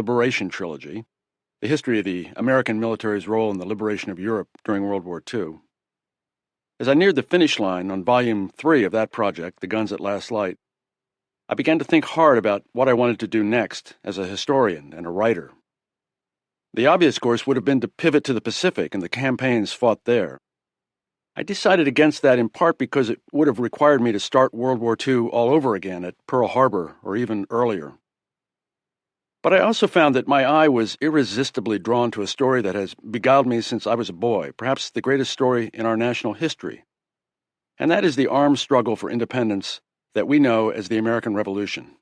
Liberation Trilogy, the history of the American military's role in the liberation of Europe during World War II. As I neared the finish line on Volume 3 of that project, The Guns at Last Light, I began to think hard about what I wanted to do next as a historian and a writer. The obvious course would have been to pivot to the Pacific and the campaigns fought there. I decided against that in part because it would have required me to start World War II all over again at Pearl Harbor or even earlier. But I also found that my eye was irresistibly drawn to a story that has beguiled me since I was a boy, perhaps the greatest story in our national history. And that is the armed struggle for independence that we know as the American Revolution.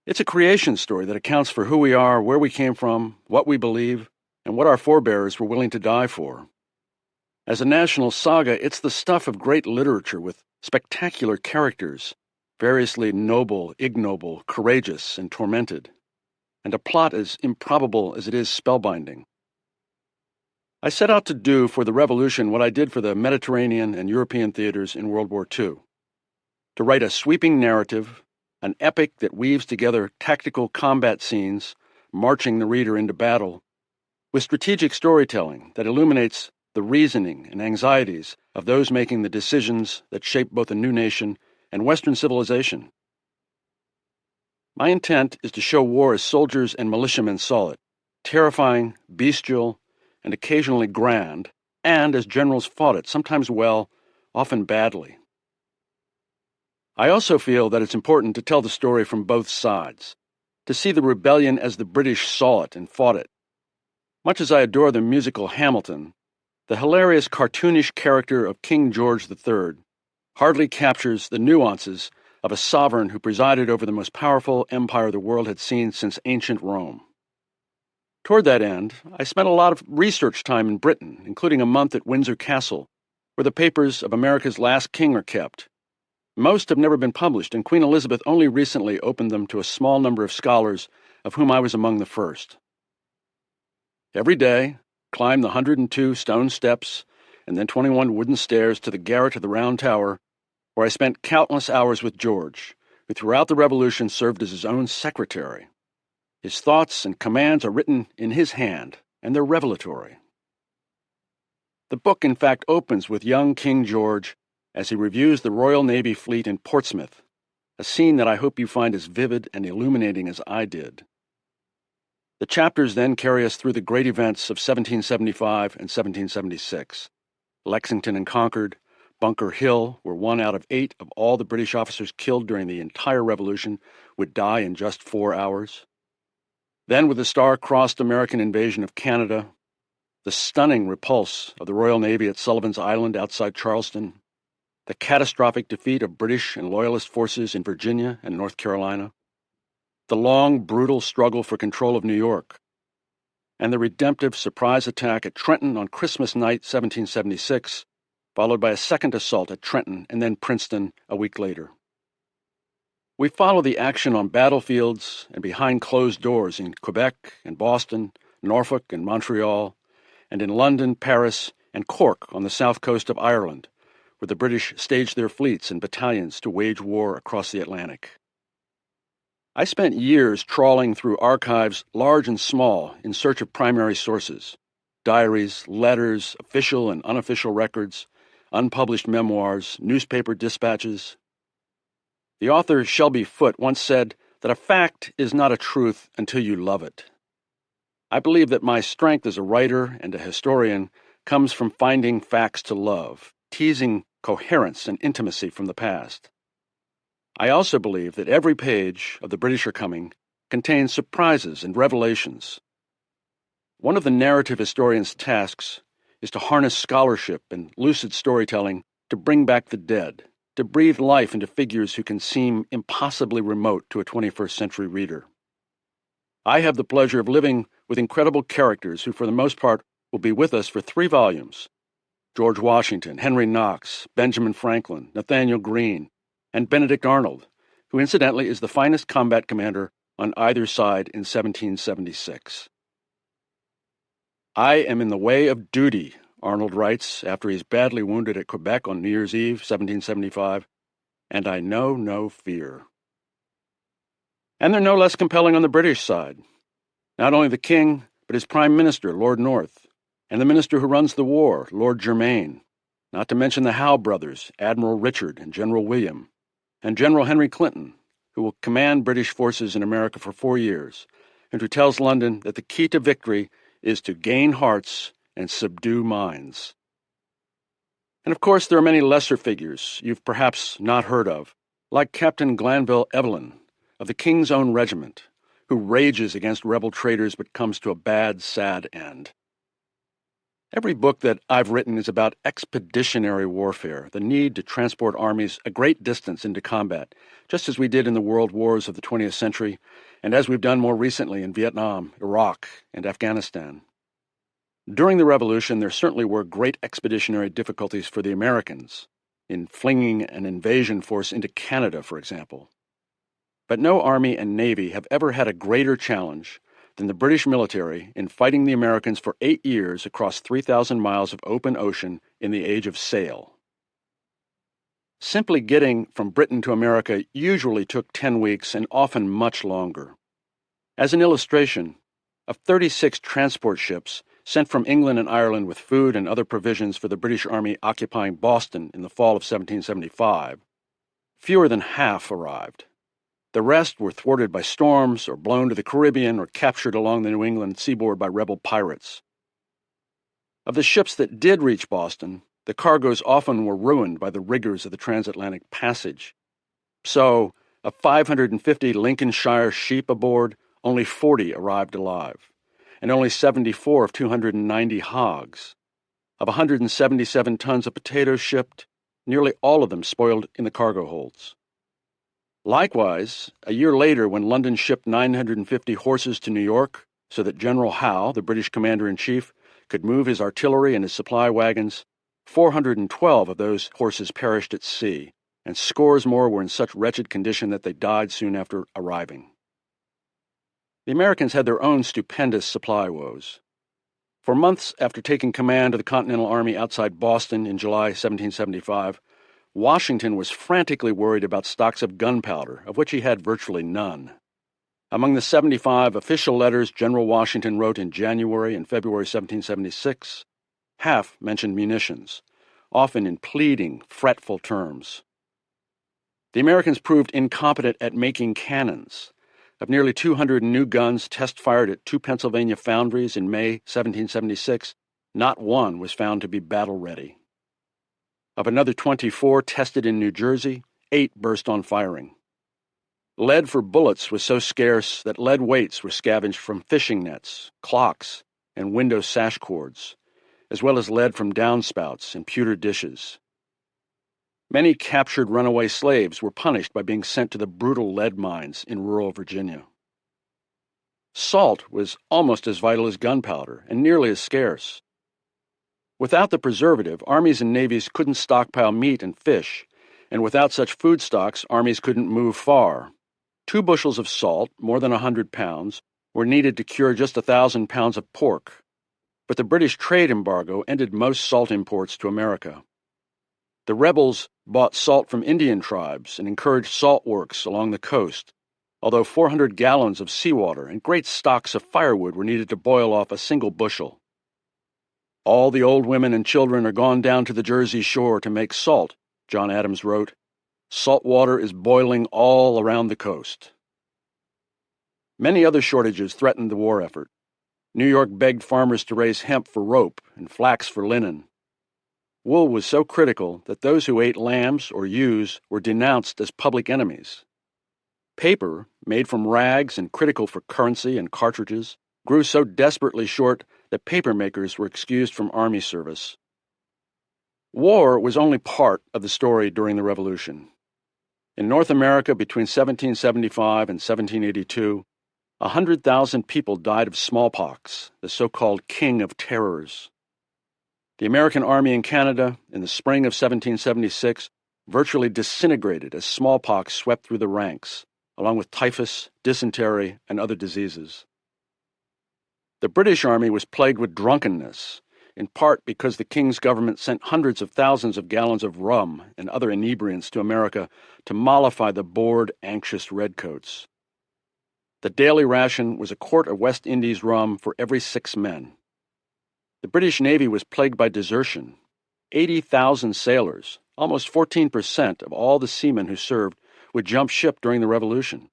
It's a creation story that accounts for who we are, where we came from, what we believe, and what our forebears were willing to die for. As a national saga, it's the stuff of great literature with spectacular characters, variously noble, ignoble, courageous, and tormented, and a plot as improbable as it is spellbinding. I set out to do for the Revolution what I did for the Mediterranean and European theaters in World War II, to write a sweeping narrative, an epic that weaves together tactical combat scenes, marching the reader into battle, with strategic storytelling that illuminates the reasoning and anxieties of those making the decisions that shape both a new nation and Western civilization. My intent is to show war as soldiers and militiamen saw it, terrifying, bestial, and occasionally grand, and as generals fought it, sometimes well, often badly. I also feel that it's important to tell the story from both sides, to see the rebellion as the British saw it and fought it. Much as I adore the musical Hamilton, the hilarious cartoonish character of King George III hardly captures the nuances of a sovereign who presided over the most powerful empire the world had seen since ancient Rome. Toward that end, I spent a lot of research time in Britain, including a month at Windsor Castle, where the papers of America's last king are kept. Most have never been published, and Queen Elizabeth only recently opened them to a small number of scholars, of whom I was among the first. Every day, climbed the 102 stone steps and then 21 wooden stairs to the garret of the Round Tower, where I spent countless hours with George, who throughout the Revolution served as his own secretary. His thoughts and commands are written in his hand, and they're revelatory. The book, in fact, opens with young King George as he reviews the Royal Navy fleet in Portsmouth, a scene that I hope you find as vivid and illuminating as I did. The chapters then carry us through the great events of 1775 and 1776. Lexington and Concord, Bunker Hill, where 1 out of 8 of all the British officers killed during the entire Revolution would die in just 4 hours. Then, with the star-crossed American invasion of Canada, the stunning repulse of the Royal Navy at Sullivan's Island outside Charleston, the catastrophic defeat of British and Loyalist forces in Virginia and North Carolina, the long, brutal struggle for control of New York, and the redemptive surprise attack at Trenton on Christmas night 1776, followed by a second assault at Trenton and then Princeton a week later. We follow the action on battlefields and behind closed doors in Quebec and Boston, Norfolk and Montreal, and in London, Paris, and Cork on the south coast of Ireland, where the British staged their fleets and battalions to wage war across the Atlantic. I spent years trawling through archives large and small in search of primary sources, diaries, letters, official and unofficial records, unpublished memoirs, newspaper dispatches. The author Shelby Foote once said that a fact is not a truth until you love it. I believe that my strength as a writer and a historian comes from finding facts to love, teasing coherence and intimacy from the past. I also believe that every page of The British Are Coming contains surprises and revelations. One of the narrative historian's tasks is to harness scholarship and lucid storytelling to bring back the dead, to breathe life into figures who can seem impossibly remote to a 21st century reader. I have the pleasure of living with incredible characters who, for the most part, will be with us for 3 volumes: George Washington, Henry Knox, Benjamin Franklin, Nathanael Greene, and Benedict Arnold, who incidentally is the finest combat commander on either side in 1776. I am in the way of duty, Arnold writes after he's badly wounded at Quebec on New Year's Eve, 1775, and I know no fear. And they're no less compelling on the British side. Not only the king, but his prime minister, Lord North, and the minister who runs the war, Lord Germain, not to mention the Howe brothers, Admiral Richard and General William, and General Henry Clinton, who will command British forces in America for 4 years, and who tells London that the key to victory is to gain hearts and subdue minds. And of course, there are many lesser figures you've perhaps not heard of, like Captain Glanville Evelyn of the King's Own Regiment, who rages against rebel traitors but comes to a bad, sad end. Every book that I've written is about expeditionary warfare, the need to transport armies a great distance into combat, just as we did in the world wars of the 20th century, and as we've done more recently in Vietnam, Iraq, and Afghanistan. During the Revolution, there certainly were great expeditionary difficulties for the Americans, in flinging an invasion force into Canada, for example. But no army and navy have ever had a greater challenge than the British military in fighting the Americans for 8 years across 3,000 miles of open ocean in the age of sail. Simply getting from Britain to America usually took 10 weeks and often much longer. As an illustration, of 36 transport ships sent from England and Ireland with food and other provisions for the British Army occupying Boston in the fall of 1775, fewer than half arrived. The rest were thwarted by storms or blown to the Caribbean or captured along the New England seaboard by rebel pirates. Of the ships that did reach Boston, the cargoes often were ruined by the rigors of the transatlantic passage. So, of 550 Lincolnshire sheep aboard, only 40 arrived alive, and only 74 of 290 hogs. Of 177 tons of potatoes shipped, nearly all of them spoiled in the cargo holds. Likewise, a year later, when London shipped 950 horses to New York so that General Howe, the British commander-in-chief, could move his artillery and his supply wagons, 412 of those horses perished at sea, and scores more were in such wretched condition that they died soon after arriving. The Americans had their own stupendous supply woes. For months after taking command of the Continental Army outside Boston in July 1775, Washington was frantically worried about stocks of gunpowder, of which he had virtually none. Among the 75 official letters General Washington wrote in January and February 1776, half mentioned munitions, often in pleading, fretful terms. The Americans proved incompetent at making cannons. Of nearly 200 new guns test-fired at 2 Pennsylvania foundries in May 1776, not one was found to be battle-ready. Of another 24 tested in New Jersey, 8 burst on firing. Lead for bullets was so scarce that lead weights were scavenged from fishing nets, clocks, and window sash cords, as well as lead from downspouts and pewter dishes. Many captured runaway slaves were punished by being sent to the brutal lead mines in rural Virginia. Salt was almost as vital as gunpowder and nearly as scarce. Without the preservative, armies and navies couldn't stockpile meat and fish, and without such food stocks, armies couldn't move far. 2 bushels of salt, more than 100 pounds, were needed to cure just 1,000 pounds of pork. But the British trade embargo ended most salt imports to America. The rebels bought salt from Indian tribes and encouraged salt works along the coast, although 400 gallons of seawater and great stocks of firewood were needed to boil off a single bushel. All the old women and children are gone down to the Jersey shore to make salt, John Adams wrote. Salt water is boiling all around the coast. Many other shortages threatened the war effort. New York begged farmers to raise hemp for rope and flax for linen. Wool was so critical that those who ate lambs or ewes were denounced as public enemies. Paper, made from rags and critical for currency and cartridges, grew so desperately short that paper makers were excused from army service. War was only part of the story during the Revolution. In North America between 1775 and 1782, 100,000 people died of smallpox, the so-called King of Terrors. The American Army in Canada, in the spring of 1776, virtually disintegrated as smallpox swept through the ranks, along with typhus, dysentery, and other diseases. The British Army was plagued with drunkenness, in part because the King's government sent hundreds of thousands of gallons of rum and other inebriants to America to mollify the bored, anxious redcoats. The daily ration was a quart of West Indies rum for every 6 men. The British Navy was plagued by desertion. 80,000 sailors, almost 14% of all the seamen who served, would jump ship during the Revolution.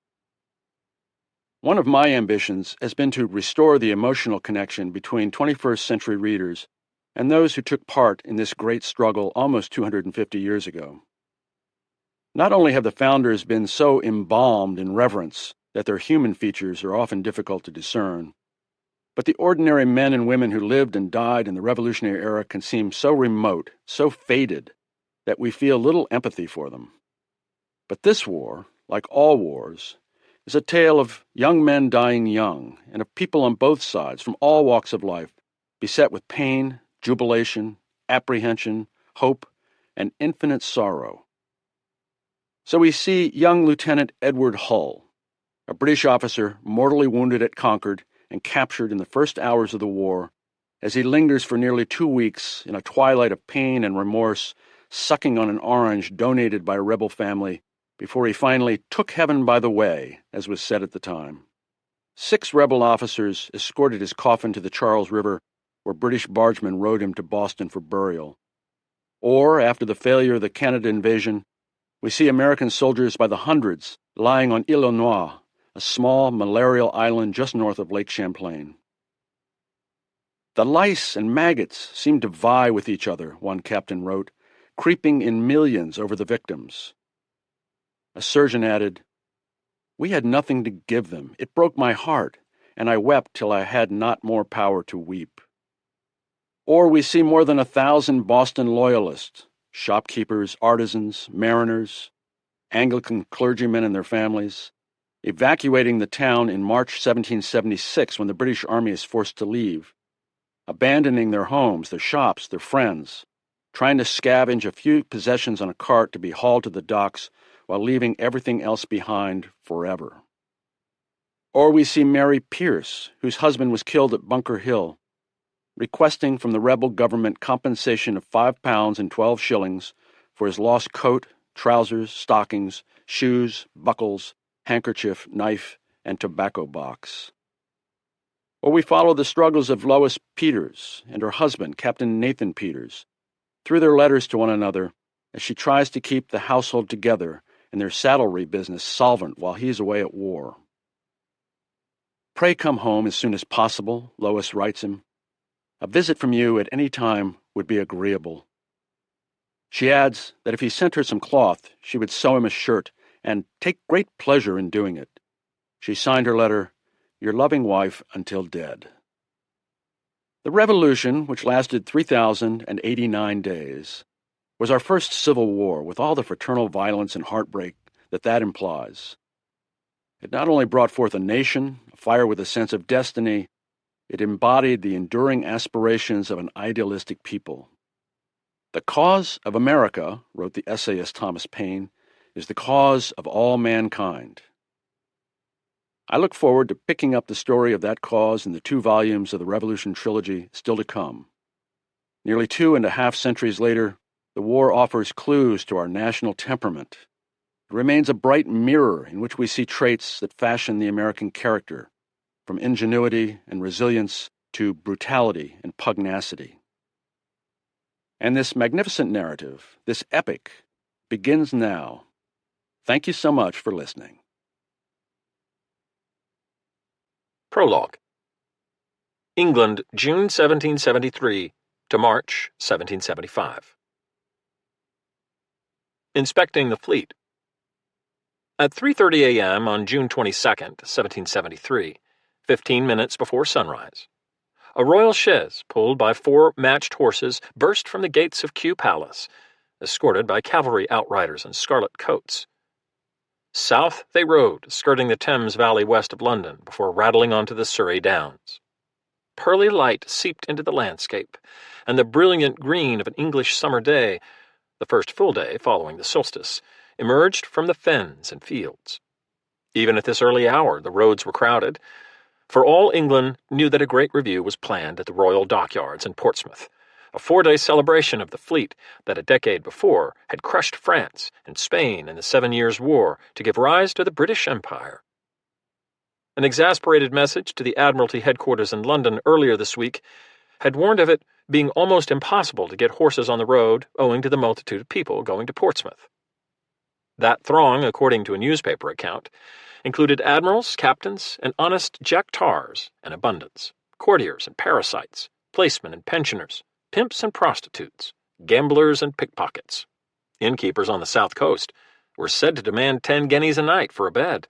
One of my ambitions has been to restore the emotional connection between 21st century readers and those who took part in this great struggle almost 250 years ago. Not only have the founders been so embalmed in reverence that their human features are often difficult to discern, but the ordinary men and women who lived and died in the Revolutionary era can seem so remote, so faded, that we feel little empathy for them. But this war, like all wars, is a tale of young men dying young, and of people on both sides, from all walks of life, beset with pain, jubilation, apprehension, hope, and infinite sorrow. So we see young Lieutenant Edward Hull, a British officer mortally wounded at Concord and captured in the first hours of the war, as he lingers for nearly 2 weeks in a twilight of pain and remorse, sucking on an orange donated by a rebel family, before he finally took heaven by the way, as was said at the time. 6 rebel officers escorted his coffin to the Charles River, where British bargemen rowed him to Boston for burial. Or, after the failure of the Canada invasion, we see American soldiers by the hundreds lying on Île aux Noix, a small malarial island just north of Lake Champlain. The lice and maggots seemed to vie with each other, one captain wrote, creeping in millions over the victims. A surgeon added, "We had nothing to give them. It broke my heart, and I wept till I had not more power to weep." Or we see more than 1,000 Boston loyalists, shopkeepers, artisans, mariners, Anglican clergymen and their families, evacuating the town in March 1776 when the British Army is forced to leave, abandoning their homes, their shops, their friends, trying to scavenge a few possessions on a cart to be hauled to the docks while leaving everything else behind forever. Or we see Mary Pierce, whose husband was killed at Bunker Hill, requesting from the rebel government compensation of £5 and 12 shillings for his lost coat, trousers, stockings, shoes, buckles, handkerchief, knife, and tobacco box. Or we follow the struggles of Lois Peters and her husband, Captain Nathan Peters, through their letters to one another as she tries to keep the household together and their saddlery business solvent while he is away at war. "Pray come home as soon as possible," Lois writes him. "A visit from you at any time would be agreeable." She adds that if he sent her some cloth, she would sew him a shirt and take great pleasure in doing it. She signed her letter, "Your loving wife until dead." The Revolution, which lasted 3,089 days, was our first civil war with all the fraternal violence and heartbreak that implies. It not only brought forth a nation, afire with a sense of destiny, it embodied the enduring aspirations of an idealistic people. "The cause of America," wrote the essayist Thomas Paine, "is the cause of all mankind." I look forward to picking up the story of that cause in the 2 volumes of the Revolution trilogy still to come. Nearly 2.5 centuries later, the war offers clues to our national temperament. It remains a bright mirror in which we see traits that fashion the American character, from ingenuity and resilience to brutality and pugnacity. And this magnificent narrative, this epic, begins now. Thank you so much for listening. Prologue. England, June 1773 to March 1775. Inspecting the fleet. At 3:30 a.m. on June 22, 1773, 15 minutes before sunrise, a royal chaise pulled by 4 matched horses burst from the gates of Kew Palace, escorted by cavalry outriders in scarlet coats. South they rode, skirting the Thames Valley west of London, before rattling onto the Surrey Downs. Pearly light seeped into the landscape, and the brilliant green of an English summer day, the first full day following the solstice, emerged from the fens and fields. Even at this early hour the roads were crowded, for all England knew that a great review was planned at the Royal Dockyards in Portsmouth, a 4-day celebration of the fleet that a decade before had crushed France and Spain in the 7 Years' War to give rise to the British Empire. An exasperated message to the Admiralty headquarters in London earlier this week had warned of it being almost impossible to get horses on the road owing to the multitude of people going to Portsmouth. That throng, according to a newspaper account, included admirals, captains, and honest jack-tars in abundance, courtiers and parasites, placemen and pensioners, pimps and prostitutes, gamblers and pickpockets. Innkeepers on the south coast were said to demand 10 guineas a night for a bed.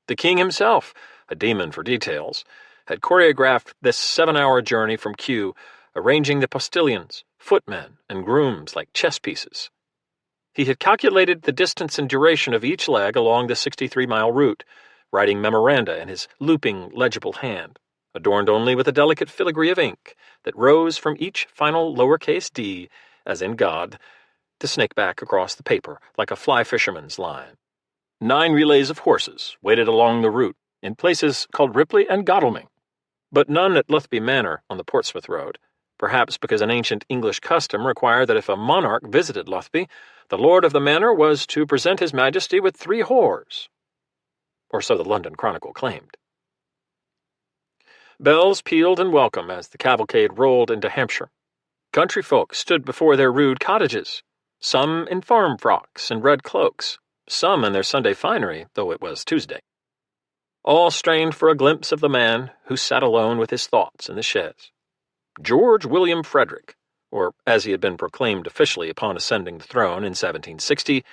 The king himself, a demon for details, had choreographed this 7-hour journey from Kew, arranging the postilions, footmen, and grooms like chess pieces. He had calculated the distance and duration of each leg along the 63-mile route, writing memoranda in his looping, legible hand, adorned only with a delicate filigree of ink that rose from each final lowercase d, as in God, to snake back across the paper like a fly fisherman's line. 9 relays of horses waited along the route in places called Ripley and Godalming, but none at Luthby Manor on the Portsmouth road, perhaps because an ancient English custom required that if a monarch visited Luthby, the lord of the manor was to present his majesty with 3 whores. Or so the London Chronicle claimed. Bells pealed in welcome as the cavalcade rolled into Hampshire. Country folk stood before their rude cottages, some in farm frocks and red cloaks, some in their Sunday finery, though it was Tuesday. All strained for a glimpse of the man who sat alone with his thoughts in the chaise. George William Frederick, or as he had been proclaimed officially upon ascending the throne in 1760,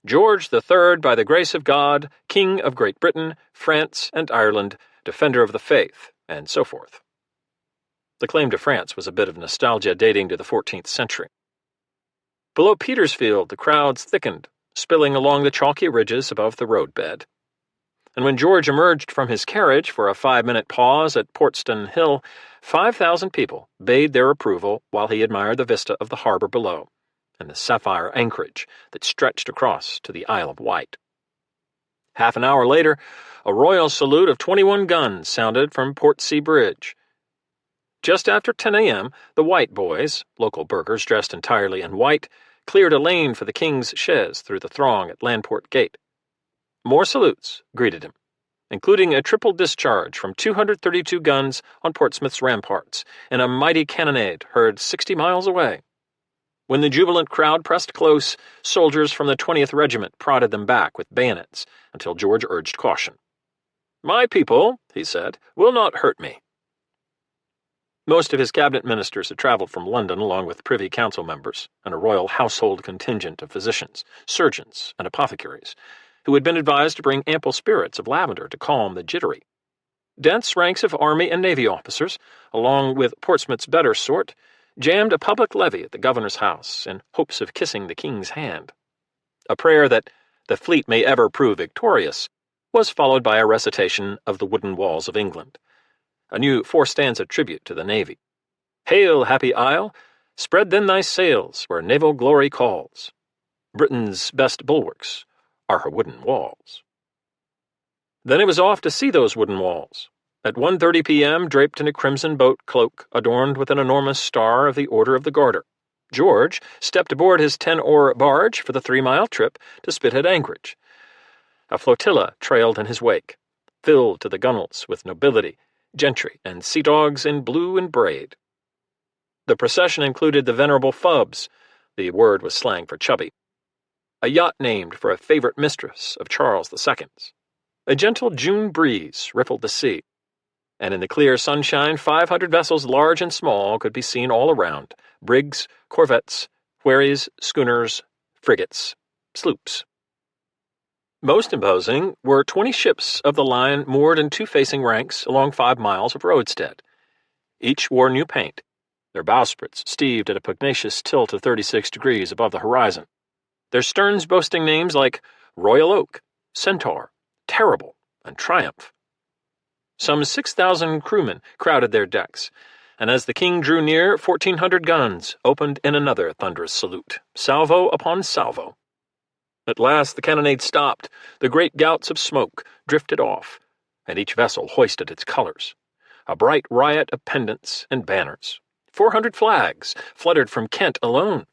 George III, by the grace of God, King of Great Britain, France, and Ireland, Defender of the Faith, and so forth. The claim to France was a bit of nostalgia dating to the 14th century. Below Petersfield, the crowds thickened, spilling along the chalky ridges above the roadbed. And when George emerged from his carriage for a 5-minute pause at Portsdown Hill, 5,000 people bade their approval while he admired the vista of the harbor below and the sapphire anchorage that stretched across to the Isle of Wight. Half an hour later, a royal salute of 21 guns sounded from Portsea Bridge. Just after 10 a.m., the White boys, local burghers dressed entirely in white, cleared a lane for the king's chaise through the throng at Landport Gate. More salutes greeted him, including a triple discharge from 232 guns on Portsmouth's ramparts and a mighty cannonade heard 60 miles away. When the jubilant crowd pressed close, soldiers from the 20th Regiment prodded them back with bayonets until George urged caution. "My people," he said, "will not hurt me." Most of his cabinet ministers had traveled from London along with Privy Council members and a royal household contingent of physicians, surgeons, and apothecaries, who had been advised to bring ample spirits of lavender to calm the jittery. Dense ranks of Army and Navy officers, along with Portsmouth's better sort, jammed a public levee at the governor's house in hopes of kissing the king's hand. A prayer that the fleet may ever prove victorious was followed by a recitation of the wooden walls of England, a new 4-stanza tribute to the Navy. "Hail, happy isle! Spread then thy sails where naval glory calls. Britain's best bulwarks are her wooden walls." Then it was off to see those wooden walls. At 1:30 p.m., draped in a crimson boat cloak adorned with an enormous star of the Order of the Garter, George stepped aboard his 10-oar barge for the 3-mile trip to Spithead Anchorage. A flotilla trailed in his wake, filled to the gunwales with nobility, gentry, and sea dogs in blue and braid. The procession included the venerable Fubbs, the word was slang for chubby, a yacht named for a favorite mistress of Charles II's. A gentle June breeze rippled the sea, and in the clear sunshine 500 vessels large and small could be seen all around: brigs, corvettes, wherries, schooners, frigates, sloops. Most imposing were 20 ships of the line moored in 2 facing ranks along 5 miles of roadstead. Each wore new paint, their bowsprits steeved at a pugnacious tilt of 36 degrees above the horizon, their sterns boasting names like Royal Oak, Centaur, Terrible, and Triumph. Some 6,000 crewmen crowded their decks, and as the king drew near, 1,400 guns opened in another thunderous salute, salvo upon salvo. At last the cannonade stopped, the great gouts of smoke drifted off, and each vessel hoisted its colors, a bright riot of pendants and banners. 400 flags fluttered from Kent alone.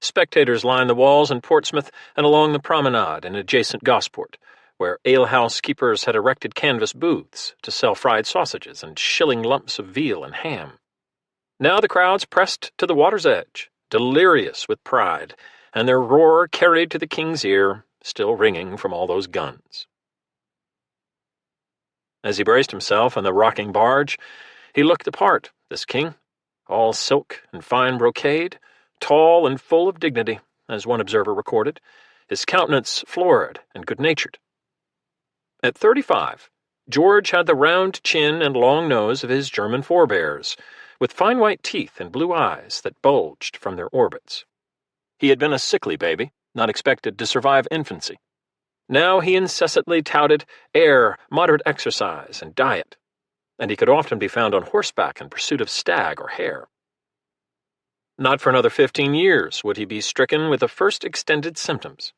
Spectators lined the walls in Portsmouth and along the promenade in adjacent Gosport, where alehouse keepers had erected canvas booths to sell fried sausages and shilling lumps of veal and ham. Now the crowds pressed to the water's edge, delirious with pride, and their roar carried to the king's ear, still ringing from all those guns. As he braced himself on the rocking barge, he looked the part, this king, all silk and fine brocade, tall and full of dignity, as one observer recorded, his countenance florid and good-natured. At 35, George had the round chin and long nose of his German forebears, with fine white teeth and blue eyes that bulged from their orbits. He had been a sickly baby, not expected to survive infancy. Now he incessantly touted air, moderate exercise, and diet, and he could often be found on horseback in pursuit of stag or hare. Not for another 15 years would he be stricken with the first extended symptoms,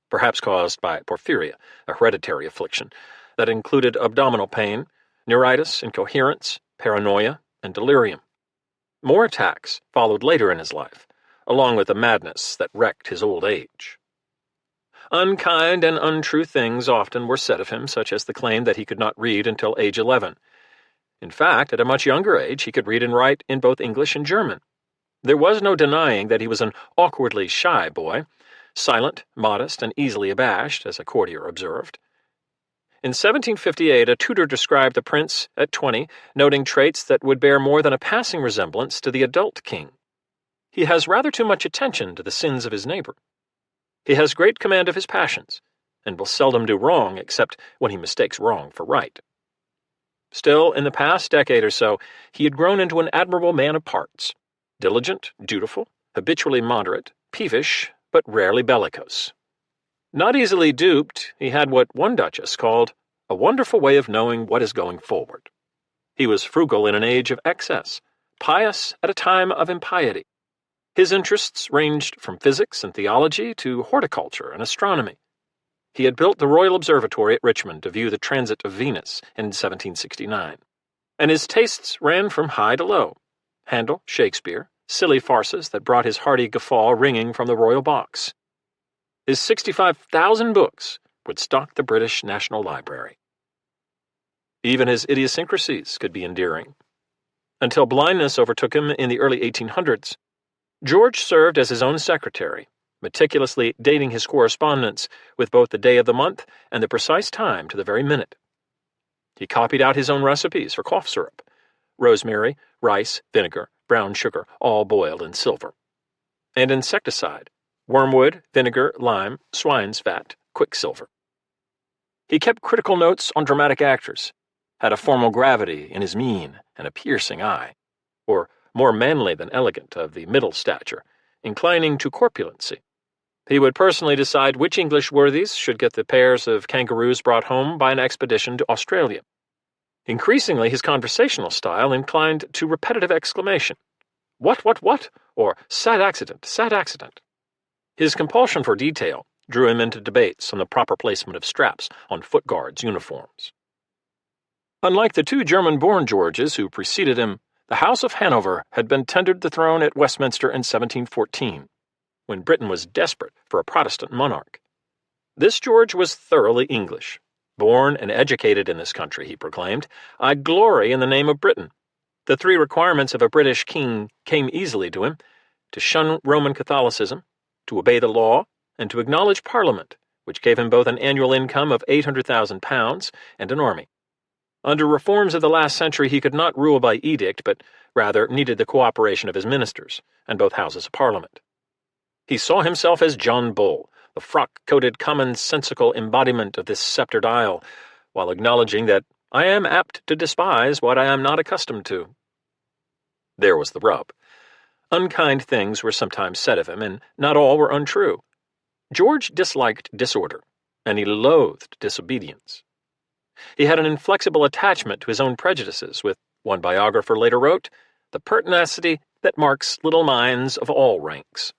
perhaps caused by porphyria, a hereditary affliction that included abdominal pain, neuritis, incoherence, paranoia, and delirium. More attacks followed later in his life, along with the madness that wrecked his old age. Unkind and untrue things often were said of him, such as the claim that he could not read until age 11. In fact, at a much younger age, he could read and write in both English and German. There was no denying that he was an awkwardly shy boy, silent, modest, and easily abashed, as a courtier observed. In 1758, a tutor described the prince at 20, noting traits that would bear more than a passing resemblance to the adult king. He has rather too much attention to the sins of his neighbor. He has great command of his passions, and will seldom do wrong except when he mistakes wrong for right. Still, in the past decade or so, he had grown into an admirable man of parts, diligent, dutiful, habitually moderate, peevish, but rarely bellicose. Not easily duped, he had what one duchess called a wonderful way of knowing what is going forward. He was frugal in an age of excess, pious at a time of impiety. His interests ranged from physics and theology to horticulture and astronomy. He had built the Royal Observatory at Richmond to view the transit of Venus in 1769, and his tastes ran from high to low: Handel, Shakespeare, silly farces that brought his hearty guffaw ringing from the royal box. His 65,000 books would stock the British National Library. Even his idiosyncrasies could be endearing. Until blindness overtook him in the early 1800s, George served as his own secretary, meticulously dating his correspondence with both the day of the month and the precise time to the very minute. He copied out his own recipes for cough syrup: rosemary, rice, vinegar, brown sugar, all boiled in silver; and insecticide: wormwood, vinegar, lime, swine's fat, quicksilver. He kept critical notes on dramatic actors, had a formal gravity in his mien and a piercing eye, or more manly than elegant, of the middle stature, inclining to corpulency. He would personally decide which English worthies should get the pairs of kangaroos brought home by an expedition to Australia. Increasingly, his conversational style inclined to repetitive exclamation: "What, or sad accident, sad accident." His compulsion for detail drew him into debates on the proper placement of straps on foot guards' uniforms. Unlike the two German-born Georges who preceded him, the House of Hanover had been tendered the throne at Westminster in 1714, when Britain was desperate for a Protestant monarch. This George was thoroughly English. Born and educated in this country, he proclaimed, "I glory in the name of Britain." The three requirements of a British king came easily to him: to shun Roman Catholicism, to obey the law, and to acknowledge Parliament, which gave him both an annual income of £800,000 and an army. Under reforms of the last century, he could not rule by edict, but rather needed the cooperation of his ministers and both houses of Parliament. He saw himself as John Bull, the frock-coated commonsensical embodiment of this sceptred isle, while acknowledging that "I am apt to despise what I am not accustomed to." There was the rub. Unkind things were sometimes said of him, and not all were untrue. George disliked disorder, and he loathed disobedience. He had an inflexible attachment to his own prejudices, with, one biographer later wrote, "the pertinacity that marks little minds of all ranks."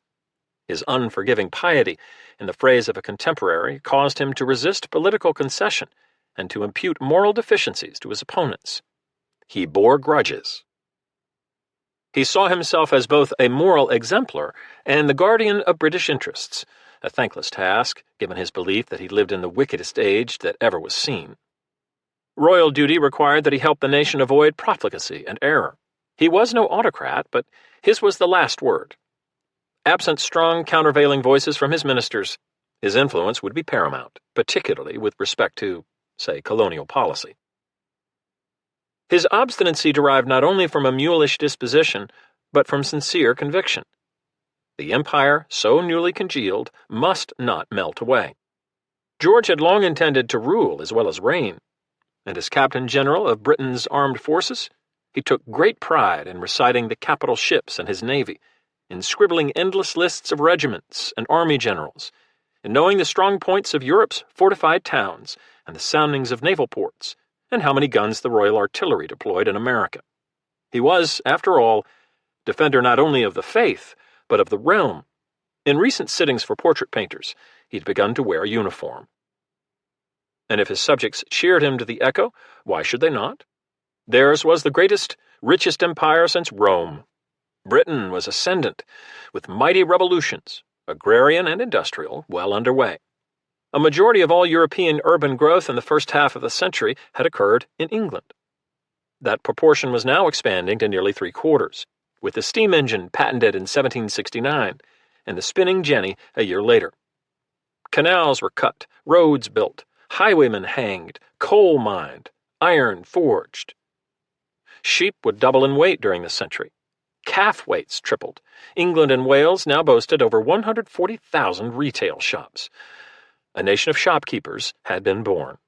His unforgiving piety, in the phrase of a contemporary, caused him to resist political concession and to impute moral deficiencies to his opponents. He bore grudges. He saw himself as both a moral exemplar and the guardian of British interests, a thankless task, given his belief that he lived in the wickedest age that ever was seen. Royal duty required that he help the nation avoid profligacy and error. He was no autocrat, but his was the last word. Absent strong countervailing voices from his ministers, his influence would be paramount, particularly with respect to, say, colonial policy. His obstinacy derived not only from a mulish disposition, but from sincere conviction. The empire, so newly congealed, must not melt away. George had long intended to rule as well as reign, and as Captain General of Britain's armed forces, he took great pride in reciting the capital ships and his navy, in scribbling endless lists of regiments and army generals, in knowing the strong points of Europe's fortified towns and the soundings of naval ports, and how many guns the Royal Artillery deployed in America. He was, after all, defender not only of the faith, but of the realm. In recent sittings for portrait painters, he'd begun to wear a uniform. And if his subjects cheered him to the echo, why should they not? Theirs was the greatest, richest empire since Rome. Britain was ascendant, with mighty revolutions, agrarian and industrial, well underway. A majority of all European urban growth in the first half of the century had occurred in England. That proportion was now expanding to nearly three-quarters, with the steam engine patented in 1769 and the spinning jenny a year later. Canals were cut, roads built, highwaymen hanged, coal mined, iron forged. Sheep would double in weight during the century. Calf weights tripled. England and Wales now boasted over 140,000 retail shops. A nation of shopkeepers had been born.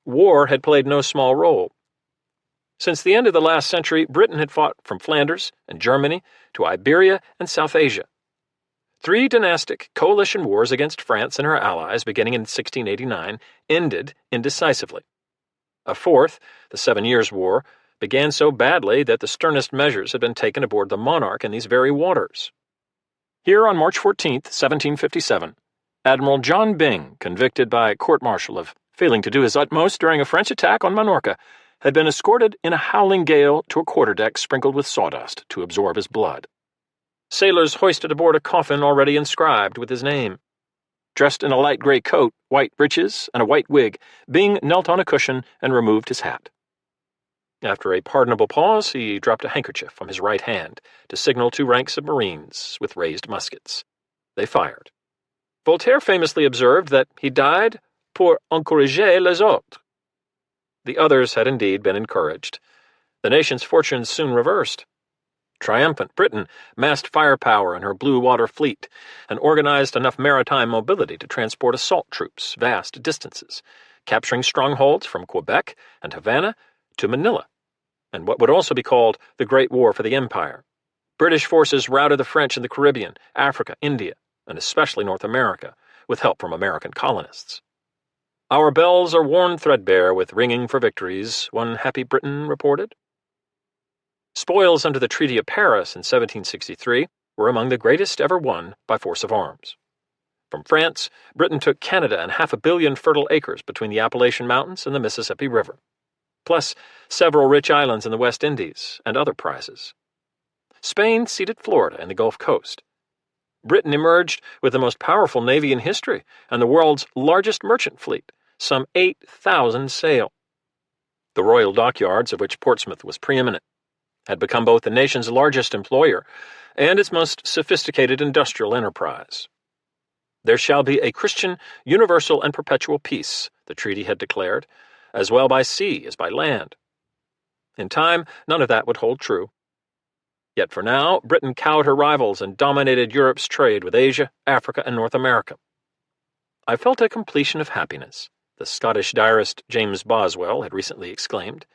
War had played no small role. Since the end of the last century, Britain had fought from Flanders and Germany to Iberia and South Asia. 3 dynastic coalition wars against France and her allies beginning in 1689 ended indecisively. A fourth, the 7 Years' War, began so badly that the sternest measures had been taken aboard the Monarch in these very waters. Here on March 14, 1757, Admiral John Byng, convicted by court-martial of failing to do his utmost during a French attack on Minorca, had been escorted in a howling gale to a quarterdeck sprinkled with sawdust to absorb his blood. Sailors hoisted aboard a coffin already inscribed with his name. Dressed in a light gray coat, white breeches, and a white wig, Byng knelt on a cushion and removed his hat. After a pardonable pause, he dropped a handkerchief from his right hand to signal 2 ranks of Marines with raised muskets. They fired. Voltaire famously observed that he died pour encourager les autres. The others had indeed been encouraged. The nation's fortunes soon reversed. Triumphant Britain massed firepower in her blue water fleet and organized enough maritime mobility to transport assault troops vast distances, capturing strongholds from Quebec and Havana to Manila, and what would also be called the Great War for the Empire. British forces routed the French in the Caribbean, Africa, India, and especially North America, with help from American colonists. Our bells are worn threadbare with ringing for victories, one happy Briton reported. Spoils under the Treaty of Paris in 1763 were among the greatest ever won by force of arms. From France, Britain took Canada and 500 million fertile acres between the Appalachian Mountains and the Mississippi River, plus several rich islands in the West Indies and other prizes. Spain ceded Florida and the Gulf Coast. Britain emerged with the most powerful navy in history and the world's largest merchant fleet, some 8,000 sail. The royal dockyards, of which Portsmouth was preeminent, had become both the nation's largest employer and its most sophisticated industrial enterprise. There shall be a Christian, universal, and perpetual peace, the treaty had declared, as well by sea as by land. In time, none of that would hold true. Yet for now, Britain cowed her rivals and dominated Europe's trade with Asia, Africa, and North America. I felt a completion of happiness, the Scottish diarist James Boswell had recently exclaimed.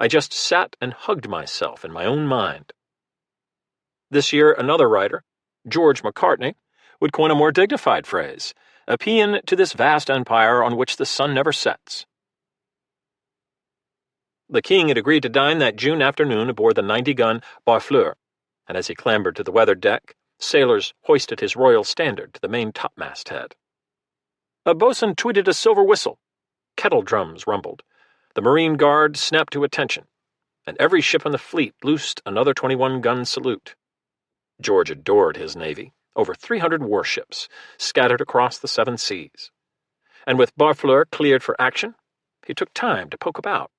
I just sat and hugged myself in my own mind. This year, another writer, George Macartney, would coin a more dignified phrase, a paean to this vast empire on which the sun never sets. The king had agreed to dine that June afternoon aboard the 90-gun Barfleur, and as he clambered to the weather deck, sailors hoisted his royal standard to the main topmast head. A boatswain tweeted a silver whistle. Kettle drums rumbled. The Marine Guard snapped to attention, and every ship in the fleet loosed another 21-gun salute. George adored his navy, over 300 warships scattered across the 7 seas. And with Barfleur cleared for action, he took time to poke about.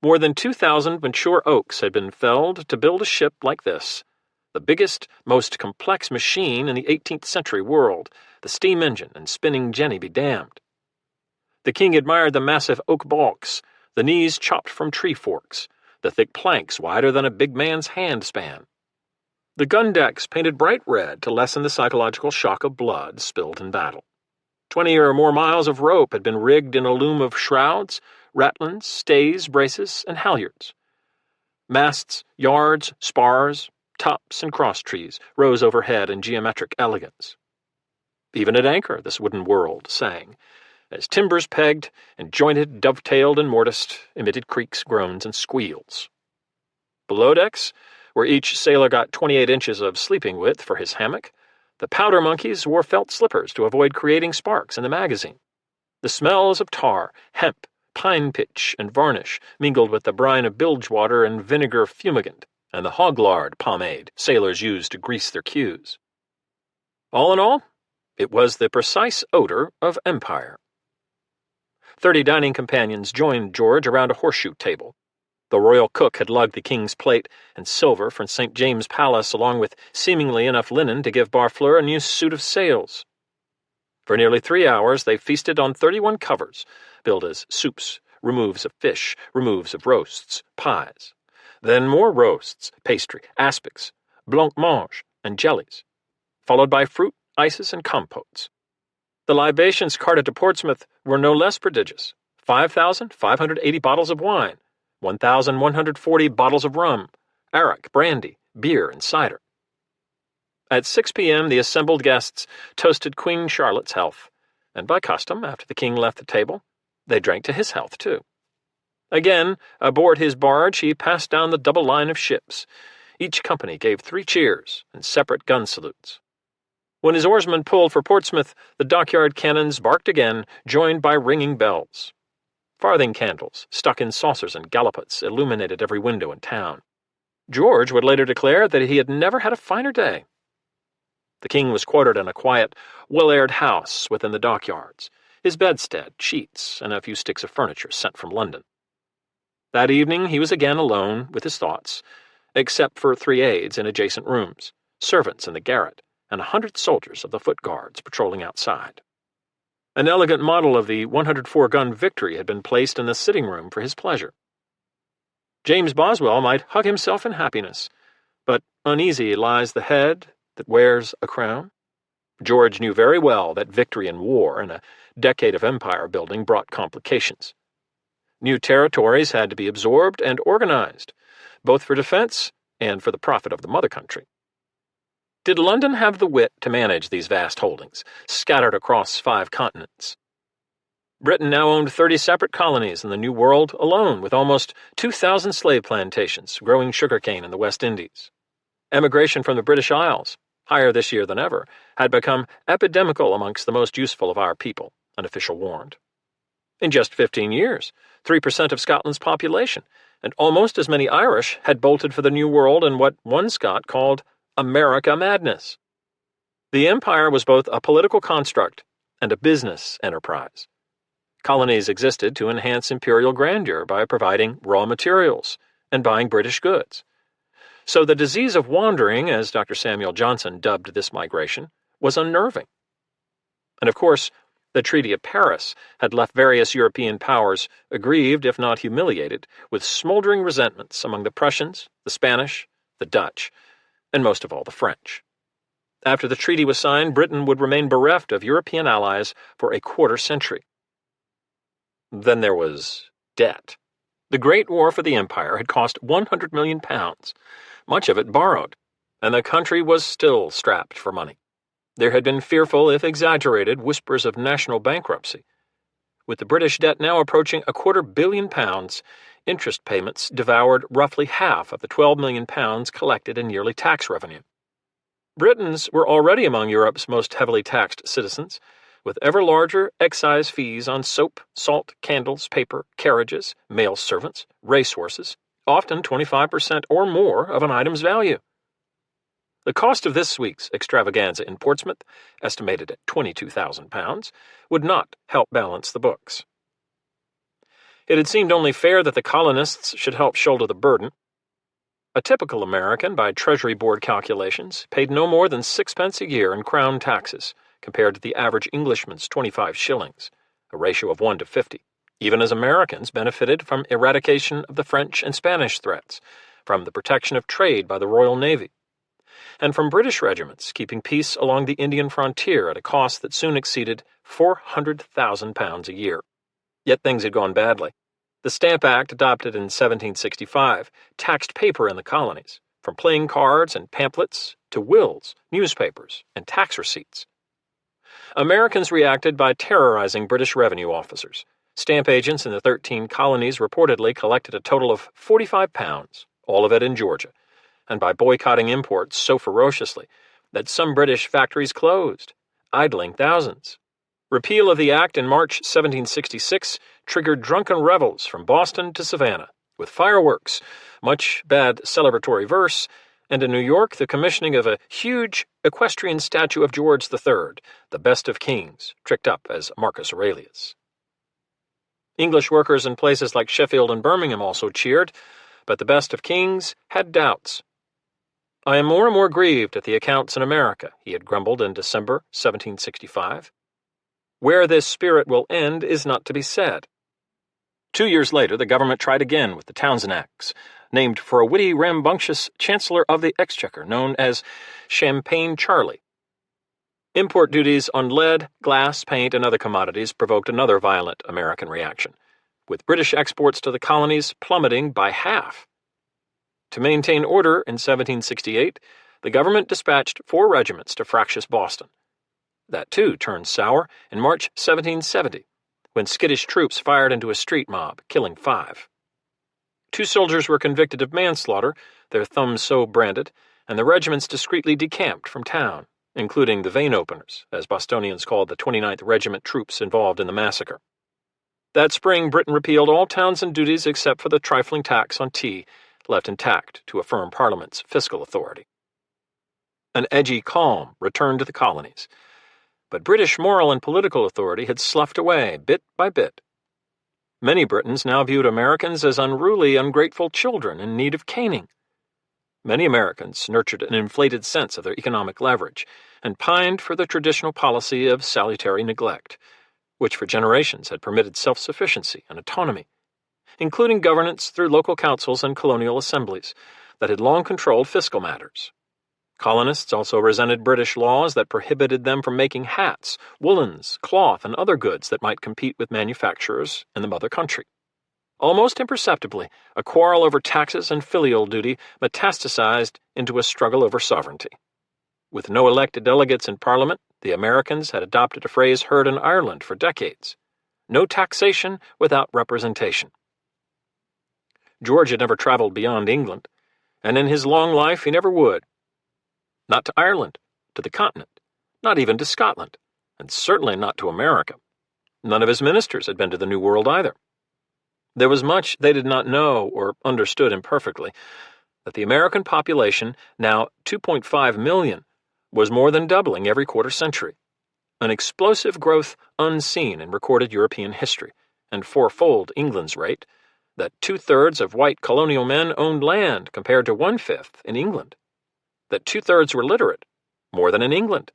More than 2,000 mature oaks had been felled to build a ship like this, the biggest, most complex machine in the 18th century world, the steam engine and spinning jenny be damned. The king admired the massive oak balks, the knees chopped from tree forks, the thick planks wider than a big man's hand span. The gun decks painted bright red to lessen the psychological shock of blood spilled in battle. 20 or more miles of rope had been rigged in a loom of shrouds, ratlins, stays, braces, and halyards. Masts, yards, spars, tops, and cross trees rose overhead in geometric elegance. Even at anchor, this wooden world sang, as timbers pegged and jointed, dovetailed, and mortised, emitted creaks, groans, and squeals. Below decks, where each sailor got 28 inches of sleeping width for his hammock, the powder monkeys wore felt slippers to avoid creating sparks in the magazine. The smells of tar, hemp, pine pitch, and varnish mingled with the brine of bilge water and vinegar fumigant, and the hog lard pomade sailors used to grease their queues. All in all, it was the precise odor of empire. 30 dining companions joined George around a horseshoe table. The royal cook had lugged the king's plate and silver from St. James's Palace, along with seemingly enough linen to give Barfleur a new suit of sails. For nearly 3 hours they feasted on 31 covers, billed as soups, removes of fish, removes of roasts, pies. Then more roasts, pastry, aspics, blancmange, and jellies, followed by fruit, ices, and compotes. The libations carted to Portsmouth were no less prodigious: 5,580 bottles of wine, 1,140 bottles of rum, arrack, brandy, beer, and cider. At 6 p.m. the assembled guests toasted Queen Charlotte's health, and by custom, after the king left the table, they drank to his health too. Again, aboard his barge, he passed down the double line of ships. Each company gave 3 cheers and separate gun salutes. When his oarsmen pulled for Portsmouth, the dockyard cannons barked again, joined by ringing bells. Farthing candles, stuck in saucers and gallipots, illuminated every window in town. George would later declare that he had never had a finer day. The king was quartered in a quiet, well-aired house within the dockyards, his bedstead, sheets, and a few sticks of furniture sent from London. That evening he was again alone with his thoughts, except for 3 aides in adjacent rooms, servants in the garret, and 100 soldiers of the foot guards patrolling outside. An elegant model of the 104-gun Victory had been placed in the sitting room for his pleasure. James Boswell might hug himself in happiness, but uneasy lies the head that wears a crown. George knew very well that victory in war and a decade of empire building brought complications. New territories had to be absorbed and organized, both for defense and for the profit of the mother country. Did London have the wit to manage these vast holdings, scattered across 5 continents? Britain now owned 30 separate colonies in the New World alone, with almost 2,000 slave plantations growing sugarcane in the West Indies. Emigration from the British Isles, higher this year than ever, had become epidemical amongst the most useful of our people, an official warned. In just 15 years, 3% of Scotland's population, and almost as many Irish, had bolted for the New World in what one Scot called America madness. The empire was both a political construct and a business enterprise. Colonies existed to enhance imperial grandeur by providing raw materials and buying British goods. So the disease of wandering, as Dr. Samuel Johnson dubbed this migration, was unnerving. And of course, the Treaty of Paris had left various European powers aggrieved, if not humiliated, with smoldering resentments among the Prussians, the Spanish, the Dutch, and most of all the French. After the treaty was signed, Britain would remain bereft of European allies for a quarter century. Then there was debt. The Great War for the Empire had cost £100 million, much of it borrowed, and the country was still strapped for money. There had been fearful, if exaggerated, whispers of national bankruptcy. With the British debt now approaching £250 million, interest payments devoured roughly half of the £12 million collected in yearly tax revenue. Britons were already among Europe's most heavily taxed citizens, with ever larger excise fees on soap, salt, candles, paper, carriages, male servants, racehorses, often 25% or more of an item's value. The cost of this week's extravaganza in Portsmouth, estimated at £22,000, would not help balance the books. It had seemed only fair that the colonists should help shoulder the burden. A typical American, by Treasury Board calculations, paid no more than 6 pence a year in crown taxes, compared to the average Englishman's 25 shillings, a ratio of 1 to 50, even as Americans benefited from eradication of the French and Spanish threats, from the protection of trade by the Royal Navy, and from British regiments keeping peace along the Indian frontier at a cost that soon exceeded £400,000 a year. Yet things had gone badly. The Stamp Act, adopted in 1765, taxed paper in the colonies, from playing cards and pamphlets to wills, newspapers, and tax receipts. Americans reacted by terrorizing British revenue officers. Stamp agents in the 13 colonies reportedly collected a total of £45, all of it in Georgia, and by boycotting imports so ferociously that some British factories closed, idling thousands. Repeal of the act in March 1766 triggered drunken revels from Boston to Savannah, with fireworks, much bad celebratory verse, and in New York the commissioning of a huge equestrian statue of George III, the best of kings, tricked up as Marcus Aurelius. English workers in places like Sheffield and Birmingham also cheered, but the best of kings had doubts. "I am more and more grieved at the accounts in America," he had grumbled in December 1765. "Where this spirit will end is not to be said." 2 years later, the government tried again with the Townshend Acts, named for a witty, rambunctious Chancellor of the Exchequer known as Champagne Charlie. Import duties on lead, glass, paint, and other commodities provoked another violent American reaction, with British exports to the colonies plummeting by half. To maintain order in 1768, the government dispatched 4 regiments to fractious Boston. That, too, turned sour in March 1770, when skittish troops fired into a street mob, killing 5. 2 soldiers were convicted of manslaughter, their thumbs so branded, and the regiments discreetly decamped from town, including the vein openers, as Bostonians called the 29th Regiment troops involved in the massacre. That spring, Britain repealed all Townshend duties except for the trifling tax on tea, left intact to affirm Parliament's fiscal authority. An edgy calm returned to the colonies, but British moral and political authority had sloughed away bit by bit. Many Britons now viewed Americans as unruly, ungrateful children in need of caning. Many Americans nurtured an inflated sense of their economic leverage and pined for the traditional policy of salutary neglect, which for generations had permitted self-sufficiency and autonomy, including governance through local councils and colonial assemblies that had long controlled fiscal matters. Colonists also resented British laws that prohibited them from making hats, woolens, cloth, and other goods that might compete with manufacturers in the mother country. Almost imperceptibly, a quarrel over taxes and filial duty metastasized into a struggle over sovereignty. With no elected delegates in Parliament, the Americans had adopted a phrase heard in Ireland for decades: no taxation without representation. George had never traveled beyond England, and in his long life he never would. Not to Ireland, to the continent, not even to Scotland, and certainly not to America. None of his ministers had been to the New World either. There was much they did not know or understood imperfectly, that the American population, now 2.5 million, was more than doubling every quarter century, an explosive growth unseen in recorded European history, and fourfold England's rate, that 2/3 of white colonial men owned land compared to 1/5 in England, that 2/3 were literate, more than in England,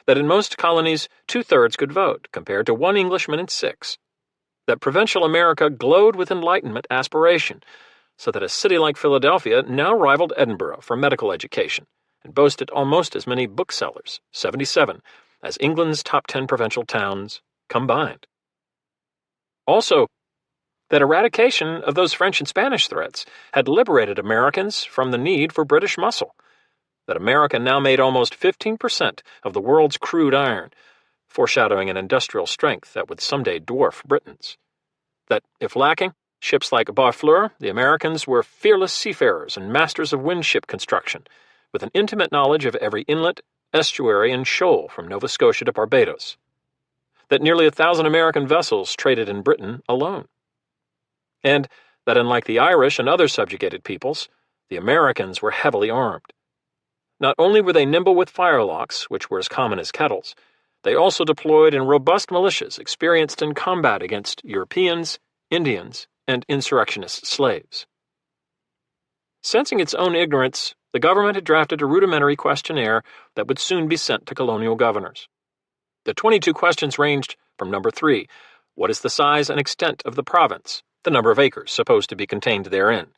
that in most colonies 2/3 could vote compared to 1 Englishman in 6, that provincial America glowed with Enlightenment aspiration, so that a city like Philadelphia now rivaled Edinburgh for medical education and boasted almost as many booksellers, 77, as England's top 10 provincial towns combined. Also, that eradication of those French and Spanish threats had liberated Americans from the need for British muscle, that America now made almost 15% of the world's crude iron, foreshadowing an industrial strength that would someday dwarf Britain's. That, if lacking ships like Barfleur, the Americans were fearless seafarers and masters of windship construction, with an intimate knowledge of every inlet, estuary, and shoal from Nova Scotia to Barbados. That nearly 1,000 American vessels traded in Britain alone. And that, unlike the Irish and other subjugated peoples, the Americans were heavily armed. Not only were they nimble with firelocks, which were as common as kettles, they also deployed in robust militias experienced in combat against Europeans, Indians, and insurrectionist slaves. Sensing its own ignorance, the government had drafted a rudimentary questionnaire that would soon be sent to colonial governors. The 22 questions ranged from number 3, what is the size and extent of the province, the number of acres supposed to be contained therein,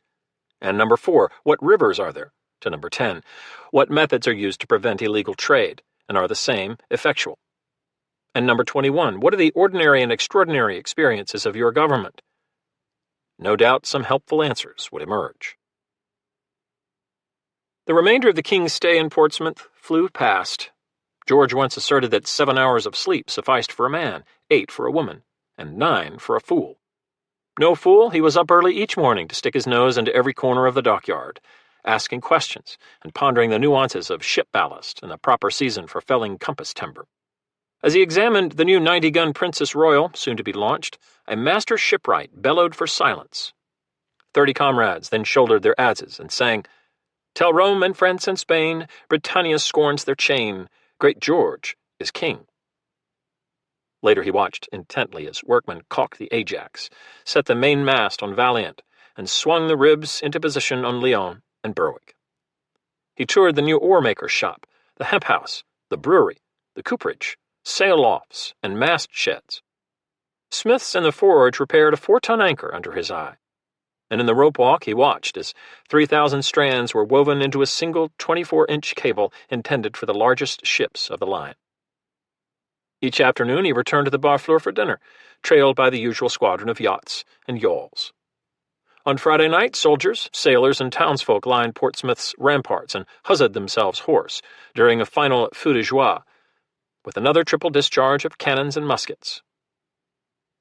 and number 4, what rivers are there, to number 10, what methods are used to prevent illegal trade, and are the same effectual, and number 21, what are the ordinary and extraordinary experiences of your government? No doubt some helpful answers would emerge. The remainder of the king's stay in Portsmouth flew past. George once asserted that 7 hours of sleep sufficed for a man, 8 for a woman, and 9 for a fool. No fool, he was up early each morning to stick his nose into every corner of the dockyard, asking questions and pondering the nuances of ship ballast and the proper season for felling compass timber. As he examined the new 90-gun Princess Royal, soon to be launched, a master shipwright bellowed for silence. 30 comrades then shouldered their adzes and sang, "Tell Rome and France and Spain, Britannia scorns their chain, great George is king." Later he watched intently as workmen caulked the Ajax, set the mainmast on Valiant, and swung the ribs into position on Leon and Berwick. He toured the new oar-maker's shop, the hemp house, the brewery, the cooperage, sail lofts, and mast sheds. Smiths in the forge repaired a 4-ton anchor under his eye, and in the rope walk he watched as 3,000 strands were woven into a single 24-inch cable intended for the largest ships of the line. Each afternoon he returned to the Barfleur for dinner, trailed by the usual squadron of yachts and yawls. On Friday night, soldiers, sailors, and townsfolk lined Portsmouth's ramparts and huzzed themselves hoarse during a final feu de joie, with another triple discharge of cannons and muskets.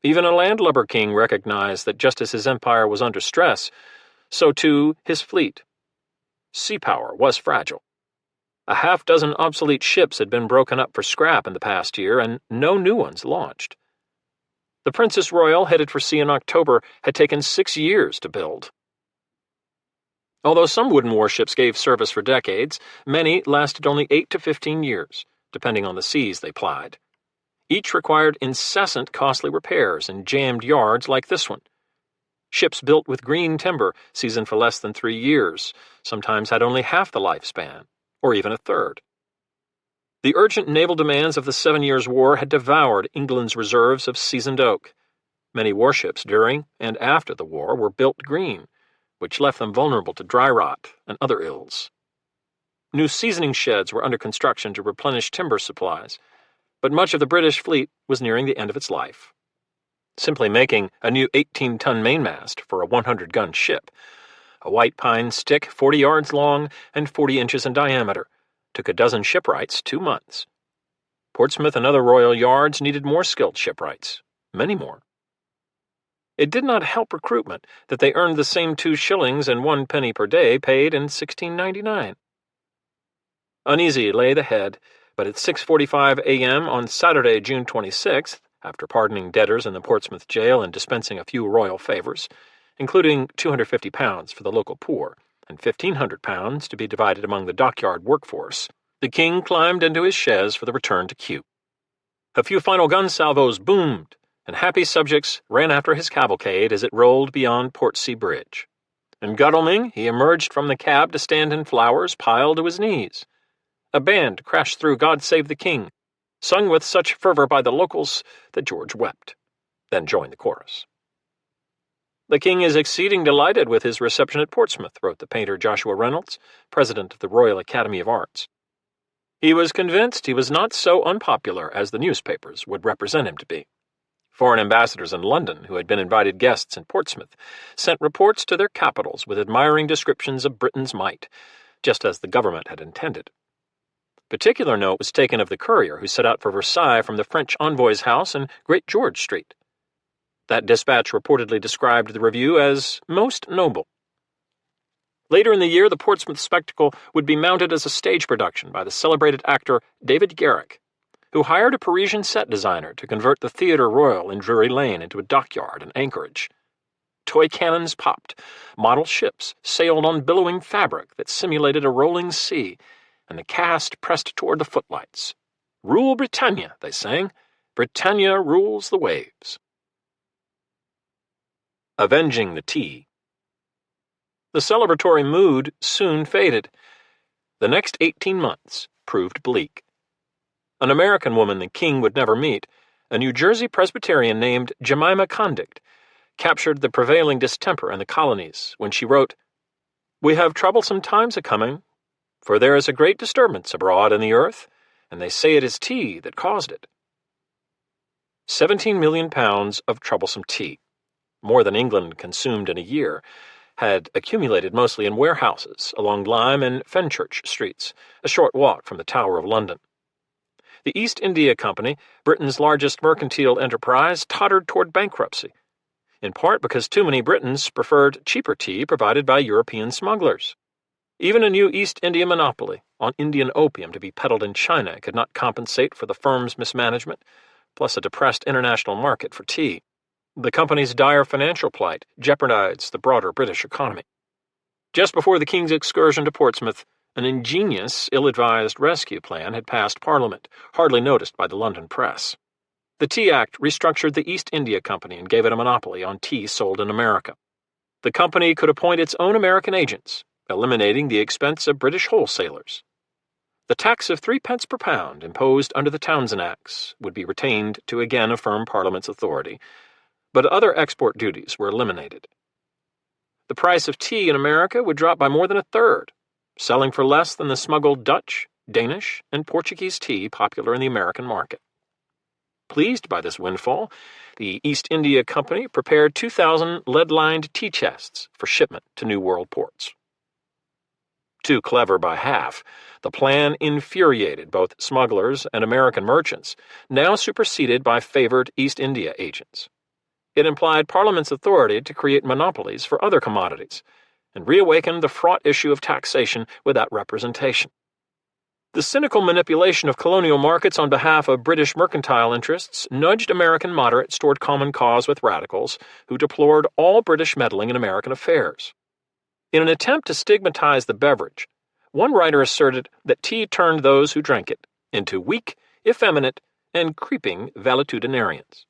Even a landlubber king recognized that just as his empire was under stress, so too his fleet. Sea power was fragile. A half-dozen obsolete ships had been broken up for scrap in the past year, and no new ones launched. The Princess Royal, headed for sea in October, had taken 6 years to build. Although some wooden warships gave service for decades, many lasted only 8 to 15 years, depending on the seas they plied. Each required incessant costly repairs in jammed yards like this one. Ships built with green timber, seasoned for less than 3 years, sometimes had only half the lifespan, or even a third. The urgent naval demands of the 7 Years' War had devoured England's reserves of seasoned oak. Many warships during and after the war were built green, which left them vulnerable to dry rot and other ills. New seasoning sheds were under construction to replenish timber supplies, but much of the British fleet was nearing the end of its life. Simply making a new 18-ton mainmast for a 100-gun ship, a white pine stick 40 yards long and 40 inches in diameter, took a dozen shipwrights 2 months. Portsmouth and other royal yards needed more skilled shipwrights, many more. It did not help recruitment that they earned the same 2 shillings and 1 penny per day paid in 1699. Uneasy lay the head, but at 6:45 a.m. on Saturday, June 26th, after pardoning debtors in the Portsmouth jail and dispensing a few royal favors, including £250 for the local poor and £1,500 to be divided among the dockyard workforce, the king climbed into his chaise for the return to Kew. A few final gun salvos boomed, and happy subjects ran after his cavalcade as it rolled beyond Portsea Bridge. In Godalming, he emerged from the cab to stand in flowers piled to his knees. A band crashed through God Save the King, sung with such fervor by the locals that George wept, then joined the chorus. "The king is exceeding delighted with his reception at Portsmouth," wrote the painter Joshua Reynolds, president of the Royal Academy of Arts. "He was convinced he was not so unpopular as the newspapers would represent him to be." Foreign ambassadors in London, who had been invited guests in Portsmouth, sent reports to their capitals with admiring descriptions of Britain's might, just as the government had intended. Particular note was taken of the courier who set out for Versailles from the French envoy's house in Great George Street. That dispatch reportedly described the review as most noble. Later in the year, the Portsmouth spectacle would be mounted as a stage production by the celebrated actor David Garrick, who hired a Parisian set designer to convert the Theatre Royal in Drury Lane into a dockyard and anchorage. Toy cannons popped, model ships sailed on billowing fabric that simulated a rolling sea, and the cast pressed toward the footlights. "Rule Britannia," they sang. "Britannia rules the waves." Avenging the tea. The celebratory mood soon faded. The next 18 months proved bleak. An American woman the king would never meet, a New Jersey Presbyterian named Jemima Condict, captured the prevailing distemper in the colonies when she wrote, "We have troublesome times a-coming, for there is a great disturbance abroad in the earth, and they say it is tea that caused it." 17 million pounds of troublesome tea, more than England consumed in a year, had accumulated mostly in warehouses along Lime and Fenchurch streets, a short walk from the Tower of London. The East India Company, Britain's largest mercantile enterprise, tottered toward bankruptcy, in part because too many Britons preferred cheaper tea provided by European smugglers. Even a new East India monopoly on Indian opium to be peddled in China could not compensate for the firm's mismanagement, plus a depressed international market for tea. The company's dire financial plight jeopardized the broader British economy. Just before the King's excursion to Portsmouth, an ingenious, ill-advised rescue plan had passed Parliament, hardly noticed by the London press. The Tea Act restructured the East India Company and gave it a monopoly on tea sold in America. The company could appoint its own American agents, eliminating the expense of British wholesalers. The tax of 3 pence per pound imposed under the Townshend Acts would be retained to again affirm Parliament's authority, but other export duties were eliminated. The price of tea in America would drop by more than a third, selling for less than the smuggled Dutch, Danish, and Portuguese tea popular in the American market. Pleased by this windfall, the East India Company prepared 2,000 lead-lined tea chests for shipment to New World ports. Too clever by half, the plan infuriated both smugglers and American merchants, now superseded by favored East India agents. It implied Parliament's authority to create monopolies for other commodities, and reawakened the fraught issue of taxation without representation. The cynical manipulation of colonial markets on behalf of British mercantile interests nudged American moderates toward common cause with radicals who deplored all British meddling in American affairs. In an attempt to stigmatize the beverage, one writer asserted that tea turned those who drank it into weak, effeminate, and creeping valetudinarians.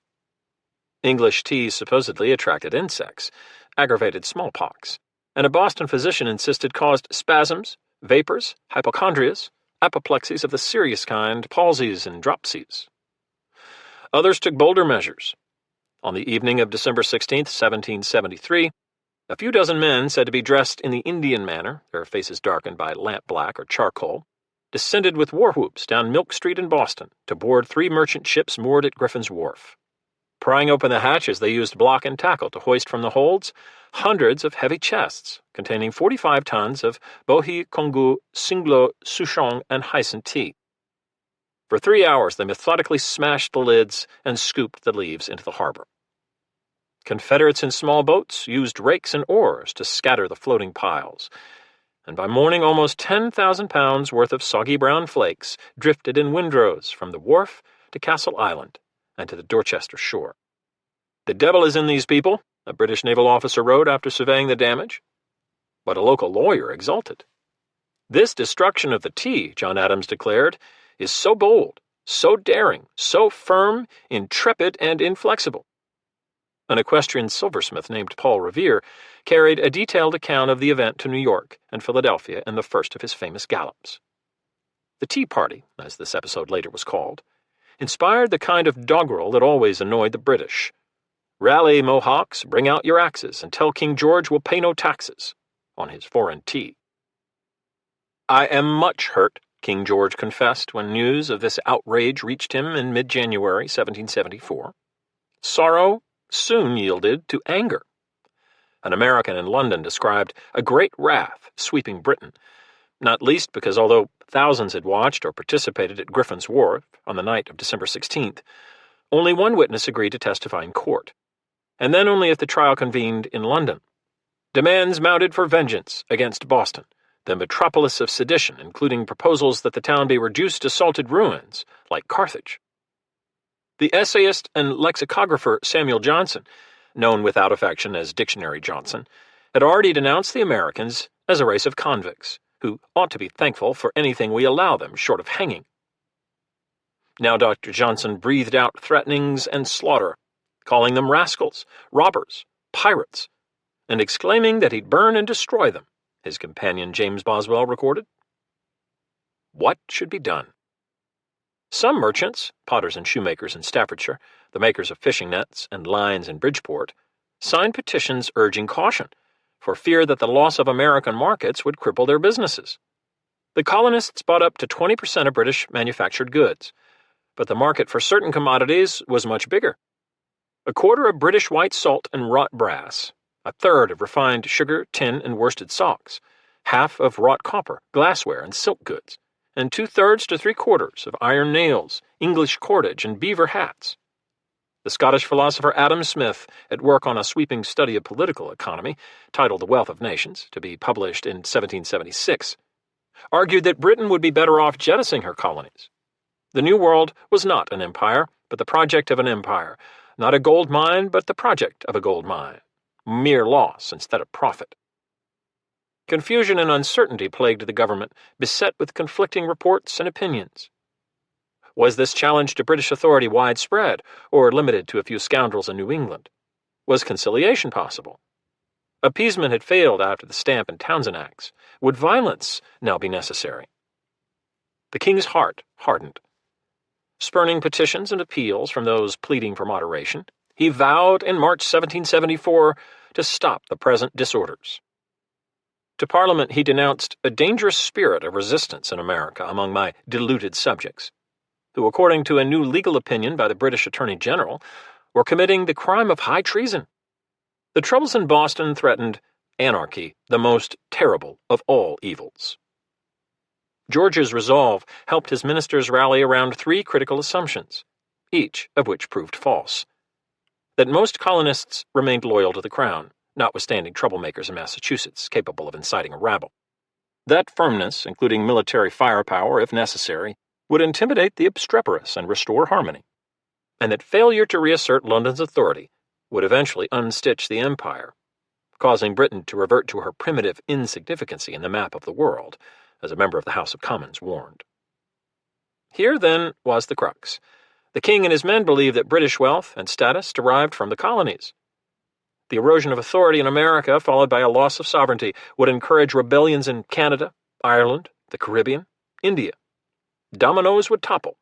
English tea supposedly attracted insects, aggravated smallpox, and a Boston physician insisted caused spasms, vapors, hypochondrias, apoplexies of the serious kind, palsies, and dropsies. Others took bolder measures. On the evening of December 16, 1773, a few dozen men said to be dressed in the Indian manner, their faces darkened by lampblack or charcoal, descended with war whoops down Milk Street in Boston to board 3 merchant ships moored at Griffin's Wharf. Prying open the hatches, they used block and tackle to hoist from the holds hundreds of heavy chests containing 45 tons of Bohi, Kongu, Singlo, Souchong, and Hyson tea. For 3 hours, they methodically smashed the lids and scooped the leaves into the harbor. Confederates in small boats used rakes and oars to scatter the floating piles, and by morning almost 10,000 pounds worth of soggy brown flakes drifted in windrows from the wharf to Castle Island and to the Dorchester shore. "The devil is in these people," a British naval officer wrote after surveying the damage. But a local lawyer exulted. "This destruction of the tea," John Adams declared, "is so bold, so daring, so firm, intrepid, and inflexible." An equestrian silversmith named Paul Revere carried a detailed account of the event to New York and Philadelphia in the first of his famous gallops. The Tea Party, as this episode later was called, inspired the kind of doggerel that always annoyed the British. "Rally, Mohawks, bring out your axes, and tell King George we'll pay no taxes" on his foreign tea. "I am much hurt," King George confessed when news of this outrage reached him in mid-January 1774. Sorrow soon yielded to anger. An American in London described a great wrath sweeping Britain, not least because although thousands had watched or participated at Griffin's Wharf on the night of December 16th, only one witness agreed to testify in court, and then only if the trial convened in London. Demands mounted for vengeance against Boston, the metropolis of sedition, including proposals that the town be reduced to salted ruins, like Carthage. The essayist and lexicographer Samuel Johnson, known without affection as Dictionary Johnson, had already denounced the Americans as a race of convicts, who ought to be thankful for anything we allow them short of hanging. Now Dr. Johnson breathed out threatenings and slaughter, calling them rascals, robbers, pirates, and exclaiming that he'd burn and destroy them, his companion James Boswell recorded. What should be done? Some merchants, potters and shoemakers in Staffordshire, the makers of fishing nets and lines in Bridgeport, signed petitions urging caution, for fear that the loss of American markets would cripple their businesses. The colonists bought up to 20% of British manufactured goods, but the market for certain commodities was much bigger. A quarter of British white salt and wrought brass, a third of refined sugar, tin, and worsted socks, half of wrought copper, glassware, and silk goods, and 2/3 to 3/4 of iron nails, English cordage, and beaver hats. The Scottish philosopher Adam Smith, at work on a sweeping study of political economy, titled The Wealth of Nations, to be published in 1776, argued that Britain would be better off jettisoning her colonies. The New World was not an empire, but the project of an empire, not a gold mine, but the project of a gold mine, mere loss instead of profit. Confusion and uncertainty plagued the government, beset with conflicting reports and opinions. Was this challenge to British authority widespread, or limited to a few scoundrels in New England? Was conciliation possible? Appeasement had failed after the Stamp and Townshend Acts. Would violence now be necessary? The king's heart hardened. Spurning petitions and appeals from those pleading for moderation, he vowed in March 1774 to stop the present disorders. To Parliament he denounced a dangerous spirit of resistance in America among my deluded subjects, who, according to a new legal opinion by the British Attorney General, were committing the crime of high treason. The troubles in Boston threatened anarchy, the most terrible of all evils. George's resolve helped his ministers rally around 3 critical assumptions, each of which proved false. That most colonists remained loyal to the Crown, notwithstanding troublemakers in Massachusetts capable of inciting a rabble. That firmness, including military firepower if necessary, would intimidate the obstreperous and restore harmony, and that failure to reassert London's authority would eventually unstitch the empire, causing Britain to revert to her primitive insignificancy in the map of the world, as a member of the House of Commons warned. Here, then, was the crux. The king and his men believed that British wealth and status derived from the colonies. The erosion of authority in America, followed by a loss of sovereignty, would encourage rebellions in Canada, Ireland, the Caribbean, India. Dominoes would topple.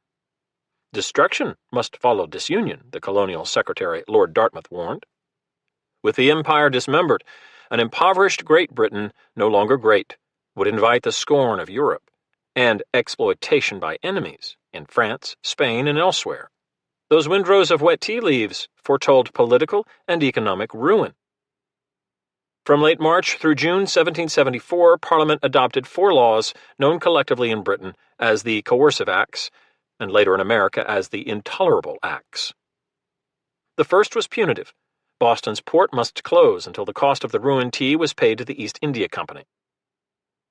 Destruction must follow disunion, the colonial secretary Lord Dartmouth warned. With the empire dismembered, an impoverished Great Britain, no longer great, would invite the scorn of Europe and exploitation by enemies in France, Spain, and elsewhere. Those windrows of wet tea leaves foretold political and economic ruin. From late March through June 1774, Parliament adopted 4 laws known collectively in Britain as the Coercive Acts, and later in America as the Intolerable Acts. The first was punitive. Boston's port must close until the cost of the ruined tea was paid to the East India Company.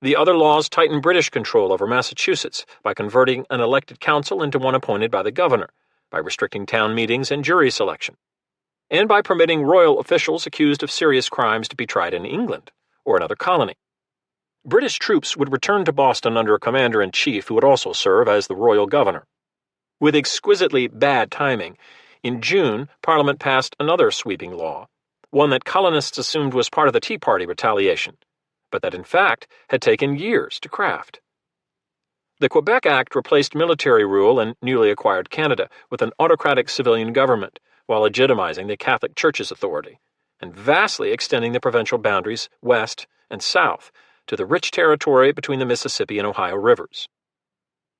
The other laws tightened British control over Massachusetts by converting an elected council into one appointed by the governor, by restricting town meetings and jury selection, and by permitting royal officials accused of serious crimes to be tried in England or another colony. British troops would return to Boston under a commander-in-chief who would also serve as the royal governor. With exquisitely bad timing, in June, Parliament passed another sweeping law, one that colonists assumed was part of the Tea Party retaliation, but that in fact had taken years to craft. The Quebec Act replaced military rule in newly acquired Canada with an autocratic civilian government, while legitimizing the Catholic Church's authority, and vastly extending the provincial boundaries west and south to the rich territory between the Mississippi and Ohio rivers.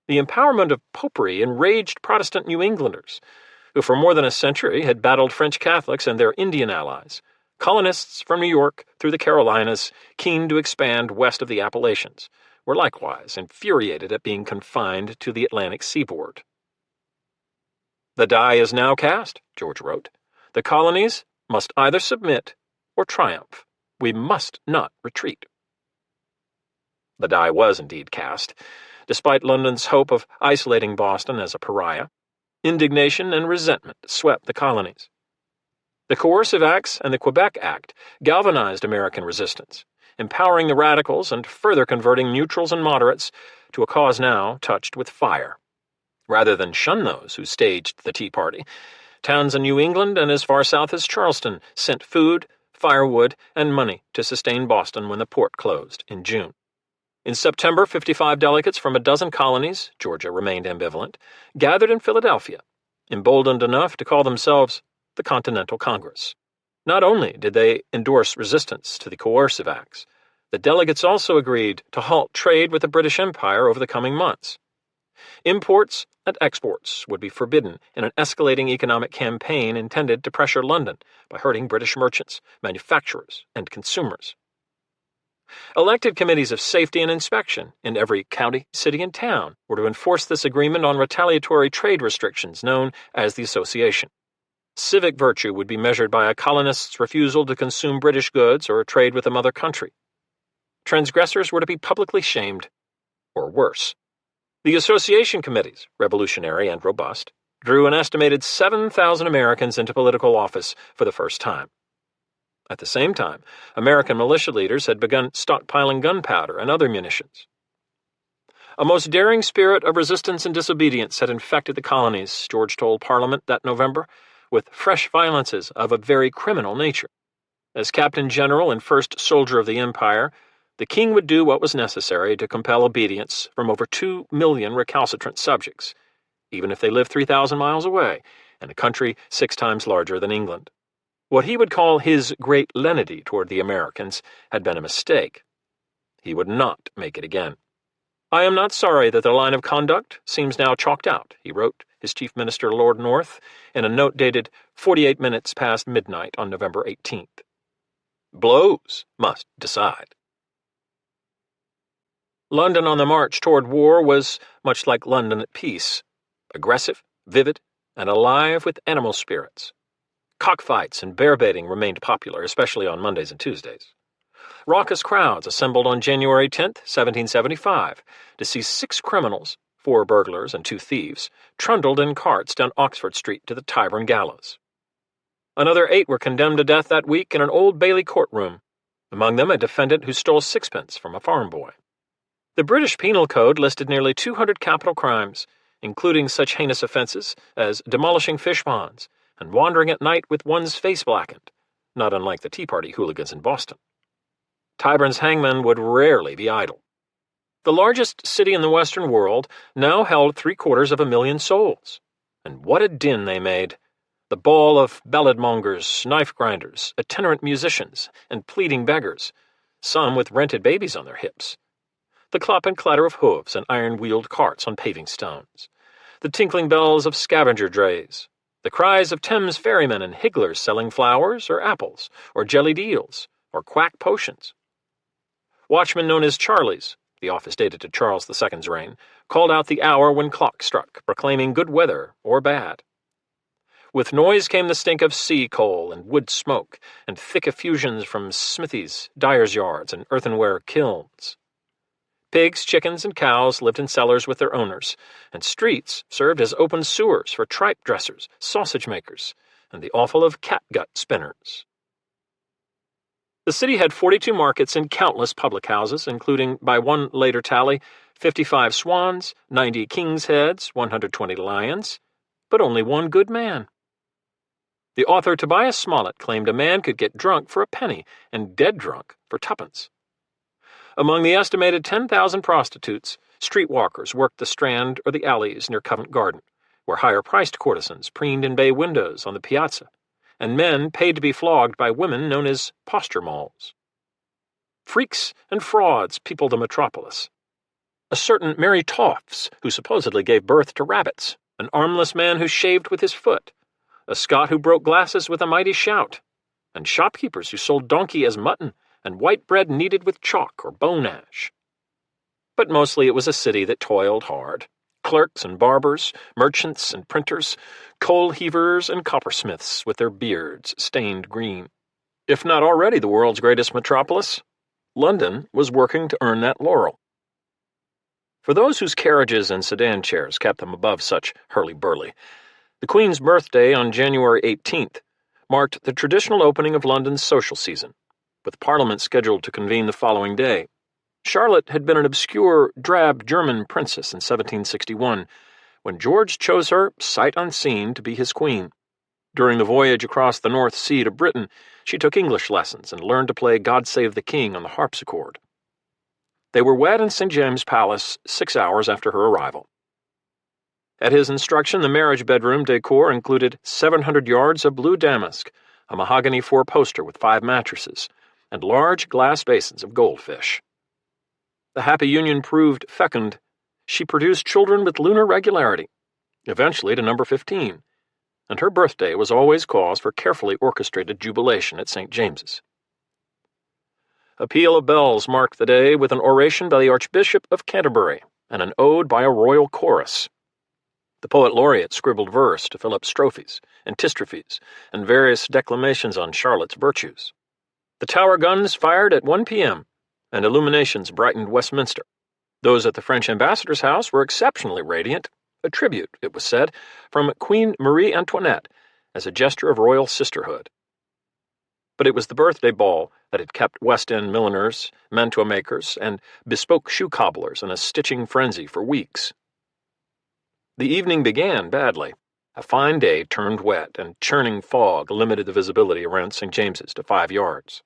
The empowerment of popery enraged Protestant New Englanders, who for more than a century had battled French Catholics and their Indian allies, colonists from New York through the Carolinas, keen to expand west of the Appalachians, were likewise infuriated at being confined to the Atlantic seaboard. "The die is now cast," George wrote. "The colonies must either submit or triumph. We must not retreat." The die was indeed cast. Despite London's hope of isolating Boston as a pariah, indignation and resentment swept the colonies. The Coercive Acts and the Quebec Act galvanized American resistance, empowering the radicals and further converting neutrals and moderates to a cause now touched with fire. Rather than shun those who staged the Tea Party, towns in New England and as far south as Charleston sent food, firewood, and money to sustain Boston when the port closed in June. In September, 55 delegates from a dozen colonies, Georgia remained ambivalent, gathered in Philadelphia, emboldened enough to call themselves the Continental Congress. Not only did they endorse resistance to the coercive acts, the delegates also agreed to halt trade with the British Empire over the coming months. Imports and exports would be forbidden in an escalating economic campaign intended to pressure London by hurting British merchants, manufacturers, and consumers. Elected committees of safety and inspection in every county, city, and town were to enforce this agreement on retaliatory trade restrictions known as the Association. Civic virtue would be measured by a colonist's refusal to consume British goods or trade with a mother country. Transgressors were to be publicly shamed, or worse. The association committees, revolutionary and robust, drew an estimated 7,000 Americans into political office for the first time. At the same time, American militia leaders had begun stockpiling gunpowder and other munitions. A most daring spirit of resistance and disobedience had infected the colonies, George told Parliament that November, with fresh violences of a very criminal nature. As Captain General and first soldier of the Empire, the king would do what was necessary to compel obedience from over 2 million recalcitrant subjects, even if they lived 3,000 miles away, in a country 6 times larger than England. What he would call his great lenity toward the Americans had been a mistake. He would not make it again. "I am not sorry that the line of conduct seems now chalked out," he wrote his Chief Minister Lord North in a note dated 48 minutes past midnight on November 18th. Blows must decide. London on the march toward war was much like London at peace, aggressive, vivid, and alive with animal spirits. Cockfights and bear-baiting remained popular, especially on Mondays and Tuesdays. Raucous crowds assembled on January 10, 1775, to see 6 criminals, 4 burglars and 2 thieves, trundled in carts down Oxford Street to the Tyburn gallows. Another 8 were condemned to death that week in an Old Bailey courtroom, among them a defendant who stole 6pence from a farm boy. The British Penal Code listed nearly 200 capital crimes, including such heinous offenses as demolishing fish ponds and wandering at night with one's face blackened, not unlike the Tea Party hooligans in Boston. Tyburn's hangmen would rarely be idle. The largest city in the Western world now held 750,000 souls. And what a din they made! The ball of balladmongers, knife grinders, itinerant musicians, and pleading beggars, some with rented babies on their hips. The clop and clatter of hooves and iron-wheeled carts on paving stones. The tinkling bells of scavenger drays. The cries of Thames ferrymen and higglers selling flowers or apples or jellied eels or quack potions. Watchmen known as Charlies, the office dated to Charles II's reign, called out the hour when clock struck, proclaiming good weather or bad. With noise came the stink of sea coal and wood smoke, and thick effusions from smithies, dyers' yards, and earthenware kilns. Pigs, chickens, and cows lived in cellars with their owners, and streets served as open sewers for tripe dressers, sausage makers, and the offal of catgut spinners. The city had 42 markets and countless public houses, including, by one later tally, 55 swans, 90 king's heads, 120 lions, but only one good man. The author Tobias Smollett claimed a man could get drunk for a penny and dead drunk for 2pence. Among the estimated 10,000 prostitutes, streetwalkers worked the Strand or the alleys near Covent Garden, where higher-priced courtesans preened in bay windows on the piazza, and men paid to be flogged by women known as posture moles. Freaks and frauds peopled the metropolis. A certain Mary Toffs, who supposedly gave birth to rabbits, an armless man who shaved with his foot, a Scot who broke glasses with a mighty shout, and shopkeepers who sold donkey as mutton and white bread kneaded with chalk or bone ash. But mostly it was a city that toiled hard. Clerks and barbers, merchants and printers, coal heavers and coppersmiths with their beards stained green. If not already the world's greatest metropolis, London was working to earn that laurel. For those whose carriages and sedan chairs kept them above such hurly-burly, the Queen's birthday on January 18th marked the traditional opening of London's social season. with Parliament scheduled to convene the following day. Charlotte had been an obscure, drab German princess in 1761, when George chose her, sight unseen, to be his queen. During the voyage across the North Sea to Britain, she took English lessons and learned to play God Save the King on the harpsichord. They were wed in St. James's Palace 6 hours after her arrival. At his instruction, the marriage bedroom decor included 700 yards of blue damask, a mahogany four-poster with 5 mattresses, and large glass basins of goldfish. The happy union proved fecund. She produced children with lunar regularity, eventually to number 15, and her birthday was always cause for carefully orchestrated jubilation at St. James's. A peal of bells marked the day with an oration by the Archbishop of Canterbury and an ode by a royal chorus. The poet laureate scribbled verse to fill up strophes, antistrophes, and various declamations on Charlotte's virtues. The Tower guns fired at 1 p.m., and illuminations brightened Westminster. Those at the French ambassador's house were exceptionally radiant, a tribute, it was said, from Queen Marie Antoinette as a gesture of royal sisterhood. But it was the birthday ball that had kept West End milliners, mantua makers, and bespoke shoe cobblers in a stitching frenzy for weeks. The evening began badly. A fine day turned wet, and churning fog limited the visibility around St. James's to 5 yards.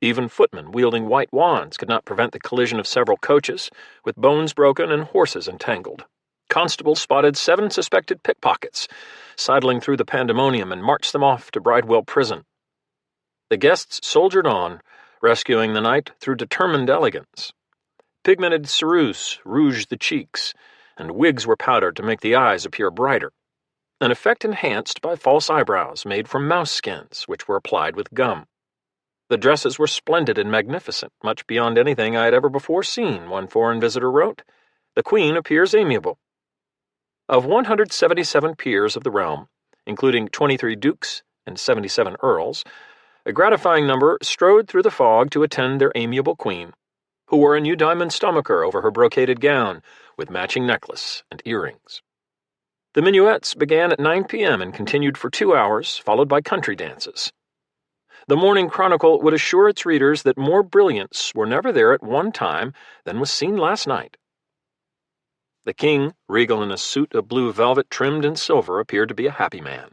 Even footmen wielding white wands could not prevent the collision of several coaches, with bones broken and horses entangled. Constables spotted 7 suspected pickpockets, sidling through the pandemonium, and marched them off to Bridewell Prison. The guests soldiered on, rescuing the night through determined elegance. Pigmented ceruse rouged the cheeks, and wigs were powdered to make the eyes appear brighter, an effect enhanced by false eyebrows made from mouse skins, which were applied with gum. The dresses were splendid and magnificent, much beyond anything I had ever before seen, one foreign visitor wrote. The Queen appears amiable. Of 177 peers of the realm, including 23 dukes and 77 earls, a gratifying number strode through the fog to attend their amiable queen, who wore a new diamond stomacher over her brocaded gown, with matching necklace and earrings. The minuets began at 9 p.m. and continued for 2 hours, followed by country dances. The Morning Chronicle would assure its readers that more brilliants were never there at one time than was seen last night. The king, regal in a suit of blue velvet trimmed in silver, appeared to be a happy man.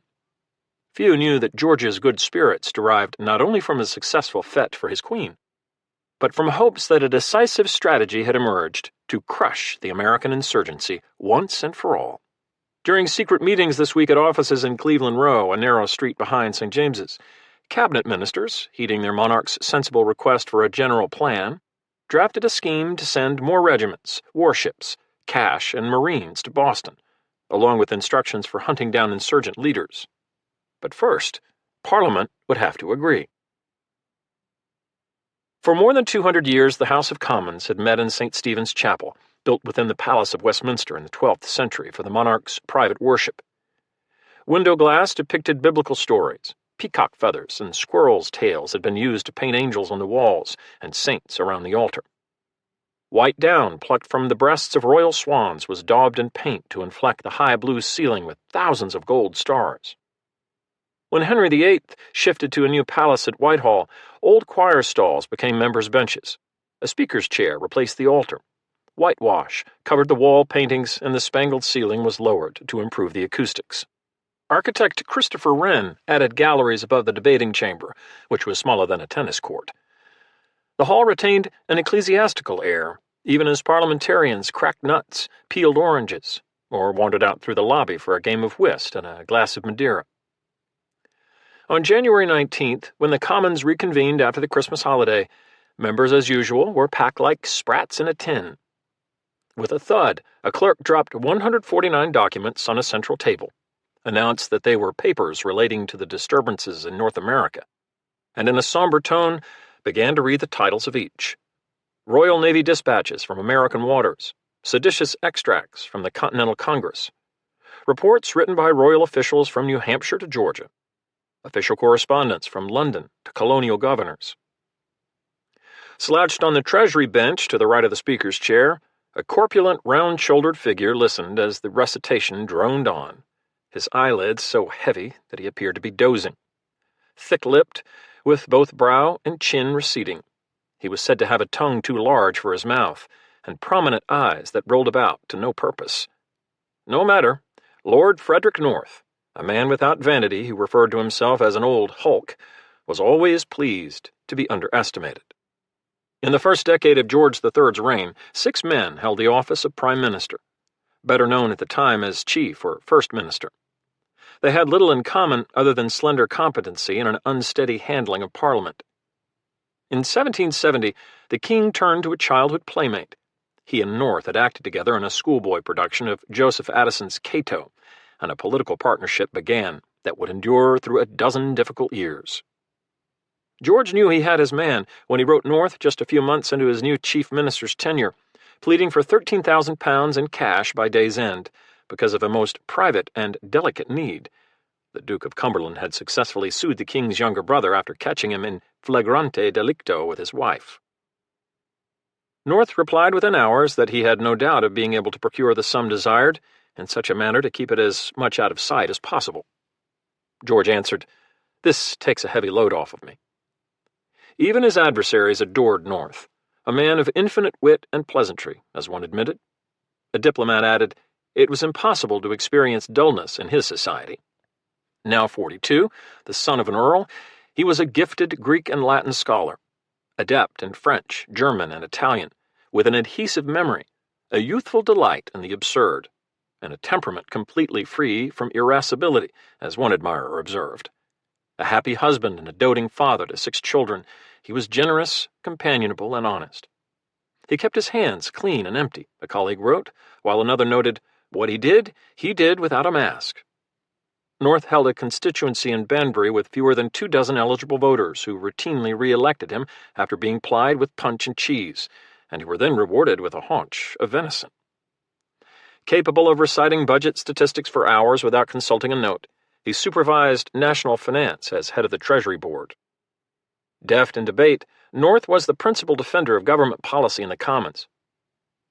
Few knew that George's good spirits derived not only from a successful fête for his queen, but from hopes that a decisive strategy had emerged to crush the American insurgency once and for all. During secret meetings this week at offices in Cleveland Row, a narrow street behind St. James's, cabinet ministers, heeding their monarch's sensible request for a general plan, drafted a scheme to send more regiments, warships, cash, and marines to Boston, along with instructions for hunting down insurgent leaders. But first, Parliament would have to agree. For more than 200 years, the House of Commons had met in St. Stephen's Chapel, built within the Palace of Westminster in the 12th century for the monarch's private worship. Window glass depicted biblical stories. Peacock feathers and squirrels' tails had been used to paint angels on the walls and saints around the altar. White down plucked from the breasts of royal swans was daubed in paint to inflect the high blue ceiling with thousands of gold stars. When Henry VIII shifted to a new palace at Whitehall, old choir stalls became members' benches. A speaker's chair replaced the altar. Whitewash covered the wall paintings, and the spangled ceiling was lowered to improve the acoustics. Architect Christopher Wren added galleries above the debating chamber, which was smaller than a tennis court. The hall retained an ecclesiastical air, even as parliamentarians cracked nuts, peeled oranges, or wandered out through the lobby for a game of whist and a glass of Madeira. On January 19th, when the Commons reconvened after the Christmas holiday, members, as usual, were packed like sprats in a tin. With a thud, a clerk dropped 149 documents on a central table, announced that they were papers relating to the disturbances in North America, and in a somber tone began to read the titles of each. Royal Navy dispatches from American waters, seditious extracts from the Continental Congress, reports written by royal officials from New Hampshire to Georgia, official correspondence from London to colonial governors. Slouched on the Treasury bench to the right of the Speaker's chair, a corpulent, round-shouldered figure listened as the recitation droned on, his eyelids so heavy that he appeared to be dozing. Thick-lipped, with both brow and chin receding. He was said to have a tongue too large for his mouth, and prominent eyes that rolled about to no purpose. No matter, Lord Frederick North, a man without vanity who referred to himself as an old hulk, was always pleased to be underestimated. In the first decade of George III's reign, 6 men held the office of Prime Minister, better known at the time as Chief or First Minister. They had little in common other than slender competency and an unsteady handling of Parliament. In 1770, the king turned to a childhood playmate. He and North had acted together in a schoolboy production of Joseph Addison's Cato, and a political partnership began that would endure through a dozen difficult years. George knew he had his man when he wrote North just a few months into his new chief minister's tenure, pleading for £13,000 in cash by day's end because of a most private and delicate need. The Duke of Cumberland had successfully sued the king's younger brother after catching him in flagrante delicto with his wife. North replied within hours that he had no doubt of being able to procure the sum desired in such a manner to keep it as much out of sight as possible. George answered, "This takes a heavy load off of me." Even his adversaries adored North, a man of infinite wit and pleasantry, as one admitted. A diplomat added, it was impossible to experience dullness in his society. Now 42, the son of an earl, he was a gifted Greek and Latin scholar, adept in French, German, and Italian, with an adhesive memory, a youthful delight in the absurd, and a temperament completely free from irascibility, as one admirer observed. A happy husband and a doting father to 6 children, he was generous, companionable, and honest. He kept his hands clean and empty, a colleague wrote, while another noted, what he did without a mask. North held a constituency in Banbury with fewer than 24 eligible voters who routinely re-elected him after being plied with punch and cheese, and who were then rewarded with a haunch of venison. Capable of reciting budget statistics for hours without consulting a note, he supervised national finance as head of the Treasury Board. Deft in debate, North was the principal defender of government policy in the Commons.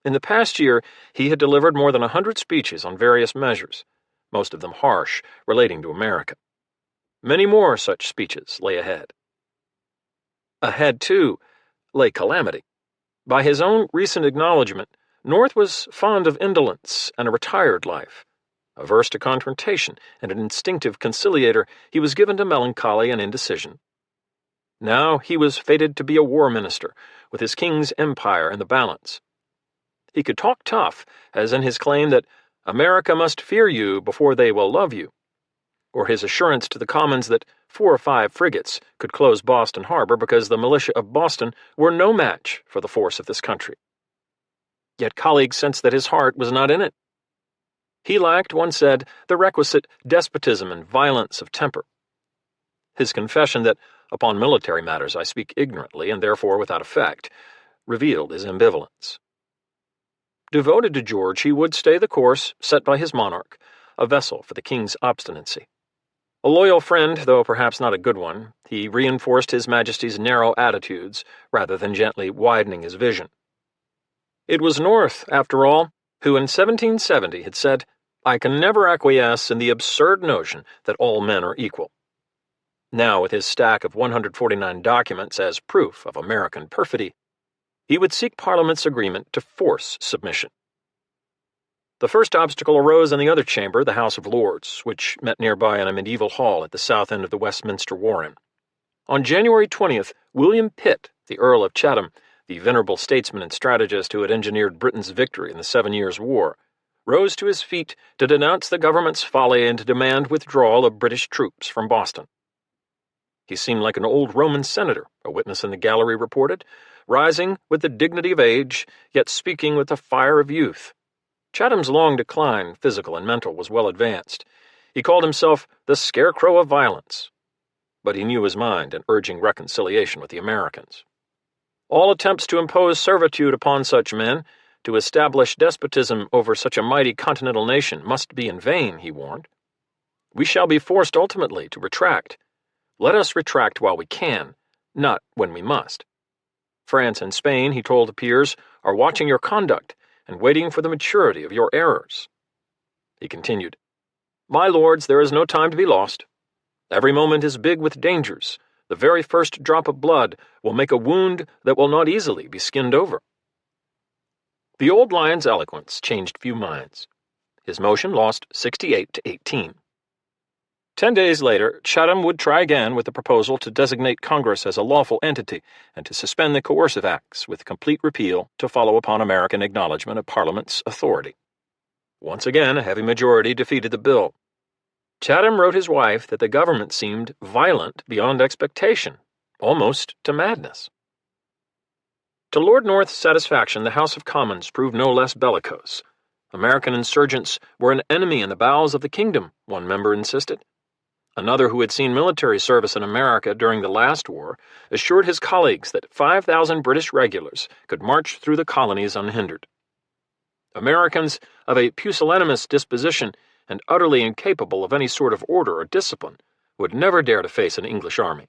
In the past year, he had delivered more than 100 speeches on various measures, most of them harsh, relating to America. Many more such speeches lay ahead. Ahead, too, lay calamity. By his own recent acknowledgment, North was fond of indolence and a retired life. Averse to confrontation and an instinctive conciliator, he was given to melancholy and indecision. Now he was fated to be a war minister, with his king's empire in the balance. He could talk tough, as in his claim that America must fear you before they will love you, or his assurance to the Commons that 4 or 5 frigates could close Boston Harbor because the militia of Boston were no match for the force of this country. Yet colleagues sensed that his heart was not in it. He lacked, one said, the requisite despotism and violence of temper. His confession that, upon military matters I speak ignorantly and therefore without effect, revealed his ambivalence. Devoted to George, he would stay the course set by his monarch, a vessel for the king's obstinacy. A loyal friend, though perhaps not a good one, he reinforced his Majesty's narrow attitudes rather than gently widening his vision. It was North, after all, who in 1770 had said, I can never acquiesce in the absurd notion that all men are equal. Now, with his stack of 149 documents as proof of American perfidy, he would seek Parliament's agreement to force submission. The first obstacle arose in the other chamber, the House of Lords, which met nearby in a medieval hall at the south end of the Westminster Warren. On January 20th, William Pitt, the Earl of Chatham, the venerable statesman and strategist who had engineered Britain's victory in the 7 Years' War, rose to his feet to denounce the government's folly and to demand withdrawal of British troops from Boston. He seemed like an old Roman senator, a witness in the gallery reported, rising with the dignity of age, yet speaking with the fire of youth. Chatham's long decline, physical and mental, was well advanced. He called himself the Scarecrow of Violence, but he knew his mind in urging reconciliation with the Americans. All attempts to impose servitude upon such men, to establish despotism over such a mighty continental nation, must be in vain, he warned. We shall be forced ultimately to retract. Let us retract while we can, not when we must. France and Spain, he told the peers, are watching your conduct and waiting for the maturity of your errors. He continued, My lords, there is no time to be lost. Every moment is big with dangers, The very first drop of blood will make a wound that will not easily be skinned over. The old lion's eloquence changed few minds. His motion lost 68-18. 10 days later, Chatham would try again with the proposal to designate Congress as a lawful entity and to suspend the coercive acts with complete repeal to follow upon American acknowledgement of Parliament's authority. Once again, a heavy majority defeated the bill. Chatham wrote his wife that the government seemed violent beyond expectation, almost to madness. To Lord North's satisfaction, the House of Commons proved no less bellicose. American insurgents were an enemy in the bowels of the kingdom, one member insisted. Another, who had seen military service in America during the last war, assured his colleagues that 5,000 British regulars could march through the colonies unhindered. Americans of a pusillanimous disposition and utterly incapable of any sort of order or discipline would never dare to face an English army.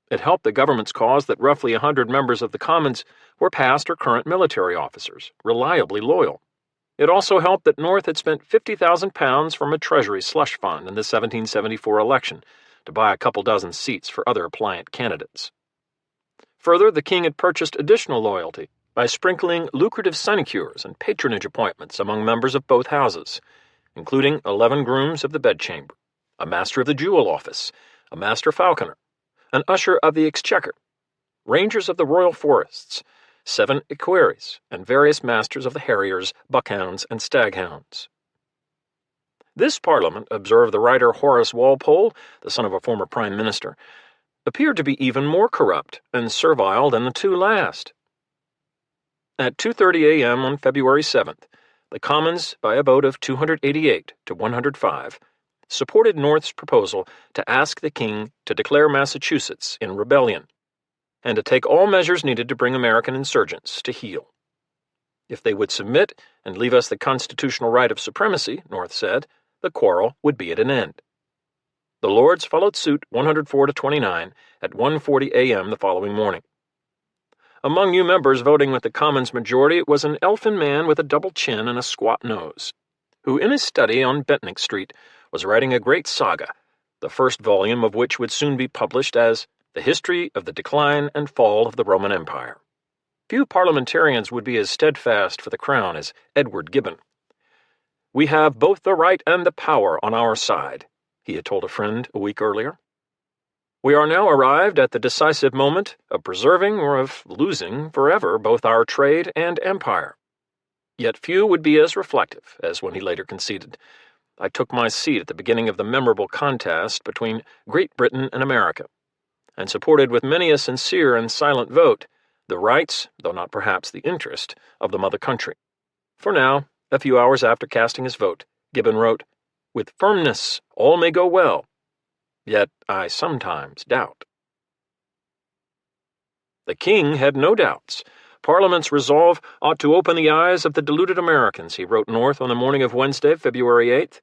It helped the government's cause that roughly 100 members of the Commons were past or current military officers, reliably loyal. It also helped that North had spent £50,000 from a Treasury slush fund in the 1774 election to buy a couple dozen seats for other pliant candidates. Further, the king had purchased additional loyalty by sprinkling lucrative sinecures and patronage appointments among members of both houses, including 11 grooms of the bedchamber, a master of the jewel office, a master falconer, an usher of the exchequer, rangers of the royal forests, 7 equerries, and various masters of the harriers, buckhounds, and staghounds. This Parliament, observed the writer Horace Walpole, the son of a former prime minister, appeared to be even more corrupt and servile than the two last. At 2:30 a.m. on February 7th, the Commons, by a vote of 288 to 105, supported North's proposal to ask the king to declare Massachusetts in rebellion, and to take all measures needed to bring American insurgents to heel. If they would submit and leave us the constitutional right of supremacy, North said, the quarrel would be at an end. The Lords followed suit 104 to 29 at 1:40 a.m. the following morning. Among you members voting with the Commons majority was an elfin man with a double chin and a squat nose, who in his study on Bentnick Street was writing a great saga, the first volume of which would soon be published as The History of the Decline and Fall of the Roman Empire. Few parliamentarians would be as steadfast for the crown as Edward Gibbon. "We have both the right and the power on our side," he had told a friend a week earlier. "We are now arrived at the decisive moment of preserving or of losing forever both our trade and empire." Yet few would be as reflective as when he later conceded, "I took my seat at the beginning of the memorable contest between Great Britain and America, and supported with many a sincere and silent vote the rights, though not perhaps the interest, of the mother country." For now, a few hours after casting his vote, Gibbon wrote, "With firmness all may go well, yet I sometimes doubt." The king had no doubts. Parliament's resolve ought to open the eyes of the deluded Americans, he wrote North on the morning of Wednesday, February 8th.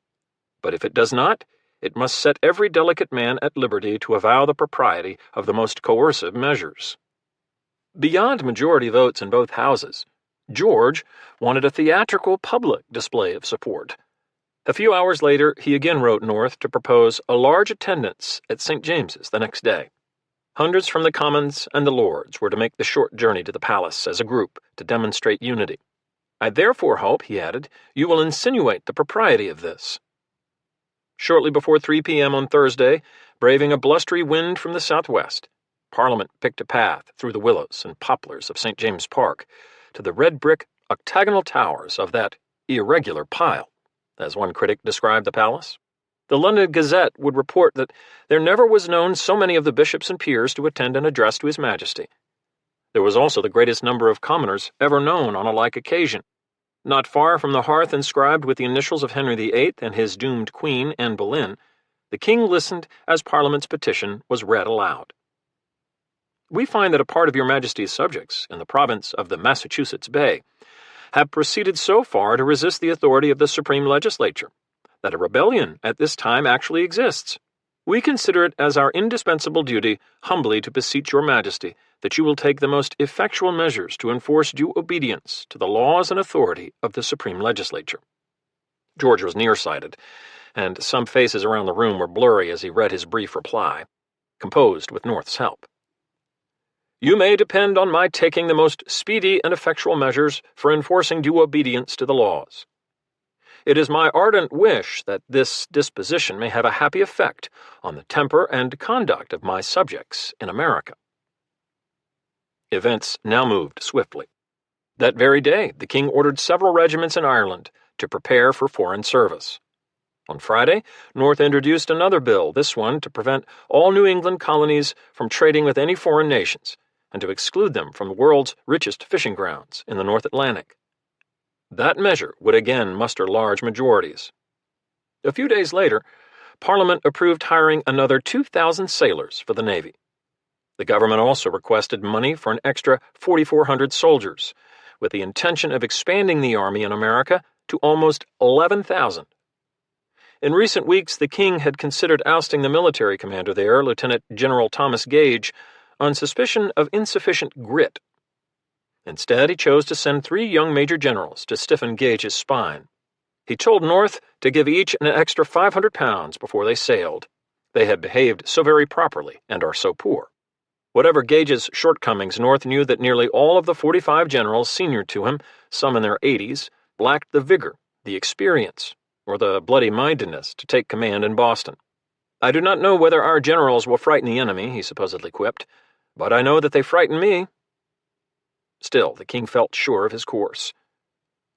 But if it does not, it must set every delicate man at liberty to avow the propriety of the most coercive measures. Beyond majority votes in both houses, George wanted a theatrical public display of support. A few hours later, he again wrote North to propose a large attendance at St. James's the next day. Hundreds from the Commons and the Lords were to make the short journey to the palace as a group to demonstrate unity. "I therefore hope," he added, "you will insinuate the propriety of this." Shortly before 3 p.m. on Thursday, braving a blustery wind from the southwest, Parliament picked a path through the willows and poplars of St. James's Park to the red-brick octagonal towers of that irregular pile, as one critic described the palace. The London Gazette would report that there never was known so many of the bishops and peers to attend an address to His Majesty. There was also the greatest number of commoners ever known on a like occasion. Not far from the hearth inscribed with the initials of Henry VIII and his doomed Queen, Anne Boleyn, the king listened as Parliament's petition was read aloud. "We find that a part of your Majesty's subjects, in the province of the Massachusetts Bay, have proceeded so far to resist the authority of the Supreme Legislature, that a rebellion at this time actually exists. We consider it as our indispensable duty humbly to beseech your Majesty that you will take the most effectual measures to enforce due obedience to the laws and authority of the Supreme Legislature." George was nearsighted, and some faces around the room were blurry as he read his brief reply. composed with North's help. You may depend on my taking the most speedy and effectual measures for enforcing due obedience to the laws. It is my ardent wish that this disposition may have a happy effect on the temper and conduct of my subjects in America. Events now moved swiftly. That very day, the king ordered several regiments in Ireland to prepare for foreign service. On Friday, North introduced another bill, this one to prevent all New England colonies from trading with any foreign nations and to exclude them from the world's richest fishing grounds in the North Atlantic. That measure would again muster large majorities. A few days later, Parliament approved hiring another 2,000 sailors for the Navy. The government also requested money for an extra 4,400 soldiers, with the intention of expanding the Army in America to almost 11,000. In recent weeks, the king had considered ousting the military commander there, Lieutenant General Thomas Gage, on suspicion of insufficient grit. Instead, he chose to send 3 young major generals to stiffen Gage's spine. He told North to give each an extra £500 before they sailed. They had behaved so very properly and are so poor. Whatever Gage's shortcomings, North knew that nearly all of the 45 generals senior to him, some in their 80s, lacked the vigor, the experience, or the bloody-mindedness to take command in Boston. I do not know whether our generals will frighten the enemy, he supposedly quipped, but I know that they frighten me. Still, the king felt sure of his course.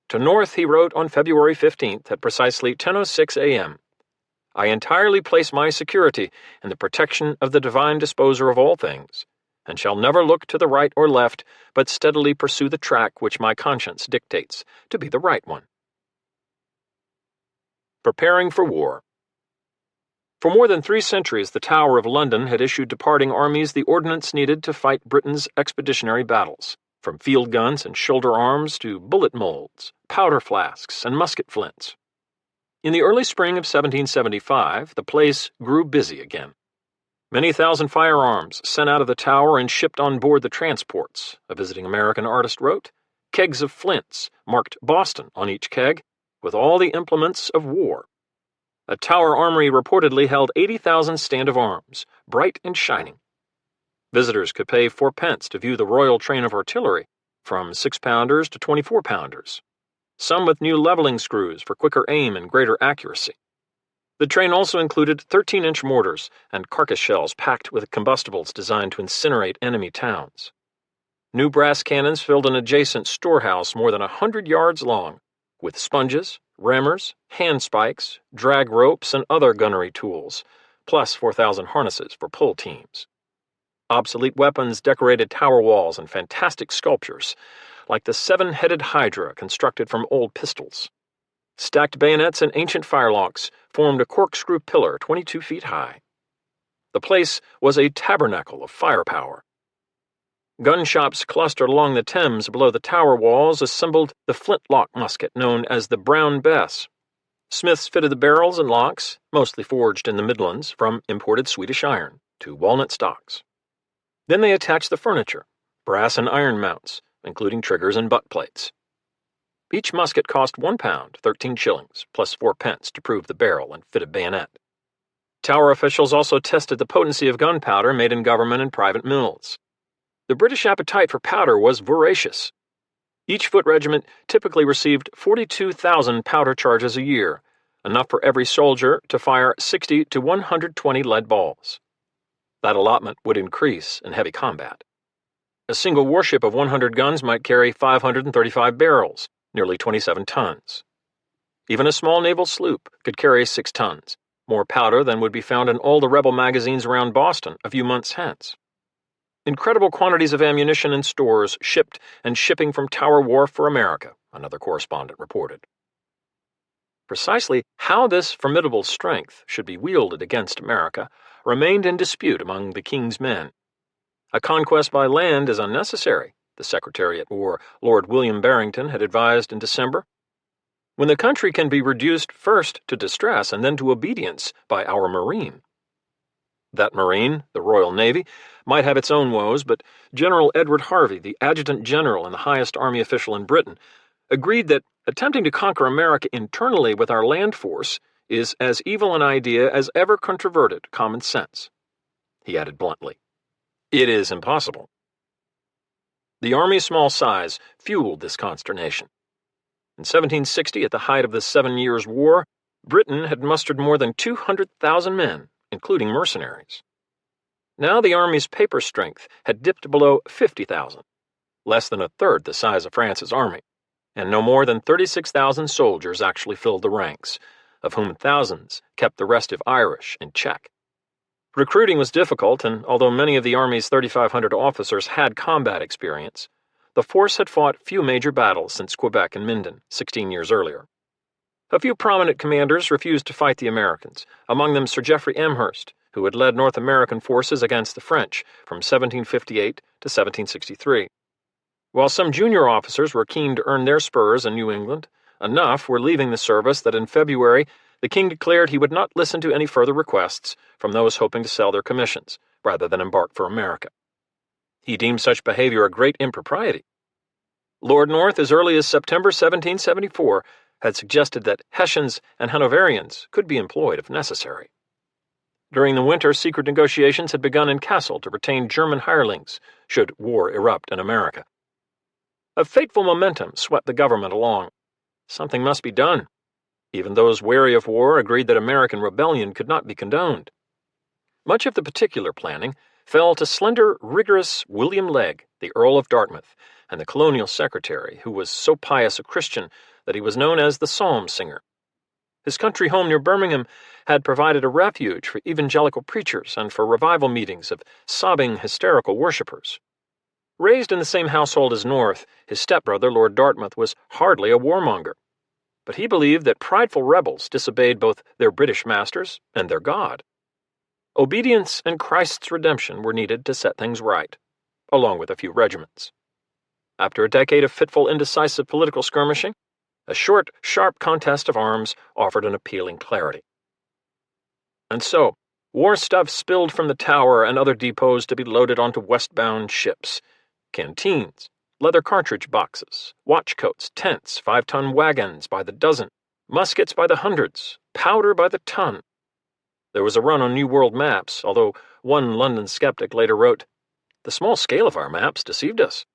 To North he wrote on February 15th at precisely 10:06 a.m., I entirely place my security in the protection of the divine disposer of all things, and shall never look to the right or left, but steadily pursue the track which my conscience dictates to be the right one. Preparing for war. For more than 3 centuries, the Tower of London had issued departing armies the ordnance needed to fight Britain's expeditionary battles, from field guns and shoulder arms to bullet molds, powder flasks, and musket flints. In the early spring of 1775, the place grew busy again. Many thousand firearms sent out of the Tower and shipped on board the transports, a visiting American artist wrote. Kegs of flints marked Boston on each keg, with all the implements of war. A Tower armory reportedly held 80,000 stand of arms, bright and shining. Visitors could pay 4 pence to view the royal train of artillery, from 6-pounders to 24-pounders, some with new leveling screws for quicker aim and greater accuracy. The train also included 13-inch mortars and carcass shells packed with combustibles designed to incinerate enemy towns. New brass cannons filled an adjacent storehouse more than 100 yards long, with sponges, rammers, handspikes, drag ropes, and other gunnery tools, plus 4,000 harnesses for pull teams. Obsolete weapons decorated tower walls and fantastic sculptures, like the 7-headed hydra constructed from old pistols. Stacked bayonets and ancient firelocks formed a corkscrew pillar 22 feet high. The place was a tabernacle of firepower. Gun shops clustered along the Thames below the tower walls assembled the flintlock musket known as the Brown Bess. Smiths fitted the barrels and locks, mostly forged in the Midlands from imported Swedish iron, to walnut stocks. Then they attached the furniture, brass and iron mounts, including triggers and butt plates. Each musket cost £1, 13 shillings, plus 4 pence to prove the barrel and fit a bayonet. Tower officials also tested the potency of gunpowder made in government and private mills. The British appetite for powder was voracious. Each foot regiment typically received 42,000 powder charges a year, enough for every soldier to fire 60 to 120 lead balls. That allotment would increase in heavy combat. A single warship of 100 guns might carry 535 barrels, nearly 27 tons. Even a small naval sloop could carry 6 tons, more powder than would be found in all the rebel magazines around Boston a few months hence. Incredible quantities of ammunition and stores shipped and shipping from Tower Wharf for America, another correspondent reported. Precisely how this formidable strength should be wielded against America remained in dispute among the king's men. A conquest by land is unnecessary, the Secretary at War, Lord William Barrington, had advised in December. When the country can be reduced first to distress and then to obedience by our marine. That marine, the Royal Navy, might have its own woes, but General Edward Harvey, the Adjutant General and the highest army official in Britain, agreed that attempting to conquer America internally with our land force is as evil an idea as ever controverted common sense. he added bluntly. It is impossible. The Army's small size fueled this consternation. In 1760, at the height of the 7 Years' War, Britain had mustered more than 200,000 men, including mercenaries. Now the Army's paper strength had dipped below 50,000, less than a third the size of France's army, and no more than 36,000 soldiers actually filled the ranks, of whom thousands kept the restive Irish in check. Recruiting was difficult, and although many of the Army's 3,500 officers had combat experience, the force had fought few major battles since Quebec and Minden, 16 years earlier. A few prominent commanders refused to fight the Americans, among them Sir Geoffrey Amherst, who had led North American forces against the French from 1758 to 1763. While some junior officers were keen to earn their spurs in New England, enough were leaving the service that in February the king declared he would not listen to any further requests from those hoping to sell their commissions, rather than embark for America. He deemed such behavior a great impropriety. Lord North, as early as September 1774, had suggested that Hessians and Hanoverians could be employed if necessary. During the winter, secret negotiations had begun in Kassel to retain German hirelings should war erupt in America. A fateful momentum swept the government along. Something must be done. Even those wary of war agreed that American rebellion could not be condoned. Much of the particular planning fell to slender, rigorous William Legge, the Earl of Dartmouth, and the colonial secretary, who was so pious a Christian that he was known as the Psalm Singer. His country home near Birmingham had provided a refuge for evangelical preachers and for revival meetings of sobbing, hysterical worshippers. Raised in the same household as North, his stepbrother, Lord Dartmouth, was hardly a warmonger. But he believed that prideful rebels disobeyed both their British masters and their God. Obedience and Christ's redemption were needed to set things right, along with a few regiments. After a decade of fitful, indecisive political skirmishing, a short, sharp contest of arms offered an appealing clarity. And so, war stuff spilled from the Tower and other depots to be loaded onto westbound ships. Canteens, leather cartridge boxes, watch coats, tents, 5-ton wagons by the dozen, muskets by the hundreds, powder by the ton. There was a run on New World maps, although one London skeptic later wrote, "The small scale of our maps deceived us."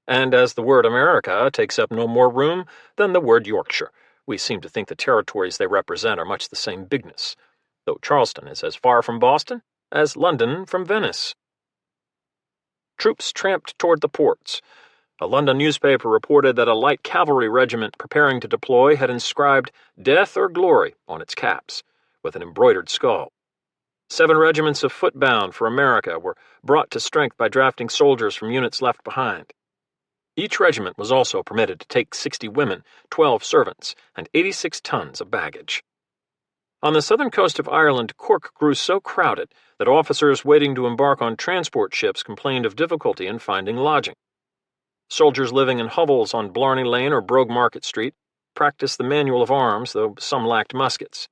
And as the word America takes up no more room than the word Yorkshire, we seem to think the territories they represent are much the same bigness, though Charleston is as far from Boston as London from Venice. Troops tramped toward the ports. A London newspaper reported that a light cavalry regiment preparing to deploy had inscribed "Death or Glory" on its caps, with an embroidered skull. 7 regiments of foot bound for America were brought to strength by drafting soldiers from units left behind. Each regiment was also permitted to take 60 women, 12 servants, and 86 tons of baggage. On the southern coast of Ireland, Cork grew so crowded that officers waiting to embark on transport ships complained of difficulty in finding lodging. Soldiers living in hovels on Blarney Lane or Brogue Market Street practiced the manual of arms, though some lacked muskets.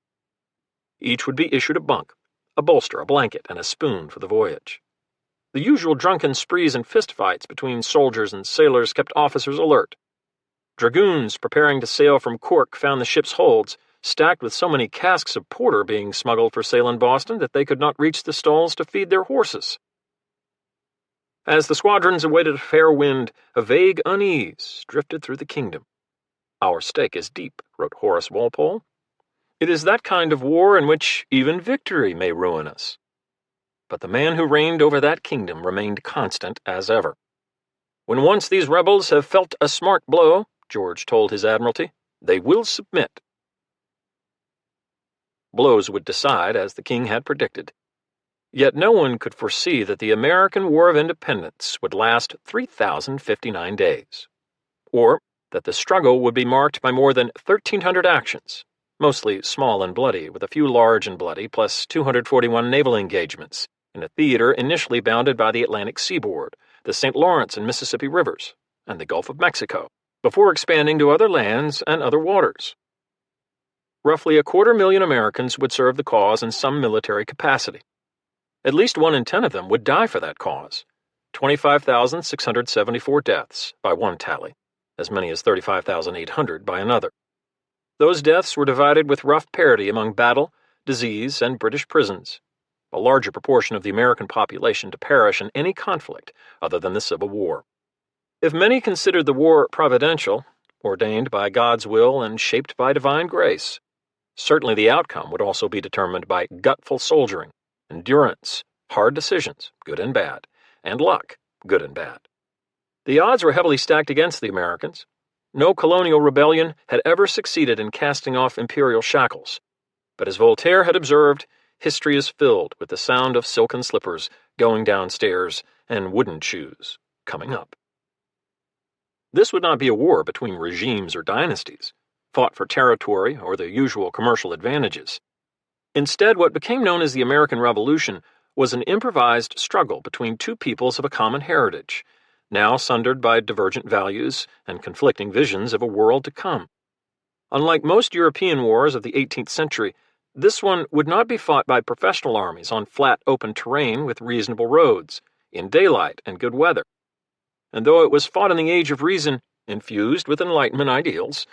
Each would be issued a bunk, a bolster, a blanket, and a spoon for the voyage. The usual drunken sprees and fistfights between soldiers and sailors kept officers alert. Dragoons preparing to sail from Cork found the ship's holds stacked with so many casks of porter being smuggled for sale in Boston that they could not reach the stalls to feed their horses. As the squadrons awaited a fair wind, a vague unease drifted through the kingdom. "Our stake is deep," wrote Horace Walpole. "It is that kind of war in which even victory may ruin us." But the man who reigned over that kingdom remained constant as ever. "When once these rebels have felt a smart blow," George told his admiralty, "they will submit." Blows would decide, as the king had predicted. Yet no one could foresee that the American War of Independence would last 3,059 days, or that the struggle would be marked by more than 1,300 actions, mostly small and bloody, with a few large and bloody, plus 241 naval engagements, in a theater initially bounded by the Atlantic seaboard, the St. Lawrence and Mississippi rivers, and the Gulf of Mexico, before expanding to other lands and other waters. Roughly 250,000 Americans would serve the cause in some military capacity. At least 1 in 10 of them would die for that cause. 25,674 deaths by one tally, as many as 35,800 by another. Those deaths were divided with rough parity among battle, disease, and British prisons. a larger proportion of the American population to perish in any conflict other than the Civil War. If many considered the war providential, ordained by God's will and shaped by divine grace, certainly the outcome would also be determined by gutful soldiering, endurance, hard decisions, good and bad, and luck, good and bad. The odds were heavily stacked against the Americans. No colonial rebellion had ever succeeded in casting off imperial shackles. But as Voltaire had observed, history is filled with the sound of silken slippers going downstairs and wooden shoes coming up. This would not be a war between regimes or dynasties, fought for territory or the usual commercial advantages. Instead, what became known as the American Revolution was an improvised struggle between two peoples of a common heritage, now sundered by divergent values and conflicting visions of a world to come. Unlike most European wars of the 18th century, this one would not be fought by professional armies on flat, open terrain with reasonable roads, in daylight and good weather. And though it was fought in the age of reason, infused with Enlightenment ideals,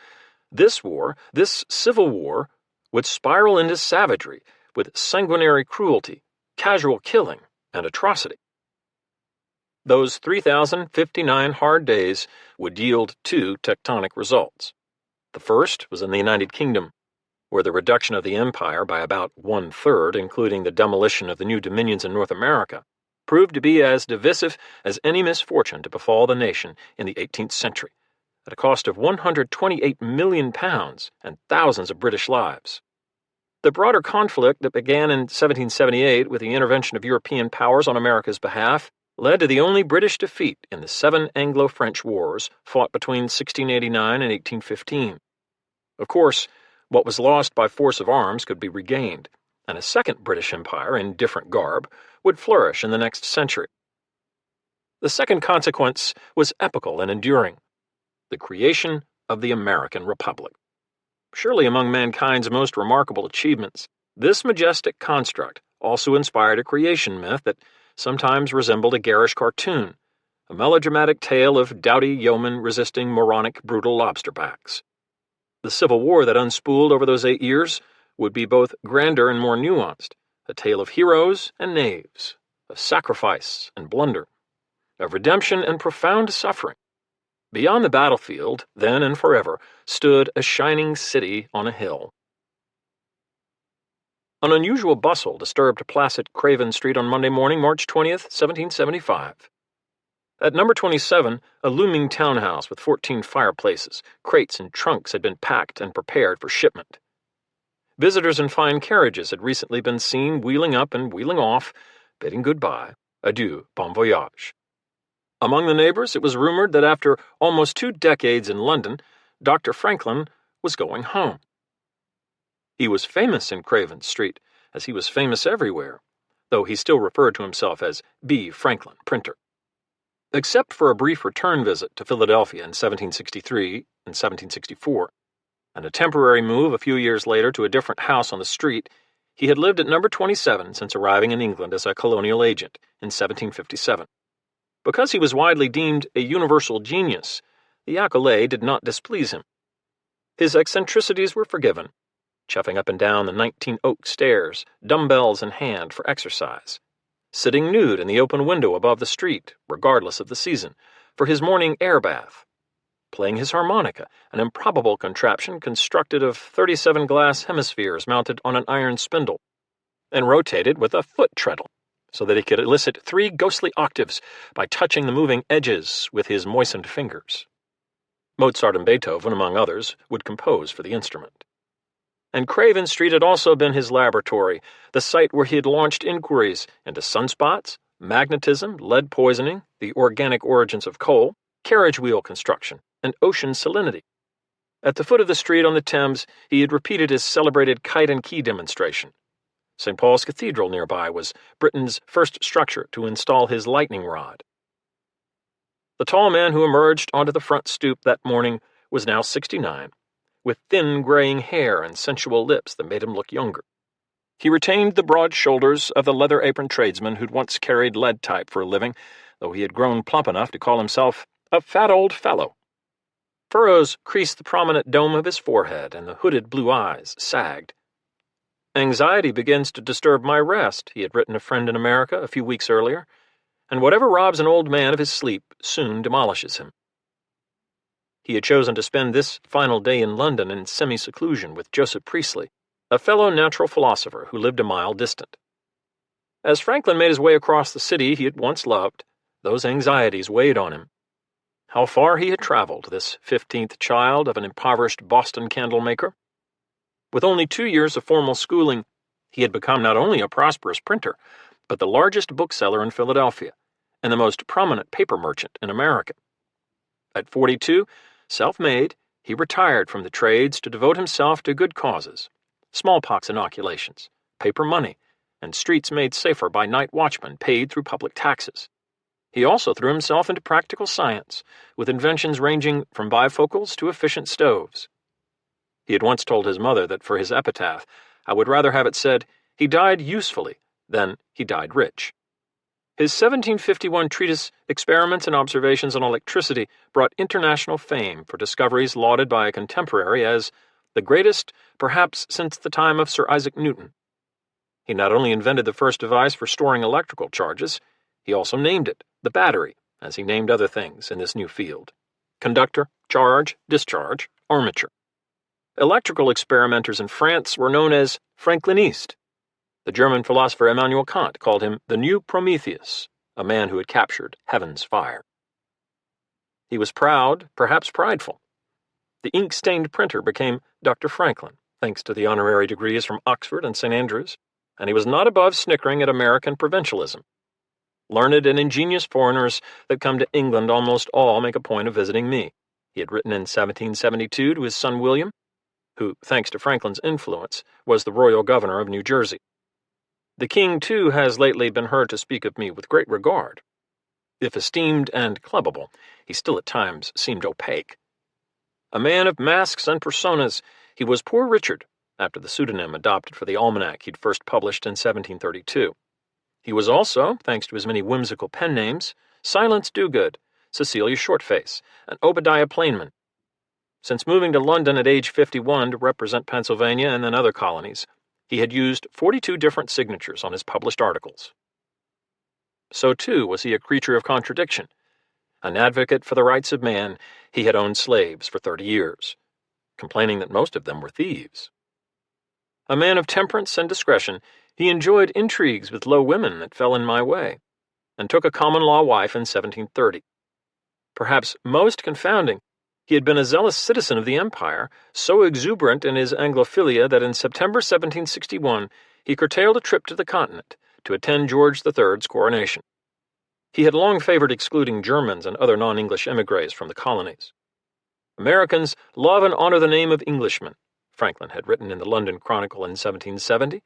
this war, this civil war, would spiral into savagery with sanguinary cruelty, casual killing, and atrocity. Those 3,059 hard days would yield two tectonic results. The first was in the United Kingdom, where the reduction of the empire by about 1/3, including the demolition of the new dominions in North America, proved to be as divisive as any misfortune to befall the nation in the 18th century, at a cost of £128 million and thousands of British lives. The broader conflict that began in 1778 with the intervention of European powers on America's behalf led to the only British defeat in the 7 Anglo-French wars fought between 1689 and 1815. Of course, what was lost by force of arms could be regained, and a second British Empire in different garb would flourish in the next century. The second consequence was epical and enduring: the creation of the American Republic. Surely among mankind's most remarkable achievements, this majestic construct also inspired a creation myth that sometimes resembled a garish cartoon, a melodramatic tale of doughty yeomen resisting moronic, brutal lobsterbacks. The Civil War that unspooled over those 8 years would be both grander and more nuanced, a tale of heroes and knaves, of sacrifice and blunder, of redemption and profound suffering. Beyond the battlefield, then and forever, stood a shining city on a hill. An unusual bustle disturbed placid Craven Street on Monday morning, March 20th, 1775. At number 27, a looming townhouse with 14 fireplaces, crates and trunks had been packed and prepared for shipment. Visitors in fine carriages had recently been seen wheeling up and wheeling off, bidding goodbye, adieu, bon voyage. Among the neighbors, it was rumored that after almost 2 decades in London, Dr. Franklin was going home. He was famous in Craven Street, as he was famous everywhere, though he still referred to himself as B. Franklin, printer. Except for a brief return visit to Philadelphia in 1763 and 1764, and a temporary move a few years later to a different house on the street, he had lived at number 27 since arriving in England as a colonial agent in 1757. Because he was widely deemed a universal genius, the accolade did not displease him. His eccentricities were forgiven, chuffing up and down the 19 oak stairs, dumbbells in hand for exercise, sitting nude in the open window above the street, regardless of the season, for his morning air bath, playing his harmonica, an improbable contraption constructed of 37 glass hemispheres mounted on an iron spindle, and rotated with a foot treadle, so that he could elicit 3 ghostly octaves by touching the moving edges with his moistened fingers. Mozart and Beethoven, among others, would compose for the instrument. And Craven Street had also been his laboratory, the site where he had launched inquiries into sunspots, magnetism, lead poisoning, the organic origins of coal, carriage wheel construction, and ocean salinity. At the foot of the street on the Thames, he had repeated his celebrated kite and key demonstration. St. Paul's Cathedral nearby was Britain's first structure to install his lightning rod. The tall man who emerged onto the front stoop that morning was now 69, with thin graying hair and sensual lips that made him look younger. He retained the broad shoulders of the leather-aproned tradesman who'd once carried lead type for a living, though he had grown plump enough to call himself a fat old fellow. Furrows creased the prominent dome of his forehead, and the hooded blue eyes sagged. "Anxiety begins to disturb my rest," he had written a friend in America a few weeks earlier, "and whatever robs an old man of his sleep soon demolishes him." He had chosen to spend this final day in London in semi-seclusion with Joseph Priestley, a fellow natural philosopher who lived a mile distant. As Franklin made his way across the city he had once loved, those anxieties weighed on him. How far he had traveled, this 15th child of an impoverished Boston candlemaker. With only 2 years of formal schooling, he had become not only a prosperous printer, but the largest bookseller in Philadelphia, and the most prominent paper merchant in America. At 42, self-made, he retired from the trades to devote himself to good causes: smallpox inoculations, paper money, and streets made safer by night watchmen paid through public taxes. He also threw himself into practical science, with inventions ranging from bifocals to efficient stoves. He had once told his mother that for his epitaph, "I would rather have it said, 'He died usefully,' than 'He died rich.'" His 1751 treatise, Experiments and Observations on Electricity, brought international fame for discoveries lauded by a contemporary as the greatest, perhaps, since the time of Sir Isaac Newton. He not only invented the first device for storing electrical charges, he also named it the battery, as he named other things in this new field: conductor, charge, discharge, armature. Electrical experimenters in France were known as Franklinistes. The German philosopher Immanuel Kant called him the new Prometheus, a man who had captured heaven's fire. He was proud, perhaps prideful. The ink-stained printer became Dr. Franklin, thanks to the honorary degrees from Oxford and St. Andrews, and he was not above snickering at American provincialism. "Learned and ingenious foreigners that come to England almost all make a point of visiting me," he had written in 1772 to his son William, who, thanks to Franklin's influence, was the royal governor of New Jersey. "The king, too, has lately been heard to speak of me with great regard." If esteemed and clubbable, he still at times seemed opaque. A man of masks and personas, he was Poor Richard, after the pseudonym adopted for the almanac he'd first published in 1732. He was also, thanks to his many whimsical pen names, Silence Dogood, Cecilia Shortface, and Obadiah Plainman. Since moving to London at age 51 to represent Pennsylvania and then other colonies, he had used 42 different signatures on his published articles. So, too, was he a creature of contradiction. An advocate for the rights of man, he had owned slaves for 30 years, complaining that most of them were thieves. A man of temperance and discretion, he enjoyed intrigues with low women that fell in my way, and took a common-law wife in 1730. Perhaps most confounding, he had been a zealous citizen of the empire, so exuberant in his Anglophilia that in September 1761 he curtailed a trip to the continent to attend George III's coronation. He had long favored excluding Germans and other non-English emigres from the colonies. "Americans love and honor the name of Englishmen," Franklin had written in the London Chronicle in 1770,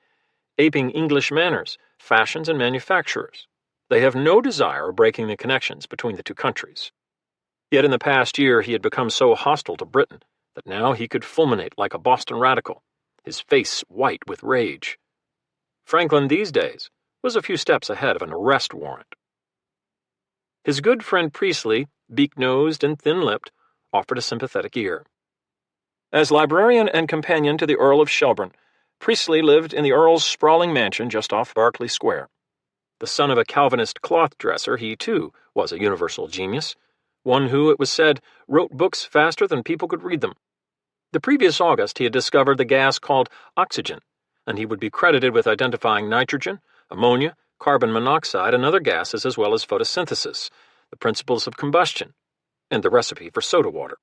"aping English manners, fashions, and manufacturers. They have no desire of breaking the connections between the two countries." Yet in the past year he had become so hostile to Britain that now he could fulminate like a Boston radical, his face white with rage. Franklin these days was a few steps ahead of an arrest warrant. His good friend Priestley, beak-nosed and thin-lipped, offered a sympathetic ear. As librarian and companion to the Earl of Shelburne, Priestley lived in the Earl's sprawling mansion just off Berkeley Square. The son of a Calvinist cloth dresser, he, too, was a universal genius, one who, it was said, wrote books faster than people could read them. The previous August he had discovered the gas called oxygen, and he would be credited with identifying nitrogen, ammonia, carbon monoxide, and other gases, as well as photosynthesis, the principles of combustion, and the recipe for soda water.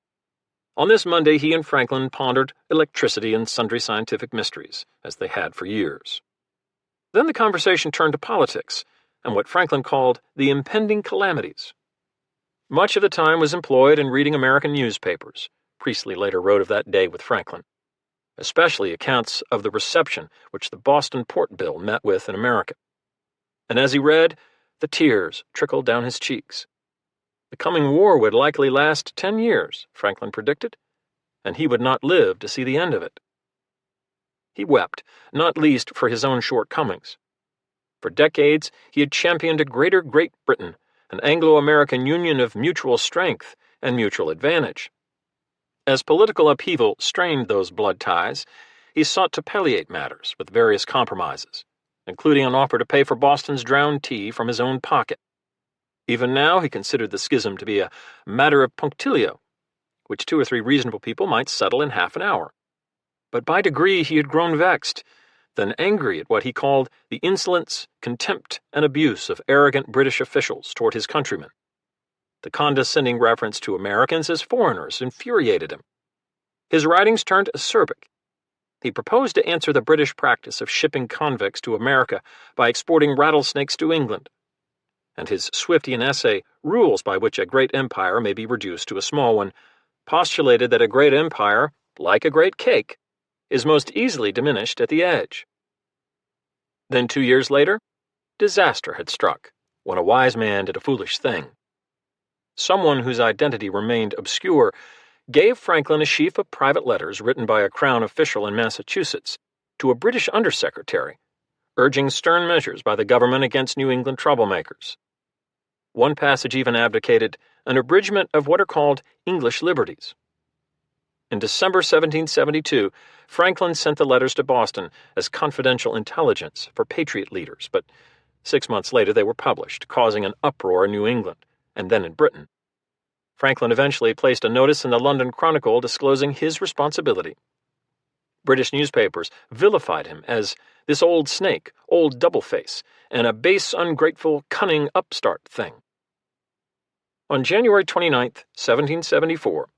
On this Monday he and Franklin pondered electricity and sundry scientific mysteries, as they had for years. Then the conversation turned to politics, and what Franklin called the impending calamities. Much of the time was employed in reading American newspapers, Priestley later wrote of that day with Franklin, especially accounts of the reception which the Boston Port Bill met with in America. And as he read, the tears trickled down his cheeks. The coming war would likely last 10 years, Franklin predicted, and he would not live to see the end of it. He wept, not least for his own shortcomings. For decades he had championed a greater Great Britain, an Anglo-American union of mutual strength and mutual advantage. As political upheaval strained those blood ties, he sought to palliate matters with various compromises, including an offer to pay for Boston's drowned tea from his own pocket. Even now he considered the schism to be a matter of punctilio, which 2 or 3 reasonable people might settle in half an hour. But by degree he had grown vexed, then angry at what he called the insolence, contempt, and abuse of arrogant British officials toward his countrymen. The condescending reference to Americans as foreigners infuriated him. His writings turned acerbic. He proposed to answer the British practice of shipping convicts to America by exporting rattlesnakes to England, and his Swiftian essay, Rules by Which a Great Empire May be Reduced to a Small One, postulated that a great empire, like a great cake, is most easily diminished at the edge. Then 2 years later, disaster had struck, when a wise man did a foolish thing. Someone whose identity remained obscure gave Franklin a sheaf of private letters written by a Crown official in Massachusetts to a British undersecretary, urging stern measures by the government against New England troublemakers. One passage even advocated an abridgment of what are called English liberties. In December 1772, Franklin sent the letters to Boston as confidential intelligence for Patriot leaders, but 6 months later they were published, causing an uproar in New England, and then in Britain. Franklin eventually placed a notice in the London Chronicle disclosing his responsibility. British newspapers vilified him as this old snake, old double-face, and a base, ungrateful, cunning upstart thing. On January 29, 1774,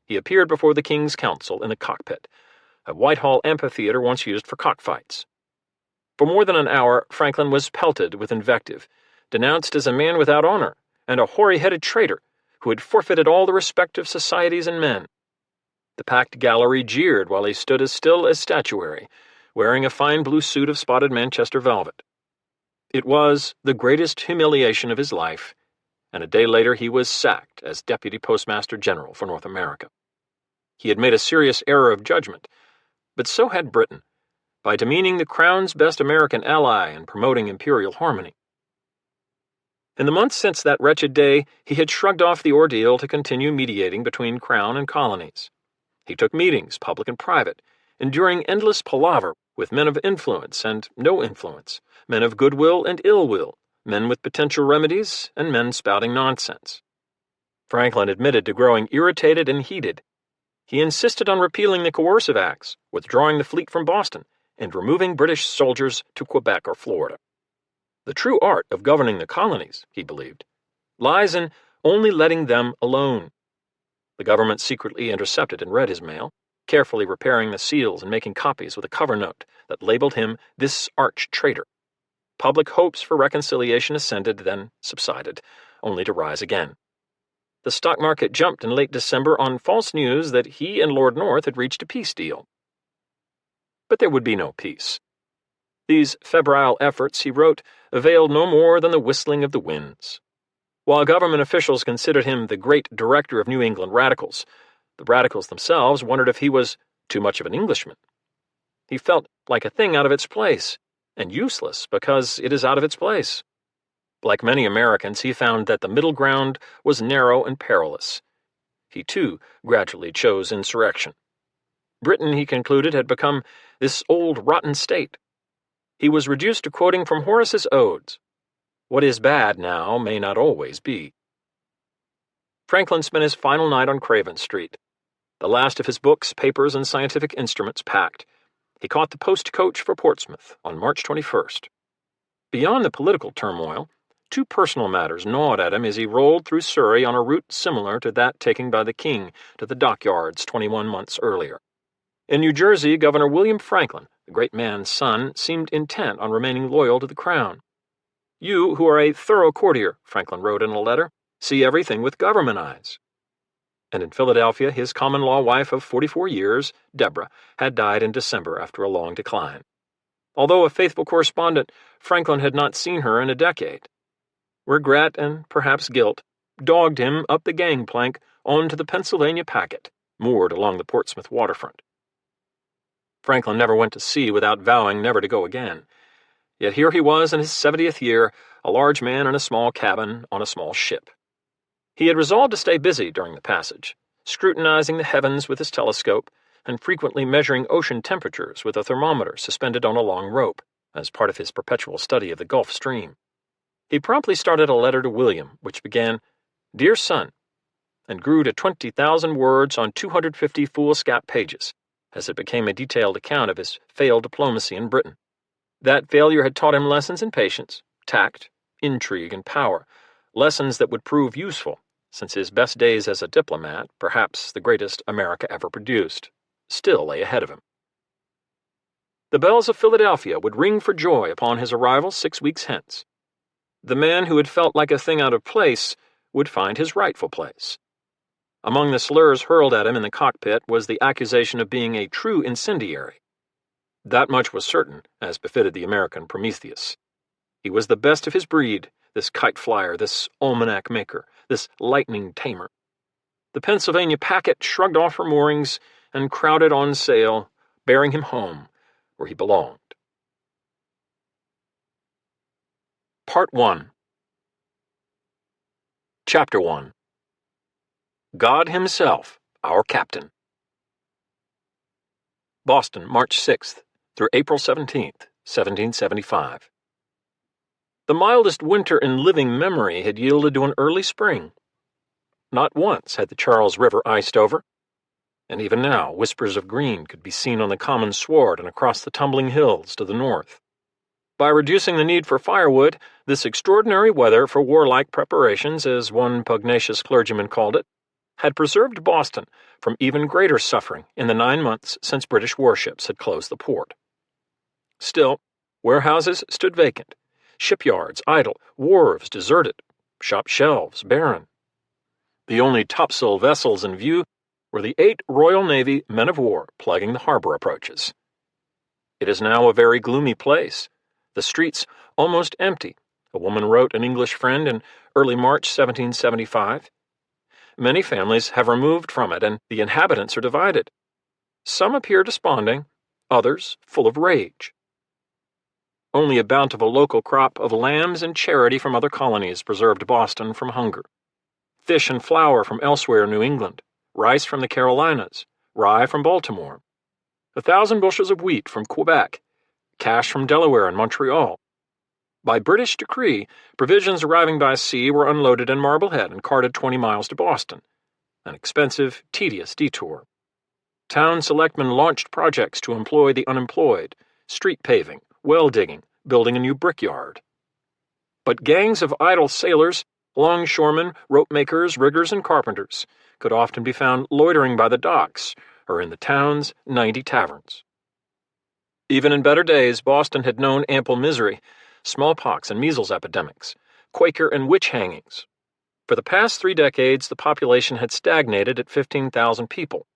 he appeared before the King's Council in the cockpit, a Whitehall amphitheater once used for cockfights. For more than an hour, Franklin was pelted with invective, denounced as a man without honor and a hoary-headed traitor who had forfeited all the respect of societies and men. The packed gallery jeered while he stood as still as statuary, wearing a fine blue suit of spotted Manchester velvet. It was the greatest humiliation of his life, and a day later he was sacked as Deputy Postmaster General for North America. He had made a serious error of judgment, but so had Britain, by demeaning the Crown's best American ally and promoting imperial harmony. In the months since that wretched day, he had shrugged off the ordeal to continue mediating between Crown and colonies. He took meetings, public and private, enduring endless palaver with men of influence and no influence, men of goodwill and ill will, men with potential remedies and men spouting nonsense. Franklin admitted to growing irritated and heated. He insisted on repealing the coercive acts, withdrawing the fleet from Boston, and removing British soldiers to Quebec or Florida. The true art of governing the colonies, he believed, lies in only letting them alone. The government secretly intercepted and read his mail, carefully repairing the seals and making copies with a cover note that labeled him this arch traitor. Public hopes for reconciliation ascended, then subsided, only to rise again. The stock market jumped in late December on false news that he and Lord North had reached a peace deal. But there would be no peace. These febrile efforts, he wrote, availed no more than the whistling of the winds. While government officials considered him the great director of New England radicals, the radicals themselves wondered if he was too much of an Englishman. He felt like a thing out of its place, and useless because it is out of its place. Like many Americans, he found that the middle ground was narrow and perilous. He, too, gradually chose insurrection. Britain, he concluded, had become this old rotten state. He was reduced to quoting from Horace's Odes. What is bad now may not always be. Franklin spent his final night on Craven Street. The last of his books, papers, and scientific instruments packed. He caught the post coach for Portsmouth on March 21st. Beyond the political turmoil, 2 personal matters gnawed at him as he rolled through Surrey on a route similar to that taken by the King to the dockyards 21 months earlier. In New Jersey, Governor William Franklin, the great man's son, seemed intent on remaining loyal to the Crown. You, who are a thorough courtier, Franklin wrote in a letter, see everything with government eyes. And in Philadelphia, his common-law wife of 44 years, Deborah, had died in December after a long decline. Although a faithful correspondent, Franklin had not seen her in a decade. Regret and perhaps guilt dogged him up the gangplank onto the Pennsylvania packet, moored along the Portsmouth waterfront. Franklin never went to sea without vowing never to go again. Yet here he was in his 70th year, a large man in a small cabin on a small ship. He had resolved to stay busy during the passage, scrutinizing the heavens with his telescope, and frequently measuring ocean temperatures with a thermometer suspended on a long rope, as part of his perpetual study of the Gulf Stream. He promptly started a letter to William, which began, "Dear Son," and grew to 20,000 words on 250 foolscap pages, as it became a detailed account of his failed diplomacy in Britain. That failure had taught him lessons in patience, tact, intrigue, and power, lessons that would prove useful, since his best days as a diplomat, perhaps the greatest America ever produced, still lay ahead of him. The bells of Philadelphia would ring for joy upon his arrival 6 weeks hence. The man who had felt like a thing out of place would find his rightful place. Among the slurs hurled at him in the cockpit was the accusation of being a true incendiary. That much was certain, as befitted the American Prometheus. He was the best of his breed, this kite flyer, this almanac maker, this lightning tamer. The Pennsylvania packet shrugged off her moorings and crowded on sail, bearing him home, where he belonged. Part 1. Chapter 1. God Himself, Our Captain. Boston, March 6th through April 17th, 1775. The mildest winter in living memory had yielded to an early spring. Not once had the Charles River iced over, and even now whispers of green could be seen on the common sward and across the tumbling hills to the north. By reducing the need for firewood, this extraordinary weather for warlike preparations, as one pugnacious clergyman called it, had preserved Boston from even greater suffering in the 9 months since British warships had closed the port. Still, warehouses stood vacant, shipyards idle, wharves deserted, shop shelves barren. The only topsail vessels in view were the 8 Royal Navy men-of-war plugging the harbor approaches. It is now a very gloomy place, the streets almost empty, a woman wrote an English friend in early March 1775. Many families have removed from it, and the inhabitants are divided. Some appear desponding, others full of rage. Only a bountiful local crop of lambs and charity from other colonies preserved Boston from hunger. Fish and flour from elsewhere in New England, rice from the Carolinas, rye from Baltimore, 1,000 bushels of wheat from Quebec, cash from Delaware and Montreal. By British decree, provisions arriving by sea were unloaded in Marblehead and carted 20 miles to Boston, an expensive, tedious detour. Town selectmen launched projects to employ the unemployed, street paving, well digging, building a new brickyard. But gangs of idle sailors, longshoremen, rope makers, riggers, and carpenters could often be found loitering by the docks or in the town's 90 taverns. Even in better days, Boston had known ample misery, smallpox and measles epidemics, Quaker and witch hangings. For the past 3 decades, the population had stagnated at 15,000 people,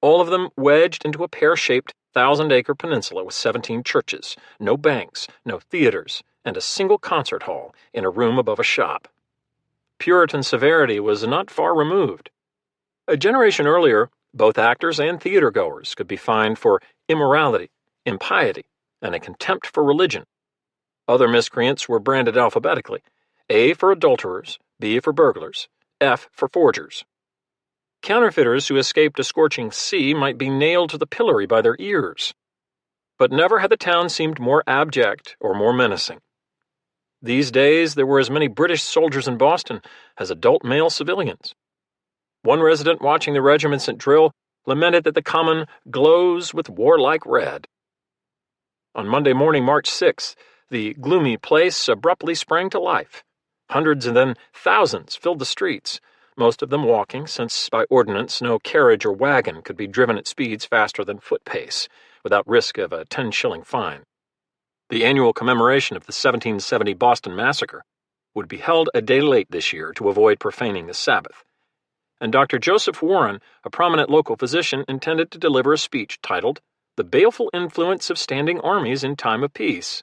all of them wedged into a pear-shaped 1,000-acre peninsula with 17 churches, no banks, no theaters, and a single concert hall in a room above a shop. Puritan severity was not far removed. A generation earlier, both actors and theater-goers could be fined for immorality, impiety, and a contempt for religion. Other miscreants were branded alphabetically, A for adulterers, B for burglars, F for forgers. Counterfeiters who escaped a scorching sea might be nailed to the pillory by their ears. But never had the town seemed more abject or more menacing. These days there were as many British soldiers in Boston as adult male civilians. One resident watching the regiments at drill lamented that the common glows with warlike red. On Monday morning, March 6th, the gloomy place abruptly sprang to life. Hundreds and then thousands filled the streets, most of them walking, since by ordinance no carriage or wagon could be driven at speeds faster than foot pace, without risk of a 10-shilling fine. The annual commemoration of the 1770 Boston Massacre would be held a day late this year to avoid profaning the Sabbath, and Dr. Joseph Warren, a prominent local physician, intended to deliver a speech titled, "The Baleful Influence of Standing Armies in Time of Peace."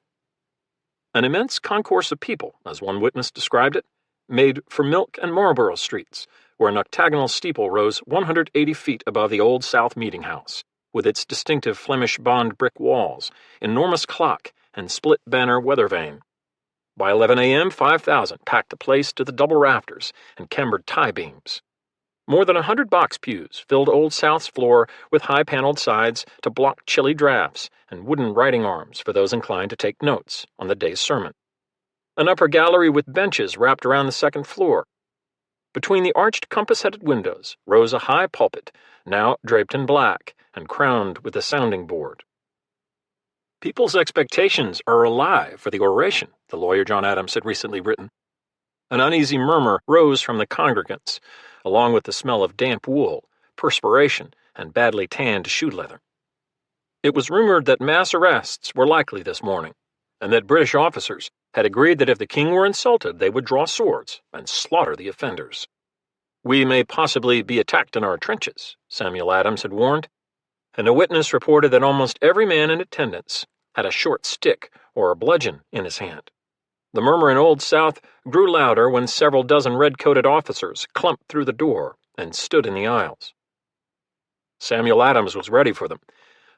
An immense concourse of people, as one witness described it, made for Milk and Marlborough streets, where an octagonal steeple rose 180 feet above the Old South Meeting House, with its distinctive Flemish bond brick walls, enormous clock, and split banner weather vane. By 11 a.m., 5,000 packed the place to the double rafters and cambered tie beams. More than 100 box pews filled Old South's floor with high-paneled sides to block chilly drafts and wooden writing arms for those inclined to take notes on the day's sermon. An upper gallery with benches wrapped around the second floor. Between the arched compass-headed windows rose a high pulpit, now draped in black and crowned with a sounding board. People's expectations are alive for the oration, the lawyer John Adams had recently written. An uneasy murmur rose from the congregants, along with the smell of damp wool, perspiration, and badly tanned shoe leather. It was rumored that mass arrests were likely this morning, and that British officers had agreed that if the king were insulted, they would draw swords and slaughter the offenders. "We may possibly be attacked in our trenches," Samuel Adams had warned, and a witness reported that almost every man in attendance had a short stick or a bludgeon in his hand. The murmur in Old South grew louder when several dozen red-coated officers clumped through the door and stood in the aisles. Samuel Adams was ready for them.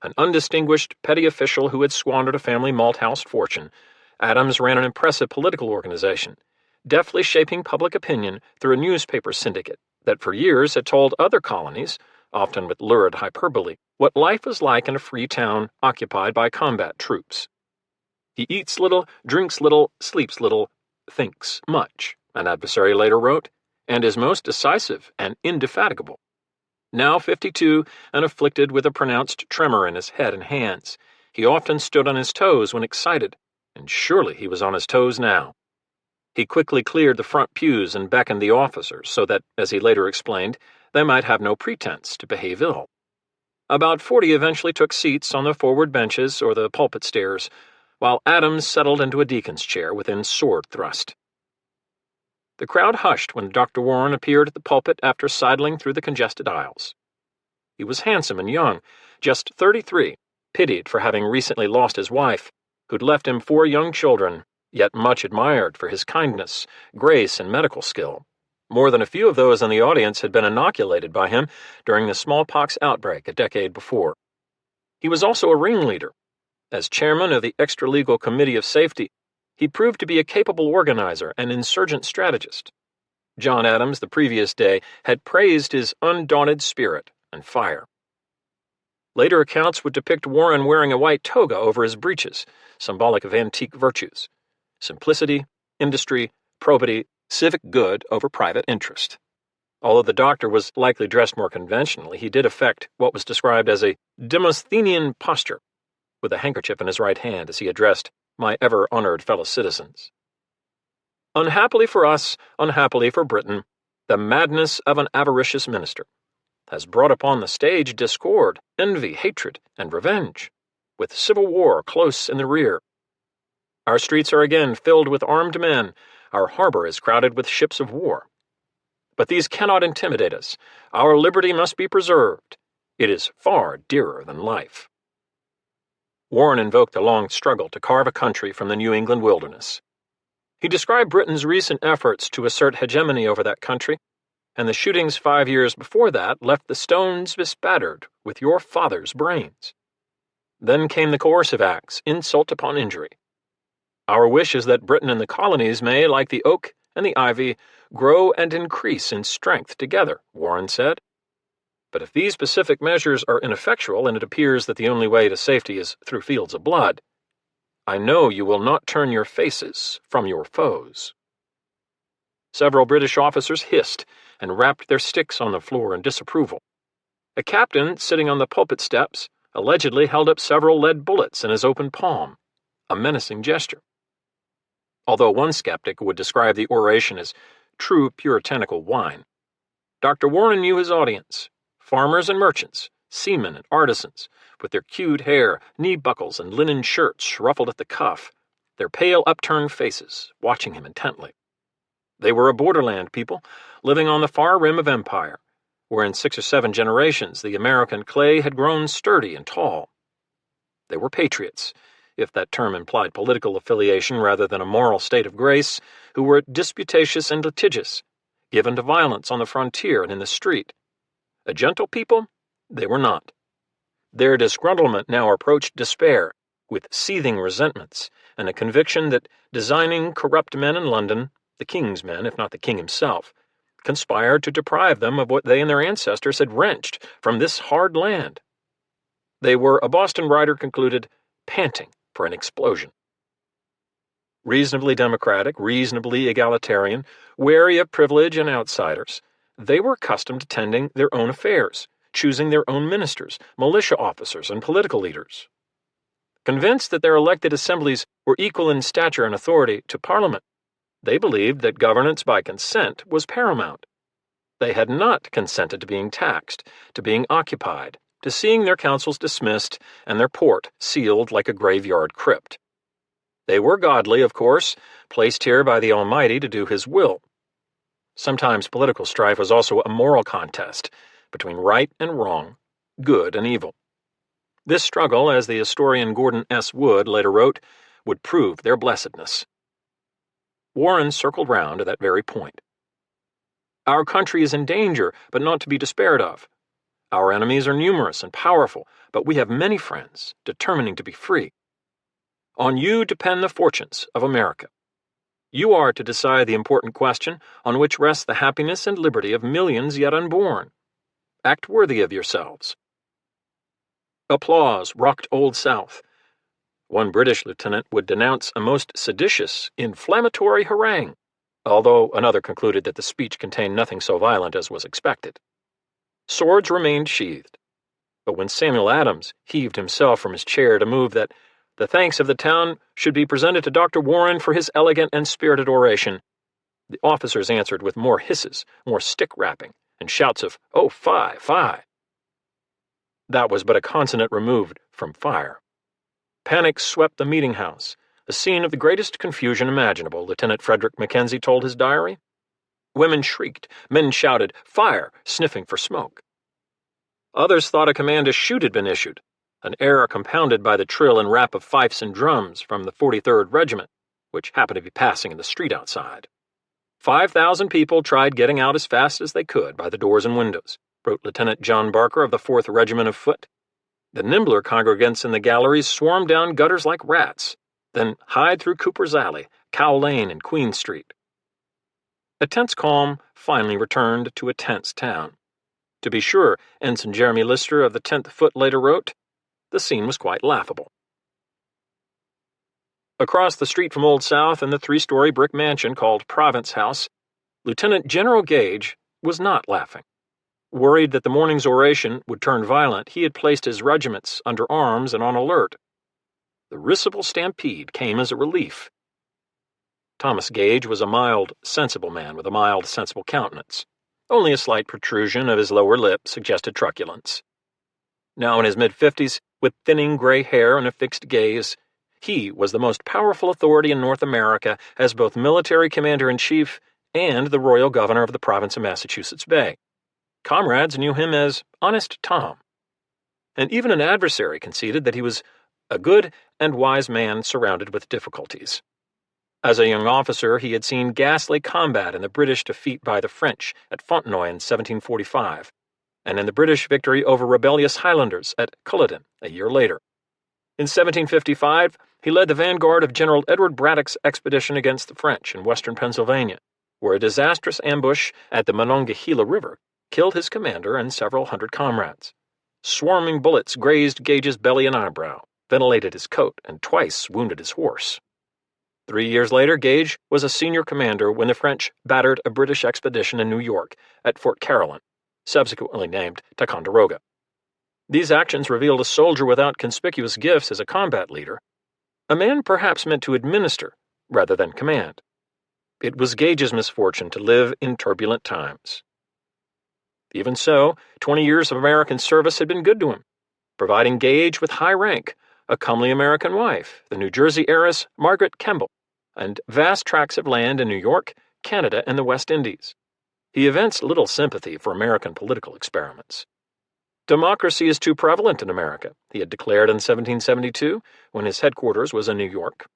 An undistinguished petty official who had squandered a family malt-house fortune, Adams ran an impressive political organization, deftly shaping public opinion through a newspaper syndicate that for years had told other colonies, often with lurid hyperbole, what life was like in a free town occupied by combat troops. "He eats little, drinks little, sleeps little, thinks much," an adversary later wrote, "and is most decisive and indefatigable." Now 52 and afflicted with a pronounced tremor in his head and hands, he often stood on his toes when excited, and surely he was on his toes now. He quickly cleared the front pews and beckoned the officers so that, as he later explained, they might have no pretense to behave ill. About 40 eventually took seats on the forward benches or the pulpit stairs, while Adams settled into a deacon's chair within sword thrust. The crowd hushed when Dr. Warren appeared at the pulpit after sidling through the congested aisles. He was handsome and young, just 33, pitied for having recently lost his wife, who'd left him 4 young children, yet much admired for his kindness, grace, and medical skill. More than a few of those in the audience had been inoculated by him during the smallpox outbreak a decade before. He was also a ringleader. As chairman of the Extra-Legal Committee of Safety, he proved to be a capable organizer and insurgent strategist. John Adams, the previous day, had praised his undaunted spirit and fire. Later accounts would depict Warren wearing a white toga over his breeches, symbolic of antique virtues: simplicity, industry, probity, civic good over private interest. Although the doctor was likely dressed more conventionally, he did affect what was described as a Demosthenian posture, with a handkerchief in his right hand as he addressed my ever-honored fellow citizens. Unhappily for us, unhappily for Britain, the madness of an avaricious minister has brought upon the stage discord, envy, hatred, and revenge, with civil war close in the rear. Our streets are again filled with armed men, our harbor is crowded with ships of war. But these cannot intimidate us. Our liberty must be preserved. It is far dearer than life. Warren invoked the long struggle to carve a country from the New England wilderness. He described Britain's recent efforts to assert hegemony over that country, and the shootings 5 years before that left the stones bespattered with your father's brains. Then came the coercive acts, insult upon injury. Our wish is that Britain and the colonies may, like the oak and the ivy, grow and increase in strength together, Warren said. But if these specific measures are ineffectual, and it appears that the only way to safety is through fields of blood, I know you will not turn your faces from your foes. Several British officers hissed and rapped their sticks on the floor in disapproval. A captain, sitting on the pulpit steps, allegedly held up several lead bullets in his open palm, a menacing gesture. Although one skeptic would describe the oration as true puritanical wine, Dr. Warren knew his audience: farmers and merchants, seamen and artisans, with their queued hair, knee buckles, and linen shirts ruffled at the cuff, their pale upturned faces watching him intently. They were a borderland people, living on the far rim of empire, where in 6 or 7 generations the American clay had grown sturdy and tall. They were patriots, if that term implied political affiliation rather than a moral state of grace, who were disputatious and litigious, given to violence on the frontier and in the street. A gentle people, they were not. Their disgruntlement now approached despair, with seething resentments and a conviction that designing, corrupt men in London, the king's men, if not the king himself, conspired to deprive them of what they and their ancestors had wrenched from this hard land. They were, a Boston writer concluded, panting for an explosion. Reasonably democratic, reasonably egalitarian, wary of privilege and outsiders, they were accustomed to tending their own affairs, choosing their own ministers, militia officers, and political leaders. Convinced that their elected assemblies were equal in stature and authority to Parliament, they believed that governance by consent was paramount. They had not consented to being taxed, to being occupied, to seeing their councils dismissed and their port sealed like a graveyard crypt. They were godly, of course, placed here by the Almighty to do His will. Sometimes political strife was also a moral contest between right and wrong, good and evil. This struggle, as the historian Gordon S. Wood later wrote, would prove their blessedness. Warren circled round to that very point. Our country is in danger, but not to be despaired of. Our enemies are numerous and powerful, but we have many friends, determining to be free. On you depend the fortunes of America. You are to decide the important question on which rests the happiness and liberty of millions yet unborn. Act worthy of yourselves. Applause rocked Old South. One British lieutenant would denounce a most seditious, inflammatory harangue, although another concluded that the speech contained nothing so violent as was expected. Swords remained sheathed, but when Samuel Adams heaved himself from his chair to move that the thanks of the town should be presented to Dr. Warren for his elegant and spirited oration, the officers answered with more hisses, more stick-rapping, and shouts of, "Oh, fie, fie!" That was but a consonant removed from fire. Panic swept the meeting house, a scene of the greatest confusion imaginable, Lieutenant Frederick Mackenzie told his diary. Women shrieked, men shouted, "Fire!" sniffing for smoke. Others thought a command to shoot had been issued, an error compounded by the trill and rap of fifes and drums from the 43rd Regiment, which happened to be passing in the street outside. 5,000 people tried getting out as fast as they could by the doors and windows, wrote Lieutenant John Barker of the 4th Regiment of Foot. The nimbler congregants in the galleries swarmed down gutters like rats, then hied through Cooper's Alley, Cow Lane, and Queen Street. A tense calm finally returned to a tense town. To be sure, Ensign Jeremy Lister of the 10th Foot later wrote, the scene was quite laughable. Across the street from Old South in the 3-story brick mansion called Province House, Lieutenant General Gage was not laughing. Worried that the morning's oration would turn violent, he had placed his regiments under arms and on alert. The risible stampede came as a relief. Thomas Gage was a mild, sensible man with a mild, sensible countenance. Only a slight protrusion of his lower lip suggested truculence. Now in his mid-50s, with thinning gray hair and a fixed gaze, he was the most powerful authority in North America as both military commander-in-chief and the royal governor of the province of Massachusetts Bay. Comrades knew him as Honest Tom, and even an adversary conceded that he was a good and wise man surrounded with difficulties. As a young officer, he had seen ghastly combat in the British defeat by the French at Fontenoy in 1745, and in the British victory over rebellious Highlanders at Culloden a year later. In 1755, he led the vanguard of General Edward Braddock's expedition against the French in western Pennsylvania, where a disastrous ambush at the Monongahela River killed his commander and several hundred comrades. Swarming bullets grazed Gage's belly and eyebrow, ventilated his coat, and twice wounded his horse. 3 years later, Gage was a senior commander when the French battered a British expedition in New York at Fort Caroline, subsequently named Ticonderoga. These actions revealed a soldier without conspicuous gifts as a combat leader, a man perhaps meant to administer rather than command. It was Gage's misfortune to live in turbulent times. Even so, 20 years of American service had been good to him, providing Gage with high rank, a comely American wife, the New Jersey heiress Margaret Kemble, and vast tracts of land in New York, Canada, and the West Indies. He evinced little sympathy for American political experiments. Democracy is too prevalent in America, he had declared in 1772, when his headquarters was in New York.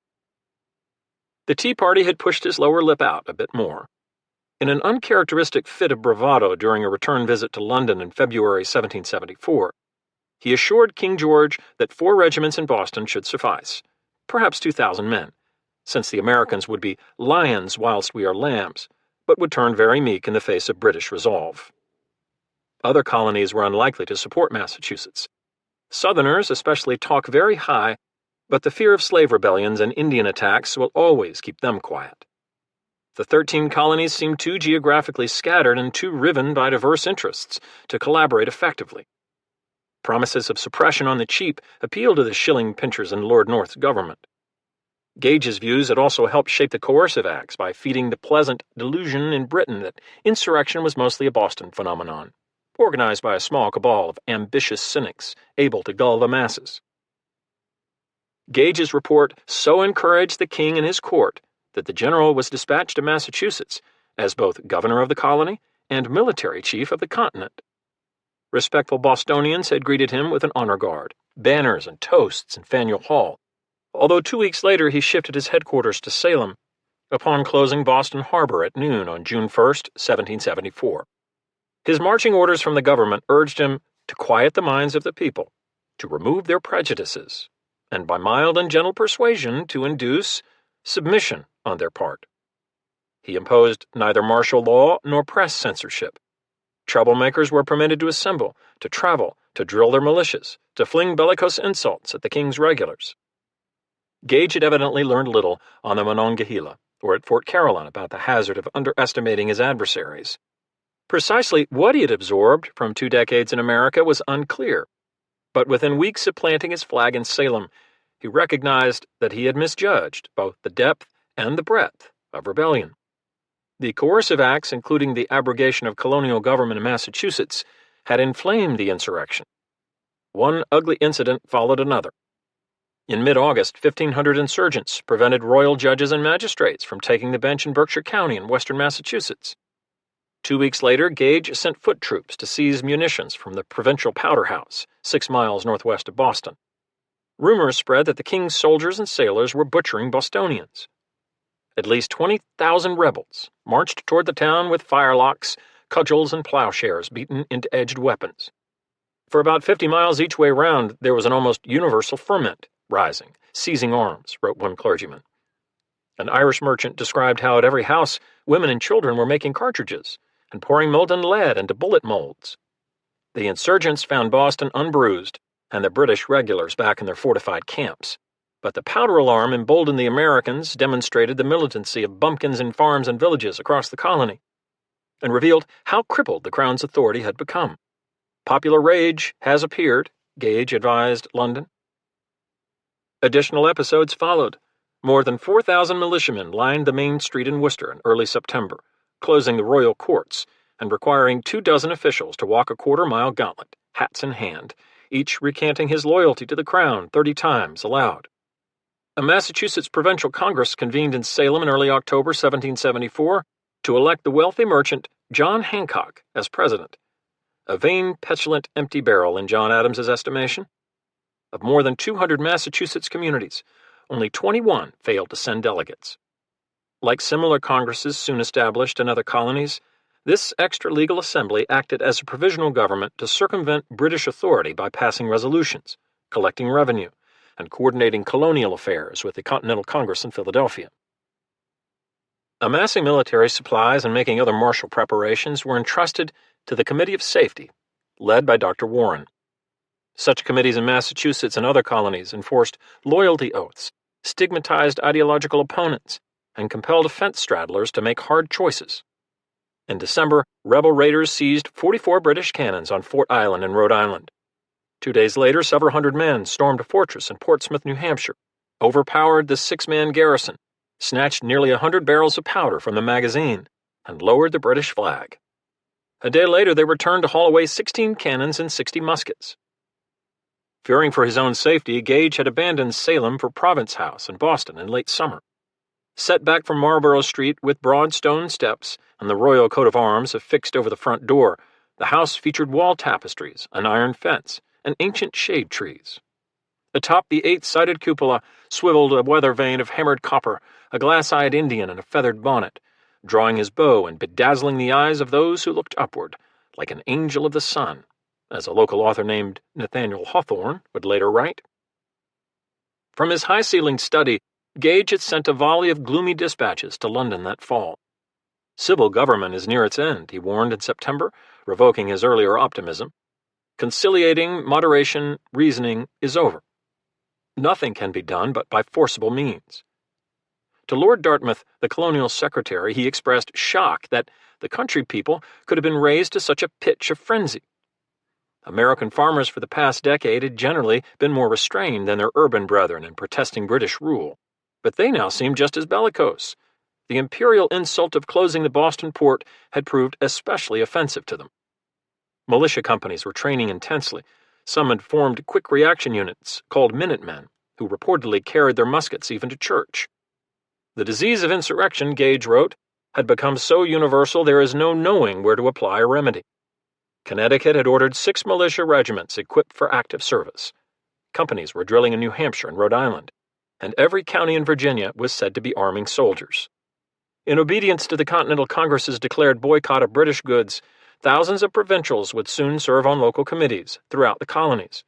The Tea Party had pushed his lower lip out a bit more. In an uncharacteristic fit of bravado during a return visit to London in February 1774, he assured King George that 4 regiments in Boston should suffice, perhaps 2,000 men, since the Americans would be lions whilst we are lambs, but would turn very meek in the face of British resolve. Other colonies were unlikely to support Massachusetts. Southerners especially talk very high, but the fear of slave rebellions and Indian attacks will always keep them quiet. The 13 colonies seem too geographically scattered and too riven by diverse interests to collaborate effectively. Promises of suppression on the cheap appeal to the shilling pinchers in Lord North's government. Gage's views had also helped shape the coercive acts by feeding the pleasant delusion in Britain that insurrection was mostly a Boston phenomenon, organized by a small cabal of ambitious cynics able to gull the masses. Gage's report so encouraged the king and his court that the general was dispatched to Massachusetts as both governor of the colony and military chief of the continent. Respectful Bostonians had greeted him with an honor guard, banners and toasts in Faneuil Hall, although 2 weeks later he shifted his headquarters to Salem upon closing Boston Harbor at noon on June 1, 1774. His marching orders from the government urged him to quiet the minds of the people, to remove their prejudices, and by mild and gentle persuasion to induce submission on their part. He imposed neither martial law nor press censorship. Troublemakers were permitted to assemble, to travel, to drill their militias, to fling bellicose insults at the king's regulars. Gage had evidently learned little on the Monongahela or at Fort Caroline about the hazard of underestimating his adversaries. Precisely what he had absorbed from 2 decades in America was unclear, but within weeks of planting his flag in Salem, he recognized that he had misjudged both the depth and the breadth of rebellion. The coercive acts, including the abrogation of colonial government in Massachusetts, had inflamed the insurrection. One ugly incident followed another. In mid-August, 1,500 insurgents prevented royal judges and magistrates from taking the bench in Berkshire County in western Massachusetts. 2 weeks later, Gage sent foot troops to seize munitions from the provincial powder house, 6 miles northwest of Boston. Rumors spread that the king's soldiers and sailors were butchering Bostonians. At least 20,000 rebels marched toward the town with firelocks, cudgels, and plowshares beaten into edged weapons. For about 50 miles each way round, there was an almost universal ferment rising, seizing arms, wrote one clergyman. An Irish merchant described how at every house women and children were making cartridges and pouring molten lead into bullet molds. The insurgents found Boston unbruised and the British regulars back in their fortified camps. But the powder alarm emboldened the Americans, demonstrated the militancy of bumpkins in farms and villages across the colony, and revealed how crippled the Crown's authority had become. Popular rage has appeared, Gage advised London. Additional episodes followed. More than 4,000 militiamen lined the main street in Worcester in early September, closing the royal courts and requiring 24 officials to walk a quarter-mile gauntlet, hats in hand, each recanting his loyalty to the Crown 30 times aloud. A Massachusetts Provincial Congress convened in Salem in early October 1774 to elect the wealthy merchant John Hancock as president, a vain, petulant, empty barrel in John Adams's estimation. Of more than 200 Massachusetts communities, only 21 failed to send delegates. Like similar congresses soon established in other colonies, this extra-legal assembly acted as a provisional government to circumvent British authority by passing resolutions, collecting revenue, and coordinating colonial affairs with the Continental Congress in Philadelphia. Amassing military supplies and making other martial preparations were entrusted to the Committee of Safety, led by Dr. Warren. Such committees in Massachusetts and other colonies enforced loyalty oaths, stigmatized ideological opponents, and compelled fence straddlers to make hard choices. In December, rebel raiders seized 44 British cannons on Fort Island in Rhode Island. 2 days later, several hundred men stormed a fortress in Portsmouth, New Hampshire, overpowered the 6-man garrison, snatched nearly 100 barrels of powder from the magazine, and lowered the British flag. A day later, they returned to haul away 16 cannons and 60 muskets. Fearing for his own safety, Gage had abandoned Salem for Province House in Boston in late summer. Set back from Marlborough Street with broad stone steps and the royal coat of arms affixed over the front door, the house featured wall tapestries, an iron fence, and ancient shade trees. Atop the 8-sided cupola swiveled a weather vane of hammered copper, a glass-eyed Indian in a feathered bonnet, drawing his bow and bedazzling the eyes of those who looked upward, like an angel of the sun, as a local author named Nathaniel Hawthorne would later write. From his high-ceilinged study, Gage had sent a volley of gloomy dispatches to London that fall. Civil government is near its end, he warned in September, revoking his earlier optimism. Conciliating, moderation, reasoning is over. Nothing can be done but by forcible means. To Lord Dartmouth, the colonial secretary, he expressed shock that the country people could have been raised to such a pitch of frenzy. American farmers for the past decade had generally been more restrained than their urban brethren in protesting British rule, but they now seemed just as bellicose. The imperial insult of closing the Boston port had proved especially offensive to them. Militia companies were training intensely. Some had formed quick reaction units called Minutemen, who reportedly carried their muskets even to church. The disease of insurrection, Gage wrote, had become so universal there is no knowing where to apply a remedy. Connecticut had ordered 6 militia regiments equipped for active service. Companies were drilling in New Hampshire and Rhode Island, and every county in Virginia was said to be arming soldiers. In obedience to the Continental Congress's declared boycott of British goods, thousands of provincials would soon serve on local committees throughout the colonies,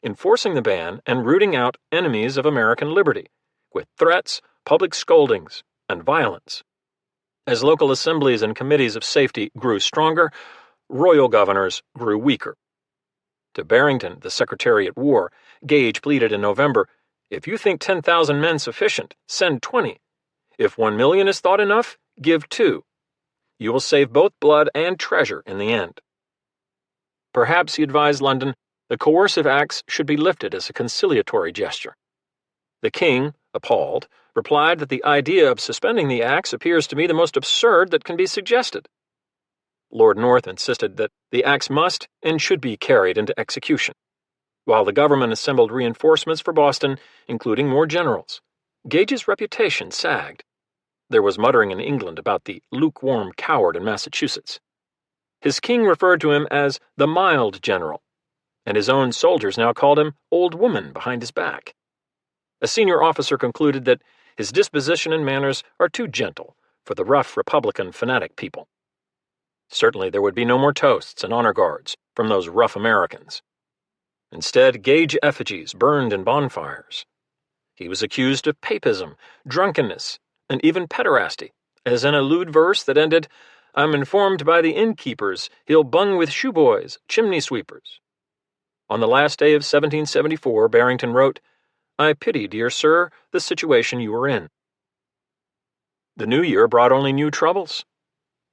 enforcing the ban and rooting out enemies of American liberty, with threats, public scoldings, and violence. As local assemblies and committees of safety grew stronger, royal governors grew weaker. To Barrington, the Secretary at War, Gage pleaded in November, "If you think 10,000 men sufficient, send 20. If 1,000,000 is thought enough, give 2. You will save both blood and treasure in the end." Perhaps, he advised London, the coercive acts should be lifted as a conciliatory gesture. The king, appalled, replied that the idea of suspending the acts appears to me the most absurd that can be suggested. Lord North insisted that the acts must and should be carried into execution, while the government assembled reinforcements for Boston, including more generals. Gage's reputation sagged. There was muttering in England about the lukewarm coward in Massachusetts. His king referred to him as the mild general, and his own soldiers now called him old woman behind his back. A senior officer concluded that his disposition and manners are too gentle for the rough Republican fanatic people. Certainly there would be no more toasts and honor guards from those rough Americans. Instead, Gage effigies burned in bonfires. He was accused of papism, drunkenness, and even pederasty, as in a lewd verse that ended, "I'm informed by the innkeepers he'll bung with shoeboys, chimney sweepers." On the last day of 1774, Barrington wrote, "I pity, dear sir, the situation you are in." The new year brought only new troubles.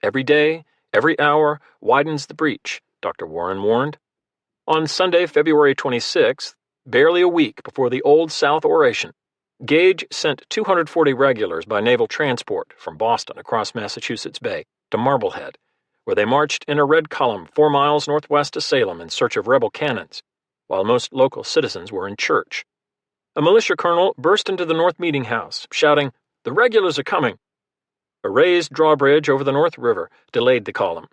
Every day, every hour widens the breach, Dr. Warren warned. On Sunday, February 26th, barely a week before the Old South oration, Gage sent 240 regulars by naval transport from Boston across Massachusetts Bay to Marblehead, where they marched in a red column 4 miles northwest of Salem in search of rebel cannons, while most local citizens were in church. A militia colonel burst into the North Meeting House, shouting, "The regulars are coming!" A raised drawbridge over the North River delayed the column.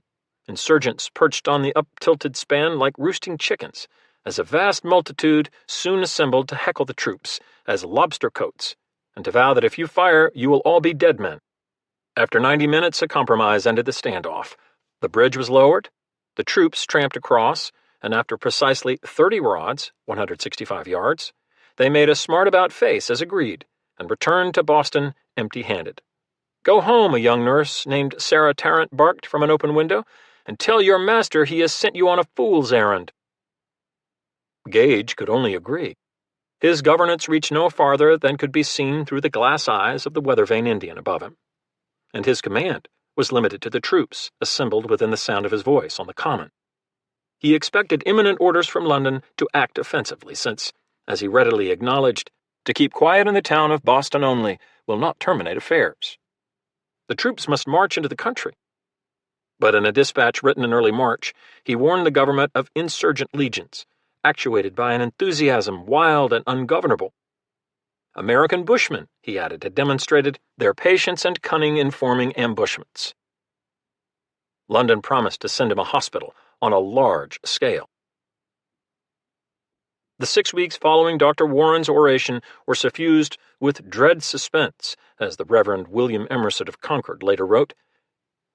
Insurgents perched on the up-tilted span like roosting chickens, as a vast multitude soon assembled to heckle the troops as lobster coats, and to vow that if you fire, you will all be dead men. After 90 minutes, a compromise ended the standoff. The bridge was lowered, the troops tramped across, and after precisely 30 rods, 165 yards, they made a smart-about face as agreed, and returned to Boston empty-handed. "Go home," a young nurse named Sarah Tarrant barked from an open window, "and tell your master he has sent you on a fool's errand." Gage could only agree. His governance reached no farther than could be seen through the glass eyes of the weather-vane Indian above him, and his command was limited to the troops assembled within the sound of his voice on the common. He expected imminent orders from London to act offensively, since, as he readily acknowledged, to keep quiet in the town of Boston only will not terminate affairs. The troops must march into the country. But in a dispatch written in early March, he warned the government of insurgent legions, actuated by an enthusiasm wild and ungovernable. American bushmen, he added, had demonstrated their patience and cunning in forming ambushments. London promised to send him a hospital on a large scale. The 6 weeks following Dr. Warren's oration were suffused with dread suspense, as the Reverend William Emerson of Concord later wrote.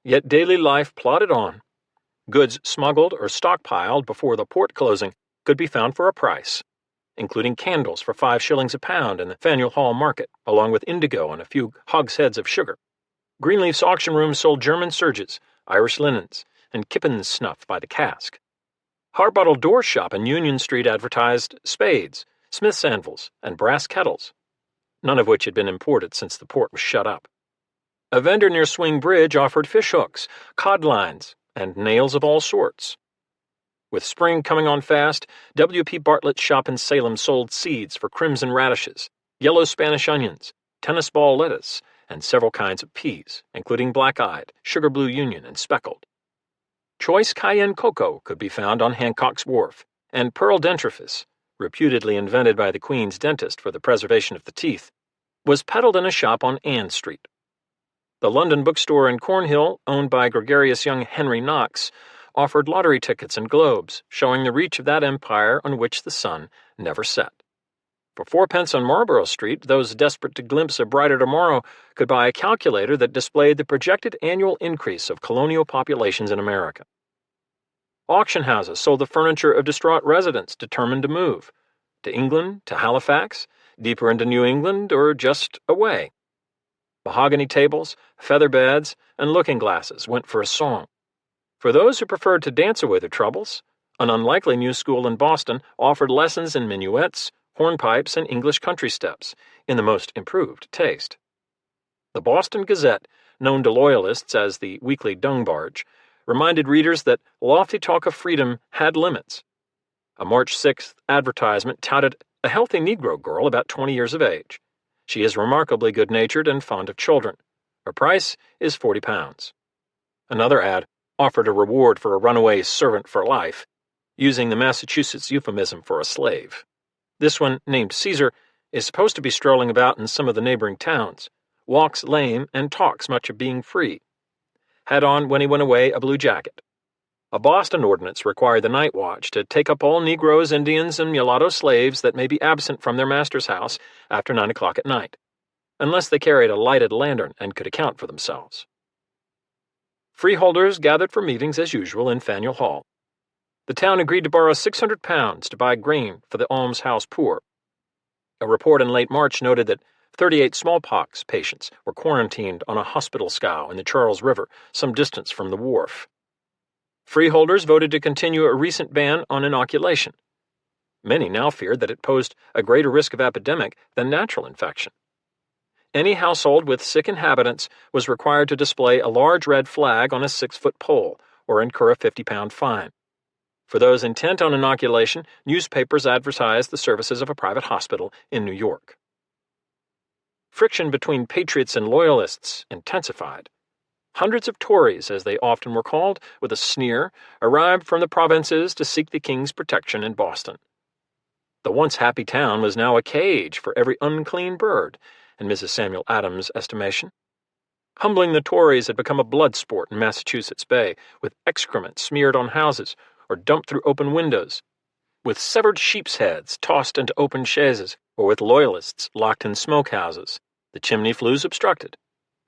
Yet daily life plodded on. Goods smuggled or stockpiled before the port closing could be found for a price, including candles for 5 shillings a pound in the Faneuil Hall market, along with indigo and a few hogsheads of sugar. Greenleaf's auction room sold German serges, Irish linens, and Kippen's snuff by the cask. Harbottle Door Shop in Union Street advertised spades, smith's anvils, and brass kettles, none of which had been imported since the port was shut up. A vendor near Swing Bridge offered fish hooks, cod lines, and nails of all sorts. With spring coming on fast, W.P. Bartlett's shop in Salem sold seeds for crimson radishes, yellow Spanish onions, tennis ball lettuce, and several kinds of peas, including black-eyed, sugar blue Union, and speckled. Choice cayenne cocoa could be found on Hancock's Wharf, and pearl dentifrice, reputedly invented by the Queen's dentist for the preservation of the teeth, was peddled in a shop on Ann Street. The London bookstore in Cornhill, owned by gregarious young Henry Knox, offered lottery tickets and globes, showing the reach of that empire on which the sun never set. For 4 pence on Marlborough Street, those desperate to glimpse a brighter tomorrow could buy a calculator that displayed the projected annual increase of colonial populations in America. Auction houses sold the furniture of distraught residents determined to move, to England, to Halifax, deeper into New England, or just away. Mahogany tables, feather beds, and looking glasses went for a song. For those who preferred to dance away their troubles, an unlikely new school in Boston offered lessons in minuets, hornpipes, and English country steps, in the most improved taste. The Boston Gazette, known to Loyalists as the Weekly Dung Barge, reminded readers that lofty talk of freedom had limits. A March 6th advertisement touted a healthy Negro girl about 20 years of age. She is remarkably good-natured and fond of children. Her price is £40. Another ad offered a reward for a runaway servant for life, using the Massachusetts euphemism for a slave. This one, named Caesar, is supposed to be strolling about in some of the neighboring towns, walks lame and talks much of being free. Had on, when he went away, a blue jacket. A Boston ordinance required the night watch to take up all Negroes, Indians, and mulatto slaves that may be absent from their master's house after 9 o'clock at night, unless they carried a lighted lantern and could account for themselves. Freeholders gathered for meetings as usual in Faneuil Hall. The town agreed to borrow £600 to buy grain for the almshouse poor. A report in late March noted that 38 smallpox patients were quarantined on a hospital scow in the Charles River, some distance from the wharf. Freeholders voted to continue a recent ban on inoculation. Many now feared that it posed a greater risk of epidemic than natural infection. Any household with sick inhabitants was required to display a large red flag on a 6-foot pole or incur a £50 fine. For those intent on inoculation, newspapers advertised the services of a private hospital in New York. Friction between patriots and loyalists intensified. Hundreds of Tories, as they often were called, with a sneer, arrived from the provinces to seek the king's protection in Boston. The once happy town was now a cage for every unclean bird, in Mrs. Samuel Adams' estimation. Humbling the Tories had become a blood sport in Massachusetts Bay, with excrement smeared on houses or dumped through open windows, with severed sheep's heads tossed into open chaises, or with loyalists locked in smokehouses, the chimney flues obstructed,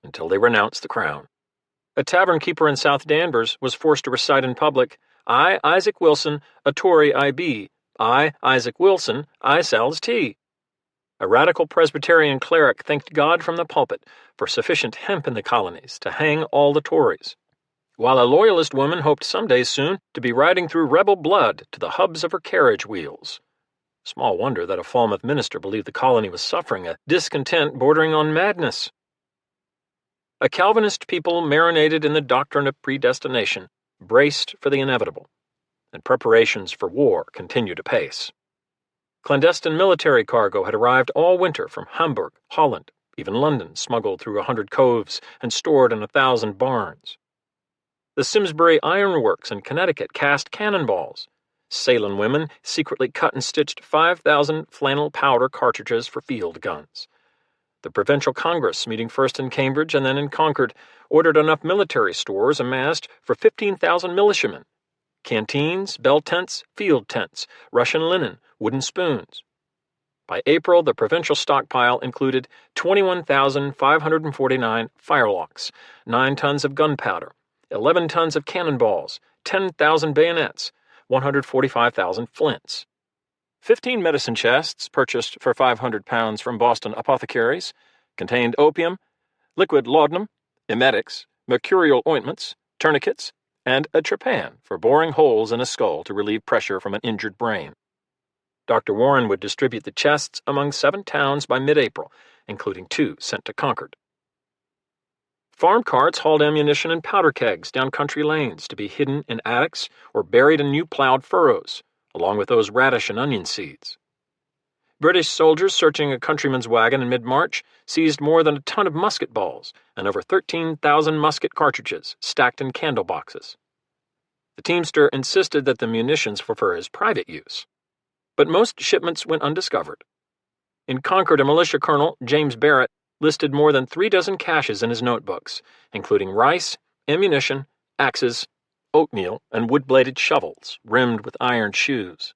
until they renounced the crown. A tavern keeper in South Danvers was forced to recite in public, "I, Isaac Wilson, a Tory I be. I, Isaac Wilson, I sells tea." A radical Presbyterian cleric thanked God from the pulpit for sufficient hemp in the colonies to hang all the Tories, while a loyalist woman hoped someday soon to be riding through rebel blood to the hubs of her carriage wheels. Small wonder that a Falmouth minister believed the colony was suffering a discontent bordering on madness. A Calvinist people marinated in the doctrine of predestination braced for the inevitable, and preparations for war continued apace. Clandestine military cargo had arrived all winter from Hamburg, Holland, even London, smuggled through 100 coves and stored in 1,000 barns. The Simsbury Iron Works in Connecticut cast cannonballs. Salem women secretly cut and stitched 5,000 flannel powder cartridges for field guns. The Provincial Congress, meeting first in Cambridge and then in Concord, ordered enough military stores amassed for 15,000 militiamen. Canteens, bell tents, field tents, Russian linen, wooden spoons. By April, the provincial stockpile included 21,549 firelocks, 9 tons of gunpowder, 11 tons of cannonballs, 10,000 bayonets, 145,000 flints. 15 medicine chests, purchased for £500 from Boston apothecaries, contained opium, liquid laudanum, emetics, mercurial ointments, tourniquets, and a trepan for boring holes in a skull to relieve pressure from an injured brain. Dr. Warren would distribute the chests among 7 towns by mid-April, including 2 sent to Concord. Farm carts hauled ammunition and powder kegs down country lanes to be hidden in attics or buried in new plowed furrows, along with those radish and onion seeds. British soldiers searching a countryman's wagon in mid-March seized more than a ton of musket balls and over 13,000 musket cartridges stacked in candle boxes. The teamster insisted that the munitions were for his private use, but most shipments went undiscovered. In Concord, a militia colonel, James Barrett, listed more than 3 dozen caches in his notebooks, including rice, ammunition, axes, oatmeal, and wood-bladed shovels rimmed with iron shoes.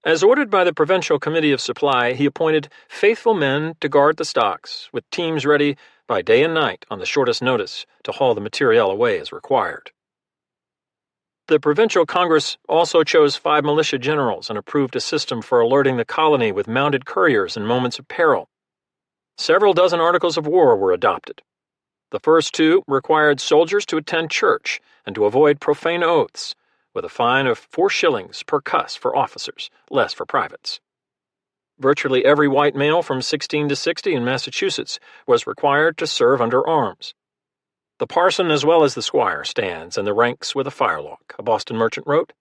As ordered by the Provincial Committee of Supply, he appointed faithful men to guard the stocks, with teams ready by day and night on the shortest notice to haul the materiel away as required. The Provincial Congress also chose 5 militia generals and approved a system for alerting the colony with mounted couriers in moments of peril. Several dozen articles of war were adopted. The first 2 required soldiers to attend church and to avoid profane oaths, with a fine of 4 shillings per cuss for officers, less for privates. Virtually every white male from 16 to 60 in Massachusetts was required to serve under arms. The parson as well as the squire stands in the ranks with a firelock, a Boston merchant wrote.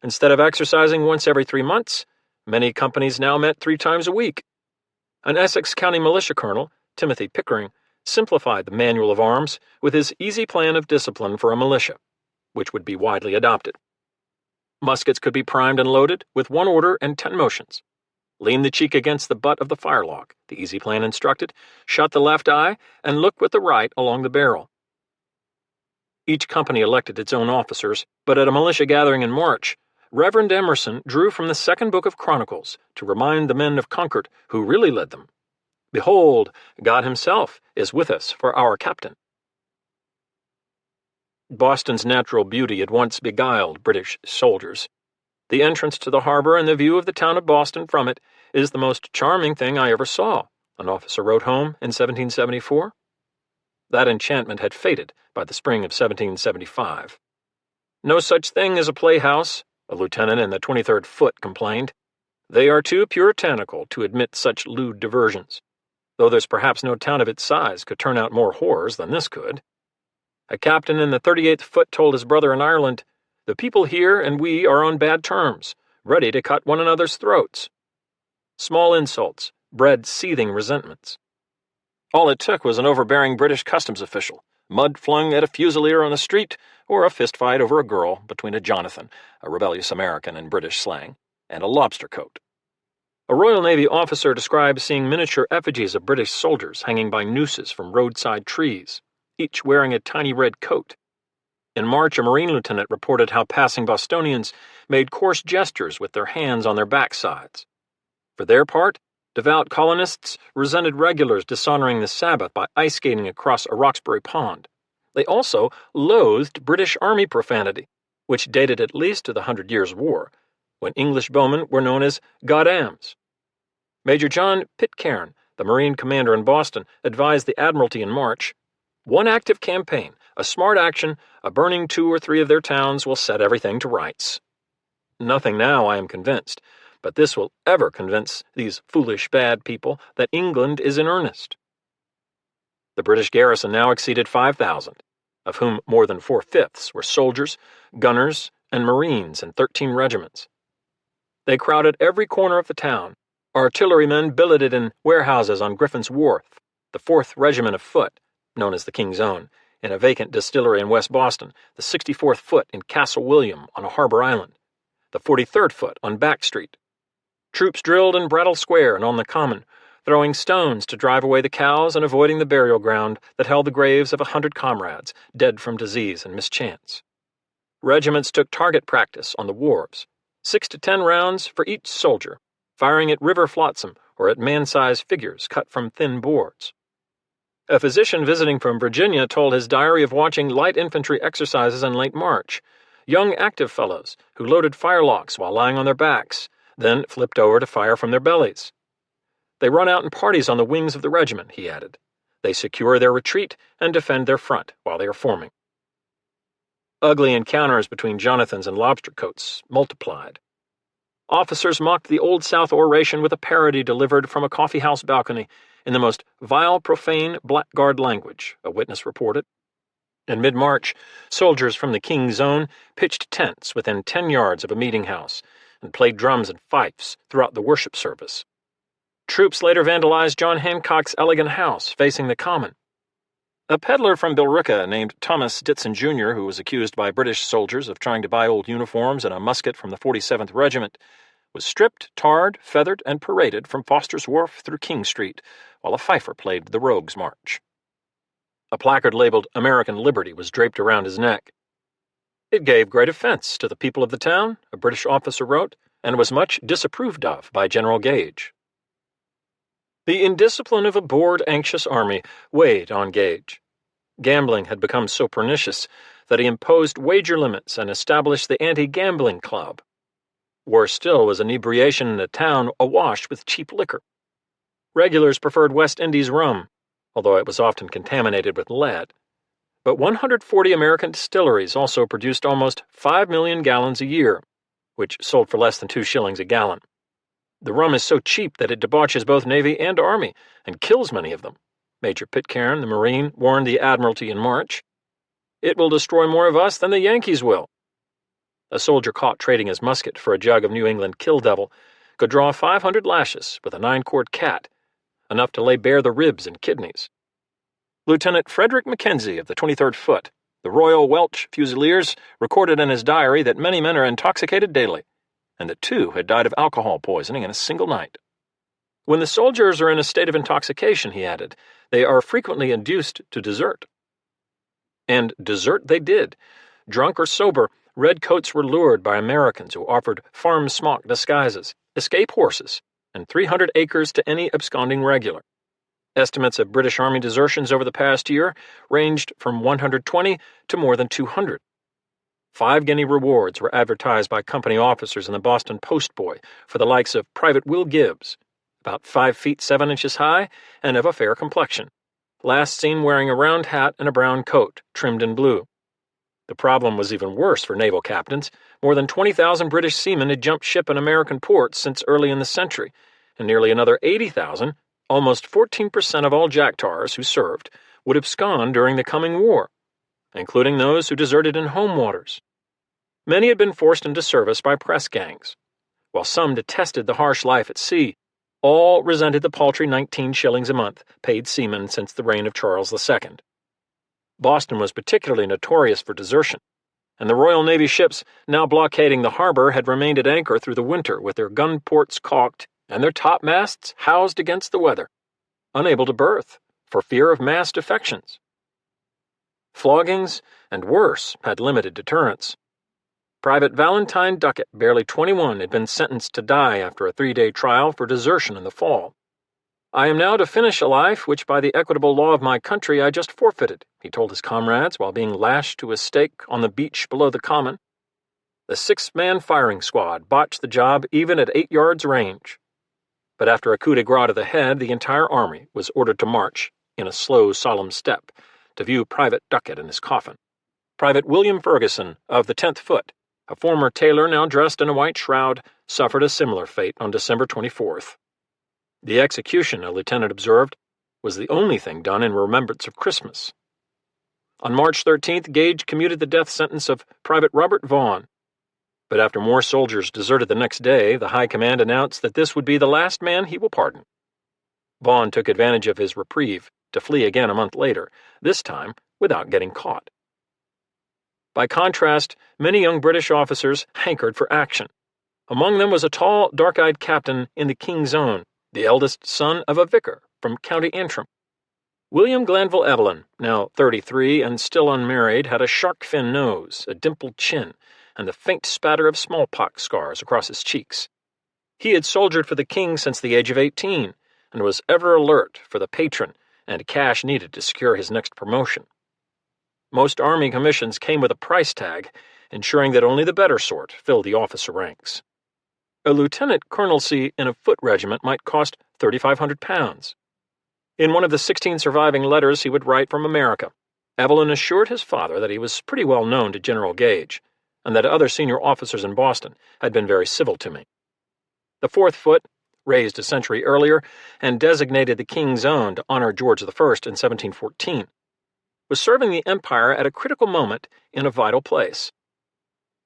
Instead of exercising once every 3 months, many companies now met 3 times a week. An Essex County militia colonel, Timothy Pickering, simplified the manual of arms with his easy plan of discipline for a militia, which would be widely adopted. Muskets could be primed and loaded with 1 order and 10 motions. Lean the cheek against the butt of the firelock, the easy plan instructed, shut the left eye, and look with the right along the barrel. Each company elected its own officers, but at a militia gathering in March, Reverend Emerson drew from the 2nd book of Chronicles to remind the men of Concord who really led them. Behold, God himself is with us for our captain. Boston's natural beauty had once beguiled British soldiers. The entrance to the harbor and the view of the town of Boston from it is the most charming thing I ever saw, an officer wrote home in 1774. That enchantment had faded by the spring of 1775. No such thing as a playhouse, a lieutenant in the 23rd Foot complained. They are too puritanical to admit such lewd diversions, though there's perhaps no town of its size could turn out more horrors than this could. A captain in the 38th Foot told his brother in Ireland, "The people here and we are on bad terms, ready to cut one another's throats." Small insults bred seething resentments. All it took was an overbearing British customs official, mud flung at a fusilier on the street, or a fistfight over a girl between a Jonathan, a rebellious American in British slang, and a lobster coat. A Royal Navy officer described seeing miniature effigies of British soldiers hanging by nooses from roadside trees, each wearing a tiny red coat. In March, a Marine lieutenant reported how passing Bostonians made coarse gestures with their hands on their backsides. For their part, devout colonists resented regulars dishonoring the Sabbath by ice skating across a Roxbury pond. They also loathed British Army profanity, which dated at least to the 100 Years' War, when English bowmen were known as goddams. Major John Pitcairn, the Marine commander in Boston, advised the Admiralty in March, "One active campaign, a smart action, a burning 2 or 3 of their towns will set everything to rights." Nothing now, I am convinced, but this will ever convince these foolish bad people that England is in earnest. The British garrison now exceeded 5,000, of whom more than 4/5 were soldiers, gunners, and Marines in 13 regiments. They crowded every corner of the town. Artillerymen billeted in warehouses on Griffin's Wharf, the 4th Regiment of Foot, known as the King's Own, in a vacant distillery in West Boston, the 64th Foot in Castle William on a harbor island, the 43rd Foot on Back Street. Troops drilled in Brattle Square and on the Common, throwing stones to drive away the cows and avoiding the burial ground that held the graves of 100 comrades, dead from disease and mischance. Regiments took target practice on the wharves, 6 to 10 rounds for each soldier, firing at river flotsam or at man-sized figures cut from thin boards. A physician visiting from Virginia told his diary of watching light infantry exercises in late March, young active fellows who loaded firelocks while lying on their backs, then flipped over to fire from their bellies. They run out in parties on the wings of the regiment, he added. They secure their retreat and defend their front while they are forming. Ugly encounters between Jonathans and lobstercoats multiplied. Officers mocked the Old South oration with a parody delivered from a coffeehouse balcony in the most vile, profane, blackguard language, a witness reported. In mid-March, soldiers from the King's Zone pitched tents within 10 yards of a meeting house and played drums and fifes throughout the worship service. Troops later vandalized John Hancock's elegant house facing the Common. A peddler from Billerica named Thomas Ditson Jr., who was accused by British soldiers of trying to buy old uniforms and a musket from the 47th Regiment, was stripped, tarred, feathered, and paraded from Foster's Wharf through King Street, while a fifer played the Rogues' March. A placard labeled American Liberty was draped around his neck. It gave great offense to the people of the town, a British officer wrote, and was much disapproved of by General Gage. The indiscipline of a bored, anxious army weighed on Gage. Gambling had become so pernicious that he imposed wager limits and established the anti-gambling club. Worse still was inebriation in a town awash with cheap liquor. Regulars preferred West Indies rum, although it was often contaminated with lead. But 140 American distilleries also produced almost 5 million gallons a year, which sold for less than 2 shillings a gallon. The rum is so cheap that it debauches both Navy and Army and kills many of them. Major Pitcairn, the Marine, warned the Admiralty in March. It will destroy more of us than the Yankees will. A soldier caught trading his musket for a jug of New England Kill Devil could draw 500 lashes with a 9-quart cat, enough to lay bare the ribs and kidneys. Lieutenant Frederick Mackenzie of the 23rd Foot, the Royal Welch Fusiliers, recorded in his diary that many men are intoxicated daily, and that 2 had died of alcohol poisoning in a single night. When the soldiers are in a state of intoxication, he added, they are frequently induced to desert. And desert they did. Drunk or sober, redcoats were lured by Americans who offered farm smock disguises, escape horses, and 300 acres to any absconding regular. Estimates of British Army desertions over the past year ranged from 120 to more than 200. 5-guinea rewards were advertised by company officers in the Boston Post Boy for the likes of Private Will Gibbs, about 5 feet 7 inches high and of a fair complexion, last seen wearing a round hat and a brown coat, trimmed in blue. The problem was even worse for naval captains. More than 20,000 British seamen had jumped ship in American ports since early in the century, and nearly another 80,000, almost 14% of all Jactars who served, would abscond during the coming war, including those who deserted in home waters. Many had been forced into service by press gangs. While some detested the harsh life at sea, all resented the paltry 19 shillings a month paid seamen since the reign of Charles II. Boston was particularly notorious for desertion, and the Royal Navy ships now blockading the harbor had remained at anchor through the winter with their gun ports caulked and their topmasts housed against the weather, unable to berth for fear of mass defections. Floggings, and worse, had limited deterrence. Private Valentine Duckett, barely 21, had been sentenced to die after a 3-day trial for desertion in the fall. I am now to finish a life which by the equitable law of my country I just forfeited, he told his comrades while being lashed to a stake on the beach below the Common. The 6-man firing squad botched the job even at 8 yards range. But after a coup de grace to the head, the entire army was ordered to march, in a slow, solemn step, to view Private Duckett in his coffin. Private William Ferguson, of the 10th Foot, a former tailor now dressed in a white shroud, suffered a similar fate on December 24th. The execution, a lieutenant observed, was the only thing done in remembrance of Christmas. On March 13th, Gage commuted the death sentence of Private Robert Vaughan. But after more soldiers deserted the next day, the High Command announced that this would be the last man he will pardon. Vaughan took advantage of his reprieve to flee again a month later, this time without getting caught. By contrast, many young British officers hankered for action. Among them was a tall, dark-eyed captain in the King's Own, the eldest son of a vicar from County Antrim. William Glanville Evelyn, now 33 and still unmarried, had a shark fin nose, a dimpled chin, and the faint spatter of smallpox scars across his cheeks. He had soldiered for the king since the age of 18, and was ever alert for the patron and cash needed to secure his next promotion. Most army commissions came with a price tag, ensuring that only the better sort filled the officer ranks. A lieutenant colonelcy in a foot regiment might cost £3,500. In one of the 16 surviving letters he would write from America, Evelyn assured his father that he was pretty well known to General Gage, and that other senior officers in Boston had been very civil to me. The 4th Foot, raised a century earlier and designated the King's Own to honor George I in 1714, was serving the Empire at a critical moment in a vital place.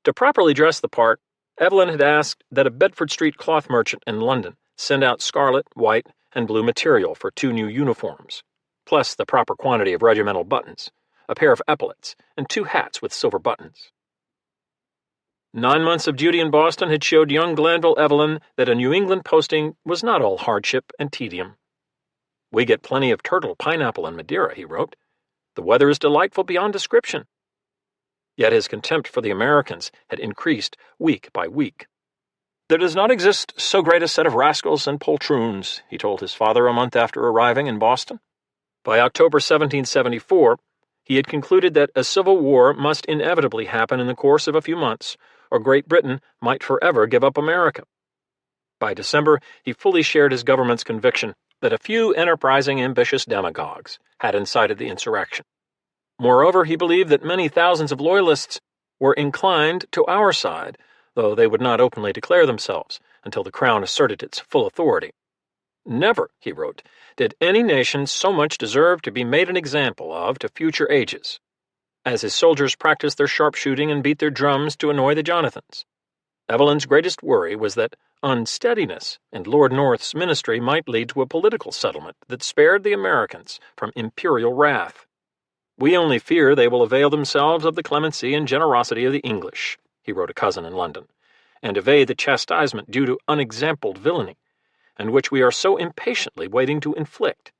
To properly dress the part, Evelyn had asked that a Bedford Street cloth merchant in London send out scarlet, white, and blue material for 2 new uniforms, plus the proper quantity of regimental buttons, a pair of epaulets, and 2 hats with silver buttons. 9 months of duty in Boston had showed young Glanville Evelyn that a New England posting was not all hardship and tedium. "We get plenty of turtle, pineapple, and Madeira," he wrote. "The weather is delightful beyond description." Yet his contempt for the Americans had increased week by week. "There does not exist so great a set of rascals and poltroons," he told his father a month after arriving in Boston. By October 1774, he had concluded that a civil war must inevitably happen in the course of a few months, or Great Britain might forever give up America. By December, he fully shared his government's conviction that a few enterprising, ambitious demagogues had incited the insurrection. Moreover, he believed that many thousands of Loyalists were inclined to our side, though they would not openly declare themselves until the Crown asserted its full authority. "Never," he wrote, "did any nation so much deserve to be made an example of to future ages, as his soldiers practiced their sharpshooting and beat their drums to annoy the Jonathans." Evelyn's greatest worry was that unsteadiness in Lord North's ministry might lead to a political settlement that spared the Americans from imperial wrath. "We only fear they will avail themselves of the clemency and generosity of the English," he wrote a cousin in London, "and evade the chastisement due to unexampled villainy, and which we are so impatiently waiting to inflict."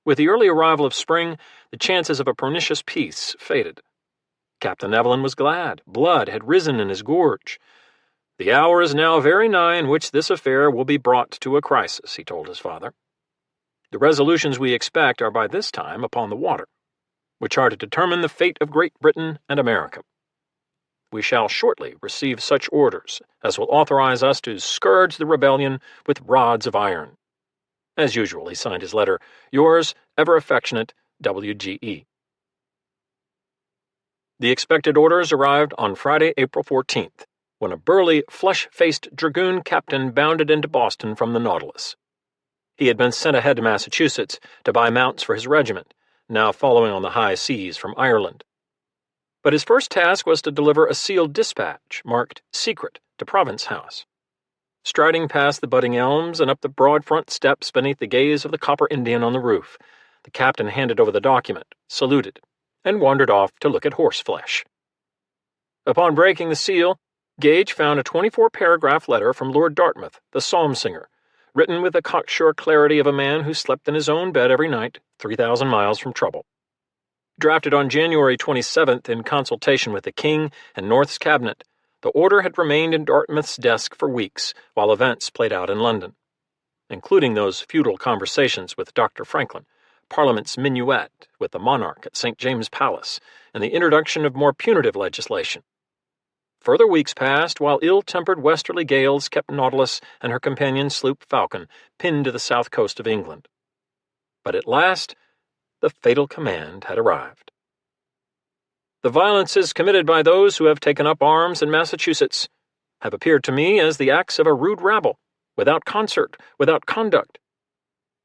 With the early arrival of spring, the chances of a pernicious peace faded. Captain Evelyn was glad. Blood had risen in his gorge. "The hour is now very nigh in which this affair will be brought to a crisis," he told his father. "The resolutions we expect are by this time upon the water, which are to determine the fate of Great Britain and America. We shall shortly receive such orders as will authorize us to scourge the rebellion with rods of iron." As usual, he signed his letter, "Yours, ever affectionate, W.G.E." The expected orders arrived on Friday, April 14th, when a burly, flush-faced dragoon captain bounded into Boston from the Nautilus. He had been sent ahead to Massachusetts to buy mounts for his regiment, now following on the high seas from Ireland. But his first task was to deliver a sealed dispatch marked "Secret" to Province House. Striding past the budding elms and up the broad front steps beneath the gaze of the copper Indian on the roof, the captain handed over the document, saluted, and wandered off to look at horseflesh. Upon breaking the seal, Gage found a 24-paragraph letter from Lord Dartmouth, the psalm singer, written with the cocksure clarity of a man who slept in his own bed every night, 3,000 miles from trouble. Drafted on January 27th in consultation with the King and North's cabinet, the order had remained in Dartmouth's desk for weeks while events played out in London, including those futile conversations with Dr. Franklin, Parliament's minuet with the monarch at St. James's Palace, and the introduction of more punitive legislation. Further weeks passed while ill-tempered westerly gales kept Nautilus and her companion sloop Falcon pinned to the south coast of England. But at last, the fatal command had arrived. "The violences committed by those who have taken up arms in Massachusetts have appeared to me as the acts of a rude rabble, without concert, without conduct.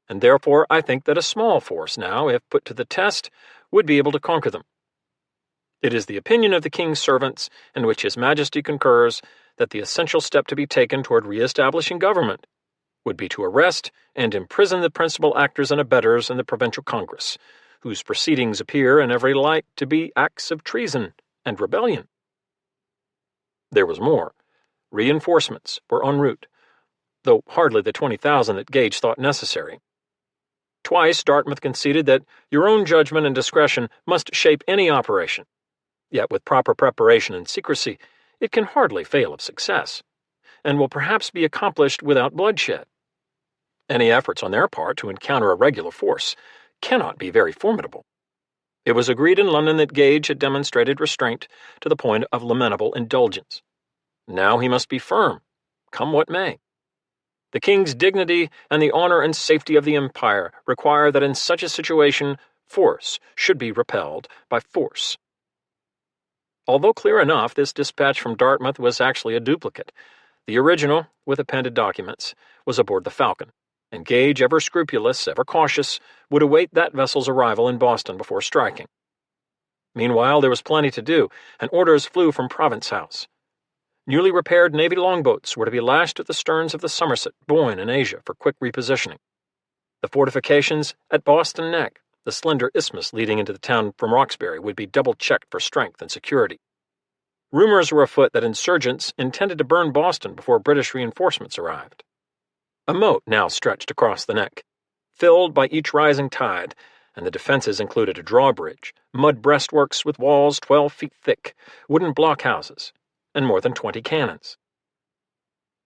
And therefore I think that a small force now, if put to the test, would be able to conquer them. It is the opinion of the King's servants, in which His Majesty concurs, that the essential step to be taken toward re-establishing government would be to arrest and imprison the principal actors and abettors in the Provincial Congress, whose proceedings appear in every light to be acts of treason and rebellion." There was more. Reinforcements were en route, though hardly the 20,000 that Gage thought necessary. Twice Dartmouth conceded that your own judgment and discretion must shape any operation, yet with proper preparation and secrecy it can hardly fail of success, and will perhaps be accomplished without bloodshed. Any efforts on their part to encounter a regular force cannot be very formidable. It was agreed in London that Gage had demonstrated restraint to the point of lamentable indulgence. Now he must be firm, come what may. The king's dignity and the honor and safety of the empire require that in such a situation force should be repelled by force. Although clear enough, this dispatch from Dartmouth was actually a duplicate. The original, with appended documents, was aboard the Falcon, and Gage, ever scrupulous, ever cautious, would await that vessel's arrival in Boston before striking. Meanwhile, there was plenty to do, and orders flew from Province House. Newly repaired Navy longboats were to be lashed at the sterns of the Somerset, Boyne, and Asia for quick repositioning. The fortifications at Boston Neck, the slender isthmus leading into the town from Roxbury, would be double-checked for strength and security. Rumors were afoot that insurgents intended to burn Boston before British reinforcements arrived. A moat now stretched across the neck, filled by each rising tide, and the defenses included a drawbridge, mud breastworks with walls 12 feet thick, wooden blockhouses, and more than 20 cannons.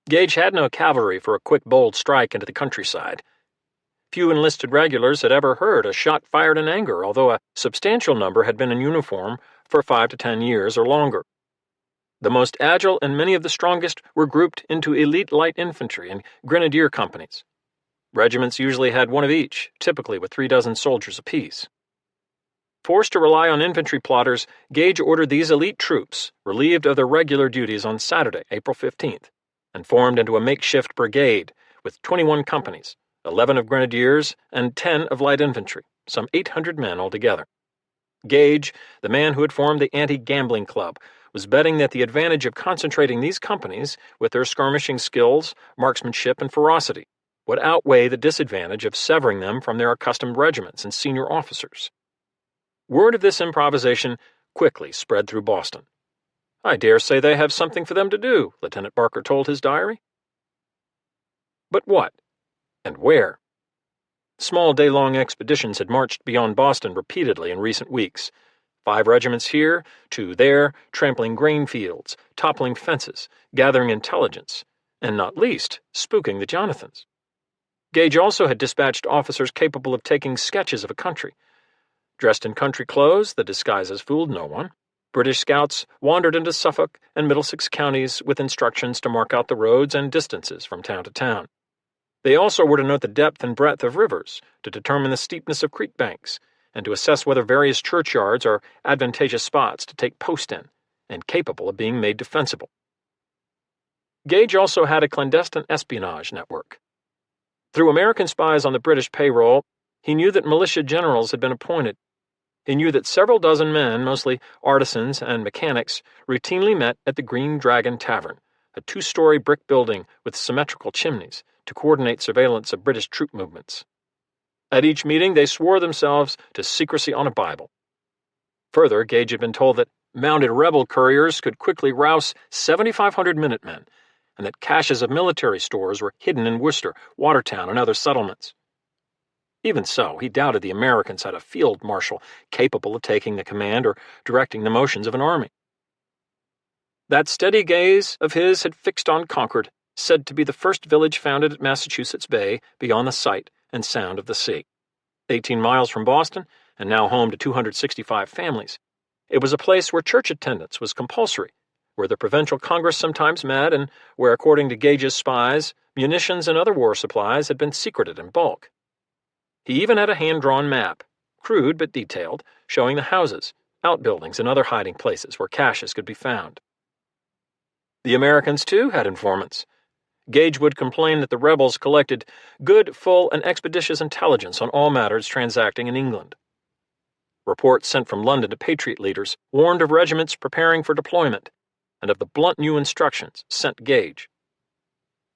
Gage had no cavalry for a quick, bold strike into the countryside. Few enlisted regulars had ever heard a shot fired in anger, although a substantial number had been in uniform for 5 to 10 years or longer. The most agile and many of the strongest were grouped into elite light infantry and grenadier companies. Regiments usually had one of each, typically with 36 soldiers apiece. Forced to rely on infantry plotters, Gage ordered these elite troops, relieved of their regular duties on Saturday, April 15th, and formed into a makeshift brigade with 21 companies, 11 of grenadiers and 10 of light infantry, some 800 men altogether. Gage, the man who had formed the anti-gambling club, was betting that the advantage of concentrating these companies with their skirmishing skills, marksmanship, and ferocity would outweigh the disadvantage of severing them from their accustomed regiments and senior officers. Word of this improvisation quickly spread through Boston. "I dare say they have something for them to do," Lieutenant Barker told his diary. But what? And where? Small day-long expeditions had marched beyond Boston repeatedly in recent weeks. 5 regiments here, 2 there, trampling grain fields, toppling fences, gathering intelligence, and not least, spooking the Jonathans. Gage also had dispatched officers capable of taking sketches of a country. Dressed in country clothes, the disguises fooled no one. British scouts wandered into Suffolk and Middlesex counties with instructions to mark out the roads and distances from town to town. They also were to note the depth and breadth of rivers, to determine the steepness of creek banks, and to assess whether various churchyards are advantageous spots to take post in, and capable of being made defensible. Gage also had a clandestine espionage network. Through American spies on the British payroll, he knew that militia generals had been appointed. He knew that several dozen men, mostly artisans and mechanics, routinely met at the Green Dragon Tavern, a 2-story brick building with symmetrical chimneys, to coordinate surveillance of British troop movements. At each meeting, they swore themselves to secrecy on a Bible. Further, Gage had been told that mounted rebel couriers could quickly rouse 7,500 Minutemen, and that caches of military stores were hidden in Worcester, Watertown, and other settlements. Even so, he doubted the Americans had a field marshal capable of taking the command or directing the motions of an army. That steady gaze of his had fixed on Concord, said to be the first village founded at Massachusetts Bay, beyond the sight and sound of the sea. 18 miles from Boston, and now home to 265 families, it was a place where church attendance was compulsory, where the Provincial Congress sometimes met, and where, according to Gage's spies, munitions and other war supplies had been secreted in bulk. He even had a hand-drawn map, crude but detailed, showing the houses, outbuildings, and other hiding places where caches could be found. The Americans, too, had informants. Gage would complain that the rebels collected good, full, and expeditious intelligence on all matters transacting in England. Reports sent from London to Patriot leaders warned of regiments preparing for deployment, and of the blunt new instructions sent Gage.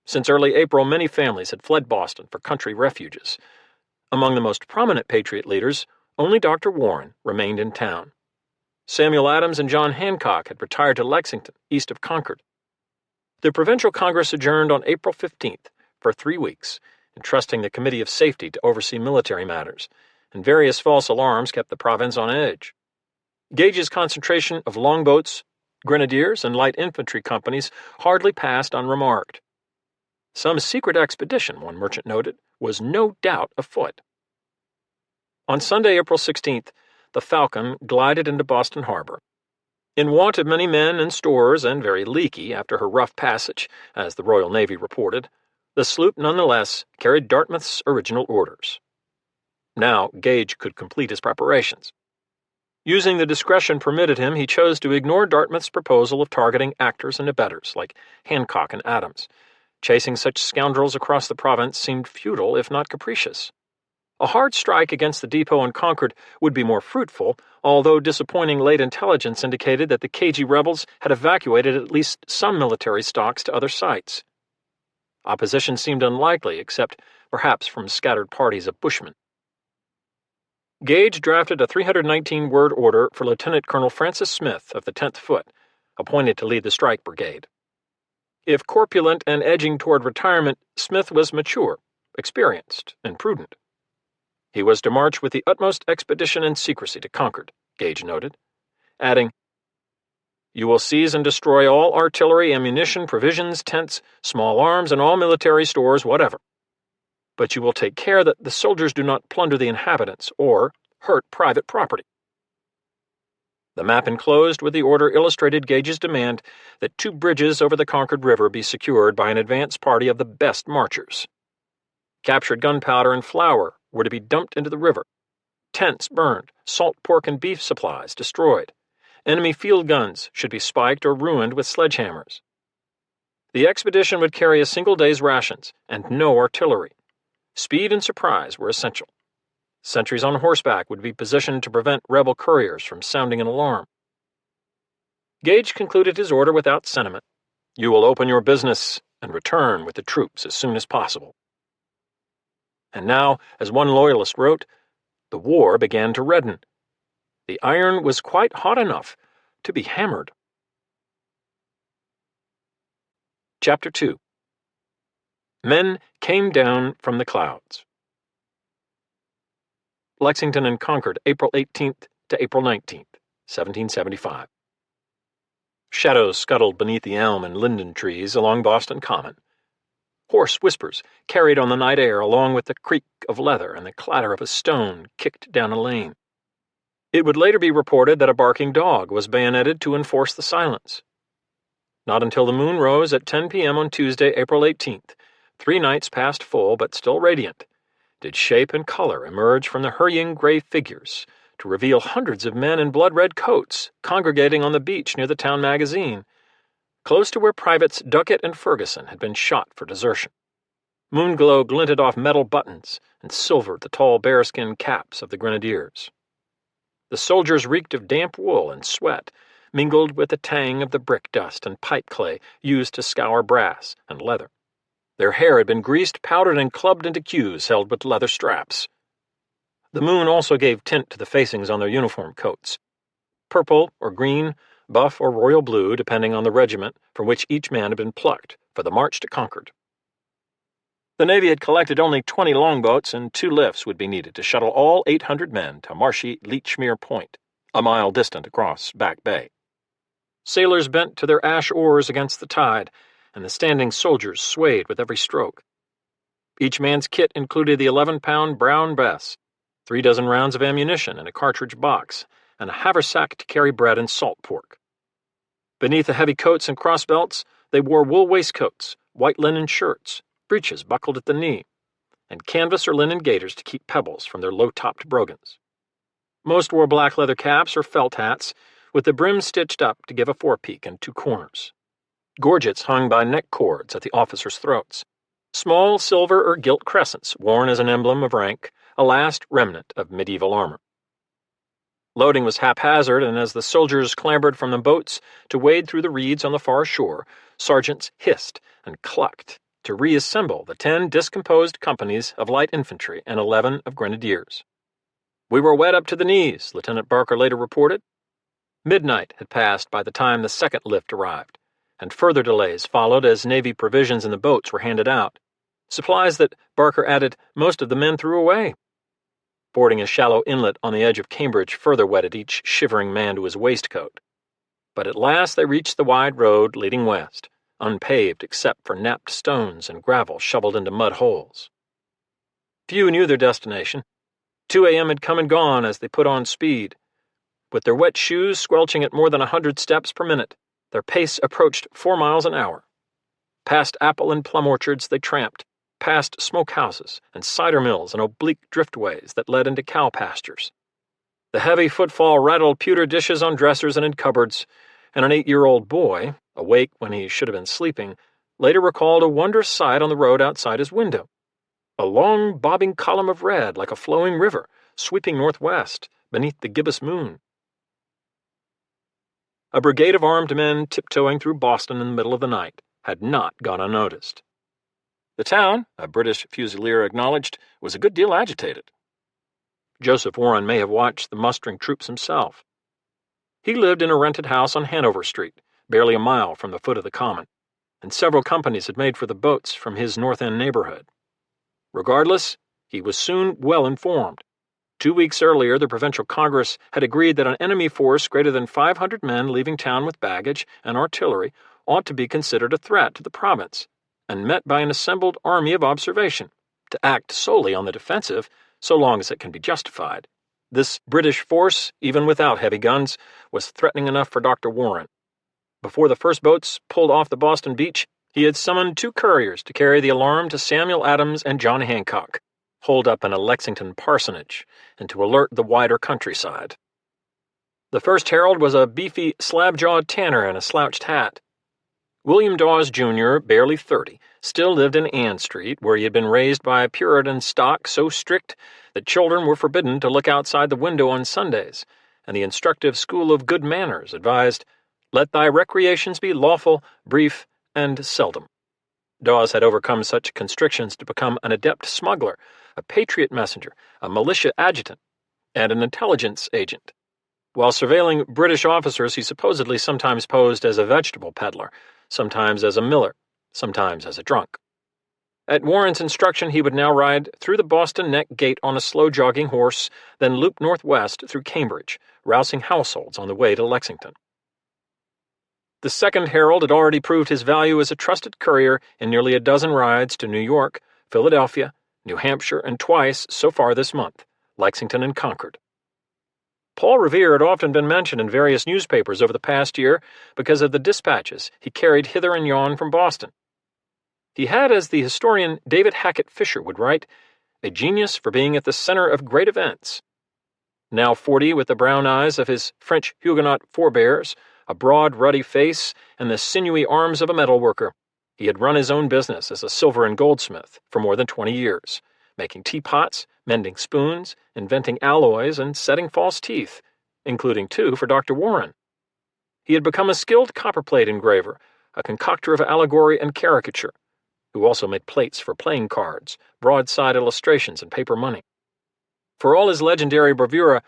Since early April, many families had fled Boston for country refuges. Among the most prominent Patriot leaders, only Dr. Warren remained in town. Samuel Adams and John Hancock had retired to Lexington, east of Concord. The Provincial Congress adjourned on April 15th for 3 weeks, entrusting the Committee of Safety to oversee military matters, and various false alarms kept the province on edge. Gage's concentration of longboats, grenadiers, and light infantry companies hardly passed unremarked. Some secret expedition, one merchant noted, was no doubt afoot. On Sunday, April 16th, the Falcon glided into Boston Harbor. In want of many men and stores, and very leaky after her rough passage, as the Royal Navy reported, The sloop nonetheless carried Dartmouth's original orders. Now Gage could complete his preparations. Using the discretion permitted him, he chose to ignore Dartmouth's proposal of targeting actors and abettors like Hancock and Adams. Chasing such scoundrels across the province seemed futile, if not capricious. A hard strike against the depot in Concord would be more fruitful, although disappointing late intelligence indicated that the cagey rebels had evacuated at least some military stocks to other sites. Opposition seemed unlikely, except perhaps from scattered parties of bushmen. Gage drafted a 319-word order for Lieutenant Colonel Francis Smith of the 10th Foot, appointed to lead the strike brigade. If corpulent and edging toward retirement, Smith was mature, experienced, and prudent. He was to march with the utmost expedition and secrecy to Concord, Gage noted, adding, "You will seize and destroy all artillery, ammunition, provisions, tents, small arms, and all military stores, whatever. But you will take care that the soldiers do not plunder the inhabitants or hurt private property." The map enclosed with the order illustrated Gage's demand that 2 bridges over the Concord River be secured by an advance party of the best marchers. Captured gunpowder and flour were to be dumped into the river, tents burned, salt pork and beef supplies destroyed. Enemy field guns should be spiked or ruined with sledgehammers. The expedition would carry a single day's rations and no artillery. Speed and surprise were essential. Sentries on horseback would be positioned to prevent rebel couriers from sounding an alarm. Gage concluded his order without sentiment. "You will open your business and return with the troops as soon as possible." And now, as one loyalist wrote, the war began to redden. The iron was quite hot enough to be hammered. Chapter 2. Men came down from the clouds. Lexington and Concord, April 18th to April 19th, 1775. Shadows scuttled beneath the elm and linden trees along Boston Common. Hoarse whispers carried on the night air along with the creak of leather and the clatter of a stone kicked down a lane. It would later be reported that a barking dog was bayoneted to enforce the silence. Not until the moon rose at 10 p.m. on Tuesday, April 18th, 3 nights past full but still radiant, did shape and color emerge from the hurrying gray figures to reveal hundreds of men in blood-red coats congregating on the beach near the town magazine, close to where Privates Duckett and Ferguson had been shot for desertion. Moonglow glinted off metal buttons and silvered the tall bearskin caps of the grenadiers. The soldiers reeked of damp wool and sweat, mingled with the tang of the brick dust and pipe clay used to scour brass and leather. Their hair had been greased, powdered, and clubbed into queues held with leather straps. The moon also gave tint to the facings on their uniform coats. Purple or green, buff or royal blue, depending on the regiment from which each man had been plucked for the march to Concord. The Navy had collected only 20 longboats, and 2 lifts would be needed to shuttle all 800 men to marshy Leechmere Point, a mile distant across Back Bay. Sailors bent to their ash oars against the tide, and the standing soldiers swayed with every stroke. Each man's kit included the 11-pound Brown Bess, 3 dozen rounds of ammunition in a cartridge box, and a haversack to carry bread and salt pork. Beneath the heavy coats and crossbelts, they wore wool waistcoats, white linen shirts, breeches buckled at the knee, and canvas or linen gaiters to keep pebbles from their low-topped brogans. Most wore black leather caps or felt hats, with the brim stitched up to give a forepeak and 2 corners. Gorgets hung by neck cords at the officers' throats. Small silver or gilt crescents worn as an emblem of rank, a last remnant of medieval armor. Loading was haphazard, and as the soldiers clambered from the boats to wade through the reeds on the far shore, sergeants hissed and clucked to reassemble the 10 discomposed companies of light infantry and 11 of grenadiers. "We were wet up to the knees," Lieutenant Barker later reported. Midnight had passed by the time the second lift arrived, and further delays followed as Navy provisions in the boats were handed out, supplies that, Barker added, most of the men threw away. Boarding a shallow inlet on the edge of Cambridge further wetted each shivering man to his waistcoat. But at last they reached the wide road leading west, unpaved except for napped stones and gravel shoveled into mud holes. Few knew their destination. 2 a.m. had come and gone as they put on speed. With their wet shoes squelching at more than 100 steps per minute, their pace approached 4 miles an hour. Past apple and plum orchards they tramped, past smokehouses and cider mills and oblique driftways that led into cow pastures. The heavy footfall rattled pewter dishes on dressers and in cupboards, and an 8-year-old boy, awake when he should have been sleeping, later recalled a wondrous sight on the road outside his window. A long, bobbing column of red like a flowing river, sweeping northwest beneath the gibbous moon. A brigade of armed men tiptoeing through Boston in the middle of the night had not gone unnoticed. The town, a British Fusilier acknowledged, was a good deal agitated. Joseph Warren may have watched the mustering troops himself. He lived in a rented house on Hanover Street, barely a mile from the foot of the Common, and several companies had made for the boats from his North End neighborhood. Regardless, he was soon well informed. 2 weeks earlier, the Provincial Congress had agreed that an enemy force greater than 500 men leaving town with baggage and artillery ought to be considered a threat to the province, and met by an assembled army of observation, to act solely on the defensive so long as it can be justified. This British force, even without heavy guns, was threatening enough for Dr. Warren. Before the first boats pulled off the Boston beach, he had summoned 2 couriers to carry the alarm to Samuel Adams and John Hancock, holed up in a Lexington parsonage, and to alert the wider countryside. The first herald was a beefy, slab-jawed tanner in a slouched hat. William Dawes, Jr., barely 30, still lived in Ann Street, where he had been raised by a Puritan stock so strict that children were forbidden to look outside the window on Sundays, and the instructive school of good manners advised, "Let thy recreations be lawful, brief, and seldom." Dawes had overcome such constrictions to become an adept smuggler, a patriot messenger, a militia adjutant, and an intelligence agent. While surveilling British officers, he supposedly sometimes posed as a vegetable peddler, sometimes as a miller, sometimes as a drunk. At Warren's instruction, he would now ride through the Boston Neck Gate on a slow-jogging horse, then loop northwest through Cambridge, rousing households on the way to Lexington. The second herald had already proved his value as a trusted courier in nearly a dozen rides to New York, Philadelphia, New Hampshire, and twice, so far this month, Lexington and Concord. Paul Revere had often been mentioned in various newspapers over the past year because of the dispatches he carried hither and yon from Boston. He had, as the historian David Hackett Fisher would write, a genius for being at the center of great events. Now 40, with the brown eyes of his French Huguenot forebears, a broad, ruddy face, and the sinewy arms of a metalworker, he had run his own business as a silver and goldsmith for more than 20 years, making teapots, mending spoons, inventing alloys, and setting false teeth, including 2 for Dr. Warren. He had become a skilled copperplate engraver, a concoctor of allegory and caricature, who also made plates for playing cards, broadside illustrations, and paper money. For all his legendary bravura,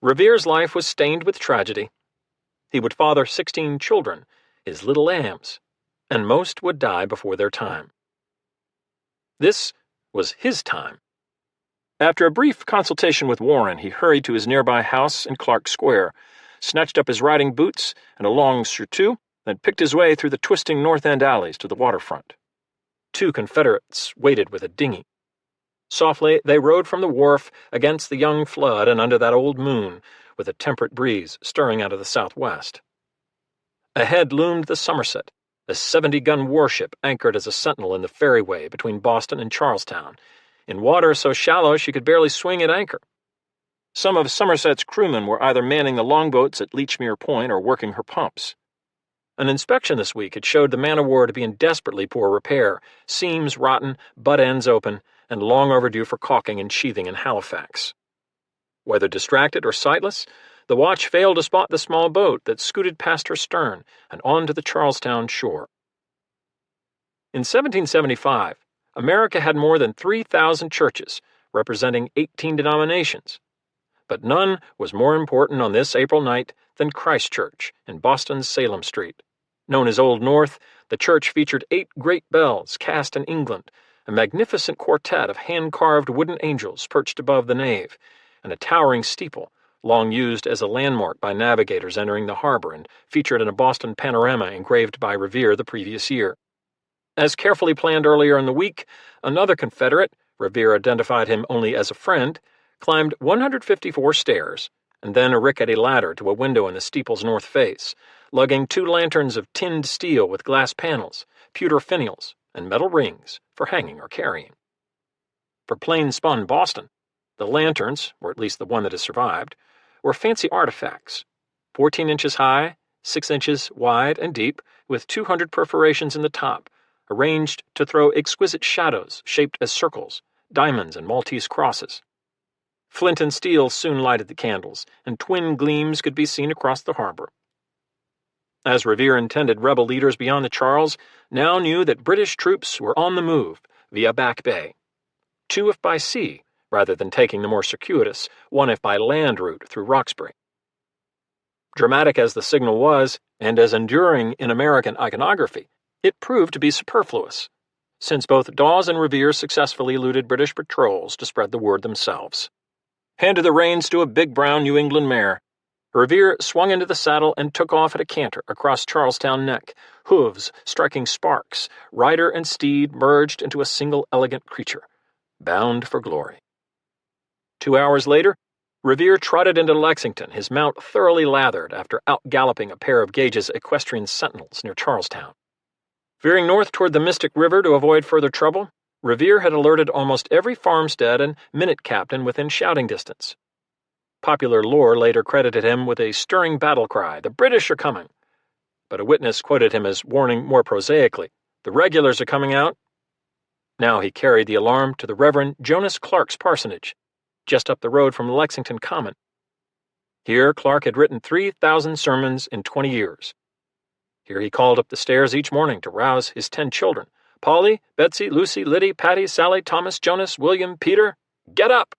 Revere's life was stained with tragedy. He would father 16 children, his little lambs, and most would die before their time. This was his time. After a brief consultation with Warren, he hurried to his nearby house in Clark Square, snatched up his riding boots and a long surtout, then picked his way through the twisting North End alleys to the waterfront. 2 Confederates waited with a dinghy. Softly, they rowed from the wharf against the young flood and under that old moon, with a temperate breeze stirring out of the southwest. Ahead loomed the Somerset, a 70-gun warship anchored as a sentinel in the ferryway between Boston and Charlestown, in water so shallow she could barely swing at anchor. Some of Somerset's crewmen were either manning the longboats at Lechmere Point or working her pumps. An inspection this week had showed the man-of-war to be in desperately poor repair, seams rotten, butt ends open, and long overdue for caulking and sheathing in Halifax. Whether distracted or sightless, the watch failed to spot the small boat that scooted past her stern and onto the Charlestown shore. In 1775, America had more than 3,000 churches, representing 18 denominations. But none was more important on this April night than Christ Church in Boston's Salem Street. Known as Old North, the church featured 8 great bells cast in England, a magnificent quartet of hand-carved wooden angels perched above the nave, and a towering steeple, long used as a landmark by navigators entering the harbor and featured in a Boston panorama engraved by Revere the previous year. As carefully planned earlier in the week, another Confederate, Revere identified him only as a friend, climbed 154 stairs, and then a rickety ladder to a window in the steeple's north face, lugging 2 lanterns of tinned steel with glass panels, pewter finials, and metal rings for hanging or carrying. For plain-spun Boston, the lanterns, or at least the one that has survived, were fancy artifacts, 14 inches high, 6 inches wide and deep, with 200 perforations in the top, arranged to throw exquisite shadows shaped as circles, diamonds, and Maltese crosses. Flint and steel soon lighted the candles, and twin gleams could be seen across the harbor. As Revere intended, rebel leaders beyond the Charles now knew that British troops were on the move via Back Bay. 2 if by sea, rather than taking the more circuitous 1 if by land route through Roxbury. Dramatic as the signal was, and as enduring in American iconography, it proved to be superfluous, since both Dawes and Revere successfully eluded British patrols to spread the word themselves. Handed the reins to a big brown New England mare, Revere swung into the saddle and took off at a canter across Charlestown Neck, hooves striking sparks. Rider and steed merged into a single elegant creature, bound for glory. 2 hours later, Revere trotted into Lexington, his mount thoroughly lathered after out-galloping a pair of Gage's equestrian sentinels near Charlestown. Veering north toward the Mystic River to avoid further trouble, Revere had alerted almost every farmstead and minute captain within shouting distance. Popular lore later credited him with a stirring battle cry, "The British are coming!" But a witness quoted him as warning more prosaically, "The regulars are coming out." Now he carried the alarm to the Reverend Jonas Clark's parsonage, just up the road from Lexington Common. Here Clark had written 3,000 sermons in 20 years. Here he called up the stairs each morning to rouse his 10 children, Polly, Betsy, Lucy, Liddy, Patty, Sally, Thomas, Jonas, William, Peter, get up!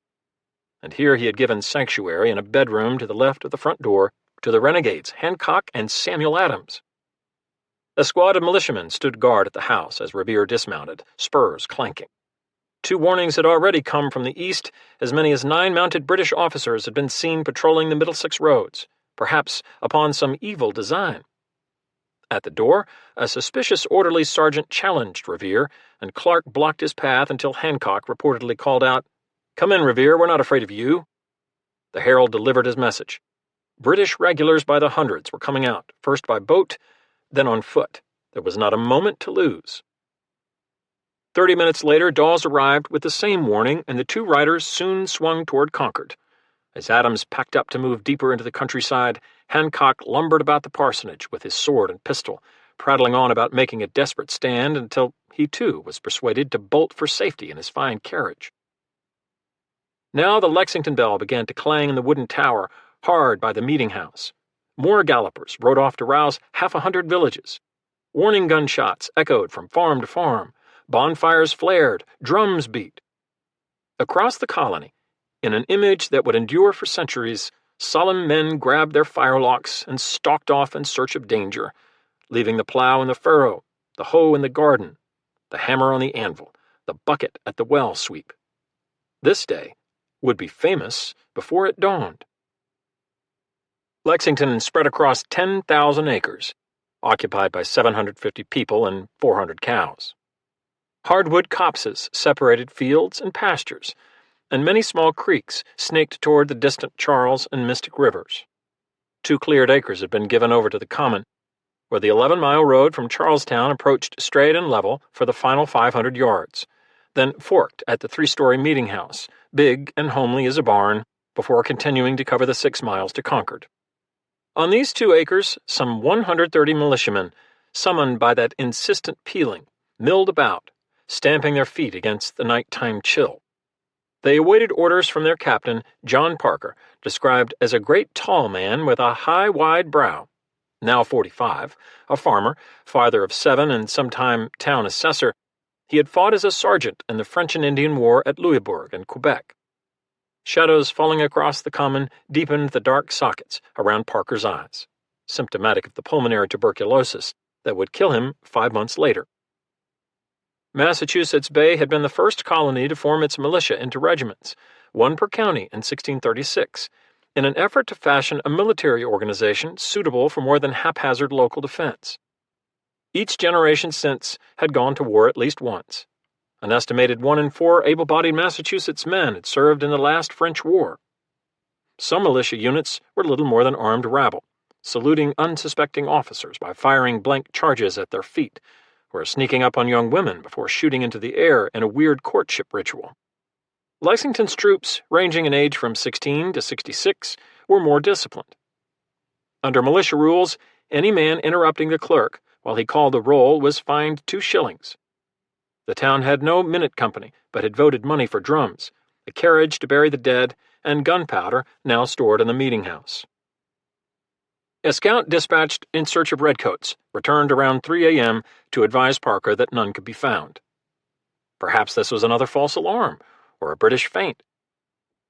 And here he had given sanctuary in a bedroom to the left of the front door to the renegades Hancock and Samuel Adams. A squad of militiamen stood guard at the house as Revere dismounted, spurs clanking. 2 warnings had already come from the east. As many as 9 mounted British officers had been seen patrolling the Middlesex roads, perhaps upon some evil design. At the door, a suspicious orderly sergeant challenged Revere, and Clark blocked his path until Hancock reportedly called out, "Come in, Revere, we're not afraid of you." The herald delivered his message. British regulars by the hundreds were coming out, first by boat, then on foot. There was not a moment to lose. 30 minutes later, Dawes arrived with the same warning, and the 2 riders soon swung toward Concord. As Adams packed up to move deeper into the countryside, Hancock lumbered about the parsonage with his sword and pistol, prattling on about making a desperate stand until he too was persuaded to bolt for safety in his fine carriage. Now the Lexington bell began to clang in the wooden tower, hard by the meeting house. More gallopers rode off to rouse 100 villages. Warning gunshots echoed from farm to farm. Bonfires flared, drums beat. Across the colony, in an image that would endure for centuries, solemn men grabbed their firelocks and stalked off in search of danger, leaving the plow in the furrow, the hoe in the garden, the hammer on the anvil, the bucket at the well sweep. This day would be famous before it dawned. Lexington spread across 10,000 acres, occupied by 750 people and 400 cows. Hardwood copses separated fields and pastures, and many small creeks snaked toward the distant Charles and Mystic rivers. 2 cleared acres had been given over to the Common, where the 11-mile road from Charlestown approached straight and level for the final 500 yards, then forked at the 3-story meeting house, big and homely as a barn, before continuing to cover the 6 miles to Concord. On these 2 acres, some 130 militiamen, summoned by that insistent pealing, milled about, stamping their feet against the nighttime chill. They awaited orders from their captain, John Parker, described as a great tall man with a high, wide brow. Now 45, a farmer, father of 7 and sometime town assessor, he had fought as a sergeant in the French and Indian War at Louisbourg and Quebec. Shadows falling across the Common deepened the dark sockets around Parker's eyes, symptomatic of the pulmonary tuberculosis that would kill him 5 months later. Massachusetts Bay had been the first colony to form its militia into regiments, 1 per county in 1636, in an effort to fashion a military organization suitable for more than haphazard local defense. Each generation since had gone to war at least once. An estimated 1 in 4 able-bodied Massachusetts men had served in the last French War. Some militia units were little more than armed rabble, saluting unsuspecting officers by firing blank charges at their feet, or sneaking up on young women before shooting into the air in a weird courtship ritual. Lexington's troops, ranging in age from 16 to 66, were more disciplined. Under militia rules, any man interrupting the clerk while he called the roll was fined 2 shillings. The town had no minute company, but had voted money for drums, a carriage to bury the dead, and gunpowder now stored in the meeting house. A scout dispatched in search of redcoats returned around 3 a.m. to advise Parker that none could be found. Perhaps this was another false alarm, or a British feint.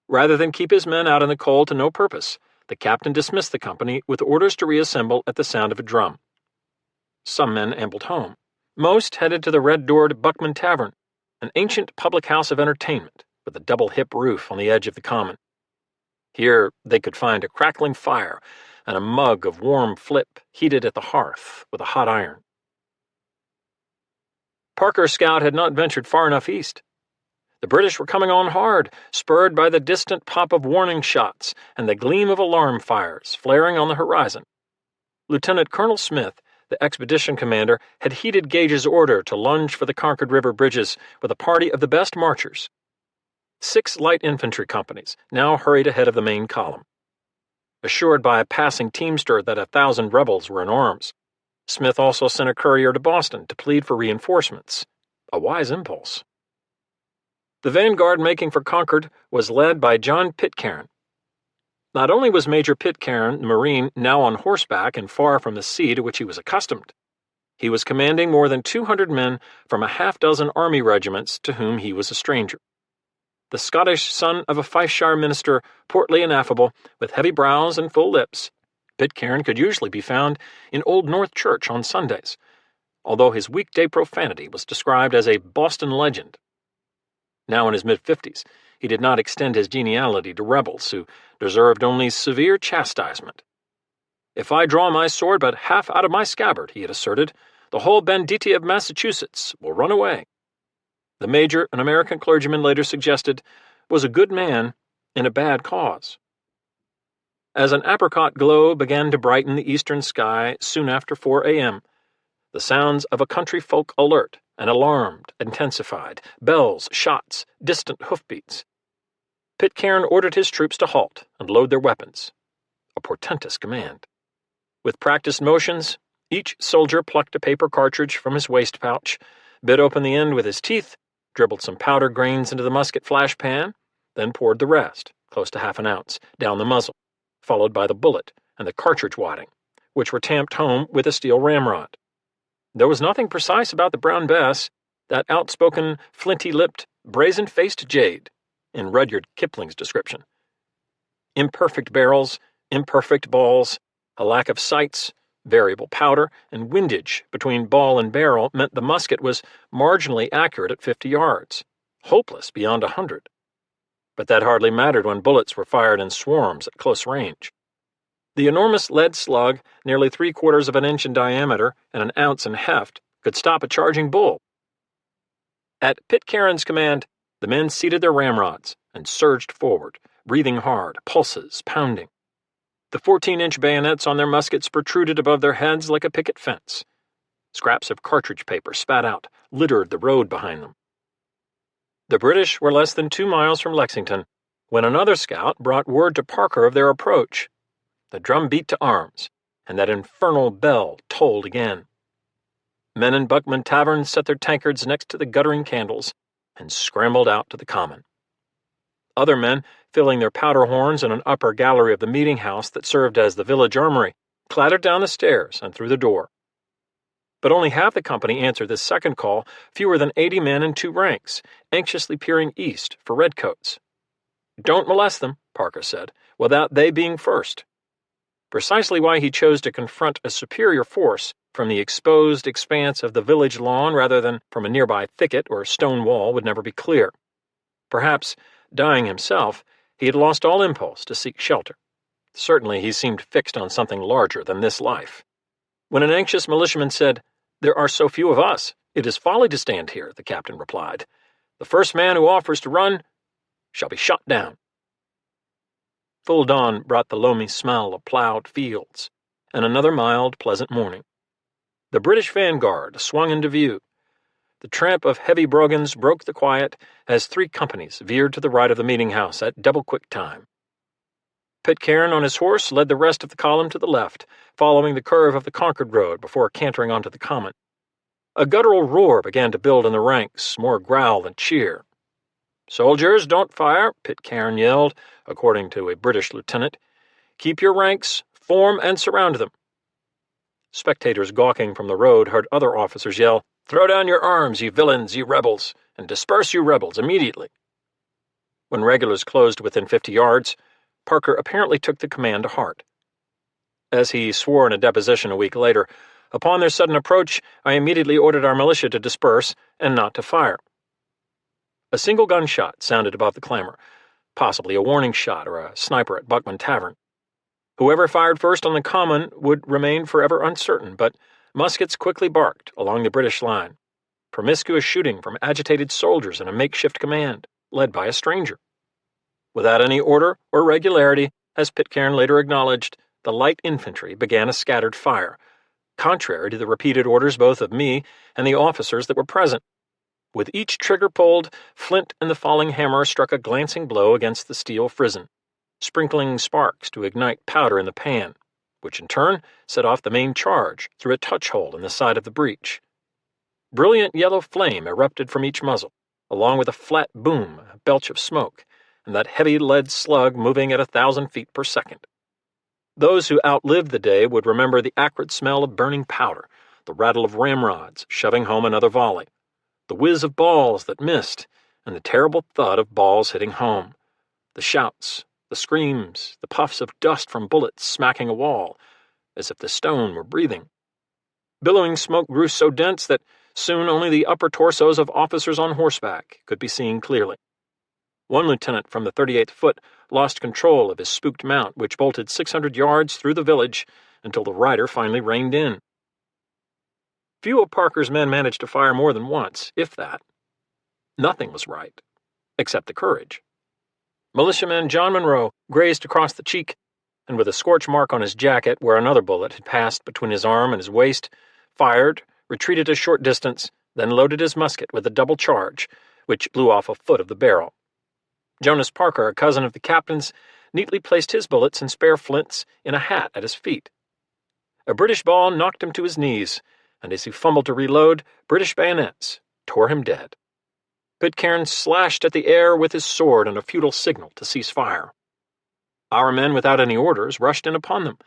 Rather than keep his men out in the cold to no purpose, the captain dismissed the company with orders to reassemble at the sound of a drum. Some men ambled home. Most headed to the red-doored Buckman Tavern, an ancient public house of entertainment with a double-hip roof on the edge of the common. Here they could find a crackling fire and a mug of warm flip heated at the hearth with a hot iron. Parker's scout had not ventured far enough east. The British were coming on hard, spurred by the distant pop of warning shots and the gleam of alarm fires flaring on the horizon. Lieutenant Colonel Smith, the expedition commander, had heeded Gage's order to lunge for the Concord River bridges with a party of the best marchers. 6 light infantry companies now hurried ahead of the main column. Assured by a passing teamster that 1,000 rebels were in arms, Smith also sent a courier to Boston to plead for reinforcements. A wise impulse. The vanguard making for Concord was led by John Pitcairn. Not only was Major Pitcairn, the Marine, now on horseback and far from the sea to which he was accustomed, he was commanding more than 200 men from a half-dozen army regiments to whom he was a stranger. The Scottish son of a Fifeshire minister, portly and affable, with heavy brows and full lips, Pitcairn could usually be found in Old North Church on Sundays, although his weekday profanity was described as a Boston legend. Now in his mid-50s, he did not extend his geniality to rebels who deserved only severe chastisement. "If I draw my sword but half out of my scabbard," he had asserted, "the whole banditti of Massachusetts will run away." The major, an American clergyman later suggested, was a good man in a bad cause. As an apricot glow began to brighten the eastern sky soon after 4 a.m., the sounds of a country folk alert and alarmed intensified, bells, shots, distant hoofbeats. Pitcairn ordered his troops to halt and load their weapons, a portentous command. With practiced motions, each soldier plucked a paper cartridge from his waist pouch, bit open the end with his teeth, dribbled some powder grains into the musket flash pan, then poured the rest, close to half an ounce, down the muzzle, followed by the bullet and the cartridge wadding, which were tamped home with a steel ramrod. There was nothing precise about the Brown Bess, that outspoken, flinty-lipped, brazen-faced jade, in Rudyard Kipling's description. Imperfect barrels, imperfect balls, a lack of sights, variable powder, and windage between ball and barrel meant the musket was marginally accurate at 50 yards, hopeless beyond 100. But that hardly mattered when bullets were fired in swarms at close range. The enormous lead slug, nearly 3/4 of an inch in diameter and an ounce in heft, could stop a charging bull. At Pitcairn's command, the men seated their ramrods and surged forward, breathing hard, pulses pounding. The 14-inch bayonets on their muskets protruded above their heads like a picket fence. Scraps of cartridge paper spat out, littered the road behind them. The British were less than 2 miles from Lexington when another scout brought word to Parker of their approach. The drum beat to arms, and that infernal bell tolled again. Men in Buckman Tavern set their tankards next to the guttering candles and scrambled out to the common. Other men, filling their powder horns in an upper gallery of the meeting house that served as the village armory, clattered down the stairs and through the door. But only half the company answered this second call, fewer than 80 men in 2 ranks, anxiously peering east for redcoats. "Don't molest them," Parker said, "without they being first." Precisely why he chose to confront a superior force from the exposed expanse of the village lawn rather than from a nearby thicket or stone wall would never be clear. Perhaps, dying himself, he had lost all impulse to seek shelter. Certainly he seemed fixed on something larger than this life. When an anxious militiaman said, "There are so few of us, it is folly to stand here," the captain replied, "The first man who offers to run shall be shot down." Full dawn brought the loamy smell of plowed fields, and another mild, pleasant morning. The British vanguard swung into view. The tramp of heavy brogans broke the quiet as 3 companies veered to the right of the meeting house at double-quick time. Pitcairn on his horse led the rest of the column to the left, following the curve of the Concord Road before cantering onto the common. A guttural roar began to build in the ranks, more growl than cheer. "Soldiers, don't fire," Pitcairn yelled, according to a British lieutenant. "Keep your ranks, form and surround them." Spectators gawking from the road heard other officers yell, "Throw down your arms, you villains, you rebels, and disperse, you rebels, immediately." When regulars closed within 50 yards, Parker apparently took the command to heart. As he swore in a deposition a week later, "Upon their sudden approach, I immediately ordered our militia to disperse and not to fire." A single gunshot sounded above the clamor, possibly a warning shot or a sniper at Buckman Tavern. Whoever fired first on the common would remain forever uncertain, but muskets quickly barked along the British line, promiscuous shooting from agitated soldiers in a makeshift command, led by a stranger. Without any order or regularity, as Pitcairn later acknowledged, the light infantry began a scattered fire, contrary to the repeated orders both of me and the officers that were present. With each trigger pulled, flint and the falling hammer struck a glancing blow against the steel frizzen, sprinkling sparks to ignite powder in the pan, which in turn set off the main charge through a touch hole in the side of the breech. Brilliant yellow flame erupted from each muzzle, along with a flat boom, a belch of smoke, and that heavy lead slug moving at 1,000 feet per second. Those who outlived the day would remember the acrid smell of burning powder, the rattle of ramrods shoving home another volley, the whiz of balls that missed, and the terrible thud of balls hitting home, the shouts, the screams, the puffs of dust from bullets smacking a wall, as if the stone were breathing. Billowing smoke grew so dense that soon only the upper torsos of officers on horseback could be seen clearly. One lieutenant from the 38th Foot lost control of his spooked mount, which bolted 600 yards through the village until the rider finally reined in. Few of Parker's men managed to fire more than once, if that. Nothing was right, except the courage. Militiaman John Monroe grazed across the cheek, and with a scorch mark on his jacket where another bullet had passed between his arm and his waist, fired, retreated a short distance, then loaded his musket with a double charge, which blew off a foot of the barrel. Jonas Parker, a cousin of the captain's, neatly placed his bullets and spare flints in a hat at his feet. A British ball knocked him to his knees, and as he fumbled to reload, British bayonets tore him dead. Pitcairn slashed at the air with his sword in a futile signal to cease fire. Our men, without any orders, rushed in upon them,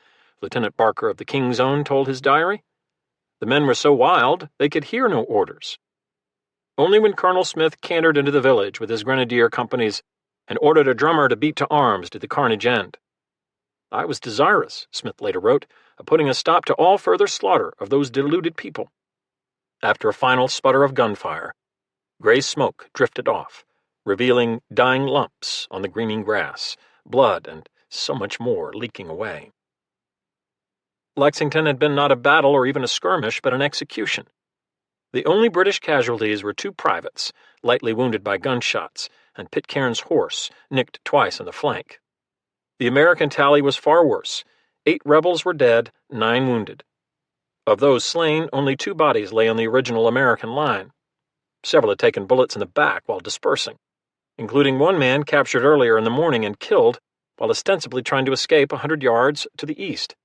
Lieutenant Barker of the King's Own told his diary. The men were so wild they could hear no orders. Only when Colonel Smith cantered into the village with his grenadier companies and ordered a drummer to beat to arms did the carnage end. "I was desirous," Smith later wrote, "of putting a stop to all further slaughter of those deluded people." After a final sputter of gunfire, gray smoke drifted off, revealing dying lumps on the greening grass, blood and so much more leaking away. Lexington had been not a battle or even a skirmish, but an execution. The only British casualties were 2 privates, lightly wounded by gunshots, and Pitcairn's horse, nicked twice in the flank. The American tally was far worse. 8 rebels were dead, 9 wounded. Of those slain, only 2 bodies lay on the original American line. Several had taken bullets in the back while dispersing, including one man captured earlier in the morning and killed while ostensibly trying to escape 100 yards to the east.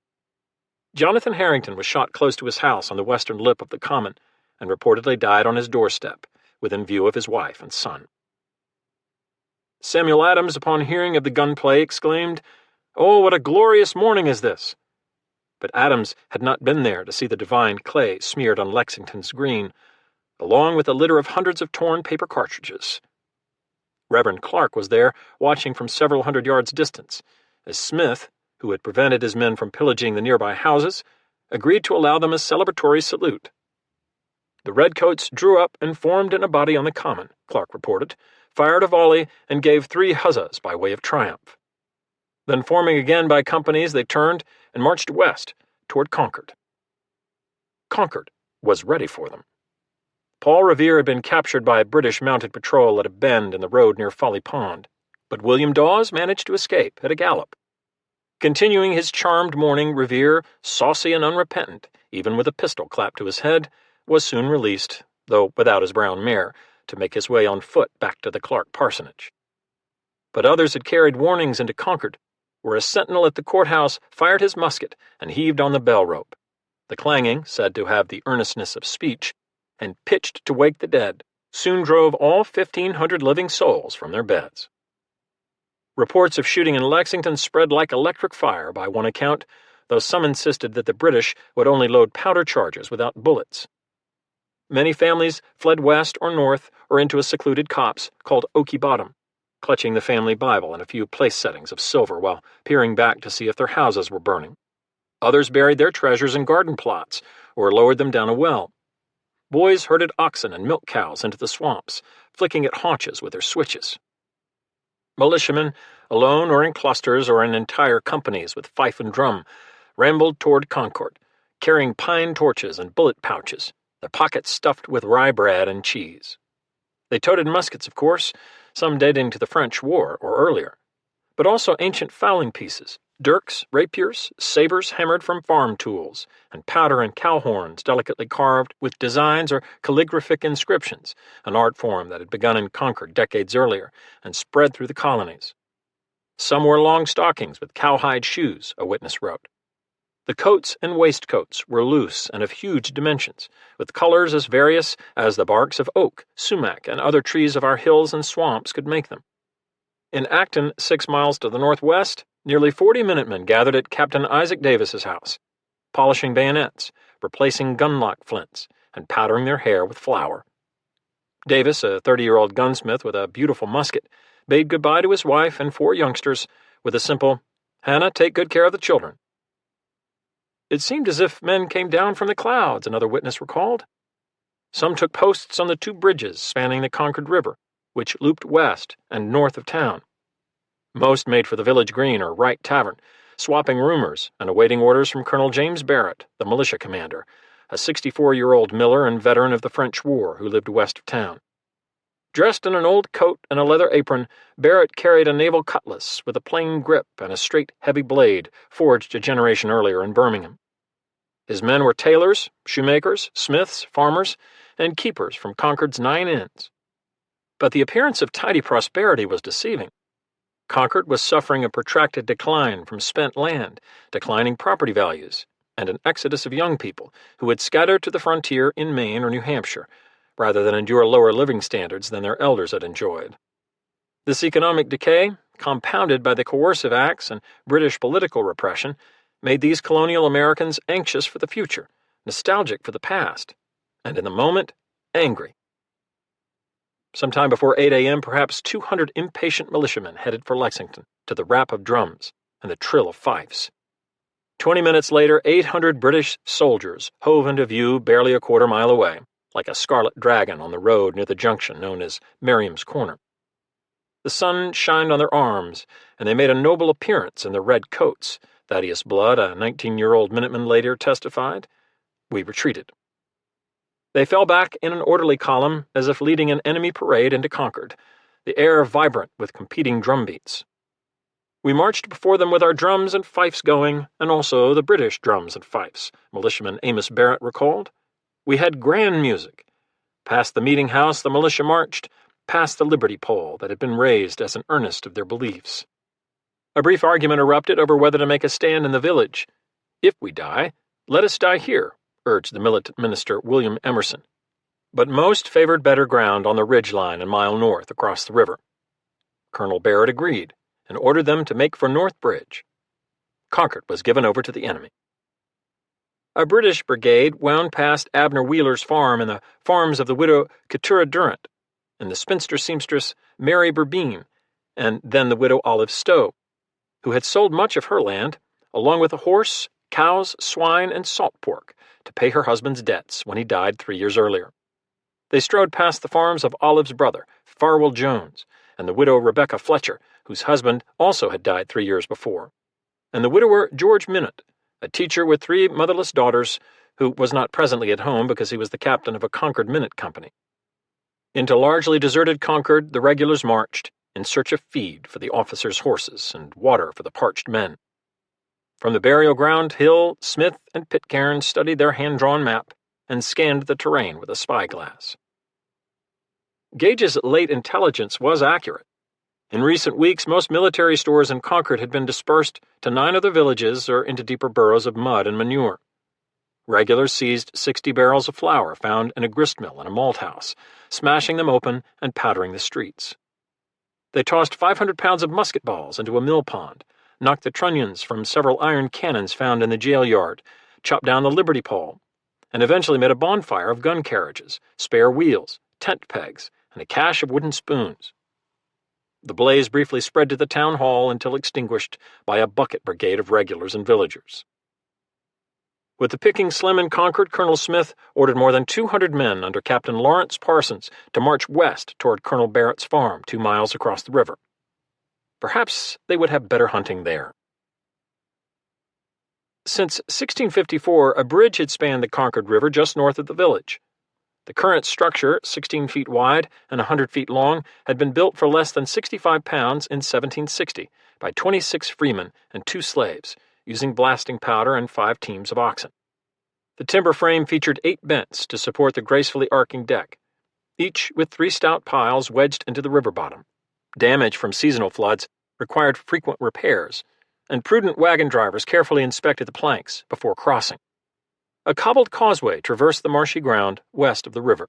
Jonathan Harrington was shot close to his house on the western lip of the common and reportedly died on his doorstep, within view of his wife and son. Samuel Adams, upon hearing of the gunplay, exclaimed, "Oh, what a glorious morning is this!" But Adams had not been there to see the divine clay smeared on Lexington's green, along with a litter of hundreds of torn paper cartridges. Reverend Clark was there, watching from several hundred yards' distance, as Smith, who had prevented his men from pillaging the nearby houses, agreed to allow them a celebratory salute. The redcoats drew up and formed in a body on the common, Clark reported, fired a volley, and gave 3 huzzas by way of triumph. Then, forming again by companies, they turned and marched west toward Concord. Concord was ready for them. Paul Revere had been captured by a British mounted patrol at a bend in the road near Folly Pond, but William Dawes managed to escape at a gallop. Continuing his charmed morning, Revere, saucy and unrepentant, even with a pistol clapped to his head, was soon released, though without his brown mare, to make his way on foot back to the Clark parsonage. But others had carried warnings into Concord, where a sentinel at the courthouse fired his musket and heaved on the bell rope. The clanging, said to have the earnestness of speech, and pitched to wake the dead, soon drove all 1,500 living souls from their beds. Reports of shooting in Lexington spread like electric fire by one account, though some insisted that the British would only load powder charges without bullets. Many families fled west or north or into a secluded copse called Oakey Bottom, clutching the family Bible and a few place settings of silver while peering back to see if their houses were burning. Others buried their treasures in garden plots or lowered them down a well. Boys herded oxen and milk cows into the swamps, flicking at haunches with their switches. Militiamen, alone or in clusters or in entire companies with fife and drum, rambled toward Concord, carrying pine torches and bullet pouches, their pockets stuffed with rye bread and cheese. They toted muskets, of course, some dating to the French War or earlier, but also ancient fowling pieces, dirks, rapiers, sabers hammered from farm tools, and powder and cow horns delicately carved with designs or calligraphic inscriptions, an art form that had begun in Concord decades earlier and spread through the colonies. Some wore long stockings with cowhide shoes, a witness wrote. The coats and waistcoats were loose and of huge dimensions, with colors as various as the barks of oak, sumac, and other trees of our hills and swamps could make them. In Acton, 6 miles to the northwest, nearly 40 Minutemen gathered at Captain Isaac Davis's house, polishing bayonets, replacing gunlock flints, and powdering their hair with flour. Davis, a 30-year-old gunsmith with a beautiful musket, bade goodbye to his wife and 4 youngsters with a simple, "Hannah, take good care of the children." It seemed as if men came down from the clouds, another witness recalled. Some took posts on the 2 bridges spanning the Concord River, which looped west and north of town. Most made for the village green or Wright Tavern, swapping rumors and awaiting orders from Colonel James Barrett, the militia commander, a 64-year-old miller and veteran of the French War who lived west of town. Dressed in an old coat and a leather apron, Barrett carried a naval cutlass with a plain grip and a straight, heavy blade forged a generation earlier in Birmingham. His men were tailors, shoemakers, smiths, farmers, and keepers from Concord's 9 inns. But the appearance of tidy prosperity was deceiving. Concord was suffering a protracted decline from spent land, declining property values, and an exodus of young people who had scattered to the frontier in Maine or New Hampshire, rather than endure lower living standards than their elders had enjoyed. This economic decay, compounded by the coercive acts and British political repression, made these colonial Americans anxious for the future, nostalgic for the past, and in the moment, angry. Sometime before 8 a.m., perhaps 200 impatient militiamen headed for Lexington to the rap of drums and the trill of fifes. 20 minutes later, 800 British soldiers hove into view barely a quarter mile away, like a scarlet dragon on the road near the junction known as Merriam's Corner. The sun shined on their arms, and they made a noble appearance in their red coats, Thaddeus Blood, a 19-year-old Minuteman, later testified. We retreated. They fell back in an orderly column as if leading an enemy parade into Concord, the air vibrant with competing drum beats. We marched before them with our drums and fifes going, and also the British drums and fifes, Militiaman Amos Barrett recalled. We had grand music. Past the meeting house the militia marched, past the Liberty Pole that had been raised as an earnest of their beliefs. A brief argument erupted over whether to make a stand in the village. If we die, let us die here, urged the militant minister William Emerson. But most favored better ground on the ridge line a mile north across the river. Colonel Barrett agreed and ordered them to make for North Bridge. Concord was given over to the enemy. A British brigade wound past Abner Wheeler's farm and the farms of the widow Keturah Durant, and the spinster seamstress Mary Burbine, and then the widow Olive Stowe, who had sold much of her land, along with a horse, cows, swine, and salt pork, to pay her husband's debts when he died 3 years earlier. They strode past the farms of Olive's brother, Farwell Jones, and the widow Rebecca Fletcher, whose husband also had died 3 years before, and the widower George Minute, a teacher with 3 motherless daughters, who was not presently at home because he was the captain of a Concord Minute Company. Into largely deserted Concord the regulars marched, in search of feed for the officers' horses and water for the parched men. From the burial ground, Hill, Smith, and Pitcairn studied their hand-drawn map and scanned the terrain with a spyglass. Gage's late intelligence was accurate. In recent weeks, most military stores in Concord had been dispersed to 9 other villages or into deeper burrows of mud and manure. Regulars seized 60 barrels of flour found in a grist mill and a malt house, smashing them open and powdering the streets. They tossed 500 pounds of musket balls into a mill pond, knocked the trunnions from several iron cannons found in the jail yard, chopped down the liberty pole, and eventually made a bonfire of gun carriages, spare wheels, tent pegs, and a cache of wooden spoons. The blaze briefly spread to the town hall until extinguished by a bucket brigade of regulars and villagers. With the picking slim in Concord, Colonel Smith ordered more than 200 men under Captain Lawrence Parsons to march west toward Colonel Barrett's farm 2 miles across the river. Perhaps they would have better hunting there. Since 1654, a bridge had spanned the Concord River just north of the village. The current structure, 16 feet wide and 100 feet long, had been built for less than 65 pounds in 1760 by 26 freemen and 2 slaves, using blasting powder and 5 teams of oxen. The timber frame featured 8 bents to support the gracefully arcing deck, each with 3 stout piles wedged into the river bottom. Damage from seasonal floods required frequent repairs, and prudent wagon drivers carefully inspected the planks before crossing. A cobbled causeway traversed the marshy ground west of the river.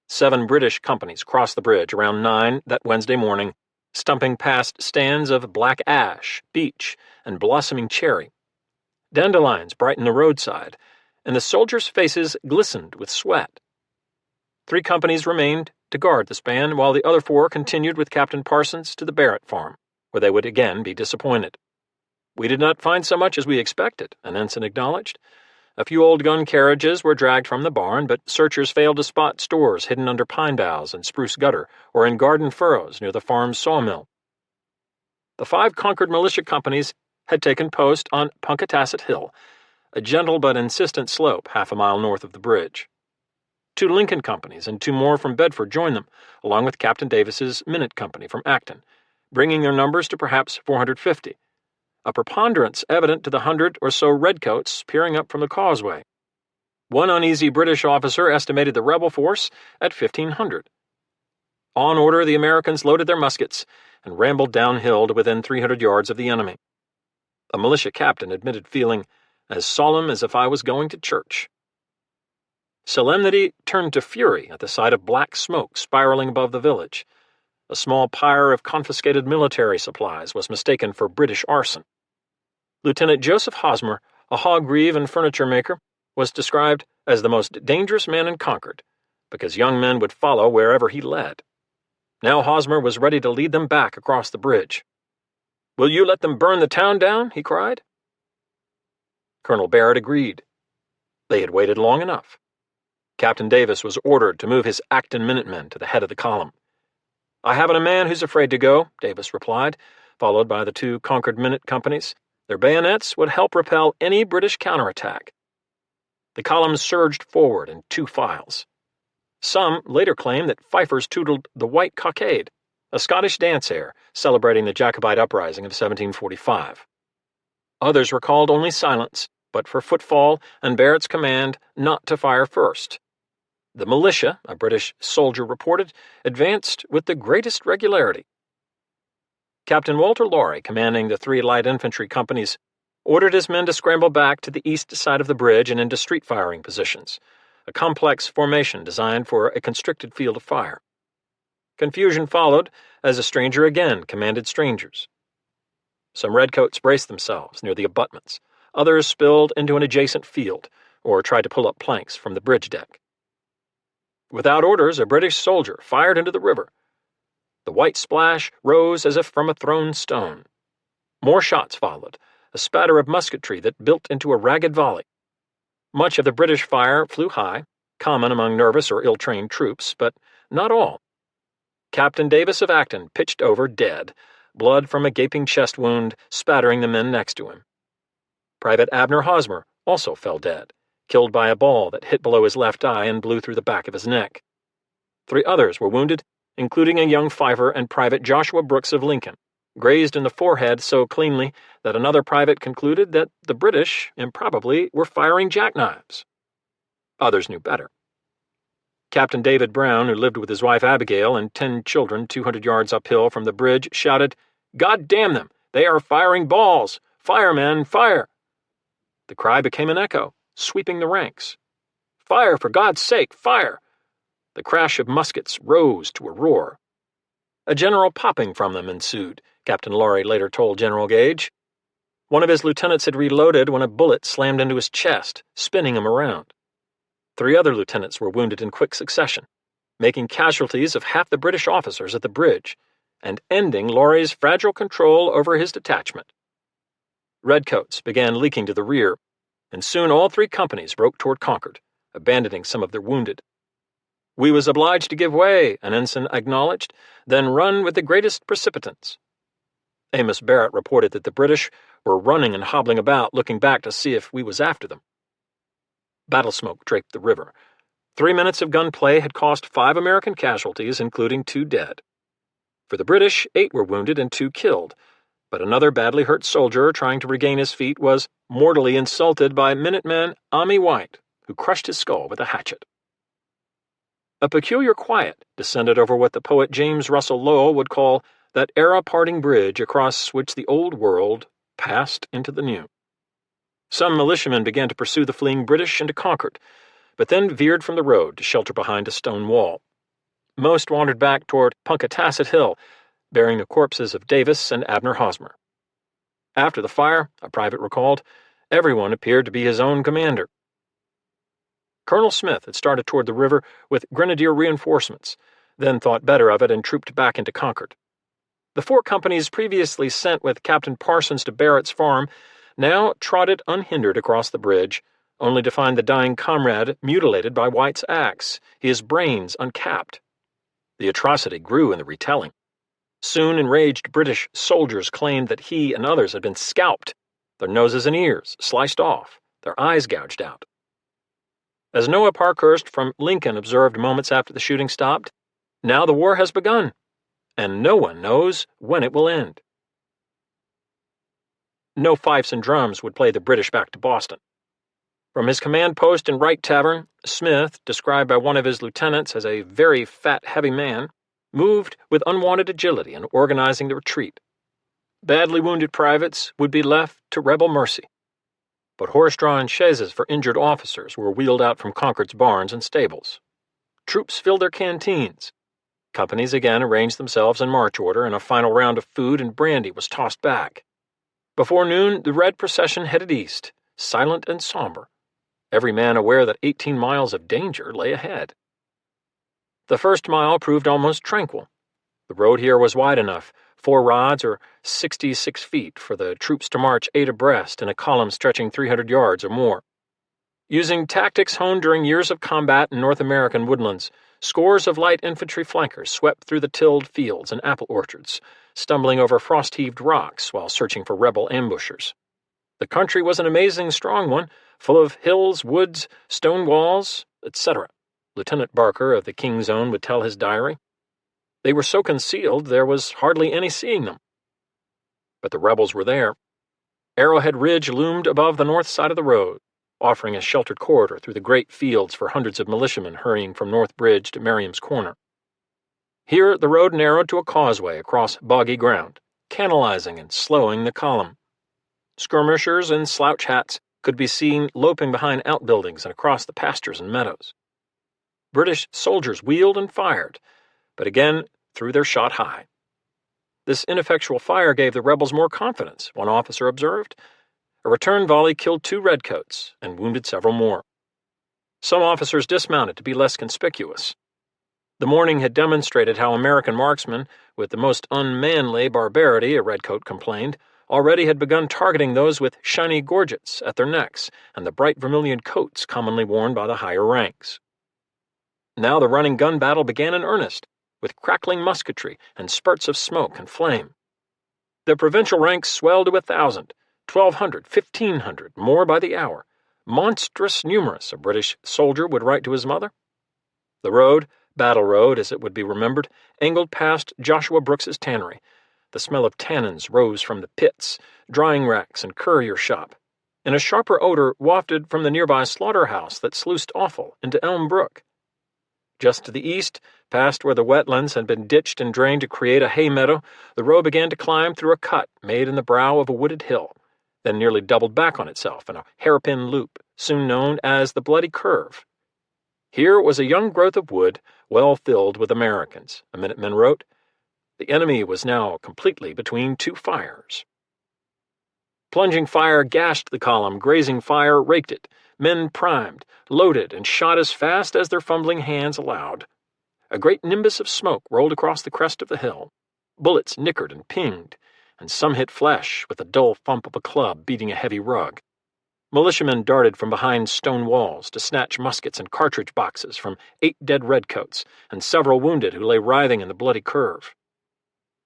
7 British companies crossed the bridge around 9 that Wednesday morning, stumping past stands of black ash, beech, and blossoming cherry. Dandelions brightened the roadside, and the soldiers' faces glistened with sweat. 3 companies remained to guard the span, while the other 4 continued with Captain Parsons to the Barrett farm, where they would again be disappointed. "We did not find so much as we expected," an ensign acknowledged. A few old gun carriages were dragged from the barn, but searchers failed to spot stores hidden under pine boughs and spruce gutter or in garden furrows near the farm's sawmill. The 5 Concord militia companies had taken post on Punkatasset Hill, a gentle but insistent slope half a mile north of the bridge. 2 Lincoln companies and 2 more from Bedford joined them, along with Captain Davis's Minute Company from Acton, bringing their numbers to perhaps 450. A preponderance evident to the 100 or so redcoats peering up from the causeway. One uneasy British officer estimated the rebel force at 1,500. On order, the Americans loaded their muskets and rambled downhill to within 300 yards of the enemy. A militia captain admitted feeling as solemn as if I was going to church. Solemnity turned to fury at the sight of black smoke spiraling above the village. A small pyre of confiscated military supplies was mistaken for British arson. Lieutenant Joseph Hosmer, a hog reeve and furniture maker, was described as the most dangerous man in Concord, because young men would follow wherever he led. Now Hosmer was ready to lead them back across the bridge. "Will you let them burn the town down?" he cried. Colonel Barrett agreed. They had waited long enough. Captain Davis was ordered to move his Acton Minutemen to the head of the column. "I haven't a man who's afraid to go," Davis replied, followed by the 2 Concord Minute companies. Their bayonets would help repel any British counterattack. The column surged forward in 2 files. Some later claimed that fifers tootled the White Cockade, a Scottish dance air celebrating the Jacobite uprising of 1745. Others recalled only silence, but for footfall and Barrett's command not to fire first. The militia, a British soldier reported, advanced with the greatest regularity. Captain Walter Laurie, commanding the 3 light infantry companies, ordered his men to scramble back to the east side of the bridge and into street firing positions, a complex formation designed for a constricted field of fire. Confusion followed as a stranger again commanded strangers. Some redcoats braced themselves near the abutments. Others spilled into an adjacent field or tried to pull up planks from the bridge deck. Without orders, a British soldier fired into the river. The white splash rose as if from a thrown stone. More shots followed, a spatter of musketry that built into a ragged volley. Much of the British fire flew high, common among nervous or ill-trained troops, but not all. Captain Davis of Acton pitched over dead, blood from a gaping chest wound spattering the men next to him. Private Abner Hosmer also fell dead, killed by a ball that hit below his left eye and blew through the back of his neck. 3 others were wounded, including a young fifer and Private Joshua Brooks of Lincoln, grazed in the forehead so cleanly that another private concluded that the British, improbably, were firing jackknives. Others knew better. Captain David Brown, who lived with his wife Abigail and 10 children 200 yards uphill from the bridge, shouted, "God damn them! They are firing balls! Fire, men, fire!" The cry became an echo, sweeping the ranks. "Fire, for God's sake, fire!" The crash of muskets rose to a roar. A general popping from them ensued, Captain Laurie later told General Gage. One of his lieutenants had reloaded when a bullet slammed into his chest, spinning him around. 3 other lieutenants were wounded in quick succession, making casualties of half the British officers at the bridge, and ending Laurie's fragile control over his detachment. Redcoats began leaking to the rear, and soon all 3 companies broke toward Concord, abandoning some of their wounded. "We was obliged to give way," an ensign acknowledged, "then run with the greatest precipitance." Amos Barrett reported that the British were running and hobbling about, looking back to see if we was after them. Battle smoke draped the river. 3 minutes of gunplay had cost 5 American casualties, including 2 dead. For the British, 8 were wounded and 2 killed, but another badly hurt soldier trying to regain his feet was mortally insulted by Minuteman Ammi White, who crushed his skull with a hatchet. A peculiar quiet descended over what the poet James Russell Lowell would call that era-parting bridge across which the old world passed into the new. Some militiamen began to pursue the fleeing British into Concord, but then veered from the road to shelter behind a stone wall. Most wandered back toward Punkatasset Hill, bearing the corpses of Davis and Abner Hosmer. After the fire, a private recalled, everyone appeared to be his own commander. Colonel Smith had started toward the river with grenadier reinforcements, then thought better of it and trooped back into Concord. The 4 companies previously sent with Captain Parsons to Barrett's farm now trotted unhindered across the bridge, only to find the dying comrade mutilated by White's axe, his brains uncapped. The atrocity grew in the retelling. Soon enraged British soldiers claimed that he and others had been scalped, their noses and ears sliced off, their eyes gouged out. As Noah Parkhurst from Lincoln observed moments after the shooting stopped, "Now the war has begun, and no one knows when it will end." No fifes and drums would play the British back to Boston. From his command post in Wright Tavern, Smith, described by one of his lieutenants as a very fat, heavy man, moved with unwanted agility in organizing the retreat. Badly wounded privates would be left to rebel mercy, but horse-drawn chaises for injured officers were wheeled out from Concord's barns and stables. Troops filled their canteens. Companies again arranged themselves in march order, and a final round of food and brandy was tossed back. Before noon, the red procession headed east, silent and somber, every man aware that 18 miles of danger lay ahead. The first mile proved almost tranquil. The road here was wide enough, 4 rods or 66 feet, for the troops to march 8 abreast in a column stretching 300 yards or more. Using tactics honed during years of combat in North American woodlands, scores of light infantry flankers swept through the tilled fields and apple orchards, stumbling over frost-heaved rocks while searching for rebel ambushers. The country was an amazing strong one, full of hills, woods, stone walls, etc. Lieutenant Barker of the King's Own would tell his diary. They were so concealed there was hardly any seeing them. But the rebels were there. Arrowhead Ridge loomed above the north side of the road, offering a sheltered corridor through the great fields for hundreds of militiamen hurrying from North Bridge to Merriam's Corner. Here the road narrowed to a causeway across boggy ground, canalizing and slowing the column. Skirmishers in slouch hats could be seen loping behind outbuildings and across the pastures and meadows. British soldiers wheeled and fired, but again threw their shot high. This ineffectual fire gave the rebels more confidence, one officer observed. A return volley killed 2 redcoats and wounded several more. Some officers dismounted to be less conspicuous. The morning had demonstrated how American marksmen, with the most unmanly barbarity, a redcoat complained, already had begun targeting those with shiny gorgets at their necks and the bright vermilion coats commonly worn by the higher ranks. Now the running gun battle began in earnest, with crackling musketry and spurts of smoke and flame. The provincial ranks swelled to 1,000, 1,200, 1,500, more by the hour. Monstrous numerous, a British soldier would write to his mother. The road, Battle Road as it would be remembered, angled past Joshua Brooks's tannery, The smell of tannins rose from the pits, drying racks, and courier shop, and a sharper odor wafted from the nearby slaughterhouse that sluiced offal into Elm Brook. Just to the east, past where the wetlands had been ditched and drained to create a hay meadow, the road began to climb through a cut made in the brow of a wooded hill, then nearly doubled back on itself in a hairpin loop, soon known as the Bloody Curve. Here was a young growth of wood, well filled with Americans, a Minuteman wrote. The enemy was now completely between two fires. Plunging fire gashed the column, grazing fire raked it. Men primed, loaded, and shot as fast as their fumbling hands allowed. A great nimbus of smoke rolled across the crest of the hill. Bullets nickered and pinged, and some hit flesh with the dull thump of a club beating a heavy rug. Militiamen darted from behind stone walls to snatch muskets and cartridge boxes from 8 dead redcoats and several wounded who lay writhing in the bloody curve.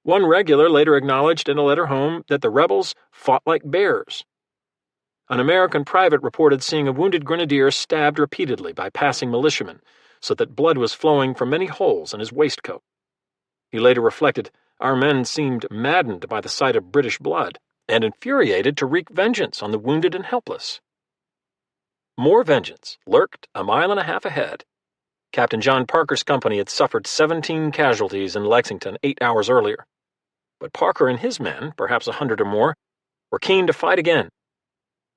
One regular later acknowledged in a letter home that the rebels fought like bears. An American private reported seeing a wounded grenadier stabbed repeatedly by passing militiamen, so that blood was flowing from many holes in his waistcoat. He later reflected, "Our men seemed maddened by the sight of British blood, and infuriated to wreak vengeance on the wounded and helpless." More vengeance lurked a mile and a half ahead. Captain John Parker's company had suffered 17 casualties in Lexington 8 hours earlier. But Parker and his men, perhaps 100 or more, were keen to fight again.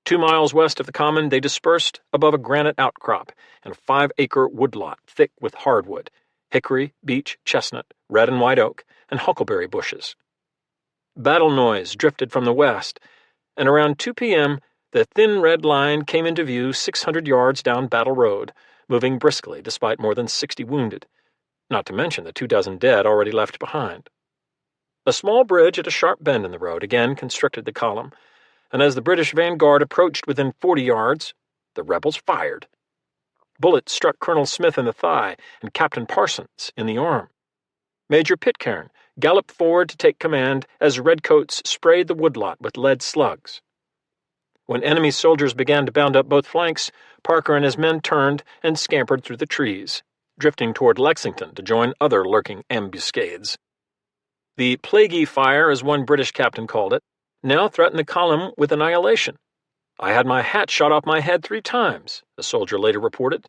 2 miles west of the common, they dispersed above a granite outcrop and a 5-acre woodlot thick with hardwood, hickory, beech, chestnut, red and white oak, and huckleberry bushes. Battle noise drifted from the west, and around 2 p.m., the thin red line came into view 600 yards down Battle Road, moving briskly despite more than 60 wounded, not to mention the 24 dead already left behind. A small bridge at a sharp bend in the road again constricted the column, and as the British vanguard approached within 40 yards, the rebels fired. Bullets struck Colonel Smith in the thigh and Captain Parsons in the arm. Major Pitcairn galloped forward to take command as redcoats sprayed the woodlot with lead slugs. When enemy soldiers began to bound up both flanks, Parker and his men turned and scampered through the trees, drifting toward Lexington to join other lurking ambuscades. The plaguey fire, as one British captain called it, now threatened the column with annihilation. "I had my hat shot off my head 3 times, a soldier later reported.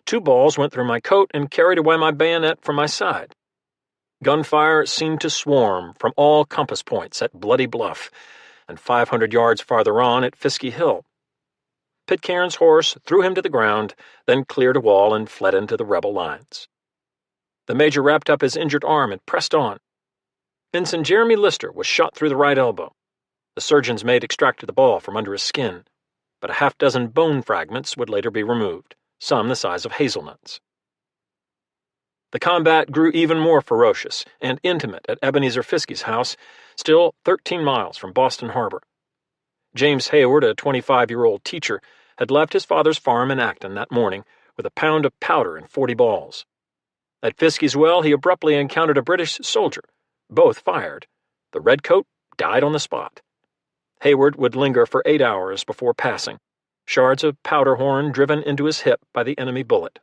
2 balls went through my coat and carried away my bayonet from my side. Gunfire seemed to swarm from all compass points at Bloody Bluff, and 500 yards farther on at Fiske Hill. Pitcairn's horse threw him to the ground, then cleared a wall and fled into the rebel lines. The major wrapped up his injured arm and pressed on. Ensign Jeremy Lister was shot through the right elbow. The surgeon's mate extracted the ball from under his skin, but a half-dozen bone fragments would later be removed, some the size of hazelnuts. The combat grew even more ferocious and intimate at Ebenezer Fiske's house, still 13 miles from Boston Harbor. James Hayward, a 25-year-old teacher, had left his father's farm in Acton that morning with a pound of powder and 40 balls. At Fiske's well, he abruptly encountered a British soldier. Both fired. The redcoat died on the spot. Hayward would linger for 8 hours before passing, shards of powder horn driven into his hip by the enemy bullet.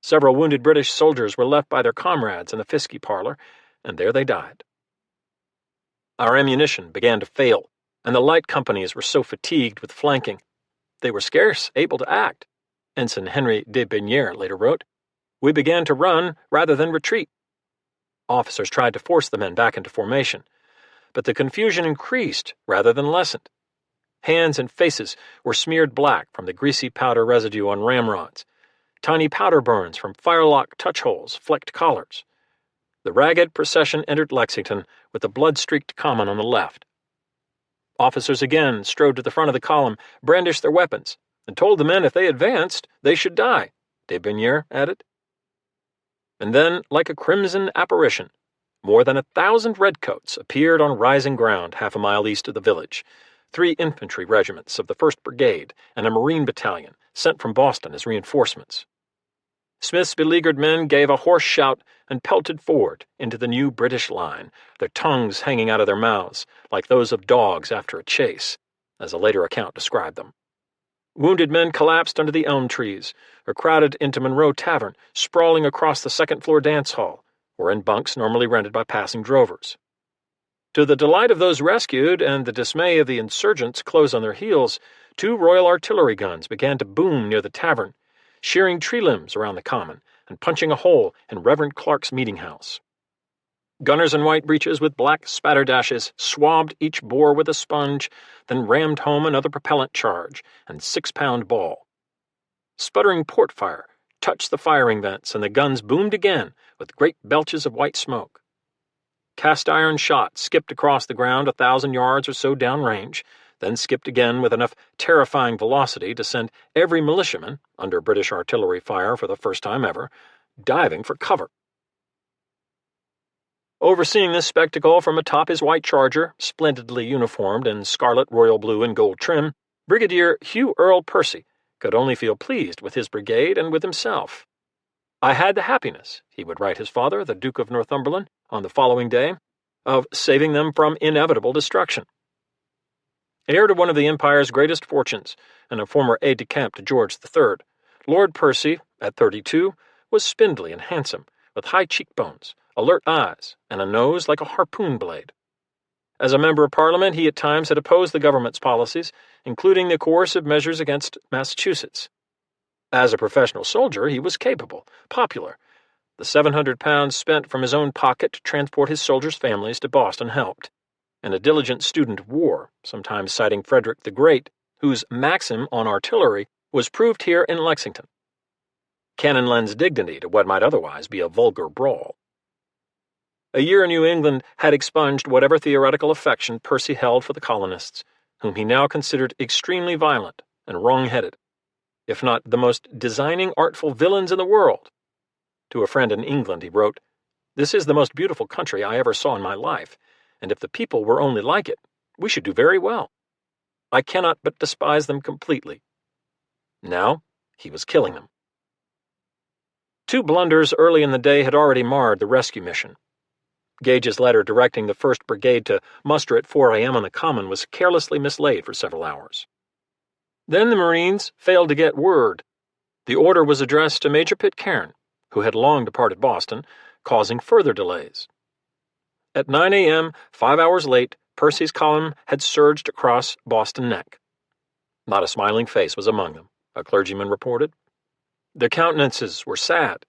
Several wounded British soldiers were left by their comrades in the Fiske parlor, and there they died. Our ammunition began to fail, and the light companies were so fatigued with flanking, they were scarce able to act. Ensign Henry de Benier later wrote, "We began to run rather than retreat." Officers tried to force the men back into formation, but the confusion increased rather than lessened. Hands and faces were smeared black from the greasy powder residue on ramrods. Tiny powder burns from firelock touch holes flecked collars. The ragged procession entered Lexington with the blood-streaked common on the left. Officers again strode to the front of the column, brandished their weapons, and told the men if they advanced, they should die, de Benier added. And then, like a crimson apparition, more than 1,000 redcoats appeared on rising ground half a mile east of the village, 3 infantry regiments of the 1st Brigade and a Marine battalion sent from Boston as reinforcements. Smith's beleaguered men gave a hoarse shout and pelted forward into the new British line, their tongues hanging out of their mouths like those of dogs after a chase, as a later account described them. Wounded men collapsed under the elm trees, or crowded into Monroe Tavern, sprawling across the second-floor dance hall, or in bunks normally rented by passing drovers. To the delight of those rescued and the dismay of the insurgents close on their heels, 2 Royal artillery guns began to boom near the tavern, shearing tree limbs around the common and punching a hole in Reverend Clark's meeting house. Gunners in white breeches with black spatterdashes swabbed each bore with a sponge, then rammed home another propellant charge and 6-pound ball. Sputtering port fire touched the firing vents, and the guns boomed again with great belches of white smoke. Cast-iron shot skipped across the ground 1,000 yards or so downrange, then skipped again with enough terrifying velocity to send every militiaman, under British artillery fire for the first time ever, diving for cover. Overseeing this spectacle from atop his white charger, splendidly uniformed in scarlet, royal blue, and gold trim, Brigadier Hugh Earl Percy could only feel pleased with his brigade and with himself. "I had the happiness," he would write his father, the Duke of Northumberland, on the following day, "of saving them from inevitable destruction." Heir to one of the Empire's greatest fortunes, and a former aide-de-camp to George III, Lord Percy, at 32, was spindly and handsome, with high cheekbones, alert eyes, and a nose like a harpoon blade. As a member of Parliament, he at times had opposed the government's policies, including the coercive measures against Massachusetts. As a professional soldier, he was capable, popular. The £700 spent from his own pocket to transport his soldiers' families to Boston helped, and a diligent student of war, sometimes citing Frederick the Great, whose maxim on artillery was proved here in Lexington. Cannon lends dignity to what might otherwise be a vulgar brawl. A year in New England had expunged whatever theoretical affection Percy held for the colonists, whom he now considered extremely violent and wrong-headed, if not the most designing, artful villains in the world. To a friend in England he wrote, "This is the most beautiful country I ever saw in my life, and if the people were only like it, we should do very well. I cannot but despise them completely." Now he was killing them. 2 blunders early in the day had already marred the rescue mission. Gage's letter directing the 1st Brigade to muster at 4 a.m. on the Common was carelessly mislaid for several hours. Then the Marines failed to get word. The order was addressed to Major Pitcairn, who had long departed Boston, causing further delays. At 9 a.m., 5 hours late, Percy's column had surged across Boston Neck. Not a smiling face was among them, a clergyman reported. Their countenances were sad.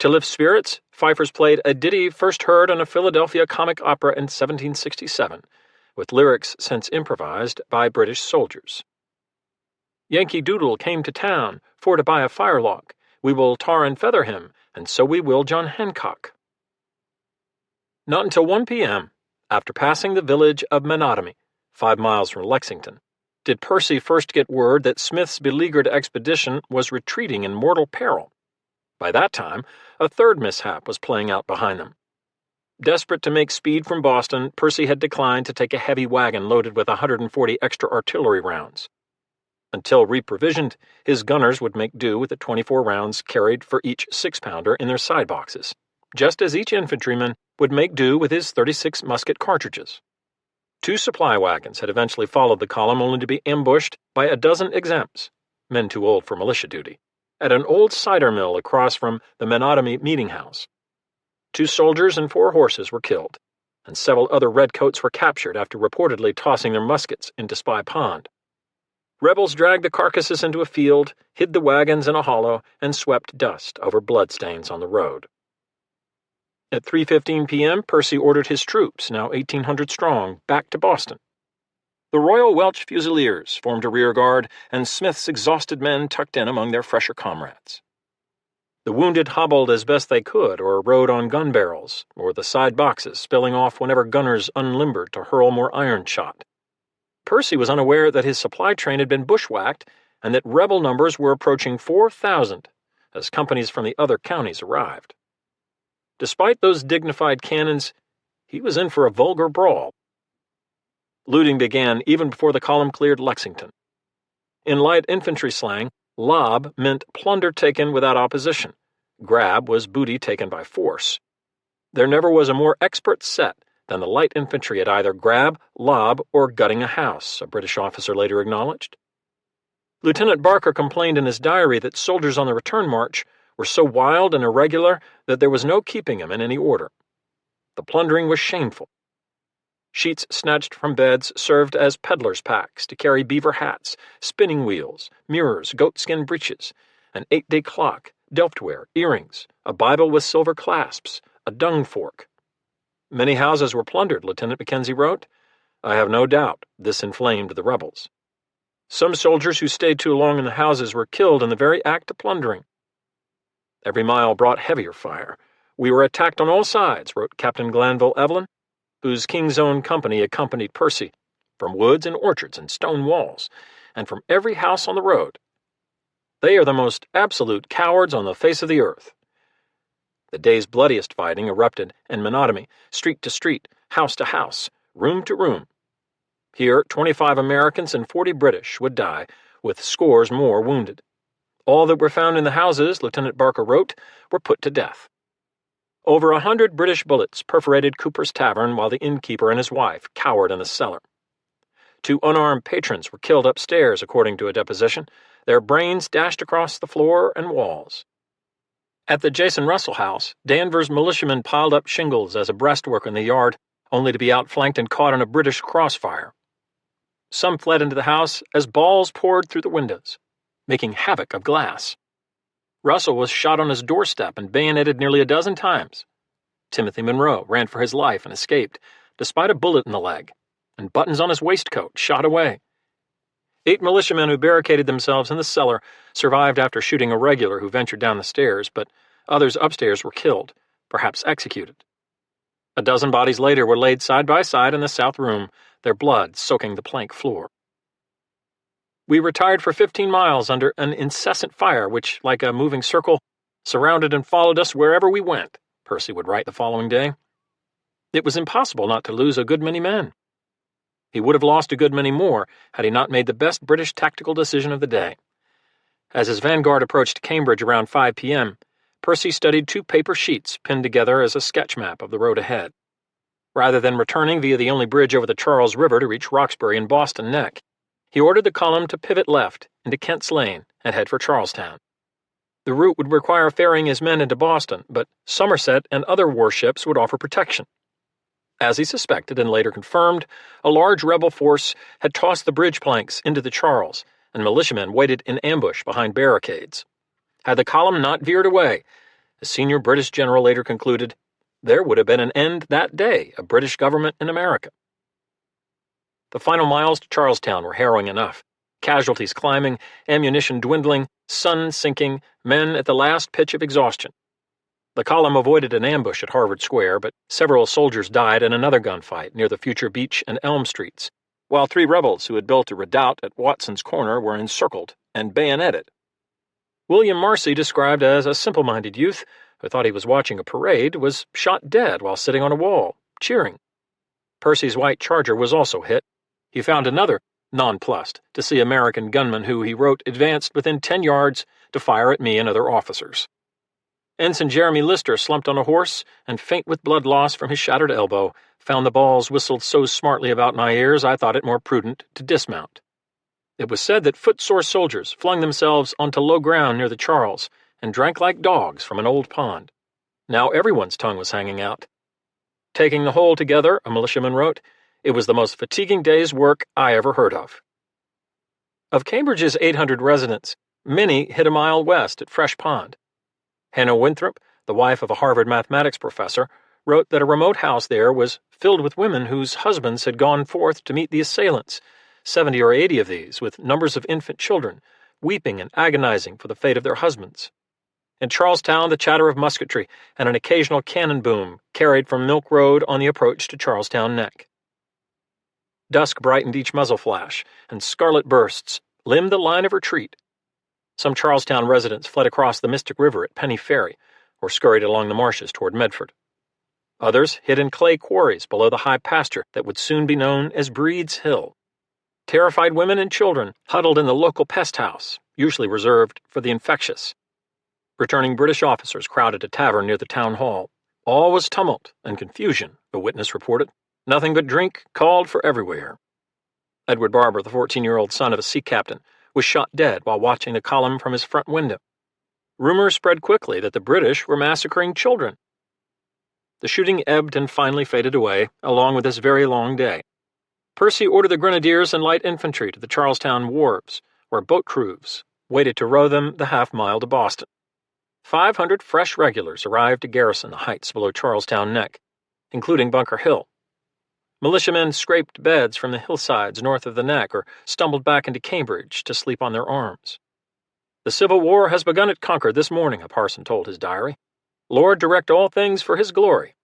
To lift spirits, fifers played a ditty first heard on a Philadelphia comic opera in 1767, with lyrics since improvised by British soldiers. "Yankee Doodle came to town for to buy a firelock. We will tar and feather him, and so we will John Hancock." Not until 1 p.m., after passing the village of Menotomy, 5 miles from Lexington, did Percy first get word that Smith's beleaguered expedition was retreating in mortal peril. By that time, a 3rd mishap was playing out behind them. Desperate to make speed from Boston, Percy had declined to take a heavy wagon loaded with 140 extra artillery rounds. Until reprovisioned, his gunners would make do with the 24 rounds carried for each 6-pounder in their side boxes, just as each infantryman would make do with his 36 musket cartridges. 2 supply wagons had eventually followed the column, only to be ambushed by a dozen exempts, men too old for militia duty, at an old cider mill across from the Menotomy meeting house. 2 soldiers and 4 horses were killed, and several other redcoats were captured after reportedly tossing their muskets into Spy Pond. Rebels dragged the carcasses into a field, hid the wagons in a hollow, and swept dust over bloodstains on the road. At 3:15 p.m., Percy ordered his troops, now 1,800 strong, back to Boston. The Royal Welch Fusiliers formed a rear guard, and Smith's exhausted men tucked in among their fresher comrades. The wounded hobbled as best they could, or rode on gun barrels, or the side boxes, spilling off whenever gunners unlimbered to hurl more iron shot. Percy was unaware that his supply train had been bushwhacked, and that rebel numbers were approaching 4,000 as companies from the other counties arrived. Despite those dignified cannons, he was in for a vulgar brawl. Looting began even before the column cleared Lexington. In light infantry slang, lob meant plunder taken without opposition. Grab was booty taken by force. There never was a more expert set than the light infantry at either grab, lob, or gutting a house, a British officer later acknowledged. Lieutenant Barker complained in his diary that soldiers on the return march were so wild and irregular that there was no keeping them in any order. The plundering was shameful. Sheets snatched from beds served as peddlers' packs to carry beaver hats, spinning wheels, mirrors, goatskin breeches, an 8-day clock, Delftware, earrings, a Bible with silver clasps, a dung fork. Many houses were plundered, Lieutenant Mackenzie wrote. I have no doubt this inflamed the rebels. Some soldiers who stayed too long in the houses were killed in the very act of plundering. Every mile brought heavier fire. We were attacked on all sides, wrote Captain Glanville Evelyn, whose King's Own company accompanied Percy, from woods and orchards and stone walls, and from every house on the road. They are the most absolute cowards on the face of the earth. The day's bloodiest fighting erupted in monotony, street to street, house to house, room to room. Here, 25 Americans and 40 British would die, with scores more wounded. All that were found in the houses, Lieutenant Barker wrote, were put to death. Over 100 British bullets perforated Cooper's tavern while the innkeeper and his wife cowered in the cellar. 2 unarmed patrons were killed upstairs, according to a deposition, their brains dashed across the floor and walls. At the Jason Russell house, Danvers militiamen piled up shingles as a breastwork in the yard, only to be outflanked and caught in a British crossfire. Some fled into the house as balls poured through the windows, making havoc of glass. Russell was shot on his doorstep and bayoneted nearly a dozen times. Timothy Monroe ran for his life and escaped, despite a bullet in the leg, and buttons on his waistcoat shot away. 8 militiamen who barricaded themselves in the cellar survived after shooting a regular who ventured down the stairs, but others upstairs were killed, perhaps executed. A dozen bodies later were laid side by side in the south room, their blood soaking the plank floor. We retired for 15 miles under an incessant fire which, like a moving circle, surrounded and followed us wherever we went, Percy would write the following day. It was impossible not to lose a good many men. He would have lost a good many more had he not made the best British tactical decision of the day. As his vanguard approached Cambridge around 5 p.m., Percy studied 2 paper sheets pinned together as a sketch map of the road ahead. Rather than returning via the only bridge over the Charles River to reach Roxbury and Boston Neck, he ordered the column to pivot left into Kent's Lane and head for Charlestown. The route would require ferrying his men into Boston, but Somerset and other warships would offer protection. As he suspected and later confirmed, a large rebel force had tossed the bridge planks into the Charles, and militiamen waited in ambush behind barricades. Had the column not veered away, a senior British general later concluded, there would have been an end that day of British government in America. The final miles to Charlestown were harrowing enough. Casualties climbing, ammunition dwindling, sun sinking, men at the last pitch of exhaustion. The column avoided an ambush at Harvard Square, but several soldiers died in another gunfight near the future Beach and Elm Streets, while 3 rebels who had built a redoubt at Watson's Corner were encircled and bayoneted. William Marcy, described as a simple-minded youth who thought he was watching a parade, was shot dead while sitting on a wall, cheering. Percy's white Charger was also hit. He found another nonplussed to see American gunmen who, he wrote, advanced within 10 yards to fire at me and other officers. Ensign Jeremy Lister slumped on a horse and, faint with blood loss from his shattered elbow, found the balls whistled so smartly about my ears I thought it more prudent to dismount. It was said that footsore soldiers flung themselves onto low ground near the Charles and drank like dogs from an old pond. Now everyone's tongue was hanging out. Taking the whole together, a militiaman wrote, it was the most fatiguing day's work I ever heard of. Of Cambridge's 800 residents, many hid a mile west at Fresh Pond. Hannah Winthrop, the wife of a Harvard mathematics professor, wrote that a remote house there was filled with women whose husbands had gone forth to meet the assailants, 70 or 80 of these, with numbers of infant children, weeping and agonizing for the fate of their husbands. In Charlestown, the chatter of musketry and an occasional cannon boom carried from Milk Road on the approach to Charlestown Neck. Dusk brightened each muzzle flash, and scarlet bursts limned the line of retreat. Some Charlestown residents fled across the Mystic River at Penny Ferry, or scurried along the marshes toward Medford. Others hid in clay quarries below the high pasture that would soon be known as Breed's Hill. Terrified women and children huddled in the local pest house, usually reserved for the infectious. Returning British officers crowded a tavern near the town hall. All was tumult and confusion, the witness reported. Nothing but drink called for everywhere. Edward Barber, the 14-year-old son of a sea captain, was shot dead while watching the column from his front window. Rumors spread quickly that the British were massacring children. The shooting ebbed and finally faded away, along with this very long day. Percy ordered the grenadiers and light infantry to the Charlestown wharves, where boat crews waited to row them the half-mile to Boston. 500 fresh regulars arrived to garrison the heights below Charlestown Neck, including Bunker Hill. Militiamen scraped beds from the hillsides north of the Neck or stumbled back into Cambridge to sleep on their arms. "The Civil War has begun at Concord this morning," a parson told his diary. "Lord direct all things for his glory."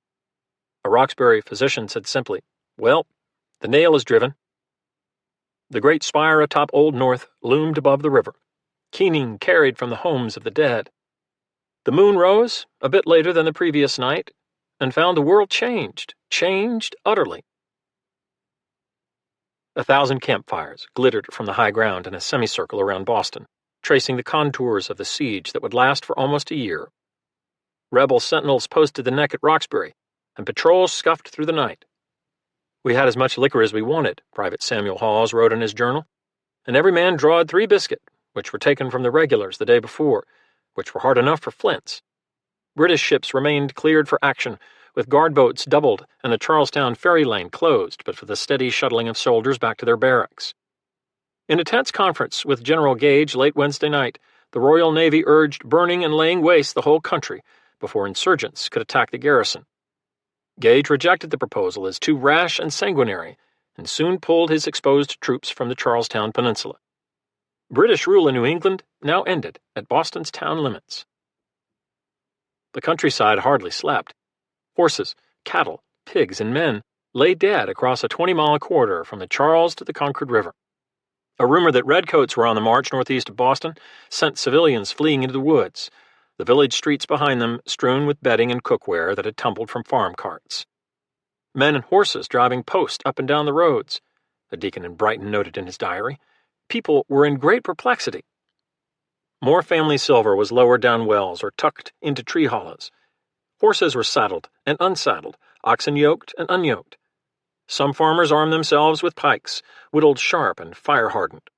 A Roxbury physician said simply, "Well, the nail is driven." The great spire atop Old North loomed above the river, keening carried from the homes of the dead. The moon rose, a bit later than the previous night, and found the world changed utterly. 1,000 campfires glittered from the high ground in a semicircle around Boston, tracing the contours of the siege that would last for almost a year. Rebel sentinels posted the Neck at Roxbury, and patrols scuffed through the night. "We had as much liquor as we wanted," Private Samuel Hawes wrote in his journal, "and every man drawed 3 biscuit, which were taken from the regulars the day before, which were hard enough for flints." British ships remained cleared for action, with guard boats doubled and the Charlestown ferry lane closed but for the steady shuttling of soldiers back to their barracks. In a tense conference with General Gage late Wednesday night, the Royal Navy urged burning and laying waste the whole country before insurgents could attack the garrison. Gage rejected the proposal as too rash and sanguinary, and soon pulled his exposed troops from the Charlestown Peninsula. British rule in New England now ended at Boston's town limits. The countryside hardly slept. Horses, cattle, pigs, and men lay dead across a 20-mile corridor from the Charles to the Concord River. A rumor that redcoats were on the march northeast of Boston sent civilians fleeing into the woods, the village streets behind them strewn with bedding and cookware that had tumbled from farm carts. Men and horses driving post up and down the roads, a deacon in Brighton noted in his diary. People were in great perplexity. More family silver was lowered down wells or tucked into tree hollows. Horses were saddled and unsaddled, oxen yoked and unyoked. Some farmers armed themselves with pikes, whittled sharp and fire-hardened.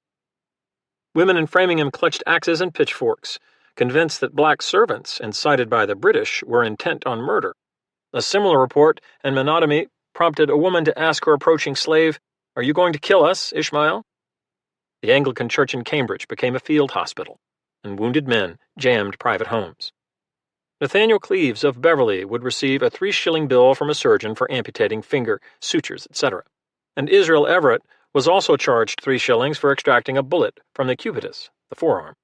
Women in Framingham clutched axes and pitchforks, convinced that black servants, incited by the British, were intent on murder. A similar report and monotony prompted a woman to ask her approaching slave, "Are you going to kill us, Ishmael?" The Anglican Church in Cambridge became a field hospital, and wounded men jammed private homes. Nathaniel Cleves of Beverly would receive a 3-shilling bill from a surgeon for amputating finger, sutures, etc., and Israel Everett was also charged 3 shillings for extracting a bullet from the cubitus, the forearm.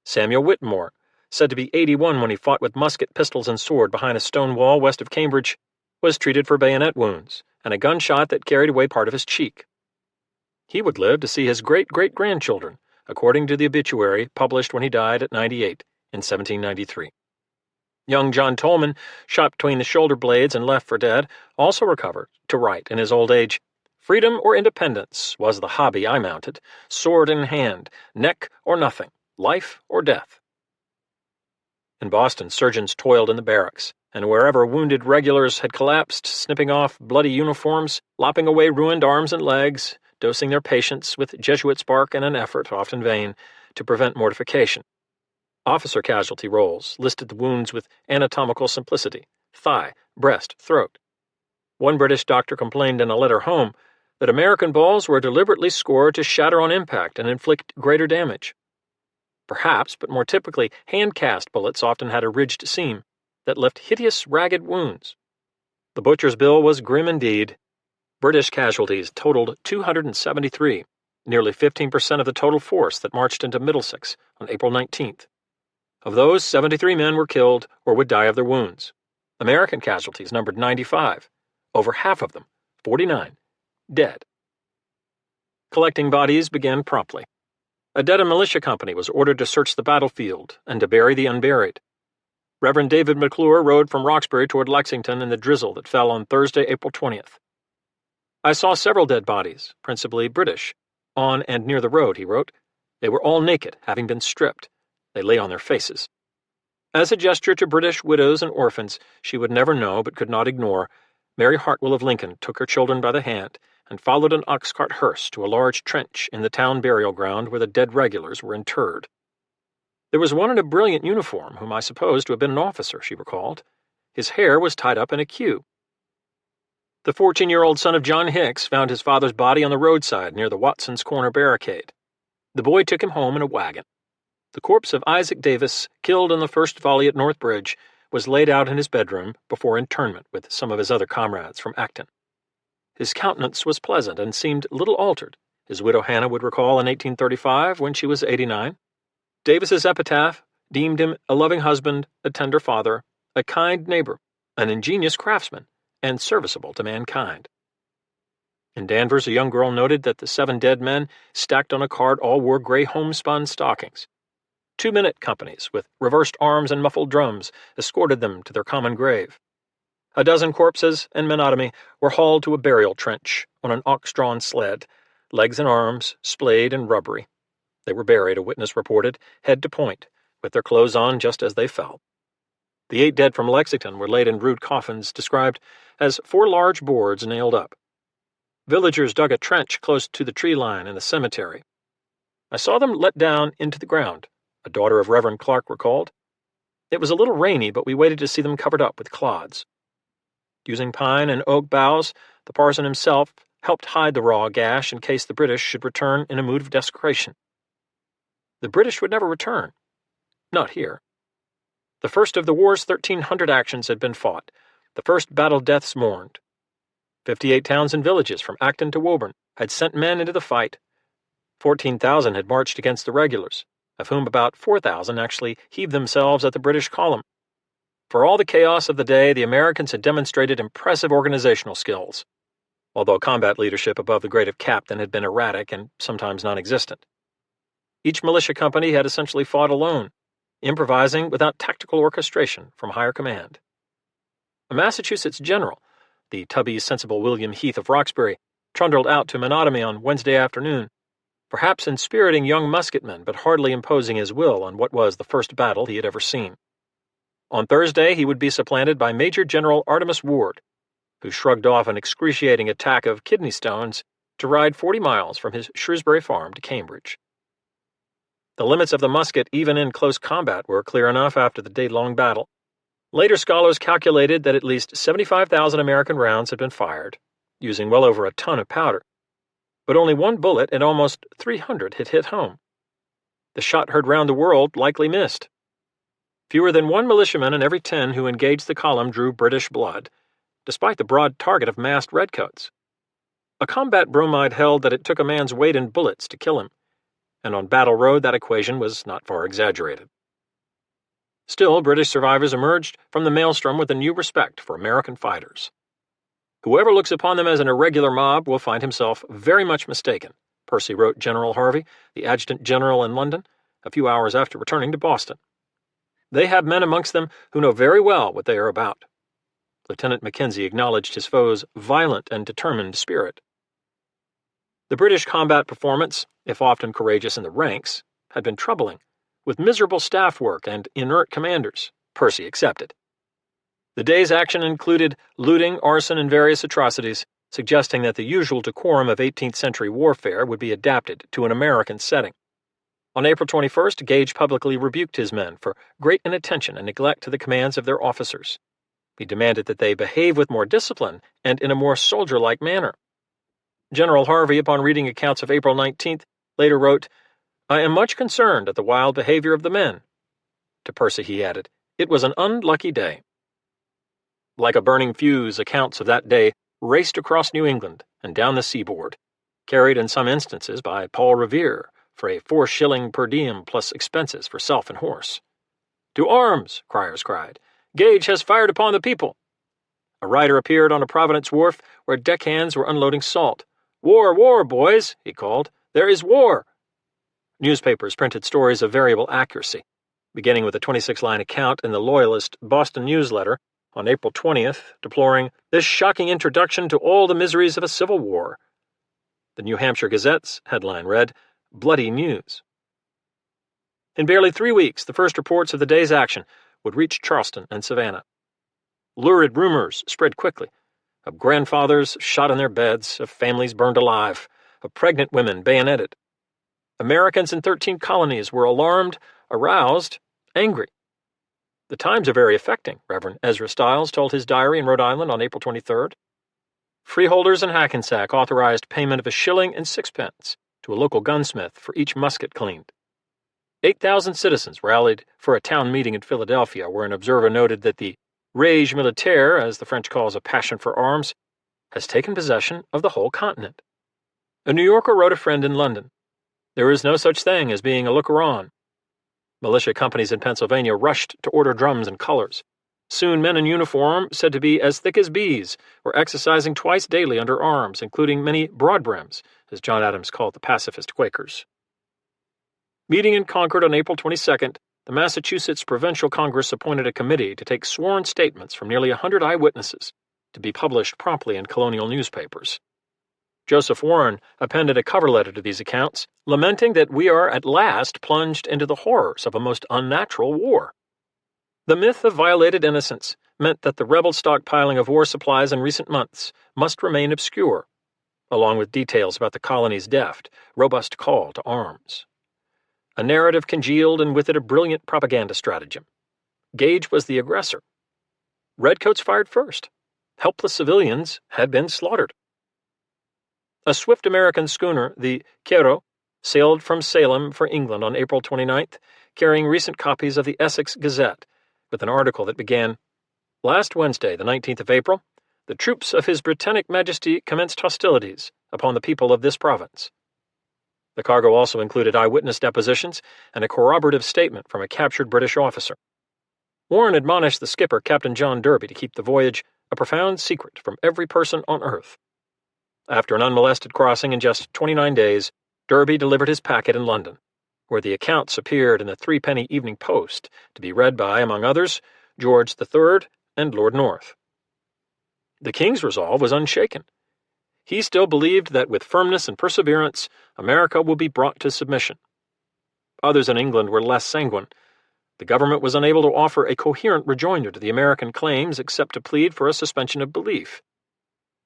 Samuel Whitmore, said to be 81 when he fought with musket, pistols, and sword behind a stone wall west of Cambridge, was treated for bayonet wounds and a gunshot that carried away part of his cheek. He would live to see his great-great-grandchildren, according to the obituary published when he died at 98 in 1793. Young John Tolman, shot between the shoulder blades and left for dead, also recovered to write in his old age, "Freedom or independence was the hobby I mounted, sword in hand, neck or nothing, life or death." In Boston, surgeons toiled in the barracks, and wherever wounded regulars had collapsed, snipping off bloody uniforms, lopping away ruined arms and legs, dosing their patients with Jesuit's bark in an effort, often vain, to prevent mortification. Officer casualty rolls listed the wounds with anatomical simplicity: thigh, breast, throat. One British doctor complained in a letter home that American balls were deliberately scored to shatter on impact and inflict greater damage. Perhaps, but more typically, hand-cast bullets often had a ridged seam that left hideous, ragged wounds. The butcher's bill was grim indeed. British casualties totaled 273, nearly 15% of the total force that marched into Middlesex on April 19th. Of those, 73 men were killed or would die of their wounds. American casualties numbered 95, over half of them, 49, dead. Collecting bodies began promptly. A Dedham militia company was ordered to search the battlefield and to bury the unburied. Reverend David McClure rode from Roxbury toward Lexington in the drizzle that fell on Thursday, April 20th. "I saw several dead bodies, principally British, on and near the road," he wrote. "They were all naked, having been stripped. They lay on their faces." As a gesture to British widows and orphans she would never know but could not ignore, Mary Hartwell of Lincoln took her children by the hand and followed an ox-cart hearse to a large trench in the town burial ground where the dead regulars were interred. "There was one in a brilliant uniform whom I supposed to have been an officer," she recalled. His hair was tied up in a queue. The 14-year-old son of John Hicks found his father's body on the roadside near the Watson's Corner barricade. The boy took him home in a wagon. The corpse of Isaac Davis, killed in the first volley at North Bridge, was laid out in his bedroom before internment with some of his other comrades from Acton. His countenance was pleasant and seemed little altered, his widow Hannah would recall in 1835 when she was 89. Davis's epitaph deemed him a loving husband, a tender father, a kind neighbor, an ingenious craftsman, and serviceable to mankind. In Danvers, a young girl noted that the 7 dead men stacked on a cart all wore gray homespun stockings. 2-minute companies with reversed arms and muffled drums escorted them to their common grave. A dozen corpses and menotomy were hauled to a burial trench on an ox-drawn sled, legs and arms splayed and rubbery. They were buried, a witness reported, head to point, with their clothes on just as they fell. The 8 dead from Lexington were laid in rude coffins described as 4 large boards nailed up. Villagers dug a trench close to the tree line in the cemetery. I saw them let down into the ground, a daughter of Reverend Clark recalled. It was a little rainy, but we waited to see them covered up with clods. Using pine and oak boughs, the parson himself helped hide the raw gash in case the British should return in a mood of desecration. The British would never return. Not here. The first of the war's 1,300 actions had been fought, the first battle deaths mourned. 58 towns and villages from Acton to Woburn had sent men into the fight. 14,000 had marched against the regulars, of whom about 4,000 actually heaved themselves at the British column. For all the chaos of the day, the Americans had demonstrated impressive organizational skills, although combat leadership above the grade of captain had been erratic and sometimes non-existent. Each militia company had essentially fought alone, improvising without tactical orchestration from higher command. A Massachusetts general, the tubby, sensible William Heath of Roxbury, trundled out to monotony on Wednesday afternoon, perhaps inspiriting young musketmen but hardly imposing his will on what was the first battle he had ever seen. On Thursday he would be supplanted by Major General Artemus Ward, who shrugged off an excruciating attack of kidney stones to ride 40 miles from his Shrewsbury farm to Cambridge. The limits of the musket, even in close combat, were clear enough after the day-long battle. Later scholars calculated that at least 75,000 American rounds had been fired, using well over a ton of powder. But only 1 bullet and almost 300 had hit home. The shot heard round the world likely missed. Fewer than 1 militiaman in every 10 who engaged the column drew British blood, despite the broad target of massed redcoats. A combat bromide held that it took a man's weight in bullets to kill him, and on Battle Road that equation was not far exaggerated. Still, British survivors emerged from the maelstrom with a new respect for American fighters. Whoever looks upon them as an irregular mob will find himself very much mistaken, Percy wrote General Harvey, the adjutant general in London, a few hours after returning to Boston. They have men amongst them who know very well what they are about. Lieutenant Mackenzie acknowledged his foe's violent and determined spirit. The British combat performance, if often courageous in the ranks, had been troubling, with miserable staff work and inert commanders, Percy excepted. The day's action included looting, arson, and various atrocities, suggesting that the usual decorum of 18th century warfare would be adapted to an American setting. On April 21st, Gage publicly rebuked his men for great inattention and neglect to the commands of their officers. He demanded that they behave with more discipline and in a more soldier-like manner. General Harvey, upon reading accounts of April 19th, later wrote, "I am much concerned at the wild behavior of the men." To Percy he added, "It was an unlucky day." Like a burning fuse, accounts of that day raced across New England and down the seaboard, carried in some instances by Paul Revere for a 4 shilling per diem plus expenses for self and horse. "To arms!" criers cried. "Gage has fired upon the people." A rider appeared on a Providence wharf where deckhands were unloading salt. "War, war, boys!" he called. "There is war!" Newspapers printed stories of variable accuracy, beginning with a 26-line account in the Loyalist Boston Newsletter on April 20th, deploring this shocking introduction to all the miseries of a civil war. The New Hampshire Gazette's headline read, "Bloody News." In barely 3 weeks, the first reports of the day's action would reach Charleston and Savannah. Lurid rumors spread quickly, of grandfathers shot in their beds, of families burned alive, of pregnant women bayoneted. Americans in 13 colonies were alarmed, aroused, angry. The times are very affecting, Reverend Ezra Stiles told his diary in Rhode Island on April 23rd. Freeholders in Hackensack authorized payment of $1 and 6 to a local gunsmith for each musket cleaned. 8,000 citizens rallied for a town meeting in Philadelphia, where an observer noted that the rage militaire, as the French calls a passion for arms, has taken possession of the whole continent. A New Yorker wrote a friend in London, "There is no such thing as being a looker-on." Militia companies in Pennsylvania rushed to order drums and colors. Soon men in uniform, said to be as thick as bees, were exercising twice daily under arms, including many broadbrims, as John Adams called the pacifist Quakers. Meeting in Concord on April 22nd, the Massachusetts Provincial Congress appointed a committee to take sworn statements from nearly 100 eyewitnesses to be published promptly in colonial newspapers. Joseph Warren appended a cover letter to these accounts, lamenting that we are at last plunged into the horrors of a most unnatural war. The myth of violated innocence meant that the rebel stockpiling of war supplies in recent months must remain obscure, along with details about the colony's deft, robust call to arms. A narrative congealed, and with it a brilliant propaganda stratagem. Gage was the aggressor. Redcoats fired first. Helpless civilians had been slaughtered. A swift American schooner, the Quero, sailed from Salem for England on April 29th, carrying recent copies of the Essex Gazette, with an article that began, "Last Wednesday, the 19th of April, the troops of His Britannic Majesty commenced hostilities upon the people of this province." The cargo also included eyewitness depositions and a corroborative statement from a captured British officer. Warren admonished the skipper, Captain John Derby, to keep the voyage a profound secret from every person on earth. After an unmolested crossing in just 29 days, Derby delivered his packet in London, where the accounts appeared in the threepenny Evening Post, to be read by, among others, George III and Lord North. The king's resolve was unshaken. He still believed that with firmness and perseverance, America would be brought to submission. Others in England were less sanguine. The government was unable to offer a coherent rejoinder to the American claims except to plead for a suspension of belief.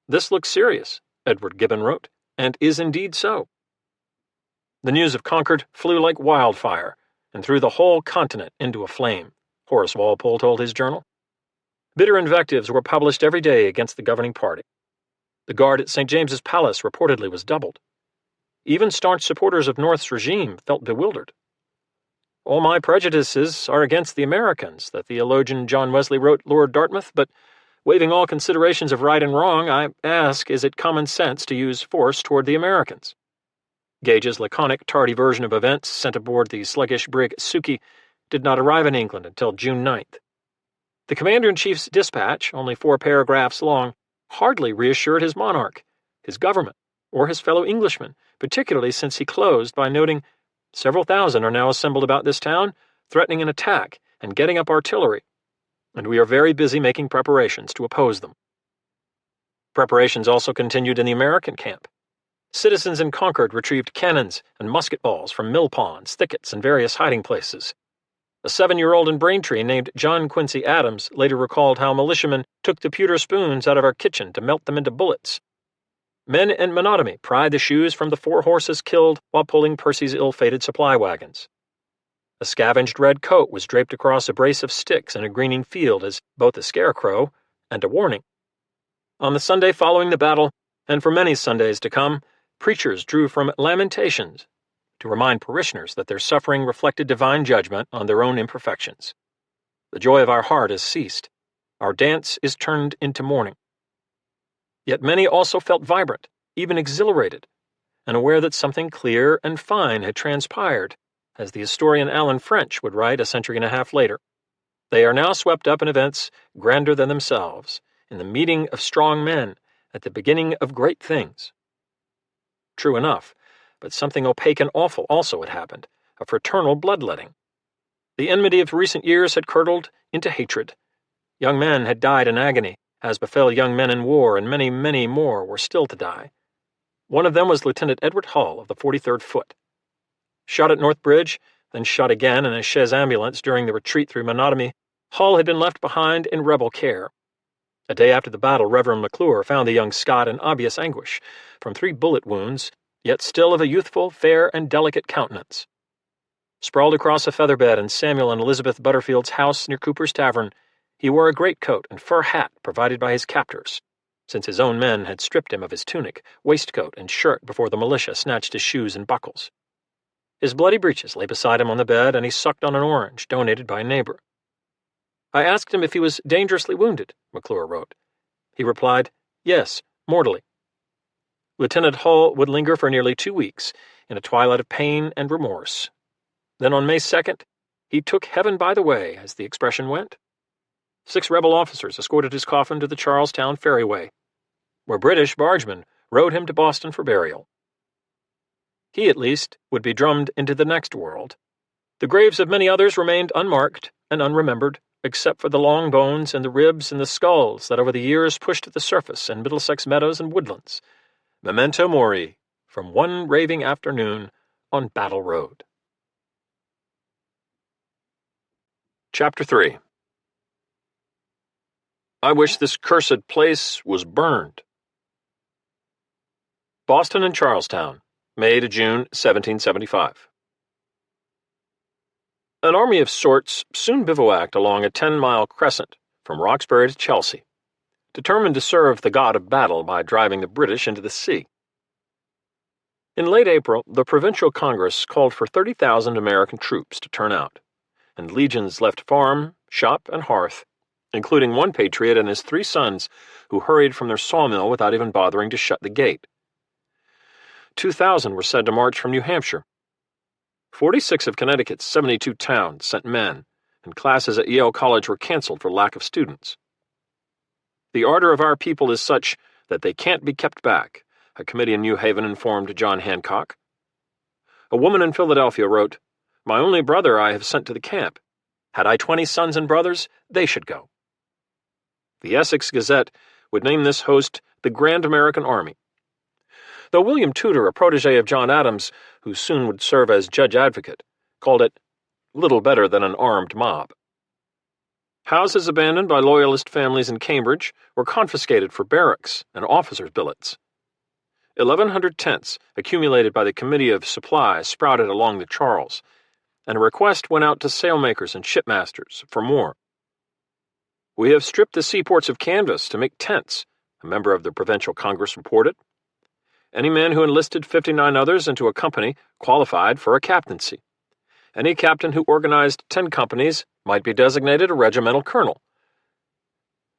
"This looks serious," Edward Gibbon wrote, "and is indeed so." The news of Concord flew like wildfire and threw the whole continent into a flame, Horace Walpole told his journal. Bitter invectives were published every day against the governing party. The guard at St. James's Palace reportedly was doubled. Even staunch supporters of North's regime felt bewildered. "All my prejudices are against the Americans," the theologian John Wesley wrote Lord Dartmouth, "but waiving all considerations of right and wrong, I ask, is it common sense to use force toward the Americans?" Gage's laconic, tardy version of events sent aboard the sluggish brig Suki did not arrive in England until June 9th. The commander-in-chief's dispatch, only 4 paragraphs long, hardly reassured his monarch, his government, or his fellow Englishmen, particularly since he closed by noting, "Several thousand are now assembled about this town, threatening an attack and getting up artillery, and we are very busy making preparations to oppose them." Preparations also continued in the American camp. Citizens in Concord retrieved cannons and musket balls from mill ponds, thickets, and various hiding places. A 7-year-old in Braintree named John Quincy Adams later recalled how militiamen took the pewter spoons out of our kitchen to melt them into bullets. Men in Menotomy pried the shoes from the 4 horses killed while pulling Percy's ill-fated supply wagons. A scavenged red coat was draped across a brace of sticks in a greening field as both a scarecrow and a warning. On the Sunday following the battle, and for many Sundays to come, preachers drew from Lamentations to remind parishioners that their suffering reflected divine judgment on their own imperfections. The joy of our heart has ceased. Our dance is turned into mourning. Yet many also felt vibrant, even exhilarated, and aware that something clear and fine had transpired, as the historian Alan French would write a century and a half later. They are now swept up in events grander than themselves, in the meeting of strong men at the beginning of great things. True enough, but something opaque and awful also had happened, a fraternal bloodletting. The enmity of recent years had curdled into hatred. Young men had died in agony, as befell young men in war, and many, many more were still to die. One of them was Lieutenant Edward Hull of the 43rd Foot. Shot at North Bridge, then shot again in a chaise ambulance during the retreat through Menotomy, Hull had been left behind in rebel care. A day after the battle, Reverend McClure found the young Scot in obvious anguish from 3 bullet wounds, yet still of a youthful, fair, and delicate countenance. Sprawled across a feather bed in Samuel and Elizabeth Butterfield's house near Cooper's Tavern, he wore a greatcoat and fur hat provided by his captors, since his own men had stripped him of his tunic, waistcoat, and shirt before the militia snatched his shoes and buckles. His bloody breeches lay beside him on the bed, and he sucked on an orange donated by a neighbor. I asked him if he was dangerously wounded, McClure wrote. He replied, yes, mortally. Lieutenant Hull would linger for nearly 2 weeks in a twilight of pain and remorse. Then on May 2nd, he took heaven by the way, as the expression went. 6 rebel officers escorted his coffin to the Charlestown ferryway, where British bargemen rowed him to Boston for burial. He, at least, would be drummed into the next world. The graves of many others remained unmarked and unremembered, except for the long bones and the ribs and the skulls that over the years pushed to the surface in Middlesex meadows and woodlands. Memento mori, from one raving afternoon on Battle Road. Chapter 3. I wish this cursed place was burned. Boston and Charlestown, May to June 1775. An army of sorts soon bivouacked along a 10-mile crescent from Roxbury to Chelsea, determined to serve the god of battle by driving the British into the sea. In late April, the Provincial Congress called for 30,000 American troops to turn out, and legions left farm, shop, and hearth, including one patriot and his 3 sons who hurried from their sawmill without even bothering to shut the gate. 2,000 were said to march from New Hampshire. 46 of Connecticut's 72 towns sent men, and classes at Yale College were canceled for lack of students. The ardor of our people is such that they can't be kept back, a committee in New Haven informed John Hancock. A woman in Philadelphia wrote, "My only brother I have sent to the camp. Had I 20 sons and brothers, they should go." The Essex Gazette would name this host the Grand American Army. Though William Tudor, a protege of John Adams, who soon would serve as judge advocate, called it little better than an armed mob. Houses abandoned by Loyalist families in Cambridge were confiscated for barracks and officers' billets. 1,100 tents accumulated by the Committee of Supplies sprouted along the Charles, and a request went out to sailmakers and shipmasters for more. "We have stripped the seaports of canvas to make tents," a member of the Provincial Congress reported. Any man who enlisted 59 others into a company qualified for a captaincy. Any captain who organized 10 companies might be designated a regimental colonel.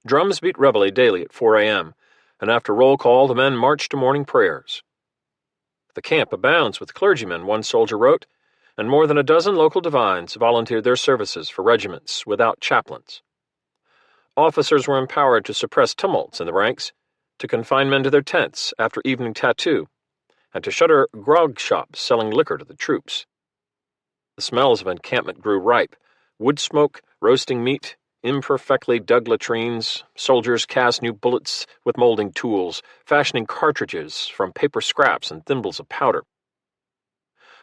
Drums beat reveille daily at 4 a.m., and after roll call the men marched to morning prayers. "The camp abounds with clergymen," one soldier wrote, and more than a dozen local divines volunteered their services for regiments without chaplains. Officers were empowered to suppress tumults in the ranks, to confine men to their tents after evening tattoo, and to shutter grog shops selling liquor to the troops. The smells of encampment grew ripe: wood smoke, roasting meat, imperfectly dug latrines. Soldiers cast new bullets with molding tools, fashioning cartridges from paper scraps and thimbles of powder.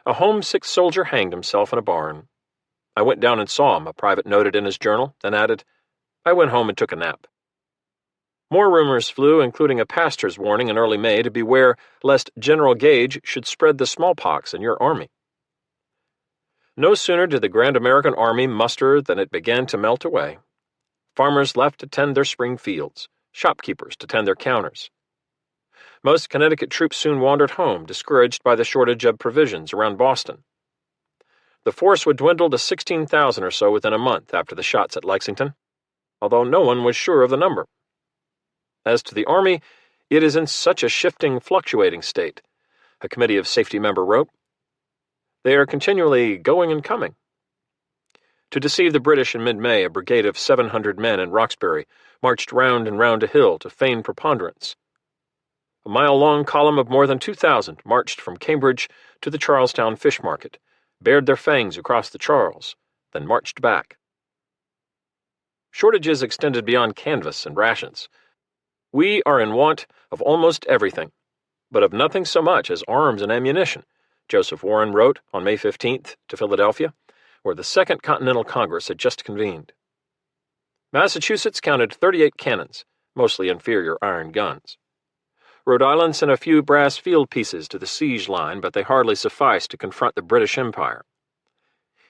A homesick soldier hanged himself in a barn. "I went down and saw him," a private noted in his journal, then added, "I went home and took a nap." More rumors flew, including a pastor's warning in early May to beware lest General Gage should spread the smallpox in your army. No sooner did the Grand American Army muster than it began to melt away. Farmers left to tend their spring fields, shopkeepers to tend their counters. Most Connecticut troops soon wandered home, discouraged by the shortage of provisions around Boston. The force would dwindle to 16,000 or so within a month after the shots at Lexington, although no one was sure of the number. As to the Army, it is in such a shifting, fluctuating state, a Committee of Safety member wrote. They are continually going and coming. To deceive the British in mid-May, a brigade of 700 men in Roxbury marched round and round a hill to feign preponderance. A mile-long column of more than 2,000 marched from Cambridge to the Charlestown fish market, bared their fangs across the Charles, then marched back. Shortages extended beyond canvas and rations. "We are in want of almost everything, but of nothing so much as arms and ammunition," Joseph Warren wrote on May 15th to Philadelphia, where the Second Continental Congress had just convened. Massachusetts counted 38 cannons, mostly inferior iron guns. Rhode Island sent a few brass field pieces to the siege line, but they hardly sufficed to confront the British Empire.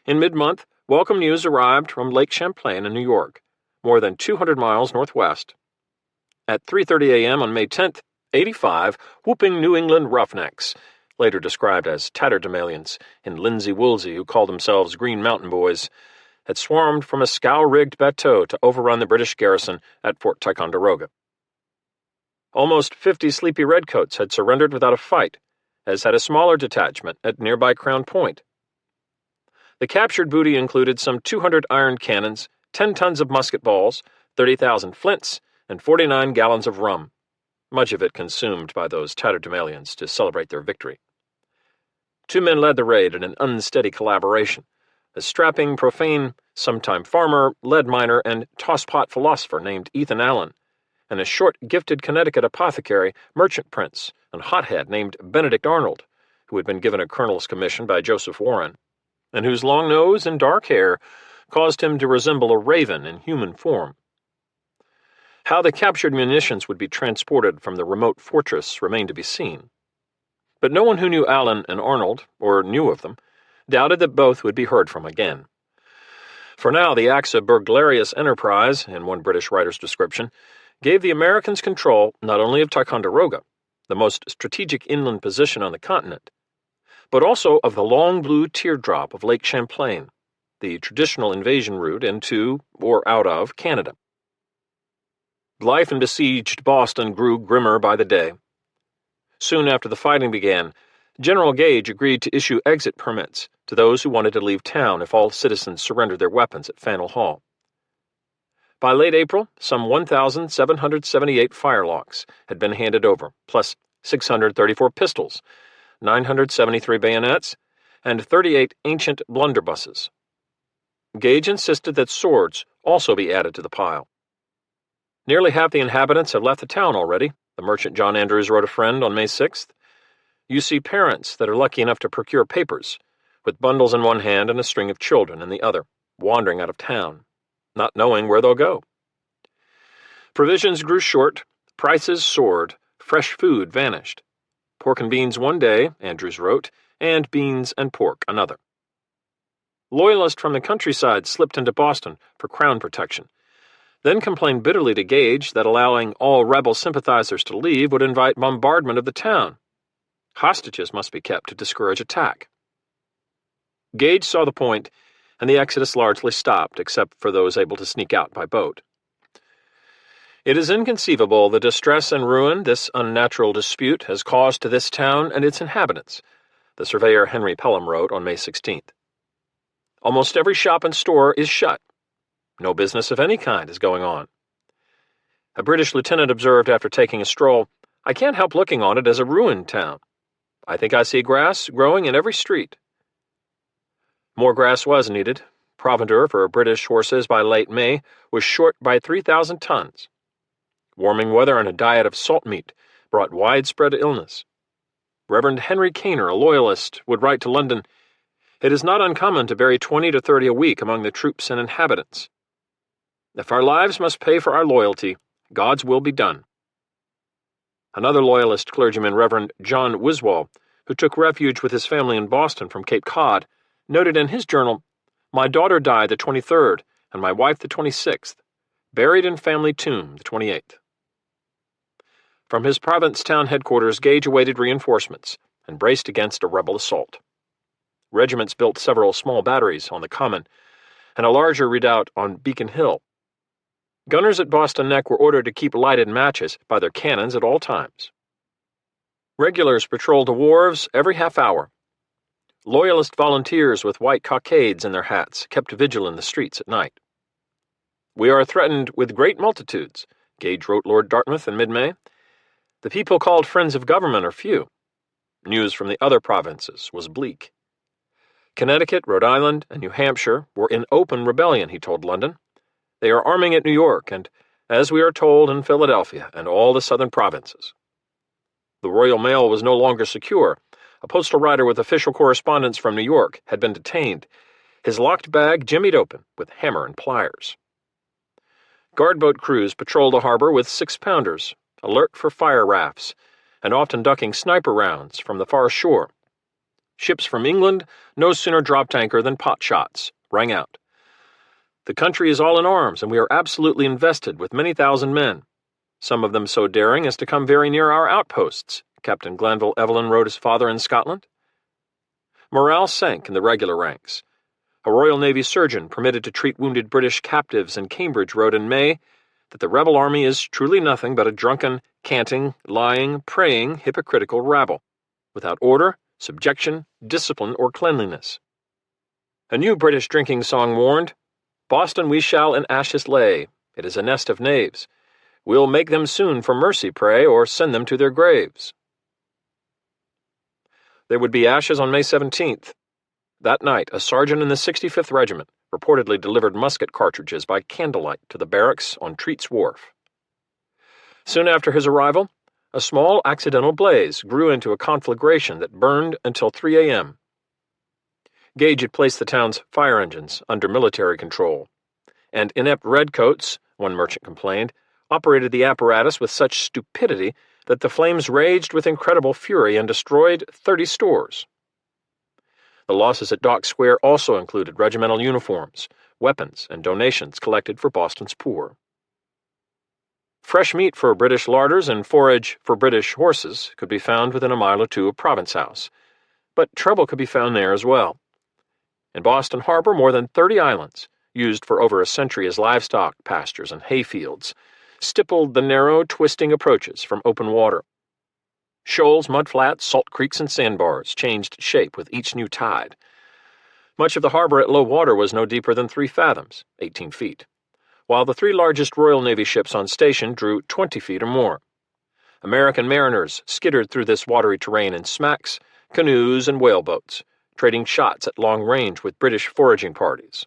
In mid-month, welcome news arrived from Lake Champlain in New York, more than 200 miles northwest. At 3:30 a.m. on May 10th, 85 whooping New England roughnecks, later described as tatterdemalions in linsey woolsey who called themselves Green Mountain Boys, had swarmed from a scow-rigged bateau to overrun the British garrison at Fort Ticonderoga. Almost 50 sleepy redcoats had surrendered without a fight, as had a smaller detachment at nearby Crown Point. The captured booty included some 200 iron cannons, 10 tons of musket balls, 30,000 flints, and 49 gallons of rum, much of it consumed by those tatterdemalions to celebrate their victory. 2 men led the raid in an unsteady collaboration: a strapping, profane, sometime farmer, lead miner, and tosspot philosopher named Ethan Allen, and a short, gifted Connecticut apothecary, merchant prince, and hothead named Benedict Arnold, who had been given a colonel's commission by Joseph Warren, and whose long nose and dark hair caused him to resemble a raven in human form. How the captured munitions would be transported from the remote fortress remained to be seen. But no one who knew Allen and Arnold, or knew of them, doubted that both would be heard from again. For now, the acts of burglarious enterprise, in one British writer's description, gave the Americans control not only of Ticonderoga, the most strategic inland position on the continent, but also of the long blue teardrop of Lake Champlain, the traditional invasion route into, or out of, Canada. Life in besieged Boston grew grimmer by the day. Soon after the fighting began, General Gage agreed to issue exit permits to those who wanted to leave town if all citizens surrendered their weapons at Faneuil Hall. By late April, some 1,778 firelocks had been handed over, plus 634 pistols, 973 bayonets, and 38 ancient blunderbusses. Gage insisted that swords also be added to the pile. Nearly half the inhabitants have left the town already, the merchant John Andrews wrote a friend on May 6th. You see parents that are lucky enough to procure papers, with bundles in one hand and a string of children in the other, wandering out of town, not knowing where they'll go. Provisions grew short, prices soared, fresh food vanished. Pork and beans one day, Andrews wrote, and beans and pork another. Loyalists from the countryside slipped into Boston for Crown protection, then complained bitterly to Gage that allowing all rebel sympathizers to leave would invite bombardment of the town. Hostages must be kept to discourage attack. Gage saw the point, and the exodus largely stopped, except for those able to sneak out by boat. It is inconceivable the distress and ruin this unnatural dispute has caused to this town and its inhabitants, the surveyor Henry Pelham wrote on May 16th. Almost every shop and store is shut. No business of any kind is going on. A British lieutenant observed after taking a stroll, "I can't help looking on it as a ruined town. I think I see grass growing in every street." More grass was needed. Provender for British horses by late May was short by 3,000 tons. Warming weather and a diet of salt meat brought widespread illness. Reverend Henry Kaner, a loyalist, would write to London, "It is not uncommon to bury 20 to 30 a week among the troops and inhabitants. If our lives must pay for our loyalty, God's will be done." Another loyalist clergyman, Reverend John Wiswall, who took refuge with his family in Boston from Cape Cod, noted in his journal, "My daughter died the 23rd, and my wife the 26th, buried in family tomb the 28th. From his Provincetown headquarters, Gage awaited reinforcements and braced against a rebel assault. Regiments built several small batteries on the Common and a larger redoubt on Beacon Hill. Gunners at Boston Neck were ordered to keep lighted matches by their cannons at all times. Regulars patrolled the wharves every half hour. Loyalist volunteers with white cockades in their hats kept vigil in the streets at night. "We are threatened with great multitudes," Gage wrote Lord Dartmouth in mid-May. "The people called friends of government are few." News from the other provinces was bleak. Connecticut, Rhode Island, and New Hampshire were in open rebellion, he told London. They are arming at New York and, as we are told, in Philadelphia and all the southern provinces. The Royal Mail was no longer secure. A postal rider with official correspondence from New York had been detained, his locked bag jimmied open with hammer and pliers. Guardboat crews patrolled the harbor with 6-pounders, alert for fire rafts, and often ducking sniper rounds from the far shore. Ships from England no sooner dropped anchor than pot shots rang out. The country is all in arms, and we are absolutely invested with many thousand men, some of them so daring as to come very near our outposts, Captain Glanville Evelyn wrote his father in Scotland. Morale sank in the regular ranks. A Royal Navy surgeon permitted to treat wounded British captives in Cambridge wrote in May that the rebel army is truly nothing but a drunken, canting, lying, praying, hypocritical rabble, without order, subjection, discipline, or cleanliness. A new British drinking song warned, "Boston we shall in ashes lay. It is a nest of knaves. We'll make them soon for mercy pray, or send them to their graves." There would be ashes on May 17th. That night, a sergeant in the 65th Regiment reportedly delivered musket cartridges by candlelight to the barracks on Treat's Wharf. Soon after his arrival, a small accidental blaze grew into a conflagration that burned until 3 a.m. Gage had placed the town's fire engines under military control, and inept redcoats, one merchant complained, operated the apparatus with such stupidity that the flames raged with incredible fury and destroyed 30 stores. The losses at Dock Square also included regimental uniforms, weapons, and donations collected for Boston's poor. Fresh meat for British larders and forage for British horses could be found within a mile or two of Province House, but trouble could be found there as well. In Boston Harbor, more than 30 islands, used for over a century as livestock pastures and hayfields, stippled the narrow, twisting approaches from open water. Shoals, mudflats, salt creeks, and sandbars changed shape with each new tide. Much of the harbor at low water was no deeper than 3 fathoms, 18 feet, while the 3 largest Royal Navy ships on station drew 20 feet or more. American mariners skittered through this watery terrain in smacks, canoes, and whaleboats, trading shots at long range with British foraging parties.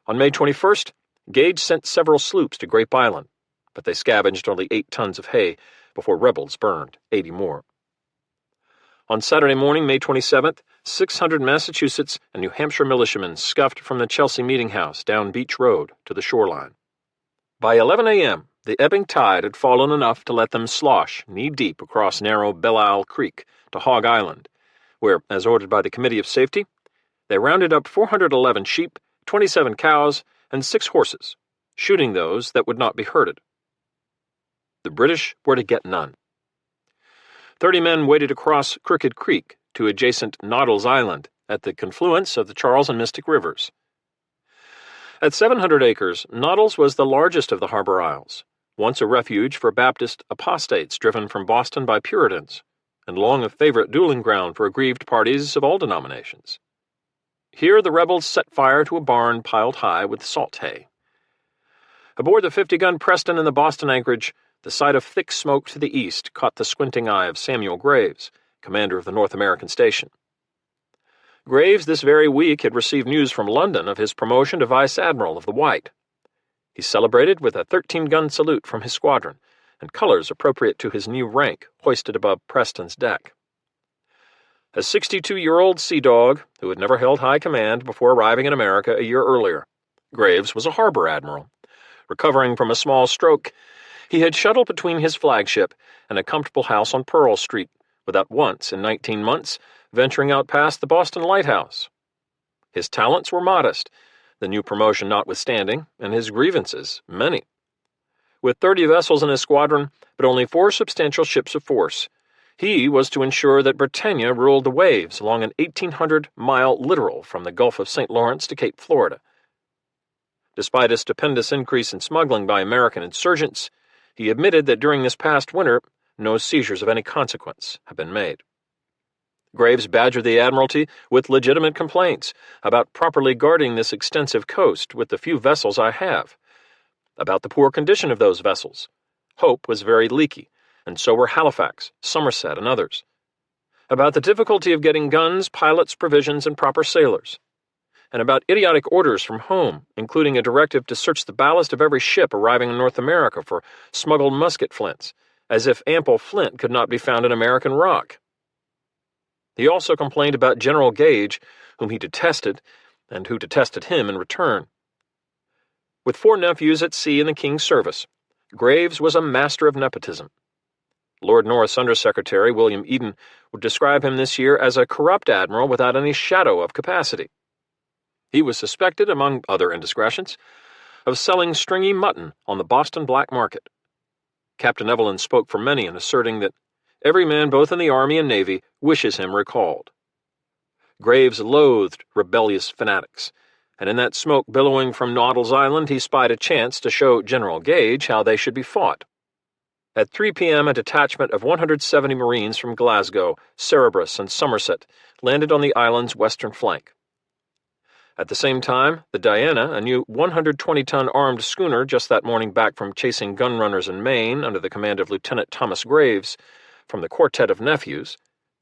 On May 21st, Gage sent several sloops to Grape Island, but they scavenged only 8 tons of hay before rebels burned 80 more. On Saturday morning, May 27th, 600 Massachusetts and New Hampshire militiamen scuffed from the Chelsea Meeting House down Beach Road to the shoreline. By 11 a.m., the ebbing tide had fallen enough to let them slosh knee-deep across narrow Belle Isle Creek to Hog Island, where, as ordered by the Committee of Safety, they rounded up 411 sheep, 27 cows, and 6 horses, shooting those that would not be herded. The British were to get none. 30 men waded across Crooked Creek to adjacent Noddle's Island at the confluence of the Charles and Mystic Rivers. At 700 acres, Noddle's was the largest of the harbor isles, once a refuge for Baptist apostates driven from Boston by Puritans, and long a favorite dueling ground for aggrieved parties of all denominations. Here the rebels set fire to a barn piled high with salt hay. Aboard the 50-gun Preston in the Boston anchorage, the sight of thick smoke to the east caught the squinting eye of Samuel Graves, commander of the North American station. Graves this very week had received news from London of his promotion to Vice Admiral of the White. He celebrated with a 13-gun salute from his squadron, and colors appropriate to his new rank hoisted above Preston's deck. A 62-year-old sea dog who had never held high command before arriving in America a year earlier, Graves was a harbor admiral. Recovering from a small stroke, he had shuttled between his flagship and a comfortable house on Pearl Street, without once in 19 months venturing out past the Boston Lighthouse. His talents were modest, the new promotion notwithstanding, and his grievances many. With 30 vessels in his squadron, but only 4 substantial ships of force, he was to ensure that Britannia ruled the waves along an 1,800-mile littoral from the Gulf of St. Lawrence to Cape Florida. Despite a stupendous increase in smuggling by American insurgents, he admitted that during this past winter, no seizures of any consequence had been made. Graves badgered the Admiralty with legitimate complaints about properly guarding this extensive coast with the few vessels I have, about the poor condition of those vessels. Hope was very leaky, and so were Halifax, Somerset, and others. About the difficulty of getting guns, pilots, provisions, and proper sailors. And about idiotic orders from home, including a directive to search the ballast of every ship arriving in North America for smuggled musket flints, as if ample flint could not be found in American rock. He also complained about General Gage, whom he detested, and who detested him in return. With 4 nephews at sea in the King's service, Graves was a master of nepotism. Lord North's Undersecretary, William Eden, would describe him this year as a corrupt admiral without any shadow of capacity. He was suspected, among other indiscretions, of selling stringy mutton on the Boston black market. Captain Evelyn spoke for many in asserting that every man both in the Army and Navy wishes him recalled. Graves loathed rebellious fanatics, and in that smoke billowing from Noddle's Island he spied a chance to show General Gage how they should be fought. At 3 p.m., a detachment of 170 Marines from Glasgow, Cerberus, and Somerset landed on the island's western flank. At the same time, the Diana, a new 120-ton armed schooner just that morning back from chasing gunrunners in Maine under the command of Lieutenant Thomas Graves, from the Quartet of Nephews,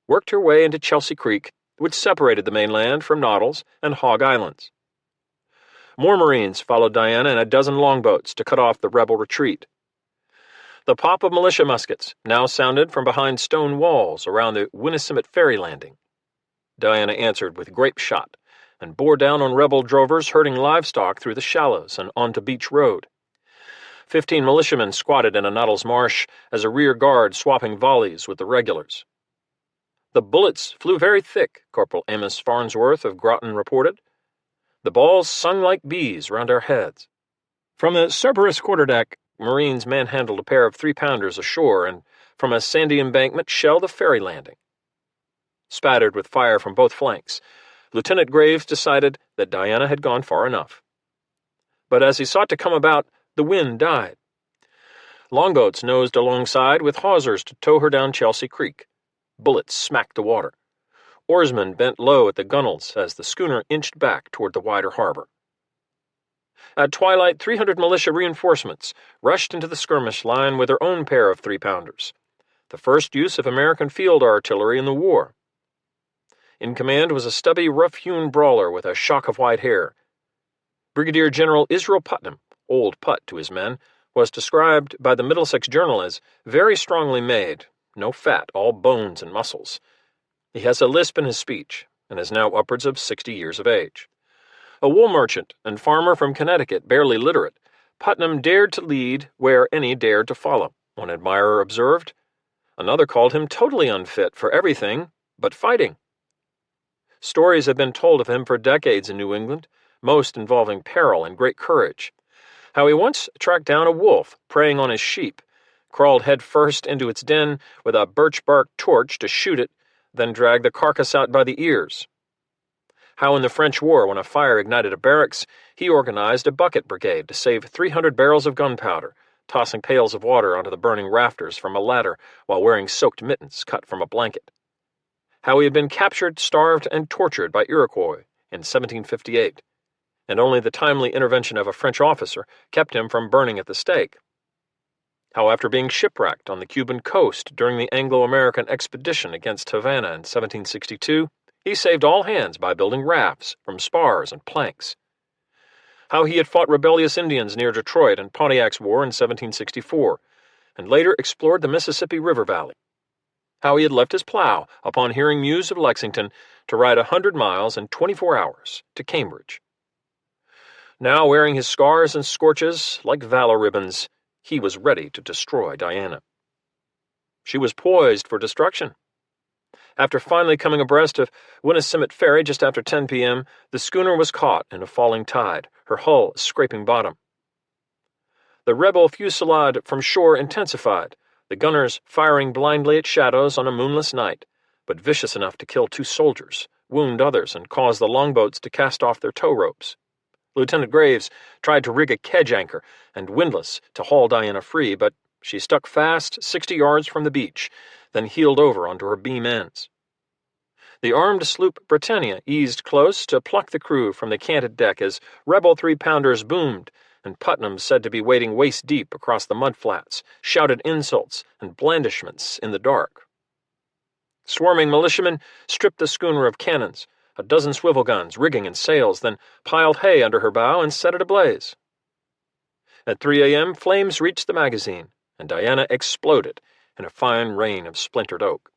worked her way into Chelsea Creek, which separated the mainland from Noddle's and Hog Islands. More Marines followed Diana in a dozen longboats to cut off the rebel retreat. The pop of militia muskets now sounded from behind stone walls around the Winnisimmett ferry landing. Diana answered with grape shot and bore down on rebel drovers herding livestock through the shallows and onto Beach Road. 15 militiamen squatted in a Noddle's marsh as a rear guard swapping volleys with the regulars. The bullets flew very thick, Corporal Amos Farnsworth of Groton reported. The balls sung like bees round our heads. From the Cerberus quarterdeck, Marines manhandled a pair of 3-pounders ashore and, from a sandy embankment, shelled the ferry landing. Spattered with fire from both flanks, Lieutenant Graves decided that Diana had gone far enough. But as he sought to come about, the wind died. Longboats nosed alongside with hawsers to tow her down Chelsea Creek. Bullets smacked the water. Oarsmen bent low at the gunwales as the schooner inched back toward the wider harbor. At twilight, 300 militia reinforcements rushed into the skirmish line with their own pair of 3-pounders, the first use of American field artillery in the war. In command was a stubby, rough-hewn brawler with a shock of white hair. Brigadier General Israel Putnam, Old Put to his men, was described by the Middlesex Journal as very strongly made, no fat, all bones and muscles. He has a lisp in his speech, and is now upwards of 60 years of age. A wool merchant and farmer from Connecticut, barely literate, Putnam dared to lead where any dared to follow, one admirer observed. Another called him totally unfit for everything but fighting. Stories have been told of him for decades in New England, most involving peril and great courage. How he once tracked down a wolf preying on his sheep, crawled headfirst into its den with a birch-bark torch to shoot it, then dragged the carcass out by the ears. How in the French War, when a fire ignited a barracks, he organized a bucket brigade to save 300 barrels of gunpowder, tossing pails of water onto the burning rafters from a ladder while wearing soaked mittens cut from a blanket. How he had been captured, starved, and tortured by Iroquois in 1758, and only the timely intervention of a French officer kept him from burning at the stake. How after being shipwrecked on the Cuban coast during the Anglo-American expedition against Havana in 1762, he saved all hands by building rafts from spars and planks. How he had fought rebellious Indians near Detroit in Pontiac's War in 1764, and later explored the Mississippi River Valley. How he had left his plow upon hearing news of Lexington to ride 100 miles in 24 hours to Cambridge. Now, wearing his scars and scorches like valor ribbons, he was ready to destroy Diana. She was poised for destruction. After finally coming abreast of Winnisimmett Ferry just after 10 p.m., the schooner was caught in a falling tide, her hull scraping bottom. The rebel fusillade from shore intensified, the gunners firing blindly at shadows on a moonless night, but vicious enough to kill 2 soldiers, wound others, and cause the longboats to cast off their tow ropes. Lieutenant Graves tried to rig a kedge anchor and windlass to haul Diana free, but she stuck fast 60 yards from the beach, then heeled over onto her beam ends. The armed sloop Britannia eased close to pluck the crew from the canted deck as rebel 3-pounders boomed, and Putnam, said to be wading waist-deep across the mudflats, shouted insults and blandishments in the dark. Swarming militiamen stripped the schooner of cannons, a dozen swivel guns, rigging, and sails, then piled hay under her bow and set it ablaze. At 3 a.m., flames reached the magazine, and Diana exploded in a fine rain of splintered oak.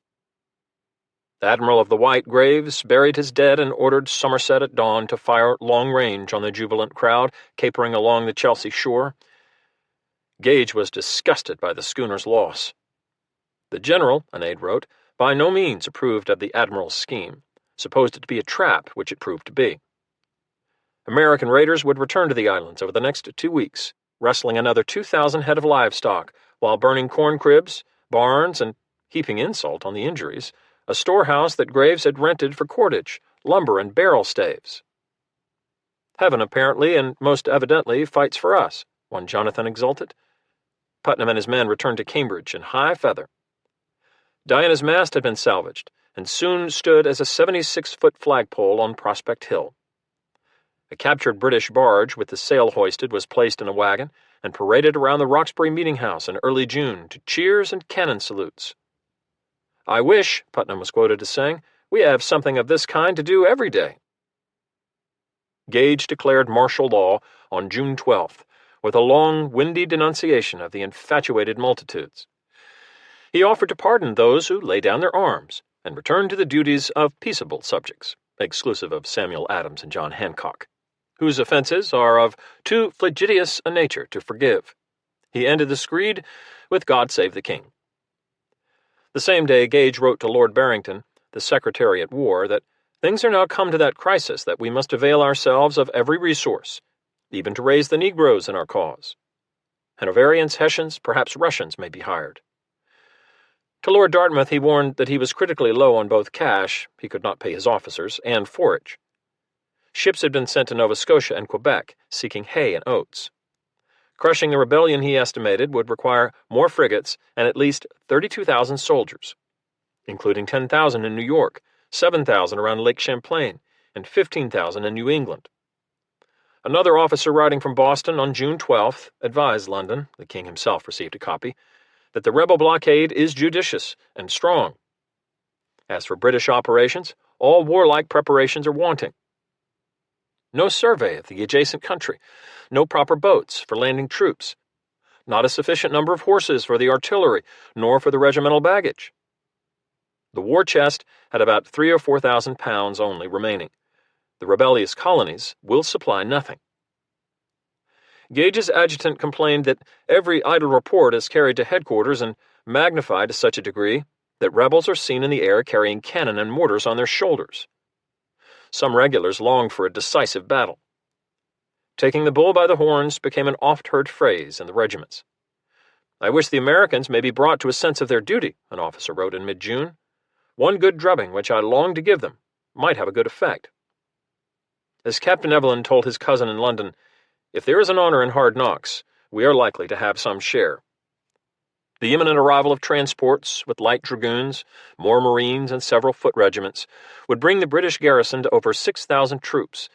The Admiral of the White, Graves, buried his dead and ordered Somerset at dawn to fire long range on the jubilant crowd capering along the Chelsea shore. Gage was disgusted by the schooner's loss. The general, an aide wrote, by no means approved of the admiral's scheme, supposed it to be a trap, which it proved to be. American raiders would return to the islands over the next 2 weeks, wrestling another 2,000 head of livestock, while burning corn cribs, barns, and, heaping insult on the injuries, a storehouse that Graves had rented for cordage, lumber, and barrel staves. Heaven apparently, and most evidently, fights for us, one Jonathan exulted. Putnam and his men returned to Cambridge in high feather. Diana's mast had been salvaged, and soon stood as a 76-foot flagpole on Prospect Hill. A captured British barge with the sail hoisted was placed in a wagon and paraded around the Roxbury Meeting House in early June to cheers and cannon salutes. "I wish," Putnam was quoted as saying, "we have something of this kind to do every day." Gage declared martial law on June 12th, with a long, windy denunciation of the infatuated multitudes. He offered to pardon those who lay down their arms and return to the duties of peaceable subjects, exclusive of Samuel Adams and John Hancock, whose offenses are of too flagitious a nature to forgive. He ended the screed with "God save the King." The same day Gage wrote to Lord Barrington, the Secretary at War, that things are now come to that crisis that we must avail ourselves of every resource, even to raise the Negroes in our cause. Hanoverians, Hessians, perhaps Russians may be hired. To Lord Dartmouth he warned that he was critically low on both cash, he could not pay his officers, and forage. Ships had been sent to Nova Scotia and Quebec, seeking hay and oats. Crushing the rebellion, he estimated, would require more frigates and at least 32,000 soldiers, including 10,000 in New York, 7,000 around Lake Champlain, and 15,000 in New England. Another officer writing from Boston on June 12th advised London, the king himself received a copy, that the rebel blockade is judicious and strong. As for British operations, all warlike preparations are wanting. No survey of the adjacent country, no proper boats for landing troops, not a sufficient number of horses for the artillery, nor for the regimental baggage. The war chest had about 3,000 or 4,000 pounds only remaining. The rebellious colonies will supply nothing. Gage's adjutant complained that every idle report is carried to headquarters and magnified to such a degree that rebels are seen in the air carrying cannon and mortars on their shoulders. Some regulars longed for a decisive battle. Taking the bull by the horns became an oft-heard phrase in the regiments. "I wish the Americans may be brought to a sense of their duty," an officer wrote in mid-June. "One good drubbing, which I long to give them, might have a good effect." As Captain Evelyn told his cousin in London, "If there is an honor in hard knocks, we are likely to have some share." The imminent arrival of transports, with light dragoons, more marines, and several foot regiments, would bring the British garrison to over 6,000 troops,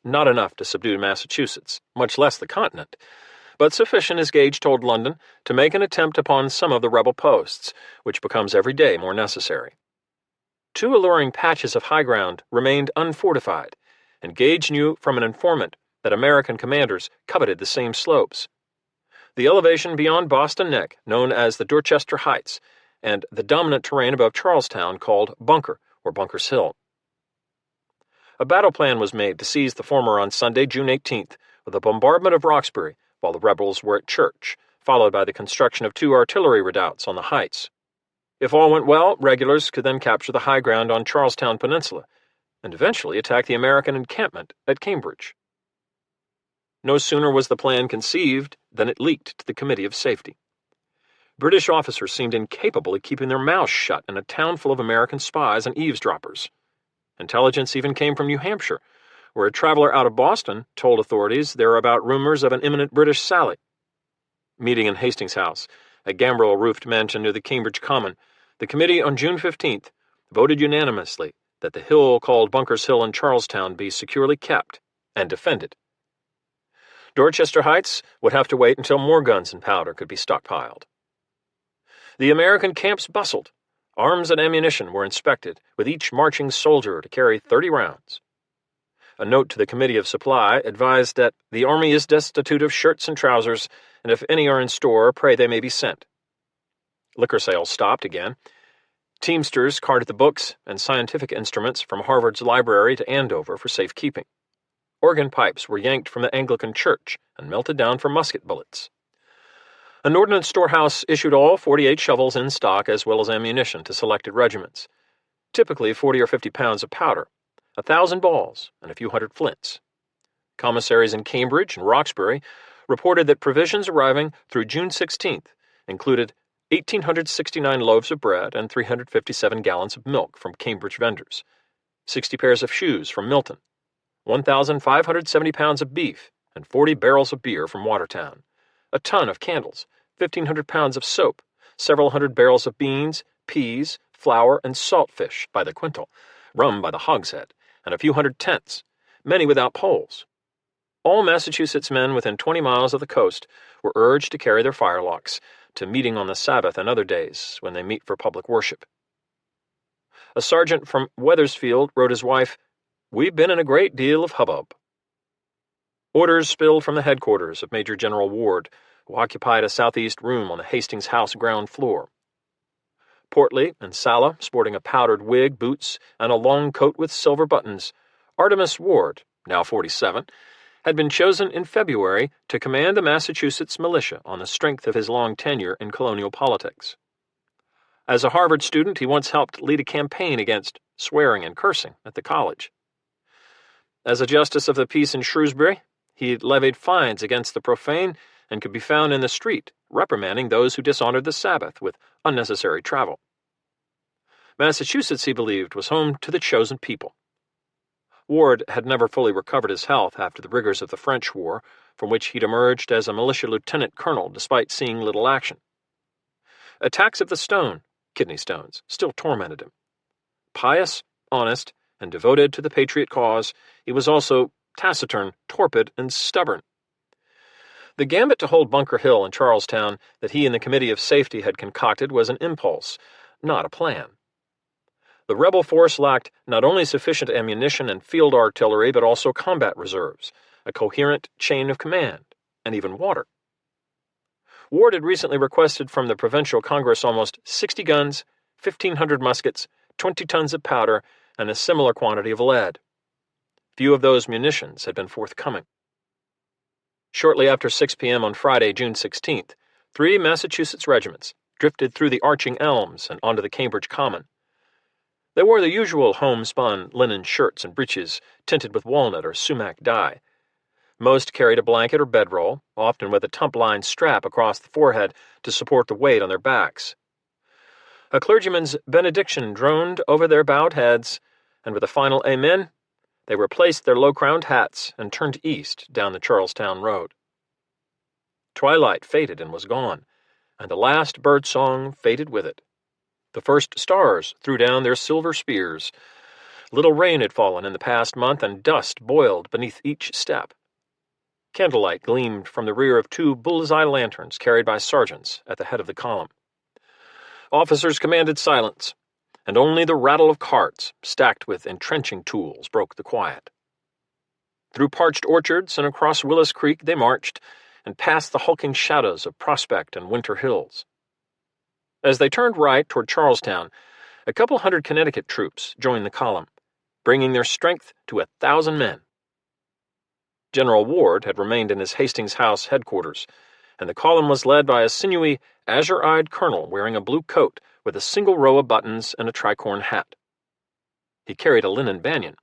not enough to subdue Massachusetts, much less the continent, but sufficient, as Gage told London, to make an attempt upon some of the rebel posts, which becomes every day more necessary. 2 alluring patches of high ground remained unfortified, and Gage knew from an informant that American commanders coveted the same slopes. The elevation beyond Boston Neck, known as the Dorchester Heights, and the dominant terrain above Charlestown called Bunker or Bunker's Hill. A battle plan was made to seize the former on Sunday, June 18th, with a bombardment of Roxbury while the rebels were at church, followed by the construction of 2 artillery redoubts on the heights. If all went well, regulars could then capture the high ground on Charlestown Peninsula and eventually attack the American encampment at Cambridge. No sooner was the plan conceived than it leaked to the Committee of Safety. British officers seemed incapable of keeping their mouths shut in a town full of American spies and eavesdroppers. Intelligence even came from New Hampshire, where a traveler out of Boston told authorities there about rumors of an imminent British sally. Meeting in Hastings House, a gambrel-roofed mansion near the Cambridge Common, the committee on June 15th voted unanimously that the hill called Bunker's Hill in Charlestown be securely kept and defended. Dorchester Heights would have to wait until more guns and powder could be stockpiled. The American camps bustled. Arms and ammunition were inspected, with each marching soldier to carry 30 rounds. A note to the Committee of Supply advised that the army is destitute of shirts and trousers, and if any are in store, pray they may be sent. Liquor sales stopped again. Teamsters carted the books and scientific instruments from Harvard's library to Andover for safekeeping. Organ pipes were yanked from the Anglican church and melted down for musket bullets. An ordnance storehouse issued all 48 shovels in stock as well as ammunition to selected regiments, typically 40 or 50 pounds of powder, 1,000 balls, and a few hundred flints. Commissaries in Cambridge and Roxbury reported that provisions arriving through June 16th included 1,869 loaves of bread and 357 gallons of milk from Cambridge vendors, 60 pairs of shoes from Milton, 1,570 pounds of beef, and 40 barrels of beer from Watertown, a ton of candles, 1,500 pounds of soap, several hundred barrels of beans, peas, flour, and saltfish by the quintal, rum by the hogshead, and a few hundred tents, many without poles. All Massachusetts men within 20 miles of the coast were urged to carry their firelocks to meeting on the Sabbath and other days when they meet for public worship. A sergeant from Wethersfield wrote his wife, "We've been in a great deal of hubbub." Orders spilled from the headquarters of Major General Ward, who occupied a southeast room on the Hastings House ground floor. Portly and sallow, sporting a powdered wig, boots, and a long coat with silver buttons, Artemus Ward, now 47, had been chosen in February to command the Massachusetts militia on the strength of his long tenure in colonial politics. As a Harvard student, he once helped lead a campaign against swearing and cursing at the college. As a justice of the peace in Shrewsbury, he levied fines against the profane and could be found in the street, reprimanding those who dishonored the Sabbath with unnecessary travel. Massachusetts, he believed, was home to the chosen people. Ward had never fully recovered his health after the rigors of the French War, from which he'd emerged as a militia lieutenant colonel despite seeing little action. Attacks of the stone, kidney stones, still tormented him. Pious, honest, and devoted to the patriot cause, he was also taciturn, torpid, and stubborn. The gambit to hold Bunker Hill and Charlestown that he and the Committee of Safety had concocted was an impulse, not a plan. The rebel force lacked not only sufficient ammunition and field artillery, but also combat reserves, a coherent chain of command, and even water. Ward had recently requested from the Provincial Congress almost 60 guns, 1,500 muskets, 20 tons of powder, and a similar quantity of lead. Few of those munitions had been forthcoming. Shortly after 6 p.m. on Friday, June 16th, 3 Massachusetts regiments drifted through the arching elms and onto the Cambridge Common. They wore the usual homespun linen shirts and breeches tinted with walnut or sumac dye. Most carried a blanket or bedroll, often with a tump-line strap across the forehead to support the weight on their backs. A clergyman's benediction droned over their bowed heads, and with a final amen, they replaced their low-crowned hats and turned east down the Charlestown road. Twilight faded and was gone, and the last bird-song faded with it. The first stars threw down their silver spears. Little rain had fallen in the past month, and dust boiled beneath each step. Candlelight gleamed from the rear of 2 bull's-eye lanterns carried by sergeants at the head of the column. Officers commanded silence, and only the rattle of carts, stacked with entrenching tools, broke the quiet. Through parched orchards and across Willis Creek they marched, and past the hulking shadows of Prospect and Winter Hills. As they turned right toward Charlestown, a couple hundred Connecticut troops joined the column, bringing their strength to 1,000 men. General Ward had remained in his Hastings House headquarters, and the column was led by a sinewy, azure-eyed colonel wearing a blue coat with a single row of buttons and a tricorn hat. He carried a linen banyan.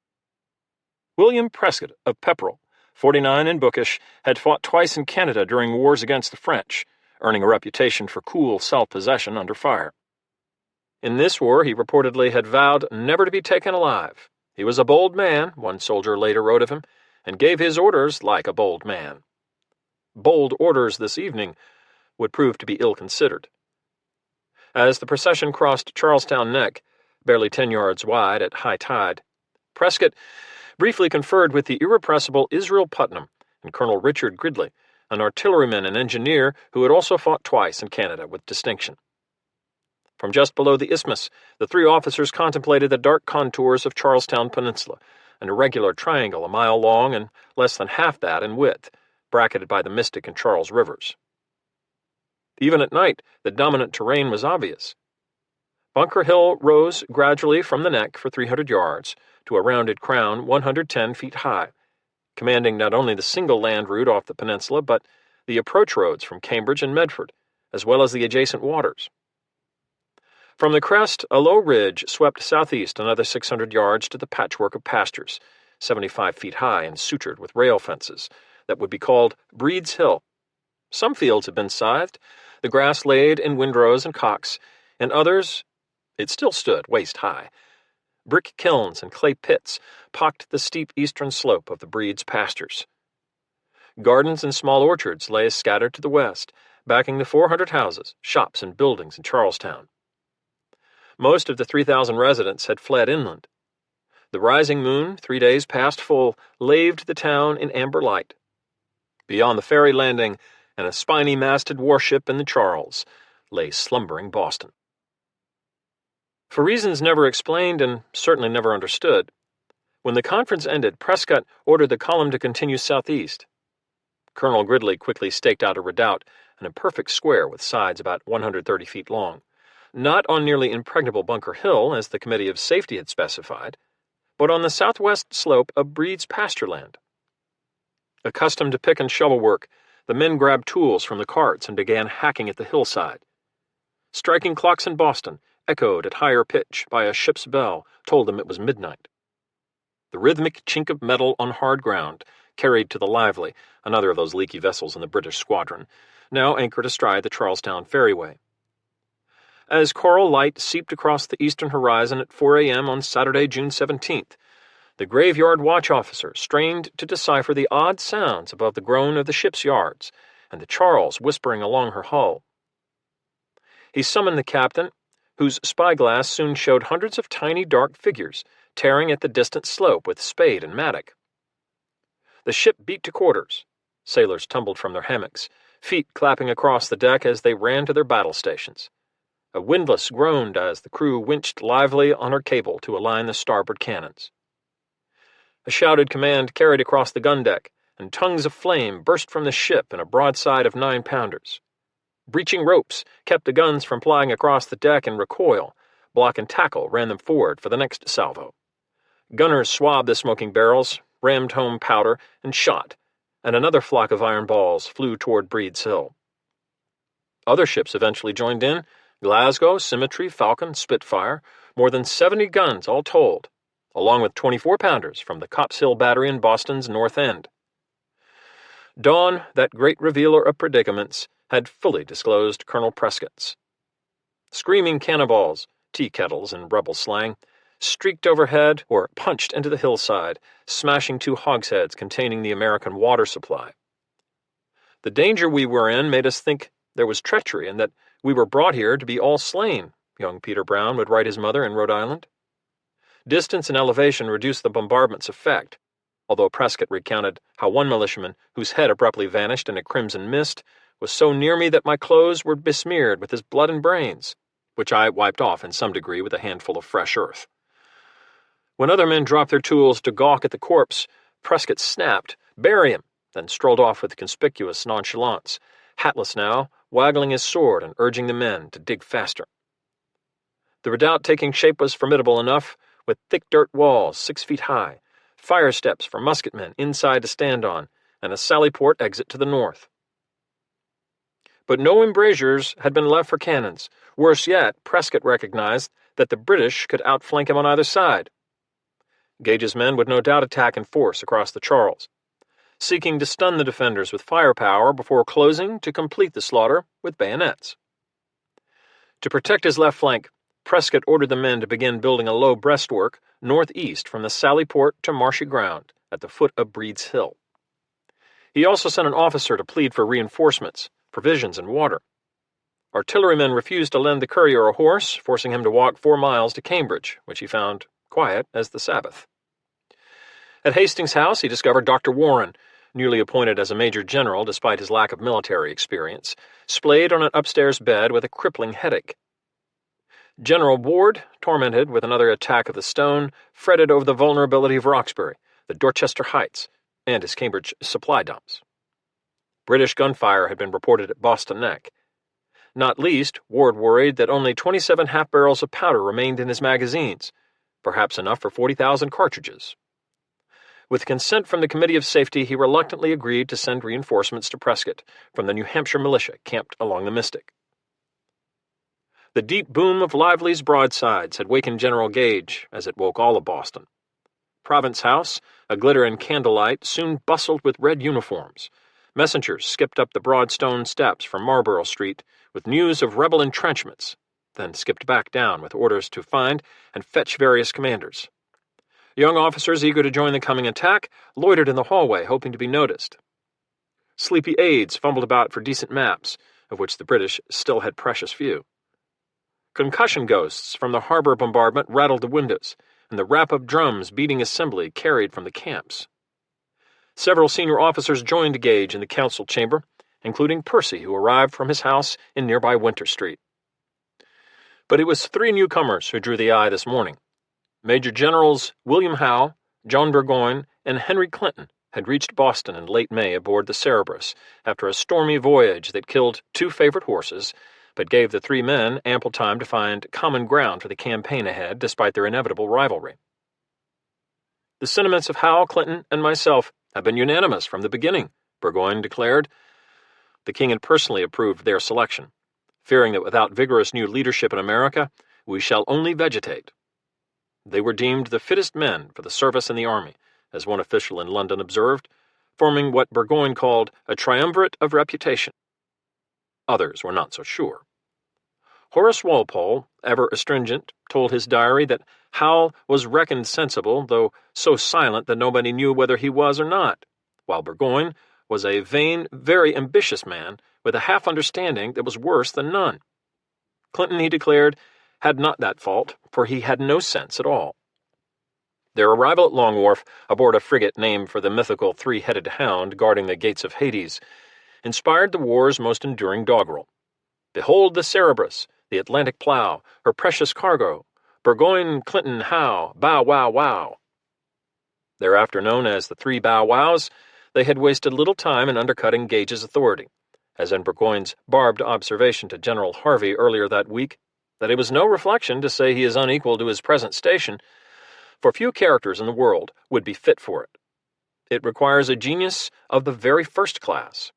William Prescott of Pepperell, 49 and bookish, had fought twice in Canada during wars against the French, earning a reputation for cool self-possession under fire. In this war, he reportedly had vowed never to be taken alive. He was a bold man, one soldier later wrote of him, and gave his orders like a bold man. Bold orders this evening would prove to be ill-considered. As the procession crossed Charlestown Neck, barely 10 yards wide at high tide, Prescott briefly conferred with the irrepressible Israel Putnam and Colonel Richard Gridley, an artilleryman and engineer who had also fought twice in Canada with distinction. From just below the isthmus, the 3 officers contemplated the dark contours of Charlestown Peninsula, an irregular triangle a mile long and less than half that in width, bracketed by the Mystic and Charles rivers. Even at night, the dominant terrain was obvious. Bunker Hill rose gradually from the neck for 300 yards to a rounded crown 110 feet high, commanding not only the single land route off the peninsula, but the approach roads from Cambridge and Medford, as well as the adjacent waters. From the crest, a low ridge swept southeast another 600 yards to the patchwork of pastures, 75 feet high and sutured with rail fences, that would be called Breed's Hill. Some fields had been scythed, the grass laid in windrows and cocks, and others, it still stood waist high. Brick kilns and clay pits pocked the steep eastern slope of the Breed's pastures. Gardens and small orchards lay scattered to the west, backing the 400 houses, shops, and buildings in Charlestown. Most of the 3,000 residents had fled inland. The rising moon, 3 days past full, laved the town in amber light. Beyond the ferry landing and a spiny-masted warship in the Charles lay slumbering Boston. For reasons never explained and certainly never understood, when the conference ended, Prescott ordered the column to continue southeast. Colonel Gridley quickly staked out a redoubt, an imperfect square with sides about 130 feet long, not on nearly impregnable Bunker Hill, as the Committee of Safety had specified, but on the southwest slope of Breed's pasture land. Accustomed to pick and shovel work, the men grabbed tools from the carts and began hacking at the hillside. Striking clocks in Boston, echoed at higher pitch by a ship's bell, told them it was midnight. The rhythmic chink of metal on hard ground carried to the Lively, another of those leaky vessels in the British squadron, now anchored astride the Charlestown ferryway. As coral light seeped across the eastern horizon at 4 a.m. on Saturday, June 17th, the graveyard watch officer strained to decipher the odd sounds above the groan of the ship's yards and the Charles whispering along her hull. He summoned the captain, whose spyglass soon showed hundreds of tiny dark figures tearing at the distant slope with spade and mattock. The ship beat to quarters. Sailors tumbled from their hammocks, feet clapping across the deck as they ran to their battle stations. A windlass groaned as the crew winched Lively on her cable to align the starboard cannons. A shouted command carried across the gun deck, and tongues of flame burst from the ship in a broadside of 9-pounders. Breaching ropes kept the guns from flying across the deck in recoil. Block and tackle ran them forward for the next salvo. Gunners swabbed the smoking barrels, rammed home powder, and shot, and another flock of iron balls flew toward Breed's Hill. Other ships eventually joined in: Glasgow, Symmetry, Falcon, Spitfire, more than 70 guns all told, along with 24-pounders from the Copp's Hill Battery in Boston's North End. Dawn, that great revealer of predicaments, had fully disclosed Colonel Prescott's. Screaming cannonballs, tea kettles in rebel slang, streaked overhead or punched into the hillside, smashing 2 hogsheads containing the American water supply. The danger we were in made us think there was treachery and that we were brought here to be all slain, young Peter Brown would write his mother in Rhode Island. Distance and elevation reduced the bombardment's effect, although Prescott recounted how one militiaman, whose head abruptly vanished in a crimson mist, was so near me that my clothes were besmeared with his blood and brains, which I wiped off in some degree with a handful of fresh earth. When other men dropped their tools to gawk at the corpse, Prescott snapped, "Bury him," then strolled off with conspicuous nonchalance, hatless now, waggling his sword and urging the men to dig faster. The redoubt taking shape was formidable enough, with thick dirt walls 6 feet high, fire steps for musketmen inside to stand on, and a sallyport exit to the north. But no embrasures had been left for cannons. Worse yet, Prescott recognized that the British could outflank him on either side. Gage's men would no doubt attack in force across the Charles, seeking to stun the defenders with firepower before closing to complete the slaughter with bayonets. To protect his left flank, Prescott ordered the men to begin building a low breastwork northeast from the sallyport to marshy ground at the foot of Breed's Hill. He also sent an officer to plead for reinforcements, provisions, and water. Artillerymen refused to lend the courier a horse, forcing him to walk 4 miles to Cambridge, which he found quiet as the Sabbath. At Hastings House, he discovered Dr. Warren, newly appointed as a major general despite his lack of military experience, splayed on an upstairs bed with a crippling headache. General Ward, tormented with another attack of the stone, fretted over the vulnerability of Roxbury, the Dorchester Heights, and his Cambridge supply dumps. British gunfire had been reported at Boston Neck. Not least, Ward worried that only 27 half-barrels of powder remained in his magazines, perhaps enough for 40,000 cartridges. With consent from the Committee of Safety, he reluctantly agreed to send reinforcements to Prescott from the New Hampshire militia camped along the Mystic. The deep boom of Lively's broadsides had wakened General Gage, as it woke all of Boston. Province House, aglitter in candlelight, soon bustled with red uniforms. Messengers skipped up the broad stone steps from Marlborough Street with news of rebel entrenchments, then skipped back down with orders to find and fetch various commanders. Young officers eager to join the coming attack loitered in the hallway, hoping to be noticed. Sleepy aides fumbled about for decent maps, of which the British still had precious few. Concussion ghosts from the harbor bombardment rattled the windows, and the rap of drums beating assembly carried from the camps. Several senior officers joined Gage in the council chamber, including Percy, who arrived from his house in nearby Winter Street. But it was three newcomers who drew the eye this morning. Major Generals William Howe, John Burgoyne, and Henry Clinton had reached Boston in late May aboard the Cerberus after a stormy voyage that killed two favorite horses, but gave the three men ample time to find common ground for the campaign ahead despite their inevitable rivalry. The sentiments of Howe, Clinton, and myself have been unanimous from the beginning, Burgoyne declared. The king had personally approved their selection, fearing that without vigorous new leadership in America, we shall only vegetate. They were deemed the fittest men for the service in the army, as one official in London observed, forming what Burgoyne called a triumvirate of reputation. Others were not so sure. Horace Walpole, ever astringent, told his diary that Howe was reckoned sensible, though so silent that nobody knew whether he was or not, while Burgoyne was a vain, very ambitious man with a half-understanding that was worse than none. Clinton, he declared, had not that fault, for he had no sense at all. Their arrival at Long Wharf, aboard a frigate named for the mythical three-headed hound guarding the gates of Hades, inspired the war's most enduring doggerel. Behold the Cerberus, the Atlantic plow, her precious cargo, Burgoyne, Clinton, Howe, bow, wow, wow. Thereafter known as the Three Bow Wows, they had wasted little time in undercutting Gage's authority, as in Burgoyne's barbed observation to General Harvey earlier that week, that it was no reflection to say he is unequal to his present station, for few characters in the world would be fit for it. It requires a genius of the very first class.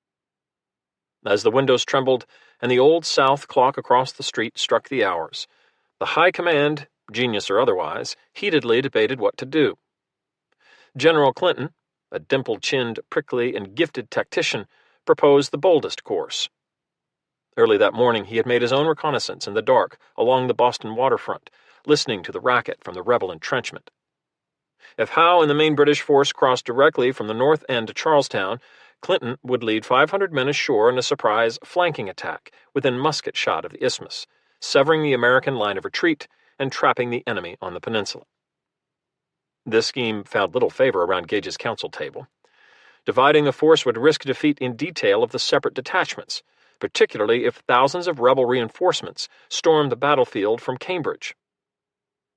As the windows trembled and the old South clock across the street struck the hours, the high command, genius or otherwise, heatedly debated what to do. General Clinton, a dimple-chinned, prickly, and gifted tactician, proposed the boldest course. Early that morning he had made his own reconnaissance in the dark along the Boston waterfront, listening to the racket from the rebel entrenchment. If Howe and the main British force crossed directly from the north end to Charlestown, Clinton would lead 500 men ashore in a surprise flanking attack within musket shot of the isthmus, severing the American line of retreat and trapping the enemy on the peninsula. This scheme found little favor around Gage's council table. Dividing the force would risk defeat in detail of the separate detachments, particularly if thousands of rebel reinforcements stormed the battlefield from Cambridge.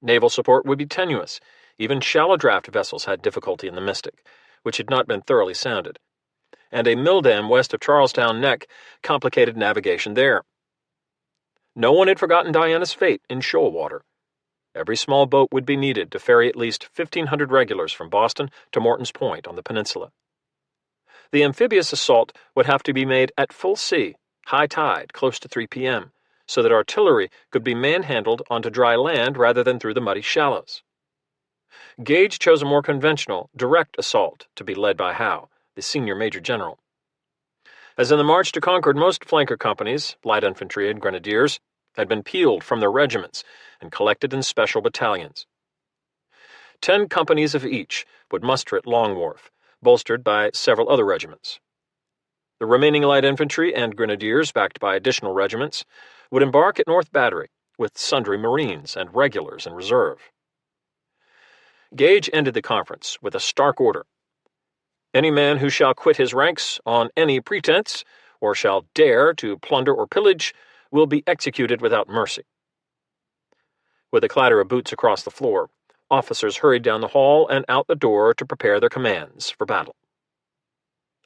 Naval support would be tenuous. Even shallow draft vessels had difficulty in the Mystic, which had not been thoroughly sounded, and a mill dam west of Charlestown Neck complicated navigation there. No one had forgotten Diana's fate in shoal water. Every small boat would be needed to ferry at least 1,500 regulars from Boston to Morton's Point on the peninsula. The amphibious assault would have to be made at full sea, high tide, close to 3 p.m., so that artillery could be manhandled onto dry land rather than through the muddy shallows. Gage chose a more conventional, direct assault to be led by Howe, the senior major general. As in the march to Concord, most flanker companies, light infantry and grenadiers, had been peeled from their regiments and collected in special battalions. 10 companies of each would muster at Long Wharf, bolstered by several other regiments. The remaining light infantry and grenadiers, backed by additional regiments, would embark at North Battery, with sundry Marines and regulars in reserve. Gage ended the conference with a stark order. Any man who shall quit his ranks on any pretense, or shall dare to plunder or pillage, will be executed without mercy. With a clatter of boots across the floor, officers hurried down the hall and out the door to prepare their commands for battle.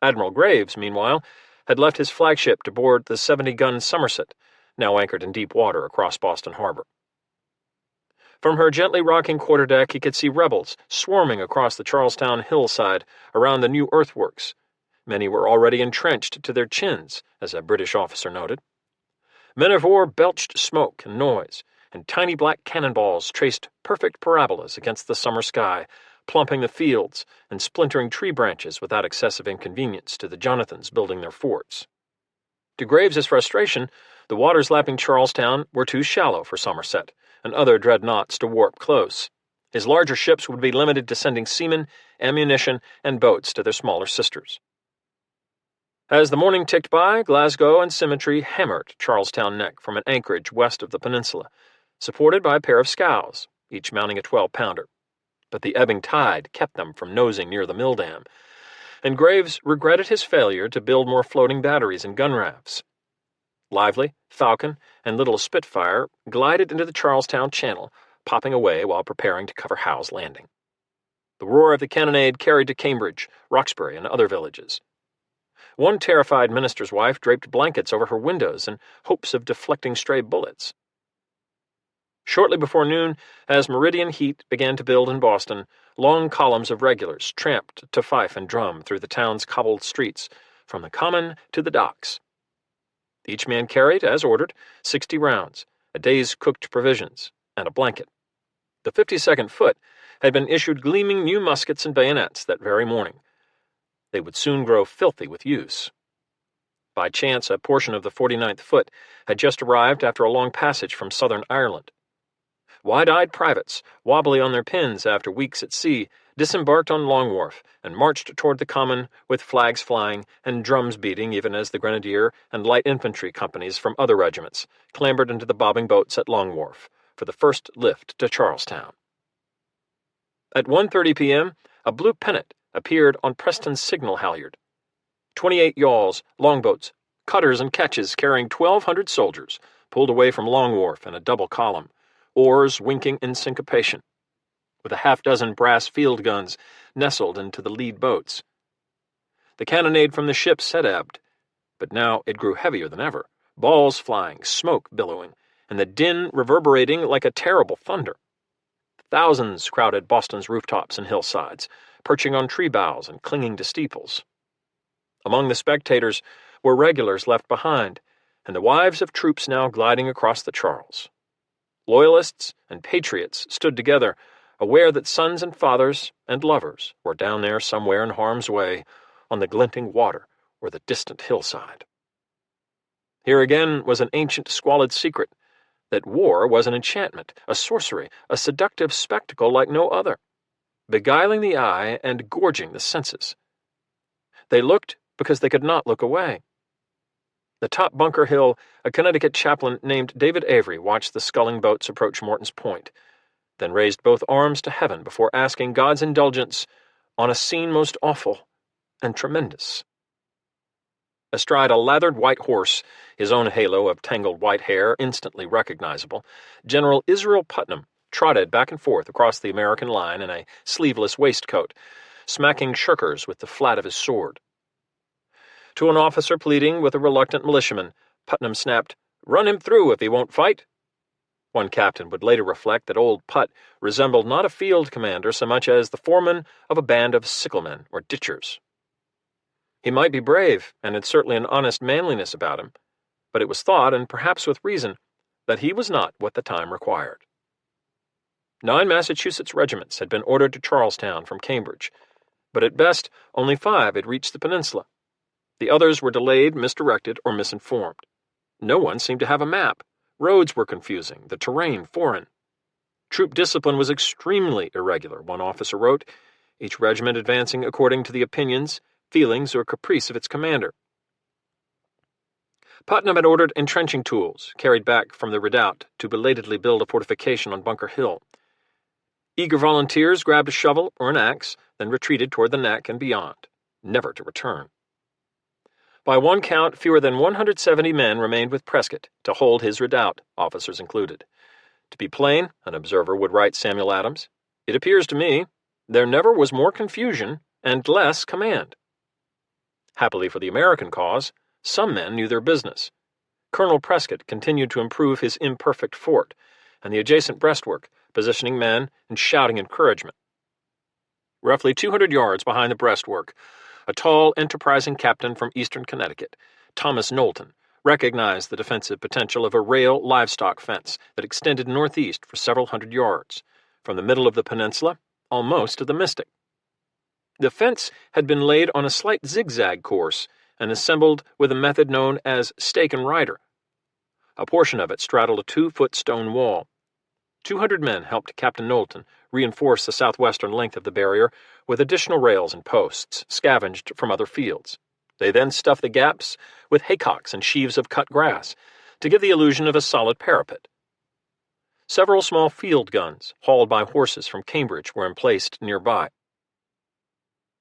Admiral Graves, meanwhile, had left his flagship to board the 70-gun Somerset, now anchored in deep water across Boston Harbor. From her gently rocking quarterdeck he could see rebels swarming across the Charlestown hillside around the new earthworks. Many were already entrenched to their chins, as a British officer noted. Men of war belched smoke and noise, and tiny black cannonballs traced perfect parabolas against the summer sky, plumping the fields and splintering tree branches without excessive inconvenience to the Jonathans building their forts. To Graves's frustration, the waters lapping Charlestown were too shallow for Somerset and other dreadnoughts to warp close. His larger ships would be limited to sending seamen, ammunition, and boats to their smaller sisters. As the morning ticked by, Glasgow and Symmetry hammered Charlestown Neck from an anchorage west of the peninsula, supported by a pair of scows, each mounting a 12-pounder. But the ebbing tide kept them from nosing near the mill dam, and Graves regretted his failure to build more floating batteries and gun rafts. Lively, Falcon, and Little Spitfire glided into the Charlestown Channel, popping away while preparing to cover Howe's Landing. The roar of the cannonade carried to Cambridge, Roxbury, and other villages. One terrified minister's wife draped blankets over her windows in hopes of deflecting stray bullets. Shortly before noon, as meridian heat began to build in Boston, long columns of regulars tramped to fife and drum through the town's cobbled streets, from the Common to the docks. Each man carried, as ordered, 60 rounds, a day's cooked provisions, and a blanket. The 52nd Foot had been issued gleaming new muskets and bayonets that very morning. They would soon grow filthy with use. By chance, a portion of the 49th Foot had just arrived after a long passage from southern Ireland. Wide-eyed privates, wobbly on their pins after weeks at sea, disembarked on Long Wharf and marched toward the Common with flags flying and drums beating even as the Grenadier and light infantry companies from other regiments clambered into the bobbing boats at Long Wharf for the first lift to Charlestown. At 1:30 p.m., a blue pennant appeared on Preston's signal halyard. 28 yawls, longboats, cutters, and ketches carrying 1,200 soldiers pulled away from Long Wharf in a double column, oars winking in syncopation, with a half-dozen brass field guns nestled into the lead boats. The cannonade from the ships had ebbed, but now it grew heavier than ever, balls flying, smoke billowing, and the din reverberating like a terrible thunder. Thousands crowded Boston's rooftops and hillsides, perching on tree boughs and clinging to steeples. Among the spectators were regulars left behind, and the wives of troops now gliding across the Charles. Loyalists and patriots stood together, aware that sons and fathers and lovers were down there somewhere in harm's way, on the glinting water or the distant hillside. Here again was an ancient squalid secret, that war was an enchantment, a sorcery, a seductive spectacle like no other, beguiling the eye and gorging the senses. They looked because they could not look away. Atop Bunker Hill, a Connecticut chaplain named David Avery watched the sculling boats approach Morton's Point, then raised both arms to heaven before asking God's indulgence on a scene most awful and tremendous. Astride a lathered white horse, his own halo of tangled white hair instantly recognizable, General Israel Putnam trotted back and forth across the American line in a sleeveless waistcoat, smacking shirkers with the flat of his sword. To an officer pleading with a reluctant militiaman, Putnam snapped, "Run him through if he won't fight." One captain would later reflect that old Putt resembled not a field commander so much as the foreman of a band of sicklemen or ditchers. He might be brave, and had certainly an honest manliness about him, but it was thought, and perhaps with reason, that he was not what the time required. 9 Massachusetts regiments had been ordered to Charlestown from Cambridge, but at best only 5 had reached the peninsula. The others were delayed, misdirected, or misinformed. No one seemed to have a map. Roads were confusing, the terrain foreign. Troop discipline was extremely irregular, one officer wrote, each regiment advancing according to the opinions, feelings, or caprice of its commander. Putnam had ordered entrenching tools, carried back from the redoubt to belatedly build a fortification on Bunker Hill. Eager volunteers grabbed a shovel or an axe, then retreated toward the neck and beyond, never to return. By one count, fewer than 170 men remained with Prescott to hold his redoubt, officers included. To be plain, an observer would write Samuel Adams, it appears to me there never was more confusion and less command. Happily for the American cause, some men knew their business. Colonel Prescott continued to improve his imperfect fort and the adjacent breastwork, positioning men and shouting encouragement. Roughly 200 yards behind the breastwork, a tall, enterprising captain from eastern Connecticut, Thomas Knowlton, recognized the defensive potential of a rail livestock fence that extended northeast for several hundred yards, from the middle of the peninsula almost to the Mystic. The fence had been laid on a slight zigzag course and assembled with a method known as stake and rider. A portion of it straddled a 2-foot stone wall. 200 men helped Captain Knowlton reinforce the southwestern length of the barrier with additional rails and posts scavenged from other fields. They then stuffed the gaps with haycocks and sheaves of cut grass to give the illusion of a solid parapet. Several small field guns, hauled by horses from Cambridge, were emplaced nearby.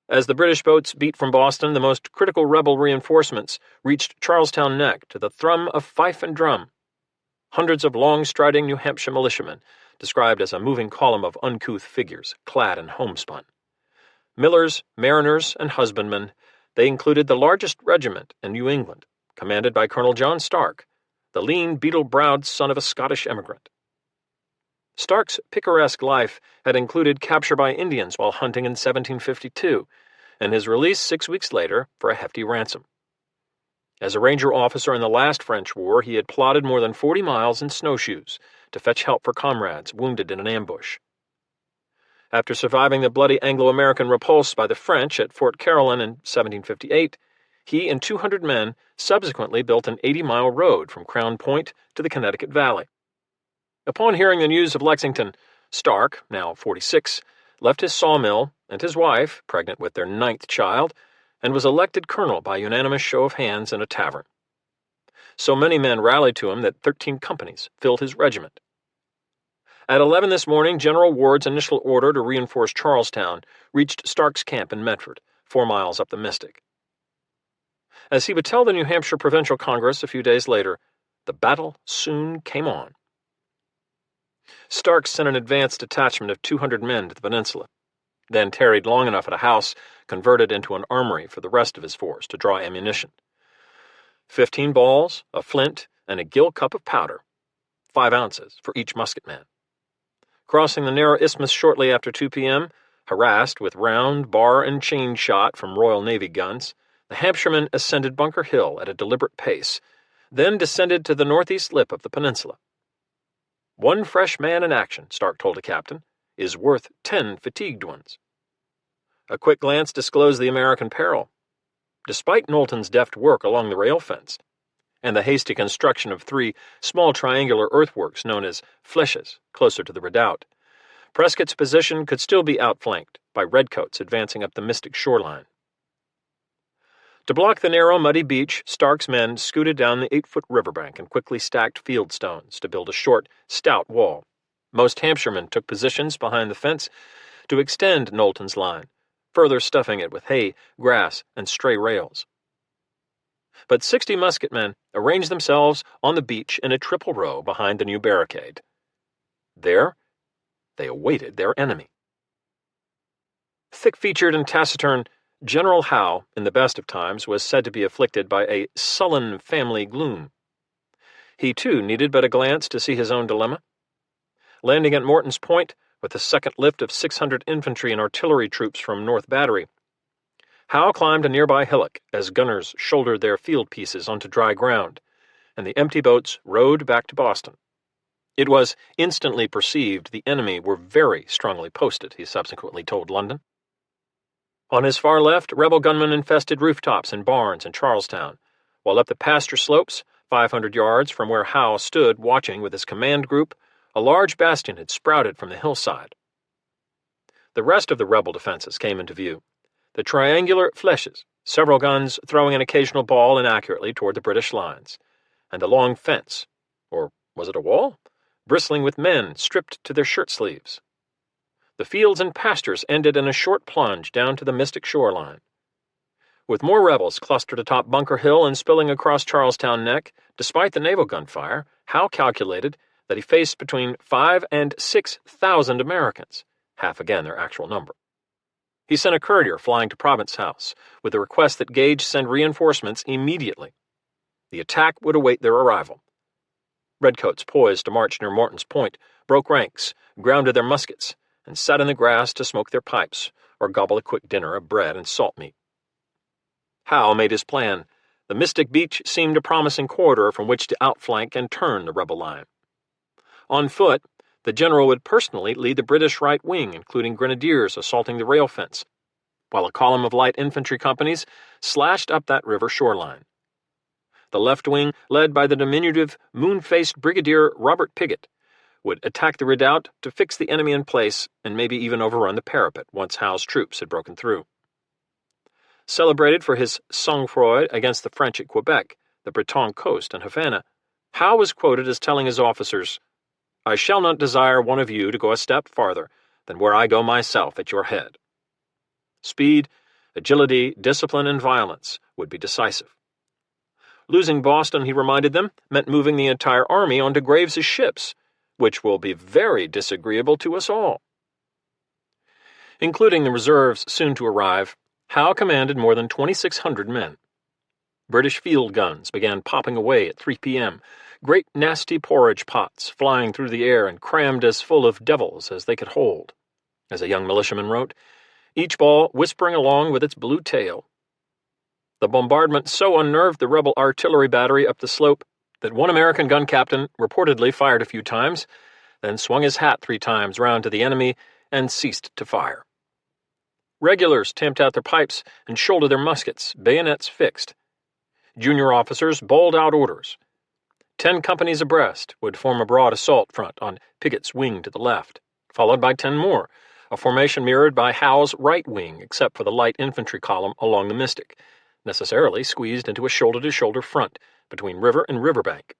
As the British boats beat from Boston, the most critical rebel reinforcements reached Charlestown Neck to the thrum of fife and drum. Hundreds of long-striding New Hampshire militiamen, described as a moving column of uncouth figures, clad in homespun. Millers, mariners, and husbandmen, they included the largest regiment in New England, commanded by Colonel John Stark, the lean, beetle-browed son of a Scottish emigrant. Stark's picaresque life had included capture by Indians while hunting in 1752, and his release 6 weeks later for a hefty ransom. As a ranger officer in the last French War, he had plodded more than 40 miles in snowshoes to fetch help for comrades wounded in an ambush. After surviving the bloody Anglo-American repulse by the French at Fort Carillon in 1758, he and 200 men subsequently built an 80-mile road from Crown Point to the Connecticut Valley. Upon hearing the news of Lexington, Stark, now 46, left his sawmill and his wife, pregnant with their 9th child, and was elected colonel by unanimous show of hands in a tavern. So many men rallied to him that 13 companies filled his regiment. At 11 this morning, General Ward's initial order to reinforce Charlestown reached Stark's camp in Medford, 4 miles up the Mystic. As he would tell the New Hampshire Provincial Congress a few days later, the battle soon came on. Stark sent an advance detachment of 200 men to the peninsula, then tarried long enough at a house converted into an armory for the rest of his force to draw ammunition. 15 balls, a flint, and a gill cup of powder, 5 ounces for each musketman. Crossing the narrow isthmus shortly after 2 p.m., harassed with round, bar, and chain shot from Royal Navy guns, the Hampshiremen ascended Bunker Hill at a deliberate pace, then descended to the northeast lip of the peninsula. 1 fresh man in action, Stark told a captain, is worth 10 fatigued ones. A quick glance disclosed the American peril. Despite Knowlton's deft work along the rail fence, and the hasty construction of 3 small triangular earthworks known as flèches closer to the redoubt, Prescott's position could still be outflanked by redcoats advancing up the Mystic shoreline. To block the narrow, muddy beach, Stark's men scooted down the 8-foot riverbank and quickly stacked field stones to build a short, stout wall. Most Hampshiremen took positions behind the fence to extend Knowlton's line, further stuffing it with hay, grass, and stray rails. But 60 musketmen arranged themselves on the beach in a triple row behind the new barricade. There, they awaited their enemy. Thick-featured and taciturn, General Howe, in the best of times, was said to be afflicted by a sullen family gloom. He, too, needed but a glance to see his own dilemma. Landing at Morton's Point, with a second lift of 600 infantry and artillery troops from North Battery, Howe climbed a nearby hillock as gunners shouldered their field pieces onto dry ground, and the empty boats rowed back to Boston. It was instantly perceived the enemy were very strongly posted, he subsequently told London. On his far left, rebel gunmen infested rooftops and barns in Charlestown, while up the pasture slopes, 500 yards from where Howe stood watching with his command group, a large bastion had sprouted from the hillside. The rest of the rebel defenses came into view. The triangular flèches, several guns throwing an occasional ball inaccurately toward the British lines, and the long fence, or was it a wall, bristling with men stripped to their shirt sleeves. The fields and pastures ended in a short plunge down to the Mystic shoreline. With more rebels clustered atop Bunker Hill and spilling across Charlestown Neck, despite the naval gunfire, Howe calculated that he faced between 5,000 and 6,000 Americans, half again their actual number. He sent a courier flying to Province House with the request that Gage send reinforcements immediately. The attack would await their arrival. Redcoats poised to march near Morton's Point broke ranks, grounded their muskets, and sat in the grass to smoke their pipes or gobble a quick dinner of bread and salt meat. Howe made his plan, The Mystic Beach seemed a promising corridor from which to outflank and turn the rebel line. On foot, the general would personally lead the British right wing, including grenadiers assaulting the rail fence, while a column of light infantry companies slashed up that river shoreline. The left wing, led by the diminutive, moon-faced Brigadier Robert Piggott, would attack the redoubt to fix the enemy in place and maybe even overrun the parapet once Howe's troops had broken through. Celebrated for his sang-froid against the French at Quebec, the Breton coast, and Havana, Howe was quoted as telling his officers, "I shall not desire one of you to go a step farther than where I go myself at your head." Speed, agility, discipline, and violence would be decisive. Losing Boston, he reminded them, meant moving the entire army onto Graves's ships, which will be very disagreeable to us all. Including the reserves soon to arrive, Howe commanded more than 2,600 men. British field guns began popping away at 3 p.m., great nasty porridge pots flying through the air and crammed as full of devils as they could hold, as a young militiaman wrote, each ball whispering along with its blue tail. The bombardment so unnerved the rebel artillery battery up the slope that one American gun captain reportedly fired a few times, then swung his hat 3 times round to the enemy and ceased to fire. Regulars tamped out their pipes and shouldered their muskets, bayonets fixed. Junior officers bawled out orders. 10 companies abreast would form a broad assault front on Piggott's wing to the left, followed by 10 more, a formation mirrored by Howe's right wing except for the light infantry column along the Mystic, necessarily squeezed into a shoulder-to-shoulder front between river and riverbank.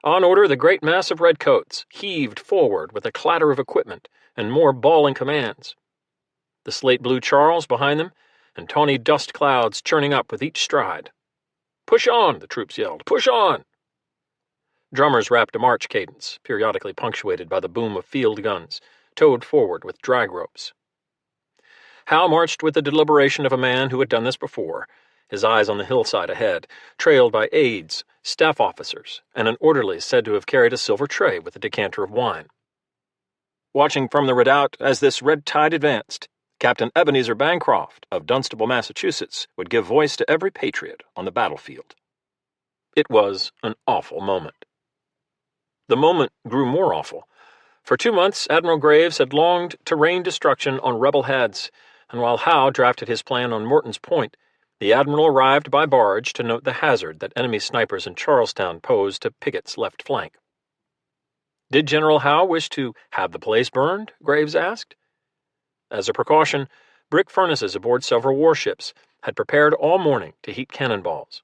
On order, the great mass of redcoats heaved forward with a clatter of equipment and more bawling commands. The slate-blue Charles behind them, and tawny dust clouds churning up with each stride. "Push on," the troops yelled, "push on!" Drummers rapped a march cadence, periodically punctuated by the boom of field guns, towed forward with drag ropes. Howe marched with the deliberation of a man who had done this before, his eyes on the hillside ahead, trailed by aides, staff officers, and an orderly said to have carried a silver tray with a decanter of wine. Watching from the redoubt as this red tide advanced, Captain Ebenezer Bancroft of Dunstable, Massachusetts, would give voice to every patriot on the battlefield. It was an awful moment. The moment grew more awful. For 2 months, Admiral Graves had longed to rain destruction on rebel heads, and while Howe drafted his plan on Morton's Point, the admiral arrived by barge to note the hazard that enemy snipers in Charlestown posed to Piggott's left flank. Did General Howe wish to have the place burned? Graves asked. As a precaution, brick furnaces aboard several warships had prepared all morning to heat cannonballs.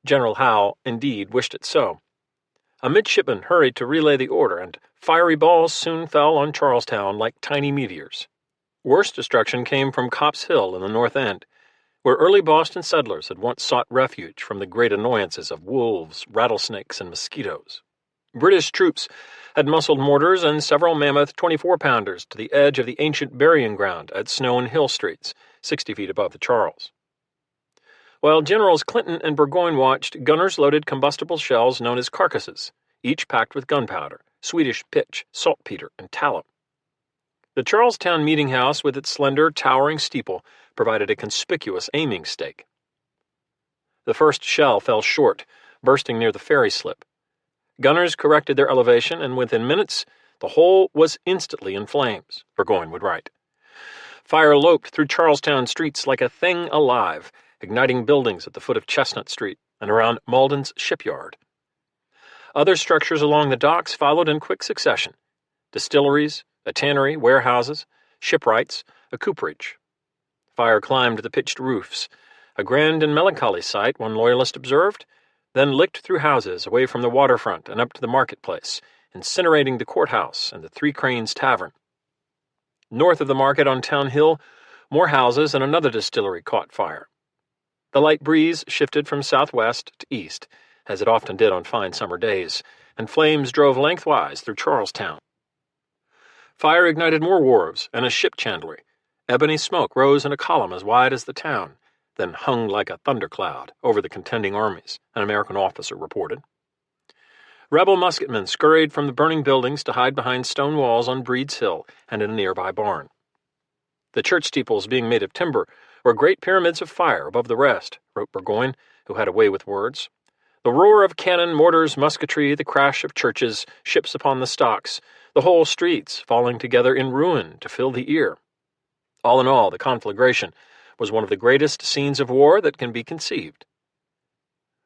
General Howe, indeed, wished it so. A midshipman hurried to relay the order, and fiery balls soon fell on Charlestown like tiny meteors. Worse destruction came from Copp's Hill in the North End, where early Boston settlers had once sought refuge from the great annoyances of wolves, rattlesnakes, and mosquitoes. British troops had muscled mortars and several mammoth 24-pounders to the edge of the ancient burying ground at Snow and Hill Streets, 60 feet above the Charles. While Generals Clinton and Burgoyne watched, gunners loaded combustible shells known as carcasses, each packed with gunpowder, Swedish pitch, saltpeter, and tallow. The Charlestown Meeting House, with its slender, towering steeple, provided a conspicuous aiming stake. The first shell fell short, bursting near the ferry slip. Gunners corrected their elevation, and within minutes, the whole was instantly in flames, Burgoyne would write. Fire loped through Charlestown streets like a thing alive, igniting buildings at the foot of Chestnut Street and around Malden's shipyard. Other structures along the docks followed in quick succession: distilleries, a tannery, warehouses, shipwrights, a cooperage. Fire climbed the pitched roofs, a grand and melancholy sight, one loyalist observed, then licked through houses away from the waterfront and up to the marketplace, incinerating the courthouse and the Three Cranes Tavern. North of the market on Town Hill, more houses and another distillery caught fire. The light breeze shifted from southwest to east, as it often did on fine summer days, and flames drove lengthwise through Charlestown. Fire ignited more wharves and a ship chandlery. Ebony smoke rose in a column as wide as the town, then hung like a thundercloud over the contending armies, an American officer reported. Rebel musketmen scurried from the burning buildings to hide behind stone walls on Breed's Hill and in a nearby barn. The church steeples, being made of timber, were great pyramids of fire above the rest, wrote Burgoyne, who had a way with words. The roar of cannon, mortars, musketry, the crash of churches, ships upon the stocks, the whole streets falling together in ruin to fill the ear. All in all, the conflagration was one of the greatest scenes of war that can be conceived.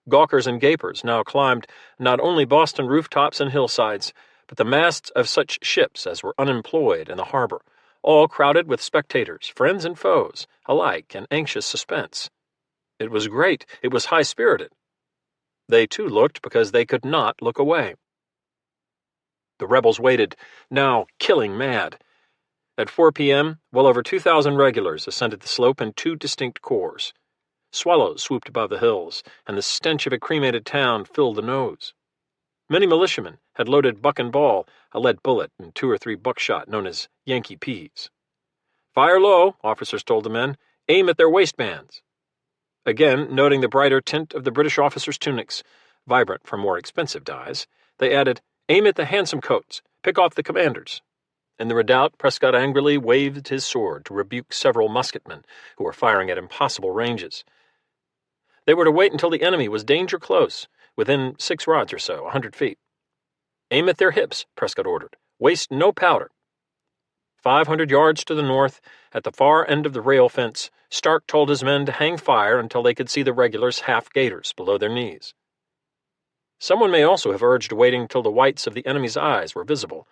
Gawkers and gapers now climbed not only Boston rooftops and hillsides, but the masts of such ships as were unemployed in the harbor, all crowded with spectators, friends and foes, alike in anxious suspense. It was great, it was high-spirited. They too looked because they could not look away. The rebels waited, now killing mad. At 4 p.m., well over 2,000 regulars ascended the slope in two distinct corps. Swallows swooped above the hills, and the stench of a cremated town filled the nose. Many militiamen had loaded buck and ball, a lead bullet, and 2 or 3 buckshot known as Yankee peas. "Fire low," officers told the men. "Aim at their waistbands." Again, noting the brighter tint of the British officers' tunics, vibrant from more expensive dyes, they added, "Aim at the handsome coats. Pick off the commanders." In the redoubt, Prescott angrily waved his sword to rebuke several musketmen who were firing at impossible ranges. They were to wait until the enemy was danger close, within 6 rods or so, 100 feet. "Aim at their hips," Prescott ordered. "Waste no powder." 500 yards to the north, at the far end of the rail fence, Stark told his men to hang fire until they could see the regulars' half-gaiters below their knees. Someone may also have urged waiting till the whites of the enemy's eyes were visible,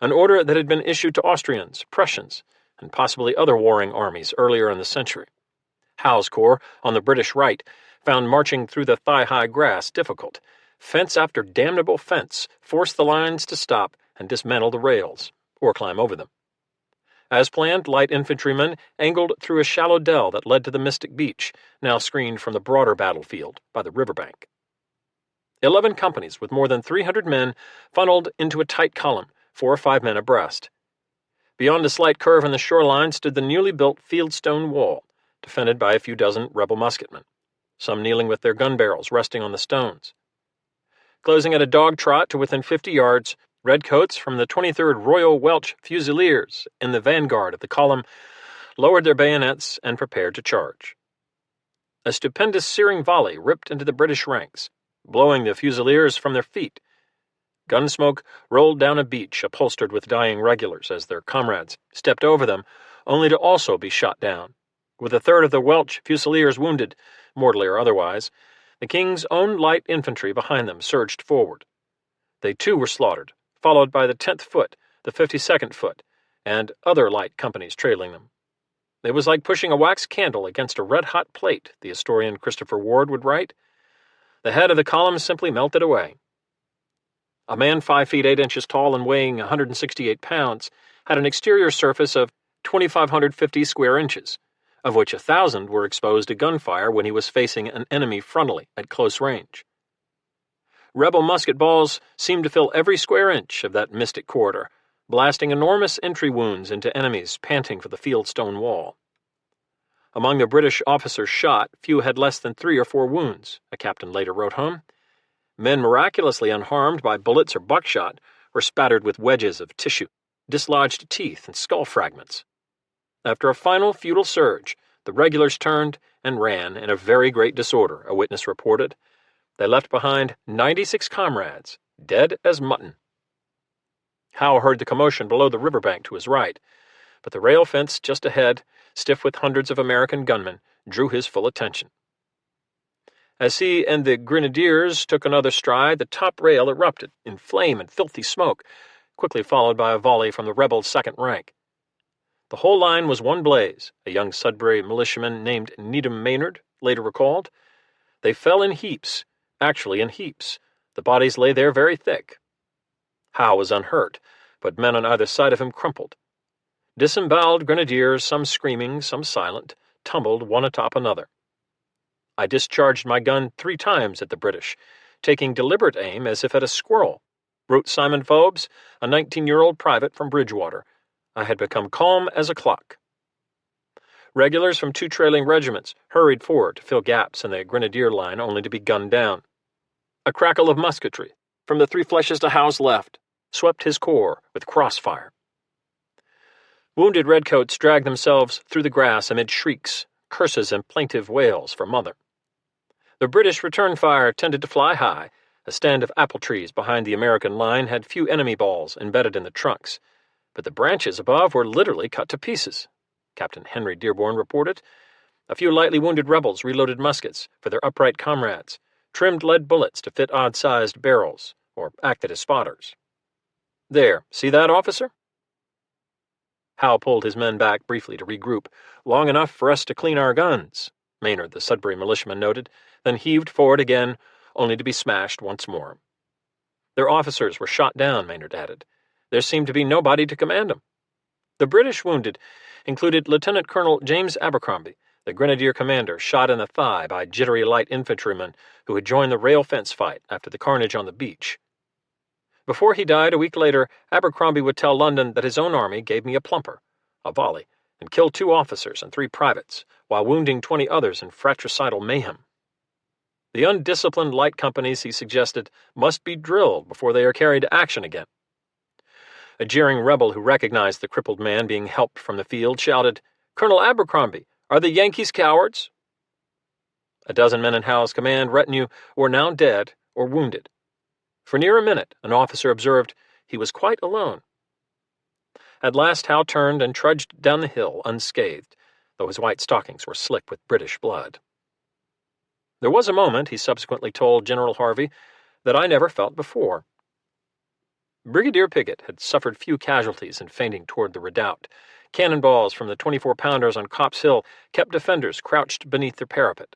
an order that had been issued to Austrians, Prussians, and possibly other warring armies earlier in the century. Howe's corps, on the British right, found marching through the thigh-high grass difficult. Fence after damnable fence forced the lines to stop and dismantle the rails, or climb over them. As planned, light infantrymen angled through a shallow dell that led to the Mystic Beach, now screened from the broader battlefield by the riverbank. 11 companies with more than 300 men funneled into a tight column, 4 or 5 men abreast. Beyond a slight curve in the shoreline stood the newly built fieldstone wall, defended by a few dozen rebel musketmen, some kneeling with their gun barrels resting on the stones. Closing at a dog trot to within 50 yards, redcoats from the 23rd Royal Welch Fusiliers in the vanguard of the column lowered their bayonets and prepared to charge. A stupendous searing volley ripped into the British ranks, blowing the Fusiliers from their feet. Gunsmoke rolled down a beach upholstered with dying regulars as their comrades stepped over them, only to also be shot down. With a third of the Welch Fusiliers wounded, mortally or otherwise, the King's own light infantry behind them surged forward. They too were slaughtered, followed by the 10th Foot, the 52nd Foot, and other light companies trailing them. It was like pushing a wax candle against a red-hot plate, the historian Christopher Ward would write. The head of the column simply melted away. A man 5 feet 8 inches tall and weighing 168 pounds had an exterior surface of 2,550 square inches, of which 1,000 were exposed to gunfire when he was facing an enemy frontally at close range. Rebel musket balls seemed to fill every square inch of that mystic corridor, blasting enormous entry wounds into enemies panting for the fieldstone wall. Among the British officers shot, few had less than 3 or 4 wounds, a captain later wrote home. Men miraculously unharmed by bullets or buckshot were spattered with wedges of tissue, dislodged teeth, and skull fragments. After a final futile surge, the regulars turned and ran in a very great disorder, a witness reported. They left behind 96 comrades, dead as mutton. Howe heard the commotion below the riverbank to his right, but the rail fence just ahead, stiff with hundreds of American gunmen, drew his full attention. As he and the grenadiers took another stride, the top rail erupted in flame and filthy smoke, quickly followed by a volley from the rebel second rank. The whole line was one blaze, a young Sudbury militiaman named Needham Maynard later recalled. They fell in heaps, actually in heaps. The bodies lay there very thick. Howe was unhurt, but men on either side of him crumpled. Disemboweled grenadiers, some screaming, some silent, tumbled one atop another. I discharged my gun 3 times at the British, taking deliberate aim as if at a squirrel, wrote Simon Phobes, a 19-year-old private from Bridgewater. I had become calm as a clock. Regulars from 2 trailing regiments hurried forward to fill gaps in the grenadier line only to be gunned down. A crackle of musketry from the 3 flèches to Howe's left swept his corps with crossfire. Wounded redcoats dragged themselves through the grass amid shrieks, curses, and plaintive wails for mother. The British return fire tended to fly high. A stand of apple trees behind the American line had few enemy balls embedded in the trunks, but the branches above were literally cut to pieces. Captain Henry Dearborn reported. A few lightly wounded rebels reloaded muskets for their upright comrades, trimmed lead bullets to fit odd-sized barrels, or acted as spotters. There, see that, officer? Howe pulled his men back briefly to regroup. Long enough for us to clean our guns, Maynard, the Sudbury militiaman, noted, then heaved forward again, only to be smashed once more. Their officers were shot down, Maynard added. There seemed to be nobody to command them. The British wounded included Lieutenant Colonel James Abercrombie, the grenadier commander, shot in the thigh by jittery light infantrymen who had joined the rail fence fight after the carnage on the beach. Before he died a week later, Abercrombie would tell London that his own army gave me a plumper, a volley, and killed 2 officers and 3 privates, while wounding 20 others in fratricidal mayhem. The undisciplined light companies, he suggested, must be drilled before they are carried to action again. A jeering rebel who recognized the crippled man being helped from the field shouted, "Colonel Abercrombie, are the Yankees cowards?" A dozen men in Howe's command retinue were now dead or wounded. For near a minute, an officer observed, he was quite alone. At last Howe turned and trudged down the hill unscathed, though his white stockings were slick with British blood. There was a moment, he subsequently told General Harvey, that I never felt before. Brigadier Piggott had suffered few casualties in feinting toward the redoubt. Cannonballs from the 24-pounders on Copp's Hill kept defenders crouched beneath their parapet.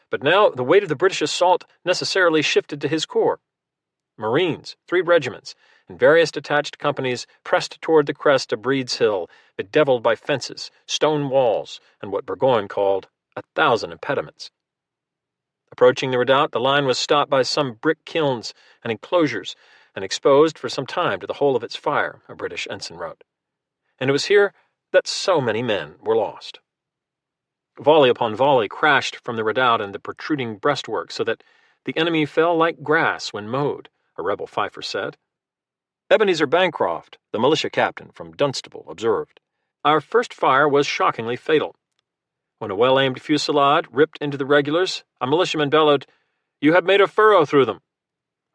But now the weight of the British assault necessarily shifted to his corps. Marines, 3 regiments, and various detached companies pressed toward the crest of Breed's Hill, bedeviled by fences, stone walls, and what Burgoyne called 1,000 impediments. Approaching the redoubt, the line was stopped by some brick kilns and enclosures, and exposed for some time to the whole of its fire, a British ensign wrote. And it was here that so many men were lost. Volley upon volley crashed from the redoubt and the protruding breastwork, so that the enemy fell like grass when mowed, a rebel fifer said. Ebenezer Bancroft, the militia captain from Dunstable, observed, "Our first fire was shockingly fatal. When a well-aimed fusillade ripped into the regulars, a militiaman bellowed, 'You have made a furrow through them.'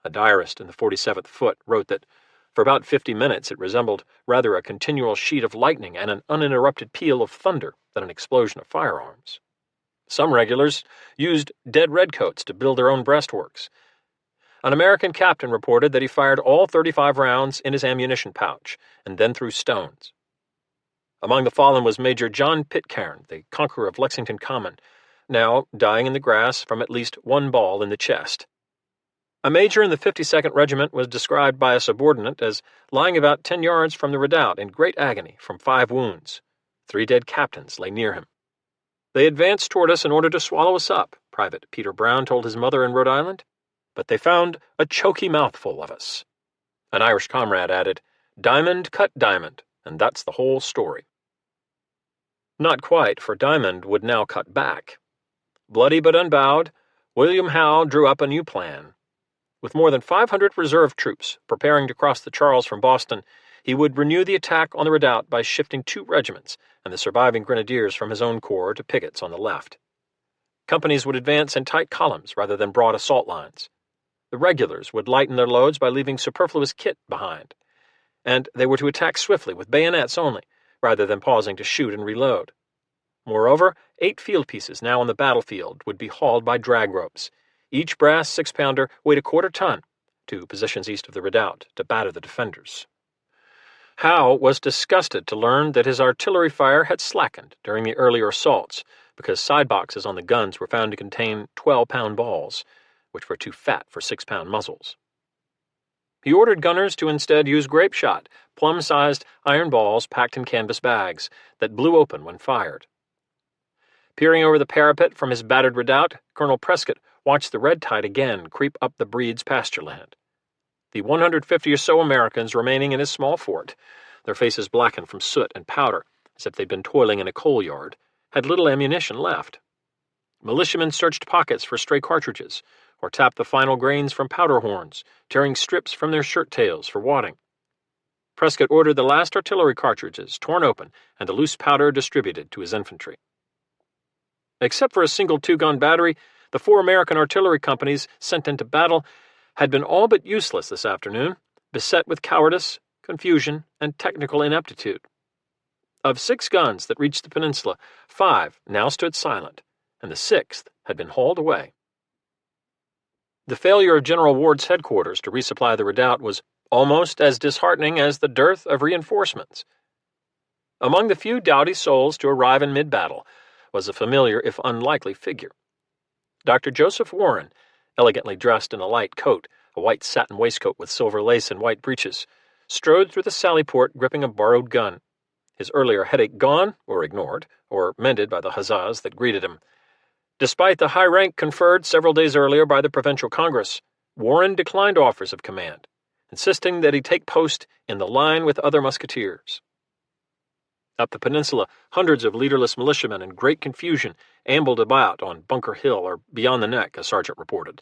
A diarist in the 47th Foot wrote that for about 50 minutes it resembled rather a continual sheet of lightning and an uninterrupted peal of thunder than an explosion of firearms. Some regulars used dead redcoats to build their own breastworks. An American captain reported that he fired all 35 rounds in his ammunition pouch and then threw stones. Among the fallen was Major John Pitcairn, the conqueror of Lexington Common, now dying in the grass from at least 1 ball in the chest. A major in the 52nd Regiment was described by a subordinate as lying about 10 yards from the redoubt in great agony from 5 wounds. 3 dead captains lay near him. They advanced toward us in order to swallow us up, Private Peter Brown told his mother in Rhode Island, but they found a choky mouthful of us. An Irish comrade added, "Diamond cut diamond, and that's the whole story." Not quite, for Diamond would now cut back. Bloody but unbowed, William Howe drew up a new plan. With more than 500 reserve troops preparing to cross the Charles from Boston, he would renew the attack on the redoubt by shifting 2 regiments and the surviving grenadiers from his own corps to Piggott's on the left. Companies would advance in tight columns rather than broad assault lines. The regulars would lighten their loads by leaving superfluous kit behind, and they were to attack swiftly with bayonets only, rather than pausing to shoot and reload. Moreover, 8 field pieces now on the battlefield would be hauled by drag ropes. Each brass 6-pounder weighed a quarter ton, to positions east of the redoubt, to batter the defenders. Howe was disgusted to learn that his artillery fire had slackened during the earlier assaults, because side boxes on the guns were found to contain 12-pound balls, which were too fat for 6-pound muzzles. He ordered gunners to instead use grape shot, plum-sized iron balls packed in canvas bags that blew open when fired. Peering over the parapet from his battered redoubt, Colonel Prescott watched the red tide again creep up the Breed's pasture land. The 150 or so Americans remaining in his small fort, their faces blackened from soot and powder, as if they'd been toiling in a coal yard, had little ammunition left. Militiamen searched pockets for stray cartridges, or tapped the final grains from powder horns, tearing strips from their shirt tails for wadding. Prescott ordered the last artillery cartridges torn open and the loose powder distributed to his infantry. Except for a single 2-gun battery, The 4 American artillery companies sent into battle had been all but useless this afternoon, beset with cowardice, confusion, and technical ineptitude. Of 6 guns that reached the peninsula, 5 now stood silent, and the 6th had been hauled away. The failure of General Ward's headquarters to resupply the redoubt was almost as disheartening as the dearth of reinforcements. Among the few doughty souls to arrive in mid-battle was a familiar if unlikely figure. Dr. Joseph Warren, elegantly dressed in a light coat, a white satin waistcoat with silver lace and white breeches, strode through the sallyport gripping a borrowed gun, his earlier headache gone, or ignored, or mended by the huzzas that greeted him. Despite the high rank conferred several days earlier by the Provincial Congress, Warren declined offers of command, insisting that he take post in the line with other musketeers. Up the peninsula, hundreds of leaderless militiamen in great confusion ambled about on Bunker Hill or beyond the Neck, a sergeant reported.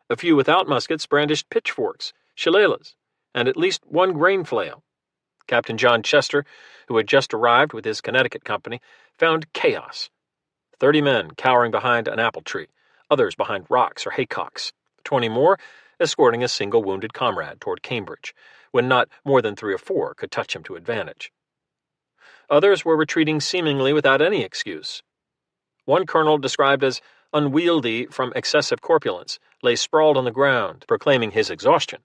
A few without muskets brandished pitchforks, shillelaghs, and at least one grain flail. Captain John Chester, who had just arrived with his Connecticut company, found chaos. 30 men cowering behind an apple tree, others behind rocks or haycocks, 20 more escorting a single wounded comrade toward Cambridge, when not more than 3 or 4 could touch him to advantage. Others were retreating seemingly without any excuse. One colonel, described as unwieldy from excessive corpulence, lay sprawled on the ground, proclaiming his exhaustion.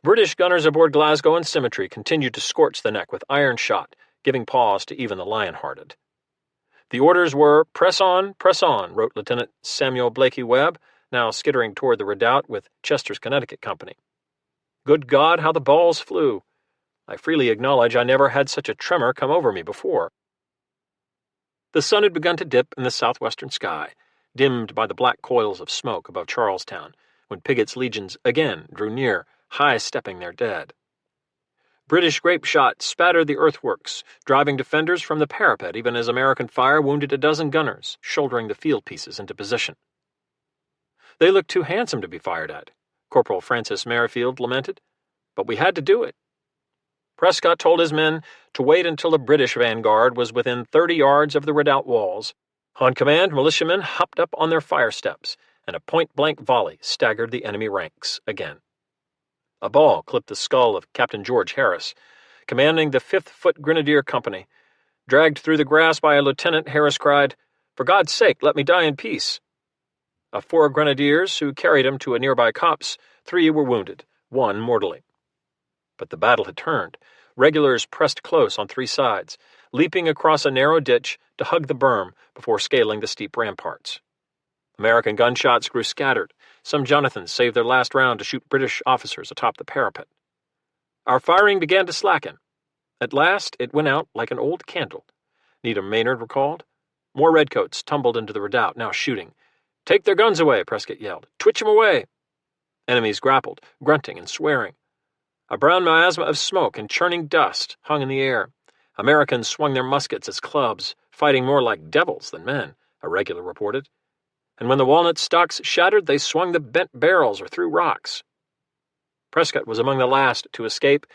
British gunners aboard Glasgow and Symmetry continued to scorch the Neck with iron shot, giving pause to even the lion-hearted. The orders were, press on, wrote Lieutenant Samuel Blakey Webb, now skittering toward the redoubt with Chester's Connecticut company. Good God, how the balls flew! I freely acknowledge I never had such a tremor come over me before. The sun had begun to dip in the southwestern sky, dimmed by the black coils of smoke above Charlestown, when Pigot's legions again drew near, high-stepping their dead. British grape shot spattered the earthworks, driving defenders from the parapet even as American fire wounded a dozen gunners, shouldering the field pieces into position. They looked too handsome to be fired at, Corporal Francis Merrifield lamented, but we had to do it. Prescott told his men to wait until the British vanguard was within 30 yards of the redoubt walls. On command, militiamen hopped up on their fire steps, and a point-blank volley staggered the enemy ranks again. A ball clipped the skull of Captain George Harris, commanding the 5th Foot Grenadier Company. Dragged through the grass by a lieutenant, Harris cried, "For God's sake, let me die in peace." Of 4 grenadiers who carried him to a nearby copse, 3 were wounded, 1 mortally. But the battle had turned. Regulars pressed close on 3 sides, leaping across a narrow ditch to hug the berm before scaling the steep ramparts. American gunshots grew scattered. Some Jonathans saved their last round to shoot British officers atop the parapet. Our firing began to slacken. At last, it went out like an old candle, Needham Maynard recalled. More redcoats tumbled into the redoubt, now shooting. "Take their guns away," Prescott yelled. "Twitch 'em away." Enemies grappled, grunting and swearing. A brown miasma of smoke and churning dust hung in the air. Americans swung their muskets as clubs, fighting more like devils than men, a regular reported. And when the walnut stocks shattered, they swung the bent barrels or threw rocks. Prescott was among the last to escape,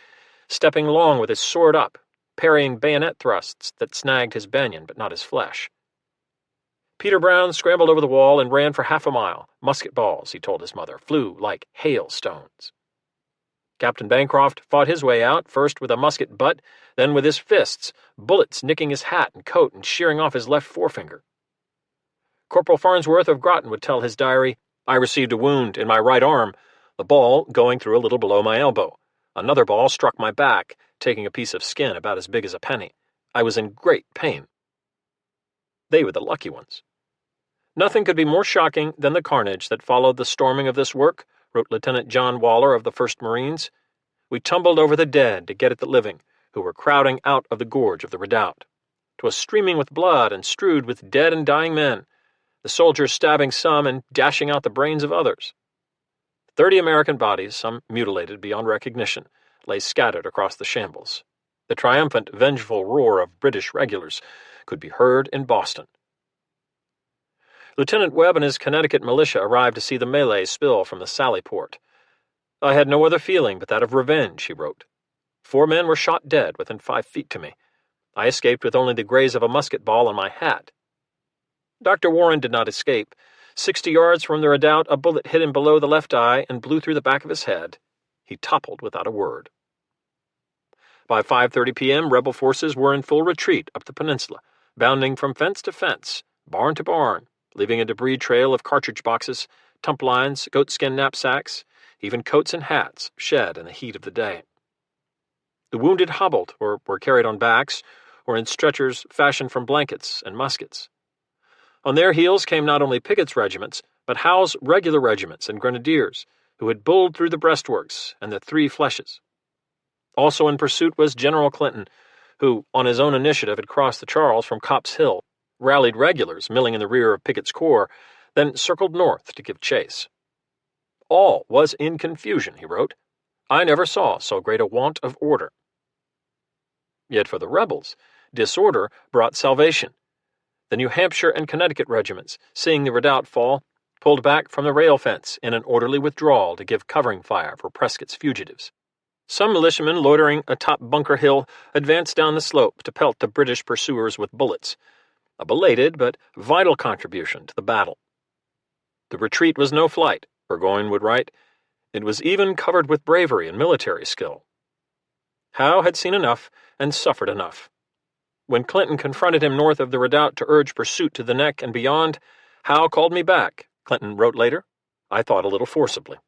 stepping long with his sword up, parrying bayonet thrusts that snagged his banyan but not his flesh. Peter Brown scrambled over the wall and ran for half a mile. Musket balls, he told his mother, flew like hailstones. Captain Bancroft fought his way out, first with a musket butt, then with his fists, bullets nicking his hat and coat and shearing off his left forefinger. Corporal Farnsworth of Groton would tell his diary, "I received a wound in my right arm, the ball going through a little below my elbow. Another ball struck my back, taking a piece of skin about as big as a penny. I was in great pain." They were the lucky ones. Nothing could be more shocking than the carnage that followed the storming of this work, wrote Lieutenant John Waller of the 1st Marines. "We tumbled over the dead to get at the living, who were crowding out of the gorge of the redoubt. 'Twas streaming with blood and strewed with dead and dying men, the soldiers stabbing some and dashing out the brains of others. 30 American bodies, some mutilated beyond recognition, lay scattered across the shambles. The triumphant, vengeful roar of British regulars could be heard in Boston." Lieutenant Webb and his Connecticut militia arrived to see the melee spill from the Sallyport. "I had no other feeling but that of revenge," he wrote. 4 men were shot dead within 5 feet to me. I escaped with only the graze of a musket ball on my hat. Dr. Warren did not escape, 60 yards from the redoubt, a bullet hit him below the left eye and blew through the back of his head. He toppled without a word. By 5:30 p.m., rebel forces were in full retreat up the peninsula, bounding from fence to fence, barn to barn, leaving a debris trail of cartridge boxes, tump lines, goatskin knapsacks, even coats and hats shed in the heat of the day. The wounded hobbled or were carried on backs or in stretchers fashioned from blankets and muskets. On their heels came not only Pickett's regiments, but Howe's regular regiments and grenadiers, who had bulled through the breastworks and the three flèches. Also in pursuit was General Clinton, who, on his own initiative, had crossed the Charles from Copp's Hill, rallied regulars milling in the rear of Pickett's corps, then circled north to give chase. All was in confusion, he wrote. I never saw so great a want of order. Yet for the rebels, disorder brought salvation. The New Hampshire and Connecticut regiments, seeing the redoubt fall, pulled back from the rail fence in an orderly withdrawal to give covering fire for Prescott's fugitives. Some militiamen loitering atop Bunker Hill advanced down the slope to pelt the British pursuers with bullets, a belated but vital contribution to the battle. The retreat was no flight, Burgoyne would write. It was even covered with bravery and military skill. Howe had seen enough and suffered enough. When Clinton confronted him north of the redoubt to urge pursuit to the neck and beyond, Howe called me back, Clinton wrote later. I thought a little forcibly.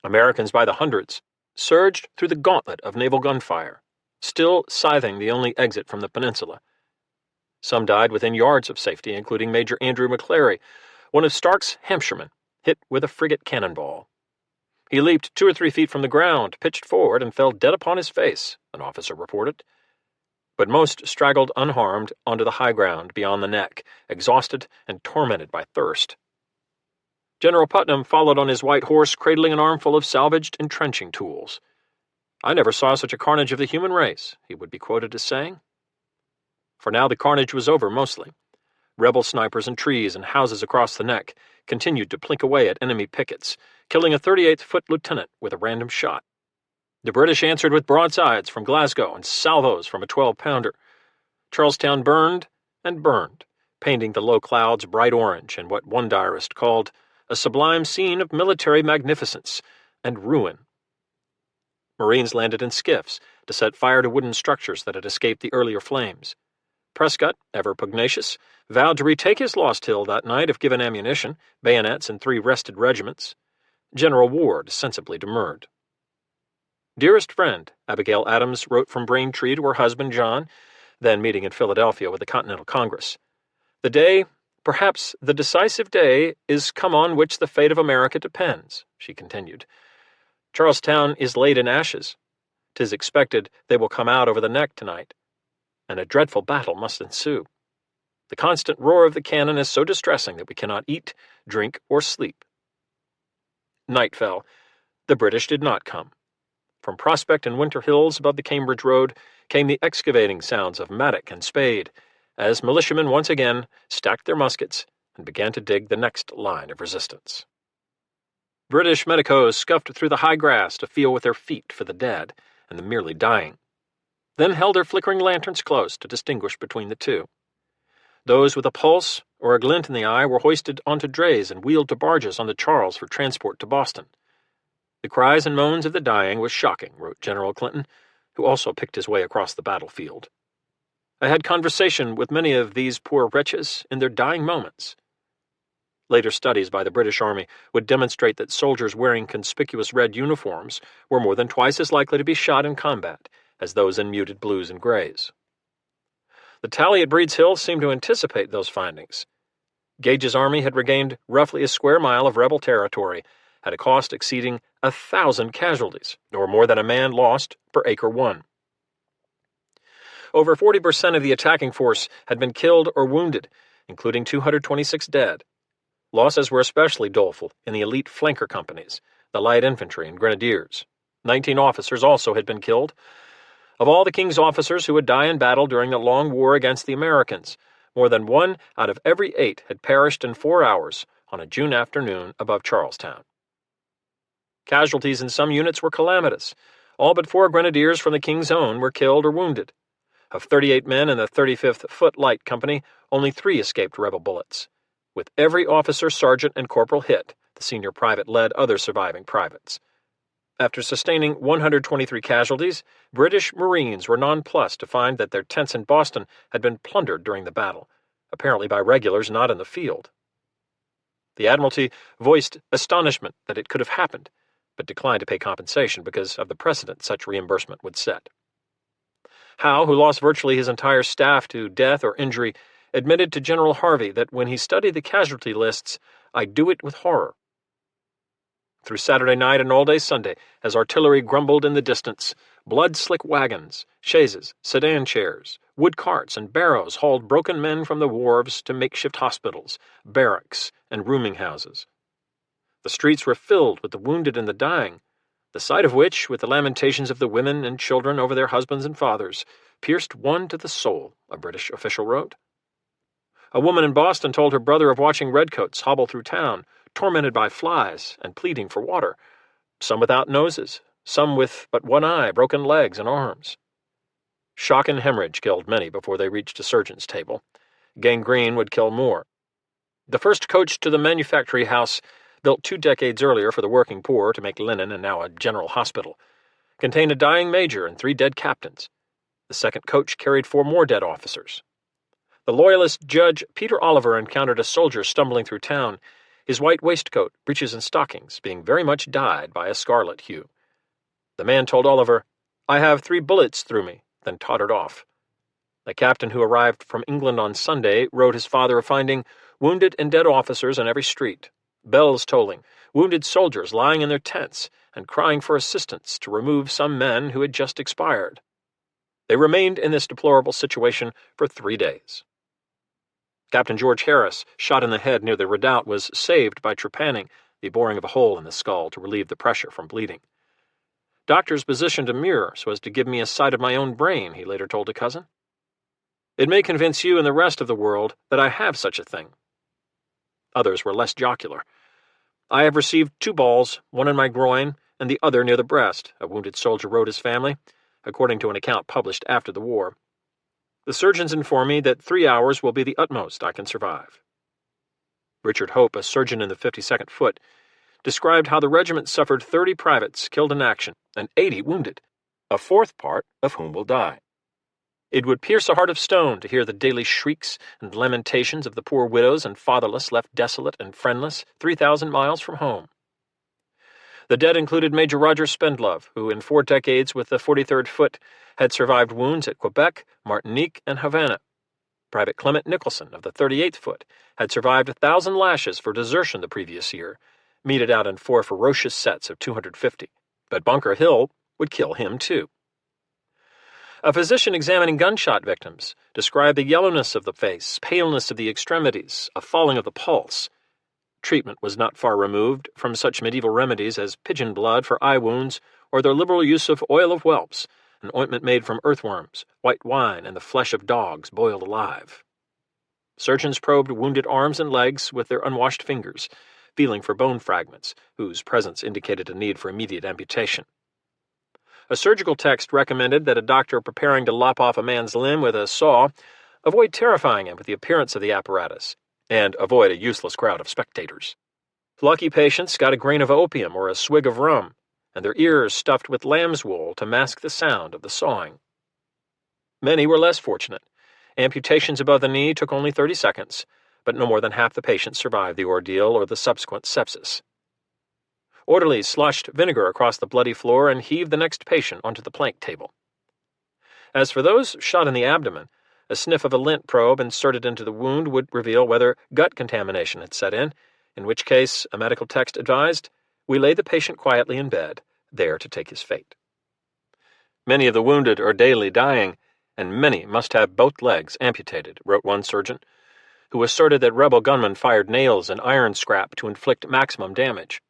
Americans by the hundreds surged through the gauntlet of naval gunfire, still scything the only exit from the peninsula. Some died within yards of safety, including Major Andrew McClary, one of Stark's Hampshiremen, hit with a frigate cannonball. He leaped 2 or 3 feet from the ground, pitched forward, and fell dead upon his face, an officer reported. But most straggled unharmed onto the high ground beyond the neck, exhausted and tormented by thirst. General Putnam followed on his white horse, cradling an armful of salvaged entrenching tools. I never saw such a carnage of the human race, he would be quoted as saying. For now the carnage was over mostly. Rebel snipers in trees and houses across the neck continued to plink away at enemy pickets, killing a 38th Foot lieutenant with a random shot. The British answered with broadsides from Glasgow and salvos from a 12-pounder. Charlestown burned and burned, painting the low clouds bright orange in what one diarist called a sublime scene of military magnificence and ruin. Marines landed in skiffs to set fire to wooden structures that had escaped the earlier flames. Prescott, ever pugnacious, vowed to retake his lost hill that night if given ammunition, bayonets, and 3 rested regiments. General Ward sensibly demurred. Dearest friend, Abigail Adams wrote from Braintree to her husband John, then meeting in Philadelphia with the Continental Congress. The day, perhaps the decisive day, is come on which the fate of America depends, she continued. Charlestown is laid in ashes. 'Tis expected they will come out over the neck tonight, and a dreadful battle must ensue. The constant roar of the cannon is so distressing that we cannot eat, drink, or sleep. Night fell. The British did not come. From Prospect and Winter Hills above the Cambridge Road came the excavating sounds of mattock and spade, as militiamen once again stacked their muskets and began to dig the next line of resistance. British medicos scuffed through the high grass to feel with their feet for the dead and the merely dying, then held their flickering lanterns close to distinguish between the two. Those with a pulse or a glint in the eye were hoisted onto drays and wheeled to barges on the Charles for transport to Boston. The cries and moans of the dying was shocking, wrote General Clinton, who also picked his way across the battlefield. I had conversation with many of these poor wretches in their dying moments. Later studies by the British Army would demonstrate that soldiers wearing conspicuous red uniforms were more than twice as likely to be shot in combat as those in muted blues and grays. The tally at Breed's Hill seemed to anticipate those findings. Gage's army had regained roughly a square mile of rebel territory at a cost exceeding 1,000 casualties, or more than a man lost per acre won. Over 40% of the attacking force had been killed or wounded, including 226 dead. Losses were especially doleful in the elite flanker companies, the light infantry and grenadiers. 19 officers also had been killed. Of all the King's officers who would die in battle during the long war against the Americans, more than 1 out of every 8 had perished in 4 hours on a June afternoon above Charlestown. Casualties in some units were calamitous. All but 4 grenadiers from the King's Own were killed or wounded. Of 38 men in the 35th Foot Light Company, only 3 escaped rebel bullets. With every officer, sergeant, and corporal hit, the senior private led other surviving privates. After sustaining 123 casualties, British Marines were nonplussed to find that their tents in Boston had been plundered during the battle, apparently by regulars not in the field. The Admiralty voiced astonishment that it could have happened, but declined to pay compensation because of the precedent such reimbursement would set. Howe, who lost virtually his entire staff to death or injury, admitted to General Harvey that when he studied the casualty lists, "I do it with horror." Through Saturday night and all day Sunday, as artillery grumbled in the distance, blood-slick wagons, chaises, sedan chairs, wood carts, and barrows hauled broken men from the wharves to makeshift hospitals, barracks, and rooming houses. The streets were filled with the wounded and the dying, the sight of which, with the lamentations of the women and children over their husbands and fathers, pierced one to the soul, a British official wrote. A woman in Boston told her brother of watching redcoats hobble through town, tormented by flies and pleading for water, some without noses, some with but one eye, broken legs and arms. Shock and hemorrhage killed many before they reached a surgeon's table. Gangrene would kill more. The first coach to the manufactory house, built 2 decades earlier for the working poor to make linen and now a general hospital, contained a dying major and 3 dead captains. The second coach carried 4 more dead officers. The Loyalist Judge Peter Oliver encountered a soldier stumbling through town, his white waistcoat, breeches, and stockings being very much dyed by a scarlet hue. The man told Oliver, "I have 3 bullets through me," then tottered off. The captain who arrived from England on Sunday wrote his father of finding wounded and dead officers on every street, bells tolling, wounded soldiers lying in their tents and crying for assistance to remove some men who had just expired. They remained in this deplorable situation for 3 days. Captain George Harris, shot in the head near the redoubt, was saved by trepanning, the boring of a hole in the skull to relieve the pressure from bleeding. "Doctors positioned a mirror so as to give me a sight of my own brain," he later told a cousin. "It may convince you and the rest of the world that I have such a thing." Others were less jocular. "I have received 2 balls, one in my groin and the other near the breast," a wounded soldier wrote his family, according to an account published after the war. "The surgeons inform me that 3 hours will be the utmost I can survive." Richard Hope, a surgeon in the 52nd Foot, described how the regiment suffered 30 privates killed in action and 80 wounded, a 4th part of whom will die. "It would pierce a heart of stone to hear the daily shrieks and lamentations of the poor widows and fatherless left desolate and friendless 3,000 miles from home." The dead included Major Roger Spendlove, who in 4 decades with the 43rd Foot had survived wounds at Quebec, Martinique, and Havana. Private Clement Nicholson of the 38th Foot had survived 1,000 lashes for desertion the previous year, meted out in 4 ferocious sets of 250, but Bunker Hill would kill him too. A physician examining gunshot victims described the yellowness of the face, paleness of the extremities, a falling of the pulse. Treatment was not far removed from such medieval remedies as pigeon blood for eye wounds or their liberal use of oil of whelps, an ointment made from earthworms, white wine, and the flesh of dogs boiled alive. Surgeons probed wounded arms and legs with their unwashed fingers, feeling for bone fragments, whose presence indicated a need for immediate amputation. A surgical text recommended that a doctor preparing to lop off a man's limb with a saw avoid terrifying him with the appearance of the apparatus, and avoid a useless crowd of spectators. Lucky patients got a grain of opium or a swig of rum, and their ears stuffed with lamb's wool to mask the sound of the sawing. Many were less fortunate. Amputations above the knee took only 30 seconds, but no more than half the patients survived the ordeal or the subsequent sepsis. Orderlies sloshed vinegar across the bloody floor and heaved the next patient onto the plank table. As for those shot in the abdomen, a sniff of a lint probe inserted into the wound would reveal whether gut contamination had set in which case, a medical text advised, we lay the patient quietly in bed, there to take his fate. Many of the wounded are daily dying, and many must have both legs amputated, wrote one surgeon, who asserted that rebel gunmen fired nails and iron scrap to inflict maximum damage.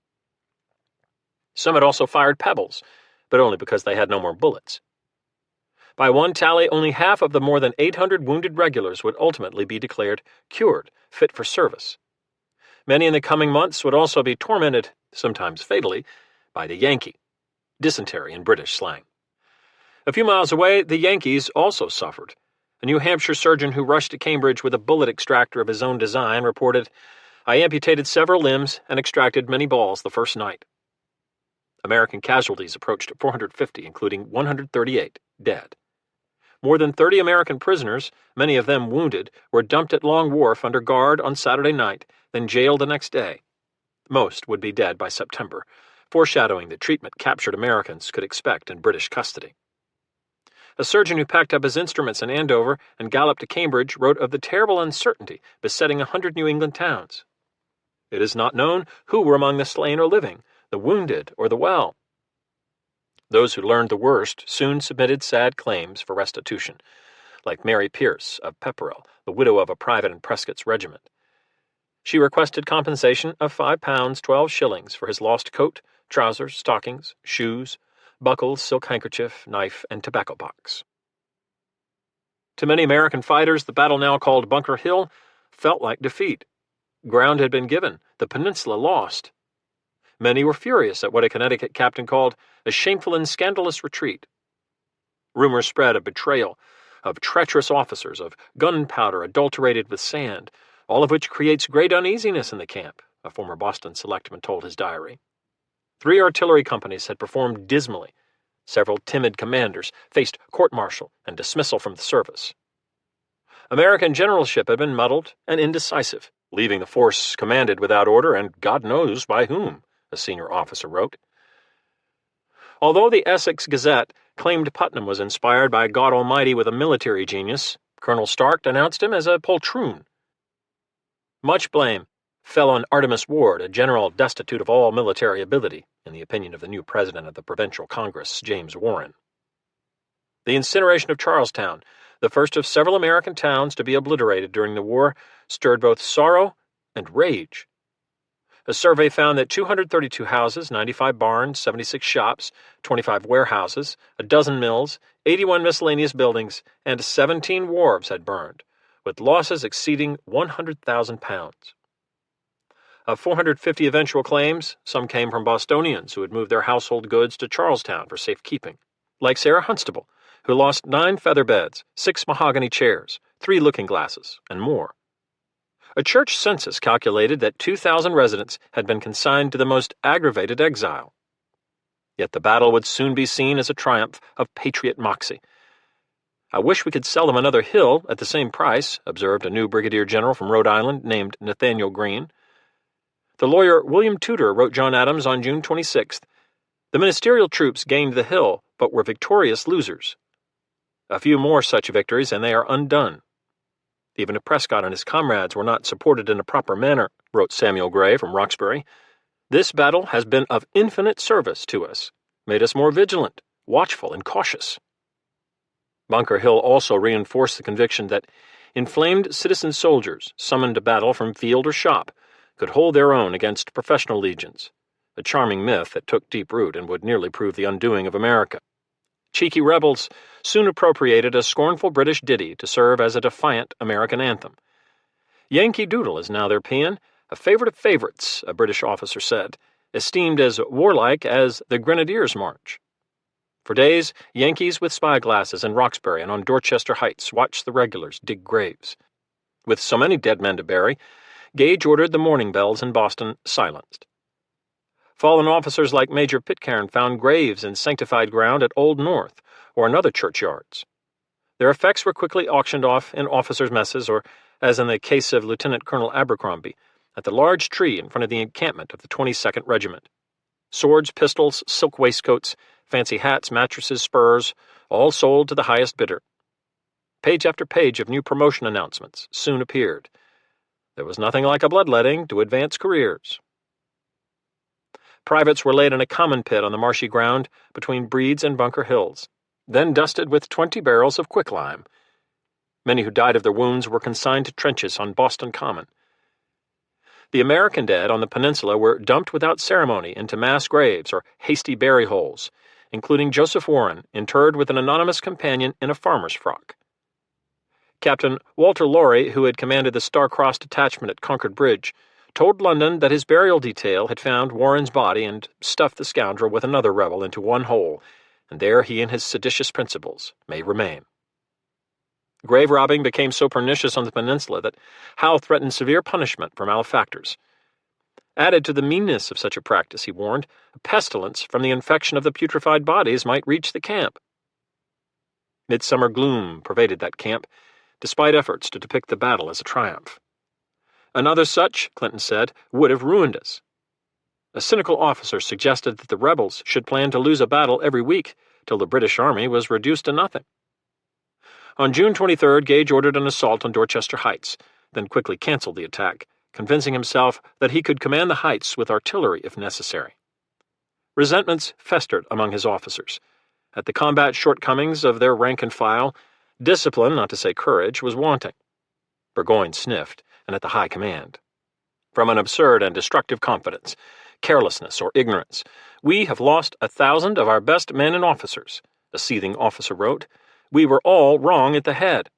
Some had also fired pebbles, but only because they had no more bullets. By one tally, only half of the more than 800 wounded regulars would ultimately be declared cured, fit for service. Many in the coming months would also be tormented, sometimes fatally, by the Yankee, dysentery in British slang. A few miles away, the Yankees also suffered, A New Hampshire surgeon who rushed to Cambridge with a bullet extractor of his own design reported, "I amputated several limbs and extracted many balls the first night." American casualties approached 450, including 138 dead. More than 30 American prisoners, many of them wounded, were dumped at Long Wharf under guard on Saturday night, then jailed the next day. Most would be dead by September, foreshadowing the treatment captured Americans could expect in British custody. A surgeon who packed up his instruments in Andover and galloped to Cambridge wrote of the terrible uncertainty besetting 100 New England towns. "It is not known who were among the slain or living, the wounded or the well." Those who learned the worst soon submitted sad claims for restitution, like Mary Pierce of Pepperell, the widow of a private in Prescott's regiment. She requested compensation of £5 12 for his lost coat, trousers, stockings, shoes, buckles, silk handkerchief, knife, and tobacco box. To many American fighters, the battle now called Bunker Hill felt like defeat. Ground had been given, the peninsula lost. Many were furious at what a Connecticut captain called a shameful and scandalous retreat. Rumors spread of betrayal, of treacherous officers, of gunpowder adulterated with sand, all of which creates great uneasiness in the camp, a former Boston selectman told his diary. 3 artillery companies had performed dismally. Several timid commanders faced court-martial and dismissal from the service. American generalship had been muddled and indecisive, leaving the force commanded without order and God knows by whom, a senior officer wrote. Although the Essex Gazette claimed Putnam was inspired by God Almighty with a military genius, Colonel Stark denounced him as a poltroon. Much blame fell on Artemus Ward, a general destitute of all military ability, in the opinion of the new president of the Provincial Congress, James Warren. The incineration of Charlestown, the first of several American towns to be obliterated during the war, stirred both sorrow and rage. A survey found that 232 houses, 95 barns, 76 shops, 25 warehouses, a dozen mills, 81 miscellaneous buildings, and 17 wharves had burned, with losses exceeding £100,000. Of 450 eventual claims, some came from Bostonians who had moved their household goods to Charlestown for safekeeping, like Sarah Hunstable, who lost 9 feather beds, 6 mahogany chairs, 3 looking-glasses, and more. A church census calculated that 2,000 residents had been consigned to the most aggravated exile. Yet the battle would soon be seen as a triumph of patriot moxie. "I wish we could sell them another hill at the same price," observed a new brigadier general from Rhode Island named Nathaniel Greene. The lawyer William Tudor wrote John Adams on June 26th, "The ministerial troops gained the hill, but were victorious losers. A few more such victories, and they are undone." "Even if Prescott and his comrades were not supported in a proper manner," wrote Samuel Gray from Roxbury, "this battle has been of infinite service to us, made us more vigilant, watchful, and cautious." Bunker Hill also reinforced the conviction that inflamed citizen soldiers, summoned to battle from field or shop, could hold their own against professional legions, a charming myth that took deep root and would nearly prove the undoing of America. Cheeky rebels soon appropriated a scornful British ditty to serve as a defiant American anthem. "Yankee Doodle" is now their paean, a favorite of favorites, a British officer said, esteemed as warlike as the Grenadiers' March. For days, Yankees with spyglasses in Roxbury and on Dorchester Heights watched the regulars dig graves. With so many dead men to bury, Gage ordered the mourning bells in Boston silenced. Fallen officers like Major Pitcairn found graves in sanctified ground at Old North or in other churchyards. Their effects were quickly auctioned off in officers' messes or, as in the case of Lieutenant Colonel Abercrombie, at the large tree in front of the encampment of the 22nd Regiment. Swords, pistols, silk waistcoats, fancy hats, mattresses, spurs, all sold to the highest bidder. Page after page of new promotion announcements soon appeared. There was nothing like a bloodletting to advance careers. Privates were laid in a common pit on the marshy ground between Breed's and Bunker Hills, then dusted with 20 barrels of quicklime. Many who died of their wounds were consigned to trenches on Boston Common. The American dead on the peninsula were dumped without ceremony into mass graves or hasty bury holes, including Joseph Warren, interred with an anonymous companion in a farmer's frock. Captain Walter Laurie, who had commanded the Star-Crossed detachment at Concord Bridge, told London that his burial detail had found Warren's body and stuffed the scoundrel with another rebel into one hole, and there he and his seditious principles may remain. Grave robbing became so pernicious on the peninsula that Howe threatened severe punishment for malefactors. Added to the meanness of such a practice, he warned, a pestilence from the infection of the putrefied bodies might reach the camp. Midsummer gloom pervaded that camp, despite efforts to depict the battle as a triumph. Another such, Clinton said, would have ruined us. A cynical officer suggested that the rebels should plan to lose a battle every week till the British Army was reduced to nothing. On June 23rd, Gage ordered an assault on Dorchester Heights, then quickly canceled the attack, convincing himself that he could command the heights with artillery if necessary. Resentments festered among his officers. At the combat shortcomings of their rank and file, discipline, not to say courage, was wanting. Burgoyne sniffed, and at the high command. From an absurd and destructive confidence, carelessness, or ignorance, we have lost 1,000 of our best men and officers, a seething officer wrote. We were all wrong at the head.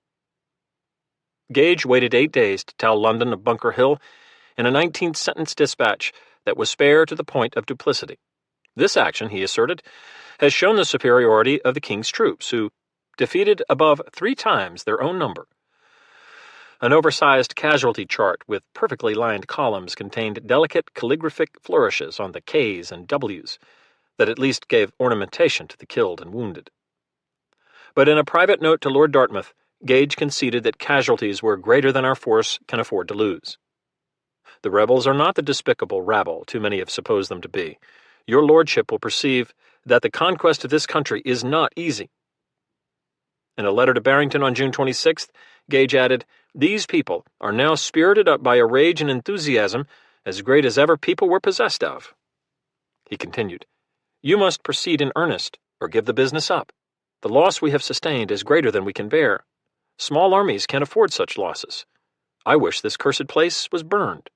Gage waited 8 days to tell London of Bunker Hill in a 19-sentence dispatch that was spare to the point of duplicity. This action, he asserted, has shown the superiority of the King's troops, who defeated above 3 times their own number. An oversized casualty chart with perfectly lined columns contained delicate calligraphic flourishes on the K's and W's that at least gave ornamentation to the killed and wounded. But in a private note to Lord Dartmouth, Gage conceded that casualties were greater than our force can afford to lose. The rebels are not the despicable rabble too many have supposed them to be. Your lordship will perceive that the conquest of this country is not easy. In a letter to Barrington on June 26th, Gage added, These people are now spirited up by a rage and enthusiasm as great as ever people were possessed of. He continued, You must proceed in earnest, or give the business up. The loss we have sustained is greater than we can bear. Small armies can't afford such losses. I wish this cursed place was burned.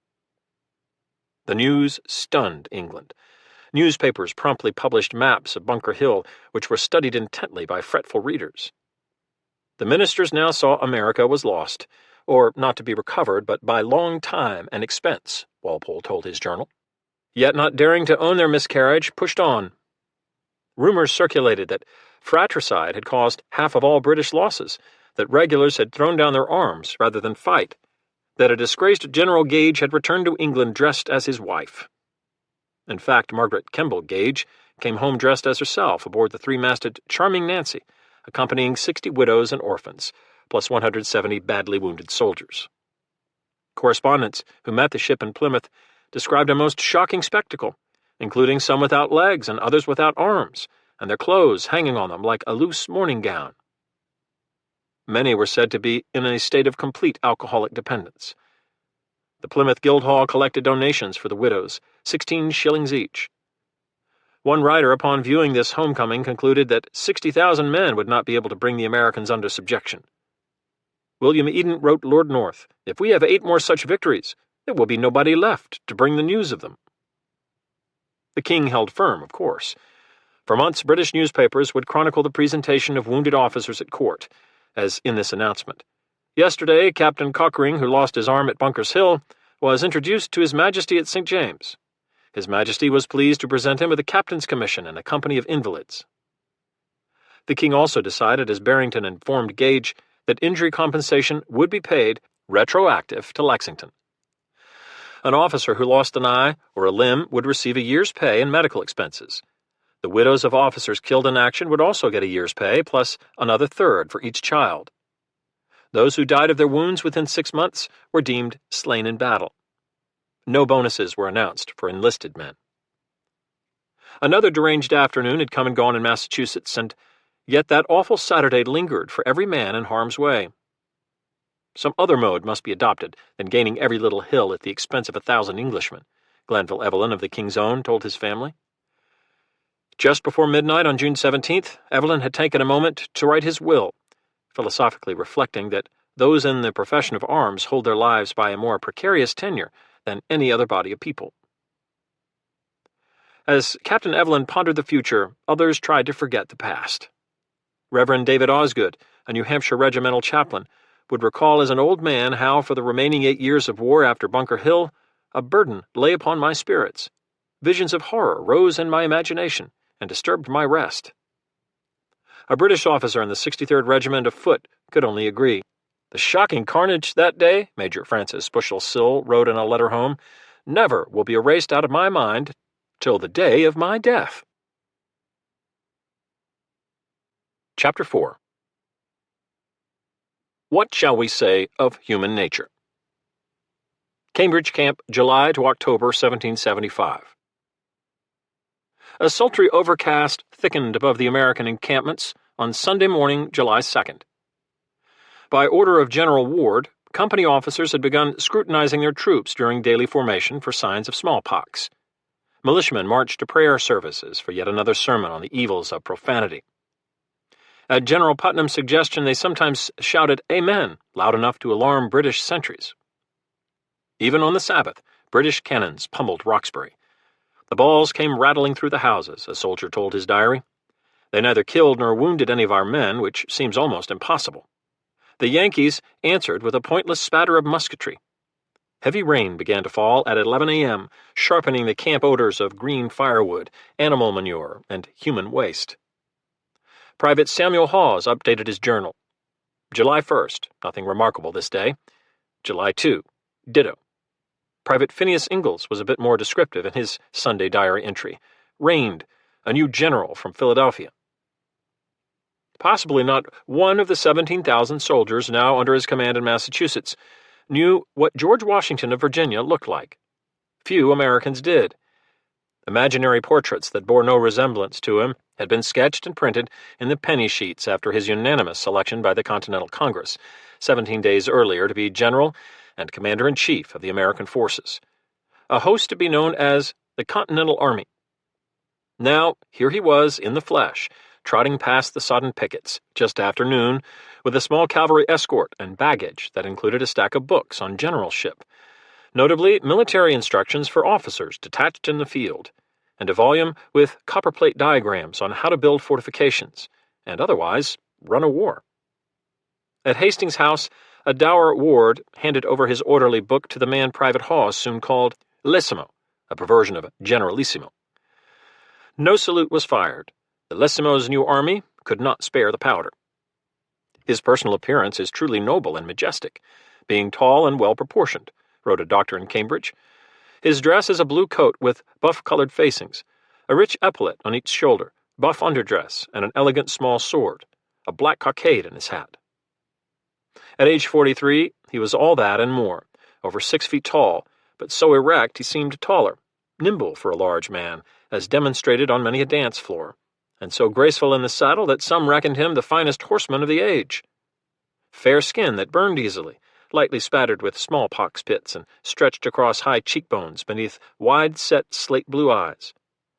The news stunned England. Newspapers promptly published maps of Bunker Hill, which were studied intently by fretful readers. The ministers now saw America was lost, or not to be recovered, but by long time and expense, Walpole told his journal. Yet not daring to own their miscarriage, pushed on. Rumors circulated that fratricide had caused half of all British losses, that regulars had thrown down their arms rather than fight, that a disgraced General Gage had returned to England dressed as his wife. In fact, Margaret Kemble Gage came home dressed as herself aboard the 3-masted Charming Nancy, accompanying 60 widows and orphans, plus 170 badly wounded soldiers. Correspondents who met the ship in Plymouth described a most shocking spectacle, including some without legs and others without arms, and their clothes hanging on them like a loose morning gown. Many were said to be in a state of complete alcoholic dependence. The Plymouth Guildhall collected donations for the widows, 16 shillings each. One writer, upon viewing this homecoming, concluded that 60,000 men would not be able to bring the Americans under subjection. William Eden wrote Lord North, If we have 8 more such victories, there will be nobody left to bring the news of them. The king held firm, of course. For months, British newspapers would chronicle the presentation of wounded officers at court, as in this announcement. Yesterday, Captain Cockering, who lost his arm at Bunker's Hill, was introduced to His Majesty at St. James. His Majesty was pleased to present him with a captain's commission and a company of invalids. The king also decided, as Barrington informed Gage, that injury compensation would be paid retroactive to Lexington. An officer who lost an eye or a limb would receive a year's pay and medical expenses. The widows of officers killed in action would also get a year's pay, plus another third for each child. Those who died of their wounds within 6 months were deemed slain in battle. No bonuses were announced for enlisted men. Another deranged afternoon had come and gone in Massachusetts, and yet that awful Saturday lingered for every man in harm's way. Some other mode must be adopted than gaining every little hill at the expense of 1,000 Englishmen, Glanville Evelyn of the King's Own told his family. Just before midnight on June 17th, Evelyn had taken a moment to write his will, philosophically reflecting that those in the profession of arms hold their lives by a more precarious tenure than any other body of people. As Captain Evelyn pondered the future, others tried to forget the past. Reverend David Osgood, a New Hampshire regimental chaplain, would recall as an old man how, for the remaining 8 years of war after Bunker Hill, a burden lay upon my spirits. Visions of horror rose in my imagination and disturbed my rest. A British officer in the 63rd Regiment of Foot could only agree. The shocking carnage that day, Major Francis Bushell Sill wrote in a letter home, never will be erased out of my mind till the day of my death. Chapter 4. What shall we say of human nature? Cambridge Camp, July to October 1775. A sultry overcast thickened above the American encampments on Sunday morning, July 2nd. By order of General Ward, company officers had begun scrutinizing their troops during daily formation for signs of smallpox. Militiamen marched to prayer services for yet another sermon on the evils of profanity. At General Putnam's suggestion, they sometimes shouted "Amen" loud enough to alarm British sentries. Even on the Sabbath, British cannons pummeled Roxbury. The balls came rattling through the houses, a soldier told his diary. They neither killed nor wounded any of our men, which seems almost impossible. The Yankees answered with a pointless spatter of musketry. Heavy rain began to fall at 11 a.m., sharpening the camp odors of green firewood, animal manure, and human waste. Private Samuel Hawes updated his journal. July 1st, nothing remarkable this day. July 2, ditto. Private Phineas Ingalls was a bit more descriptive in his Sunday diary entry. Rained, a new general from Philadelphia. Possibly not one of the 17,000 soldiers now under his command in Massachusetts knew what George Washington of Virginia looked like. Few Americans did. Imaginary portraits that bore no resemblance to him had been sketched and printed in the penny sheets after his unanimous selection by the Continental Congress, 17 days earlier to be general and commander-in-chief of the American forces, a host to be known as the Continental Army. Now, here he was in the flesh, trotting past the sodden pickets, just after noon, with a small cavalry escort and baggage that included a stack of books on generalship, notably military instructions for officers detached in the field, and a volume with copperplate diagrams on how to build fortifications, and otherwise run a war. At Hastings House, a dour ward handed over his orderly book to the man Private Hawes soon called Lissimo, a perversion of Generalissimo. No salute was fired. The Lissimo's new army could not spare the powder. His personal appearance is truly noble and majestic, being tall and well-proportioned, wrote a doctor in Cambridge. His dress is a blue coat with buff-colored facings, a rich epaulet on each shoulder, buff underdress, and an elegant small sword, a black cockade in his hat. At age 43, he was all that and more, over 6 feet tall, but so erect he seemed taller, nimble for a large man, as demonstrated on many a dance floor, and so graceful in the saddle that some reckoned him the finest horseman of the age. Fair skin that burned easily, lightly spattered with smallpox pits and stretched across high cheekbones beneath wide-set slate-blue eyes.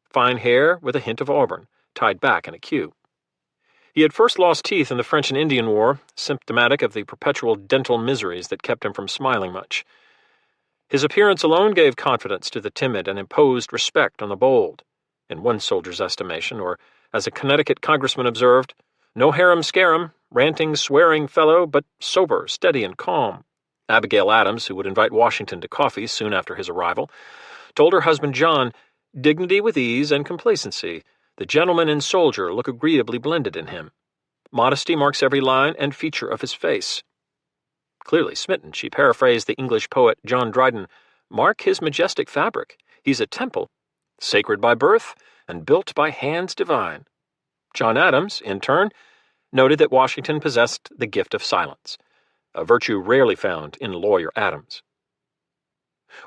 Fine hair with a hint of auburn, tied back in a queue. He had first lost teeth in the French and Indian War, symptomatic of the perpetual dental miseries that kept him from smiling much. His appearance alone gave confidence to the timid and imposed respect on the bold, in one soldier's estimation, or, as a Connecticut congressman observed, no harum-scarum, ranting, swearing fellow, but sober, steady, and calm. Abigail Adams, who would invite Washington to coffee soon after his arrival, told her husband John, "Dignity with ease and complacency, the gentleman and soldier look agreeably blended in him. Modesty marks every line and feature of his face." Clearly smitten, she paraphrased the English poet John Dryden, "Mark his majestic fabric. He's a temple, sacred by birth and built by hands divine." John Adams, in turn, noted that Washington possessed the gift of silence, a virtue rarely found in Lawyer Adams.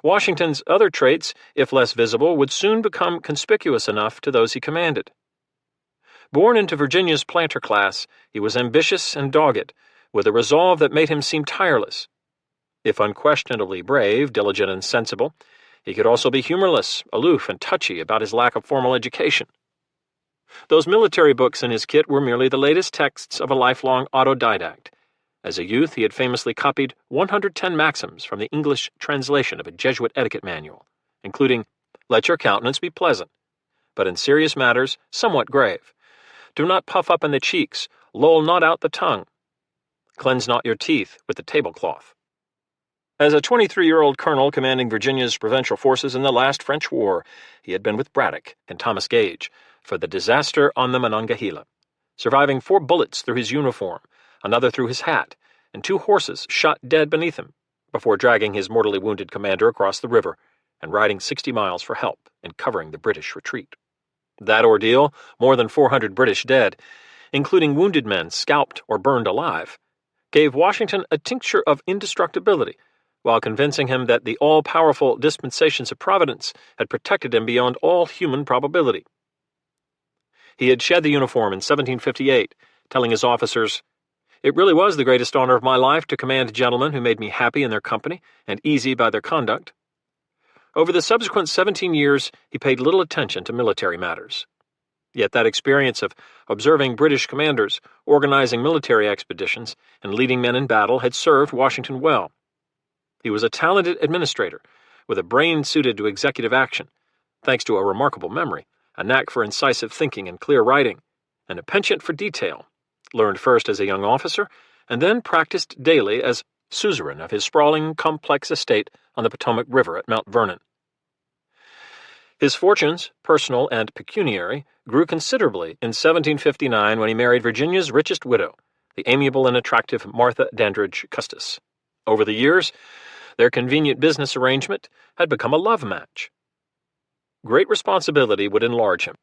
Washington's other traits, if less visible, would soon become conspicuous enough to those he commanded. Born into Virginia's planter class, he was ambitious and dogged, with a resolve that made him seem tireless. If unquestionably brave, diligent, and sensible, he could also be humorless, aloof, and touchy about his lack of formal education. Those military books in his kit were merely the latest texts of a lifelong autodidact. As a youth, he had famously copied 110 maxims from the English translation of a Jesuit etiquette manual, including, "Let your countenance be pleasant, but in serious matters somewhat grave. Do not puff up in the cheeks, loll not out the tongue. Cleanse not your teeth with the tablecloth." As a 23-year-old colonel commanding Virginia's provincial forces in the last French war, he had been with Braddock and Thomas Gage for the disaster on the Monongahela. surviving 4 bullets through his uniform, another through his hat, and 2 horses shot dead beneath him, before dragging his mortally wounded commander across the river and riding 60 miles for help in covering the British retreat. That ordeal, more than 400 British dead, including wounded men scalped or burned alive, gave Washington a tincture of indestructibility, while convincing him that the all-powerful dispensations of Providence had protected him beyond all human probability. He had shed the uniform in 1758, telling his officers, "It really was the greatest honor of my life to command gentlemen who made me happy in their company and easy by their conduct." Over the subsequent 17 years, he paid little attention to military matters. Yet that experience of observing British commanders, organizing military expeditions, and leading men in battle had served Washington well. He was a talented administrator, with a brain suited to executive action, thanks to a remarkable memory, a knack for incisive thinking and clear writing, and a penchant for detail, learned first as a young officer, and then practiced daily as suzerain of his sprawling, complex estate on the Potomac River at Mount Vernon. His fortunes, personal and pecuniary, grew considerably in 1759 when he married Virginia's richest widow, the amiable and attractive Martha Dandridge Custis. Over the years, their convenient business arrangement had become a love match. Great responsibility would enlarge him.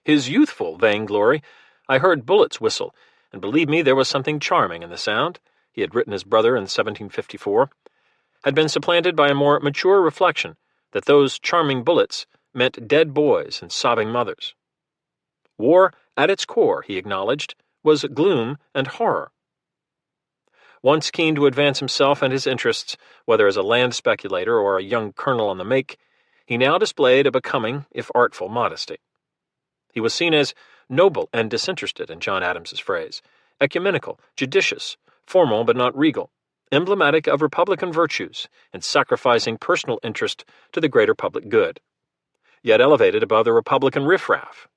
His youthful vainglory, "I heard bullets whistle, and believe me, there was something charming in the sound," he had written his brother in 1754, had been supplanted by a more mature reflection that those charming bullets meant dead boys and sobbing mothers. War, at its core, he acknowledged, was gloom and horror. Once keen to advance himself and his interests, whether as a land speculator or a young colonel on the make, he now displayed a becoming, if artful, modesty. He was seen as noble and disinterested, in John Adams's phrase, ecumenical, judicious, formal but not regal, emblematic of Republican virtues, and sacrificing personal interest to the greater public good, yet elevated above the Republican riffraff.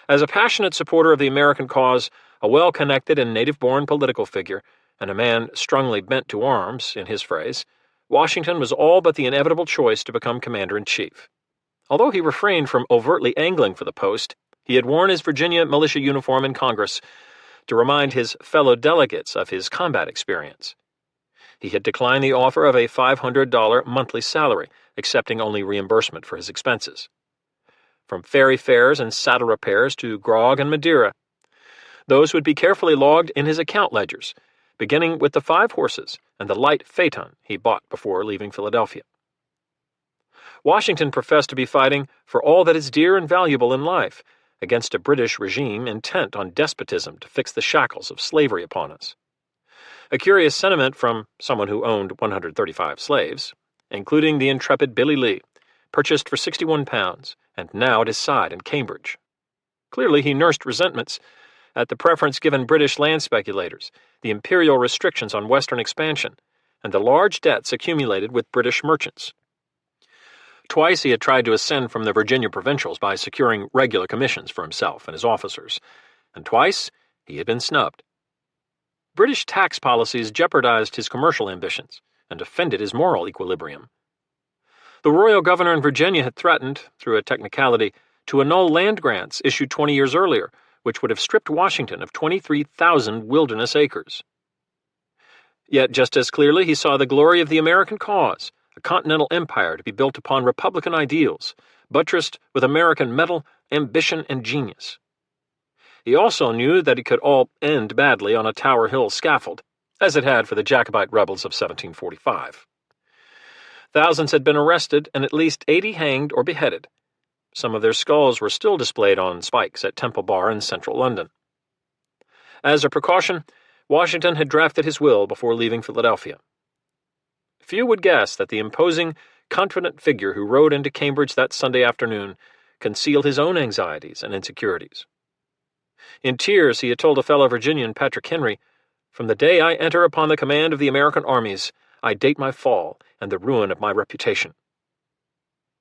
As a passionate supporter of the American cause, a well-connected and native-born political figure, and a man strongly bent to arms, in his phrase, Washington was all but the inevitable choice to become commander-in-chief. Although he refrained from overtly angling for the post, he had worn his Virginia militia uniform in Congress to remind his fellow delegates of his combat experience. He had declined the offer of a $500 monthly salary, accepting only reimbursement for his expenses. From ferry fares and saddle repairs to grog and Madeira, those would be carefully logged in his account ledgers, beginning with the 5 horses and the light phaeton he bought before leaving Philadelphia. Washington professed to be fighting for all that is dear and valuable in life, against a British regime intent on despotism to fix the shackles of slavery upon us. A curious sentiment from someone who owned 135 slaves, including the intrepid Billy Lee, purchased for £61, and now at his side in Cambridge. Clearly he nursed resentments at the preference given British land speculators, the imperial restrictions on Western expansion, and the large debts accumulated with British merchants. Twice he had tried to ascend from the Virginia provincials by securing regular commissions for himself and his officers, and twice he had been snubbed. British tax policies jeopardized his commercial ambitions and offended his moral equilibrium. The royal governor in Virginia had threatened, through a technicality, to annul land grants issued 20 years earlier, which would have stripped Washington of 23,000 wilderness acres. Yet just as clearly he saw the glory of the American cause, a continental empire to be built upon Republican ideals, buttressed with American mettle, ambition, and genius. He also knew that it could all end badly on a Tower Hill scaffold, as it had for the Jacobite rebels of 1745. Thousands had been arrested and at least 80 hanged or beheaded. Some of their skulls were still displayed on spikes at Temple Bar in central London. As a precaution, Washington had drafted his will before leaving Philadelphia. Few would guess that the imposing, confident figure who rode into Cambridge that Sunday afternoon concealed his own anxieties and insecurities. In tears, he had told a fellow Virginian, Patrick Henry, "From the day I enter upon the command of the American armies, I date my fall and the ruin of my reputation."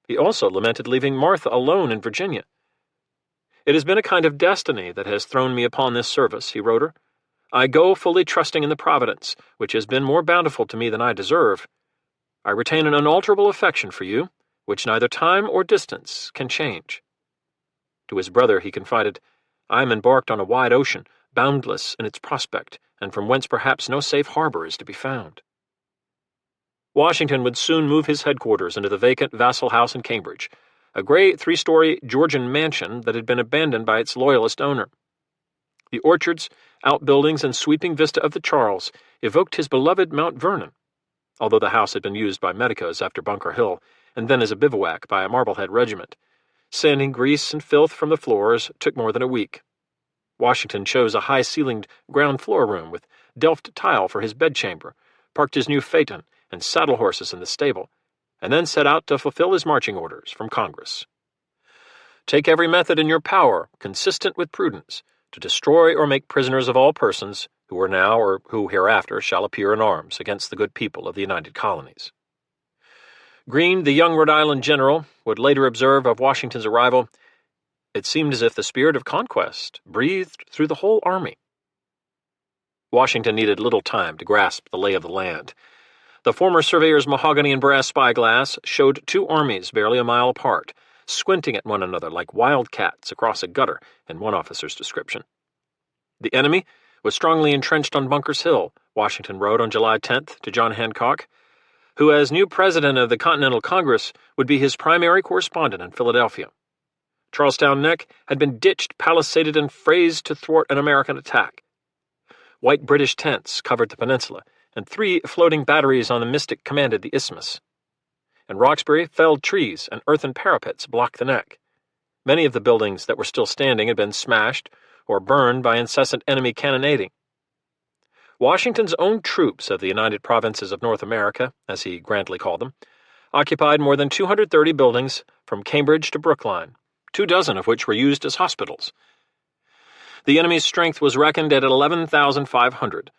He also lamented leaving Martha alone in Virginia. "It has been a kind of destiny that has thrown me upon this service," he wrote her. "I go fully trusting in the Providence, which has been more bountiful to me than I deserve. I retain an unalterable affection for you, which neither time or distance can change." To his brother he confided, I am embarked on a wide ocean, boundless in its prospect, and from whence perhaps no safe harbor is to be found. Washington would soon move his headquarters into the vacant Vassal House in Cambridge, a gray 3-story Georgian mansion that had been abandoned by its loyalist owner. The orchards, outbuildings, and sweeping vista of the Charles evoked his beloved Mount Vernon, although the house had been used by medicos after Bunker Hill, and then as a bivouac by a Marblehead regiment. Sanding grease and filth from the floors took more than a week. Washington chose a high-ceilinged ground-floor room with Delft tile for his bedchamber, parked his new phaeton and saddle horses in the stable, and then set out to fulfill his marching orders from Congress. Take every method in your power, consistent with prudence, to destroy or make prisoners of all persons who are now or who hereafter shall appear in arms against the good people of the United Colonies. Greene, the young Rhode Island general, would later observe of Washington's arrival, "It seemed as if the spirit of conquest breathed through the whole army." Washington needed little time to grasp the lay of the land. The former surveyor's mahogany and brass spyglass showed two armies barely a mile apart, squinting at one another like wild cats across a gutter, in one officer's description. The enemy was strongly entrenched on Bunker's Hill, Washington wrote on July 10th to John Hancock, who as new president of the Continental Congress would be his primary correspondent in Philadelphia. Charlestown Neck had been ditched, palisaded, and phrased to thwart an American attack. White British tents covered the peninsula, and 3 floating batteries on the Mystic commanded the isthmus. In Roxbury, felled trees and earthen parapets blocked the neck. Many of the buildings that were still standing had been smashed or burned by incessant enemy cannonading. Washington's own troops of the United Provinces of North America, as he grandly called them, occupied more than 230 buildings from Cambridge to Brookline, 24 of which were used as hospitals. The enemy's strength was reckoned at 11,500,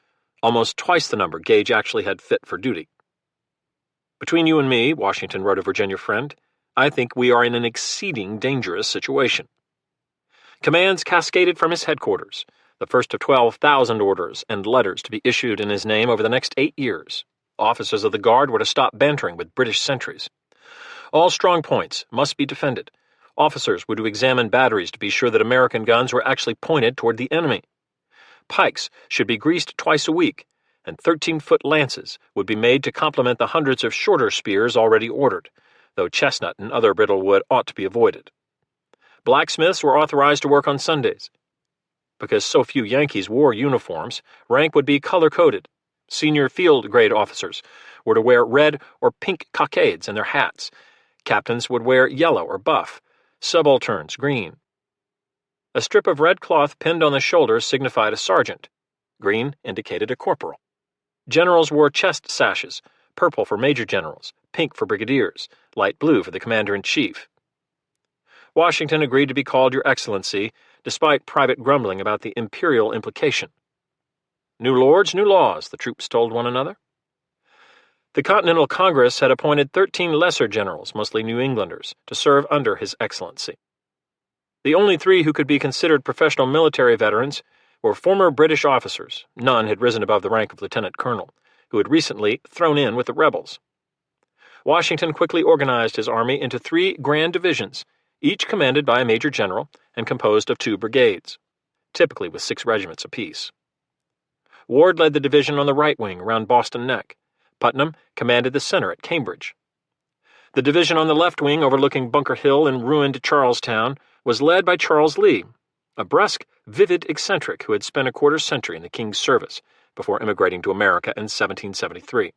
almost twice the number Gage actually had fit for duty. "Between you and me," Washington wrote a Virginia friend, "I think we are in an exceeding dangerous situation." Commands cascaded from his headquarters, the first of 12,000 orders and letters to be issued in his name over the next 8 years. Officers of the Guard were to stop bantering with British sentries. All strong points must be defended. Officers were to examine batteries to be sure that American guns were actually pointed toward the enemy. Pikes should be greased twice a week, and 13-foot lances would be made to complement the hundreds of shorter spears already ordered, though chestnut and other brittle wood ought to be avoided. Blacksmiths were authorized to work on Sundays. Because so few Yankees wore uniforms, rank would be color-coded. Senior field-grade officers were to wear red or pink cockades in their hats. Captains would wear yellow or buff, subalterns green. A strip of red cloth pinned on the shoulder signified a sergeant. Green indicated a corporal. Generals wore chest sashes, purple for major generals, pink for brigadiers, light blue for the commander-in-chief. Washington agreed to be called Your Excellency, despite private grumbling about the imperial implication. New lords, new laws, the troops told one another. The Continental Congress had appointed 13 lesser generals, mostly New Englanders, to serve under His Excellency. The only 3 who could be considered professional military veterans were former British officers. None had risen above the rank of lieutenant colonel, who had recently thrown in with the rebels. Washington quickly organized his army into 3 grand divisions, each commanded by a major general and composed of 2 brigades, typically with 6 regiments apiece. Ward led the division on the right wing around Boston Neck. Putnam commanded the center at Cambridge. The division on the left wing overlooking Bunker Hill and ruined Charlestown was led by Charles Lee, a brusque, vivid eccentric who had spent a quarter century in the King's service before emigrating to America in 1773.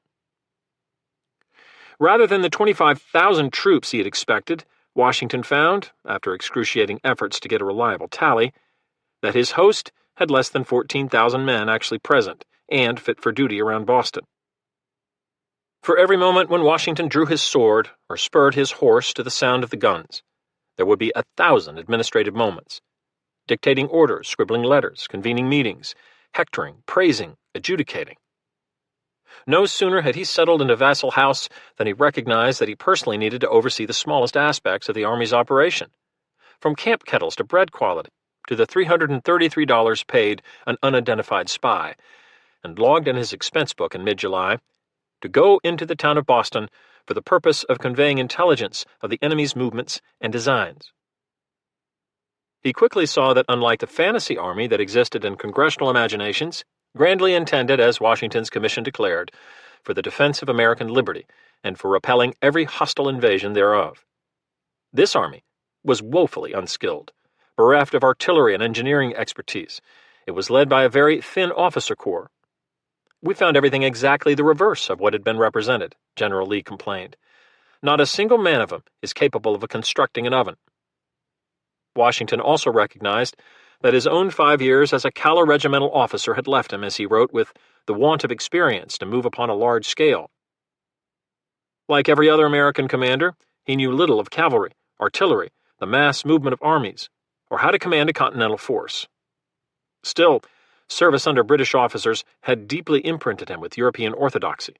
Rather than the 25,000 troops he had expected, Washington found, after excruciating efforts to get a reliable tally, that his host had less than 14,000 men actually present and fit for duty around Boston. For every moment when Washington drew his sword or spurred his horse to the sound of the guns, there would be 1,000 administrative moments, dictating orders, scribbling letters, convening meetings, hectoring, praising, adjudicating. No sooner had he settled into Vassal House than he recognized that he personally needed to oversee the smallest aspects of the Army's operation, from camp kettles to bread quality, to the $333 paid an unidentified spy, and logged in his expense book in mid-July, to go into the town of Boston for the purpose of conveying intelligence of the enemy's movements and designs. He quickly saw that unlike the fantasy army that existed in congressional imaginations, grandly intended, as Washington's commission declared, for the defense of American liberty and for repelling every hostile invasion thereof. This army was woefully unskilled, bereft of artillery and engineering expertise. It was led by a very thin officer corps. We found everything exactly the reverse of what had been represented, General Lee complained. Not a single man of them is capable of constructing an oven. Washington also recognized that his own 5 years as a callow regimental officer had left him, as he wrote, with the want of experience to move upon a large scale. Like every other American commander, he knew little of cavalry, artillery, the mass movement of armies, or how to command a continental force. Still, service under British officers had deeply imprinted him with European orthodoxy,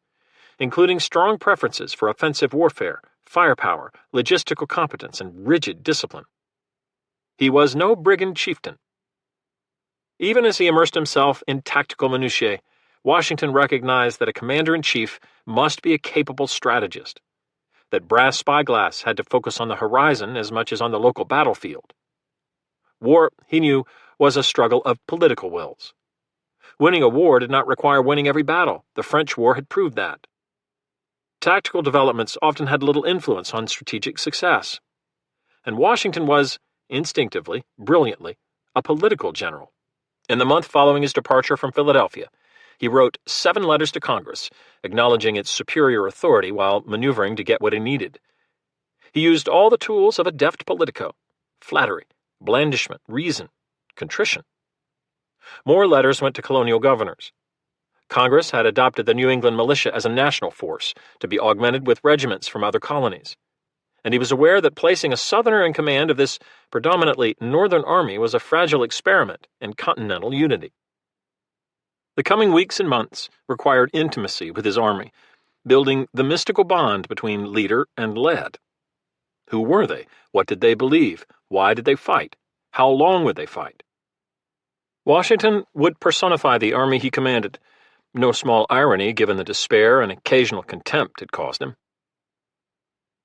including strong preferences for offensive warfare, firepower, logistical competence, and rigid discipline. He was no brigand chieftain. Even as he immersed himself in tactical minutiae, Washington recognized that a commander-in-chief must be a capable strategist, that brass spyglass had to focus on the horizon as much as on the local battlefield. War, he knew, was a struggle of political wills. Winning a war did not require winning every battle. The French War had proved that. Tactical developments often had little influence on strategic success. And Washington was, instinctively, brilliantly, a political general. In the month following his departure from Philadelphia, he wrote 7 letters to Congress, acknowledging its superior authority while maneuvering to get what he needed. He used all the tools of a deft politico: flattery, blandishment, reason, contrition. More letters went to colonial governors. Congress had adopted the New England militia as a national force, to be augmented with regiments from other colonies, and he was aware that placing a Southerner in command of this predominantly Northern army was a fragile experiment in continental unity. The coming weeks and months required intimacy with his army, building the mystical bond between leader and led. Who were they? What did they believe? Why did they fight? How long would they fight? Washington would personify the army he commanded, no small irony given the despair and occasional contempt it caused him.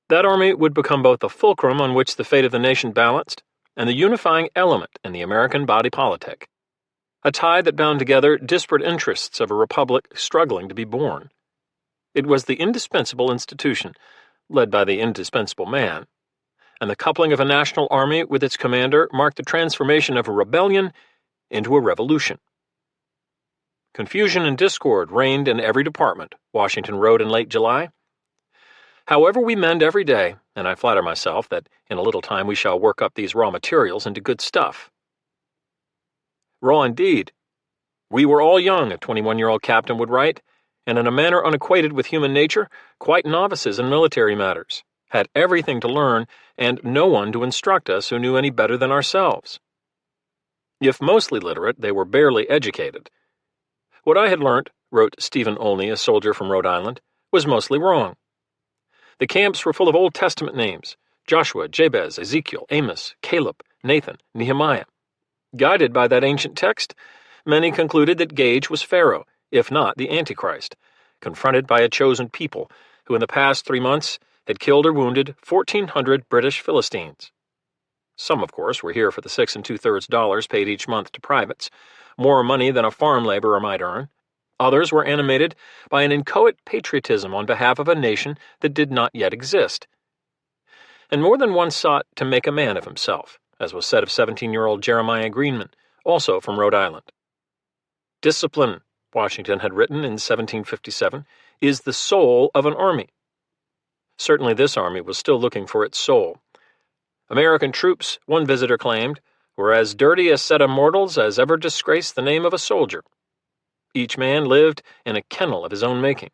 That army would become both the fulcrum on which the fate of the nation balanced and the unifying element in the American body politic, a tie that bound together disparate interests of a republic struggling to be born. It was the indispensable institution, led by the indispensable man, and the coupling of a national army with its commander marked the transformation of a rebellion into a revolution. Confusion and discord reigned in every department, Washington wrote in late July. However, we mend every day, and I flatter myself that in a little time we shall work up these raw materials into good stuff. Raw indeed. We were all young, a 21-year-old captain would write, and in a manner unacquainted with human nature, quite novices in military matters, had everything to learn, and no one to instruct us who knew any better than ourselves. If mostly literate, they were barely educated. What I had learnt, wrote Stephen Olney, a soldier from Rhode Island, was mostly wrong. The camps were full of Old Testament names: Joshua, Jabez, Ezekiel, Amos, Caleb, Nathan, Nehemiah. Guided by that ancient text, many concluded that Gage was Pharaoh, if not the Antichrist, confronted by a chosen people who in the past 3 months had killed or wounded 1,400 British Philistines. Some, of course, were here for the $6 2/3 paid each month to privates, more money than a farm laborer might earn. Others were animated by an inchoate patriotism on behalf of a nation that did not yet exist. And more than one sought to make a man of himself, as was said of 17-year-old Jeremiah Greenman, also from Rhode Island. Discipline, Washington had written in 1757, is the soul of an army. Certainly this army was still looking for its soul. American troops, one visitor claimed, were as dirty a set of mortals as ever disgraced the name of a soldier. Each man lived in a kennel of his own making.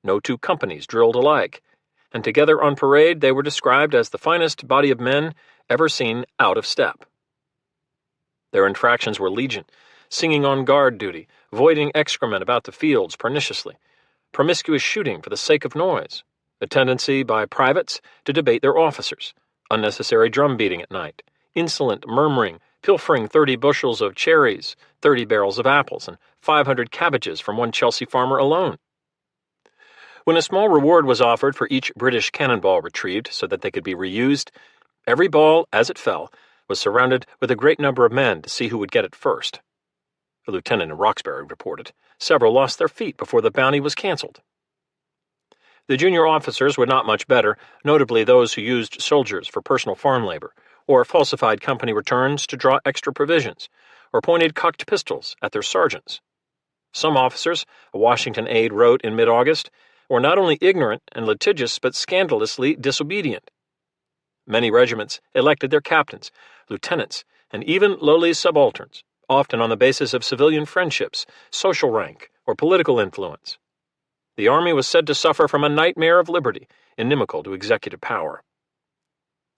No two companies drilled alike, and together on parade they were described as the finest body of men ever seen out of step. Their infractions were legion: singing on guard duty, voiding excrement about the fields perniciously, promiscuous shooting for the sake of noise, a tendency by privates to debate their officers, unnecessary drum beating at night, insolent murmuring, pilfering 30 bushels of cherries, 30 barrels of apples, and 500 cabbages from one Chelsea farmer alone. When a small reward was offered for each British cannonball retrieved so that they could be reused, every ball, as it fell, was surrounded with a great number of men to see who would get it first. A lieutenant in Roxbury reported several lost their feet before the bounty was canceled. The junior officers were not much better, notably those who used soldiers for personal farm labor, or falsified company returns to draw extra provisions, or pointed cocked pistols at their sergeants. Some officers, a Washington aide wrote in mid-August, were not only ignorant and litigious but scandalously disobedient. Many regiments elected their captains, lieutenants, and even lowly subalterns, often on the basis of civilian friendships, social rank, or political influence. The Army was said to suffer from a nightmare of liberty, inimical to executive power.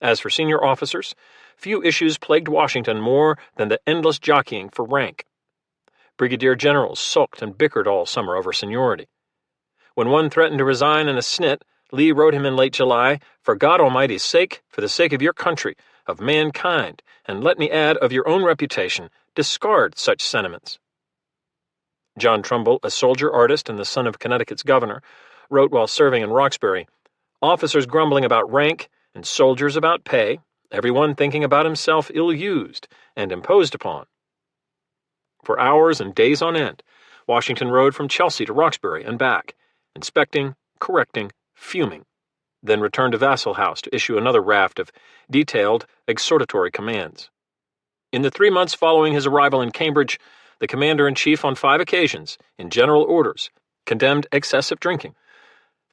As for senior officers, few issues plagued Washington more than the endless jockeying for rank. Brigadier generals sulked and bickered all summer over seniority. When one threatened to resign in a snit, Lee wrote him in late July, "For God Almighty's sake, for the sake of your country, of mankind, and let me add, of your own reputation, discard such sentiments." John Trumbull, a soldier artist and the son of Connecticut's governor, wrote while serving in Roxbury, "Officers grumbling about rank and soldiers about pay, everyone thinking about himself ill-used and imposed upon." For hours and days on end, Washington rode from Chelsea to Roxbury and back, inspecting, correcting, fuming, then returned to Vassal House to issue another raft of detailed, exhortatory commands. In the 3 months following his arrival in Cambridge, the commander-in-chief on 5 occasions, in general orders, condemned excessive drinking.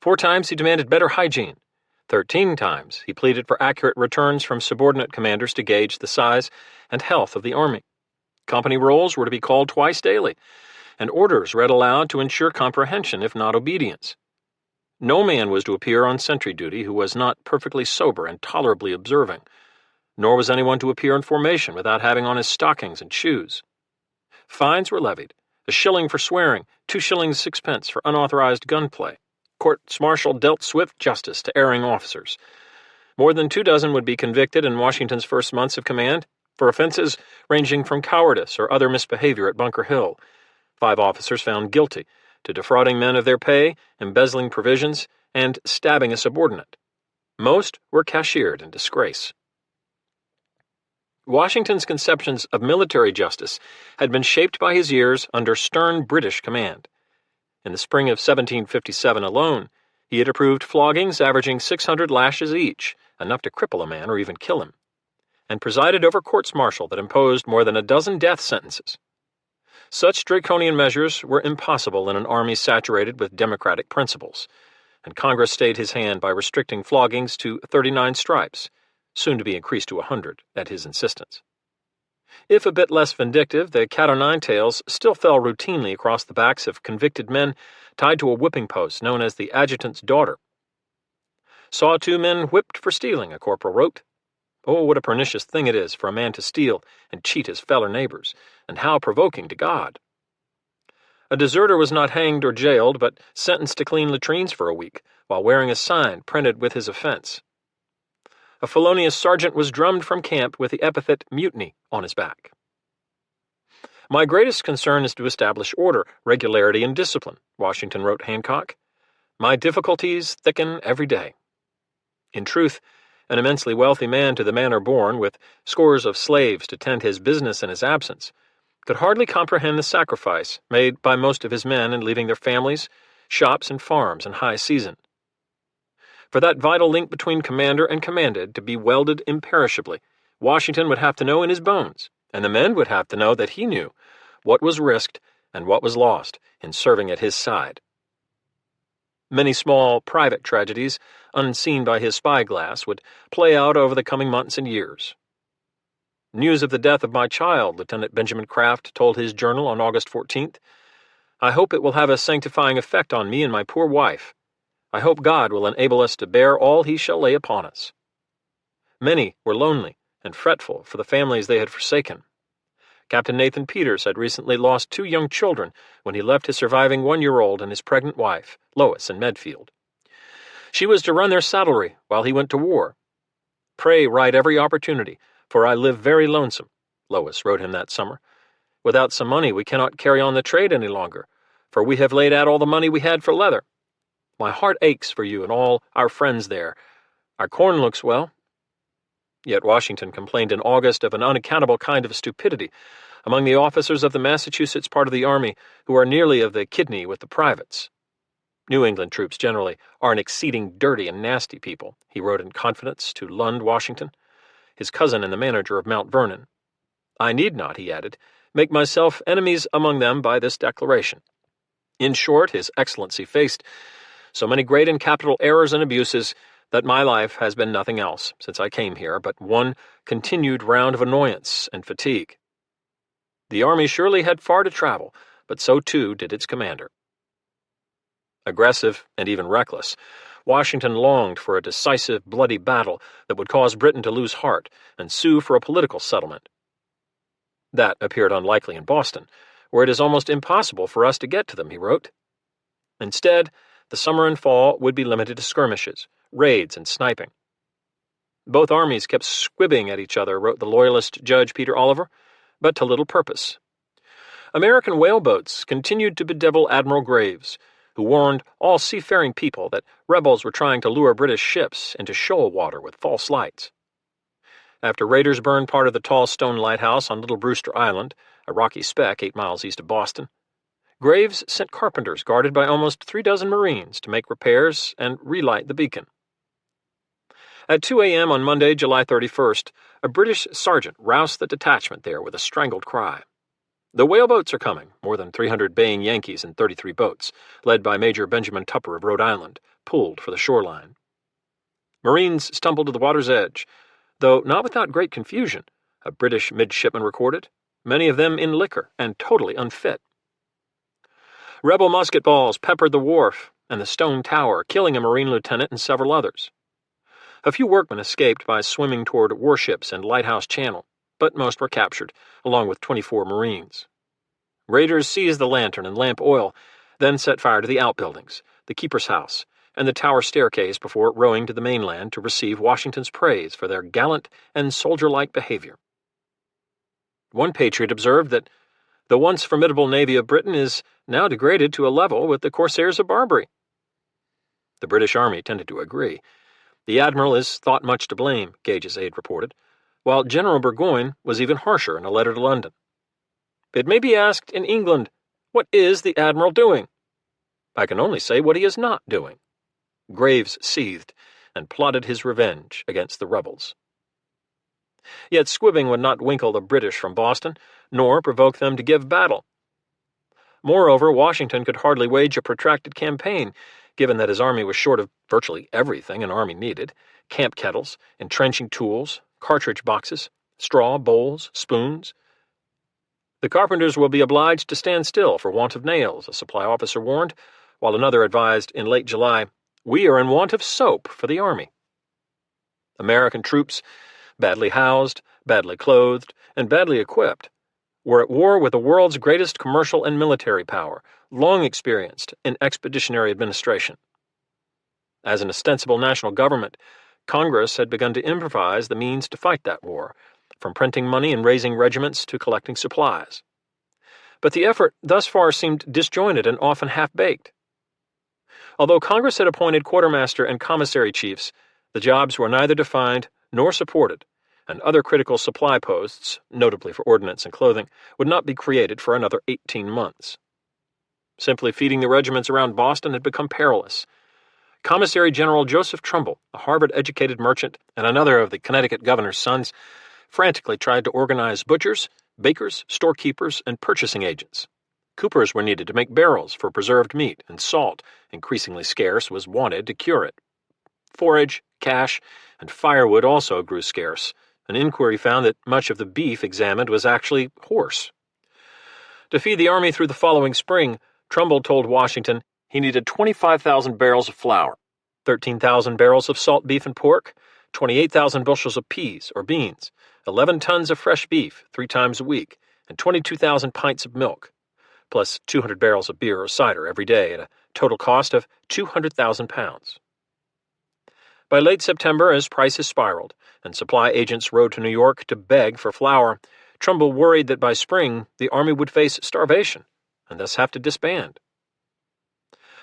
4 times he demanded better hygiene. 13 times he pleaded for accurate returns from subordinate commanders to gauge the size and health of the Army. Company rolls were to be called twice daily, and orders read aloud to ensure comprehension, if not obedience. No man was to appear on sentry duty who was not perfectly sober and tolerably observing, nor was anyone to appear in formation without having on his stockings and shoes. Fines were levied, a shilling for swearing, 2 shillings 6 for unauthorized gunplay. Courts-martial dealt swift justice to erring officers. More than 24 would be convicted in Washington's first months of command, for offenses ranging from cowardice or other misbehavior at Bunker Hill. 5 officers found guilty, to defrauding men of their pay, embezzling provisions, and stabbing a subordinate. Most were cashiered in disgrace. Washington's conceptions of military justice had been shaped by his years under stern British command. In the spring of 1757 alone, he had approved floggings averaging 600 lashes each, enough to cripple a man or even kill him, and presided over courts-martial that imposed more than a dozen death sentences. Such draconian measures were impossible in an army saturated with democratic principles, and Congress stayed his hand by restricting floggings to 39 stripes, soon to be increased to 100 at his insistence. If a bit less vindictive, the cat-o'-nine-tails still fell routinely across the backs of convicted men tied to a whipping post known as the adjutant's daughter. "Saw 2 men whipped for stealing," a corporal wrote. Oh, what a pernicious thing it is for a man to steal and cheat his fellow neighbors, and how provoking to God. A deserter was not hanged or jailed, but sentenced to clean latrines for a week, while wearing a sign printed with his offense. A felonious sergeant was drummed from camp with the epithet mutiny on his back. "My greatest concern is to establish order, regularity, and discipline," Washington wrote Hancock. "My difficulties thicken every day." In truth, an immensely wealthy man to the manor born, with scores of slaves to tend his business in his absence, could hardly comprehend the sacrifice made by most of his men in leaving their families, shops, and farms in high season. For that vital link between commander and commanded to be welded imperishably, Washington would have to know in his bones, and the men would have to know that he knew what was risked and what was lost in serving at his side. Many small, private tragedies, unseen by his spyglass, would play out over the coming months and years. "News of the death of my child," Lieutenant Benjamin Craft told his journal on August 14th. "I hope it will have a sanctifying effect on me and my poor wife. I hope God will enable us to bear all he shall lay upon us." Many were lonely and fretful for the families they had forsaken. Captain Nathan Peters had recently lost 2 young children when he left his surviving 1-year-old and his pregnant wife, Lois, in Medfield. She was to run their saddlery while he went to war. "Pray write every opportunity, for I live very lonesome," Lois wrote him that summer. "Without some money we cannot carry on the trade any longer, for we have laid out all the money we had for leather. My heart aches for you and all our friends there. Our corn looks well." Yet Washington complained in August of an unaccountable kind of stupidity among the officers of the Massachusetts part of the Army who are nearly of the kidney with the privates. New England troops generally are an exceeding dirty and nasty people, he wrote in confidence to Lund, Washington, his cousin and the manager of Mount Vernon. I need not, he added, make myself enemies among them by this declaration. In short, His Excellency faced so many great and capital errors and abuses that my life has been nothing else, since I came here, but one continued round of annoyance and fatigue. The Army surely had far to travel, but so too did its commander. Aggressive and even reckless, Washington longed for a decisive, bloody battle that would cause Britain to lose heart and sue for a political settlement. That appeared unlikely in Boston, where it is almost impossible for us to get to them, he wrote. Instead, the summer and fall would be limited to skirmishes, raids, and sniping. Both armies kept squibbing at each other, wrote the Loyalist Judge Peter Oliver, but to little purpose. American whaleboats continued to bedevil Admiral Graves, who warned all seafaring people that rebels were trying to lure British ships into shoal water with false lights. After raiders burned part of the tall stone lighthouse on Little Brewster Island, a rocky speck 8 miles east of Boston, Graves sent carpenters guarded by almost 36 Marines to make repairs and relight the beacon. At 2 a.m. on Monday, July 31st, a British sergeant roused the detachment there with a strangled cry. The whaleboats are coming, more than 300 baying Yankees in 33 boats, led by Major Benjamin Tupper of Rhode Island, pulled for the shoreline. Marines stumbled to the water's edge, though not without great confusion, a British midshipman recorded, many of them in liquor and totally unfit. Rebel musket balls peppered the wharf and the stone tower, killing a Marine lieutenant and several others. A few workmen escaped by swimming toward warships and Lighthouse Channel, but most were captured, along with 24 Marines. Raiders seized the lantern and lamp oil, then set fire to the outbuildings, the keeper's house, and the tower staircase before rowing to the mainland to receive Washington's praise for their gallant and soldier-like behavior. One patriot observed that the once formidable navy of Britain is now degraded to a level with the corsairs of Barbary. The British Army tended to agree. The admiral is thought much to blame, Gage's aide reported, while General Burgoyne was even harsher in a letter to London. It may be asked in England, what is the admiral doing? I can only say what he is not doing. Graves seethed and plotted his revenge against the rebels. Yet squibbing would not winkle the British from Boston, nor provoke them to give battle. Moreover, Washington could hardly wage a protracted campaign, given that his army was short of virtually everything an army needed: camp kettles, entrenching tools, cartridge boxes, straw, bowls, spoons. The carpenters will be obliged to stand still for want of nails, a supply officer warned, while another advised in late July, we are in want of soap for the army. American troops, badly housed, badly clothed, and badly equipped, were at war with the world's greatest commercial and military power, long experienced in expeditionary administration. As an ostensible national government, Congress had begun to improvise the means to fight that war, from printing money and raising regiments to collecting supplies. But the effort thus far seemed disjointed and often half-baked. Although Congress had appointed quartermaster and commissary chiefs, the jobs were neither defined nor supported, and other critical supply posts, notably for ordnance and clothing, would not be created for another 18 months. Simply feeding the regiments around Boston had become perilous. Commissary General Joseph Trumbull, a Harvard-educated merchant and another of the Connecticut governor's sons, frantically tried to organize butchers, bakers, storekeepers, and purchasing agents. Coopers were needed to make barrels for preserved meat, and salt, increasingly scarce, was wanted to cure it. Forage, cash, and firewood also grew scarce. An inquiry found that much of the beef examined was actually horse. To feed the army through the following spring, Trumbull told Washington he needed 25,000 barrels of flour, 13,000 barrels of salt beef and pork, 28,000 bushels of peas or beans, 11 tons of fresh beef 3 times a week, and 22,000 pints of milk, plus 200 barrels of beer or cider every day at a total cost of 200,000 pounds. By late September, as prices spiraled and supply agents rode to New York to beg for flour, Trumbull worried that by spring the army would face starvation and thus have to disband.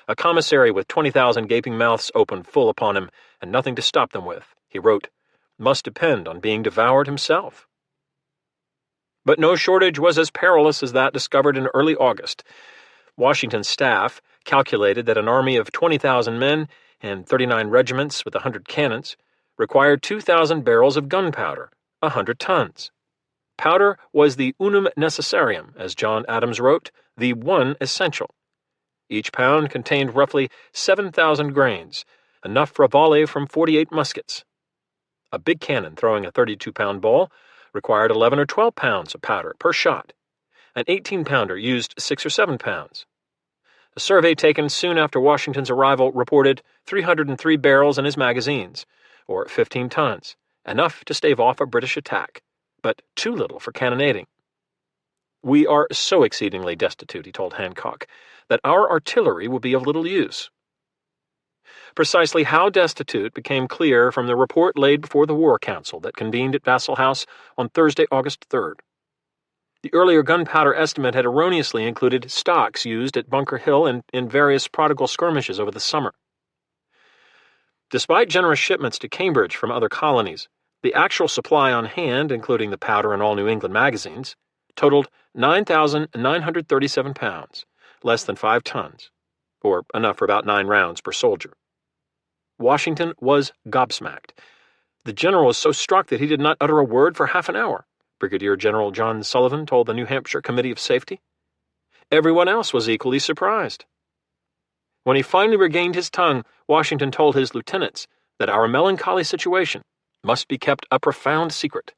A commissary with 20,000 gaping mouths opened full upon him and nothing to stop them with, he wrote, must depend on being devoured himself. But no shortage was as perilous as that discovered in early August. Washington's staff calculated that an army of 20,000 men and 39 regiments with 100 cannons required 2,000 barrels of gunpowder, 100 tons. Powder was the unum necessarium, as John Adams wrote, the one essential. Each pound contained roughly 7,000 grains, enough for a volley from 48 muskets. A big cannon throwing a 32-pound ball required 11 or 12 pounds of powder per shot. An 18-pounder used 6 or 7 pounds. A survey taken soon after Washington's arrival reported 303 barrels in his magazines, or 15 tons, enough to stave off a British attack, but too little for cannonading. "We are so exceedingly destitute," he told Hancock, "that our artillery will be of little use." Precisely how destitute became clear from the report laid before the War Council that convened at Vassal House on Thursday, August 3rd. The earlier gunpowder estimate had erroneously included stocks used at Bunker Hill and in various prodigal skirmishes over the summer. Despite generous shipments to Cambridge from other colonies, the actual supply on hand, including the powder in all New England magazines, totaled 9,937 pounds, less than 5 tons, or enough for about 9 rounds per soldier. Washington was gobsmacked. The general was so struck that he did not utter a word for half an hour, Brigadier General John Sullivan told the New Hampshire Committee of Safety. Everyone else was equally surprised. When he finally regained his tongue, Washington told his lieutenants that our melancholy situation must be kept a profound secret.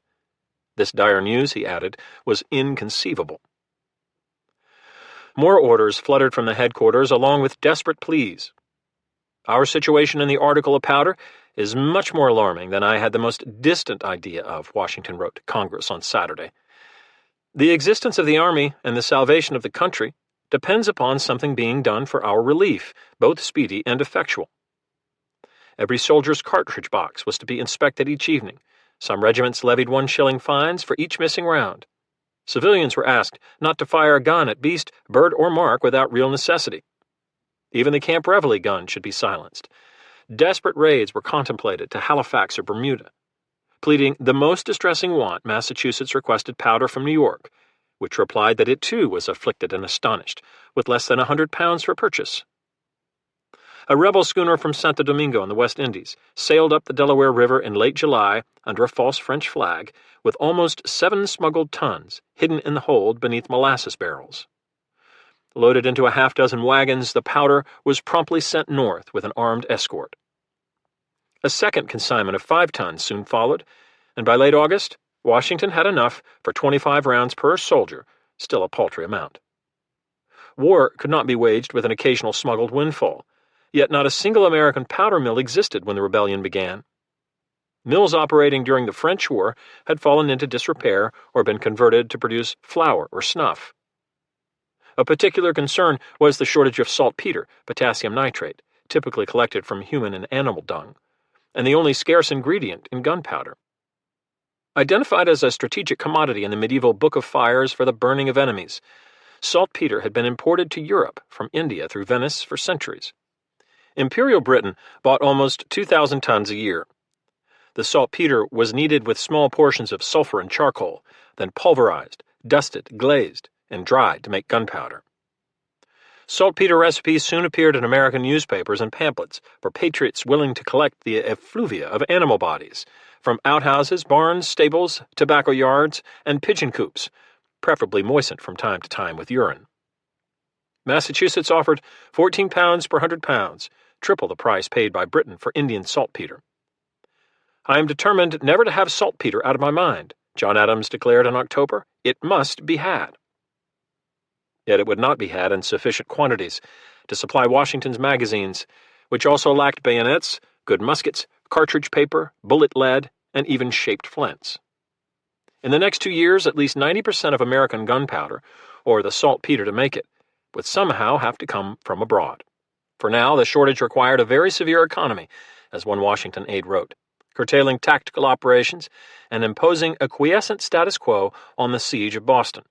This dire news, he added, was inconceivable. More orders fluttered from the headquarters along with desperate pleas. "Our situation in the article of powder is much more alarming than I had the most distant idea of," Washington wrote to Congress on Saturday. "The existence of the Army and the salvation of the country depends upon something being done for our relief, both speedy and effectual." Every soldier's cartridge box was to be inspected each evening. Some regiments levied 1 shilling fines for each missing round. Civilians were asked not to fire a gun at beast, bird, or mark without real necessity. Even the Camp Reveille gun should be silenced. Desperate raids were contemplated to Halifax or Bermuda. Pleading the most distressing want, Massachusetts requested powder from New York, which replied that it too was afflicted and astonished, with less than 100 pounds for purchase. A rebel schooner from Santo Domingo in the West Indies sailed up the Delaware River in late July under a false French flag with almost 7 smuggled tons hidden in the hold beneath molasses barrels. Loaded into a half-dozen wagons, the powder was promptly sent north with an armed escort. A second consignment of 5 tons soon followed, and by late August, Washington had enough for 25 rounds per soldier, still a paltry amount. War could not be waged with an occasional smuggled windfall, yet not a single American powder mill existed when the rebellion began. Mills operating during the French War had fallen into disrepair or been converted to produce flour or snuff. A particular concern was the shortage of saltpeter, potassium nitrate, typically collected from human and animal dung, and the only scarce ingredient in gunpowder. Identified as a strategic commodity in the medieval Book of Fires for the burning of enemies, saltpeter had been imported to Europe from India through Venice for centuries. Imperial Britain bought almost 2,000 tons a year. The saltpeter was kneaded with small portions of sulfur and charcoal, then pulverized, dusted, glazed, and dried to make gunpowder. Saltpeter recipes soon appeared in American newspapers and pamphlets for patriots willing to collect the effluvia of animal bodies, from outhouses, barns, stables, tobacco yards, and pigeon coops, preferably moistened from time to time with urine. Massachusetts offered 14 pounds per 100 pounds, triple the price paid by Britain for Indian saltpeter. "I am determined never to have saltpeter out of my mind," John Adams declared in October. "It must be had." Yet it would not be had in sufficient quantities to supply Washington's magazines, which also lacked bayonets, good muskets, cartridge paper, bullet lead, and even shaped flints. In the next 2 years, at least 90% of American gunpowder, or the saltpeter to make it, would somehow have to come from abroad. For now, the shortage required a very severe economy, as one Washington aide wrote, curtailing tactical operations and imposing a quiescent status quo on the siege of Boston.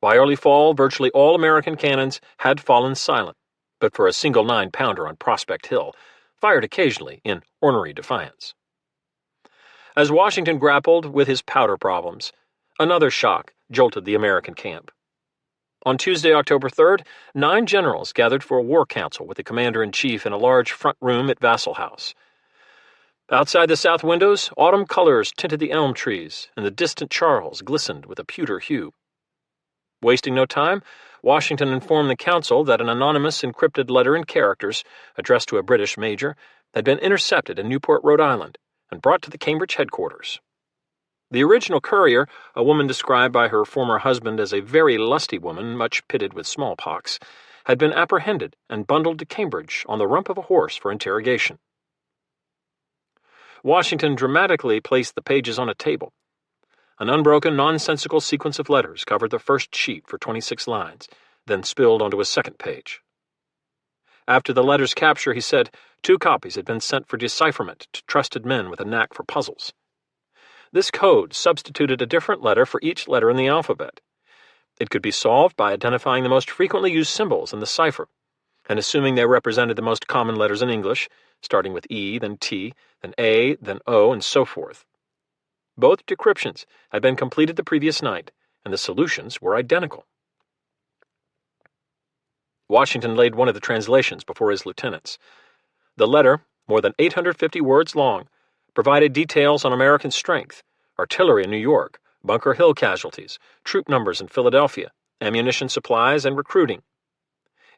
By early fall, virtually all American cannons had fallen silent, but for a single 9-pounder on Prospect Hill, fired occasionally in ornery defiance. As Washington grappled with his powder problems, another shock jolted the American camp. On Tuesday, October 3rd, 9 generals gathered for a war council with the commander-in-chief in a large front room at Vassal House. Outside the south windows, autumn colors tinted the elm trees, and the distant Charles glistened with a pewter hue. Wasting no time, Washington informed the council that an anonymous encrypted letter in characters, addressed to a British major, had been intercepted in Newport, Rhode Island, and brought to the Cambridge headquarters. The original courier, a woman described by her former husband as a very lusty woman much pitted with smallpox, had been apprehended and bundled to Cambridge on the rump of a horse for interrogation. Washington dramatically placed the pages on a table. An unbroken, nonsensical sequence of letters covered the first sheet for 26 lines, then spilled onto a second page. After the letter's capture, he said 2 copies had been sent for decipherment to trusted men with a knack for puzzles. This code substituted a different letter for each letter in the alphabet. It could be solved by identifying the most frequently used symbols in the cipher, and assuming they represented the most common letters in English, starting with E, then T, then A, then O, and so forth. Both decryptions had been completed the previous night, and the solutions were identical. Washington laid one of the translations before his lieutenants. The letter, more than 850 words long, provided details on American strength, artillery in New York, Bunker Hill casualties, troop numbers in Philadelphia, ammunition supplies, and recruiting.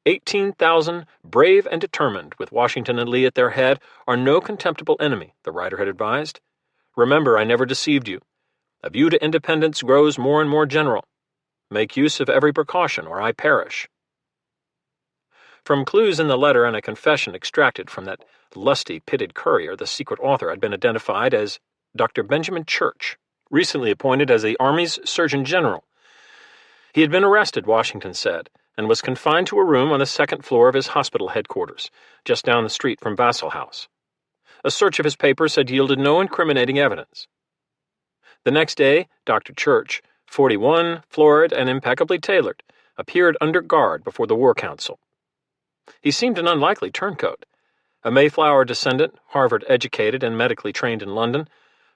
18,000, brave and determined, with Washington and Lee at their head, are no contemptible enemy, the writer had advised. Remember, I never deceived you. A view to independence grows more and more general. Make use of every precaution, or I perish. From clues in the letter and a confession extracted from that lusty, pitted courier, the secret author had been identified as Dr. Benjamin Church, recently appointed as the Army's Surgeon General. He had been arrested, Washington said, and was confined to a room on the 2nd floor of his hospital headquarters, just down the street from Vassal House. A search of his papers had yielded no incriminating evidence. The next day, Dr. Church, 41, florid, and impeccably tailored, appeared under guard before the War Council. He seemed an unlikely turncoat. A Mayflower descendant, Harvard-educated and medically trained in London,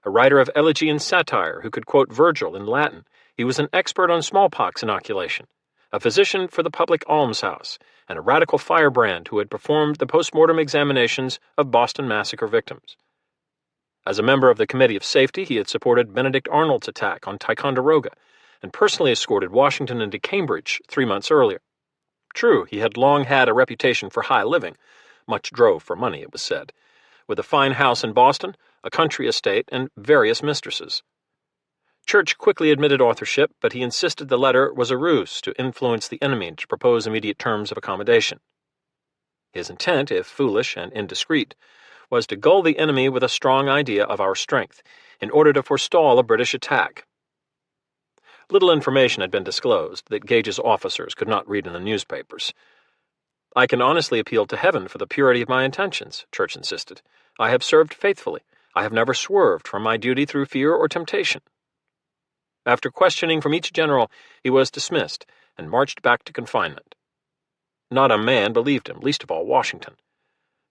a writer of elegy and satire who could quote Virgil in Latin, he was an expert on smallpox inoculation, a physician for the public almshouse, and a radical firebrand who had performed the post-mortem examinations of Boston Massacre victims. As a member of the Committee of Safety, he had supported Benedict Arnold's attack on Ticonderoga and personally escorted Washington into Cambridge 3 months earlier. True, he had long had a reputation for high living, much drove for money, it was said, with a fine house in Boston, a country estate, and various mistresses. Church quickly admitted authorship, but he insisted the letter was a ruse to influence the enemy to propose immediate terms of accommodation. His intent, if foolish and indiscreet, was to gull the enemy with a strong idea of our strength, in order to forestall a British attack. Little information had been disclosed that Gage's officers could not read in the newspapers. I can honestly appeal to heaven for the purity of my intentions, Church insisted. I have served faithfully. I have never swerved from my duty through fear or temptation. After questioning from each general, he was dismissed and marched back to confinement. Not a man believed him, least of all Washington.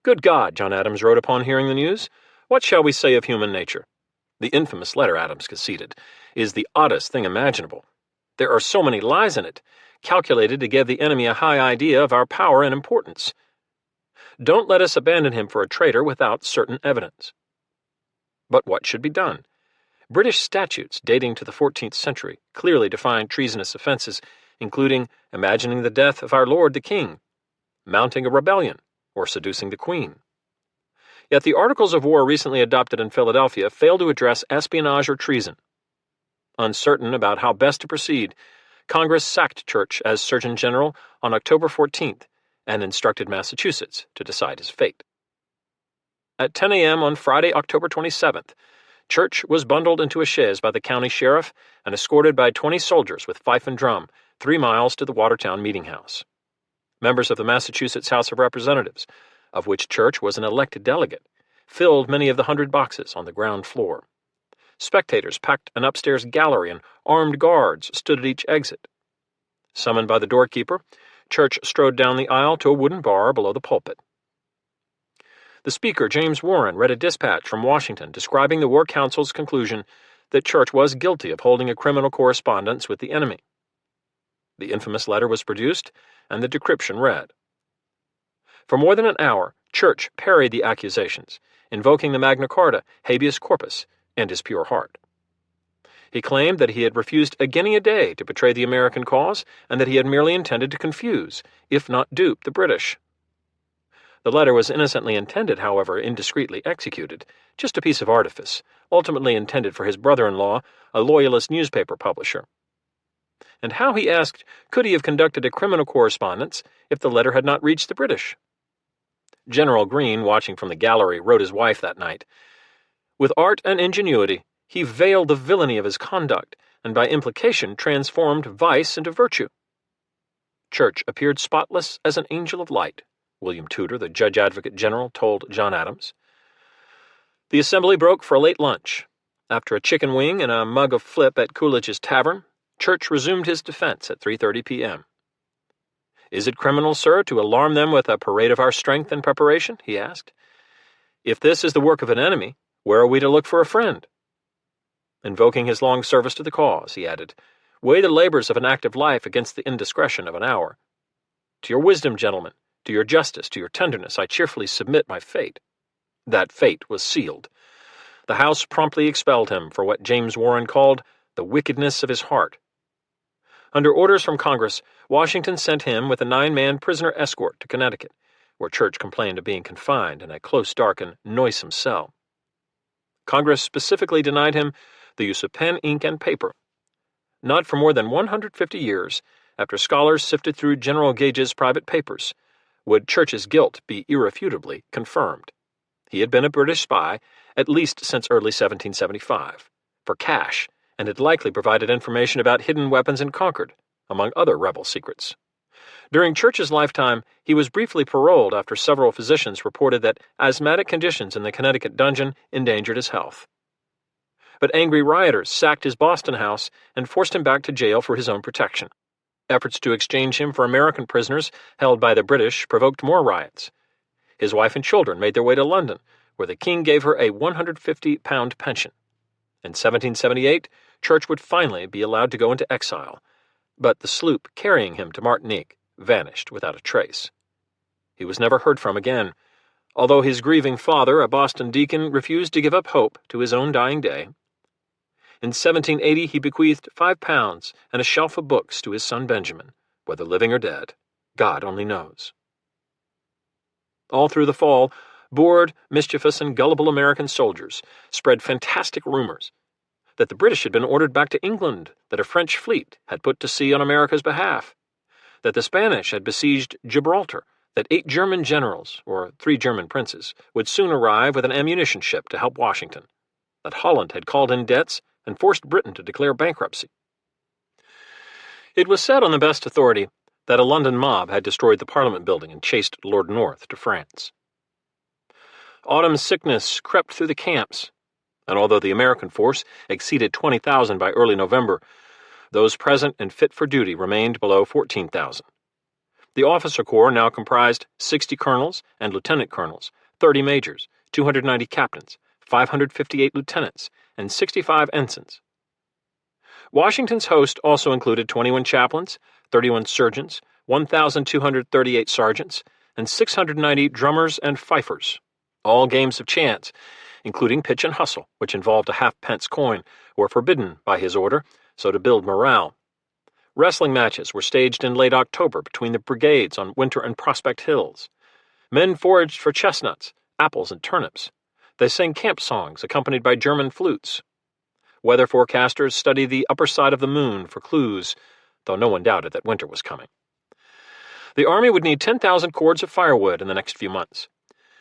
Good God, John Adams wrote upon hearing the news. What shall we say of human nature? The infamous letter, Adams conceded, is the oddest thing imaginable. There are so many lies in it, calculated to give the enemy a high idea of our power and importance. Don't let us abandon him for a traitor without certain evidence. But what should be done? British statutes dating to the 14th century clearly defined treasonous offenses, including imagining the death of our lord the king, mounting a rebellion, or seducing the queen. Yet the Articles of War recently adopted in Philadelphia fail to address espionage or treason. Uncertain about how best to proceed, Congress sacked Church as Surgeon General on October 14th and instructed Massachusetts to decide his fate. At 10 a.m. on Friday, October 27th, Church was bundled into a chaise by the county sheriff and escorted by 20 soldiers with fife and drum 3 miles to the Watertown Meeting House. Members of the Massachusetts House of Representatives, of which Church was an elected delegate, filled many of the 100 boxes on the ground floor. Spectators packed an upstairs gallery and armed guards stood at each exit. Summoned by the doorkeeper, Church strode down the aisle to a wooden bar below the pulpit. The Speaker, James Warren, read a dispatch from Washington describing the War Council's conclusion that Church was guilty of holding a criminal correspondence with the enemy. The infamous letter was produced, and the decryption read. For more than an hour, Church parried the accusations, invoking the Magna Carta, habeas corpus, and his pure heart. He claimed that he had refused a guinea a day to betray the American cause, and that he had merely intended to confuse, if not dupe, the British. The letter was innocently intended, however, indiscreetly executed, just a piece of artifice, ultimately intended for his brother-in-law, a loyalist newspaper publisher. And how, he asked, could he have conducted a criminal correspondence if the letter had not reached the British? General Greene, watching from the gallery, wrote his wife that night, "With art and ingenuity, he veiled the villainy of his conduct, and by implication transformed vice into virtue." Church appeared spotless as an angel of light, William Tudor, the Judge Advocate General, told John Adams. The assembly broke for a late lunch. After a chicken wing and a mug of flip at Coolidge's Tavern, Church resumed his defense at 3:30 p.m. "Is it criminal, sir, to alarm them with a parade of our strength and preparation?" he asked. "If this is the work of an enemy, where are we to look for a friend?" Invoking his long service to the cause, he added, "Weigh the labors of an active life against the indiscretion of an hour. To your wisdom, gentlemen, to your justice, to your tenderness, I cheerfully submit my fate." That fate was sealed. The House promptly expelled him for what James Warren called the wickedness of his heart. Under orders from Congress, Washington sent him with a 9-man prisoner escort to Connecticut, where Church complained of being confined in a close, dark, and noisome cell. Congress specifically denied him the use of pen, ink, and paper. Not for more than 150 years, after scholars sifted through General Gage's private papers, would Church's guilt be irrefutably confirmed. He had been a British spy, at least since early 1775, for cash, and had likely provided information about hidden weapons in Concord, among other rebel secrets. During Church's lifetime, he was briefly paroled after several physicians reported that asthmatic conditions in the Connecticut dungeon endangered his health. But angry rioters sacked his Boston house and forced him back to jail for his own protection. Efforts to exchange him for American prisoners held by the British provoked more riots. His wife and children made their way to London, where the king gave her a £150 pension. In 1778, Church would finally be allowed to go into exile, but the sloop carrying him to Martinique vanished without a trace. He was never heard from again, although his grieving father, a Boston deacon, refused to give up hope to his own dying day. In 1780, he bequeathed £5 and a shelf of books to his son Benjamin, whether living or dead, God only knows. All through the fall, bored, mischievous, and gullible American soldiers spread fantastic rumors that the British had been ordered back to England, that a French fleet had put to sea on America's behalf, that the Spanish had besieged Gibraltar, that 8 German generals, or 3 German princes, would soon arrive with an ammunition ship to help Washington, that Holland had called in debts and forced Britain to declare bankruptcy. It was said on the best authority that a London mob had destroyed the Parliament building and chased Lord North to France. Autumn sickness crept through the camps, and although the American force exceeded 20,000 by early November, those present and fit for duty remained below 14,000. The officer corps now comprised 60 colonels and lieutenant colonels, 30 majors, 290 captains, 558 lieutenants, and 65 ensigns. Washington's host also included 21 chaplains, 31 surgeons, 1,238 sergeants, and 690 drummers and fifers, all games of chance, including pitch and hustle, which involved a half-pence coin, were forbidden by his order, so to build morale. Wrestling matches were staged in late October between the brigades on Winter and Prospect Hills. Men foraged for chestnuts, apples, and turnips. They sang camp songs accompanied by German flutes. Weather forecasters studied the upper side of the moon for clues, though no one doubted that winter was coming. The Army would need 10,000 cords of firewood in the next few months,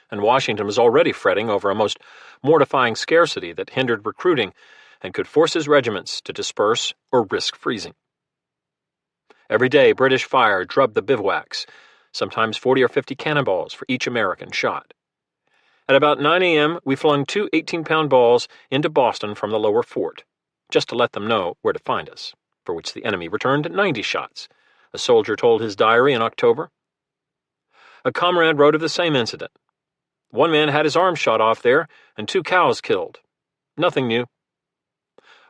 and Washington was already fretting over a most mortifying scarcity that hindered recruiting and could force his regiments to disperse or risk freezing. Every day, British fire drubbed the bivouacs, sometimes 40 or 50 cannonballs for each American shot. At about 9 a.m., we flung 2 18-pound balls into Boston from the lower fort, just to let them know where to find us, for which the enemy returned 90 shots, a soldier told his diary in October. A comrade wrote of the same incident. One man had his arm shot off there, and 2 cows killed. Nothing new.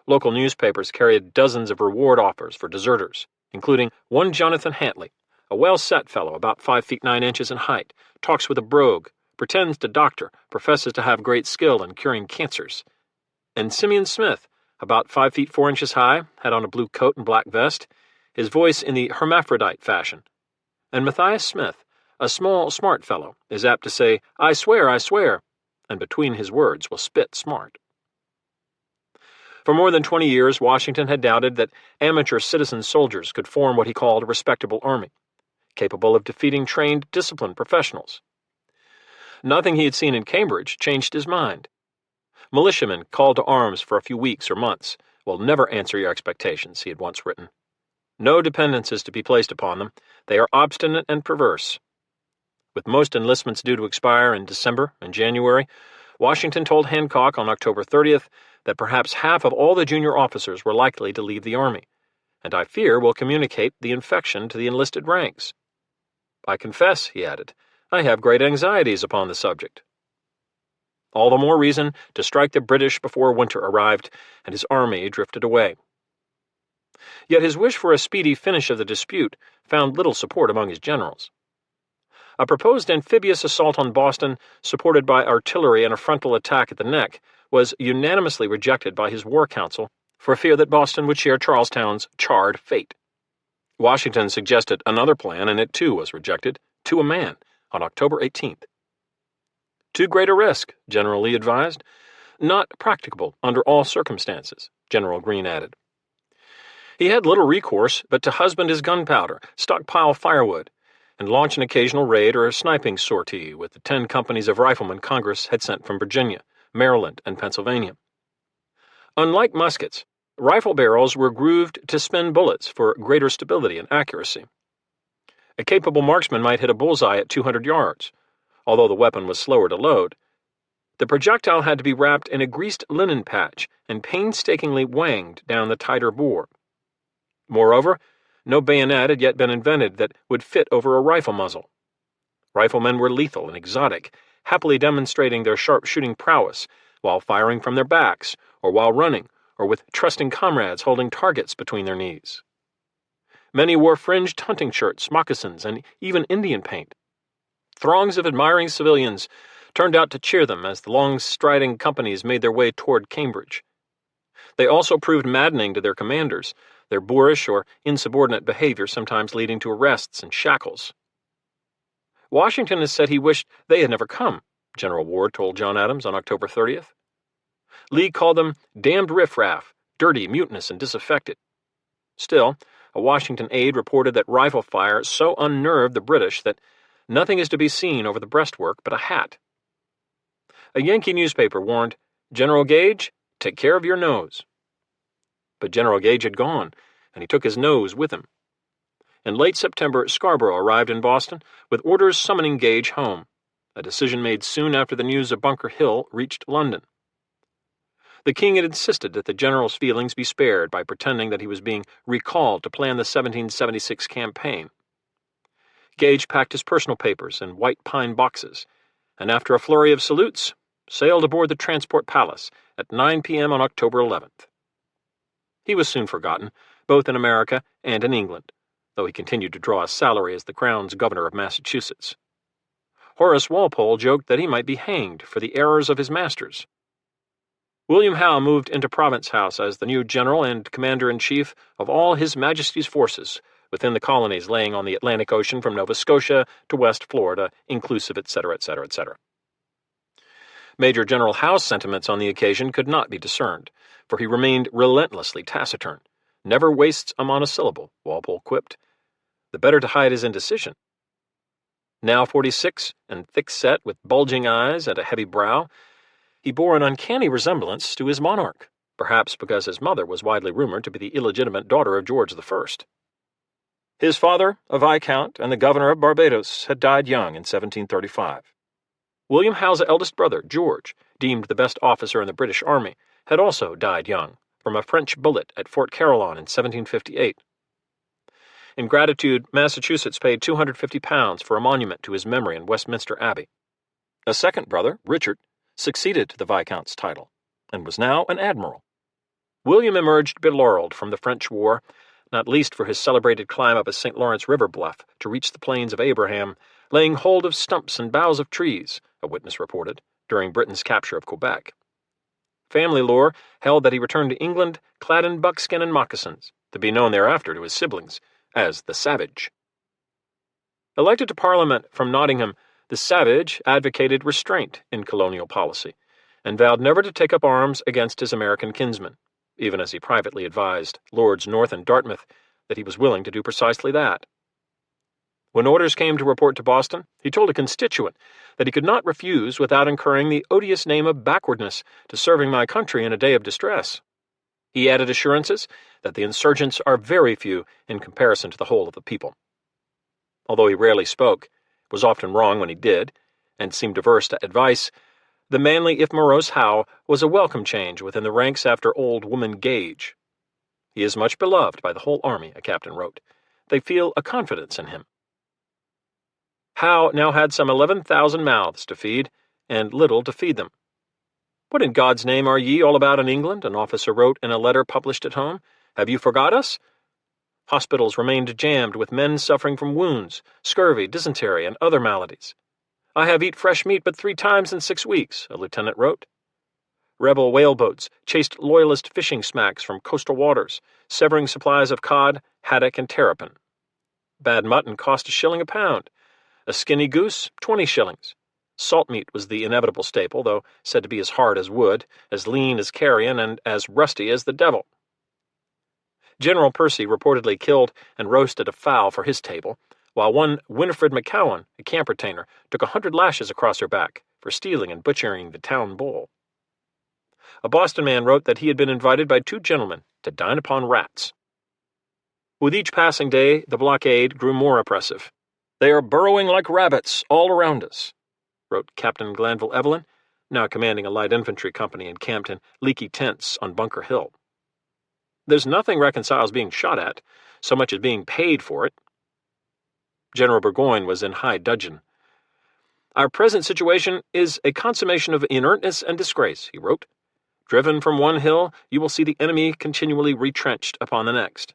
Local newspapers carried dozens of reward offers for deserters, including one Jonathan Hantley, a well-set fellow about 5 feet 9 inches in height, talks with a brogue, pretends to doctor, professes to have great skill in curing cancers. And Simeon Smith, about 5 feet 4 inches high, had on a blue coat and black vest, his voice in the hermaphrodite fashion. And Matthias Smith, a small, smart fellow, is apt to say, I swear, and between his words will spit smart. For more than 20 years, Washington had doubted that amateur citizen soldiers could form what he called a respectable army, capable of defeating trained, disciplined professionals. Nothing he had seen in Cambridge changed his mind. Militiamen called to arms for a few weeks or months will never answer your expectations, he had once written. No dependence is to be placed upon them. They are obstinate and perverse. With most enlistments due to expire in December and January, Washington told Hancock on October 30th that perhaps half of all the junior officers were likely to leave the Army, and I fear will communicate the infection to the enlisted ranks. I confess, he added, I have great anxieties upon the subject. All the more reason to strike the British before winter arrived and his army drifted away. Yet his wish for a speedy finish of the dispute found little support among his generals. A proposed amphibious assault on Boston, supported by artillery and a frontal attack at the neck, was unanimously rejected by his war council for fear that Boston would share Charlestown's charred fate. Washington suggested another plan, and it too was rejected, to a man, on October 18th. Too great a risk, General Lee advised. Not practicable under all circumstances, General Greene added. He had little recourse but to husband his gunpowder, stockpile firewood, and launch an occasional raid or a sniping sortie with the 10 companies of riflemen Congress had sent from Virginia, Maryland, and Pennsylvania. Unlike muskets, rifle barrels were grooved to spin bullets for greater stability and accuracy. A capable marksman might hit a bullseye at 200 yards, although the weapon was slower to load. The projectile had to be wrapped in a greased linen patch and painstakingly wanged down the tighter bore. Moreover, no bayonet had yet been invented that would fit over a rifle muzzle. Riflemen were lethal and exotic, happily demonstrating their sharp-shooting prowess while firing from their backs, or while running, or with trusting comrades holding targets between their knees. Many wore fringed hunting shirts, moccasins, and even Indian paint. Throngs of admiring civilians turned out to cheer them as the long-striding companies made their way toward Cambridge. They also proved maddening to their commanders, their boorish or insubordinate behavior sometimes leading to arrests and shackles. Washington has said he wished they had never come, General Ward told John Adams on October 30th. Lee called them damned riffraff, dirty, mutinous, and disaffected. Still, a Washington aide reported that rifle fire so unnerved the British that nothing is to be seen over the breastwork but a hat. A Yankee newspaper warned, General Gage, take care of your nose. But General Gage had gone, and he took his nose with him. In late September, Scarborough arrived in Boston with orders summoning Gage home, a decision made soon after the news of Bunker Hill reached London. The king had insisted that the general's feelings be spared by pretending that he was being recalled to plan the 1776 campaign. Gage packed his personal papers in white pine boxes, and after a flurry of salutes, sailed aboard the Transport Palace at 9 p.m. on October 11th. He was soon forgotten, both in America and in England, though he continued to draw a salary as the Crown's governor of Massachusetts. Horace Walpole joked that he might be hanged for the errors of his masters. William Howe moved into Province House as the new general and commander-in-chief of all His Majesty's forces within the colonies laying on the Atlantic Ocean from Nova Scotia to West Florida, inclusive, etc., etc., etc. Major General Howe's sentiments on the occasion could not be discerned, for he remained relentlessly taciturn. Never wastes a monosyllable, Walpole quipped. The better to hide his indecision. Now 46, and thick-set, with bulging eyes and a heavy brow, he bore an uncanny resemblance to his monarch, perhaps because his mother was widely rumored to be the illegitimate daughter of George I. His father, a viscount and the governor of Barbados, had died young in 1735. William Howe's eldest brother, George, deemed the best officer in the British Army, had also died young, from a French bullet at Fort Carillon in 1758. In gratitude, Massachusetts paid £250 for a monument to his memory in Westminster Abbey. A second brother, Richard, succeeded to the Viscount's title, and was now an admiral. William emerged belaureled from the French War, not least for his celebrated climb up a St. Lawrence River bluff to reach the Plains of Abraham, laying hold of stumps and boughs of trees, a witness reported, during Britain's capture of Quebec. Family lore held that he returned to England clad in buckskin and moccasins, to be known thereafter to his siblings as the Savage. Elected to Parliament from Nottingham, the Savage advocated restraint in colonial policy, and vowed never to take up arms against his American kinsmen, even as he privately advised Lords North and Dartmouth that he was willing to do precisely that. When orders came to report to Boston, he told a constituent that he could not refuse without incurring the odious name of backwardness to serving my country in a day of distress. He added assurances that the insurgents are very few in comparison to the whole of the people. Although he rarely spoke, was often wrong when he did, and seemed averse to advice, the manly if morose Howe was a welcome change within the ranks after old woman Gage. He is much beloved by the whole army, a captain wrote. They feel a confidence in him. Howe now had some 11,000 mouths to feed, and little to feed them. "What in God's name are ye all about in England?" an officer wrote in a letter published at home. "Have you forgot us?" Hospitals remained jammed with men suffering from wounds, scurvy, dysentery, and other maladies. "I have eat fresh meat but 3 times in 6 weeks," a lieutenant wrote. Rebel whaleboats chased loyalist fishing smacks from coastal waters, severing supplies of cod, haddock, and terrapin. Bad mutton cost $1 a pound. A skinny goose, 20 shillings. Salt meat was the inevitable staple, though said to be as hard as wood, as lean as carrion, and as rusty as the devil. General Percy reportedly killed and roasted a fowl for his table, while one Winifred McCowan, a camp retainer, took 100 lashes across her back for stealing and butchering the town bull. A Boston man wrote that he had been invited by 2 gentlemen to dine upon rats. With each passing day, the blockade grew more oppressive. "They are burrowing like rabbits all around us," wrote Captain Glanville Evelyn, now commanding a light infantry company encamped in leaky tents on Bunker Hill. "There's nothing reconciles being shot at, so much as being paid for it." General Burgoyne was in high dudgeon. "Our present situation is a consummation of inertness and disgrace," he wrote. "Driven from one hill, you will see the enemy continually retrenched upon the next.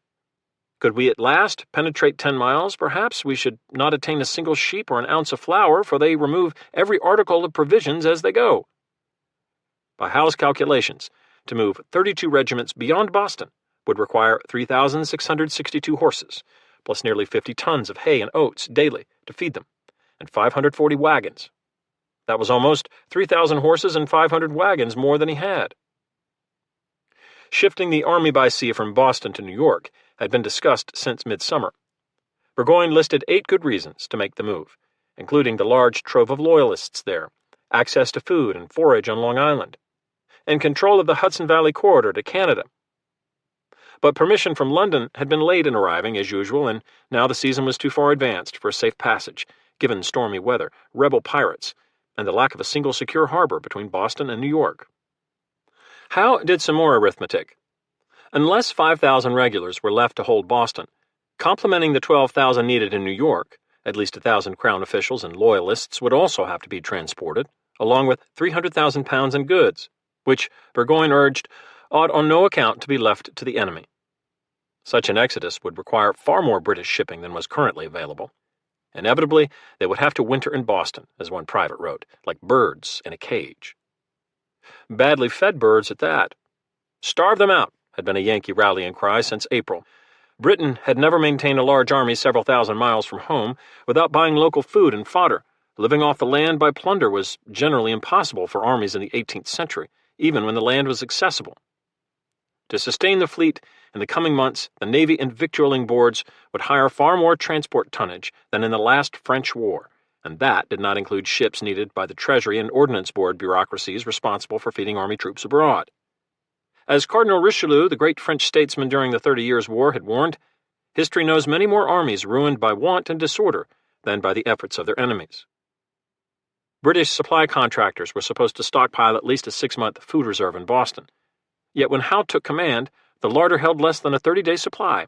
Could we at last penetrate 10 miles, perhaps we should not attain a single sheep or an ounce of flour, for they remove every article of provisions as they go." By Howe's calculations, to move 32 regiments beyond Boston would require 3,662 horses, plus nearly 50 tons of hay and oats daily to feed them, and 540 wagons. That was almost 3,000 horses and 500 wagons more than he had. Shifting the army by sea from Boston to New York had been discussed since midsummer. Burgoyne listed 8 good reasons to make the move, including the large trove of Loyalists there, access to food and forage on Long Island, and control of the Hudson Valley corridor to Canada. But permission from London had been late in arriving, as usual, and now the season was too far advanced for a safe passage, given stormy weather, rebel pirates, and the lack of a single secure harbor between Boston and New York. Howe did some more arithmetic. Unless 5,000 regulars were left to hold Boston, complementing the 12,000 needed in New York, at least 1,000 Crown officials and Loyalists would also have to be transported, along with 300,000 pounds in goods, which, Burgoyne urged, ought on no account to be left to the enemy. Such an exodus would require far more British shipping than was currently available. Inevitably, they would have to winter in Boston, as one private wrote, like birds in a cage. Badly fed birds at that. "Starve them out," had been a Yankee rallying cry since April. Britain had never maintained a large army several thousand miles from home without buying local food and fodder. Living off the land by plunder was generally impossible for armies in the 18th century, even when the land was accessible. To sustain the fleet in the coming months, the Navy and victualling boards would hire far more transport tonnage than in the last French war, and that did not include ships needed by the Treasury and Ordnance Board bureaucracies responsible for feeding army troops abroad. As Cardinal Richelieu, the great French statesman during the 30 Years' War, had warned, history knows many more armies ruined by want and disorder than by the efforts of their enemies. British supply contractors were supposed to stockpile at least a 6-month food reserve in Boston. Yet when Howe took command, the larder held less than a 30-day supply,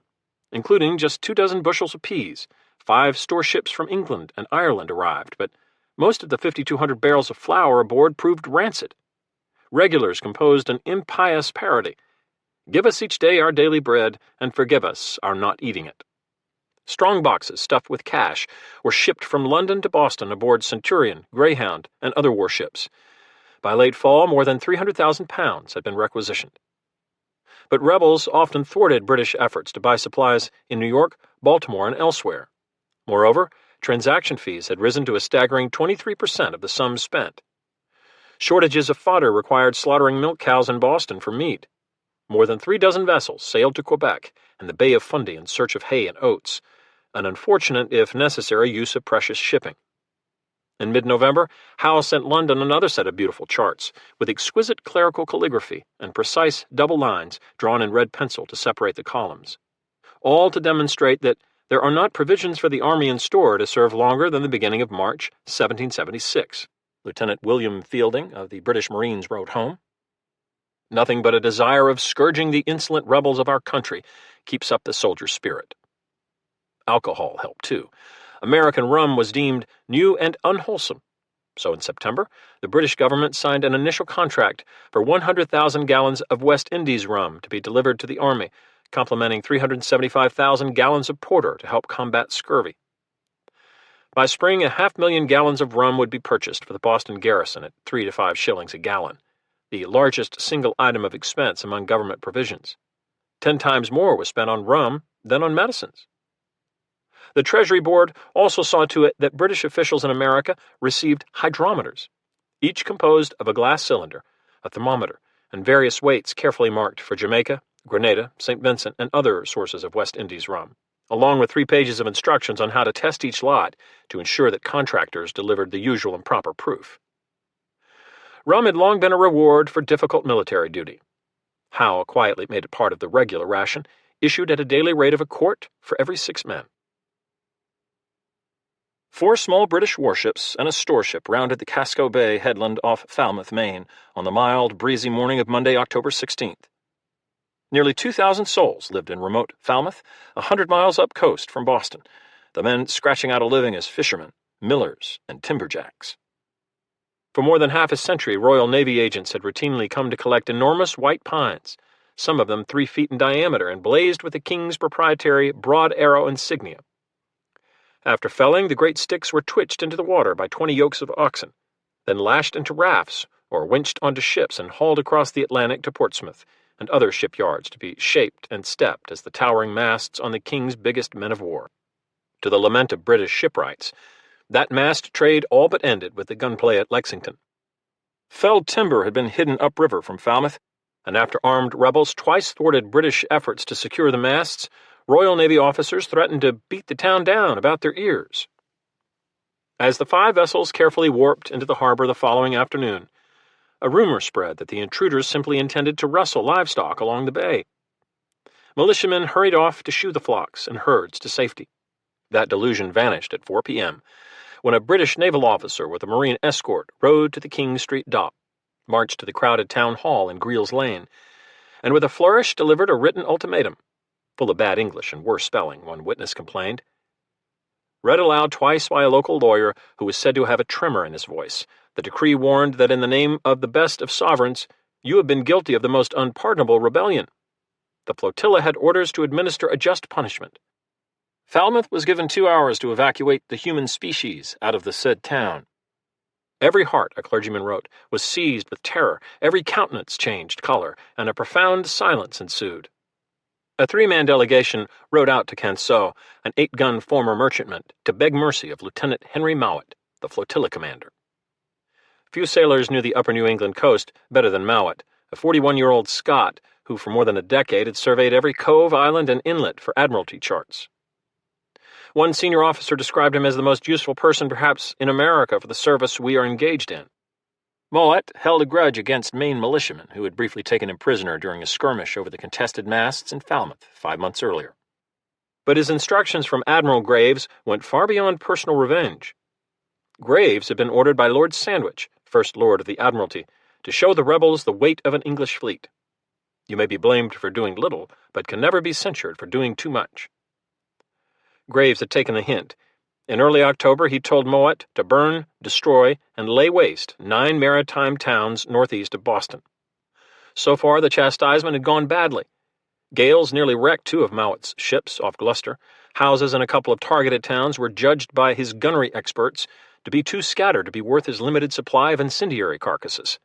including just 24 bushels of peas. 5 store ships from England and Ireland arrived, but Most of the 5,200 barrels of flour aboard proved rancid. Regulars composed an impious parody: "Give us each day our daily bread, and forgive us our not eating it." Strong boxes stuffed with cash were shipped from London to Boston aboard Centurion, Greyhound, and other warships. By late fall, more than 300,000 pounds had been requisitioned. But rebels often thwarted British efforts to buy supplies in New York, Baltimore, and elsewhere. Moreover, transaction fees had risen to a staggering 23% of the sum spent. Shortages of fodder required slaughtering milk cows in Boston for meat. More than 36 vessels sailed to Quebec and the Bay of Fundy in search of hay and oats, an unfortunate, if necessary, use of precious shipping. In mid-November, Howe sent London another set of beautiful charts, with exquisite clerical calligraphy and precise double lines drawn in red pencil to separate the columns, all to demonstrate that there are not provisions for the army in store to serve longer than the beginning of March 1776. Lieutenant William Fielding of the British Marines wrote home, "Nothing but a desire of scourging the insolent rebels of our country keeps up the soldier's spirit." Alcohol helped too. American rum was deemed new and unwholesome. So in September, the British government signed an initial contract for 100,000 gallons of West Indies rum to be delivered to the Army, complementing 375,000 gallons of porter to help combat scurvy. By spring, 500,000 gallons of rum would be purchased for the Boston garrison at 3 to 5 shillings a gallon, the largest single item of expense among government provisions. 10 times more was spent on rum than on medicines. The Treasury Board also saw to it that British officials in America received hydrometers, each composed of a glass cylinder, a thermometer, and various weights carefully marked for Jamaica, Grenada, St. Vincent, and other sources of West Indies rum, along with 3 pages of instructions on how to test each lot to ensure that contractors delivered the usual and proper proof. Rum had long been a reward for difficult military duty. Howe quietly made it part of the regular ration, issued at a daily rate of a quart for every 6 men. 4 small British warships and a storeship rounded the Casco Bay headland off Falmouth, Maine, on the mild, breezy morning of Monday, October 16th. Nearly 2,000 souls lived in remote Falmouth, 100 miles up coast from Boston, the men scratching out a living as fishermen, millers, and timberjacks. For more than half a century, Royal Navy agents had routinely come to collect enormous white pines, some of them 3 feet in diameter and blazed with the King's proprietary broad arrow insignia. After felling, the great sticks were twitched into the water by 20 yokes of oxen, then lashed into rafts or winched onto ships and hauled across the Atlantic to Portsmouth and other shipyards to be shaped and stepped as the towering masts on the King's biggest men of war. To the lament of British shipwrights, that mast trade all but ended with the gunplay at Lexington. Felled timber had been hidden upriver from Falmouth, and after armed rebels twice thwarted British efforts to secure the masts, Royal Navy officers threatened to beat the town down about their ears. As the 5 vessels carefully warped into the harbor the following afternoon, a rumor spread that the intruders simply intended to rustle livestock along the bay. Militiamen hurried off to shoo the flocks and herds to safety. That delusion vanished at 4 p.m., when a British naval officer with a Marine escort rode to the King Street dock, marched to the crowded town hall in Greel's Lane, and with a flourish delivered a written ultimatum, full of bad English and worse spelling, one witness complained. Read aloud twice by a local lawyer who was said to have a tremor in his voice, the decree warned that in the name of the best of sovereigns, you have been guilty of the most unpardonable rebellion. The flotilla had orders to administer a just punishment. Falmouth was given 2 hours to evacuate the human species out of the said town. Every heart, a clergyman wrote, was seized with terror, every countenance changed color, and a profound silence ensued. A 3-man delegation rode out to Canseau, an 8-gun former merchantman, to beg mercy of Lieutenant Henry Mowat, the flotilla commander. Few sailors knew the upper New England coast better than Mowat, a 41-year-old Scot who for more than a decade had surveyed every cove, island, and inlet for admiralty charts. One senior officer described him as the most useful person perhaps in America for the service we are engaged in. Mowat held a grudge against Maine militiamen who had briefly taken him prisoner during a skirmish over the contested masts in Falmouth 5 months earlier. But his instructions from Admiral Graves went far beyond personal revenge. Graves had been ordered by Lord Sandwich, First Lord of the Admiralty, to show the rebels the weight of an English fleet. You may be blamed for doing little, but can never be censured for doing too much. Graves had taken the hint, In early October, he told Mowat to burn, destroy, and lay waste 9 maritime towns northeast of Boston. So far, the chastisement had gone badly. Gales nearly wrecked 2 of Mowat's ships off Gloucester. Houses in a couple of targeted towns were judged by his gunnery experts to be too scattered to be worth his limited supply of incendiary carcasses.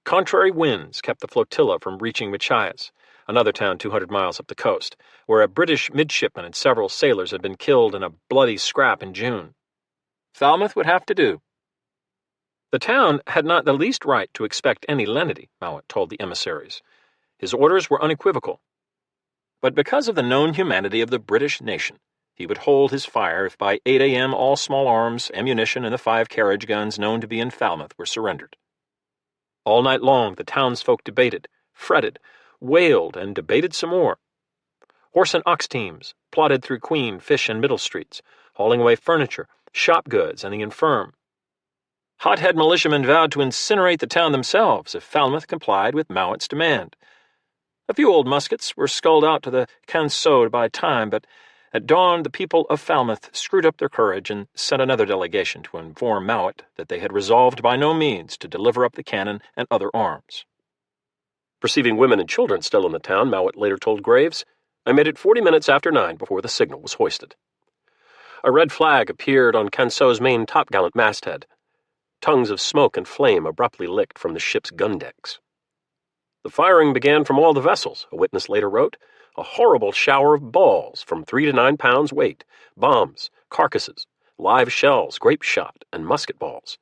Contrary winds kept the flotilla from reaching Machias, another town 200 miles up the coast, where a British midshipman and several sailors had been killed in a bloody scrap in June. Falmouth would have to do. The town had not the least right to expect any lenity, Mowat told the emissaries. His orders were unequivocal. But because of the known humanity of the British nation, he would hold his fire if by 8 a.m. all small arms, ammunition, and the 5 carriage guns known to be in Falmouth were surrendered. All night long the townsfolk debated, fretted, wailed, and debated some more. Horse and ox teams plodded through Queen, Fish, and Middle Streets, hauling away furniture, shop goods, and the infirm. Hothead militiamen vowed to incinerate the town themselves if Falmouth complied with Mowat's demand. A few old muskets were sculled out to the Canseau by time, but at dawn the people of Falmouth screwed up their courage and sent another delegation to inform Mowat that they had resolved by no means to deliver up the cannon and other arms. Perceiving women and children still in the town, Mowat later told Graves, "I made it 40 minutes after 9 before the signal was hoisted." A red flag appeared on Canseau's main topgallant masthead. Tongues of smoke and flame abruptly licked from the ship's gun decks. The firing began from all the vessels, a witness later wrote, a horrible shower of balls from 3 to 9 pounds weight, bombs, carcasses, live shells, grape shot, and musket balls.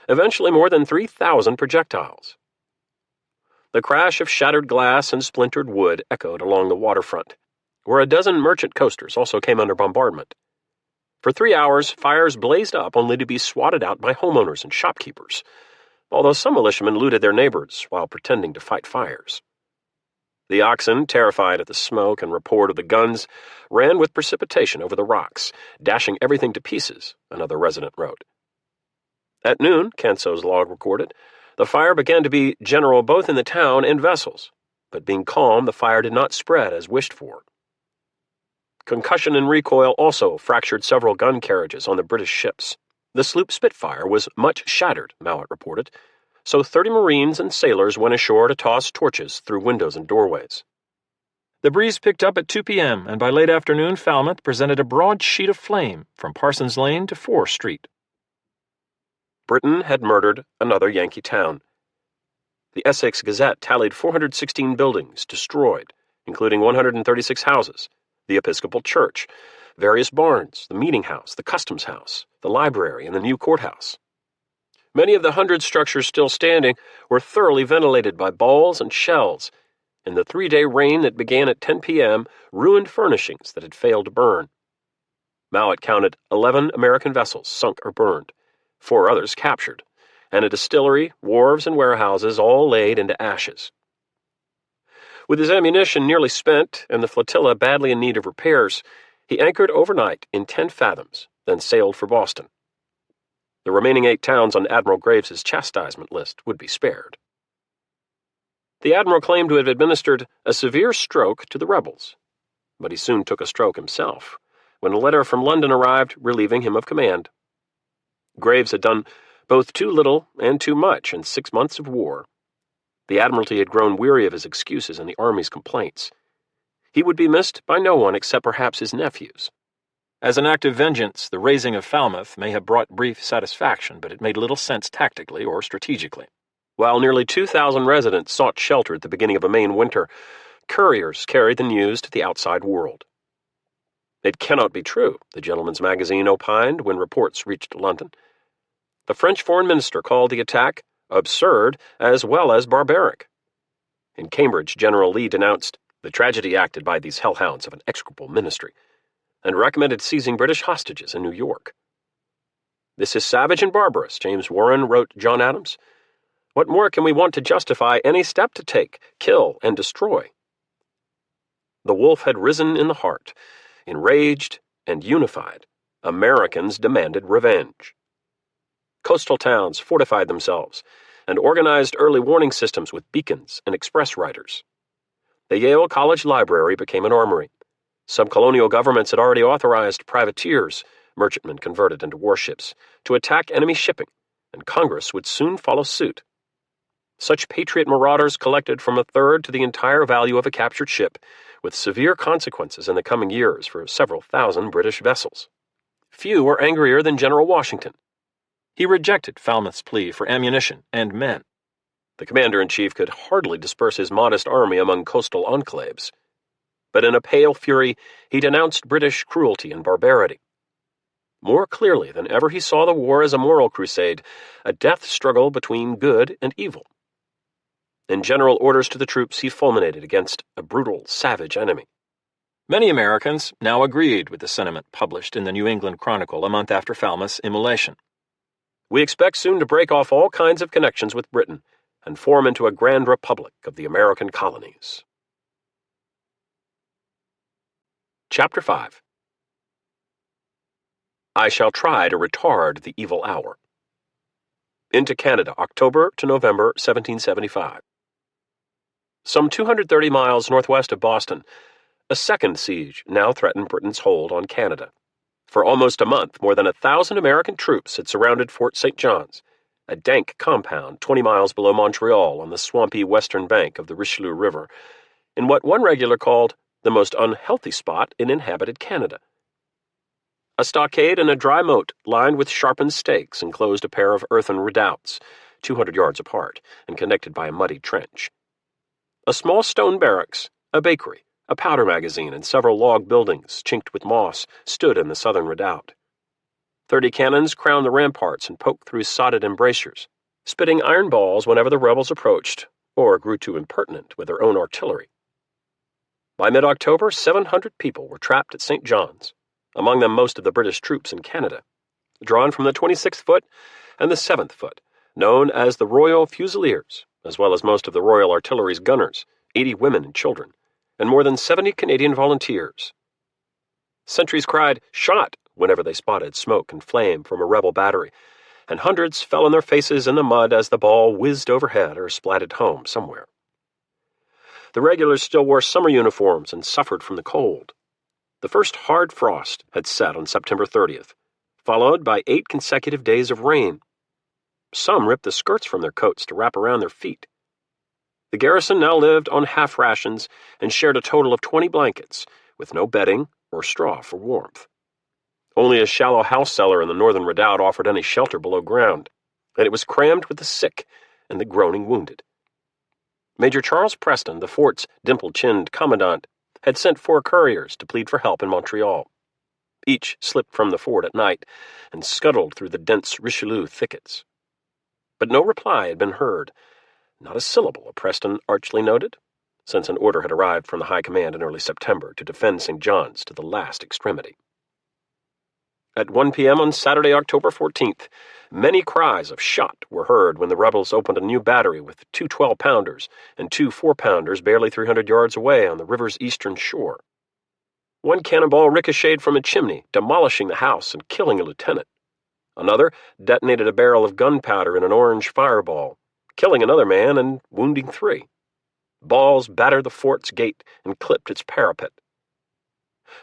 Eventually more than 3,000 projectiles. The crash of shattered glass and splintered wood echoed along the waterfront, where a dozen merchant coasters also came under bombardment. For 3 hours, fires blazed up only to be swatted out by homeowners and shopkeepers, although some militiamen looted their neighbors while pretending to fight fires. The oxen, terrified at the smoke and report of the guns, ran with precipitation over the rocks, dashing everything to pieces, another resident wrote. At noon, Canseau's log recorded, the fire began to be general both in the town and vessels, but being calm, the fire did not spread as wished for. Concussion and recoil also fractured several gun carriages on the British ships. The sloop Spitfire was much shattered, Mowat reported, so 30 Marines and sailors went ashore to toss torches through windows and doorways. The breeze picked up at 2 p.m., and by late afternoon Falmouth presented a broad sheet of flame from Parsons Lane to 4 Street. Britain had murdered another Yankee town. The Essex Gazette tallied 416 buildings destroyed, including 136 houses, the Episcopal Church, various barns, the meeting house, the customs house, the library, and the new courthouse. Many of the 100 structures still standing were thoroughly ventilated by balls and shells, and the 3-day rain that began at 10 p.m. ruined furnishings that had failed to burn. Mowat counted 11 American vessels sunk or burned, 4 others captured, and a distillery, wharves, and warehouses all laid into ashes. With his ammunition nearly spent and the flotilla badly in need of repairs, he anchored overnight in 10 fathoms, then sailed for Boston. The remaining 8 towns on Admiral Graves's chastisement list would be spared. The admiral claimed to have administered a severe stroke to the rebels, but he soon took a stroke himself, when a letter from London arrived relieving him of command. Graves had done both too little and too much in 6 months of war. The Admiralty had grown weary of his excuses and the Army's complaints. He would be missed by no one except perhaps his nephews. As an act of vengeance, the razing of Falmouth may have brought brief satisfaction, but it made little sense tactically or strategically. While nearly 2,000 residents sought shelter at the beginning of a Maine winter, couriers carried the news to the outside world. It cannot be true, the Gentleman's Magazine opined when reports reached London. The French foreign minister called the attack absurd as well as barbaric. In Cambridge, General Lee denounced the tragedy acted by these hellhounds of an execrable ministry, and recommended seizing British hostages in New York. "This is savage and barbarous," James Warren wrote John Adams. "What more can we want to justify any step to take, kill, and destroy?" The wolf had risen in the heart. Enraged and unified, Americans demanded revenge. Coastal towns fortified themselves and organized early warning systems with beacons and express riders. The Yale College Library became an armory. Some colonial governments had already authorized privateers, merchantmen converted into warships, to attack enemy shipping, and Congress would soon follow suit. Such patriot marauders collected from a third to the entire value of a captured ship, with severe consequences in the coming years for several thousand British vessels. Few were angrier than General Washington. He rejected Falmouth's plea for ammunition and men. The commander-in-chief could hardly disperse his modest army among coastal enclaves. But in a pale fury, he denounced British cruelty and barbarity. More clearly than ever he saw the war as a moral crusade, a death struggle between good and evil. In general orders to the troops, he fulminated against a brutal, savage enemy. Many Americans now agreed with the sentiment published in the New England Chronicle a month after Falmouth's immolation. We expect soon to break off all kinds of connections with Britain and form into a grand republic of the American colonies. Chapter 5. I shall try to retard the evil hour. Into Canada, October to November 1775. Some 230 miles northwest of Boston, a second siege now threatened Britain's hold on Canada. For almost a month, more than 1,000 American troops had surrounded Fort St. John's, a dank compound 20 miles below Montreal on the swampy western bank of the Richelieu River, in what one regular called the most unhealthy spot in inhabited Canada. A stockade and a dry moat lined with sharpened stakes enclosed a pair of earthen redoubts, 200 yards apart, and connected by a muddy trench. A small stone barracks, a bakery, a powder magazine, and several log buildings, chinked with moss, stood in the southern redoubt. 30 cannons crowned the ramparts and poked through sodded embrasures, spitting iron balls whenever the rebels approached, or grew too impertinent with their own artillery. By mid-October, 700 people were trapped at St. John's, among them most of the British troops in Canada, drawn from the 26th Foot and the 7th Foot, known as the Royal Fusiliers, as well as most of the Royal Artillery's gunners, 80 women and children, and more than 70 Canadian volunteers. Sentries cried, "Shot!" whenever they spotted smoke and flame from a rebel battery, and hundreds fell on their faces in the mud as the ball whizzed overhead or splatted home somewhere. The regulars still wore summer uniforms and suffered from the cold. The first hard frost had set on September 30th, followed by 8 consecutive days of rain. Some ripped the skirts from their coats to wrap around their feet. The garrison now lived on half rations and shared a total of 20 blankets, with no bedding or straw for warmth. Only a shallow house cellar in the northern redoubt offered any shelter below ground, and it was crammed with the sick and the groaning wounded. Major Charles Preston, the fort's dimple-chinned commandant, had sent 4 couriers to plead for help in Montreal. Each slipped from the fort at night and scuttled through the dense Richelieu thickets. But no reply had been heard, not a syllable, Preston archly noted, since an order had arrived from the High Command in early September to defend St. John's to the last extremity. At 1 p.m. on Saturday, October 14th, many cries of "shot" were heard when the rebels opened a new battery with 2 12-pounders and 2 4-pounders barely 300 yards away on the river's eastern shore. One cannonball ricocheted from a chimney, demolishing the house and killing a lieutenant. Another detonated a barrel of gunpowder in an orange fireball, killing another man and wounding 3. Balls battered the fort's gate and clipped its parapet.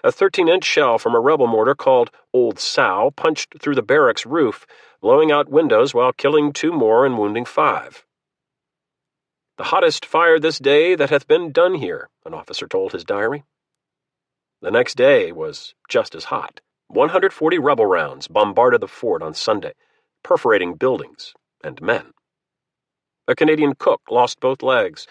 A 13-inch shell from a rebel mortar called Old Sow punched through the barracks roof, blowing out windows while killing 2 more and wounding 5. "The hottest fire this day that hath been done here," an officer told his diary. The next day was just as hot. 140 rebel rounds bombarded the fort on Sunday, perforating buildings and men. A Canadian cook lost both legs.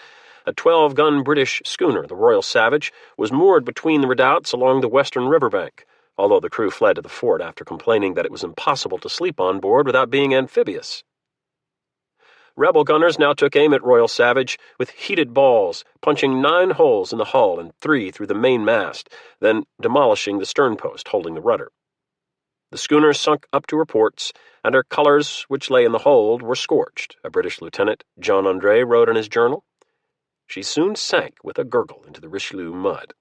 A 12-gun British schooner, the Royal Savage, was moored between the redoubts along the western riverbank, although the crew fled to the fort after complaining that it was impossible to sleep on board without being amphibious. Rebel gunners now took aim at Royal Savage with heated balls, punching 9 holes in the hull and 3 through the main mast, then demolishing the sternpost holding the rudder. The schooner sunk up to her ports, and her colors, which lay in the hold, were scorched, a British lieutenant, John Andre, wrote in his journal. She soon sank with a gurgle into the Richelieu mud.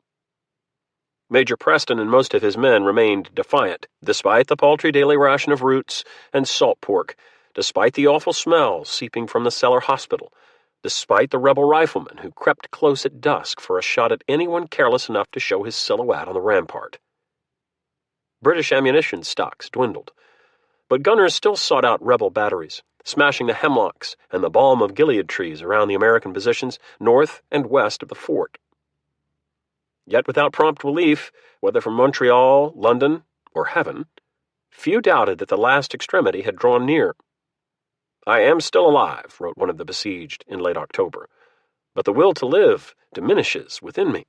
Major Preston and most of his men remained defiant, despite the paltry daily ration of roots and salt pork, despite the awful smell seeping from the cellar hospital, despite the rebel rifleman who crept close at dusk for a shot at anyone careless enough to show his silhouette on the rampart. British ammunition stocks dwindled. But gunners still sought out rebel batteries, smashing the hemlocks and the balm of Gilead trees around the American positions north and west of the fort. Yet without prompt relief, whether from Montreal, London, or heaven, few doubted that the last extremity had drawn near. "I am still alive," wrote one of the besieged in late October, "but the will to live diminishes within me."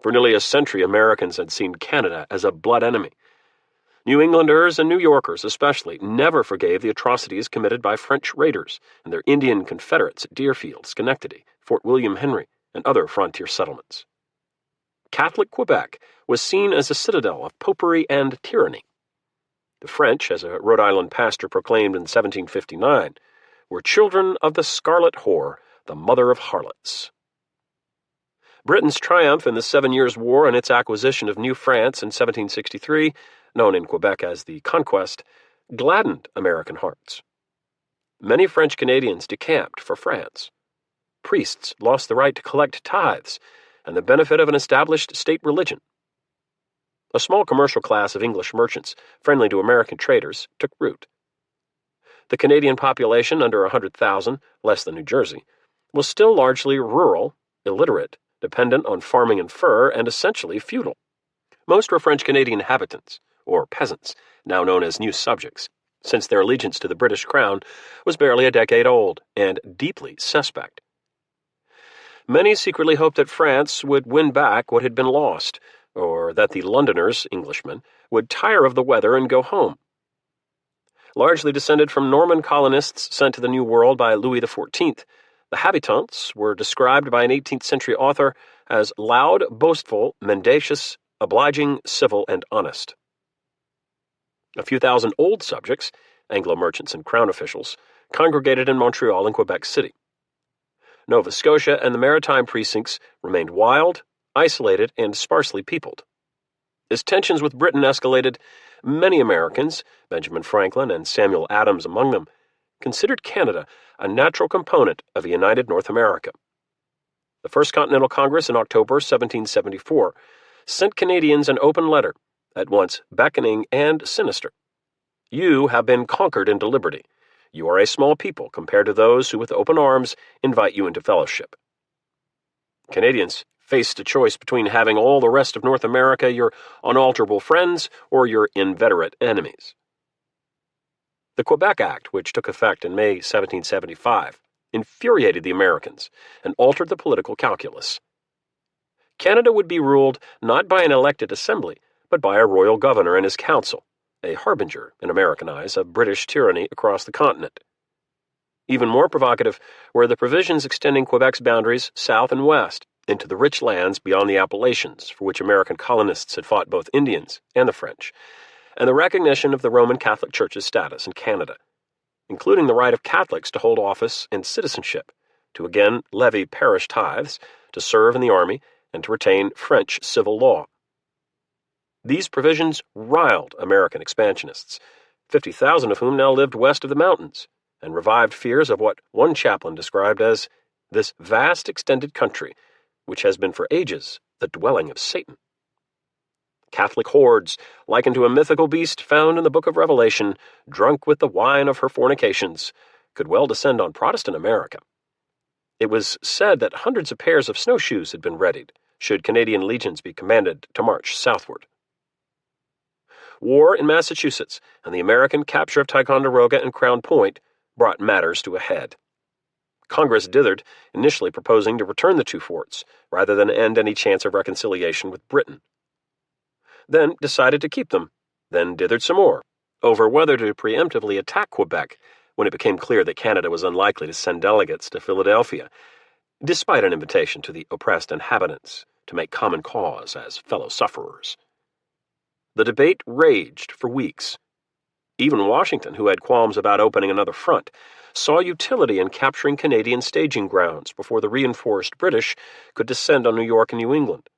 For nearly a century, Americans had seen Canada as a blood enemy. New Englanders and New Yorkers especially never forgave the atrocities committed by French raiders and their Indian Confederates at Deerfield, Schenectady, Fort William Henry, and other frontier settlements. Catholic Quebec was seen as a citadel of popery and tyranny. The French, as a Rhode Island pastor proclaimed in 1759, were children of the scarlet whore, the mother of harlots. Britain's triumph in the 7 Years' War and its acquisition of New France in 1763, known in Quebec as the Conquest, gladdened American hearts. Many French Canadians decamped for France. Priests lost the right to collect tithes and the benefit of an established state religion. A small commercial class of English merchants, friendly to American traders, took root. The Canadian population, under 100,000, less than New Jersey, was still largely rural, illiterate, dependent on farming and fur, and essentially feudal. Most were French Canadian inhabitants, or peasants, now known as new subjects, since their allegiance to the British crown was barely a decade old and deeply suspect. Many secretly hoped that France would win back what had been lost, or that the Londoners, Englishmen, would tire of the weather and go home. Largely descended from Norman colonists sent to the New World by Louis XIV, the habitants were described by an 18th century author as loud, boastful, mendacious, obliging, civil, and honest. A few thousand old subjects, Anglo merchants and crown officials, congregated in Montreal and Quebec City. Nova Scotia and the maritime precincts remained wild, isolated, and sparsely peopled. As tensions with Britain escalated, many Americans, Benjamin Franklin and Samuel Adams among them, considered Canada a natural component of a united North America. The First Continental Congress in October 1774 sent Canadians an open letter, at once beckoning and sinister. "You have been conquered into liberty. You are a small people compared to those who with open arms invite you into fellowship." Canadians faced a choice between having all the rest of North America your unalterable friends or your inveterate enemies. The Quebec Act, which took effect in May 1775, infuriated the Americans and altered the political calculus. Canada would be ruled not by an elected assembly, but by a royal governor and his council, a harbinger, in American eyes, of British tyranny across the continent. Even more provocative were the provisions extending Quebec's boundaries south and west into the rich lands beyond the Appalachians, for which American colonists had fought both Indians and the French, and the recognition of the Roman Catholic Church's status in Canada, including the right of Catholics to hold office and citizenship, to again levy parish tithes, to serve in the army, and to retain French civil law. These provisions riled American expansionists, 50,000 of whom now lived west of the mountains, and revived fears of what one chaplain described as this vast extended country, which has been for ages the dwelling of Satan. Catholic hordes, likened to a mythical beast found in the book of Revelation, drunk with the wine of her fornications, could well descend on Protestant America. It was said that hundreds of pairs of snowshoes had been readied, should Canadian legions be commanded to march southward. War in Massachusetts and the American capture of Ticonderoga and Crown Point brought matters to a head. Congress dithered, initially proposing to return the two forts, rather than end any chance of reconciliation with Britain. Then decided to keep them, then dithered some more, over whether to preemptively attack Quebec when it became clear that Canada was unlikely to send delegates to Philadelphia, despite an invitation to the oppressed inhabitants to make common cause as fellow sufferers. The debate raged for weeks. Even Washington, who had qualms about opening another front, saw utility in capturing Canadian staging grounds before the reinforced British could descend on New York and New England.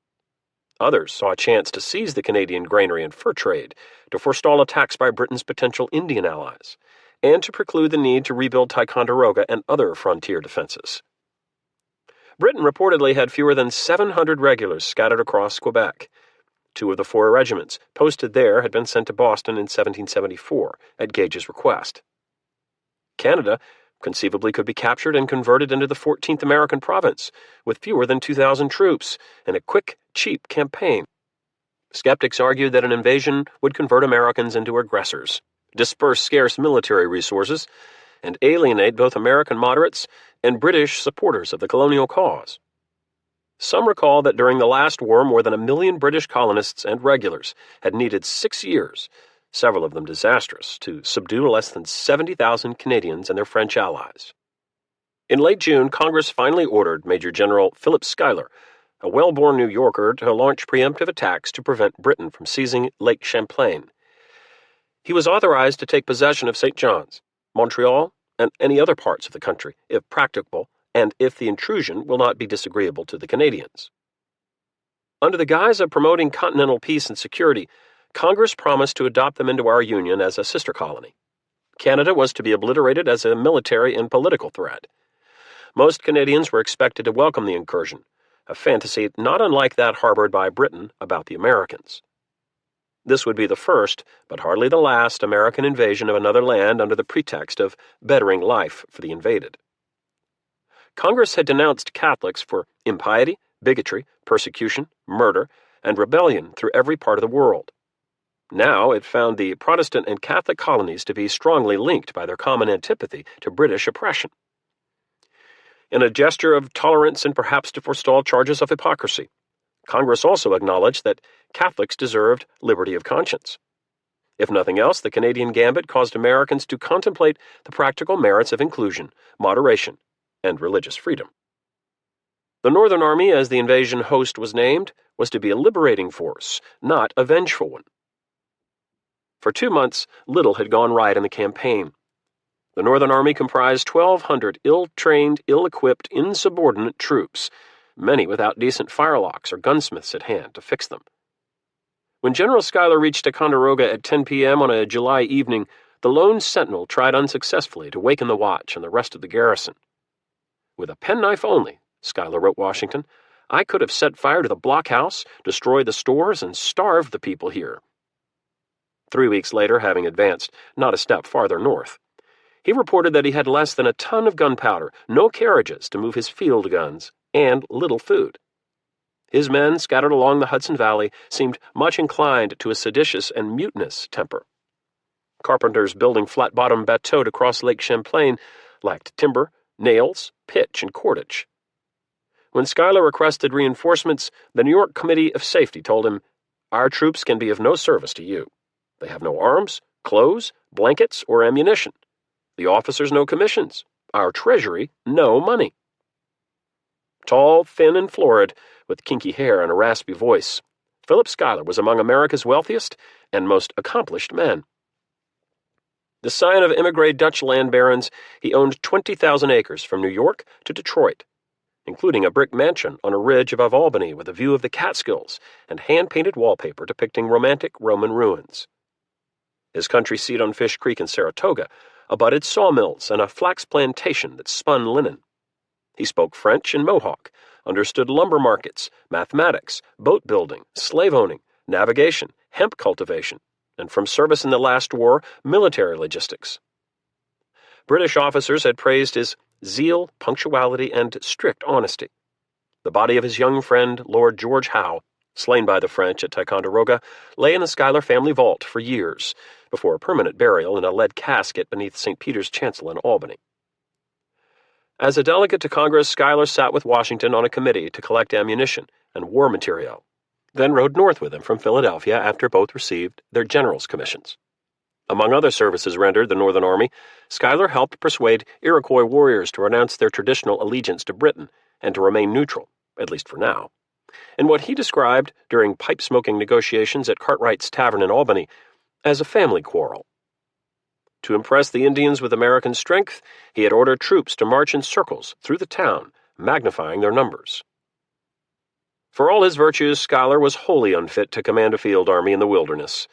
Others saw a chance to seize the Canadian granary and fur trade, to forestall attacks by Britain's potential Indian allies, and to preclude the need to rebuild Ticonderoga and other frontier defenses. Britain reportedly had fewer than 700 regulars scattered across Quebec, 2 of the 4 regiments posted there had been sent to Boston in 1774 at Gage's request. Canada conceivably could be captured and converted into the 14th American province, with fewer than 2,000 troops, in a quick, cheap campaign. Skeptics argued that an invasion would convert Americans into aggressors, disperse scarce military resources, and alienate both American moderates and British supporters of the colonial cause. Some recall that during the last war, more than 1 million British colonists and regulars had needed 6 years, several of them disastrous, to subdue less than 70,000 Canadians and their French allies. In late June, Congress finally ordered Major General Philip Schuyler, a well-born New Yorker, to launch preemptive attacks to prevent Britain from seizing Lake Champlain. He was authorized to take possession of St. John's, Montreal, and any other parts of the country, if practicable, and if the intrusion will not be disagreeable to the Canadians. Under the guise of promoting continental peace and security, Congress promised to adopt them into our Union as a sister colony. Canada was to be obliterated as a military and political threat. Most Canadians were expected to welcome the incursion, a fantasy not unlike that harbored by Britain about the Americans. This would be the first, but hardly the last, American invasion of another land under the pretext of bettering life for the invaded. Congress had denounced Catholics for impiety, bigotry, persecution, murder, and rebellion through every part of the world. Now it found the Protestant and Catholic colonies to be strongly linked by their common antipathy to British oppression. In a gesture of tolerance and perhaps to forestall charges of hypocrisy, Congress also acknowledged that Catholics deserved liberty of conscience. If nothing else, the Canadian Gambit caused Americans to contemplate the practical merits of inclusion, moderation, and religious freedom. The Northern Army, as the invasion host was named, was to be a liberating force, not a vengeful one. For 2 months, little had gone right in the campaign. The Northern Army comprised 1,200 ill-trained, ill-equipped, insubordinate troops, many without decent firelocks or gunsmiths at hand to fix them. When General Schuyler reached Ticonderoga at 10 p.m. on a July evening, the lone sentinel tried unsuccessfully to waken the watch and the rest of the garrison. "With a penknife only," Schuyler wrote Washington, "I could have set fire to the blockhouse, destroyed the stores, and starved the people here." 3 weeks later, having advanced not a step farther north, he reported that he had less than a ton of gunpowder, no carriages to move his field guns, and little food. His men, scattered along the Hudson Valley, seemed much inclined to a seditious and mutinous temper. Carpenters building flat-bottomed bateaux to cross Lake Champlain lacked timber, nails, pitch, and cordage. When Schuyler requested reinforcements, the New York Committee of Safety told him, "Our troops can be of no service to you. They have no arms, clothes, blankets, or ammunition. The officers no commissions. Our treasury no money." Tall, thin, and florid, with kinky hair and a raspy voice, Philip Schuyler was among America's wealthiest and most accomplished men. The scion of émigré Dutch land barons, he owned 20,000 acres from New York to Detroit, including a brick mansion on a ridge above Albany with a view of the Catskills and hand-painted wallpaper depicting romantic Roman ruins. His country seat on Fish Creek in Saratoga abutted sawmills and a flax plantation that spun linen. He spoke French and Mohawk, understood lumber markets, mathematics, boat building, slave owning, navigation, hemp cultivation, and from service in the last war, military logistics. British officers had praised his zeal, punctuality, and strict honesty. The body of his young friend, Lord George Howe, slain by the French at Ticonderoga, lay in the Schuyler family vault for years, before permanent burial in a lead casket beneath St. Peter's chancel in Albany. As a delegate to Congress, Schuyler sat with Washington on a committee to collect ammunition and war material, then rode north with him from Philadelphia after both received their general's commissions. Among other services rendered the Northern Army, Schuyler helped persuade Iroquois warriors to renounce their traditional allegiance to Britain and to remain neutral, at least for now, in what he described during pipe-smoking negotiations at Cartwright's Tavern in Albany as a family quarrel. To impress the Indians with American strength, he had ordered troops to march in circles through the town, magnifying their numbers. For all his virtues, Schuyler was wholly unfit to command a field army in the wilderness.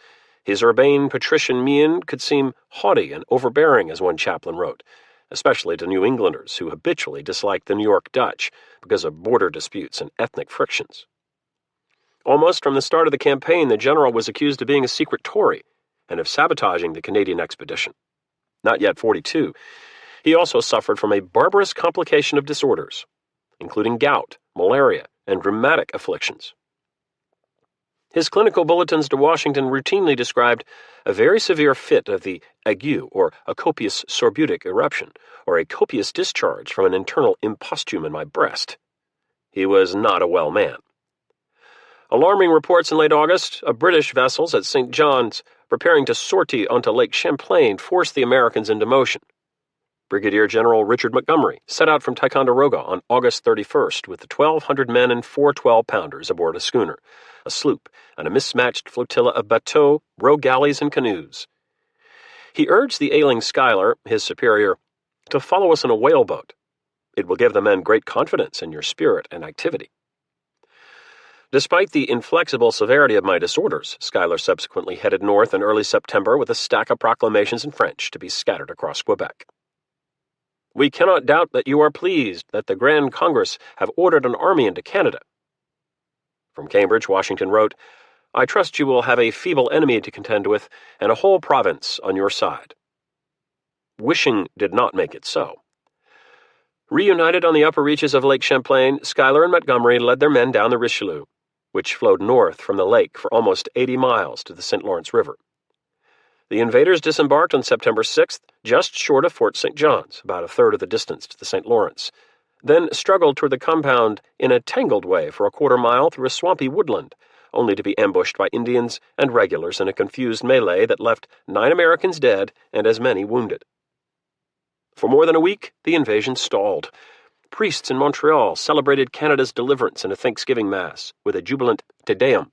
His urbane patrician mien could seem haughty and overbearing, as one chaplain wrote, especially to New Englanders who habitually disliked the New York Dutch because of border disputes and ethnic frictions. Almost from the start of the campaign, the general was accused of being a secret Tory and of sabotaging the Canadian expedition. Not yet 42, he also suffered from a barbarous complication of disorders, including gout, malaria, and rheumatic afflictions. His clinical bulletins to Washington routinely described a very severe fit of the ague, or a copious sorbutic eruption, or a copious discharge from an internal imposthume in my breast. He was not a well man. Alarming reports in late August of British vessels at St. John's preparing to sortie onto Lake Champlain forced the Americans into motion. Brigadier General Richard Montgomery set out from Ticonderoga on August 31st with 1,200 men and 4 12-pounders aboard a schooner, a sloop, and a mismatched flotilla of bateaux, row galleys, and canoes. He urged the ailing Schuyler, his superior, to follow us in a whaleboat. It will give the men great confidence in your spirit and activity. Despite the inflexible severity of my disorders, Schuyler subsequently headed north in early September with a stack of proclamations in French to be scattered across Quebec. We cannot doubt that you are pleased that the Grand Congress have ordered an army into Canada. From Cambridge, Washington wrote, I trust you will have a feeble enemy to contend with and a whole province on your side. Wishing did not make it so. Reunited on the upper reaches of Lake Champlain, Schuyler and Montgomery led their men down the Richelieu, which flowed north from the lake for almost 80 miles to the St. Lawrence River. The invaders disembarked on September 6th, just short of Fort St. John's, about a third of the distance to the St. Lawrence, then struggled toward the compound in a tangled way for a quarter mile through a swampy woodland, only to be ambushed by Indians and regulars in a confused melee that left 9 Americans dead and as many wounded. For more than a week, the invasion stalled. Priests in Montreal celebrated Canada's deliverance in a Thanksgiving Mass with a jubilant Te Deum.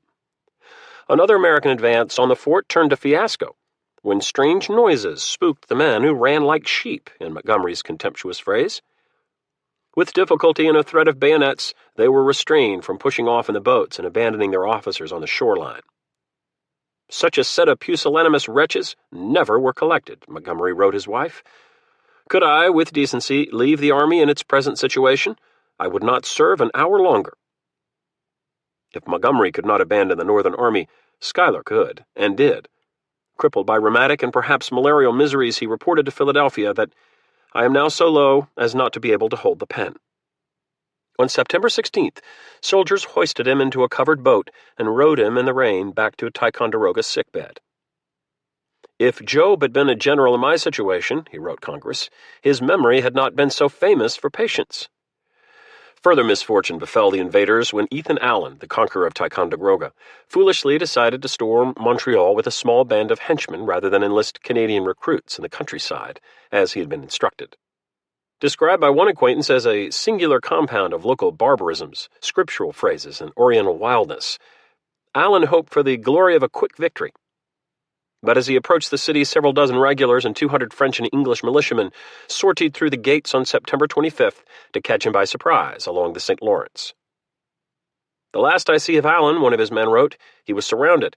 Another American advance on the fort turned to fiasco when strange noises spooked the men who ran like sheep, in Montgomery's contemptuous phrase. With difficulty and a threat of bayonets, they were restrained from pushing off in the boats and abandoning their officers on the shoreline. Such a set of pusillanimous wretches never were collected, Montgomery wrote his wife. Could I, with decency, leave the army in its present situation, I would not serve an hour longer. If Montgomery could not abandon the Northern Army, Schuyler could, and did. Crippled by rheumatic and perhaps malarial miseries, he reported to Philadelphia that, I am now so low as not to be able to hold the pen. On September 16th, soldiers hoisted him into a covered boat and rowed him in the rain back to Ticonderoga sickbed. If Job had been a general in my situation, he wrote Congress, his memory had not been so famous for patience. Further misfortune befell the invaders when Ethan Allen, the conqueror of Ticonderoga, foolishly decided to storm Montreal with a small band of henchmen rather than enlist Canadian recruits in the countryside, as he had been instructed. Described by one acquaintance as a singular compound of local barbarisms, scriptural phrases, and oriental wildness, Allen hoped for the glory of a quick victory. But as he approached the city, several dozen regulars and 200 French and English militiamen sortied through the gates on September 25th to catch him by surprise along the St. Lawrence. The last I see of Allen, one of his men wrote, he was surrounded,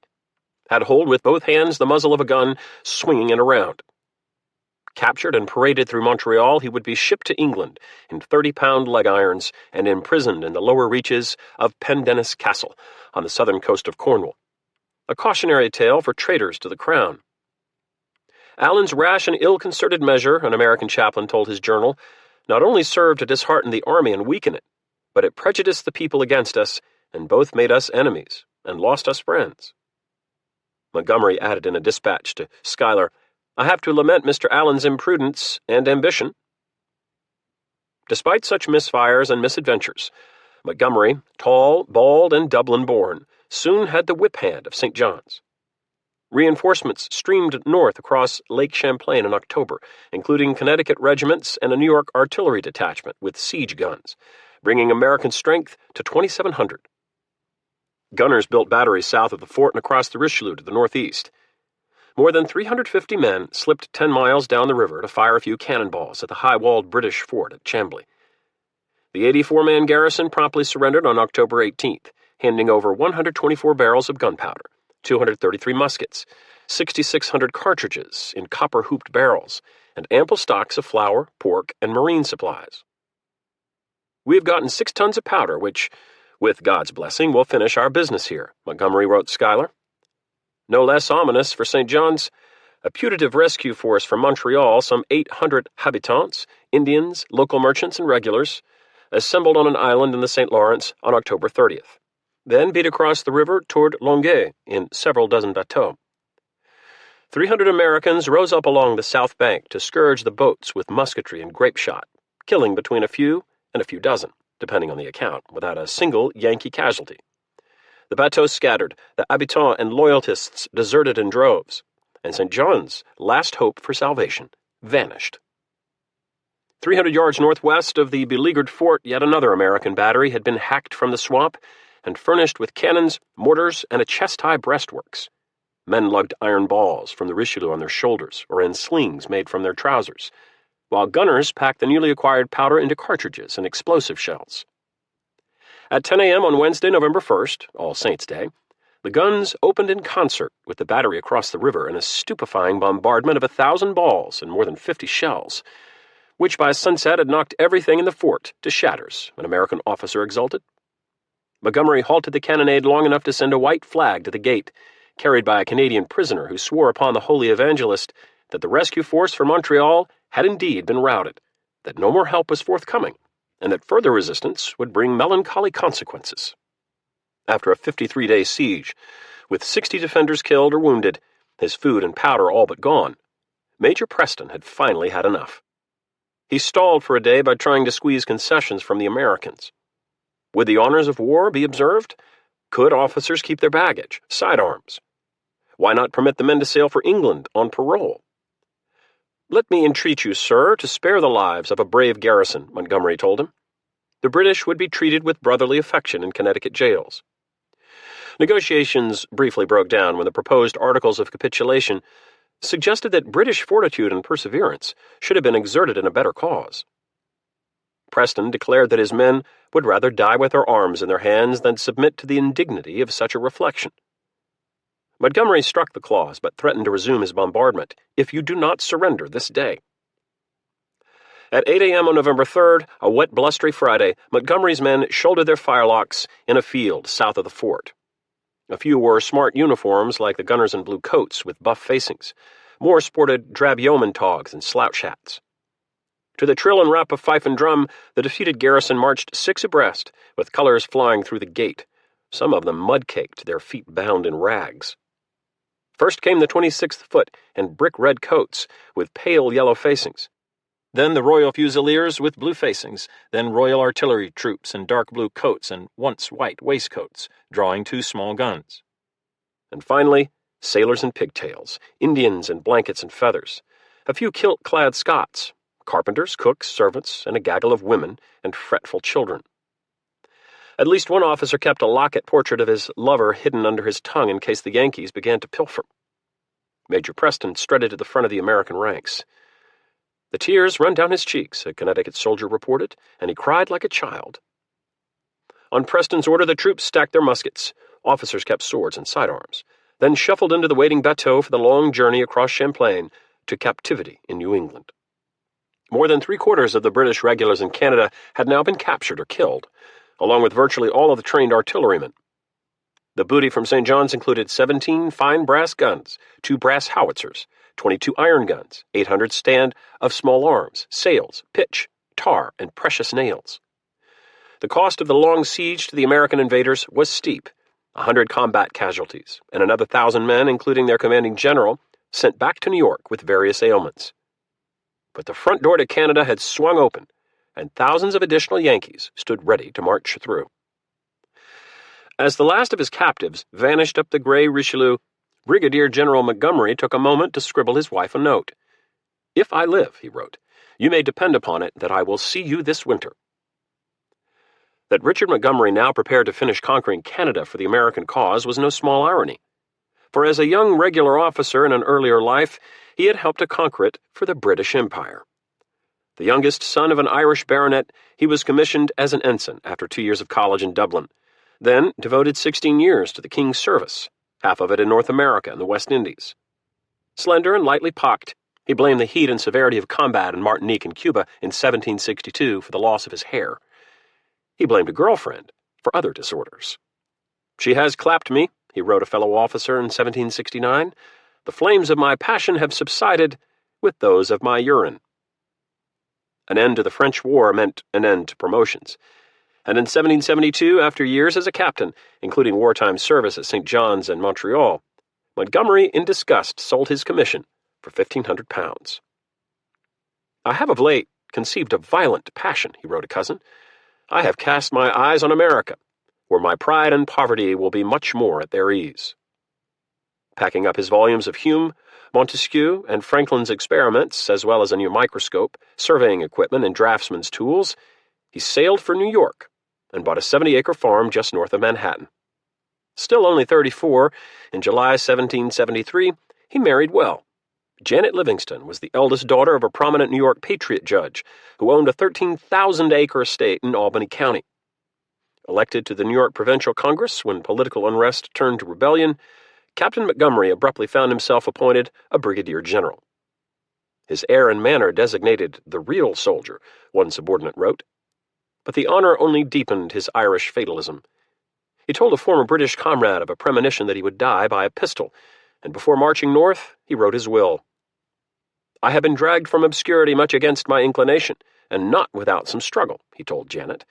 had hold with both hands the muzzle of a gun, swinging it around. Captured and paraded through Montreal, he would be shipped to England in 30-pound leg irons and imprisoned in the lower reaches of Pendennis Castle on the southern coast of Cornwall. A cautionary tale for traitors to the crown. Allen's rash and ill-concerted measure, an American chaplain told his journal, not only served to dishearten the army and weaken it, but it prejudiced the people against us, and both made us enemies and lost us friends. Montgomery added in a dispatch to Schuyler, I have to lament Mr. Allen's imprudence and ambition. Despite such misfires and misadventures, Montgomery, tall, bald, and Dublin-born, soon had the whip hand of St. John's. Reinforcements streamed north across Lake Champlain in October, including Connecticut regiments and a New York artillery detachment with siege guns, bringing American strength to 2,700. Gunners built batteries south of the fort and across the Richelieu to the northeast. More than 350 men slipped 10 miles down the river to fire a few cannonballs at the high-walled British fort at Chambly. The 84-man garrison promptly surrendered on October 18th, handing over 124 barrels of gunpowder, 233 muskets, 6,600 cartridges in copper-hooped barrels, and ample stocks of flour, pork, and marine supplies. We have gotten 6 tons of powder, which With God's blessing, we'll finish our business here, Montgomery wrote Schuyler. No less ominous for St. John's, a putative rescue force from Montreal, some 800 habitants, Indians, local merchants, and regulars, assembled on an island in the St. Lawrence on October 30th, then beat across the river toward Longueuil in several dozen bateaux. 300 Americans rose up along the south bank to scourge the boats with musketry and grape shot, killing between a few and a few dozen, depending on the account, without a single Yankee casualty. The bateaux scattered, the habitants and loyalists deserted in droves, and St. John's last hope for salvation vanished. 300 yards northwest of the beleaguered fort, yet another American battery had been hacked from the swamp and furnished with cannons, mortars, and a chest-high breastworks. Men lugged iron balls from the Richelieu on their shoulders or in slings made from their trousers, while gunners packed the newly acquired powder into cartridges and explosive shells. At 10 a.m. on Wednesday, November 1st, All Saints' Day, the guns opened in concert with the battery across the river in a stupefying bombardment of 1,000 balls and more than 50 shells, which by sunset had knocked everything in the fort to shatters, an American officer exulted. Montgomery halted the cannonade long enough to send a white flag to the gate, carried by a Canadian prisoner who swore upon the holy evangelist that the rescue force from Montreal had indeed been routed, that no more help was forthcoming, and that further resistance would bring melancholy consequences. After a 53-day siege, with 60 defenders killed or wounded, his food and powder all but gone, Major Preston had finally had enough. He stalled for a day by trying to squeeze concessions from the Americans. Would the honors of war be observed? Could officers keep their baggage, sidearms? Why not permit the men to sail for England on parole? "Let me entreat you, sir, to spare the lives of a brave garrison," Montgomery told him. The British would be treated with brotherly affection in Connecticut jails. Negotiations briefly broke down when the proposed articles of capitulation suggested that British fortitude and perseverance should have been exerted in a better cause. Preston declared that his men would rather die with their arms in their hands than submit to the indignity of such a reflection. Montgomery struck the clause, but threatened to resume his bombardment if you do not surrender this day. At 8 a.m. on November 3rd, a wet, blustery Friday, Montgomery's men shouldered their firelocks in a field south of the fort. A few wore smart uniforms like the gunners in blue coats with buff facings. More sported drab yeoman togs and slouch hats. To the trill and rap of fife and drum, the defeated garrison marched 6 abreast, with colors flying through the gate, some of them mud-caked, their feet bound in rags. First came the 26th Foot in brick-red coats with pale yellow facings. Then the Royal Fusiliers with blue facings, then Royal Artillery troops in dark blue coats and once white waistcoats, drawing 2 small guns. And finally, sailors in pigtails, Indians in blankets and feathers, a few kilt-clad Scots, carpenters, cooks, servants, and a gaggle of women and fretful children. At least one officer kept a locket portrait of his lover hidden under his tongue in case the Yankees began to pilfer. Major Preston strutted to the front of the American ranks. "The tears run down his cheeks," a Connecticut soldier reported, and he cried like a child. On Preston's order, the troops stacked their muskets. Officers kept swords and sidearms, then shuffled into the waiting bateau for the long journey across Champlain to captivity in New England. More than 3/4 of the British regulars in Canada had now been captured or killed, along with virtually all of the trained artillerymen. The booty from St. John's included 17 fine brass guns, 2 brass howitzers, 22 iron guns, 800 stand of small arms, sails, pitch, tar, and precious nails. The cost of the long siege to the American invaders was steep: 100 combat casualties, and another 1,000 men, including their commanding general, sent back to New York with various ailments. But the front door to Canada had swung open, and thousands of additional Yankees stood ready to march through. As the last of his captives vanished up the gray Richelieu, Brigadier General Montgomery took a moment to scribble his wife a note. "If I live," he wrote, "you may depend upon it that I will see you this winter." That Richard Montgomery now prepared to finish conquering Canada for the American cause was no small irony, for as a young regular officer in an earlier life, he had helped to conquer it for the British Empire. The youngest son of an Irish baronet, he was commissioned as an ensign after 2 years of college in Dublin, then devoted 16 years to the King's service, half of it in North America and the West Indies. Slender and lightly pocked, he blamed the heat and severity of combat in Martinique and Cuba in 1762 for the loss of his hair. He blamed a girlfriend, for other disorders. "She has clapped me," he wrote a fellow officer in 1769. "The flames of my passion have subsided with those of my urine." An end to the French War meant an end to promotions. And in 1772, after years as a captain, including wartime service at St. John's and Montreal, Montgomery, in disgust, sold his commission for £1,500. "I have of late conceived a violent passion," he wrote a cousin. "I have cast my eyes on America, where my pride and poverty will be much more at their ease." Packing up his volumes of Hume, Montesquieu, and Franklin's experiments, as well as a new microscope, surveying equipment, and draftsman's tools, he sailed for New York and bought a 70-acre farm just north of Manhattan. Still only 34, in July 1773, he married well. Janet Livingston was the eldest daughter of a prominent New York patriot judge who owned a 13,000-acre estate in Albany County. Elected to the New York Provincial Congress when political unrest turned to rebellion, Captain Montgomery abruptly found himself appointed a brigadier general. His air and manner designated the real soldier, one subordinate wrote. But the honor only deepened his Irish fatalism. He told a former British comrade of a premonition that he would die by a pistol, and before marching north, he wrote his will. "I have been dragged from obscurity much against my inclination, and not without some struggle," he told Janet,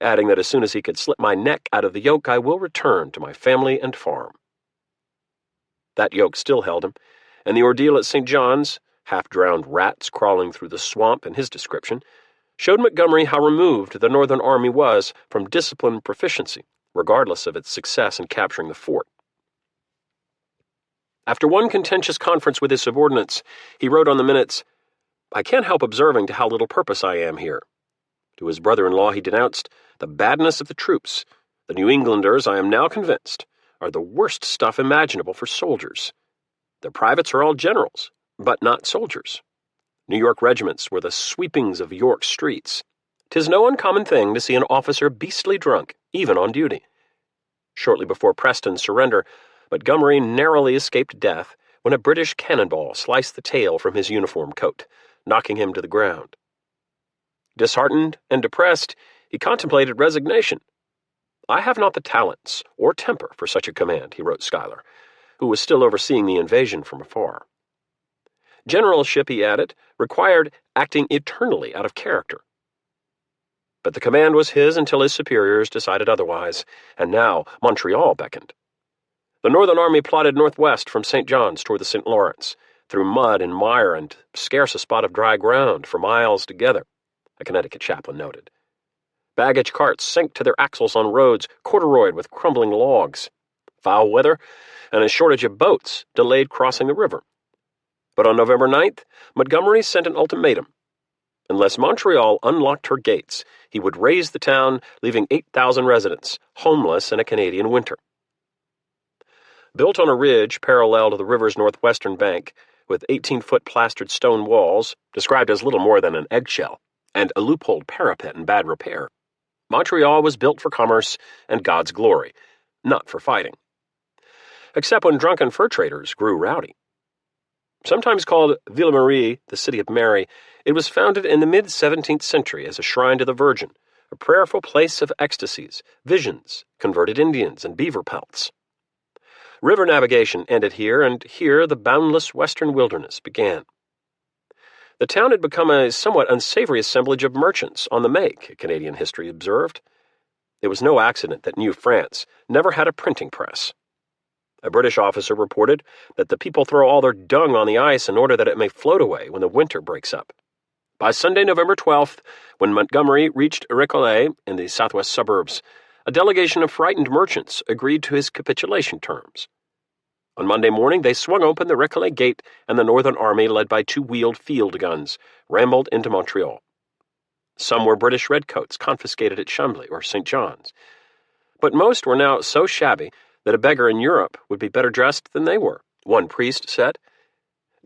adding that as soon as he could slip my neck out of the yoke, I will return to my family and farm. That yoke still held him, and the ordeal at St. John's, half-drowned rats crawling through the swamp in his description, showed Montgomery how removed the Northern Army was from disciplined proficiency, regardless of its success in capturing the fort. After one contentious conference with his subordinates, he wrote on the minutes, "I can't help observing to how little purpose I am here." To his brother-in-law he denounced the badness of the troops. "The New Englanders, I am now convinced, are the worst stuff imaginable for soldiers. Their privates are all generals, but not soldiers. New York regiments were the sweepings of York streets. 'Tis no uncommon thing to see an officer beastly drunk, even on duty." Shortly before Preston's surrender, Montgomery narrowly escaped death when a British cannonball sliced the tail from his uniform coat, knocking him to the ground. Disheartened and depressed, he contemplated resignation. "I have not the talents or temper for such a command," he wrote Schuyler, who was still overseeing the invasion from afar. Generalship, he added, required acting eternally out of character. But the command was his until his superiors decided otherwise, and now Montreal beckoned. The Northern Army plodded northwest from St. John's toward the St. Lawrence, through mud and mire and scarce a spot of dry ground for miles together, a Connecticut chaplain noted. Baggage carts sank to their axles on roads corduroyed with crumbling logs. Foul weather and a shortage of boats delayed crossing the river. But on November 9th, Montgomery sent an ultimatum. Unless Montreal unlocked her gates, he would raze the town, leaving 8,000 residents homeless in a Canadian winter. Built on a ridge parallel to the river's northwestern bank, with 18-foot plastered stone walls, described as little more than an eggshell, and a loopholed parapet in bad repair, Montreal was built for commerce and God's glory, not for fighting. Except when drunken fur traders grew rowdy. Sometimes called Ville Marie, the City of Mary, it was founded in the mid-17th century as a shrine to the Virgin, a prayerful place of ecstasies, visions, converted Indians, and beaver pelts. River navigation ended here, and here the boundless western wilderness began. The town had become a somewhat unsavory assemblage of merchants on the make, Canadian history observed. It was no accident that New France never had a printing press. A British officer reported that the people throw all their dung on the ice in order that it may float away when the winter breaks up. By Sunday, November 12th, when Montgomery reached Recollet in the southwest suburbs, a delegation of frightened merchants agreed to his capitulation terms. On Monday morning, they swung open the Recollet Gate, and the Northern Army, led by two-wheeled field guns, rambled into Montreal. Some were British redcoats confiscated at Chambly or St. John's. But most were now so shabby that a beggar in Europe would be better dressed than they were, one priest said.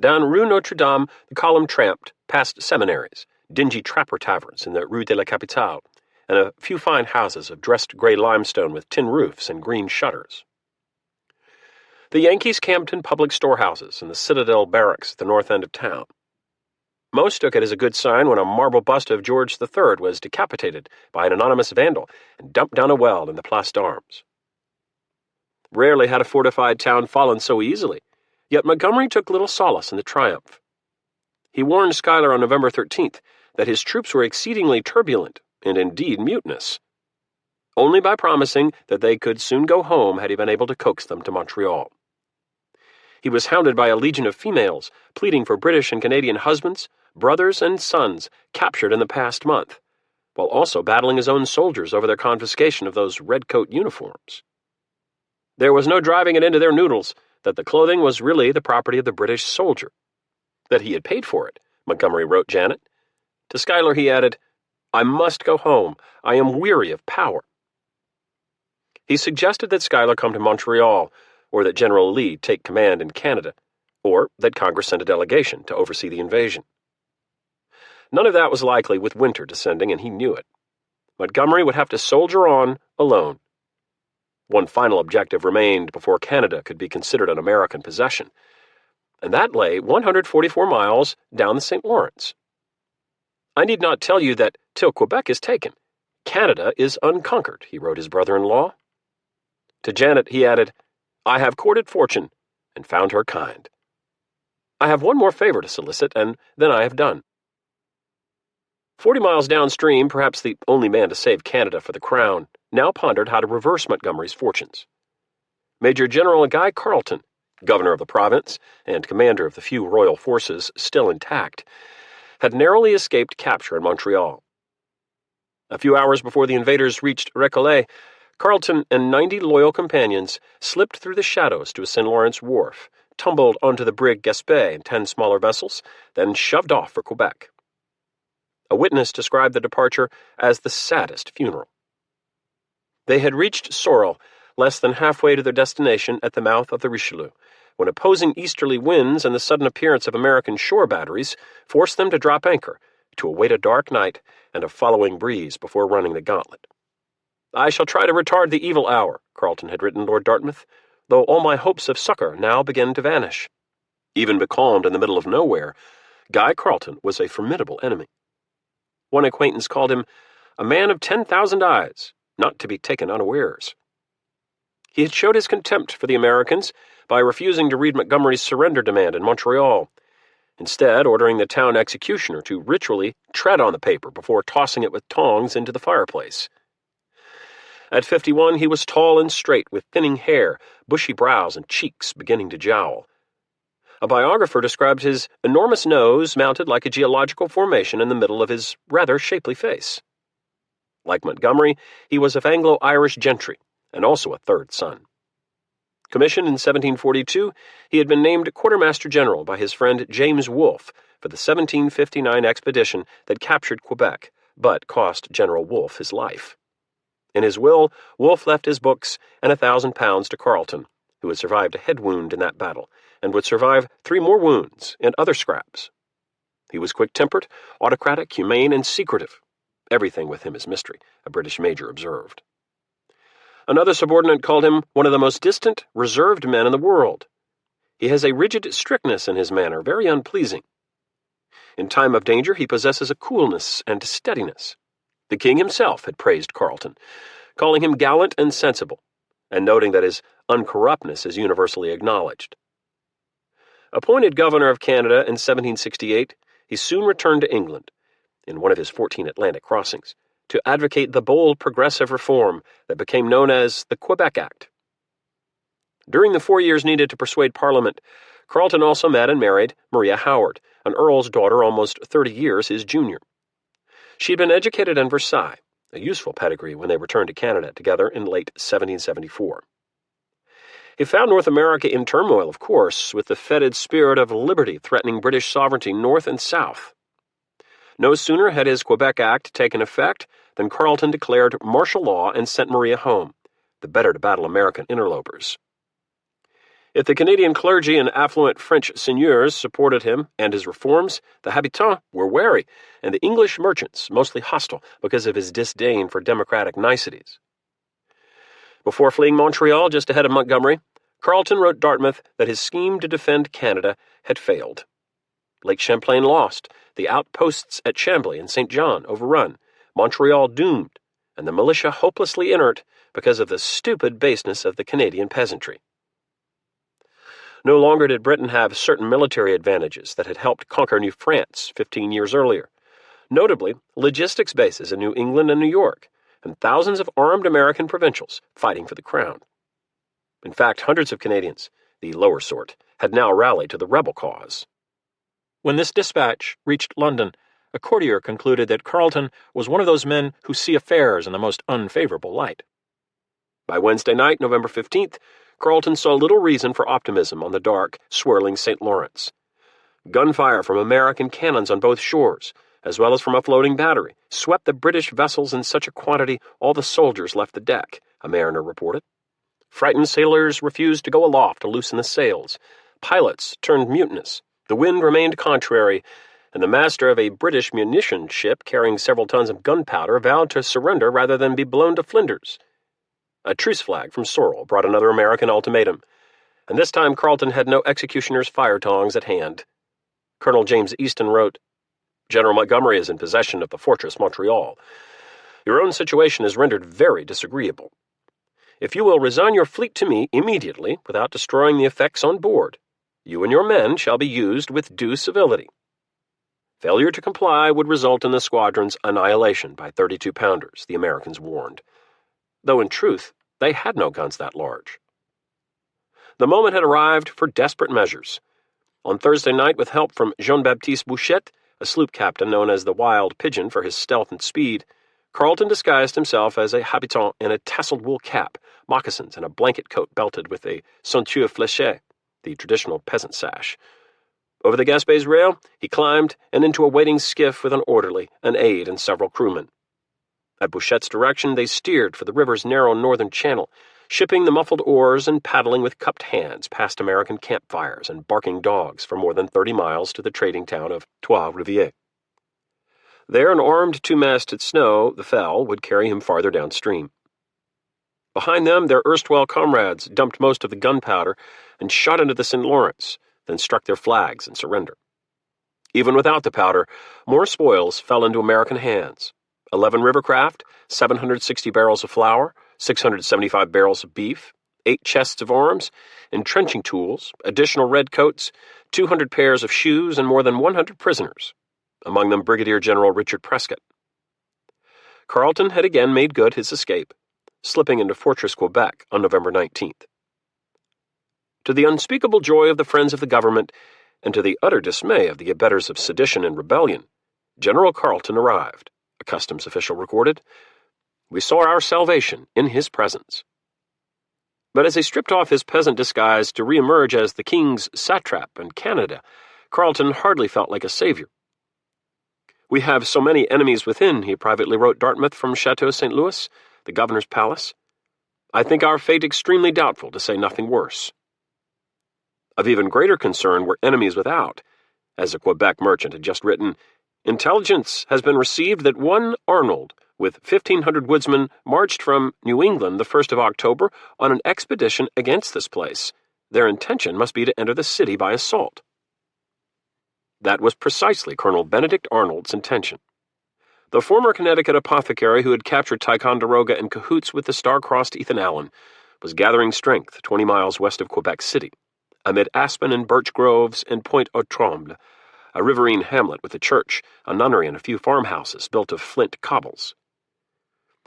Down Rue Notre-Dame, the column tramped past seminaries, dingy trapper taverns in the Rue de la Capitale, and a few fine houses of dressed gray limestone with tin roofs and green shutters. The Yankees camped in public storehouses and the Citadel barracks at the north end of town. Most took it as a good sign when a marble bust of George III was decapitated by an anonymous vandal and dumped down a well in the Place d'Armes. Rarely had a fortified town fallen so easily, yet Montgomery took little solace in the triumph. He warned Schuyler on November 13th that his troops were exceedingly turbulent and indeed mutinous, only by promising that they could soon go home had he been able to coax them to Montreal. He was hounded by a legion of females, pleading for British and Canadian husbands, brothers, and sons captured in the past month, while also battling his own soldiers over their confiscation of those redcoat uniforms. There was no driving it into their noodles that the clothing was really the property of the British soldier, that he had paid for it, Montgomery wrote Janet. To Schuyler he added, "I must go home. I am weary of power." He suggested that Schuyler come to Montreal, or that General Lee take command in Canada, or that Congress send a delegation to oversee the invasion. None of that was likely with winter descending, and he knew it. Montgomery would have to soldier on alone. One final objective remained before Canada could be considered an American possession, and that lay 144 miles down the St. Lawrence. "I need not tell you that till Quebec is taken, Canada is unconquered," he wrote his brother-in-law. To Janet he added, "I have courted fortune and found her kind. I have one more favor to solicit, and then I have done." 40 miles downstream, perhaps the only man to save Canada for the crown, now pondered how to reverse Montgomery's fortunes. Major General Guy Carleton, governor of the province and commander of the few royal forces still intact, had narrowly escaped capture in Montreal. A few hours before the invaders reached Recollet, Carleton and 90 loyal companions slipped through the shadows to a St. Lawrence wharf, tumbled onto the brig Gaspé and 10 smaller vessels, then shoved off for Quebec. A witness described the departure as the saddest funeral. They had reached Sorel, less than halfway to their destination at the mouth of the Richelieu, when opposing easterly winds and the sudden appearance of American shore batteries forced them to drop anchor, to await a dark night and a following breeze before running the gauntlet. "I shall try to retard the evil hour," Carleton had written Lord Dartmouth, "though all my hopes of succor now begin to vanish." Even becalmed in the middle of nowhere, Guy Carleton was a formidable enemy. One acquaintance called him a man of 10,000 eyes, not to be taken unawares. He had showed his contempt for the Americans by refusing to read Montgomery's surrender demand in Montreal, instead ordering the town executioner to ritually tread on the paper before tossing it with tongs into the fireplace. At 51, he was tall and straight, with thinning hair, bushy brows, and cheeks beginning to jowl. A biographer described his enormous nose mounted like a geological formation in the middle of his rather shapely face. Like Montgomery, he was of Anglo-Irish gentry, and also a third son. Commissioned in 1742, he had been named quartermaster general by his friend James Wolfe for the 1759 expedition that captured Quebec, but cost General Wolfe his life. In his will, Wolfe left his books and £1,000 to Carleton, who had survived a head wound in that battle, and would survive 3 more wounds and other scraps. He was quick-tempered, autocratic, humane, and secretive. Everything with him is mystery, a British major observed. Another subordinate called him one of the most distant, reserved men in the world. He has a rigid strictness in his manner, very unpleasing. In time of danger, he possesses a coolness and steadiness. The king himself had praised Carleton, calling him gallant and sensible, and noting that his uncorruptness is universally acknowledged. Appointed governor of Canada in 1768, he soon returned to England, in one of his 14 Atlantic crossings, to advocate the bold progressive reform that became known as the Quebec Act. During the 4 years needed to persuade Parliament, Carleton also met and married Maria Howard, an earl's daughter almost 30 years his junior. She had been educated in Versailles, a useful pedigree when they returned to Canada together in late 1774. He found North America in turmoil, of course, with the fetid spirit of liberty threatening British sovereignty north and south. No sooner had his Quebec Act taken effect than Carleton declared martial law and sent Maria home, the better to battle American interlopers. If the Canadian clergy and affluent French seigneurs supported him and his reforms, the habitants were wary, and the English merchants mostly hostile because of his disdain for democratic niceties. Before fleeing Montreal just ahead of Montgomery, Carleton wrote Dartmouth that his scheme to defend Canada had failed. Lake Champlain lost, the outposts at Chambly and St. John overrun, Montreal doomed, and the militia hopelessly inert because of the stupid baseness of the Canadian peasantry. No longer did Britain have certain military advantages that had helped conquer New France 15 years earlier, notably logistics bases in New England and New York, and thousands of armed American provincials fighting for the crown. In fact, hundreds of Canadians, the lower sort, had now rallied to the rebel cause. When this dispatch reached London, a courtier concluded that Carleton was one of those men who see affairs in the most unfavorable light. By Wednesday night, November 15th, Carleton saw little reason for optimism on the dark, swirling St. Lawrence. Gunfire from American cannons on both shores, as well as from a floating battery, swept the British vessels in such a quantity all the soldiers left the deck, a mariner reported. Frightened sailors refused to go aloft to loosen the sails. Pilots turned mutinous. The wind remained contrary, and the master of a British munition ship carrying several tons of gunpowder vowed to surrender rather than be blown to flinders. A truce flag from Sorel brought another American ultimatum, and this time Carleton had no executioner's fire tongs at hand. Colonel James Easton wrote, "General Montgomery is in possession of the fortress Montreal. Your own situation is rendered very disagreeable. If you will resign your fleet to me immediately without destroying the effects on board, you and your men shall be used with due civility. Failure to comply would result in the squadron's annihilation by 32-pounders, the Americans warned, though in truth they had no guns that large. The moment had arrived for desperate measures. On Thursday night, with help from Jean-Baptiste Bouchet, a sloop captain known as the Wild Pigeon for his stealth and speed, Carleton disguised himself as a habitant in a tasseled wool cap, moccasins, and a blanket coat belted with a ceinture fléchée, the traditional peasant sash. Over the Gaspé's rail, he climbed and into a waiting skiff with an orderly, an aide, and several crewmen. At Bouchet's direction, they steered for the river's narrow northern channel, shipping the muffled oars and paddling with cupped hands past American campfires and barking dogs for more than 30 miles to the trading town of Trois-Rivières. There, an armed two-masted snow, the Fell, would carry him farther downstream. Behind them, their erstwhile comrades dumped most of the gunpowder and shot into the St. Lawrence, then struck their flags in surrender. Even without the powder, more spoils fell into American hands. 11 rivercraft, 760 barrels of flour, 675 barrels of beef, 8 chests of arms, entrenching tools, additional redcoats, 200 pairs of shoes, and more than 100 prisoners, among them Brigadier General Richard Prescott. Carleton had again made good his escape, slipping into Fortress Quebec on November 19th. To the unspeakable joy of the friends of the government, and to the utter dismay of the abettors of sedition and rebellion, General Carleton arrived, a customs official recorded. We saw our salvation in his presence. But as he stripped off his peasant disguise to re-emerge as the king's satrap in Canada, Carleton hardly felt like a savior. We have so many enemies within, he privately wrote Dartmouth from Chateau St. Louis, the governor's palace. I think our fate extremely doubtful, to say nothing worse. Of even greater concern were enemies without. As a Quebec merchant had just written, intelligence has been received that one Arnold, with 1,500 woodsmen, marched from New England the 1st of October on an expedition against this place. Their intention must be to enter the city by assault. That was precisely Colonel Benedict Arnold's intention. The former Connecticut apothecary who had captured Ticonderoga in cahoots with the star-crossed Ethan Allen was gathering strength 20 miles west of Quebec City, amid aspen and birch groves in Pointe aux Trembles, a riverine hamlet with a church, a nunnery, and a few farmhouses built of flint cobbles.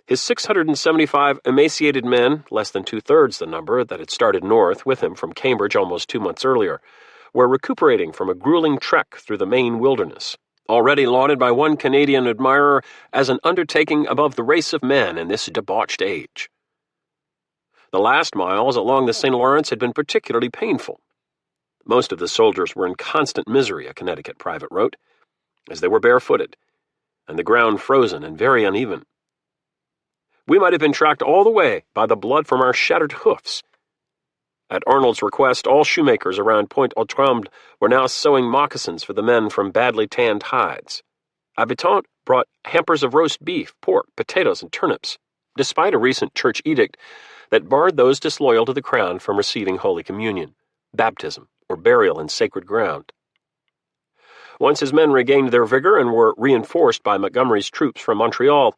His 675 emaciated men, less than two-thirds the number that had started north with him from Cambridge almost 2 months earlier, were recuperating from a grueling trek through the Maine wilderness, already lauded by one Canadian admirer as an undertaking above the race of men in this debauched age. The last miles along the St. Lawrence had been particularly painful. Most of the soldiers were in constant misery, a Connecticut private wrote, as they were barefooted, and the ground frozen and very uneven. We might have been tracked all the way by the blood from our shattered hoofs. At Arnold's request, all shoemakers around Pointe aux Trembles were now sewing moccasins for the men from badly tanned hides. Habitant brought hampers of roast beef, pork, potatoes, and turnips, despite a recent church edict that barred those disloyal to the crown from receiving Holy Communion, baptism, or burial in sacred ground. Once his men regained their vigor and were reinforced by Montgomery's troops from Montreal,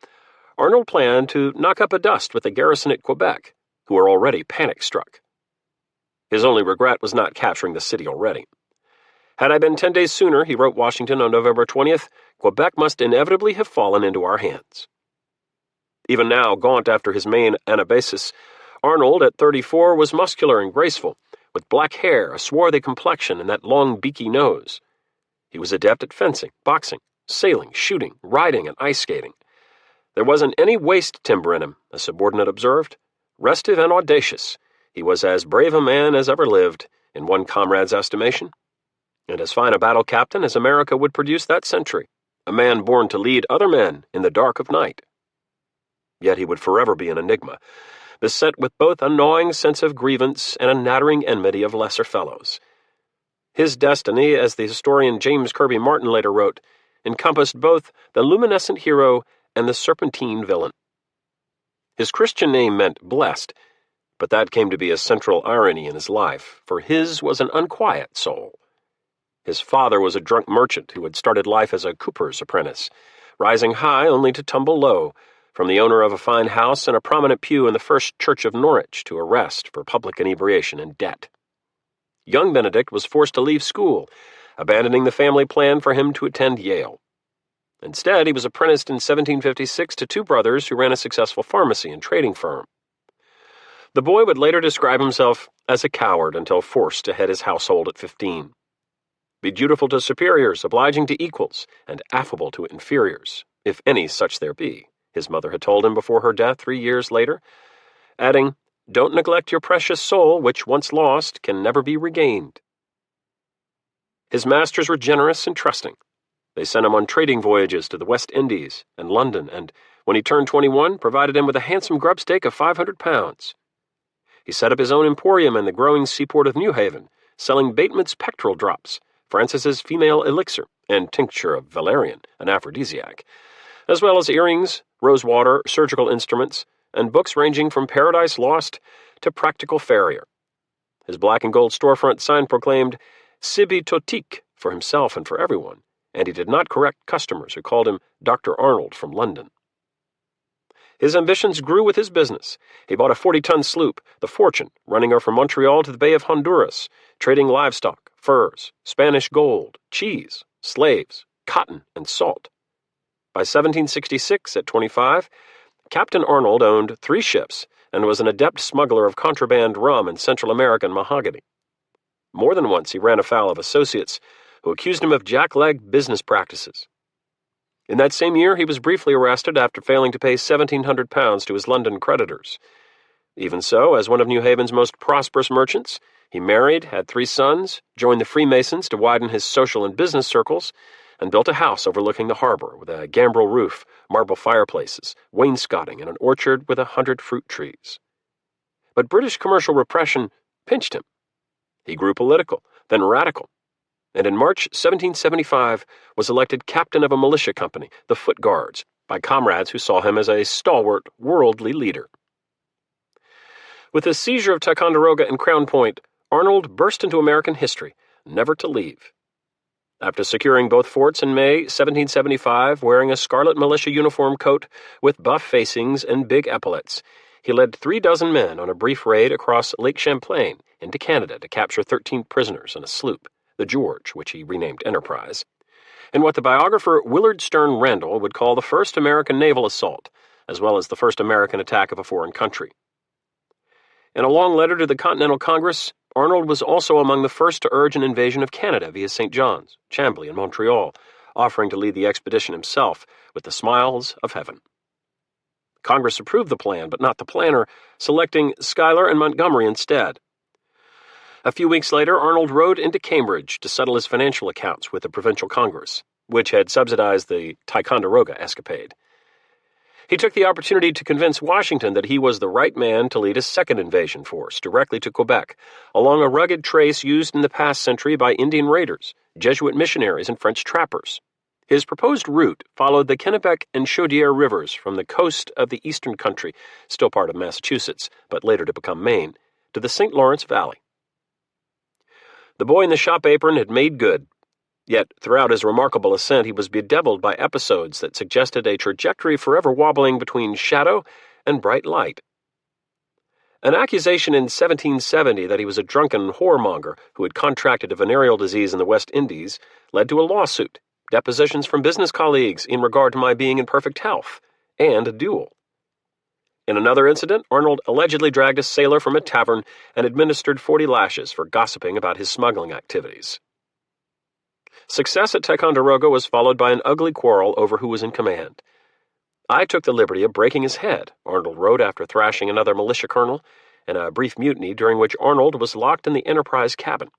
Arnold planned to knock up a dust with the garrison at Quebec, who were already panic-struck. His only regret was not capturing the city already. "Had I been 10 days sooner," he wrote Washington on November 20th, "Quebec must inevitably have fallen into our hands." Even now, gaunt after his main anabasis, Arnold, at 34, was muscular and graceful, with black hair, a swarthy complexion, and that long, beaky nose. He was adept at fencing, boxing, sailing, shooting, riding, and ice skating. There wasn't any waste timber in him, a subordinate observed. Restive and audacious, he was as brave a man as ever lived, in one comrade's estimation, and as fine a battle captain as America would produce that century, a man born to lead other men in the dark of night. Yet he would forever be an enigma, beset with both a gnawing sense of grievance and a nattering enmity of lesser fellows. His destiny, as the historian James Kirby Martin later wrote, encompassed both the luminescent hero and the serpentine villain. His Christian name meant blessed, but that came to be a central irony in his life, for his was an unquiet soul. His father was a drunk merchant who had started life as a cooper's apprentice, rising high only to tumble low, from the owner of a fine house and a prominent pew in the First Church of Norwich to arrest for public inebriation and debt. Young Benedict was forced to leave school, abandoning the family plan for him to attend Yale. Instead, he was apprenticed in 1756 to two brothers who ran a successful pharmacy and trading firm. The boy would later describe himself as a coward until forced to head his household at 15. Be dutiful to superiors, obliging to equals, and affable to inferiors, if any such there be, his mother had told him before her death 3 years later, adding, "Don't neglect your precious soul, which once lost can never be regained." His masters were generous and trusting. They sent him on trading voyages to the West Indies and London, and when he turned 21, provided him with a handsome grubstake of 500 pounds. He set up his own emporium in the growing seaport of New Haven, selling Bateman's pectoral drops, Francis's female elixir, and tincture of valerian, an aphrodisiac, as well as earrings, rosewater, surgical instruments, and books ranging from Paradise Lost to Practical Farrier. His black and gold storefront sign proclaimed "Sibi Totique" for himself and for everyone, and he did not correct customers who called him Dr. Arnold from London. His ambitions grew with his business. He bought a 40-ton sloop, the Fortune, running her from Montreal to the Bay of Honduras, trading livestock, furs, Spanish gold, cheese, slaves, cotton, and salt. By 1766, at 25, Captain Arnold owned 3 ships and was an adept smuggler of contraband rum and Central American mahogany. More than once he ran afoul of associates who accused him of jackleg business practices. In that same year, he was briefly arrested after failing to pay £1,700 to his London creditors. Even so, as one of New Haven's most prosperous merchants, he married, had 3 sons, joined the Freemasons to widen his social and business circles, and built a house overlooking the harbor with a gambrel roof, marble fireplaces, wainscoting, and an orchard with 100 fruit trees. But British commercial repression pinched him. He grew political, then radical, and in March 1775 was elected captain of a militia company, the Foot Guards, by comrades who saw him as a stalwart, worldly leader. With the seizure of Ticonderoga and Crown Point, Arnold burst into American history, never to leave. After securing both forts in May 1775, wearing a scarlet militia uniform coat with buff facings and big epaulets, he led 36 men on a brief raid across Lake Champlain into Canada to capture 13 prisoners on a sloop, the George, which he renamed Enterprise, in what the biographer Willard Stern Randall would call the first American naval assault, as well as the first American attack of a foreign country. In a long letter to the Continental Congress, Arnold was also among the first to urge an invasion of Canada via St. John's, Chambly, and Montreal, offering to lead the expedition himself with the smiles of heaven. Congress approved the plan, but not the planner, selecting Schuyler and Montgomery instead. A few weeks later, Arnold rode into Cambridge to settle his financial accounts with the Provincial Congress, which had subsidized the Ticonderoga escapade. He took the opportunity to convince Washington that he was the right man to lead a second invasion force directly to Quebec, along a rugged trace used in the past century by Indian raiders, Jesuit missionaries, and French trappers. His proposed route followed the Kennebec and Chaudière rivers from the coast of the eastern country, still part of Massachusetts, but later to become Maine, to the St. Lawrence Valley. The boy in the shop apron had made good. Yet throughout his remarkable ascent he was bedeviled by episodes that suggested a trajectory forever wobbling between shadow and bright light. An accusation in 1770 that he was a drunken whoremonger who had contracted a venereal disease in the West Indies led to a lawsuit, depositions from business colleagues in regard to my being in perfect health, and a duel. In another incident, Arnold allegedly dragged a sailor from a tavern and administered 40 lashes for gossiping about his smuggling activities. Success at Ticonderoga was followed by an ugly quarrel over who was in command. "I took the liberty of breaking his head," Arnold wrote after thrashing another militia colonel, in a brief mutiny during which Arnold was locked in the Enterprise cabin.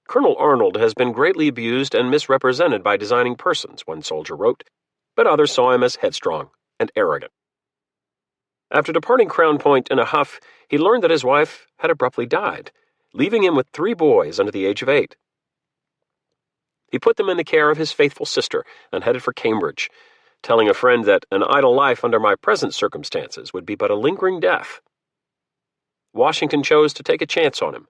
"Colonel Arnold has been greatly abused and misrepresented by designing persons," one soldier wrote, but others saw him as headstrong and arrogant. After departing Crown Point in a huff, he learned that his wife had abruptly died, leaving him with 3 boys under the age of 8. He put them in the care of his faithful sister and headed for Cambridge, telling a friend that an idle life under my present circumstances would be but a lingering death. Washington chose to take a chance on him.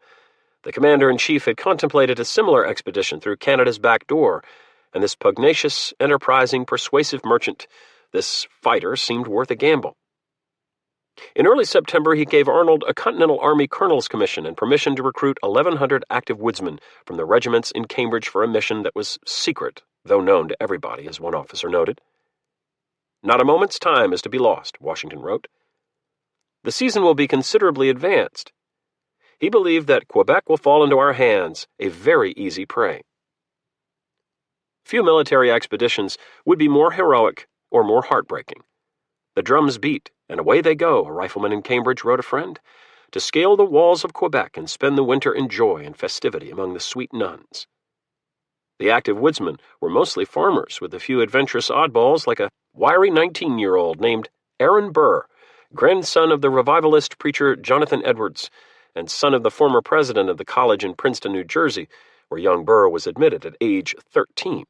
The commander-in-chief had contemplated a similar expedition through Canada's back door, and this pugnacious, enterprising, persuasive merchant, this fighter, seemed worth a gamble. In early September, he gave Arnold a Continental Army colonel's commission and permission to recruit 1,100 active woodsmen from the regiments in Cambridge for a mission that was secret, though known to everybody, as one officer noted. "Not a moment's time is to be lost," Washington wrote. "The season will be considerably advanced." He believed that Quebec will fall into our hands, a very easy prey. Few military expeditions would be more heroic or more heartbreaking. "The drums beat, and away they go," a rifleman in Cambridge wrote a friend, "to scale the walls of Quebec and spend the winter in joy and festivity among the sweet nuns." The active woodsmen were mostly farmers, with a few adventurous oddballs like a wiry 19-year-old named Aaron Burr, grandson of the revivalist preacher Jonathan Edwards, and son of the former president of the college in Princeton, New Jersey, where young Burr was admitted at age 13.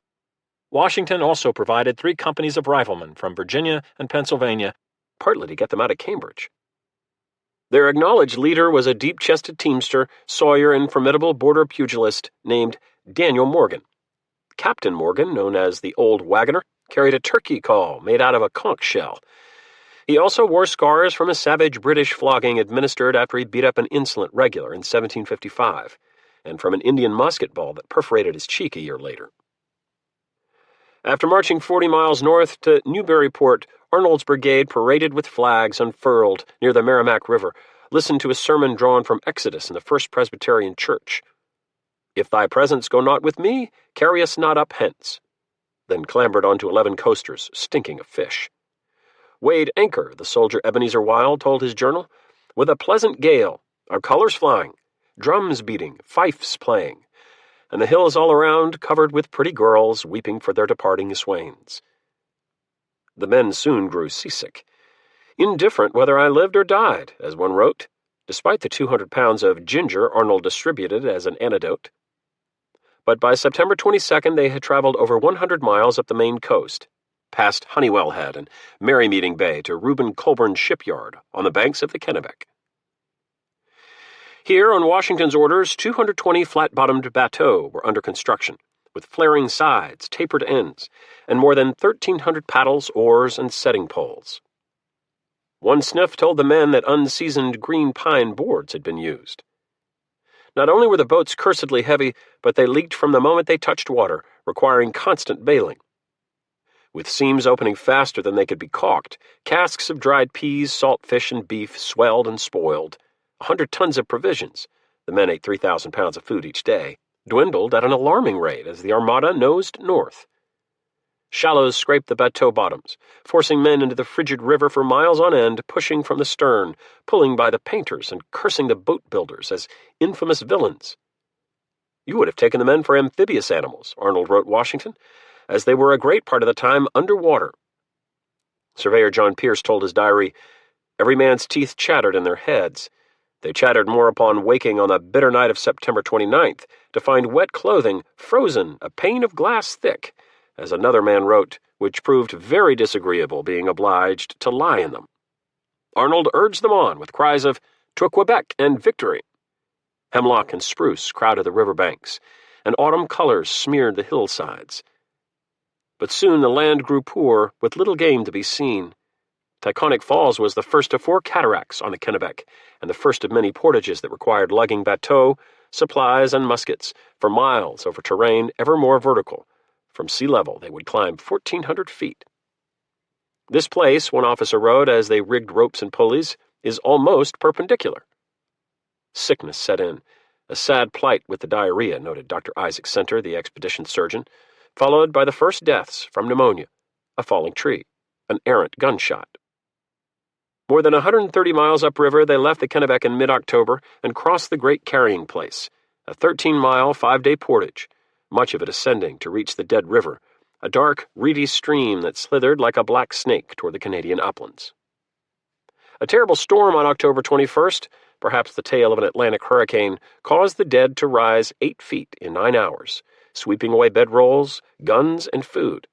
Washington also provided 3 companies of riflemen from Virginia and Pennsylvania, partly to get them out of Cambridge. Their acknowledged leader was a deep-chested teamster, sawyer, and formidable border pugilist named Daniel Morgan. Captain Morgan, known as the Old Wagoner, carried a turkey call made out of a conch shell. He also wore scars from a savage British flogging administered after he beat up an insolent regular in 1755, and from an Indian musket ball that perforated his cheek a year later. After marching 40 miles north to Newburyport, Arnold's brigade paraded with flags unfurled near the Merrimack River, listened to a sermon drawn from Exodus in the First Presbyterian Church. "If thy presence go not with me, carry us not up hence," then clambered onto 11 coasters, stinking of fish. "Weighed anchor," the soldier Ebenezer Wild told his journal, "with a pleasant gale, our colors flying, drums beating, fifes playing, and the hills all around covered with pretty girls weeping for their departing swains." The men soon grew seasick. "Indifferent whether I lived or died," as one wrote, despite the 200 pounds of ginger Arnold distributed as an antidote. But by September 22nd, they had traveled over 100 miles up the Maine coast, past Honeywell Head and Merrymeeting Bay to Reuben Colburn's shipyard on the banks of the Kennebec. Here, on Washington's orders, 220 flat-bottomed bateaux were under construction, with flaring sides, tapered ends, and more than 1,300 paddles, oars, and setting poles. One sniff told the men that unseasoned green pine boards had been used. Not only were the boats cursedly heavy, but they leaked from the moment they touched water, requiring constant bailing. With seams opening faster than they could be caulked, casks of dried peas, salt fish, and beef swelled and spoiled. 100 tons of provisions, the men ate 3,000 pounds of food each day, dwindled at an alarming rate as the Armada nosed north. Shallows scraped the bateau bottoms, forcing men into the frigid river for miles on end, pushing from the stern, pulling by the painters, and cursing the boat builders as infamous villains. "You would have taken the men for amphibious animals," Arnold wrote Washington, as they were a great part of the time underwater. Surveyor John Pierce told his diary, "Every man's teeth chattered in their heads. They chattered more upon waking on the bitter night of September 29th to find wet clothing frozen a pane of glass thick, as another man wrote, which proved very disagreeable being obliged to lie in them. Arnold urged them on with cries of 'To Quebec and victory!' Hemlock and spruce crowded the river banks, and autumn colors smeared the hillsides. But soon the land grew poor, with little game to be seen. Taconic Falls was the first of 4 cataracts on the Kennebec, and the first of many portages that required lugging bateaux, supplies, and muskets for miles over terrain ever more vertical. From sea level, they would climb 1,400 feet. This place, one officer wrote as they rigged ropes and pulleys, is almost perpendicular. Sickness set in. A sad plight with the diarrhea, noted Dr. Isaac Center, the expedition surgeon, followed by the first deaths from pneumonia, a falling tree, an errant gunshot. More than 130 miles upriver, they left the Kennebec in mid-October and crossed the Great Carrying Place, a 13-mile, 5-day portage, much of it ascending to reach the Dead River, a dark, reedy stream that slithered like a black snake toward the Canadian uplands. A terrible storm on October 21st, perhaps the tail of an Atlantic hurricane, caused the dead to rise 8 feet in 9 hours, sweeping away bedrolls, guns, and food.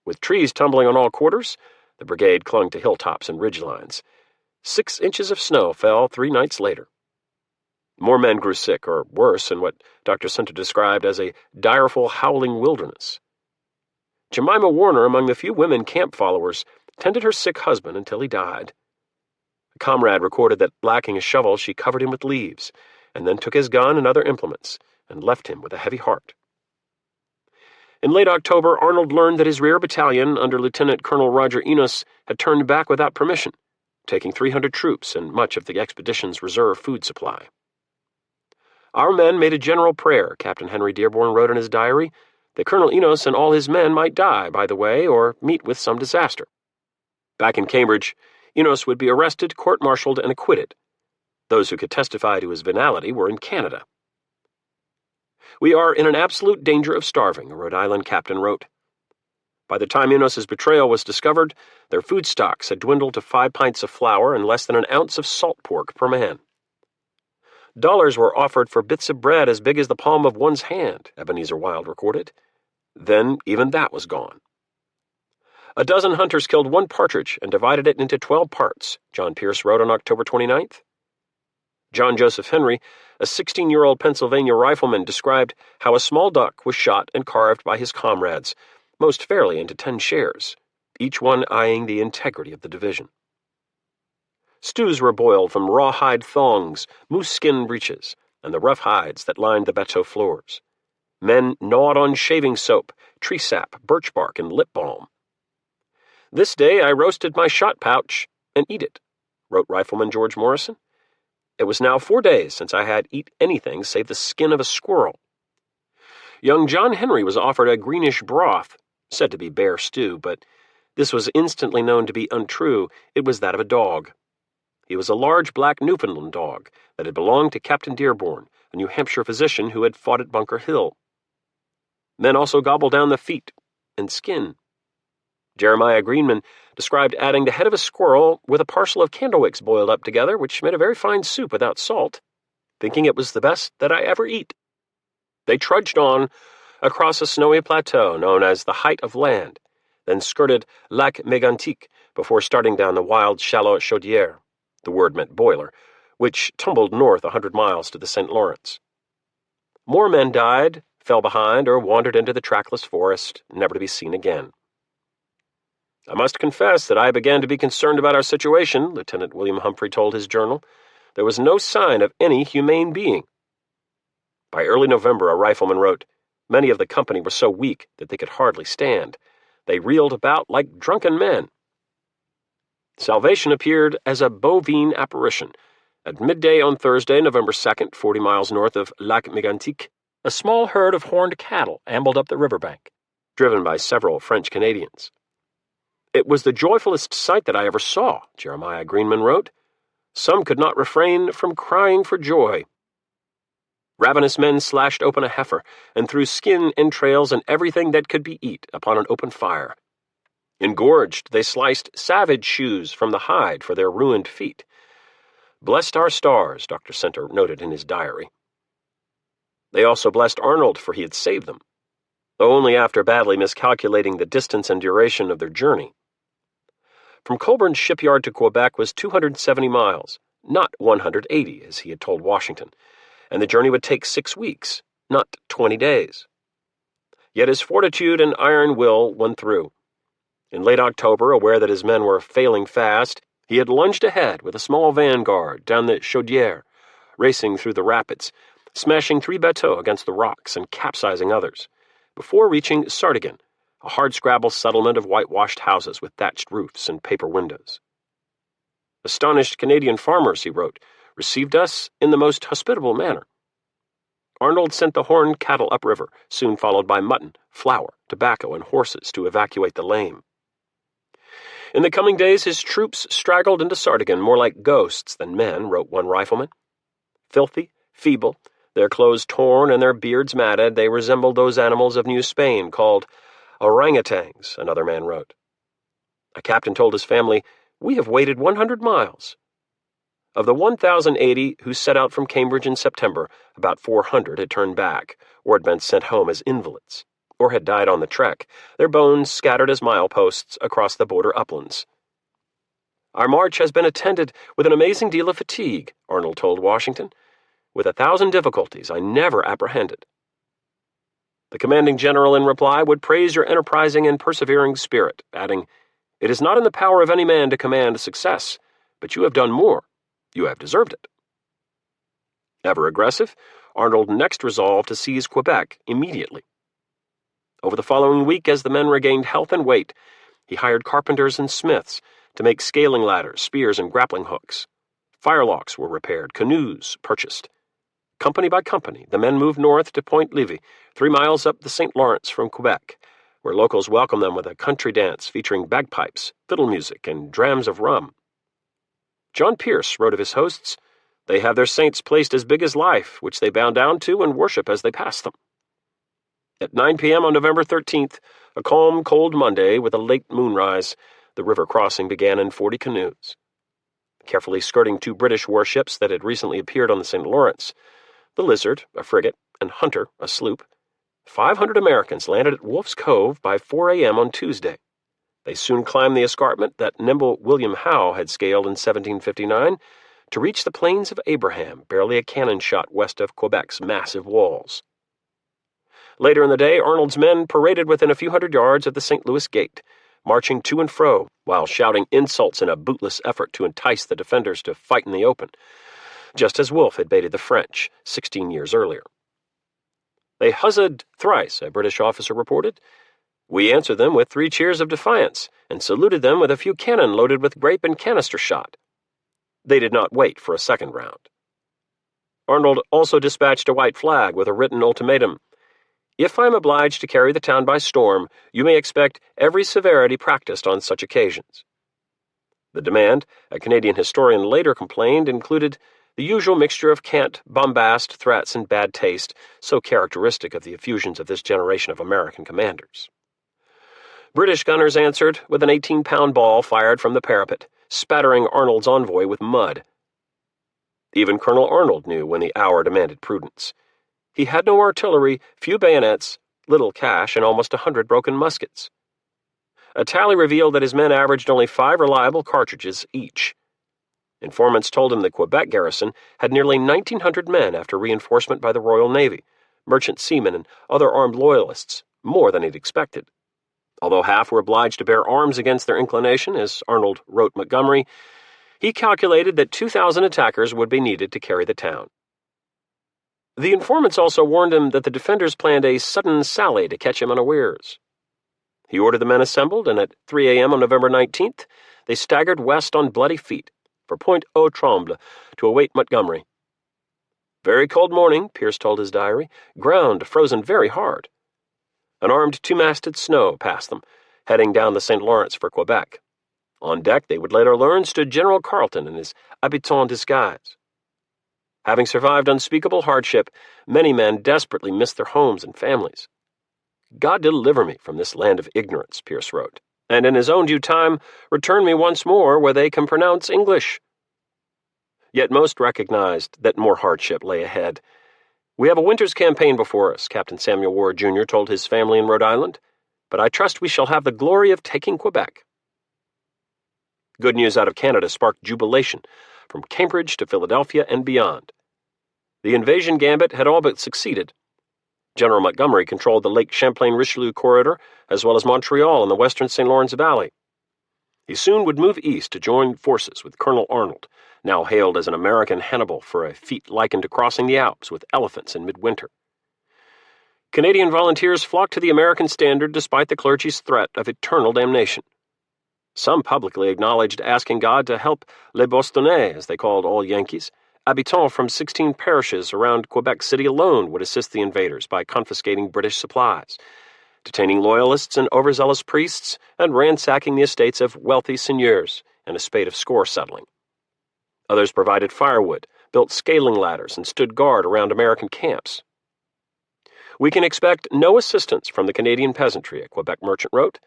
With trees tumbling on all quarters, the brigade clung to hilltops and ridgelines. 6 inches of snow fell 3 nights later. More men grew sick, or worse, in what Dr. Center described as a direful, howling wilderness. Jemima Warner, among the few women camp followers, tended her sick husband until he died. A comrade recorded that, lacking a shovel, she covered him with leaves, and then took his gun and other implements, and left him with a heavy heart. In late October, Arnold learned that his rear battalion, under Lieutenant Colonel Roger Enos, had turned back without permission, taking 300 troops and much of the expedition's reserve food supply. Our men made a general prayer, Captain Henry Dearborn wrote in his diary, that Colonel Enos and all his men might die by the way or meet with some disaster. Back in Cambridge, Enos would be arrested, court-martialed, and acquitted. Those who could testify to his venality were in Canada. "We are in an absolute danger of starving," a Rhode Island captain wrote. By the time Enos's betrayal was discovered, their food stocks had dwindled to 5 pints of flour and less than an ounce of salt pork per man. Dollars were offered for bits of bread as big as the palm of one's hand, Ebenezer Wild recorded. Then even that was gone. "A dozen hunters killed 1 partridge and divided it into 12 parts," John Pierce wrote on October 29th. John Joseph Henry, a 16-year-old Pennsylvania rifleman, described how a small duck was shot and carved by his comrades, most fairly into 10 shares, each one eyeing the integrity of the division. Stews were boiled from rawhide thongs, moose skin breeches, and the rough hides that lined the bateau floors. Men gnawed on shaving soap, tree sap, birch bark, and lip balm. "This day I roasted my shot pouch and eat it," wrote Rifleman George Morrison. "It was now 4 days since I had eat anything save the skin of a squirrel." Young John Henry was offered a greenish broth, said to be bear stew, but this was instantly known to be untrue. It was that of a dog. He was a large black Newfoundland dog that had belonged to Captain Dearborn, a New Hampshire physician who had fought at Bunker Hill. Men also gobbled down the feet and skin. Jeremiah Greenman described adding the head of a squirrel with a parcel of candlewicks boiled up together, which made a very fine soup without salt, thinking it was the best that I ever eat. They trudged on across a snowy plateau known as the Height of Land, then skirted Lac Mégantic before starting down the wild shallow Chaudière, the word meant boiler, which tumbled north 100 miles to the St. Lawrence. More men died, fell behind, or wandered into the trackless forest, never to be seen again. "I must confess that I began to be concerned about our situation," Lieutenant William Humphrey told his journal. "There was no sign of any humane being." By early November, a rifleman wrote, "Many of the company were so weak that they could hardly stand. They reeled about like drunken men." Salvation appeared as a bovine apparition. At midday on Thursday, November 2nd, 40 miles north of Lac Mégantic, a small herd of horned cattle ambled up the riverbank, driven by several French Canadians. "It was the joyfulest sight that I ever saw," Jeremiah Greenman wrote. "Some could not refrain from crying for joy." Ravenous men slashed open a heifer and threw skin, entrails, and everything that could be eat upon an open fire. Engorged, they sliced savage shoes from the hide for their ruined feet. "Blessed our stars," Dr. Center noted in his diary. They also blessed Arnold, for he had saved them, though only after badly miscalculating the distance and duration of their journey. From Colburn's shipyard to Quebec was 270 miles, not 180, as he had told Washington, and the journey would take 6 weeks. not 20 days. Yet his fortitude and iron will won through. In late October, aware that his men were failing fast, he had lunged ahead with a small vanguard down the Chaudière, racing through the rapids, smashing 3 bateaux against the rocks and capsizing others, before reaching Sardigan, a hardscrabble settlement of whitewashed houses with thatched roofs and paper windows. Astonished Canadian farmers, he wrote, received us in the most hospitable manner. Arnold sent the horned cattle upriver, soon followed by mutton, flour, tobacco, and horses to evacuate the lame. In the coming days, his troops straggled into Sardigan more like ghosts than men, wrote one rifleman. Filthy, feeble, their clothes torn and their beards matted, they resembled those animals of New Spain called orangutans, another man wrote. A captain told his family, "We have waited 100 miles. Of the 1,080 who set out from Cambridge in September, about 400 had turned back, or had been sent home as invalids, or had died on the trek, their bones scattered as mileposts across the border uplands. Our march has been attended with an amazing deal of fatigue," Arnold told Washington, "with 1,000 difficulties I never apprehended." The commanding general, in reply, would praise your enterprising and persevering spirit, adding, "It is not in the power of any man to command success, but you have done more. You have deserved it." Ever aggressive, Arnold next resolved to seize Quebec immediately. Over the following week, as the men regained health and weight, he hired carpenters and smiths to make scaling ladders, spears, and grappling hooks. Firelocks were repaired, canoes purchased. Company by company, the men moved north to Point Levis, 3 miles up the St. Lawrence from Quebec, where locals welcomed them with a country dance featuring bagpipes, fiddle music, and drams of rum. John Pierce wrote of his hosts, "They have their saints placed as big as life, which they bow down to and worship as they pass them." At 9 p.m. on November 13th, a calm, cold Monday with a late moonrise, the river crossing began in 40 canoes. Carefully skirting 2 British warships that had recently appeared on the St. Lawrence, the Lizard, a frigate, and Hunter, a sloop, 500 Americans landed at Wolf's Cove by 4 a.m. on Tuesday. They soon climbed the escarpment that nimble William Howe had scaled in 1759 to reach the Plains of Abraham, barely a cannon shot west of Quebec's massive walls. Later in the day, Arnold's men paraded within a few hundred yards of the St. Louis gate, marching to and fro while shouting insults in a bootless effort to entice the defenders to fight in the open, just as Wolfe had baited the French 16 years earlier. "They huzzaed thrice," a British officer reported. "We answered them with 3 cheers of defiance, and saluted them with a few cannon loaded with grape and canister shot." They did not wait for a second round. Arnold also dispatched a white flag with a written ultimatum. "If I am obliged to carry the town by storm, you may expect every severity practiced on such occasions." The demand, a Canadian historian later complained, included the usual mixture of cant, bombast, threats, and bad taste, so characteristic of the effusions of this generation of American commanders. British gunners answered with an 18-pound ball fired from the parapet, spattering Arnold's envoy with mud. Even Colonel Arnold knew when the hour demanded prudence. He had no artillery, few bayonets, little cash, and almost 100 broken muskets. A tally revealed that his men averaged only 5 reliable cartridges each. Informants told him the Quebec garrison had nearly 1,900 men after reinforcement by the Royal Navy, merchant seamen, and other armed loyalists, more than he'd expected. Although half were obliged to bear arms against their inclination, as Arnold wrote Montgomery, he calculated that 2,000 attackers would be needed to carry the town. The informants also warned him that the defenders planned a sudden sally to catch him unawares. He ordered the men assembled, and at 3 a.m. on November 19th, they staggered west on bloody feet for Point aux Trembles to await Montgomery. "Very cold morning," Pierce told his diary, "ground frozen very hard." An armed 2-masted Snow passed them, heading down the St. Lawrence for Quebec. On deck, they would later learn, stood General Carleton in his habitant disguise. Having survived unspeakable hardship, many men desperately missed their homes and families. "God deliver me from this land of ignorance," Pierce wrote, "and in his own due time return me once more where they can pronounce English." Yet most recognized that more hardship lay ahead. "We have a winter's campaign before us," Captain Samuel Ward, Jr. told his family in Rhode Island, "but I trust we shall have the glory of taking Quebec." Good news out of Canada sparked jubilation from Cambridge to Philadelphia and beyond. The invasion gambit had all but succeeded. General Montgomery controlled the Lake Champlain-Richelieu corridor, as well as Montreal and the western St. Lawrence Valley. He soon would move east to join forces with Colonel Arnold, now hailed as an American Hannibal for a feat likened to crossing the Alps with elephants in midwinter. Canadian volunteers flocked to the American standard despite the clergy's threat of eternal damnation. Some publicly acknowledged asking God to help les Bostonnais, as they called all Yankees. Habitants from 16 parishes around Quebec City alone would assist the invaders by confiscating British supplies, detaining loyalists and overzealous priests, and ransacking the estates of wealthy seigneurs in a spate of score settling. Others provided firewood, built scaling ladders, and stood guard around American camps. "We can expect no assistance from the Canadian peasantry," a Quebec merchant wrote.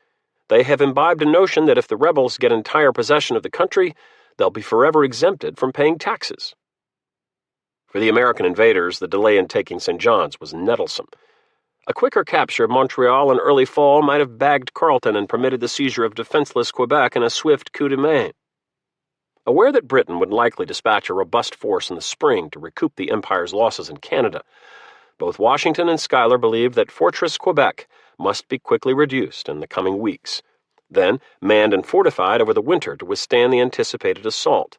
"They have imbibed a notion that if the rebels get entire possession of the country, they'll be forever exempted from paying taxes." For the American invaders, the delay in taking St. John's was nettlesome. A quicker capture of Montreal in early fall might have bagged Carleton and permitted the seizure of defenseless Quebec in a swift coup de main. Aware that Britain would likely dispatch a robust force in the spring to recoup the Empire's losses in Canada, both Washington and Schuyler believed that Fortress Quebec must be quickly reduced in the coming weeks, then manned and fortified over the winter to withstand the anticipated assault.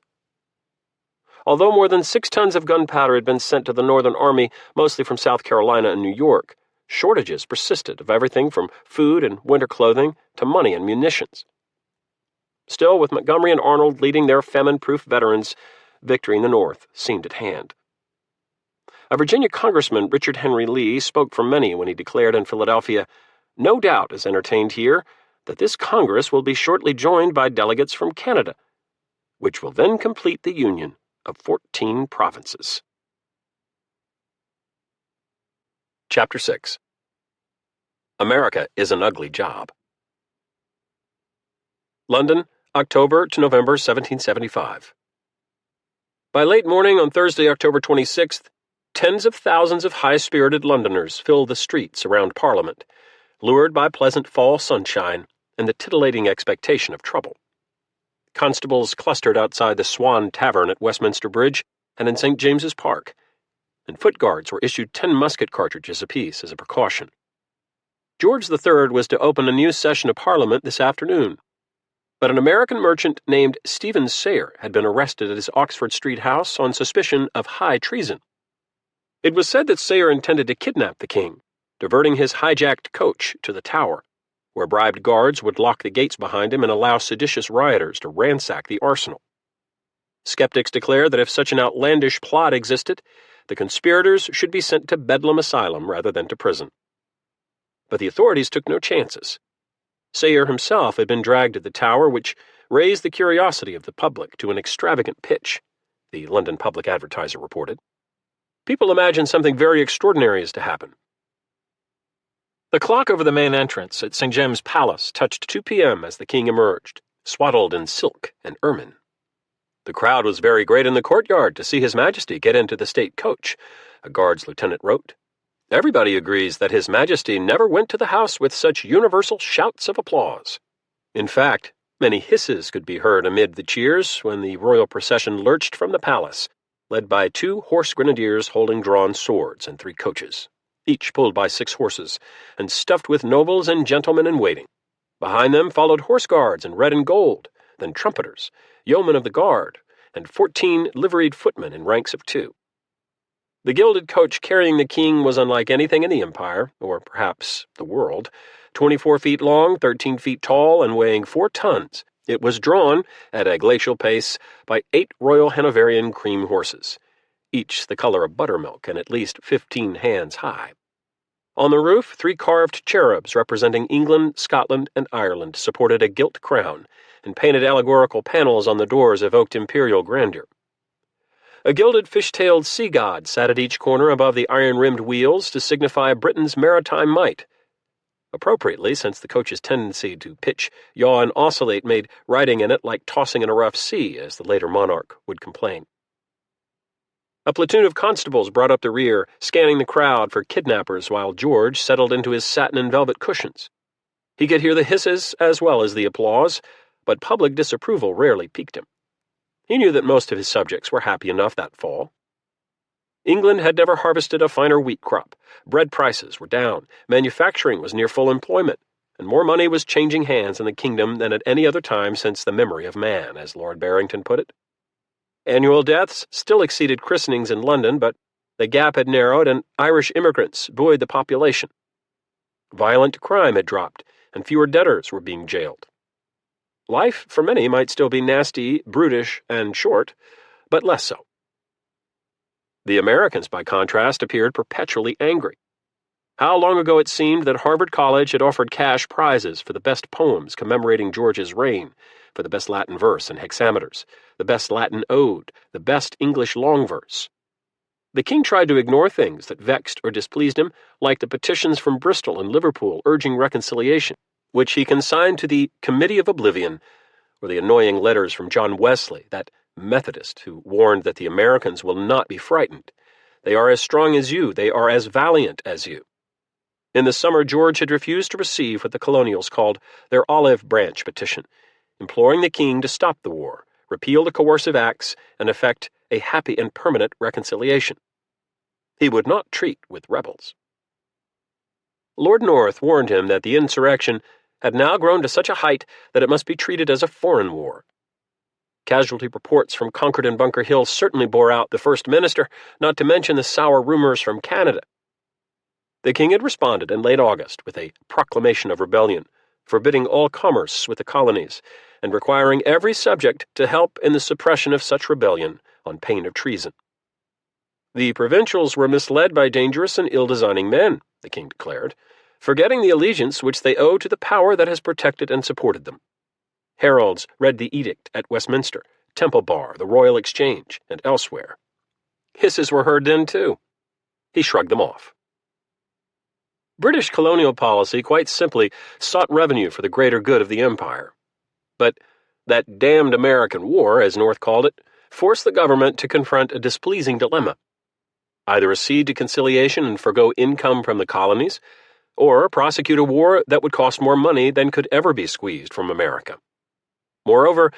Although more than 6 tons of gunpowder had been sent to the Northern Army, mostly from South Carolina and New York, shortages persisted of everything from food and winter clothing to money and munitions. Still, with Montgomery and Arnold leading their famine-proof veterans, victory in the North seemed at hand. A Virginia Congressman, Richard Henry Lee, spoke for many when he declared in Philadelphia, "No doubt is entertained here that this Congress will be shortly joined by delegates from Canada, which will then complete the union of 14 provinces." Chapter 6. America is an Ugly Job. London, October to November 1775. By late morning on Thursday, October 26th, tens of thousands of high-spirited Londoners filled the streets around Parliament, lured by pleasant fall sunshine and the titillating expectation of trouble. Constables clustered outside the Swan Tavern at Westminster Bridge and in St. James's Park, and foot guards were issued 10 musket cartridges apiece as a precaution. George III was to open a new session of Parliament this afternoon, but an American merchant named Stephen Sayre had been arrested at his Oxford Street house on suspicion of high treason. It was said that Sayre intended to kidnap the king, diverting his hijacked coach to the Tower, where bribed guards would lock the gates behind him and allow seditious rioters to ransack the arsenal. Skeptics declare that if such an outlandish plot existed, the conspirators should be sent to Bedlam Asylum rather than to prison. But the authorities took no chances. Sayre himself had been dragged to the Tower, which raised the curiosity of the public to an extravagant pitch, the London Public Advertiser reported. People imagined something very extraordinary is to happen. The clock over the main entrance at St. James's Palace touched 2 p.m. as the king emerged, swaddled in silk and ermine. The crowd was very great in the courtyard to see His Majesty get into the state coach, a guards lieutenant wrote. Everybody agrees that His Majesty never went to the house with such universal shouts of applause. In fact, many hisses could be heard amid the cheers when the royal procession lurched from the palace, led by 2 horse grenadiers holding drawn swords and 3 coaches, each pulled by 6 horses, and stuffed with nobles and gentlemen in waiting. Behind them followed horse guards in red and gold, then trumpeters, yeomen of the guard, and 14 liveried footmen in ranks of 2. The gilded coach carrying the king was unlike anything in the Empire, or perhaps the world. 24 feet long, 13 feet tall, and weighing 4 tons, it was drawn, at a glacial pace, by 8 Royal Hanoverian cream horses, each the color of buttermilk and at least 15 hands high. On the roof, 3 carved cherubs representing England, Scotland, and Ireland supported a gilt crown, and painted allegorical panels on the doors evoked imperial grandeur. A gilded fish-tailed sea god sat at each corner above the iron-rimmed wheels to signify Britain's maritime might. Appropriately, since the coach's tendency to pitch, yaw, and oscillate made riding in it like tossing in a rough sea, as the later monarch would complain. A platoon of constables brought up the rear, scanning the crowd for kidnappers while George settled into his satin and velvet cushions. He could hear the hisses as well as the applause, but public disapproval rarely piqued him. He knew that most of his subjects were happy enough that fall. England had never harvested a finer wheat crop, bread prices were down, manufacturing was near full employment, and more money was changing hands in the kingdom than at any other time since the memory of man, as Lord Barrington put it. Annual deaths still exceeded christenings in London, but the gap had narrowed and Irish immigrants buoyed the population. Violent crime had dropped, and fewer debtors were being jailed. Life, for many, might still be nasty, brutish, and short, but less so. The Americans, by contrast, appeared perpetually angry. How long ago it seemed that Harvard College had offered cash prizes for the best poems commemorating George's reign, for the best Latin verse and hexameters, the best Latin ode, the best English long verse. The king tried to ignore things that vexed or displeased him, like the petitions from Bristol and Liverpool urging reconciliation, which he consigned to the Committee of Oblivion, or the annoying letters from John Wesley, that Methodist who warned that the Americans will not be frightened. They are as strong as you, they are as valiant as you. In the summer, George had refused to receive what the colonials called their olive branch petition, imploring the king to stop the war, repeal the coercive acts, and effect a happy and permanent reconciliation. He would not treat with rebels. Lord North warned him that the insurrection had now grown to such a height that it must be treated as a foreign war. Casualty reports from Concord and Bunker Hill certainly bore out the First Minister, not to mention the sour rumors from Canada. The king had responded in late August with a proclamation of rebellion, forbidding all commerce with the colonies, and requiring every subject to help in the suppression of such rebellion on pain of treason. The provincials were misled by dangerous and ill-designing men, the king declared, forgetting the allegiance which they owe to the power that has protected and supported them. Heralds read the edict at Westminster, Temple Bar, the Royal Exchange, and elsewhere. Hisses were heard then, too. He shrugged them off. British colonial policy quite simply sought revenue for the greater good of the empire. But that damned American War, as North called it, forced the government to confront a displeasing dilemma. Either accede to conciliation and forgo income from the colonies, or prosecute a war that would cost more money than could ever be squeezed from America. Moreover,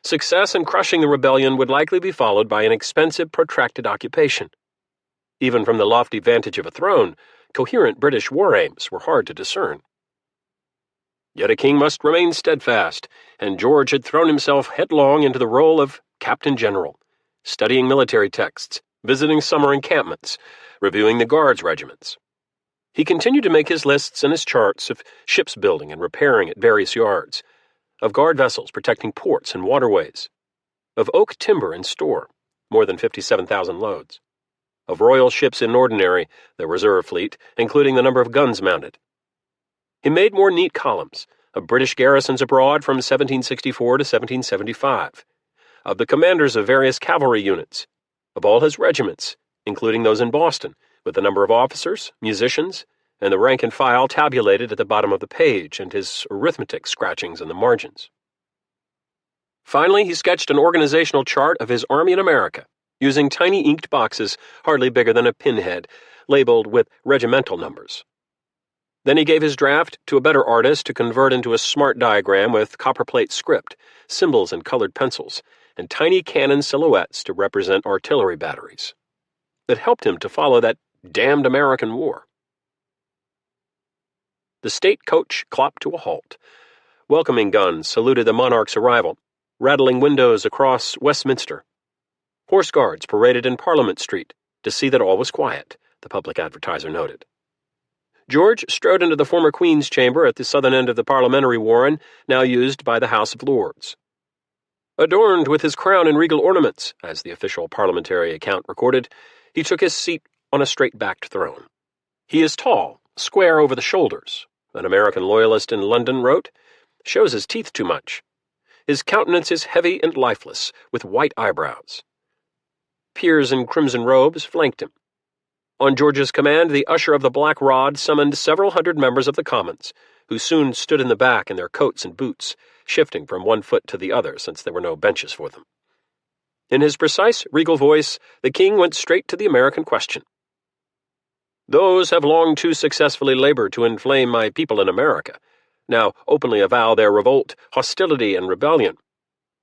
success in crushing the rebellion would likely be followed by an expensive, protracted occupation. Even from the lofty vantage of a throne, coherent British war aims were hard to discern. Yet a king must remain steadfast, and George had thrown himself headlong into the role of Captain General, studying military texts, visiting summer encampments, reviewing the Guards regiments. He continued to make his lists and his charts of ships building and repairing at various yards, of guard vessels protecting ports and waterways, of oak timber in store, more than 57,000 loads, of royal ships in ordinary, the reserve fleet, including the number of guns mounted. He made more neat columns of British garrisons abroad from 1764 to 1775, of the commanders of various cavalry units, of all his regiments, including those in Boston, with the number of officers, musicians, and the rank and file tabulated at the bottom of the page, and his arithmetic scratchings in the margins. Finally, he sketched an organizational chart of his army in America, using tiny inked boxes hardly bigger than a pinhead, labeled with regimental numbers. Then he gave his draft to a better artist to convert into a smart diagram with copperplate script, symbols and colored pencils, and tiny cannon silhouettes to represent artillery batteries. That helped him to follow that damned American War. The state coach clopped to a halt. Welcoming guns saluted the monarch's arrival, rattling windows across Westminster. Horse guards paraded in Parliament Street to see that all was quiet, the public advertiser noted. George strode into the former Queen's Chamber at the southern end of the parliamentary warren, now used by the House of Lords. Adorned with his crown and regal ornaments, as the official parliamentary account recorded, he took his seat on a straight-backed throne. He is tall, square over the shoulders, an American loyalist in London wrote, shows his teeth too much. His countenance is heavy and lifeless, with white eyebrows. Peers in crimson robes flanked him. On George's command, the usher of the Black Rod summoned several hundred members of the Commons, who soon stood in the back in their coats and boots, shifting from one foot to the other since there were no benches for them. In his precise, regal voice, the king went straight to the American question. Those have long too successfully labored to inflame my people in America, now openly avow their revolt, hostility, and rebellion.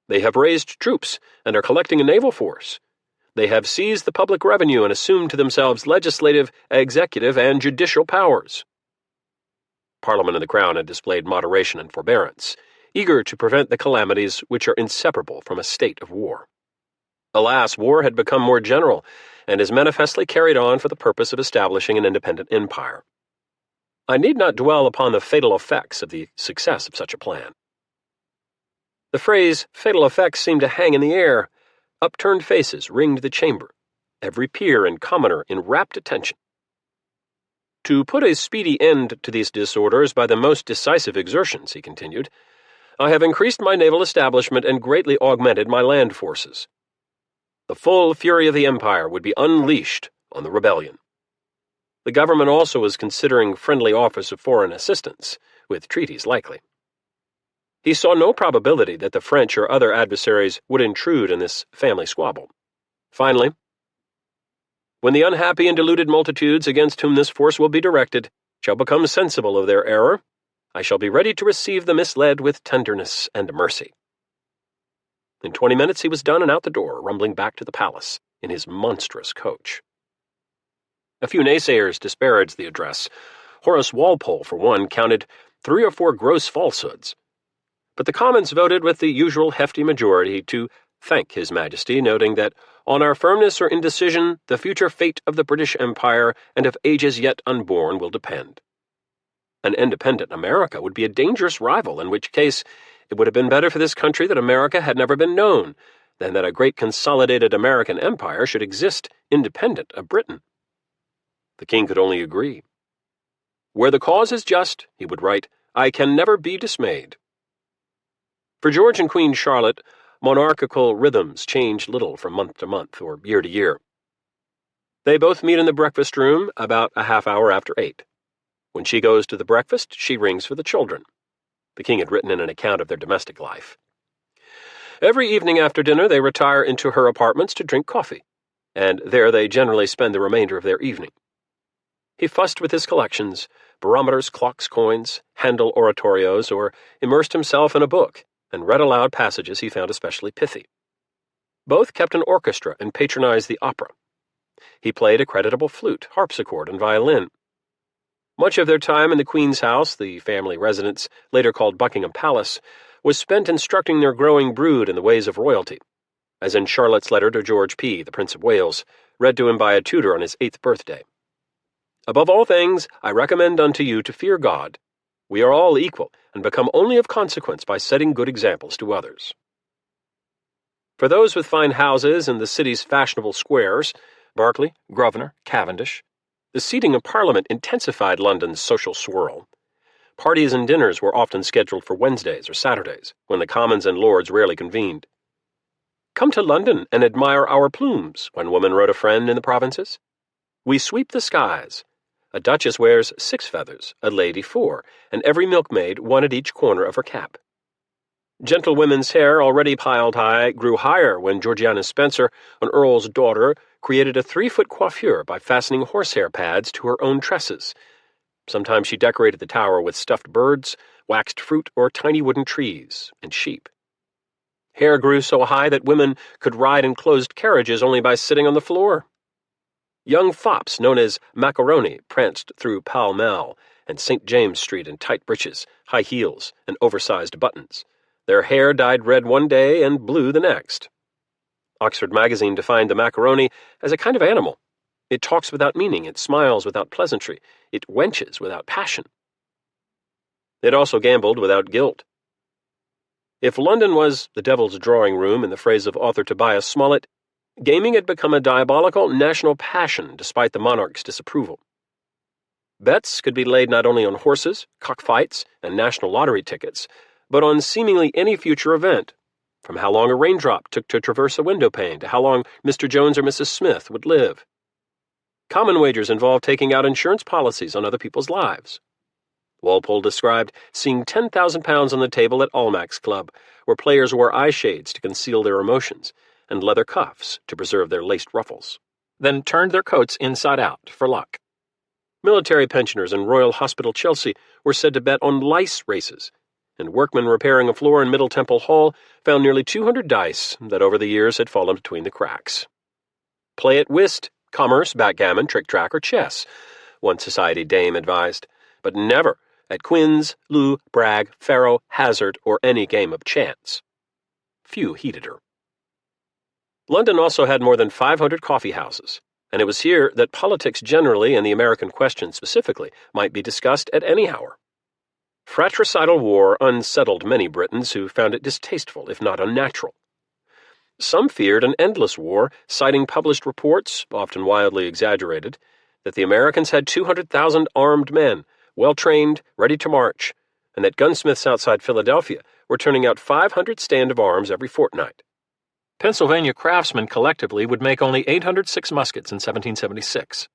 They have raised troops and are collecting a naval force. They have seized the public revenue and assumed to themselves legislative, executive, and judicial powers. Parliament and the Crown had displayed moderation and forbearance, eager to prevent the calamities which are inseparable from a state of war. Alas, war had become more general, and is manifestly carried on for the purpose of establishing an independent empire. I need not dwell upon the fatal effects of the success of such a plan. The phrase fatal effects seemed to hang in the air. Upturned faces ringed the chamber, every peer and commoner in rapt attention. To put a speedy end to these disorders by the most decisive exertions, he continued, I have increased my naval establishment and greatly augmented my land forces. The full fury of the empire would be unleashed on the rebellion. The government also was considering friendly offers of foreign assistance, with treaties likely. He saw no probability that the French or other adversaries would intrude in this family squabble. Finally, when the unhappy and deluded multitudes against whom this force will be directed shall become sensible of their error, I shall be ready to receive the misled with tenderness and mercy. In 20 minutes he was done and out the door, rumbling back to the palace in his monstrous coach. A few naysayers disparaged the address. Horace Walpole, for one, counted 3 or 4 gross falsehoods. But the Commons voted with the usual hefty majority to thank His Majesty, noting that on our firmness or indecision the future fate of the British Empire and of ages yet unborn will depend. An independent America would be a dangerous rival, in which case it would have been better for this country that America had never been known than that a great consolidated American empire should exist independent of Britain. The king could only agree. Where the cause is just, he would write, I can never be dismayed. For George and Queen Charlotte, monarchical rhythms change little from month to month or year to year. They both meet in the breakfast room about a half hour after 8. When she goes to the breakfast, she rings for the children. The king had written in an account of their domestic life. Every evening after dinner they retire into her apartments to drink coffee, and there they generally spend the remainder of their evening. He fussed with his collections, barometers, clocks, coins, Handel oratorios, or immersed himself in a book and read aloud passages he found especially pithy. Both kept an orchestra and patronized the opera. He played a creditable flute, harpsichord, and violin. Much of their time in the Queen's house, the family residence, later called Buckingham Palace, was spent instructing their growing brood in the ways of royalty, as in Charlotte's letter to George P., the Prince of Wales, read to him by a tutor on his 8th birthday. Above all things, I recommend unto you to fear God. We are all equal, and become only of consequence by setting good examples to others. For those with fine houses in the city's fashionable squares, Berkeley, Grosvenor, Cavendish, the seating of Parliament intensified London's social swirl. Parties and dinners were often scheduled for Wednesdays or Saturdays, when the Commons and Lords rarely convened. Come to London and admire our plumes, one woman wrote a friend in the provinces. We sweep the skies. A duchess wears 6 feathers, a lady 4, and every milkmaid 1 at each corner of her cap. Gentlewomen's hair, already piled high, grew higher when Georgiana Spencer, an earl's daughter, created a 3-foot coiffure by fastening horsehair pads to her own tresses. Sometimes she decorated the tower with stuffed birds, waxed fruit, or tiny wooden trees, and sheep. Hair grew so high that women could ride in closed carriages only by sitting on the floor. Young fops, known as macaroni, pranced through Pall Mall and St. James Street in tight breeches, high heels, and oversized buttons. Their hair dyed red one day and blue the next. Oxford Magazine defined the macaroni as a kind of animal. It talks without meaning, it smiles without pleasantry, it wenches without passion. It also gambled without guilt. If London was the devil's drawing room, in the phrase of author Tobias Smollett, gaming had become a diabolical national passion despite the monarch's disapproval. Bets could be laid not only on horses, cockfights, and national lottery tickets, but on seemingly any future event, from how long a raindrop took to traverse a window pane to how long Mr. Jones or Mrs. Smith would live. Common wagers involved taking out insurance policies on other people's lives. Walpole described seeing £10,000 on the table at Almack's Club, where players wore eye shades to conceal their emotions, and leather cuffs to preserve their laced ruffles, then turned their coats inside out for luck. Military pensioners in Royal Hospital Chelsea were said to bet on lice races, and workmen repairing a floor in Middle Temple Hall found nearly 200 dice that over the years had fallen between the cracks. Play at whist, commerce, backgammon, trick-track, or chess, one society dame advised, but never at quinze, loo, brag, faro, hazard, or any game of chance. Few heeded her. London also had more than 500 coffee houses, and it was here that politics generally and the American question specifically might be discussed at any hour. Fratricidal war unsettled many Britons who found it distasteful, if not unnatural. Some feared an endless war, citing published reports, often wildly exaggerated, that the Americans had 200,000 armed men, well-trained, ready to march, and that gunsmiths outside Philadelphia were turning out 500 stand of arms every fortnight. Pennsylvania craftsmen collectively would make only 806 muskets in 1776.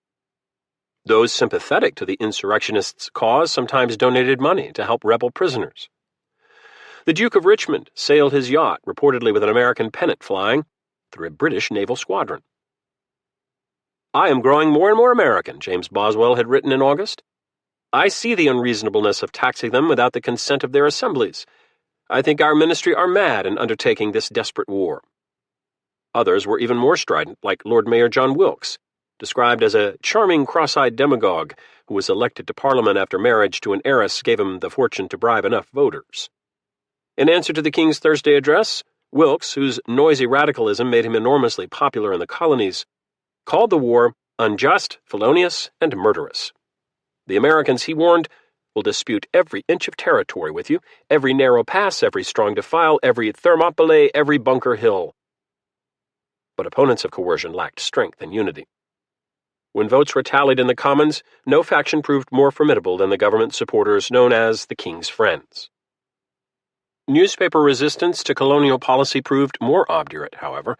Those sympathetic to the insurrectionists' cause sometimes donated money to help rebel prisoners. The Duke of Richmond sailed his yacht, reportedly with an American pennant flying, through a British naval squadron. "I am growing more and more American," James Boswell had written in August. "I see the unreasonableness of taxing them without the consent of their assemblies. I think our ministry are mad in undertaking this desperate war." Others were even more strident, like Lord Mayor John Wilkes, described as a charming cross-eyed demagogue who was elected to Parliament after marriage to an heiress gave him the fortune to bribe enough voters. In answer to the King's Thursday address, Wilkes, whose noisy radicalism made him enormously popular in the colonies, called the war unjust, felonious, and murderous. The Americans, he warned, will dispute every inch of territory with you, every narrow pass, every strong defile, every Thermopylae, every bunker hill. But opponents of coercion lacked strength and unity. When votes were tallied in the Commons, no faction proved more formidable than the government supporters known as the King's Friends. Newspaper resistance to colonial policy proved more obdurate, however.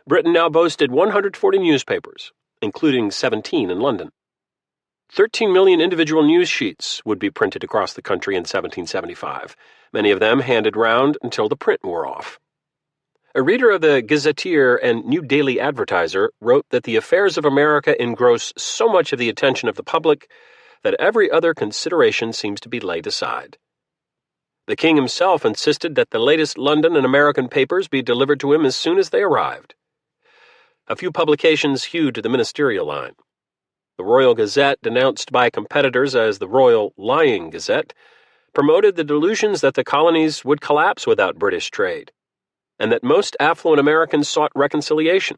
Britain now boasted 140 newspapers, including 17 in London. 13 million individual news sheets would be printed across the country in 1775, many of them handed round until the print wore off. A reader of the Gazetteer and New Daily Advertiser wrote that the affairs of America engross so much of the attention of the public that every other consideration seems to be laid aside. The King himself insisted that the latest London and American papers be delivered to him as soon as they arrived. A few publications hewed to the ministerial line. The Royal Gazette, denounced by competitors as the Royal Lying Gazette, promoted the delusions that the colonies would collapse without British trade, and that most affluent Americans sought reconciliation.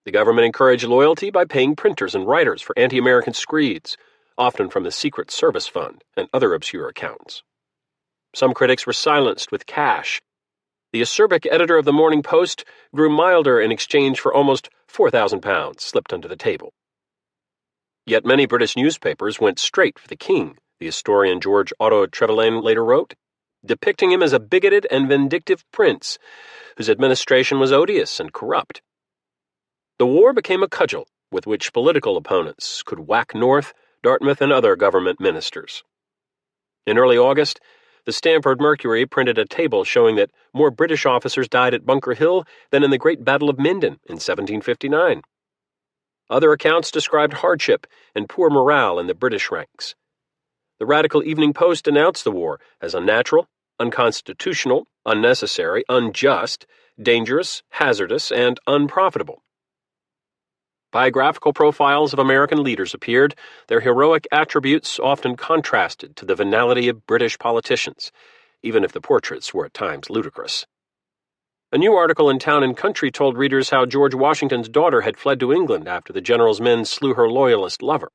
The government encouraged loyalty by paying printers and writers for anti-American screeds, often from the Secret Service Fund and other obscure accounts. Some critics were silenced with cash. The acerbic editor of the Morning Post grew milder in exchange for almost £4,000 slipped under the table. Yet many British newspapers went straight for the king, the historian George Otto Trevelyan later wrote, depicting him as a bigoted and vindictive prince whose administration was odious and corrupt. The war became a cudgel with which political opponents could whack North, Dartmouth, and other government ministers. In early August, the Stamford Mercury printed a table showing that more British officers died at Bunker Hill than in the Great Battle of Minden in 1759. Other accounts described hardship and poor morale in the British ranks. The Radical Evening Post denounced the war as unnatural, unconstitutional, unnecessary, unjust, dangerous, hazardous, and unprofitable. Biographical profiles of American leaders appeared, their heroic attributes often contrasted to the venality of British politicians, even if the portraits were at times ludicrous. A new article in Town and Country told readers how George Washington's daughter had fled to England after the general's men slew her loyalist lover.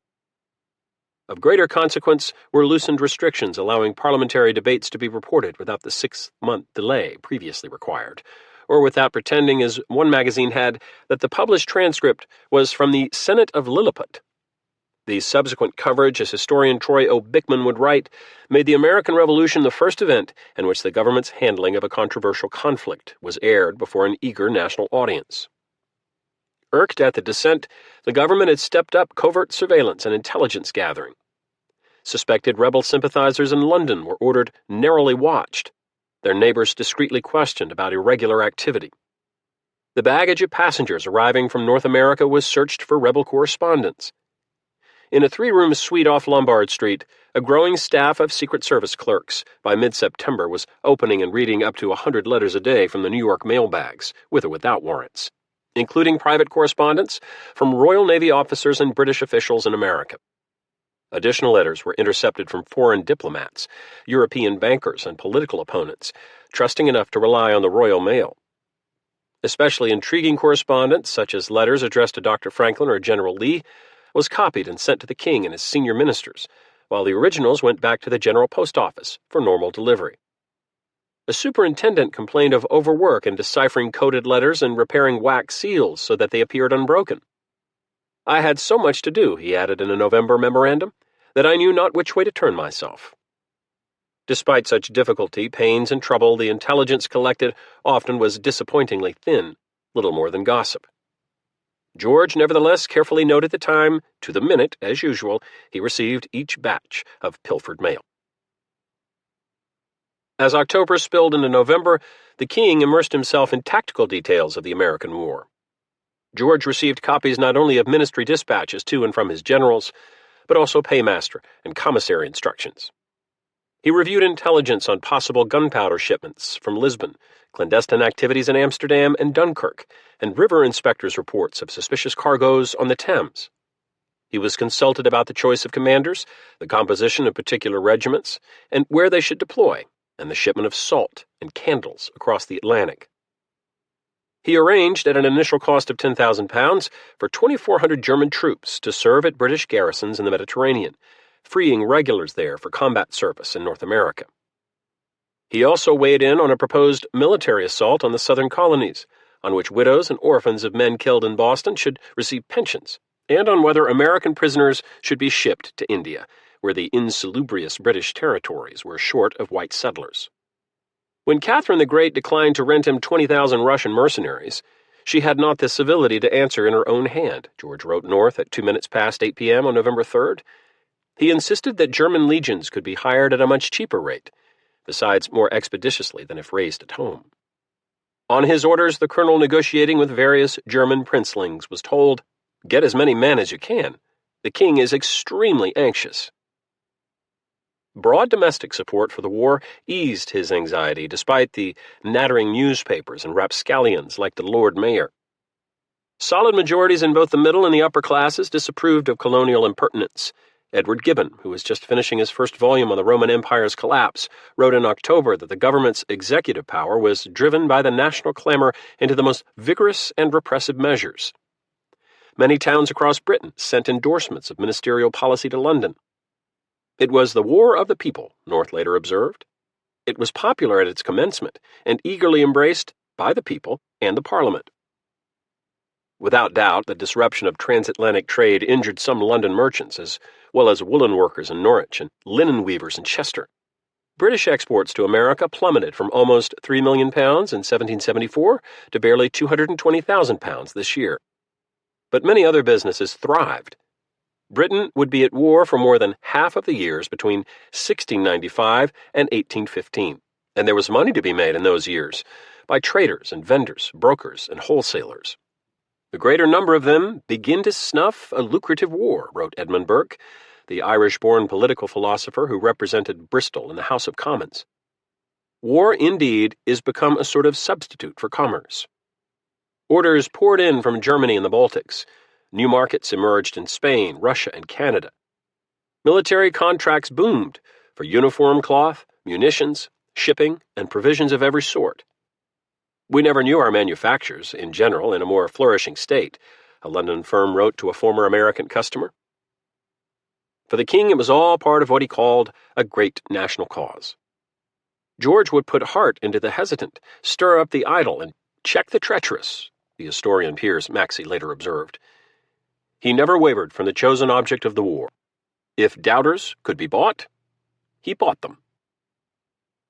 Of greater consequence were loosened restrictions allowing parliamentary debates to be reported without the 6-month delay previously required, or without pretending, as one magazine had, that the published transcript was from the Senate of Lilliput. The subsequent coverage, as historian Troy O. Bickman would write, made the American Revolution the first event in which the government's handling of a controversial conflict was aired before an eager national audience. Irked at the dissent, the government had stepped up covert surveillance and intelligence gathering. Suspected rebel sympathizers in London were ordered narrowly watched, their neighbors discreetly questioned about irregular activity. The baggage of passengers arriving from North America was searched for rebel correspondence. In a 3-room suite off Lombard Street, a growing staff of Secret Service clerks by mid-September was opening and reading up to 100 letters a day from the New York mailbags, with or without warrants. including private correspondence from Royal Navy officers and British officials in America. Additional letters were intercepted from foreign diplomats, European bankers, and political opponents, trusting enough to rely on the Royal Mail. Especially intriguing correspondence, such as letters addressed to Dr. Franklin or General Lee, was copied and sent to the king and his senior ministers, while the originals went back to the General Post Office for normal delivery. A superintendent complained of overwork in deciphering coded letters and repairing wax seals so that they appeared unbroken. "I had so much to do," he added in a November memorandum, "that I knew not which way to turn myself." Despite such difficulty, pains, and trouble, the intelligence collected often was disappointingly thin, little more than gossip. George nevertheless carefully noted the time, to the minute, as usual, he received each batch of pilfered mail. As October spilled into November, the king immersed himself in tactical details of the American war. George received copies not only of ministry dispatches to and from his generals, but also paymaster and commissary instructions. He reviewed intelligence on possible gunpowder shipments from Lisbon, clandestine activities in Amsterdam and Dunkirk, and river inspectors' reports of suspicious cargoes on the Thames. He was consulted about the choice of commanders, the composition of particular regiments, and where they should deploy, and the shipment of salt and candles across the Atlantic. He arranged, at an initial cost of £10,000, for 2,400 German troops to serve at British garrisons in the Mediterranean, freeing regulars there for combat service in North America. He also weighed in on a proposed military assault on the southern colonies, on which widows and orphans of men killed in Boston should receive pensions, and on whether American prisoners should be shipped to India, where the insalubrious British territories were short of white settlers. When Catherine the Great declined to rent him 20,000 Russian mercenaries, she had not the civility to answer in her own hand, George wrote North at 2 minutes past 8 p.m. on November 3rd. He insisted that German legions could be hired at a much cheaper rate, besides more expeditiously than if raised at home. On his orders, the colonel negotiating with various German princelings was told, "Get as many men as you can. The king is extremely anxious." Broad domestic support for the war eased his anxiety, despite the nattering newspapers and rapscallions like the Lord Mayor. Solid majorities in both the middle and the upper classes disapproved of colonial impertinence. Edward Gibbon, who was just finishing his first volume on the Roman Empire's collapse, wrote in October that the government's executive power was driven by the national clamor into the most vigorous and repressive measures. Many towns across Britain sent endorsements of ministerial policy to London. It was the war of the people, North later observed. It was popular at its commencement and eagerly embraced by the people and the Parliament. Without doubt, the disruption of transatlantic trade injured some London merchants, as well as woolen workers in Norwich and linen weavers in Chester. British exports to America plummeted from almost £3 million in 1774 to barely £220,000 this year. But many other businesses thrived. Britain would be at war for more than half of the years between 1695 and 1815, and there was money to be made in those years by traders and vendors, brokers and wholesalers. The greater number of them begin to snuff a lucrative war, wrote Edmund Burke, the Irish-born political philosopher who represented Bristol in the House of Commons. War, indeed, is become a sort of substitute for commerce. Orders poured in from Germany and the Baltics. New markets emerged in Spain, Russia, and Canada. Military contracts boomed for uniform cloth, munitions, shipping, and provisions of every sort. "We never knew our manufactures, in general, in a more flourishing state," a London firm wrote to a former American customer. For the king, it was all part of what he called a great national cause. George would put heart into the hesitant, stir up the idle, and check the treacherous, the historian Piers Maxey later observed. He never wavered from the chosen object of the war. If doubters could be bought, he bought them.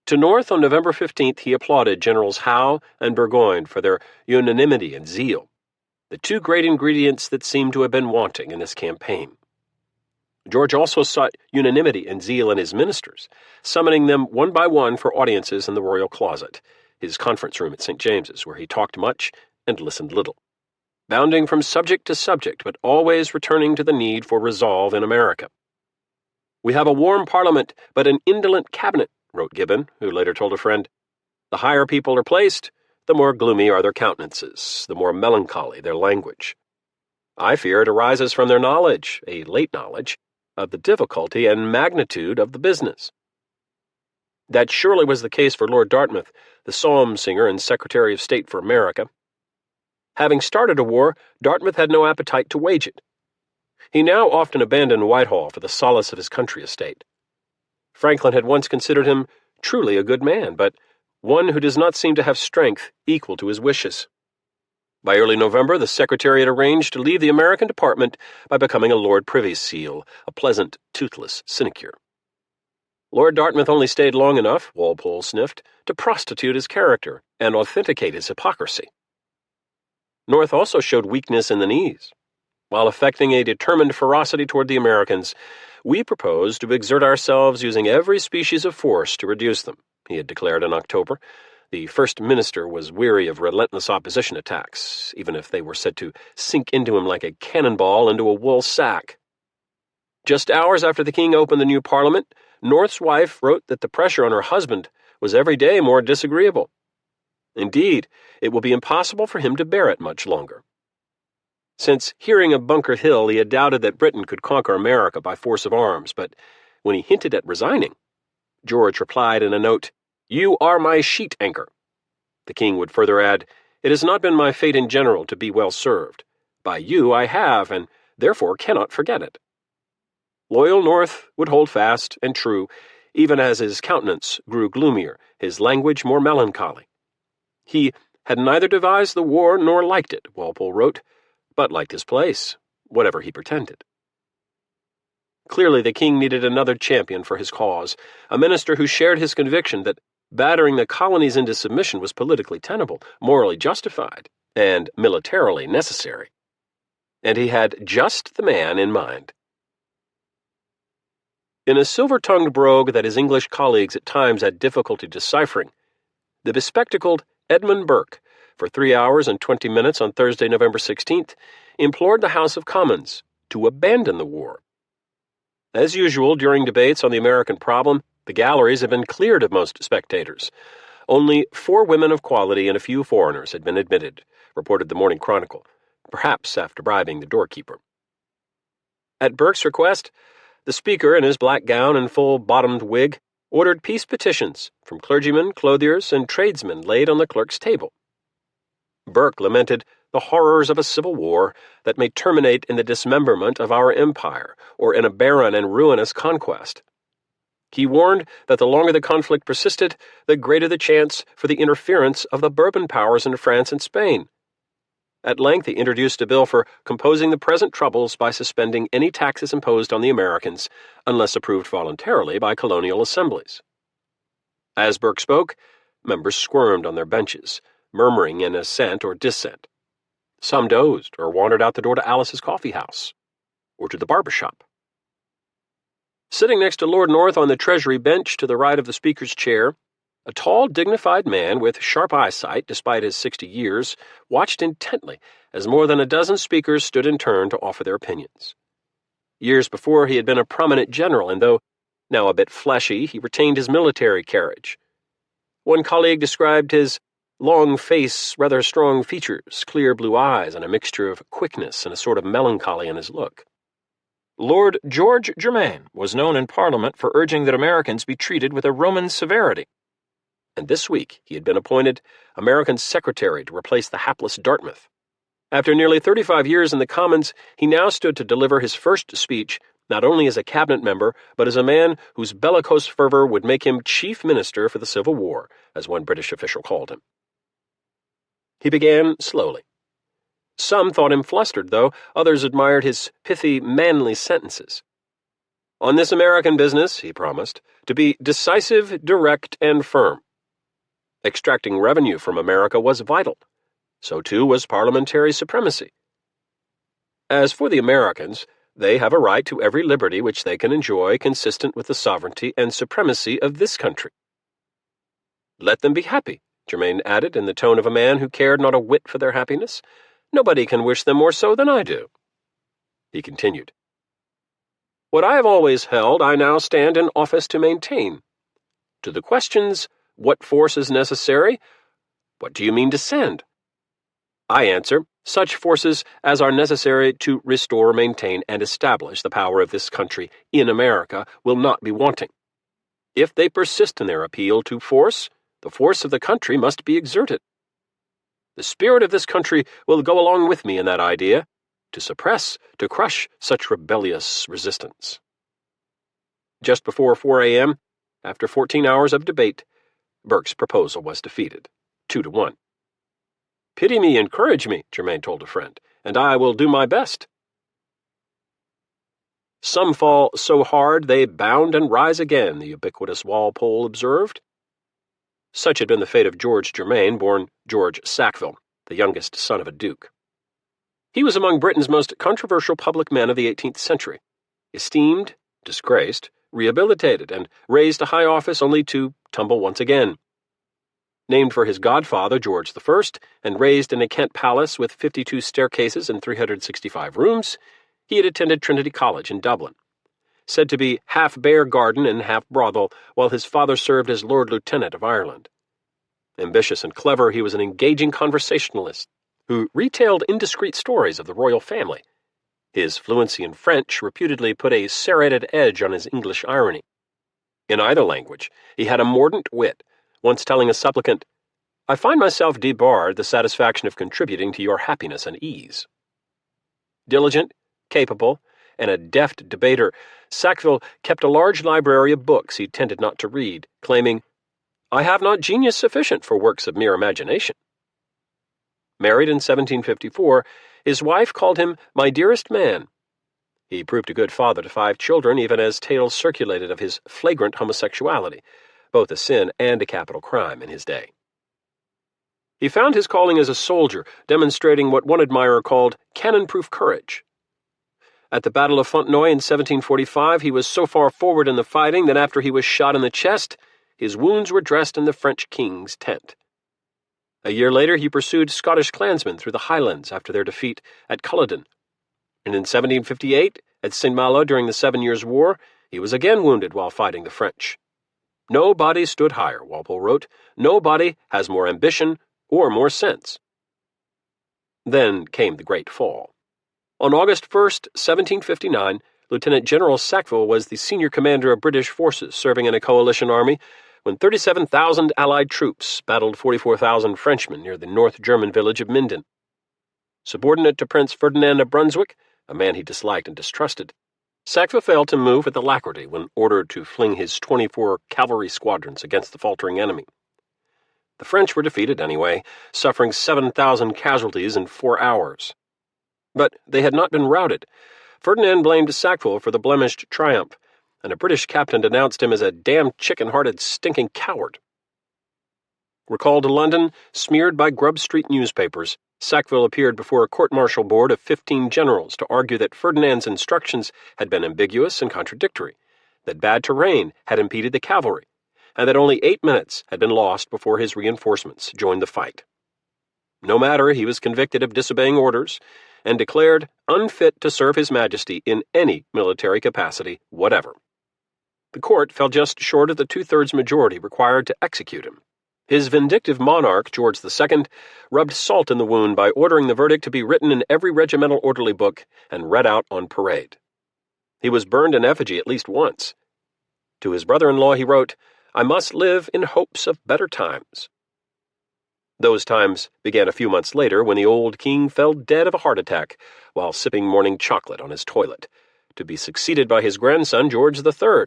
To North on November 15th, he applauded Generals Howe and Burgoyne for their unanimity and zeal, the two great ingredients that seemed to have been wanting in this campaign. George also sought unanimity and zeal in his ministers, summoning them one by one for audiences in the royal closet, his conference room at St. James's, where he talked much and listened little, bounding from subject to subject, but always returning to the need for resolve in America. "We have a warm parliament, but an indolent cabinet," wrote Gibbon, who later told a friend. "The higher people are placed, the more gloomy are their countenances, the more melancholy their language. I fear it arises from their knowledge, a late knowledge, of the difficulty and magnitude of the business. That surely was the case for Lord Dartmouth, the psalm singer and Secretary of State for America. Having started a war, Dartmouth had no appetite to wage it. He now often abandoned Whitehall for the solace of his country estate. Franklin had once considered him truly a good man, but one who does not seem to have strength equal to his wishes. By early November, the Secretary had arranged to leave the American department by becoming a Lord Privy Seal, a pleasant, toothless sinecure. Lord Dartmouth only stayed long enough, Walpole sniffed, to prostitute his character and authenticate his hypocrisy. North also showed weakness in the knees. While affecting a determined ferocity toward the Americans, we propose to exert ourselves using every species of force to reduce them, he had declared in October. The First Minister was weary of relentless opposition attacks, even if they were said to sink into him like a cannonball into a wool sack. Just hours after the King opened the new Parliament, North's wife wrote that the pressure on her husband was every day more disagreeable. Indeed, it will be impossible for him to bear it much longer. Since hearing of Bunker Hill, he had doubted that Britain could conquer America by force of arms, but when he hinted at resigning, George replied in a note, "You are my sheet anchor." The King would further add, "It has not been my fate in general to be well served. By you I have, and therefore cannot forget it." Loyal North would hold fast and true, even as his countenance grew gloomier, his language more melancholy. He had neither devised the war nor liked it, Walpole wrote, but liked his place, whatever he pretended. Clearly the King needed another champion for his cause, a minister who shared his conviction that battering the colonies into submission was politically tenable, morally justified, and militarily necessary. And he had just the man in mind. In a silver-tongued brogue that his English colleagues at times had difficulty deciphering, the bespectacled Edmund Burke, for 3 hours and 20 minutes on Thursday, November 16th, implored the House of Commons to abandon the war. As usual, during debates on the American problem, the galleries had been cleared of most spectators. Only 4 women of quality and a few foreigners had been admitted, reported the Morning Chronicle, perhaps after bribing the doorkeeper. At Burke's request, the Speaker, in his black gown and full-bottomed wig, ordered peace petitions from clergymen, clothiers, and tradesmen laid on the clerk's table. Burke lamented the horrors of a civil war that may terminate in the dismemberment of our empire or in a barren and ruinous conquest. He warned that the longer the conflict persisted, the greater the chance for the interference of the Bourbon powers in France and Spain. At length, he introduced a bill for composing the present troubles by suspending any taxes imposed on the Americans, unless approved voluntarily by colonial assemblies. As Burke spoke, members squirmed on their benches, murmuring in assent or dissent. Some dozed or wandered out the door to Alice's coffee house, or to the barber shop. Sitting next to Lord North on the Treasury bench to the right of the Speaker's chair, a tall, dignified man with sharp eyesight despite his 60 years watched intently as more than a dozen speakers stood in turn to offer their opinions. Years before, he had been a prominent general, and though now a bit fleshy, he retained his military carriage. One colleague described his long face, rather strong features, clear blue eyes, and a mixture of quickness and a sort of melancholy in his look. Lord George Germain was known in Parliament for urging that Americans be treated with a Roman severity, and this week he had been appointed American Secretary to replace the hapless Dartmouth. After nearly 35 years in the Commons, he now stood to deliver his first speech, not only as a cabinet member, but as a man whose bellicose fervor would make him Chief Minister for the Civil War, as one British official called him. He began slowly. Some thought him flustered, though others admired his pithy, manly sentences. On this American business, he promised, to be decisive, direct, and firm. Extracting revenue from America was vital. So too was parliamentary supremacy. As for the Americans, they have a right to every liberty which they can enjoy consistent with the sovereignty and supremacy of this country. Let them be happy, Germain added in the tone of a man who cared not a whit for their happiness. Nobody can wish them more so than I do. He continued, What I have always held, I now stand in office to maintain. To the questions, what force is necessary, What do you mean to send? I answer, such forces as are necessary to restore, maintain, and establish the power of this country in America will not be wanting. If they persist in their appeal to force, the force of the country must be exerted. The spirit of this country will go along with me in that idea, to suppress, to crush such rebellious resistance. Just before 4 a.m., after 14 hours of debate, Burke's proposal was defeated, 2-1. Pity me, encourage me, Germain told a friend, and I will do my best. Some fall so hard they bound and rise again, the ubiquitous Walpole observed. Such had been the fate of George Germain, born George Sackville, the youngest son of a duke. He was among Britain's most controversial public men of the 18th century, esteemed, disgraced, rehabilitated, and raised to high office only to tumble once again. Named for his godfather, George I, and raised in a Kent palace with 52 staircases and 365 rooms, he had attended Trinity College in Dublin. Said to be half bear garden and half brothel, while his father served as Lord Lieutenant of Ireland. Ambitious and clever, he was an engaging conversationalist who retailed indiscreet stories of the royal family. His fluency in French reputedly put a serrated edge on his English irony. In either language, he had a mordant wit, once telling a supplicant, "I find myself debarred the satisfaction of contributing to your happiness and ease." Diligent, capable, and a deft debater, Sackville kept a large library of books he tended not to read, claiming, "I have not genius sufficient for works of mere imagination." Married in 1754, his wife called him "my dearest man." He proved a good father to 5 children, even as tales circulated of his flagrant homosexuality, both a sin and a capital crime in his day. He found his calling as a soldier, demonstrating what one admirer called cannon-proof courage. At the Battle of Fontenoy in 1745, he was so far forward in the fighting that after he was shot in the chest, his wounds were dressed in the French king's tent. A year later, he pursued Scottish clansmen through the Highlands after their defeat at Culloden. And in 1758, at St. Malo during the 7 Years' War, he was again wounded while fighting the French. "No body stood higher," Walpole wrote. "No body has more ambition or more sense." Then came the great fall. On August 1st, 1759, Lieutenant General Sackville was the senior commander of British forces serving in a coalition army when 37,000 Allied troops battled 44,000 Frenchmen near the North German village of Minden. Subordinate to Prince Ferdinand of Brunswick, a man he disliked and distrusted, Sackville failed to move with alacrity when ordered to fling his 24 cavalry squadrons against the faltering enemy. The French were defeated anyway, suffering 7,000 casualties in 4 hours. But they had not been routed. Ferdinand blamed Sackville for the blemished triumph, and a British captain denounced him as a damned chicken-hearted stinking coward. Recalled to London, smeared by Grub Street newspapers, Sackville appeared before a court-martial board of 15 generals to argue that Ferdinand's instructions had been ambiguous and contradictory, that bad terrain had impeded the cavalry, and that only 8 minutes had been lost before his reinforcements joined the fight. No matter, he was convicted of disobeying orders and declared unfit to serve His Majesty in any military capacity whatever. The court fell just short of the 2/3 majority required to execute him. His vindictive monarch, George II, rubbed salt in the wound by ordering the verdict to be written in every regimental orderly book and read out on parade. He was burned in effigy at least once. To his brother-in-law he wrote, "I must live in hopes of better times." Those times began a few months later when the old king fell dead of a heart attack while sipping morning chocolate on his toilet, to be succeeded by his grandson George III,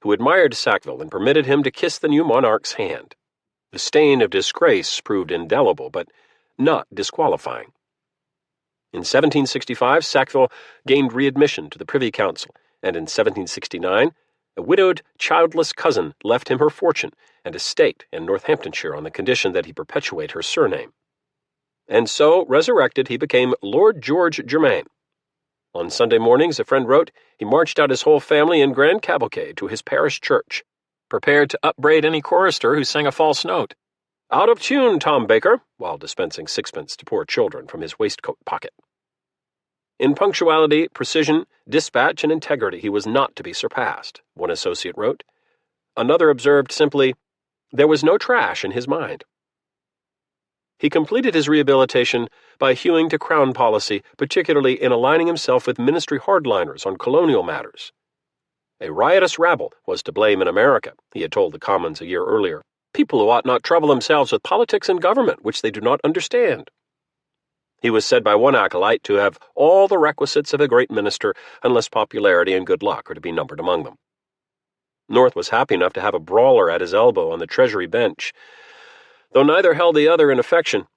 who admired Sackville and permitted him to kiss the new monarch's hand. The stain of disgrace proved indelible, but not disqualifying. In 1765, Sackville gained readmission to the Privy Council, and in 1769, a widowed, childless cousin left him her fortune and estate in Northamptonshire on the condition that he perpetuate her surname. And so, resurrected, he became Lord George Germain. On Sunday mornings, a friend wrote, he marched out his whole family in grand cavalcade to his parish church, prepared to upbraid any chorister who sang a false note. "Out of tune, Tom Baker," while dispensing sixpence to poor children from his waistcoat pocket. In punctuality, precision, dispatch, and integrity he was not to be surpassed, one associate wrote. Another observed simply, there was no trash in his mind. He completed his rehabilitation by hewing to Crown policy, particularly in aligning himself with ministry hardliners on colonial matters. A riotous rabble was to blame in America, he had told the Commons a year earlier. People who ought not trouble themselves with politics and government, which they do not understand. He was said by one acolyte to have all the requisites of a great minister, unless popularity and good luck are to be numbered among them. North was happy enough to have a brawler at his elbow on the Treasury bench. Though neither held the other in affection,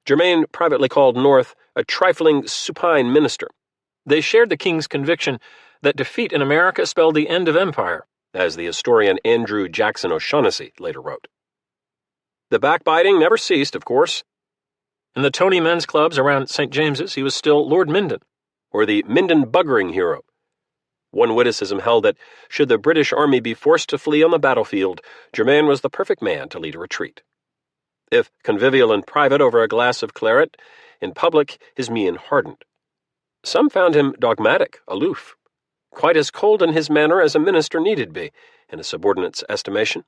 Germain privately called North a trifling, supine minister. They shared the king's conviction that defeat in America spelled the end of empire, as the historian Andrew Jackson O'Shaughnessy later wrote. The backbiting never ceased, of course. In the Tony men's clubs around St. James's, he was still Lord Minden, or the Minden buggering hero. One witticism held that, should the British army be forced to flee on the battlefield, Germain was the perfect man to lead a retreat. If convivial in private over a glass of claret, in public his mien hardened. Some found him dogmatic, aloof, quite as cold in his manner as a minister needed be, in a subordinate's estimation.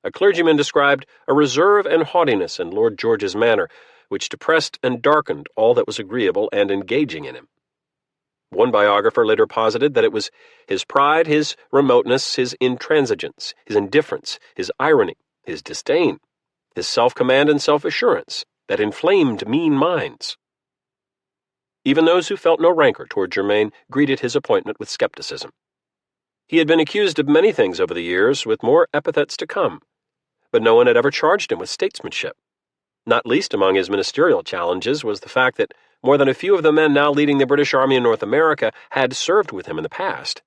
A clergyman described a reserve and haughtiness in Lord George's manner, which depressed and darkened all that was agreeable and engaging in him. One biographer later posited that it was his pride, his remoteness, his intransigence, his indifference, his irony, his disdain, his self-command and self-assurance that inflamed mean minds. Even those who felt no rancor toward Germain greeted his appointment with skepticism. He had been accused of many things over the years, with more epithets to come, but no one had ever charged him with statesmanship. Not least among his ministerial challenges was the fact that more than a few of the men now leading the British Army in North America had served with him in the past,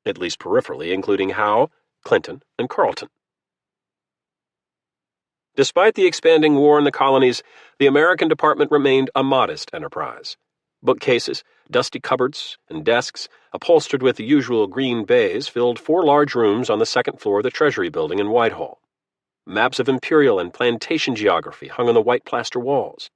at least peripherally, including Howe, Clinton, and Carleton. Despite the expanding war in the colonies, the American department remained a modest enterprise. Bookcases, dusty cupboards, and desks, upholstered with the usual green baize, filled 4 large rooms on the second floor of the Treasury Building in Whitehall. Maps of imperial and plantation geography hung on the white plaster walls.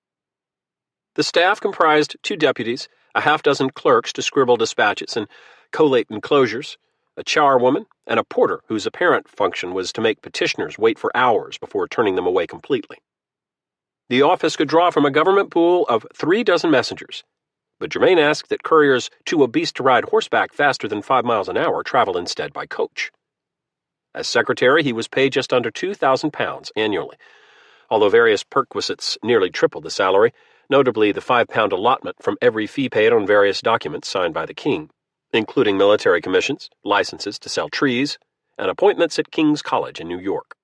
The staff comprised 2 deputies, a half-dozen clerks to scribble dispatches and collate enclosures, a charwoman, and a porter whose apparent function was to make petitioners wait for hours before turning them away completely. The office could draw from a government pool of 3 dozen messengers, but Germain asked that couriers too obese to ride horseback faster than 5 miles an hour travel instead by coach. As secretary, he was paid just under £2,000 annually, although various perquisites nearly tripled the salary, notably the £5 allotment from every fee paid on various documents signed by the king, including military commissions, licenses to sell trees, and appointments at King's College in New York.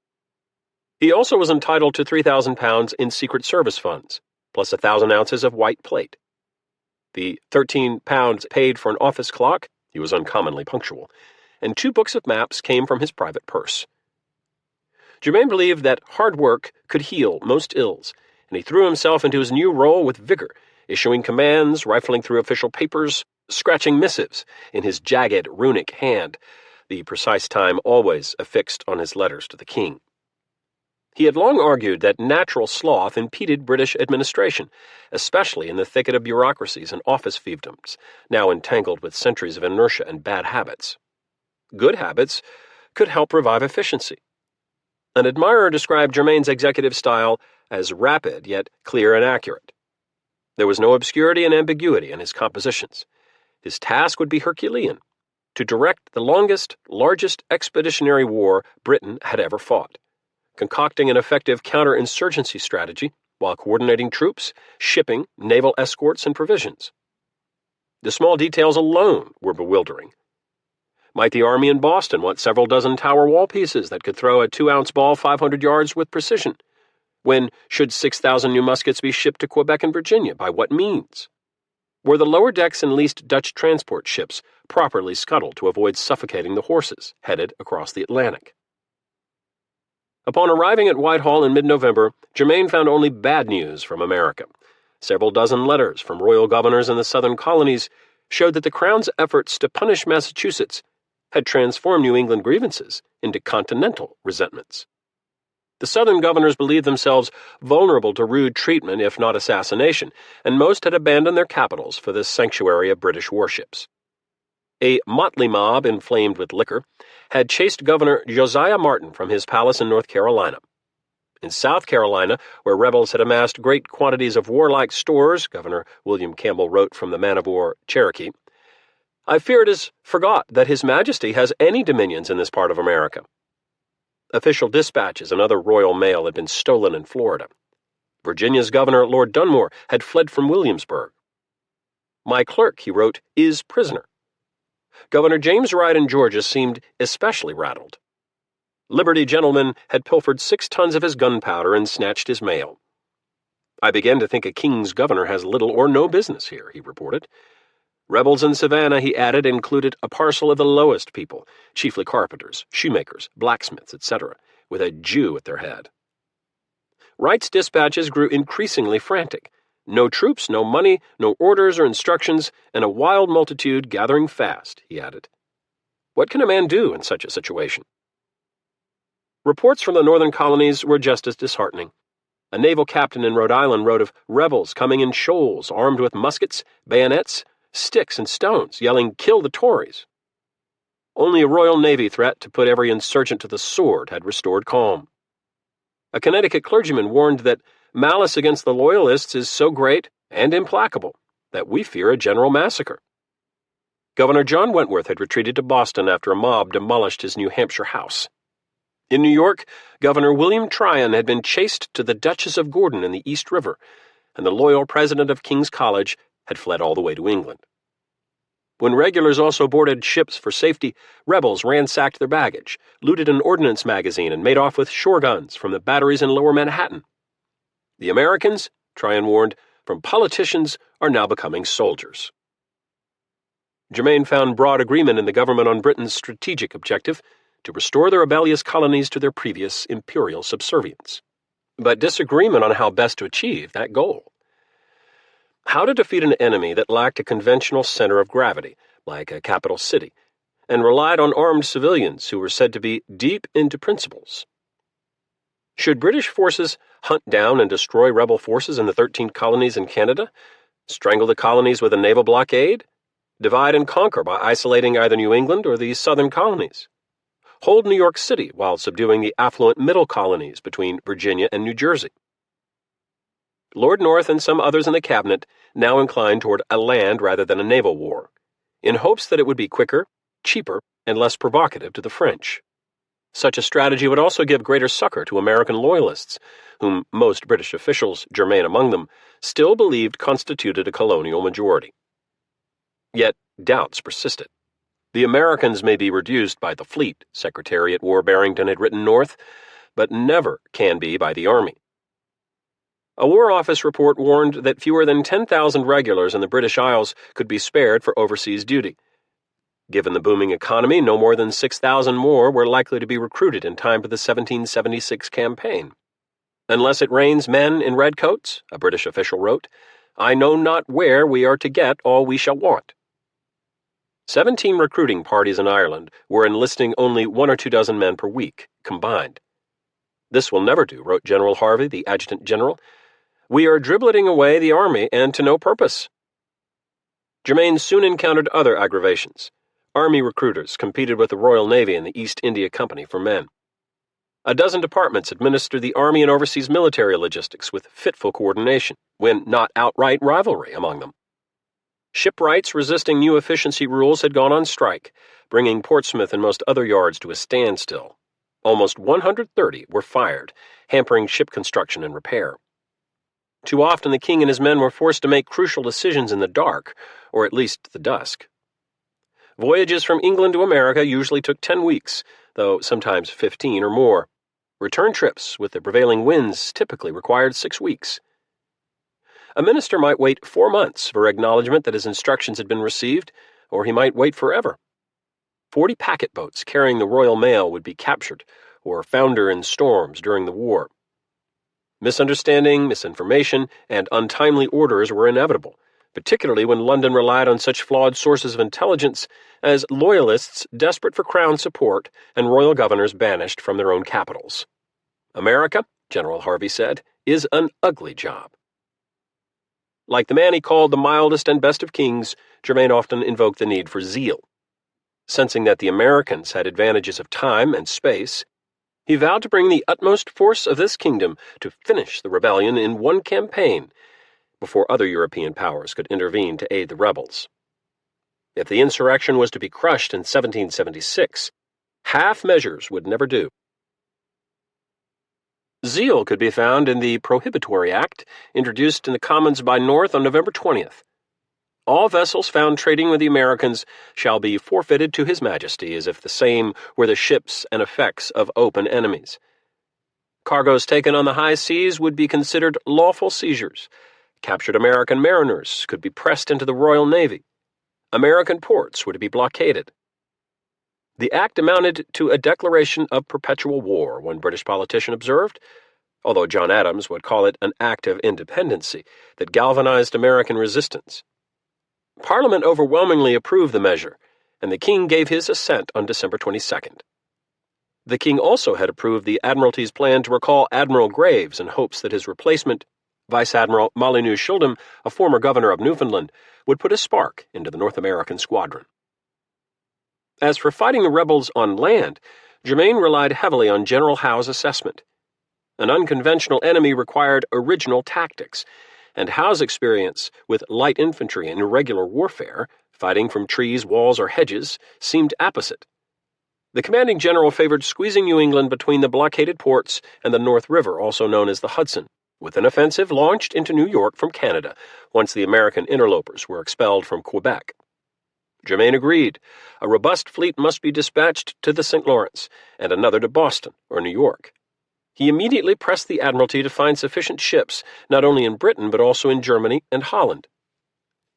He also was entitled to £3,000 in Secret Service funds, plus 1,000 ounces of white plate. The £13 paid for an office clock, he was uncommonly punctual, and 2 books of maps came from his private purse. Germain believed that hard work could heal most ills, and he threw himself into his new role with vigor, issuing commands, rifling through official papers, scratching missives in his jagged, runic hand, the precise time always affixed on his letters to the king. He had long argued that natural sloth impeded British administration, especially in the thicket of bureaucracies and office fiefdoms, now entangled with centuries of inertia and bad habits. Good habits could help revive efficiency. An admirer described Germain's executive style as rapid yet clear and accurate. There was no obscurity and ambiguity in his compositions. His task would be Herculean, to direct the longest, largest expeditionary war Britain had ever fought, concocting an effective counterinsurgency strategy while coordinating troops, shipping, naval escorts, and provisions. The small details alone were bewildering. Might the army in Boston want several dozen tower wall pieces that could throw a 2-ounce ball 500 yards with precision? When should 6,000 new muskets be shipped to Quebec and Virginia? By what means? Were the lower decks and leased Dutch transport ships properly scuttled to avoid suffocating the horses headed across the Atlantic? Upon arriving at Whitehall in mid-November, Germain found only bad news from America. Several dozen letters from royal governors in the southern colonies showed that the Crown's efforts to punish Massachusetts had transformed New England grievances into continental resentments. The southern governors believed themselves vulnerable to rude treatment, if not assassination, and most had abandoned their capitals for this sanctuary of British warships. A motley mob, inflamed with liquor, had chased Governor Josiah Martin from his palace in North Carolina. In South Carolina, where rebels had amassed great quantities of warlike stores, Governor William Campbell wrote from the man-of-war Cherokee, "I fear it is forgot that His Majesty has any dominions in this part of America." Official dispatches and other royal mail had been stolen in Florida. Virginia's governor, Lord Dunmore, had fled from Williamsburg. "My clerk," he wrote, "is prisoner." Governor James Wright in Georgia seemed especially rattled. Liberty gentlemen had pilfered 6 tons of his gunpowder and snatched his mail. "I began to think a king's governor has little or no business here," he reported. Rebels in Savannah, he added, included a parcel of the lowest people, chiefly carpenters, shoemakers, blacksmiths, etc., with a Jew at their head. Wright's dispatches grew increasingly frantic. No troops, no money, no orders or instructions, and a wild multitude gathering fast, he added. What can a man do in such a situation? Reports from the northern colonies were just as disheartening. A naval captain in Rhode Island wrote of rebels coming in shoals, armed with muskets, bayonets, sticks, and stones, yelling, "Kill the Tories!" Only a Royal Navy threat to put every insurgent to the sword had restored calm. A Connecticut clergyman warned that malice against the Loyalists is so great and implacable that we fear a general massacre. Governor John Wentworth had retreated to Boston after a mob demolished his New Hampshire house. In New York, Governor William Tryon had been chased to the Duchess of Gordon in the East River, and the loyal president of King's College had fled all the way to England. When regulars also boarded ships for safety, rebels ransacked their baggage, looted an ordnance magazine, and made off with shore guns from the batteries in lower Manhattan. The Americans, Tryon warned, from politicians are now becoming soldiers. Germain found broad agreement in the government on Britain's strategic objective to restore the rebellious colonies to their previous imperial subservience, but disagreement on how best to achieve that goal. How to defeat an enemy that lacked a conventional center of gravity, like a capital city, and relied on armed civilians who were said to be deep into principles. Should British forces hunt down and destroy rebel forces in the 13 colonies in Canada, strangle the colonies with a naval blockade, divide and conquer by isolating either New England or the southern colonies, hold New York City while subduing the affluent middle colonies between Virginia and New Jersey? Lord North and some others in the cabinet now inclined toward a land rather than a naval war, in hopes that it would be quicker, cheaper, and less provocative to the French. Such a strategy would also give greater succor to American loyalists, whom most British officials, Germain among them, still believed constituted a colonial majority. Yet doubts persisted. The Americans may be reduced by the fleet, Secretary at War Barrington had written North, but never can be by the Army. A War Office report warned that fewer than 10,000 regulars in the British Isles could be spared for overseas duty. Given the booming economy, no more than 6,000 more were likely to be recruited in time for the 1776 campaign. "Unless it rains men in red coats," a British official wrote, "I know not where we are to get all we shall want." 17 recruiting parties in Ireland were enlisting only 1 or 2 dozen men per week, combined. "This will never do," wrote General Harvey, the adjutant general. "We are dribbling away the army, and to no purpose." Germain soon encountered other aggravations. Army recruiters competed with the Royal Navy and the East India Company for men. A dozen departments administered the Army and overseas military logistics with fitful coordination, when not outright rivalry among them. Shipwrights resisting new efficiency rules had gone on strike, bringing Portsmouth and most other yards to a standstill. Almost 130 were fired, hampering ship construction and repair. Too often the king and his men were forced to make crucial decisions in the dark, or at least the dusk. Voyages from England to America usually took 10 weeks, though sometimes 15 or more. Return trips with the prevailing winds typically required 6 weeks. A minister might wait 4 months for acknowledgement that his instructions had been received, or he might wait forever. 40 packet boats carrying the royal mail would be captured or founder in storms during the war. Misunderstanding, misinformation, and untimely orders were inevitable, particularly when London relied on such flawed sources of intelligence as loyalists desperate for crown support and royal governors banished from their own capitals. "America," General Harvey said, "is an ugly job." Like the man he called the mildest and best of kings, Germain often invoked the need for zeal. Sensing that the Americans had advantages of time and space, He vowed to bring the utmost force of this kingdom to finish the rebellion in one campaign before other European powers could intervene to aid the rebels. If the insurrection was to be crushed in 1776, half measures would never do. Zeal could be found in the Prohibitory Act, introduced in the Commons by North on November 20th. All vessels found trading with the Americans shall be forfeited to His Majesty as if the same were the ships and effects of open enemies. Cargoes taken on the high seas would be considered lawful seizures. Captured American mariners could be pressed into the Royal Navy. American ports were to be blockaded. The act amounted to a declaration of perpetual war, one British politician observed, although John Adams would call it an act of independency that galvanized American resistance. Parliament overwhelmingly approved the measure, and the King gave his assent on December 22nd. The King also had approved the Admiralty's plan to recall Admiral Graves in hopes that his replacement, Vice Admiral Molyneux Schildem, a former governor of Newfoundland, would put a spark into the North American squadron. As for fighting the rebels on land, Germain relied heavily on General Howe's assessment. An unconventional enemy required original tactics, and Howe's experience with light infantry in irregular warfare, fighting from trees, walls, or hedges, seemed apposite. The commanding general favored squeezing New England between the blockaded ports and the North River, also known as the Hudson, with an offensive launched into New York from Canada once the American interlopers were expelled from Quebec. Germain agreed. A robust fleet must be dispatched to the St. Lawrence, and another to Boston or New York. He immediately pressed the Admiralty to find sufficient ships, not only in Britain but also in Germany and Holland.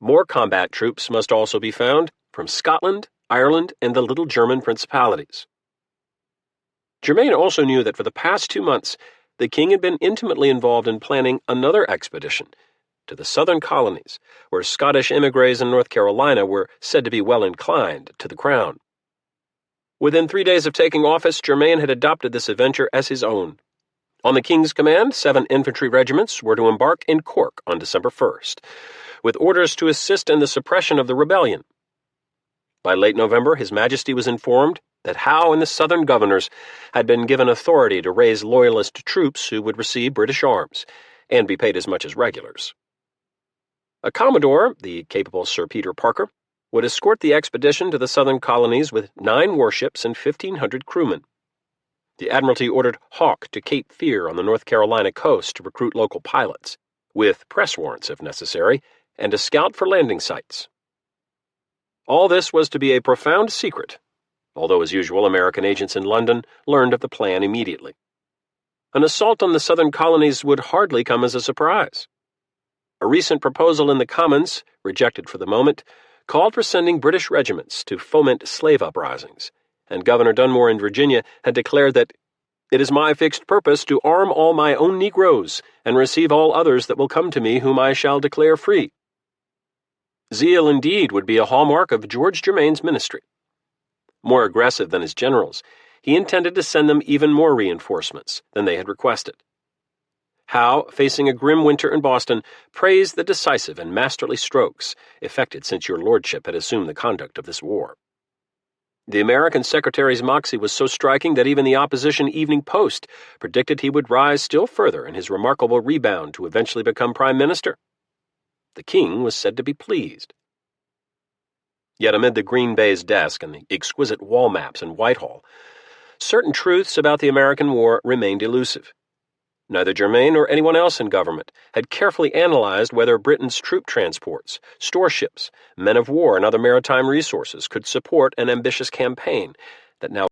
More combat troops must also be found from Scotland, Ireland, and the little German principalities. Germain also knew that for the past 2 months, the King had been intimately involved in planning another expedition to the southern colonies, where Scottish émigrés in North Carolina were said to be well inclined to the crown. Within 3 days of taking office, Germain had adopted this adventure as his own. On the King's command, 7 infantry regiments were to embark in Cork on December 1st, with orders to assist in the suppression of the rebellion. By late November, His Majesty was informed that Howe and the southern governors had been given authority to raise loyalist troops who would receive British arms and be paid as much as regulars. A commodore, the capable Sir Peter Parker, would escort the expedition to the southern colonies with 9 warships and 1,500 crewmen. The Admiralty ordered Hawke to Cape Fear on the North Carolina coast to recruit local pilots, with press warrants if necessary, and to scout for landing sites. All this was to be a profound secret, although as usual American agents in London learned of the plan immediately. An assault on the southern colonies would hardly come as a surprise. A recent proposal in the Commons, rejected for the moment, called for sending British regiments to foment slave uprisings, and Governor Dunmore in Virginia had declared that "It is my fixed purpose to arm all my own Negroes, and receive all others that will come to me whom I shall declare free." Zeal indeed would be a hallmark of George Germain's ministry. More aggressive than his generals, he intended to send them even more reinforcements than they had requested. Howe, facing a grim winter in Boston, praised the decisive and masterly strokes effected since your lordship had assumed the conduct of this war. The American secretary's moxie was so striking that even the opposition Evening Post predicted he would rise still further in his remarkable rebound to eventually become prime minister. The King was said to be pleased. Yet amid the green baize desk and the exquisite wall maps in Whitehall, certain truths about the American war remained elusive. Neither Germain nor anyone else in government had carefully analyzed whether Britain's troop transports, storeships, men of war, and other maritime resources could support an ambitious campaign that now